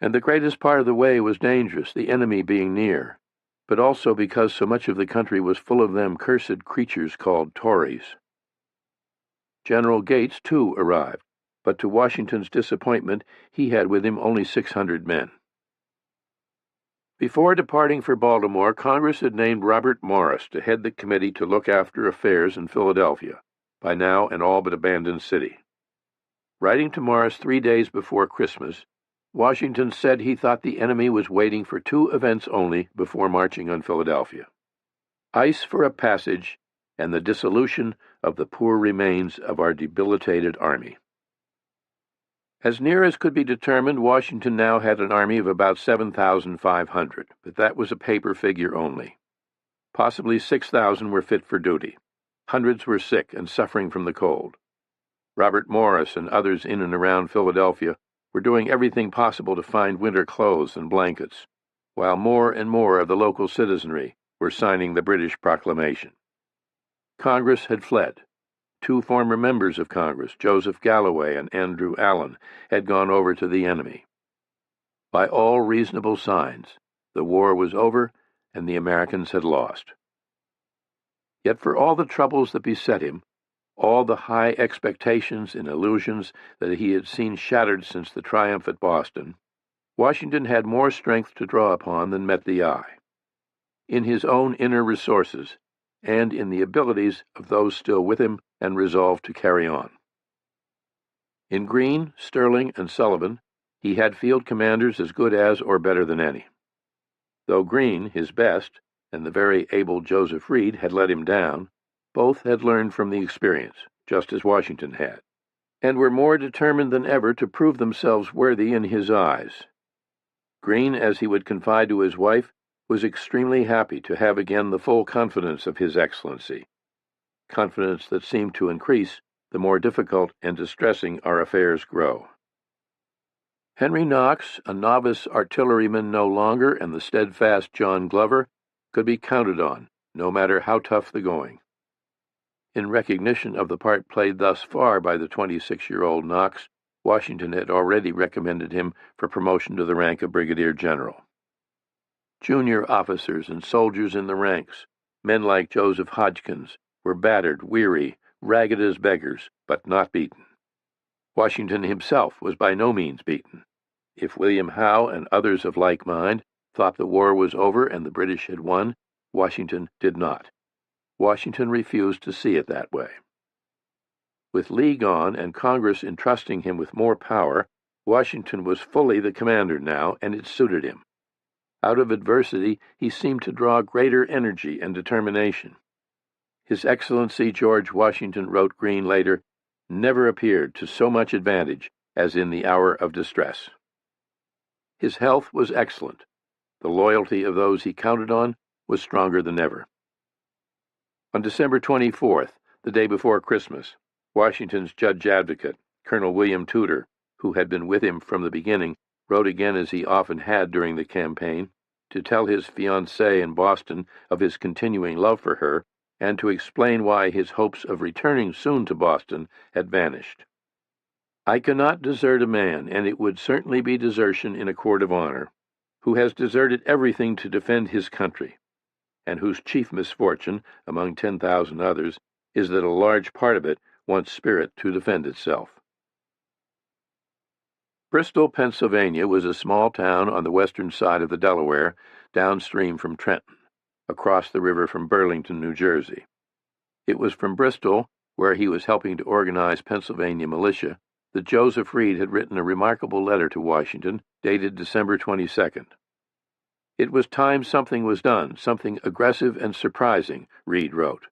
[SPEAKER 1] and the greatest part of the way was dangerous, the enemy being near, but also because so much of the country was full of them cursed creatures called Tories. General Gates, too, arrived, but to Washington's disappointment he had with him only 600 men. Before departing for Baltimore, Congress had named Robert Morris to head the committee to look after affairs in Philadelphia, by now an all but abandoned city. Writing to Morris 3 days before Christmas, Washington said he thought the enemy was waiting for 2 events only before marching on Philadelphia: ice for a passage and the dissolution of the poor remains of our debilitated army. As near as could be determined, Washington now had an army of about 7,500, but that was a paper figure only. Possibly 6,000 were fit for duty. Hundreds were sick and suffering from the cold. Robert Morris and others in and around Philadelphia were doing everything possible to find winter clothes and blankets, while more and more of the local citizenry were signing the British proclamation. Congress had fled. 2 former members of Congress, Joseph Galloway and Andrew Allen, had gone over to the enemy. By all reasonable signs, the war was over and the Americans had lost. Yet for all the troubles that beset him, all the high expectations and illusions that he had seen shattered since the triumph at Boston, Washington had more strength to draw upon than met the eye. In his own inner resources, and in the abilities of those still with him and resolved to carry on. In Greene, Sterling, and Sullivan, he had field commanders as good as or better than any. Though Greene, his best, and the very able Joseph Reed had let him down, both had learned from the experience, just as Washington had, and were more determined than ever to prove themselves worthy in his eyes. Greene, as he would confide to his wife, was extremely happy to have again the full confidence of His Excellency, confidence that seemed to increase the more difficult and distressing our affairs grow. Henry Knox, a novice artilleryman no longer, and the steadfast John Glover, could be counted on, no matter how tough the going. In recognition of the part played thus far by the 26-year-old Knox, Washington had already recommended him for promotion to the rank of brigadier general. Junior officers and soldiers in the ranks, men like Joseph Hodgkins, were battered, weary, ragged as beggars, but not beaten. Washington himself was by no means beaten. If William Howe and others of like mind thought the war was over and the British had won, Washington did not. Washington refused to see it that way. With Lee gone and Congress entrusting him with more power, Washington was fully the commander now, and it suited him. Out of adversity, he seemed to draw greater energy and determination. His Excellency George Washington, wrote Greene later, never appeared to so much advantage as in the hour of distress. His health was excellent. The loyalty of those he counted on was stronger than ever. On December 24th, the day before Christmas, Washington's judge advocate, Colonel William Tudor, who had been with him from the beginning, wrote again, as he often had during the campaign, to tell his fiancée in Boston of his continuing love for her, and to explain why his hopes of returning soon to Boston had vanished. I cannot desert a man, and it would certainly be desertion in a court of honor, who has deserted everything to defend his country, and whose chief misfortune, among 10,000 others, is that a large part of it wants spirit to defend itself. Bristol, Pennsylvania, was a small town on the western side of the Delaware, downstream from Trenton, across the river from Burlington, New Jersey. It was from Bristol, where he was helping to organize Pennsylvania militia, that Joseph Reed had written a remarkable letter to Washington, dated December 22nd. It was time something was done, something aggressive and surprising, Reed wrote.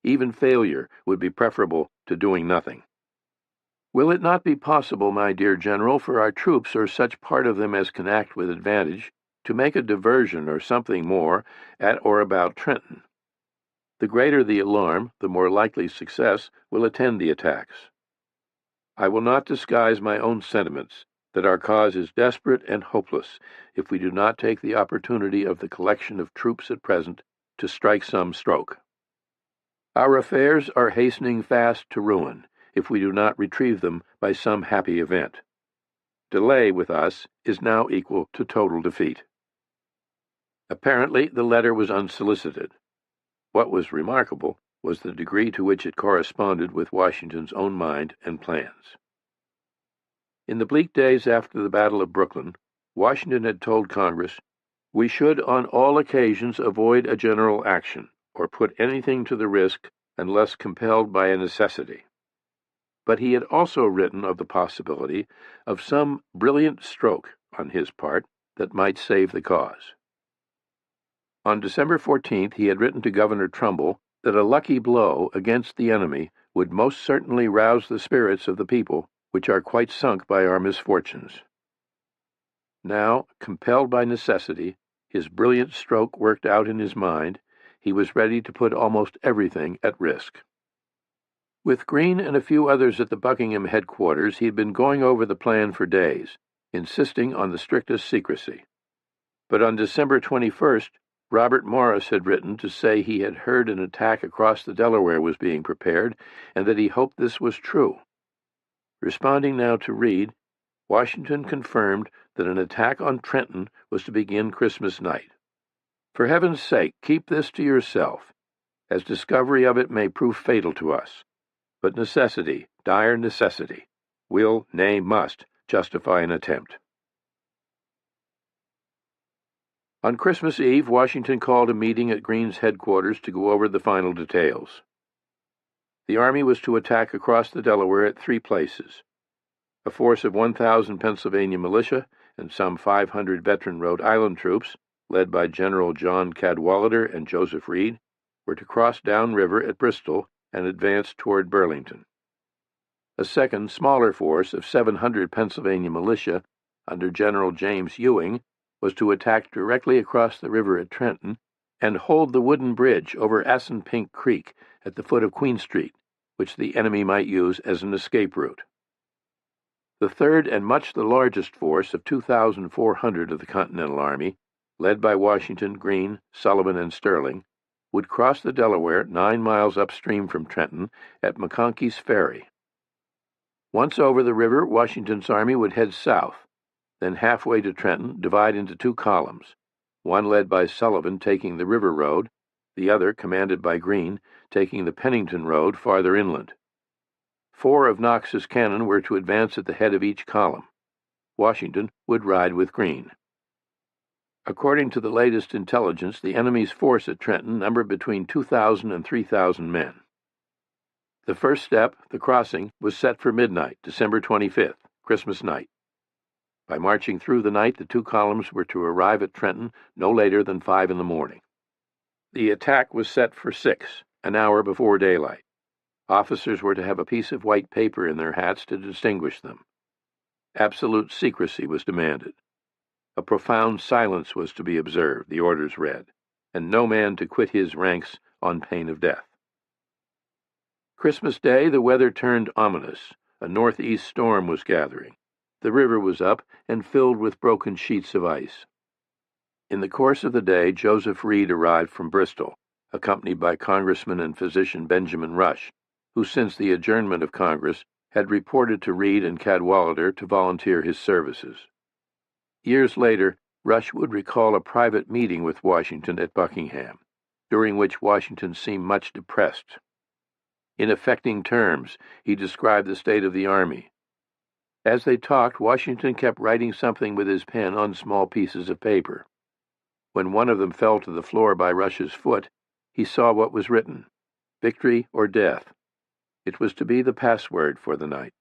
[SPEAKER 1] Even failure would be preferable to doing nothing. Will it not be possible, my dear General, for our troops, or such part of them as can act with advantage, to make a diversion or something more at or about Trenton? The greater the alarm, the more likely success will attend the attacks. I will not disguise my own sentiments that our cause is desperate and hopeless if we do not take the opportunity of the collection of troops at present to strike some stroke. Our affairs are hastening fast to ruin if we do not retrieve them by some happy event. Delay with us is now equal to total defeat. Apparently, the letter was unsolicited. What was remarkable was the degree to which it corresponded with Washington's own mind and plans. In the bleak days after the Battle of Brooklyn, Washington had told Congress, "We should on all occasions avoid a general action, or put anything to the risk unless compelled by a necessity." But he had also written of the possibility of some brilliant stroke on his part that might save the cause. On December 14th, he had written to Governor Trumbull that a lucky blow against the enemy would most certainly rouse the spirits of the people, which are quite sunk by our misfortunes. Now, compelled by necessity, his brilliant stroke worked out in his mind, he was ready to put almost everything at risk. With Greene and a few others at the Buckingham headquarters, he had been going over the plan for days, insisting on the strictest secrecy. But on December 21st, Robert Morris had written to say he had heard an attack across the Delaware was being prepared, and that he hoped this was true. Responding now to Reed, Washington confirmed that an attack on Trenton was to begin Christmas night. For heaven's sake, keep this to yourself, as discovery of it may prove fatal to us. But necessity, dire necessity, will, nay, must, justify an attempt. On Christmas Eve, Washington called a meeting at Greene's headquarters to go over the final details. The Army was to attack across the Delaware at 3 places. A force of 1,000 Pennsylvania militia and some 500 veteran Rhode Island troops, led by General John Cadwalader and Joseph Reed, were to cross downriver at Bristol and advance toward Burlington. A second, smaller force of 700 Pennsylvania militia under General James Ewing was to attack directly across the river at Trenton and hold the wooden bridge over Assunpink Creek at the foot of Queen Street, which the enemy might use as an escape route. The third and much the largest force of 2,400 of the Continental Army, led by Washington, Greene, Sullivan, and Sterling, would cross the Delaware 9 miles upstream from Trenton at McConkey's Ferry. Once over the river, Washington's army would head south, then halfway to Trenton divide into 2 columns, one led by Sullivan taking the river road, the other, commanded by Greene, taking the Pennington road farther inland. 4 of Knox's cannon were to advance at the head of each column. Washington would ride with Greene. According to the latest intelligence, the enemy's force at Trenton numbered between 2,000 and 3,000 men. The first step, the crossing, was set for midnight, December 25th, Christmas night. By marching through the night, the two columns were to arrive at Trenton no later than 5 in the morning. The attack was set for 6, an hour before daylight. Officers were to have a piece of white paper in their hats to distinguish them. Absolute secrecy was demanded. A profound silence was to be observed, the orders read, and no man to quit his ranks on pain of death. Christmas Day, the weather turned ominous. A northeast storm was gathering. The river was up and filled with broken sheets of ice. In the course of the day, Joseph Reed arrived from Bristol, accompanied by Congressman and physician Benjamin Rush, who since the adjournment of Congress had reported to Reed and Cadwallader to volunteer his services. Years later, Rush would recall a private meeting with Washington at Buckingham, during which Washington seemed much depressed. In affecting terms, he described the state of the army. As they talked, Washington kept writing something with his pen on small pieces of paper. When one of them fell to the floor by Rush's foot, he saw what was written: victory or death. It was to be the password for the night.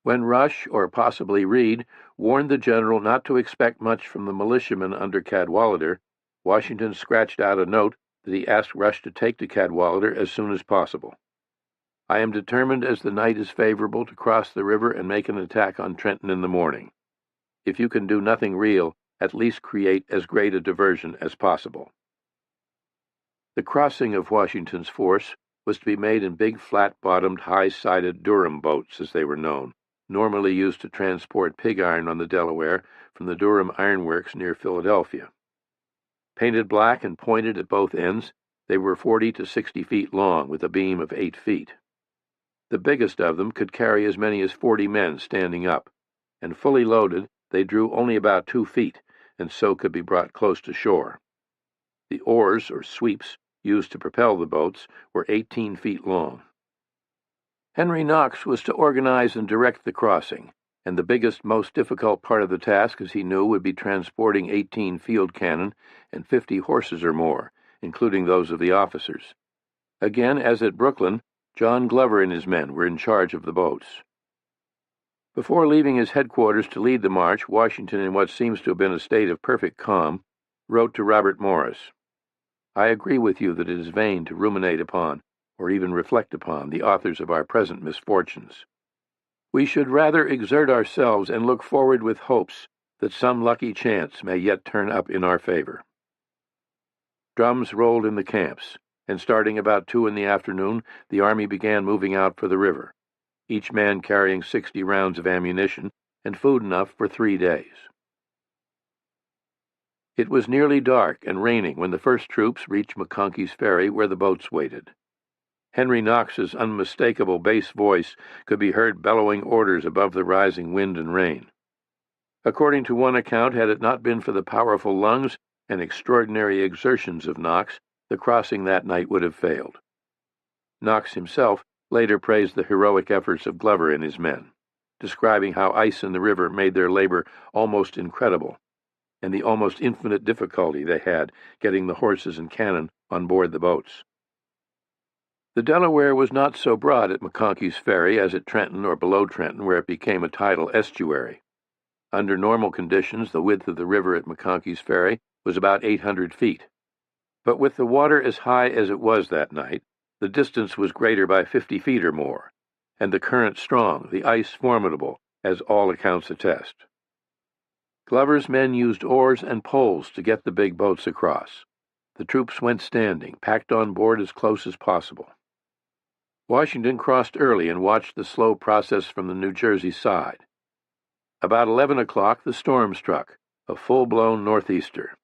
[SPEAKER 1] When Rush, or possibly Reed, warned the general not to expect much from the militiamen under Cadwallader, Washington scratched out a note that he asked Rush to take to Cadwallader as soon as possible. I am determined, as the night is favorable, to cross the river and make an attack on Trenton in the morning. If you can do nothing real, at least create as great a diversion as possible. The crossing of Washington's force was to be made in big flat-bottomed, high-sided Durham boats, as they were known, normally used to transport pig iron on the Delaware from the Durham Iron Works near Philadelphia. Painted black and pointed at both ends, they were 40 to 60 feet long, with a beam of 8 feet. The biggest of them could carry as many as 40 men standing up, and fully loaded, they drew only about 2 feet, and so could be brought close to shore. The oars, or sweeps, used to propel the boats, were 18 feet long. Henry Knox was to organize and direct the crossing, and the biggest, most difficult part of the task, as he knew, would be transporting 18 field cannon and 50 horses or more, including those of the officers. Again, as at Brooklyn, John Glover and his men were in charge of the boats. Before leaving his headquarters to lead the march, Washington, in what seems to have been a state of perfect calm, wrote to Robert Morris, I agree with you that it is vain to ruminate upon, or even reflect upon, the authors of our present misfortunes. We should rather exert ourselves and look forward with hopes that some lucky chance may yet turn up in our favor. Drums rolled in the camps, and starting about 2 in the afternoon, the army began moving out for the river, each man carrying 60 rounds of ammunition and food enough for 3 days. It was nearly dark and raining when the first troops reached McConkey's Ferry, where the boats waited. Henry Knox's unmistakable bass voice could be heard bellowing orders above the rising wind and rain. According to one account, had it not been for the powerful lungs and extraordinary exertions of Knox, the crossing that night would have failed. Knox himself later praised the heroic efforts of Glover and his men, describing how ice in the river made their labor almost incredible, and the almost infinite difficulty they had getting the horses and cannon on board the boats. The Delaware was not so broad at McConkey's Ferry as at Trenton or below Trenton, where it became a tidal estuary. Under normal conditions, the width of the river at McConkey's Ferry was about 800 feet. But with the water as high as it was that night, the distance was greater by 50 feet or more, and the current strong, the ice formidable, as all accounts attest. Glover's men used oars and poles to get the big boats across. The troops went standing, packed on board as close as possible. Washington crossed early and watched the slow process from the New Jersey side. About 11 o'clock, the storm struck, a full-blown northeaster.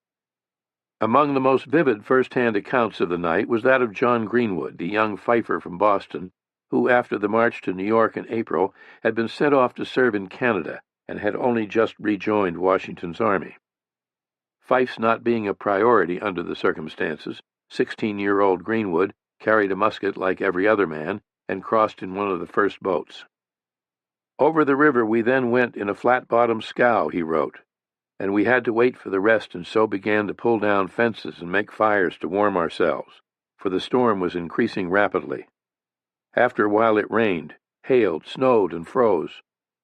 [SPEAKER 1] Among the most vivid first-hand accounts of the night was that of John Greenwood, the young fifer from Boston, who, after the march to New York in April, had been sent off to serve in Canada and had only just rejoined Washington's army. Fifes not being a priority under the circumstances, 16-year-old Greenwood carried a musket like every other man and crossed in one of the first boats. Over the river we then went in a flat-bottomed scow, he wrote, and we had to wait for the rest and so began to pull down fences and make fires to warm ourselves, for the storm was increasing rapidly. After a while it rained, hailed, snowed, and froze.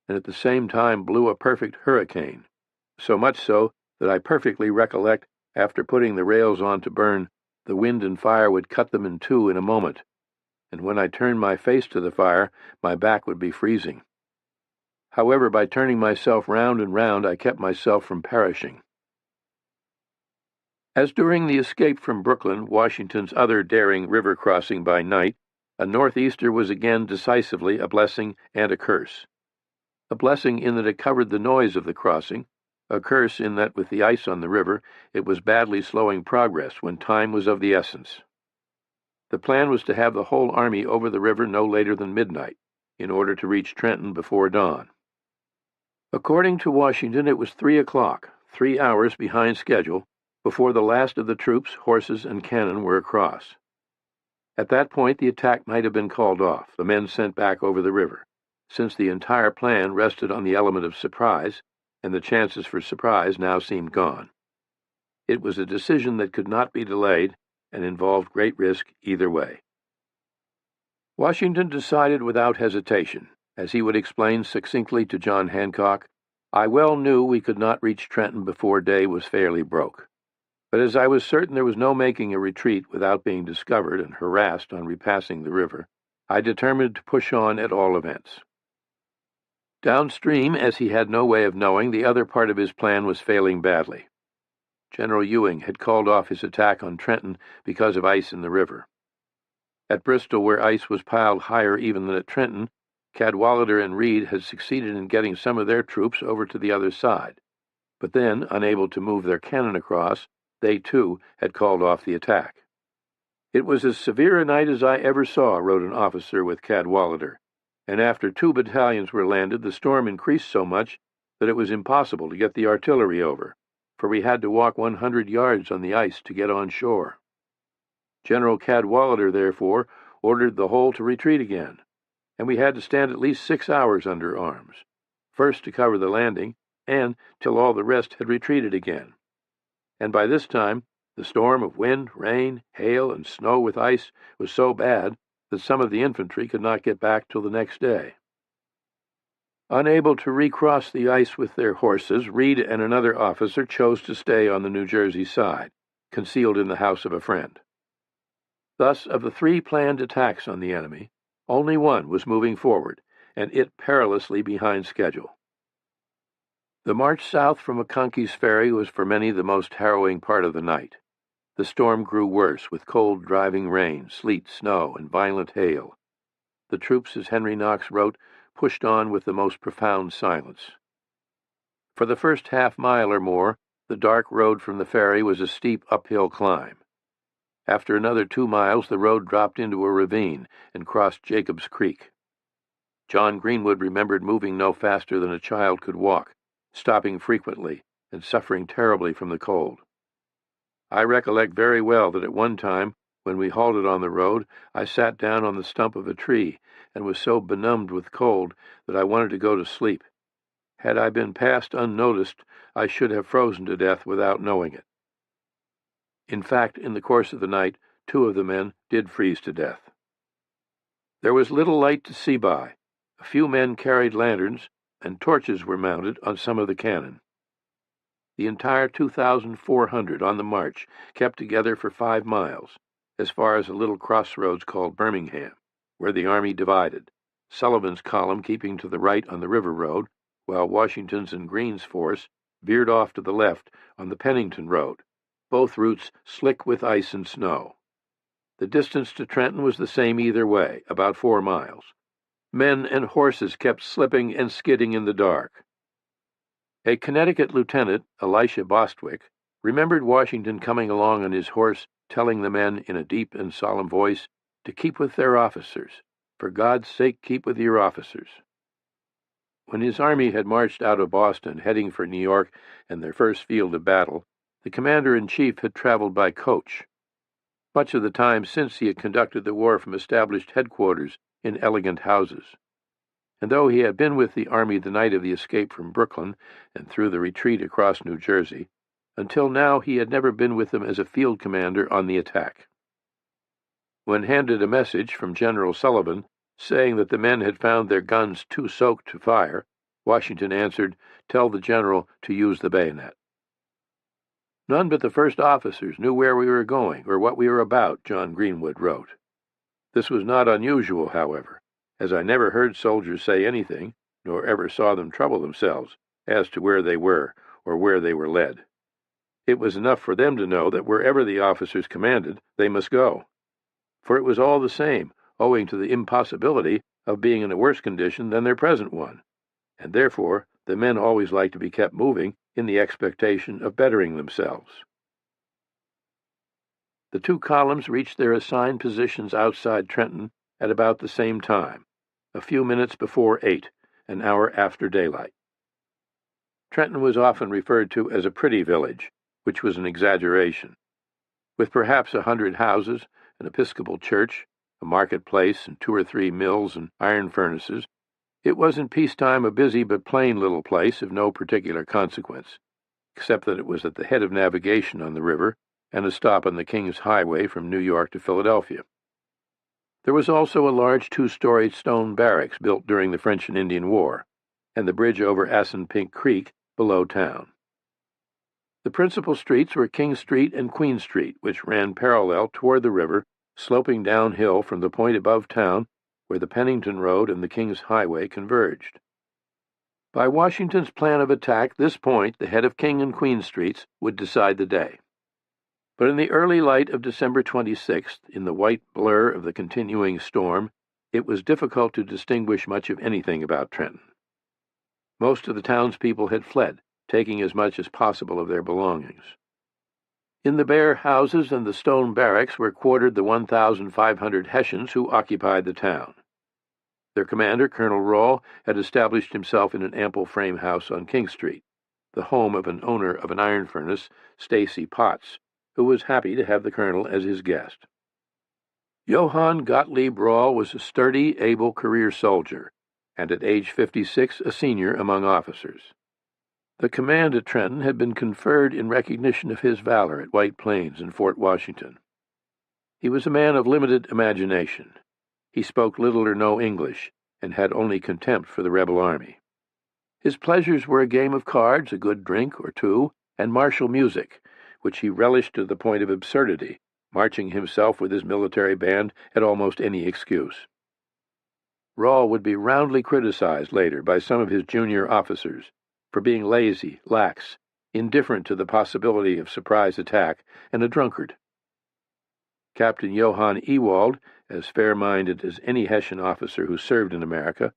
[SPEAKER 1] and at the same time blew a perfect hurricane, so much so that I perfectly recollect, after putting the rails on to burn, the wind and fire would cut them in two in a moment, and when I turned my face to the fire, my back would be freezing. However, by turning myself round and round, I kept myself from perishing. As during the escape from Brooklyn, Washington's other daring river crossing by night, a northeaster was again decisively a blessing and a curse. A blessing in that it covered the noise of the crossing, a curse in that with the ice on the river, it was badly slowing progress when time was of the essence. The plan was to have the whole army over the river no later than midnight, in order to reach Trenton before dawn. According to Washington, it was 3 o'clock, 3 hours behind schedule, before the last of the troops, horses, and cannon were across. At that point, the attack might have been called off, the men sent back over the river, since the entire plan rested on the element of surprise, and the chances for surprise now seemed gone. It was a decision that could not be delayed and involved great risk either way. Washington decided without hesitation. As he would explain succinctly to John Hancock, I well knew we could not reach Trenton before day was fairly broke. But as I was certain there was no making a retreat without being discovered and harassed on repassing the river, I determined to push on at all events. Downstream, as he had no way of knowing, the other part of his plan was failing badly. General Ewing had called off his attack on Trenton because of ice in the river. At Bristol, where ice was piled higher even than at Trenton, Cadwalader and Reed had succeeded in getting some of their troops over to the other side, but then, unable to move their cannon across, they too had called off the attack. It was as severe a night as I ever saw, wrote an officer with Cadwalader, and after 2 battalions were landed, the storm increased so much that it was impossible to get the artillery over, for we had to walk 100 yards on the ice to get on shore. General Cadwalader, therefore, ordered the whole to retreat again, and we had to stand at least 6 hours under arms, first to cover the landing, and till all the rest had retreated again. And by this time, the storm of wind, rain, hail, and snow with ice was so bad that some of the infantry could not get back till the next day. Unable to recross the ice with their horses, Reed and another officer chose to stay on the New Jersey side, concealed in the house of a friend. Thus, of the 3 planned attacks on the enemy, only one was moving forward, and it perilously behind schedule. The march south from McConkey's Ferry was for many the most harrowing part of the night. The storm grew worse, with cold driving rain, sleet, snow, and violent hail. The troops, as Henry Knox wrote, pushed on with the most profound silence. For the first half-mile or more, the dark road from the ferry was a steep uphill climb. After another 2 miles, the road dropped into a ravine and crossed Jacob's Creek. John Greenwood remembered moving no faster than a child could walk, stopping frequently and suffering terribly from the cold. I recollect very well that at one time, when we halted on the road, I sat down on the stump of a tree and was so benumbed with cold that I wanted to go to sleep. Had I been passed unnoticed, I should have frozen to death without knowing it. In fact, in the course of the night, 2 of the men did freeze to death. There was little light to see by. A few men carried lanterns, and torches were mounted on some of the cannon. The entire 2,400 on the march kept together for 5 miles, as far as a little crossroads called Birmingham, where the army divided, Sullivan's column keeping to the right on the river road, while Washington's and Greene's force veered off to the left on the Pennington road, both routes slick with ice and snow. The distance to Trenton was the same either way, about 4 miles. Men and horses kept slipping and skidding in the dark. A Connecticut lieutenant, Elisha Bostwick, remembered Washington coming along on his horse, telling the men in a deep and solemn voice to keep with their officers. For God's sake, keep with your officers. When his army had marched out of Boston, heading for New York and their first field of battle, the commander-in-chief had traveled by coach. Much of the time since he had conducted the war from established headquarters in elegant houses. And though he had been with the army the night of the escape from Brooklyn and through the retreat across New Jersey, until now he had never been with them as a field commander on the attack. When handed a message from General Sullivan saying that the men had found their guns too soaked to fire, Washington answered, "Tell the general to use the bayonet." "None but the first officers knew where we were going or what we were about," John Greenwood wrote. This was not unusual, however, as I never heard soldiers say anything, nor ever saw them trouble themselves as to where they were or where they were led. It was enough for them to know that wherever the officers commanded, they must go. For it was all the same, owing to the impossibility of being in a worse condition than their present one, and therefore the men always liked to be kept moving in the expectation of bettering themselves. The two columns reached their assigned positions outside Trenton at about the same time, a few minutes before 8, an hour after daylight. Trenton was often referred to as a pretty village, which was an exaggeration. With perhaps 100 houses, an Episcopal church, a marketplace, and 2 or 3 mills and iron furnaces, it was in peacetime a busy but plain little place of no particular consequence, except that it was at the head of navigation on the river and a stop on the King's Highway from New York to Philadelphia. There was also a large 2-story stone barracks built during the French and Indian War, and the bridge over Assunpink Creek below town. The principal streets were King Street and Queen Street, which ran parallel toward the river, sloping downhill from the point above town where the Pennington Road and the King's Highway converged. By Washington's plan of attack, this point, the head of King and Queen Streets, would decide the day. But in the early light of December 26th, in the white blur of the continuing storm, it was difficult to distinguish much of anything about Trenton. Most of the townspeople had fled, taking as much as possible of their belongings. In the bare houses and the stone barracks were quartered the 1,500 Hessians who occupied the town. Their commander, Colonel Rawle, had established himself in an ample frame house on King Street, the home of an owner of an iron furnace, Stacy Potts, who was happy to have the colonel as his guest. Johann Gottlieb Rawle was a sturdy, able career soldier, and at age 56 a senior among officers. The command at Trenton had been conferred in recognition of his valor at White Plains and Fort Washington. He was a man of limited imagination. He spoke little or no English, and had only contempt for the rebel army. His pleasures were a game of cards, a good drink or two, and martial music, which he relished to the point of absurdity, marching himself with his military band at almost any excuse. Rawle would be roundly criticized later by some of his junior officers for being lazy, lax, indifferent to the possibility of surprise attack, and a drunkard. Captain Johann Ewald, as fair-minded as any Hessian officer who served in America,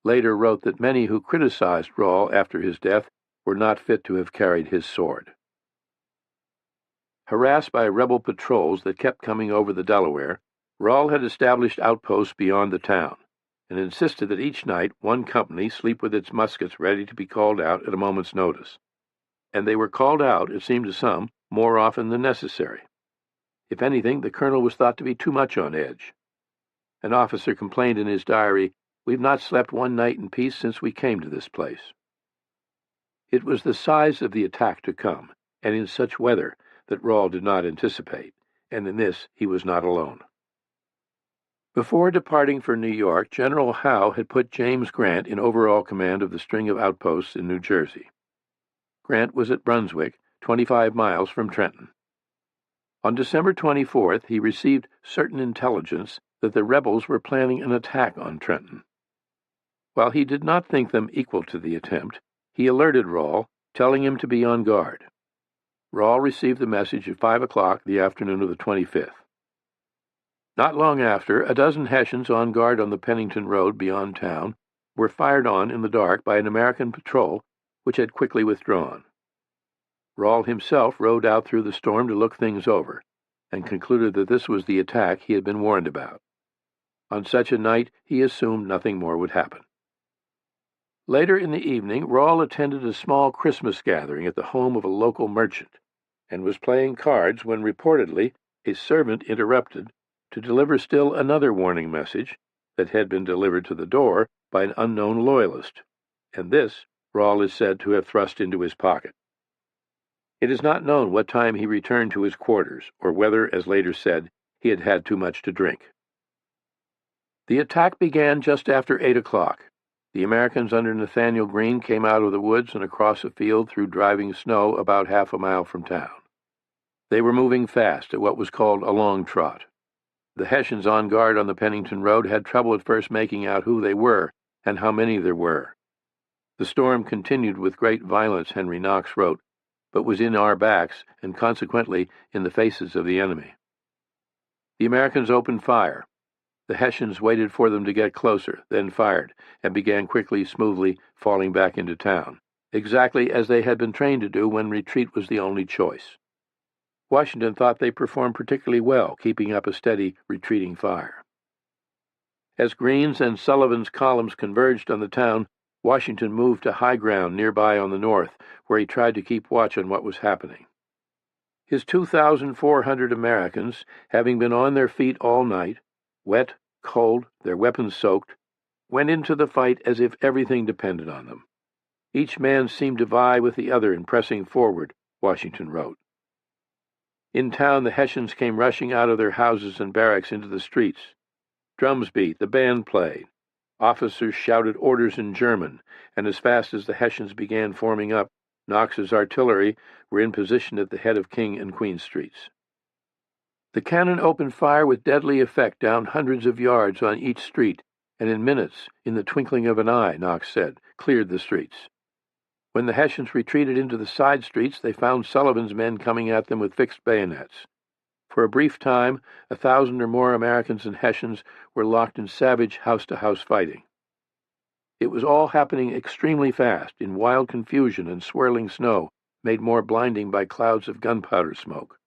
[SPEAKER 1] later wrote that many who criticized Rawle after his death were not fit to have carried his sword. Harassed by rebel patrols that kept coming over the Delaware, Rawle had established outposts beyond the town, and insisted that each night one company sleep with its muskets ready to be called out at a moment's notice. And they were called out, it seemed to some, more often than necessary. If anything, the colonel was thought to be too much on edge. An officer complained in his diary, "We've not slept one night in peace since we came to this place." It was the size of the attack to come, and in such weather, that Rawle did not anticipate, and in this he was not alone. Before departing for New York, General Howe had put James Grant in overall command of the string of outposts in New Jersey. Grant was at Brunswick, 25 miles from Trenton. On December 24th, he received certain intelligence that the rebels were planning an attack on Trenton. While he did not think them equal to the attempt, he alerted Rawle, telling him to be on guard. Rawle received the message at 5 o'clock the afternoon of the 25th. Not long after, a dozen Hessians on guard on the Pennington Road beyond town were fired on in the dark by an American patrol, which had quickly withdrawn. Rawle himself rode out through the storm to look things over, and concluded that this was the attack he had been warned about. On such a night, he assumed nothing more would happen. Later in the evening, Rawle attended a small Christmas gathering at the home of a local merchant, and was playing cards when reportedly a servant interrupted to deliver still another warning message that had been delivered to the door by an unknown loyalist, and this Rawle is said to have thrust into his pocket. It is not known what time he returned to his quarters, or whether, as later said, he had had too much to drink. The attack began just after 8 o'clock. The Americans under Nathaniel Greene came out of the woods and across a field through driving snow about half a mile from town. They were moving fast at what was called a long trot. The Hessians on guard on the Pennington Road had trouble at first making out who they were and how many there were. The storm continued with great violence, Henry Knox wrote, but was in our backs and consequently in the faces of the enemy. The Americans opened fire. The Hessians waited for them to get closer, then fired, and began quickly, smoothly falling back into town, exactly as they had been trained to do when retreat was the only choice. Washington thought they performed particularly well, keeping up a steady, retreating fire. As Greene's and Sullivan's columns converged on the town, Washington moved to high ground nearby on the north, where he tried to keep watch on what was happening. His 2,400 Americans, having been on their feet all night, wet, cold, their weapons soaked, went into the fight as if everything depended on them. Each man seemed to vie with the other in pressing forward, Washington wrote. In town, the Hessians came rushing out of their houses and barracks into the streets. Drums beat, the band played. Officers shouted orders in German, and as fast as the Hessians began forming up, Knox's artillery were in position at the head of King and Queen Streets. The cannon opened fire with deadly effect down hundreds of yards on each street, and in minutes, in the twinkling of an eye, Knox said, cleared the streets. When the Hessians retreated into the side streets, they found Sullivan's men coming at them with fixed bayonets. For a brief time, 1,000 or more Americans and Hessians were locked in savage house-to-house fighting. It was all happening extremely fast, in wild confusion and swirling snow, made more blinding by clouds of gunpowder smoke.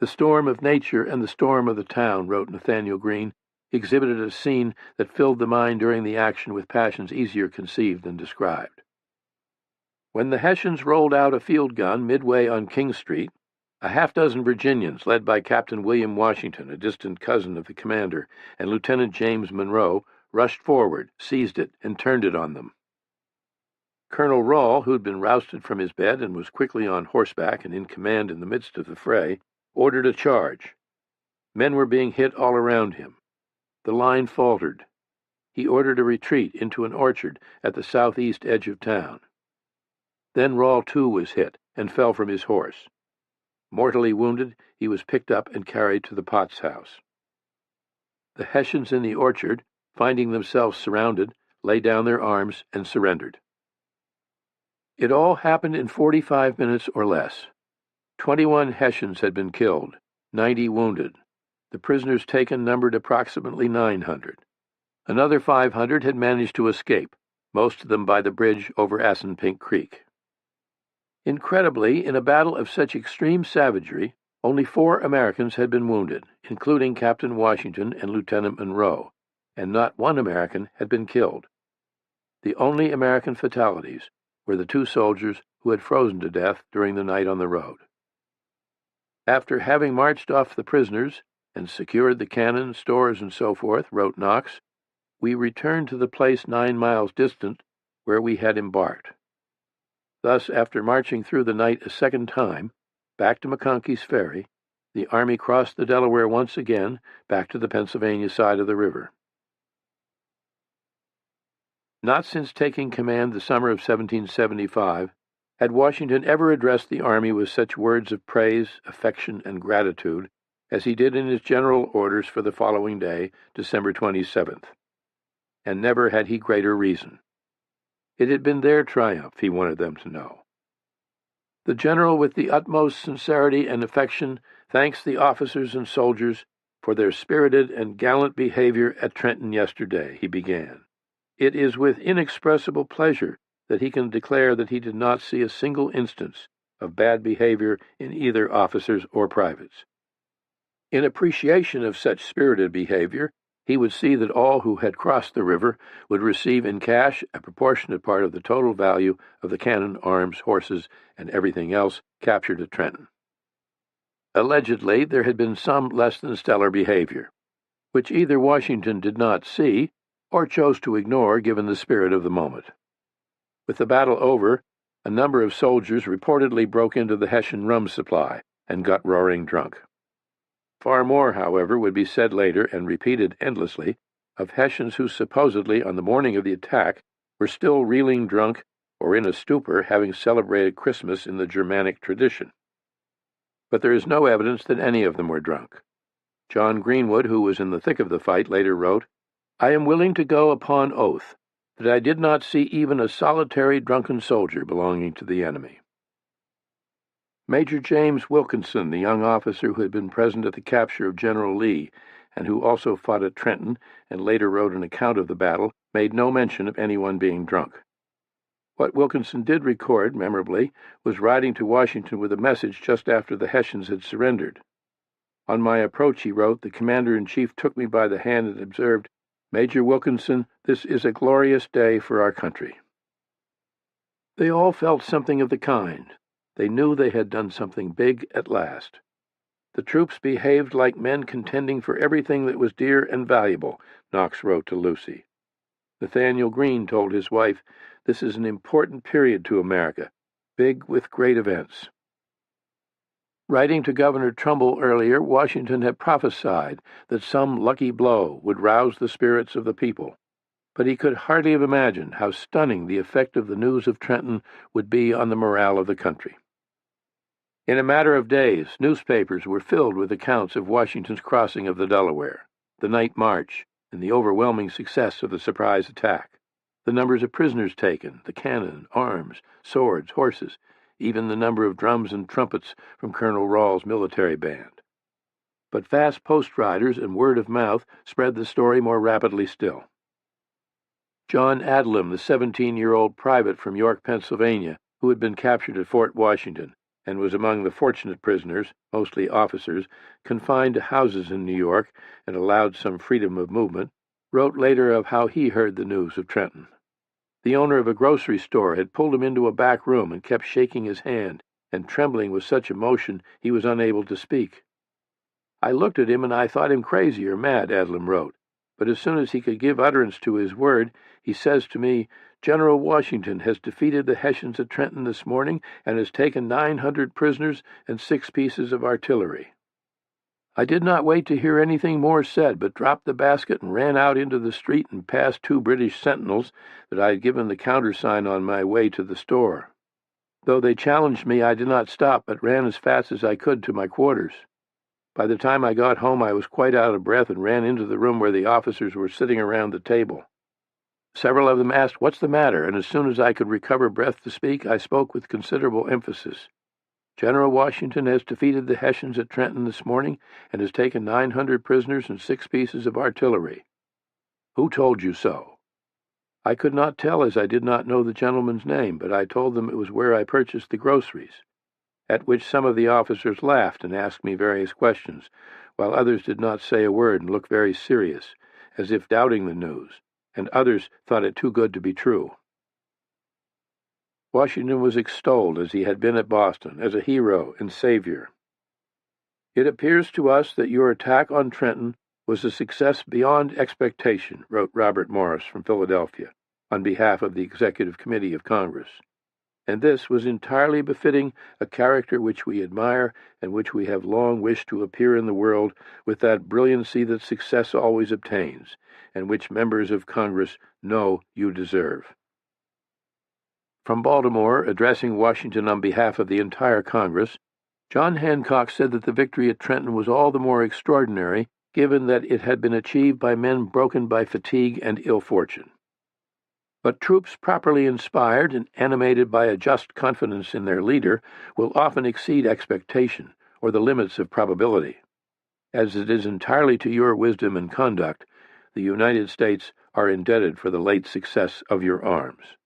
[SPEAKER 1] The storm of nature and the storm of the town, wrote Nathaniel Greene, exhibited a scene that filled the mind during the action with passions easier conceived than described. When the Hessians rolled out a field gun midway on King Street, a half-dozen Virginians, led by Captain William Washington, a distant cousin of the commander, and Lieutenant James Monroe, rushed forward, seized it, and turned it on them. Colonel Rahl, who had been rousted from his bed and was quickly on horseback and in command in the midst of the fray, ordered a charge. Men were being hit all around him. The line faltered. He ordered a retreat into an orchard at the southeast edge of town. Then Rahl, too, was hit and fell from his horse. Mortally wounded, he was picked up and carried to the Potts house. The Hessians in the orchard, finding themselves surrounded, laid down their arms and surrendered. It all happened in 45 minutes or less. 21 Hessians had been killed, 90 wounded. The prisoners taken numbered approximately 900. Another 500 had managed to escape, most of them by the bridge over Assunpink Creek. Incredibly, in a battle of such extreme savagery, only 4 Americans had been wounded, including Captain Washington and Lieutenant Monroe, and not 1 American had been killed. The only American fatalities were the 2 soldiers who had frozen to death during the night on the road. After having marched off the prisoners and secured the cannon, stores, and so forth, wrote Knox, we returned to the place 9 miles distant where we had embarked. Thus, after marching through the night a second time, back to McConkey's Ferry, the Army crossed the Delaware once again, back to the Pennsylvania side of the river. Not since taking command the summer of 1775 had Washington ever addressed the Army with such words of praise, affection, and gratitude as he did in his general orders for the following day, December 27th. And never had he greater reason. It had been their triumph, he wanted them to know. The general, with the utmost sincerity and affection, thanks the officers and soldiers for their spirited and gallant behavior at Trenton yesterday, he began. It is with inexpressible pleasure that he can declare that he did not see a single instance of bad behavior in either officers or privates. In appreciation of such spirited behavior, he would see that all who had crossed the river would receive in cash a proportionate part of the total value of the cannon, arms, horses, and everything else captured at Trenton. Allegedly, there had been some less than stellar behavior, which either Washington did not see or chose to ignore given the spirit of the moment. With the battle over, a number of soldiers reportedly broke into the Hessian rum supply and got roaring drunk. Far more, however, would be said later and repeated endlessly of Hessians who supposedly, on the morning of the attack, were still reeling drunk or in a stupor, having celebrated Christmas in the Germanic tradition. But there is no evidence that any of them were drunk. John Greenwood, who was in the thick of the fight, later wrote, "I am willing to go upon oath that I did not see even a solitary drunken soldier belonging to the enemy." Major James Wilkinson, the young officer who had been present at the capture of General Lee, and who also fought at Trenton and later wrote an account of the battle, made no mention of anyone being drunk. What Wilkinson did record, memorably, was riding to Washington with a message just after the Hessians had surrendered. On my approach, he wrote, the commander-in-chief took me by the hand and observed, "Major Wilkinson, this is a glorious day for our country." They all felt something of the kind. They knew they had done something big at last. The troops behaved like men contending for everything that was dear and valuable, Knox wrote to Lucy. Nathaniel Greene told his wife, "This is an important period to America, big with great events." Writing to Governor Trumbull earlier, Washington had prophesied that some lucky blow would rouse the spirits of the people, but he could hardly have imagined how stunning the effect of the news of Trenton would be on the morale of the country. In a matter of days, newspapers were filled with accounts of Washington's crossing of the Delaware, the night march, and the overwhelming success of the surprise attack, the numbers of prisoners taken, the cannon, arms, swords, horses, even the number of drums and trumpets from Colonel Rawle's military band. But fast post riders and word of mouth spread the story more rapidly still. John Adlam, the 17-year-old private from York, Pennsylvania, who had been captured at Fort Washington and was among the fortunate prisoners, mostly officers, confined to houses in New York and allowed some freedom of movement, wrote later of how he heard the news of Trenton. The owner of a grocery store had pulled him into a back room and kept shaking his hand, and trembling with such emotion he was unable to speak. "I looked at him and I thought him crazy or mad," Adlam wrote, "but as soon as he could give utterance to his word, he says to me, 'General Washington has defeated the Hessians at Trenton this morning and has taken 900 prisoners and 6 pieces of artillery.' I did not wait to hear anything more said, but dropped the basket and ran out into the street and past 2 British sentinels that I had given the countersign on my way to the store. Though they challenged me, I did not stop, but ran as fast as I could to my quarters. By the time I got home, I was quite out of breath and ran into the room where the officers were sitting around the table. Several of them asked, 'What's the matter?' and as soon as I could recover breath to speak, I spoke with considerable emphasis. 'General Washington has defeated the Hessians at Trenton this morning and has taken 900 prisoners and 6 pieces of artillery.' 'Who told you so?' I could not tell, as I did not know the gentleman's name, but I told them it was where I purchased the groceries, at which some of the officers laughed and asked me various questions, while others did not say a word and looked very serious, as if doubting the news, and others thought it too good to be true." Washington was extolled, as he had been at Boston, as a hero and savior. "It appears to us that your attack on Trenton was a success beyond expectation," wrote Robert Morris from Philadelphia, on behalf of the Executive Committee of Congress. "And this was entirely befitting a character which we admire and which we have long wished to appear in the world with that brilliancy that success always obtains, and which members of Congress know you deserve." From Baltimore, addressing Washington on behalf of the entire Congress, John Hancock said that the victory at Trenton was all the more extraordinary, given that it had been achieved by men broken by fatigue and ill fortune. But troops properly inspired and animated by a just confidence in their leader will often exceed expectation or the limits of probability. As it is entirely to your wisdom and conduct, the United States are indebted for the late success of your arms.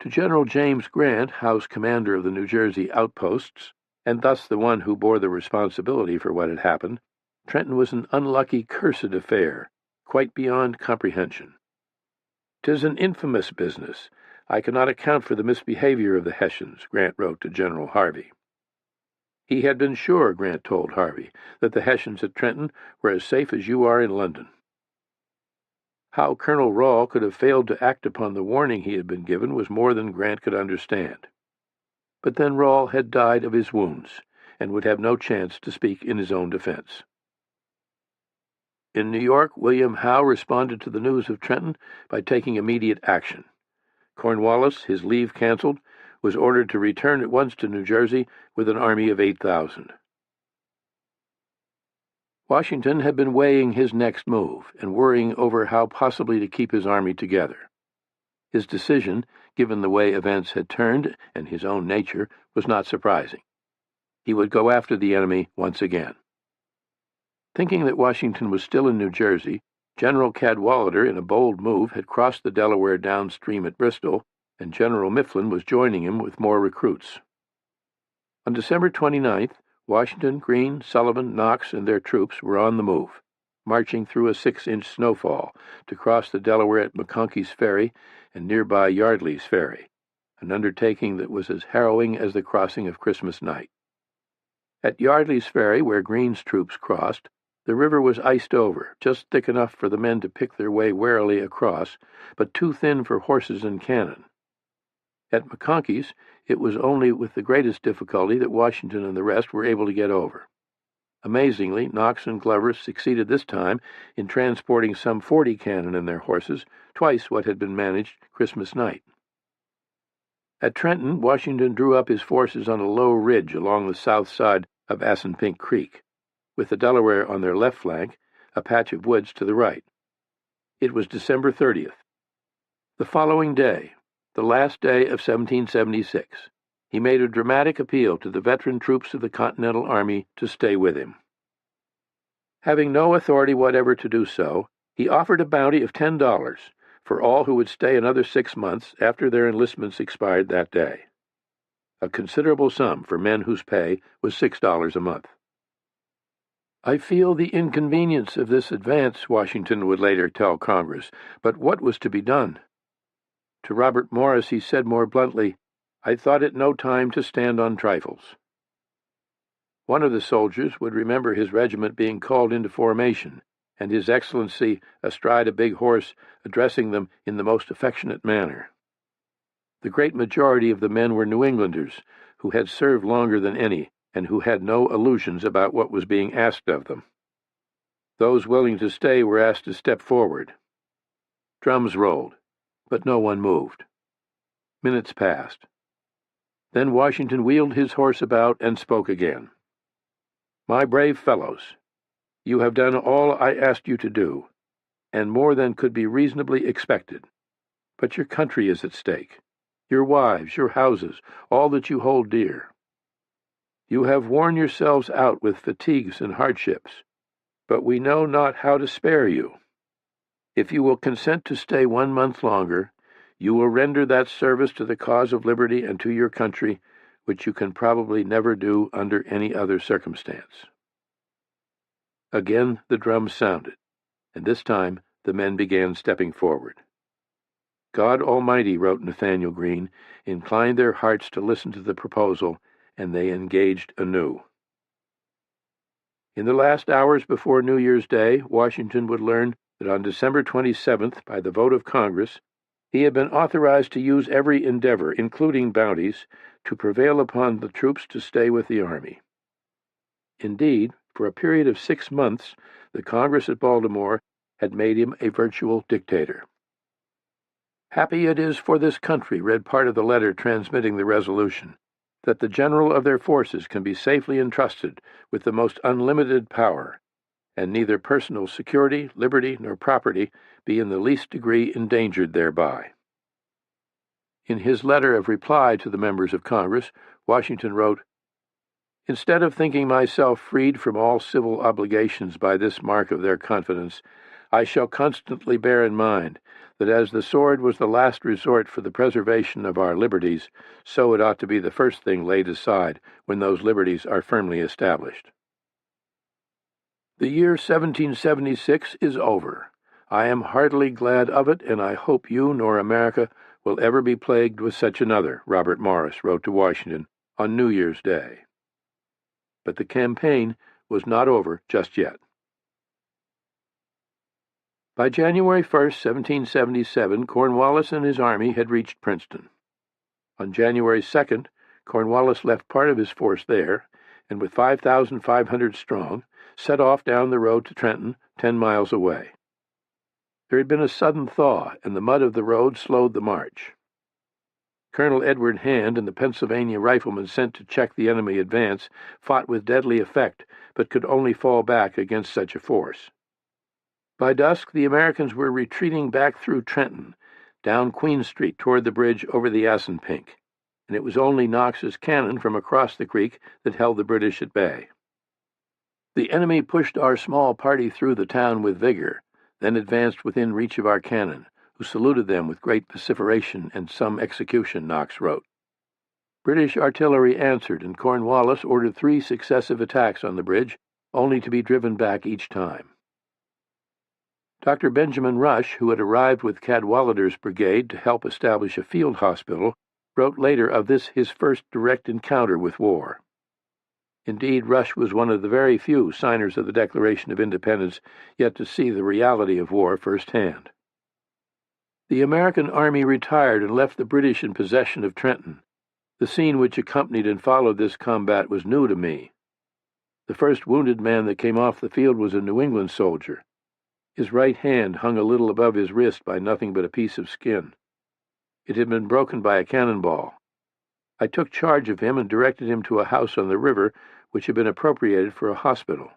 [SPEAKER 1] To General James Grant, House Commander of the New Jersey outposts, and thus the one who bore the responsibility for what had happened, Trenton was an unlucky, cursed affair, quite beyond comprehension. "'Tis an infamous business. I cannot account for the misbehavior of the Hessians," Grant wrote to General Harvey. He had been sure, Grant told Harvey, that the Hessians at Trenton were as safe as you are in London. How Colonel Rawle could have failed to act upon the warning he had been given was more than Grant could understand. But then Rawle had died of his wounds, and would have no chance to speak in his own defense. In New York, William Howe responded to the news of Trenton by taking immediate action. Cornwallis, his leave canceled, was ordered to return at once to New Jersey with an army of 8,000. Washington had been weighing his next move and worrying over how possibly to keep his army together. His decision, given the way events had turned and his own nature, was not surprising. He would go after the enemy once again. Thinking that Washington was still in New Jersey, General Cadwalader, in a bold move, had crossed the Delaware downstream at Bristol, and General Mifflin was joining him with more recruits. On December 29th, Washington, Greene, Sullivan, Knox, and their troops were on the move, marching through a 6-inch snowfall to cross the Delaware at McConkey's Ferry and nearby Yardley's Ferry, an undertaking that was as harrowing as the crossing of Christmas night. At Yardley's Ferry, where Greene's troops crossed, the river was iced over, just thick enough for the men to pick their way warily across, but too thin for horses and cannon. At McConkey's, it was only with the greatest difficulty that Washington and the rest were able to get over. Amazingly, Knox and Glover succeeded this time in transporting some 40 cannon and their horses, twice what had been managed Christmas night. At Trenton, Washington drew up his forces on a low ridge along the south side of Assunpink Creek, with the Delaware on their left flank, a patch of woods to the right. It was December 30th. The following day, the last day of 1776, he made a dramatic appeal to the veteran troops of the Continental Army to stay with him. Having no authority whatever to do so, he offered a bounty of $10 for all who would stay another 6 months after their enlistments expired that day, a considerable sum for men whose pay was $6 a month. "I feel the inconvenience of this advance," Washington would later tell Congress, "but what was to be done?" To Robert Morris he said more bluntly, "I thought it no time to stand on trifles." One of the soldiers would remember his regiment being called into formation, and His Excellency astride a big horse addressing them in the most affectionate manner. The great majority of the men were New Englanders, who had served longer than any, and who had no illusions about what was being asked of them. Those willing to stay were asked to step forward. Drums rolled, but no one moved. Minutes passed. Then Washington wheeled his horse about and spoke again. "My brave fellows, you have done all I asked you to do, and more than could be reasonably expected. But your country is at stake, your wives, your houses, all that you hold dear. You have worn yourselves out with fatigues and hardships, but we know not how to spare you. If you will consent to stay 1 month longer, you will render that service to the cause of liberty and to your country which you can probably never do under any other circumstance." Again the drums sounded, and this time the men began stepping forward. God Almighty, wrote Nathanael Greene, inclined their hearts to listen to the proposal, and they engaged anew. In the last hours before New Year's Day, Washington would learn that on December 27th, by the vote of Congress, he had been authorized to use every endeavor, including bounties, to prevail upon the troops to stay with the army. Indeed, for a period of 6 months, the Congress at Baltimore had made him a virtual dictator. "Happy it is for this country," read part of the letter transmitting the resolution, "that the general of their forces can be safely entrusted with the most unlimited power, and neither personal security, liberty, nor property be in the least degree endangered thereby." In his letter of reply to the members of Congress, Washington wrote, "Instead of thinking myself freed from all civil obligations by this mark of their confidence, I shall constantly bear in mind that as the sword was the last resort for the preservation of our liberties, so it ought to be the first thing laid aside when those liberties are firmly established. The year 1776 is over. I am heartily glad of it, and I hope you nor America will ever be plagued with such another," Robert Morris wrote to Washington on New Year's Day. But the campaign was not over just yet. By January 1st, 1777, Cornwallis and his army had reached Princeton. On January 2nd, Cornwallis left part of his force there, and with 5,500 strong, set off down the road to Trenton, 10 miles away. There had been a sudden thaw, and the mud of the road slowed the march. Colonel Edward Hand and the Pennsylvania riflemen sent to check the enemy advance fought with deadly effect, but could only fall back against such a force. By dusk, the Americans were retreating back through Trenton, down Queen Street toward the bridge over the Assunpink, and it was only Knox's cannon from across the creek that held the British at bay. The enemy pushed our small party through the town with vigor, then advanced within reach of our cannon, who saluted them with great vociferation and some execution, Knox wrote. British artillery answered, and Cornwallis ordered 3 successive attacks on the bridge, only to be driven back each time. Dr. Benjamin Rush, who had arrived with Cadwallader's brigade to help establish a field hospital, wrote later of this his first direct encounter with war. Indeed, Rush was one of the very few signers of the Declaration of Independence yet to see the reality of war firsthand. The American army retired and left the British in possession of Trenton. The scene which accompanied and followed this combat was new to me. The first wounded man that came off the field was a New England soldier. His right hand hung a little above his wrist by nothing but a piece of skin. It had been broken by a cannonball. I took charge of him and directed him to a house on the river which had been appropriated for a hospital.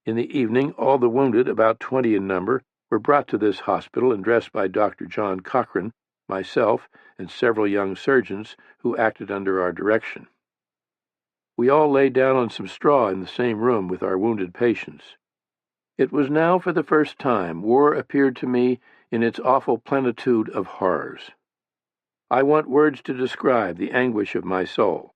[SPEAKER 1] In the evening, all the wounded, about 20 in number, were brought to this hospital and dressed by Dr. John Cochran, myself, and several young surgeons who acted under our direction. We all lay down on some straw in the same room with our wounded patients. It was now for the first time war appeared to me in its awful plenitude of horrors. I want words to describe the anguish of my soul,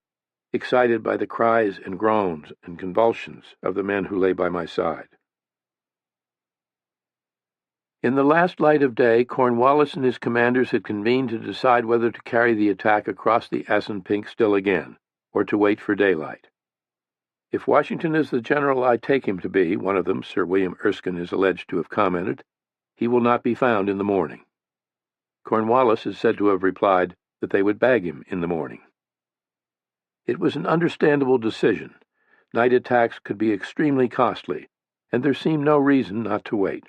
[SPEAKER 1] excited by the cries and groans and convulsions of the men who lay by my side. In the last light of day, Cornwallis and his commanders had convened to decide whether to carry the attack across the Assunpink still again, or to wait for daylight. If Washington is the general I take him to be, one of them, Sir William Erskine, is alleged to have commented, he will not be found in the morning. Cornwallis is said to have replied that they would bag him in the morning. It was an understandable decision. Night attacks could be extremely costly, and there seemed no reason not to wait.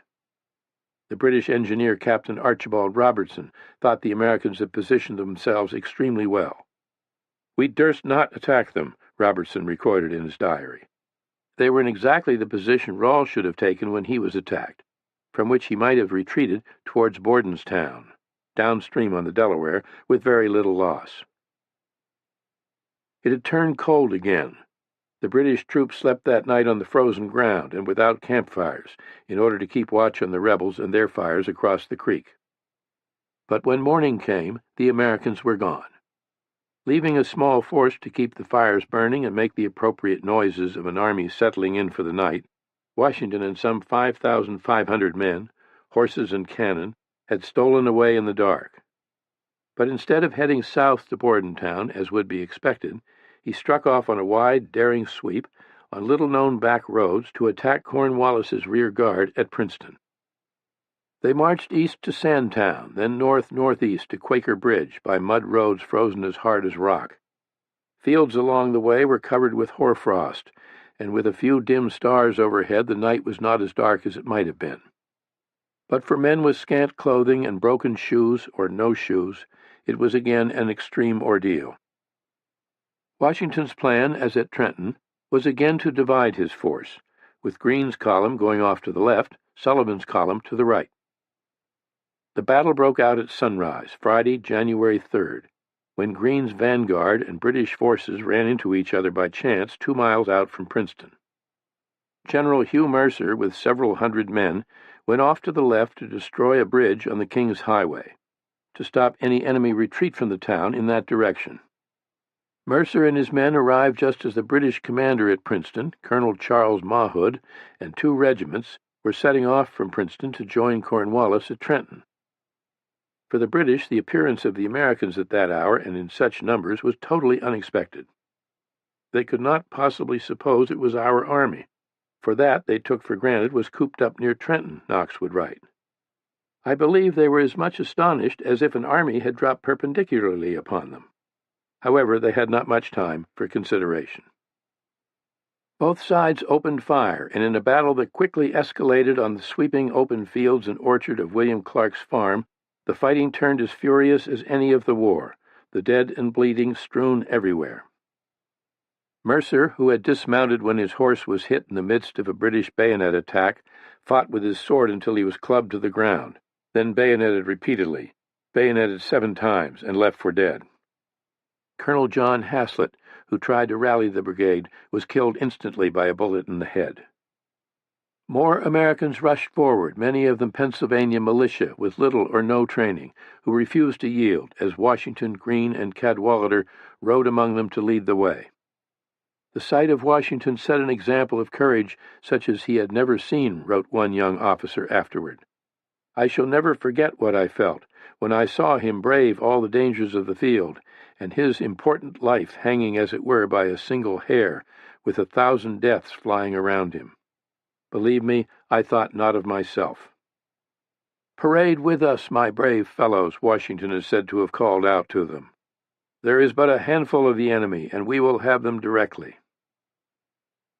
[SPEAKER 1] The British engineer Captain Archibald Robertson thought the Americans had positioned themselves extremely well. "We durst not attack them," Robertson recorded in his diary. They were in exactly the position Rawle should have taken when he was attacked, from which he might have retreated towards Bordenstown, downstream on the Delaware, with very little loss. It had turned cold again. The British troops slept that night on the frozen ground and without campfires, in order to keep watch on the rebels and their fires across the creek. But when morning came, the Americans were gone. Leaving a small force to keep the fires burning and make the appropriate noises of an army settling in for the night, Washington and some 5,500 men, horses and cannon, had stolen away in the dark. But instead of heading south to Bordentown, as would be expected, he struck off on a wide, daring sweep on little-known back roads to attack Cornwallis's rear guard at Princeton. They marched east to Sandtown, then north-northeast to Quaker Bridge by mud roads frozen as hard as rock. Fields along the way were covered with hoarfrost, and with a few dim stars overhead the night was not as dark as it might have been. But for men with scant clothing and broken shoes or no shoes, it was again an extreme ordeal. Washington's plan, as at Trenton, was again to divide his force, with Greene's column going off to the left, Sullivan's column to the right. The battle broke out at sunrise, Friday, January 3rd, when Greene's vanguard and British forces ran into each other by chance 2 miles out from Princeton. General Hugh Mercer, with several hundred men, went off to the left to destroy a bridge on the King's Highway, to stop any enemy retreat from the town in that direction. Mercer and his men arrived just as the British commander at Princeton, Colonel Charles Mahood, and 2 regiments were setting off from Princeton to join Cornwallis at Trenton. For the British, the appearance of the Americans at that hour and in such numbers was totally unexpected. They could not possibly suppose it was our army, for that they took for granted was cooped up near Trenton, Knox would write. I believe they were as much astonished as if an army had dropped perpendicularly upon them. However, they had not much time for consideration. Both sides opened fire, and in a battle that quickly escalated on the sweeping open fields and orchard of William Clark's farm, the fighting turned as furious as any of the war, the dead and bleeding strewn everywhere. Mercer, who had dismounted when his horse was hit in the midst of a British bayonet attack, fought with his sword until he was clubbed to the ground, then bayoneted repeatedly, bayoneted 7 times, and left for dead. Colonel John Haslett, who tried to rally the brigade, was killed instantly by a bullet in the head. More Americans rushed forward, many of them Pennsylvania militia with little or no training, who refused to yield as Washington, Greene, and Cadwalader rode among them to lead the way. The sight of Washington set an example of courage such as he had never seen, wrote one young officer afterward. I shall never forget what I felt when I saw him brave all the dangers of the field, and his important life hanging as it were by a single hair, with 1,000 deaths flying around him. Believe me, I thought not of myself. Parade with us, my brave fellows, Washington is said to have called out to them. There is but a handful of the enemy, and we will have them directly.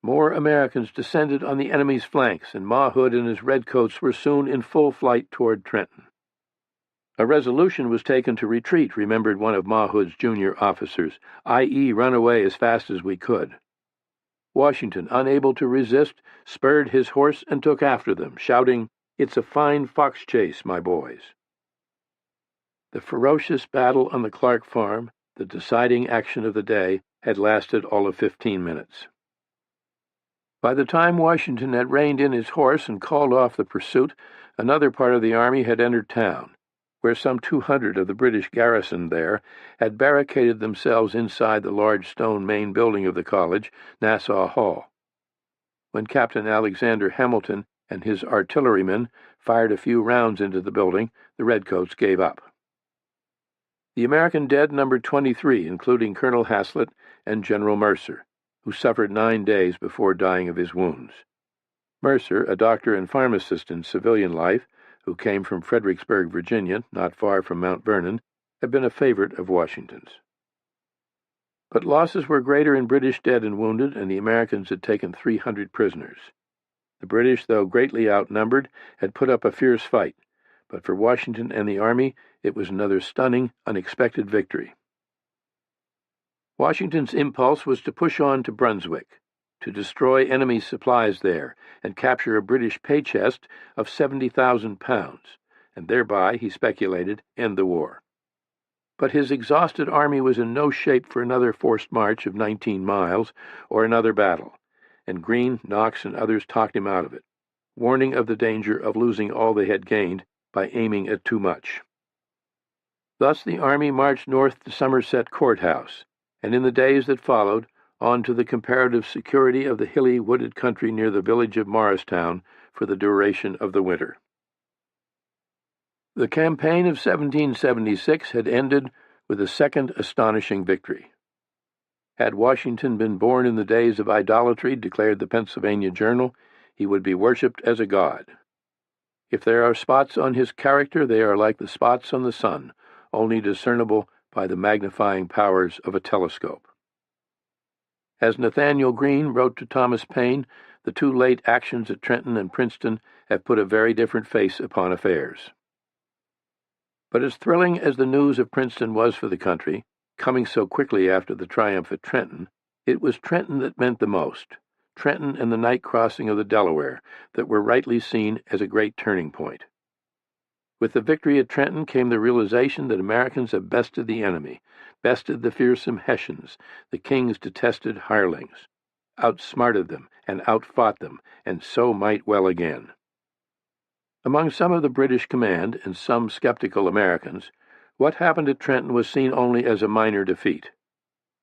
[SPEAKER 1] More Americans descended on the enemy's flanks, and Ma Hood and his redcoats were soon in full flight toward Trenton. A resolution was taken to retreat, remembered one of Ma Hood's junior officers, i.e., run away as fast as we could. Washington, unable to resist, spurred his horse and took after them, shouting, "It's a fine fox chase, my boys." The ferocious battle on the Clark farm, the deciding action of the day, had lasted all of 15 minutes. By the time Washington had reined in his horse and called off the pursuit, another part of the army had entered town, where some 200 of the British garrison there had barricaded themselves inside the large stone main building of the college, Nassau Hall. When Captain Alexander Hamilton and his artillerymen fired a few rounds into the building, the redcoats gave up. The American dead numbered 23, including Colonel Haslett and General Mercer, who suffered 9 days before dying of his wounds. Mercer, a doctor and pharmacist in civilian life, who came from Fredericksburg, Virginia, not far from Mount Vernon, had been a favorite of Washington's. But losses were greater in British dead and wounded, and the Americans had taken 300 prisoners. The British, though greatly outnumbered, had put up a fierce fight, but for Washington and the army it was another stunning, unexpected victory. Washington's impulse was to push on to Brunswick, to destroy enemy supplies there and capture a British pay chest of 70,000 pounds, and thereby, he speculated, end the war. But his exhausted army was in no shape for another forced march of 19 miles or another battle, and Greene, Knox, and others talked him out of it, warning of the danger of losing all they had gained by aiming at too much. Thus the army marched north to Somerset Courthouse, and in the days that followed, on to the comparative security of the hilly, wooded country near the village of Morristown for the duration of the winter. The campaign of 1776 had ended with a second astonishing victory. Had Washington been born in the days of idolatry, declared the Pennsylvania Journal, he would be worshipped as a god. If there are spots on his character, they are like the spots on the sun, only discernible by the magnifying powers of a telescope. As Nathaniel Greene wrote to Thomas Paine, the 2 late actions at Trenton and Princeton have put a very different face upon affairs. But as thrilling as the news of Princeton was for the country, coming so quickly after the triumph at Trenton, it was Trenton that meant the most, Trenton and the night crossing of the Delaware, that were rightly seen as a great turning point. With the victory at Trenton came the realization that Americans have bested the enemy, bested the fearsome Hessians, the king's detested hirelings, outsmarted them and outfought them, and so might well again. Among some of the British command and some skeptical Americans, what happened at Trenton was seen only as a minor defeat,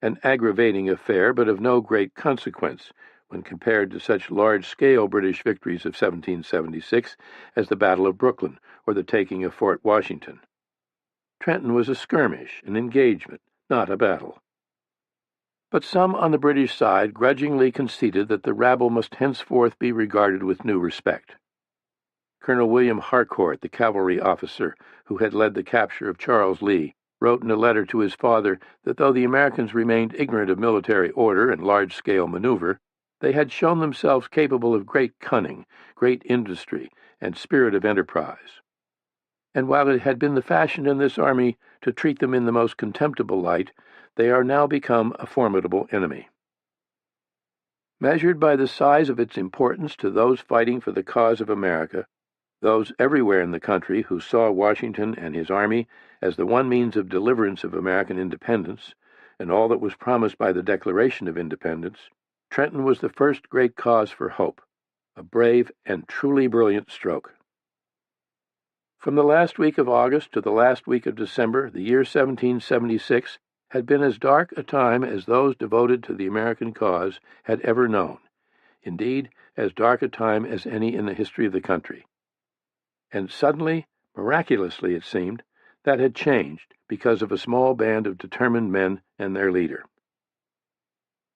[SPEAKER 1] an aggravating affair but of no great consequence when compared to such large-scale British victories of 1776 as the Battle of Brooklyn or the taking of Fort Washington. Trenton was a skirmish, an engagement, not a battle. But some on the British side grudgingly conceded that the rabble must henceforth be regarded with new respect. Colonel William Harcourt, the cavalry officer who had led the capture of Charles Lee, wrote in a letter to his father that though the Americans remained ignorant of military order and large-scale maneuver, They had shown themselves capable of great cunning, great industry, and spirit of enterprise. And while it had been the fashion in this army to treat them in the most contemptible light, they are now become a formidable enemy. Measured by the size of its importance to those fighting for the cause of America, those everywhere in the country who saw Washington and his army as the one means of deliverance of American independence, and all that was promised by the Declaration of Independence, Trenton was the first great cause for hope, a brave and truly brilliant stroke. From the last week of August to the last week of December, the year 1776 had been as dark a time as those devoted to the American cause had ever known, indeed, as dark a time as any in the history of the country. And suddenly, miraculously it seemed, that had changed because of a small band of determined men and their leader.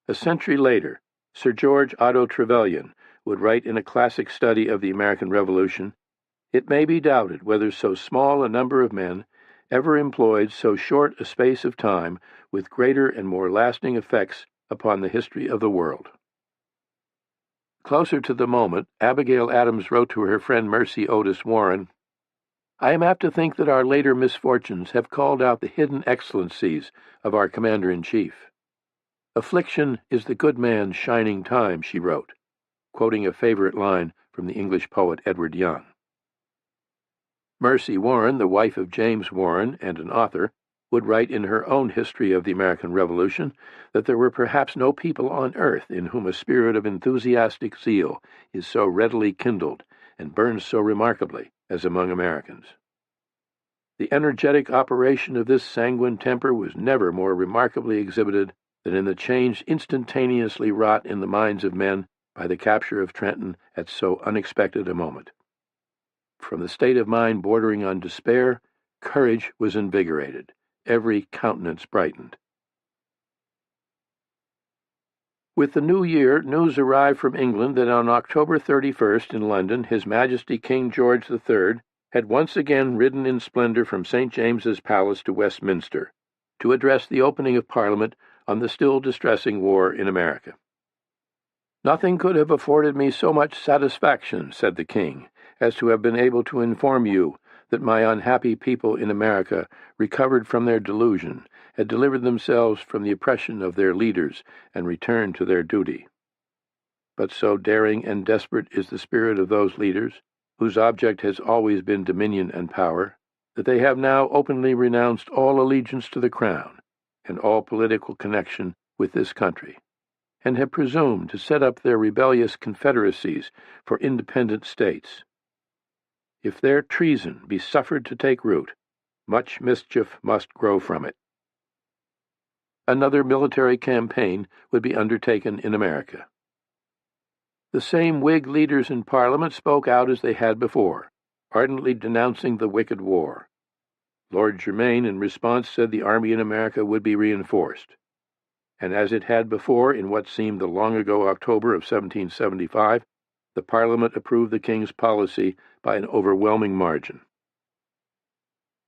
[SPEAKER 1] A century later, Sir George Otto Trevelyan would write in a classic study of the American Revolution, "It may be doubted whether so small a number of men ever employed so short a space of time with greater and more lasting effects upon the history of the world." Closer to the moment, Abigail Adams wrote to her friend Mercy Otis Warren, "I am apt to think that our later misfortunes have called out the hidden excellencies of our Commander-in-Chief. Affliction is the good man's shining time," she wrote, quoting a favorite line from the English poet Edward Young. Mercy Warren, the wife of James Warren and an author, would write in her own history of the American Revolution that there were perhaps no people on earth in whom a spirit of enthusiastic zeal is so readily kindled and burns so remarkably as among Americans. The energetic operation of this sanguine temper was never more remarkably exhibited than in the change instantaneously wrought in the minds of men by the capture of Trenton at so unexpected a moment. From the state of mind bordering on despair, courage was invigorated, every countenance brightened. With the new year, news arrived from England that on October 31st in London, His Majesty King George III had once again ridden in splendor from St. James's Palace to Westminster to address the opening of Parliament on the still distressing war in America. "Nothing could have afforded me so much satisfaction," said the King, "as to have been able to inform you that my unhappy people in America, recovered from their delusion, had delivered themselves from the oppression of their leaders and returned to their duty. But so daring and desperate is the spirit of those leaders, whose object has always been dominion and power, that they have now openly renounced all allegiance to the crown and all political connection with this country, and have presumed to set up their rebellious confederacies for independent states. If their treason be suffered to take root, much mischief must grow from it." Another military campaign would be undertaken in America. The same Whig leaders in Parliament spoke out as they had before, ardently denouncing the wicked war. Lord Germain, in response, said the army in America would be reinforced. And as it had before, in what seemed the long-ago October of 1775, the Parliament approved the King's policy by an overwhelming margin.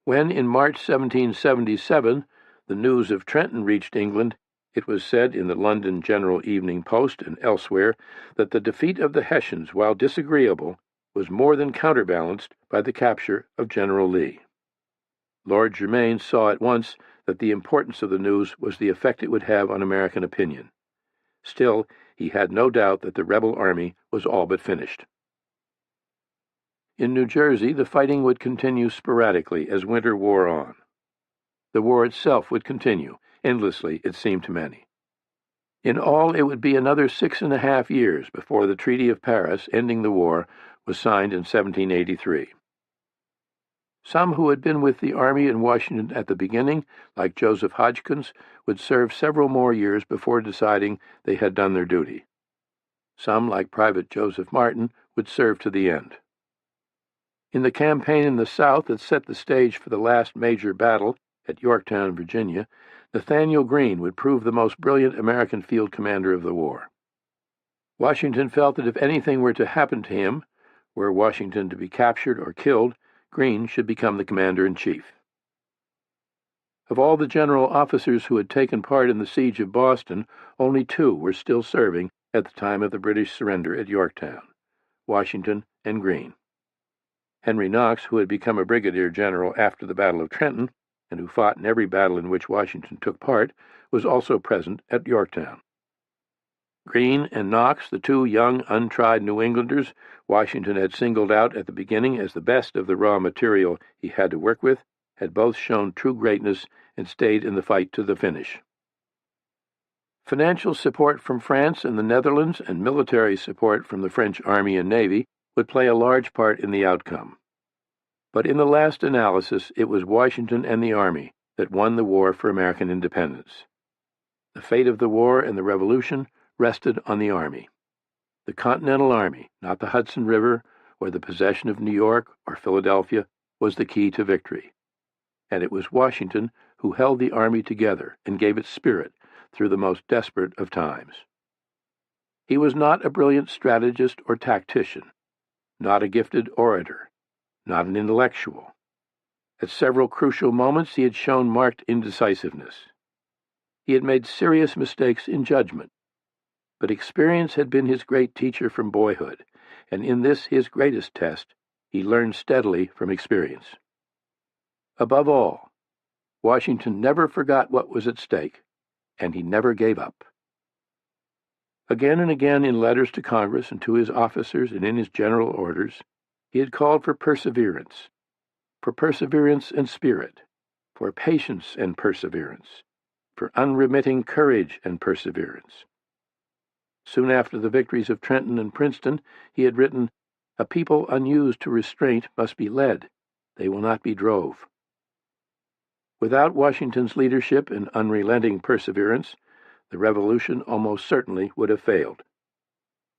[SPEAKER 1] When, in March 1777, the news of Trenton reached England, it was said in the London General Evening Post and elsewhere that the defeat of the Hessians, while disagreeable, was more than counterbalanced by the capture of General Lee. Lord Germain saw at once that the importance of the news was the effect it would have on American opinion. Still, he had no doubt that the rebel army was all but finished. In New Jersey, the fighting would continue sporadically as winter wore on. The war itself would continue, endlessly, it seemed to many. In all, it would be another 6.5 years before the Treaty of Paris, ending the war, was signed in 1783. Some who had been with the army in Washington at the beginning, like Joseph Hodgkins, would serve several more years before deciding they had done their duty. Some, like Private Joseph Martin, would serve to the end. In the campaign in the South that set the stage for the last major battle at Yorktown, Virginia, Nathanael Greene would prove the most brilliant American field commander of the war. Washington felt that if anything were to happen to him, were Washington to be captured or killed, Greene should become the commander-in-chief. Of all the general officers who had taken part in the siege of Boston, only 2 were still serving at the time of the British surrender at Yorktown: Washington and Greene. Henry Knox, who had become a brigadier general after the Battle of Trenton, and who fought in every battle in which Washington took part, was also present at Yorktown. Greene and Knox, the two young, untried New Englanders Washington had singled out at the beginning as the best of the raw material he had to work with, had both shown true greatness and stayed in the fight to the finish. Financial support from France and the Netherlands and military support from the French Army and Navy would play a large part in the outcome. But in the last analysis, it was Washington and the Army that won the war for American independence. The fate of the war and the Revolution rested on the Army. The Continental Army, not the Hudson River or the possession of New York or Philadelphia, was the key to victory. And it was Washington who held the Army together and gave it spirit through the most desperate of times. He was not a brilliant strategist or tactician, not a gifted orator, not an intellectual. At several crucial moments he had shown marked indecisiveness. He had made serious mistakes in judgment, but experience had been his great teacher from boyhood, and in this his greatest test, he learned steadily from experience. Above all, Washington never forgot what was at stake, and he never gave up. Again and again in letters to Congress and to his officers and in his general orders, he had called for perseverance and spirit, for patience and perseverance, for unremitting courage and perseverance. Soon after the victories of Trenton and Princeton, he had written, "A people unused to restraint must be led. They will not be drove." Without Washington's leadership and unrelenting perseverance, the Revolution almost certainly would have failed.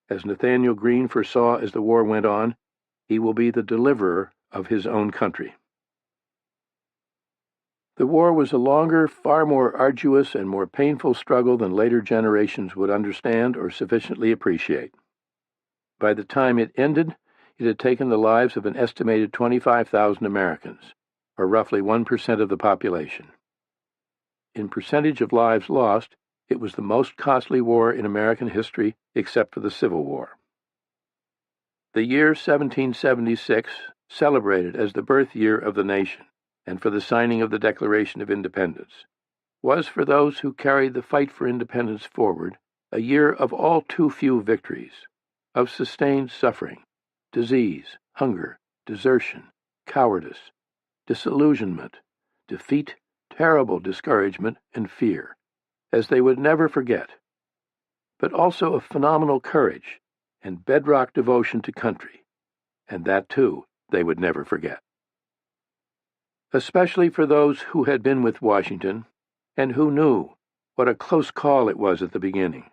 [SPEAKER 1] As Nathanael Greene foresaw as the war went on, he will be the deliverer of his own country. The war was a longer, far more arduous and more painful struggle than later generations would understand or sufficiently appreciate. By the time it ended, it had taken the lives of an estimated 25,000 Americans, or roughly 1% of the population. In percentage of lives lost, it was the most costly war in American history except for the Civil War. The year 1776, celebrated as the birth year of the nation and for the signing of the Declaration of Independence, was for those who carried the fight for independence forward a year of all too few victories, of sustained suffering, disease, hunger, desertion, cowardice, disillusionment, defeat, terrible discouragement, and fear, as they would never forget, but also of phenomenal courage and bedrock devotion to country, and that, too, they would never forget. Especially for those who had been with Washington and who knew what a close call it was at the beginning,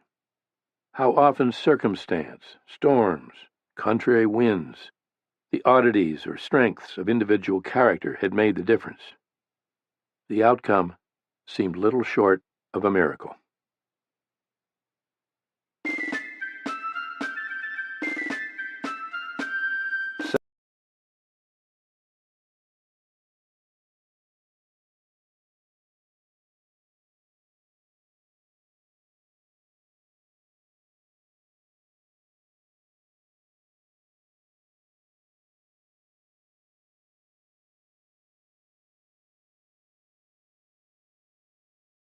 [SPEAKER 1] how often circumstance, storms, contrary winds, the oddities or strengths of individual character had made the difference. The outcome seemed little short of a miracle.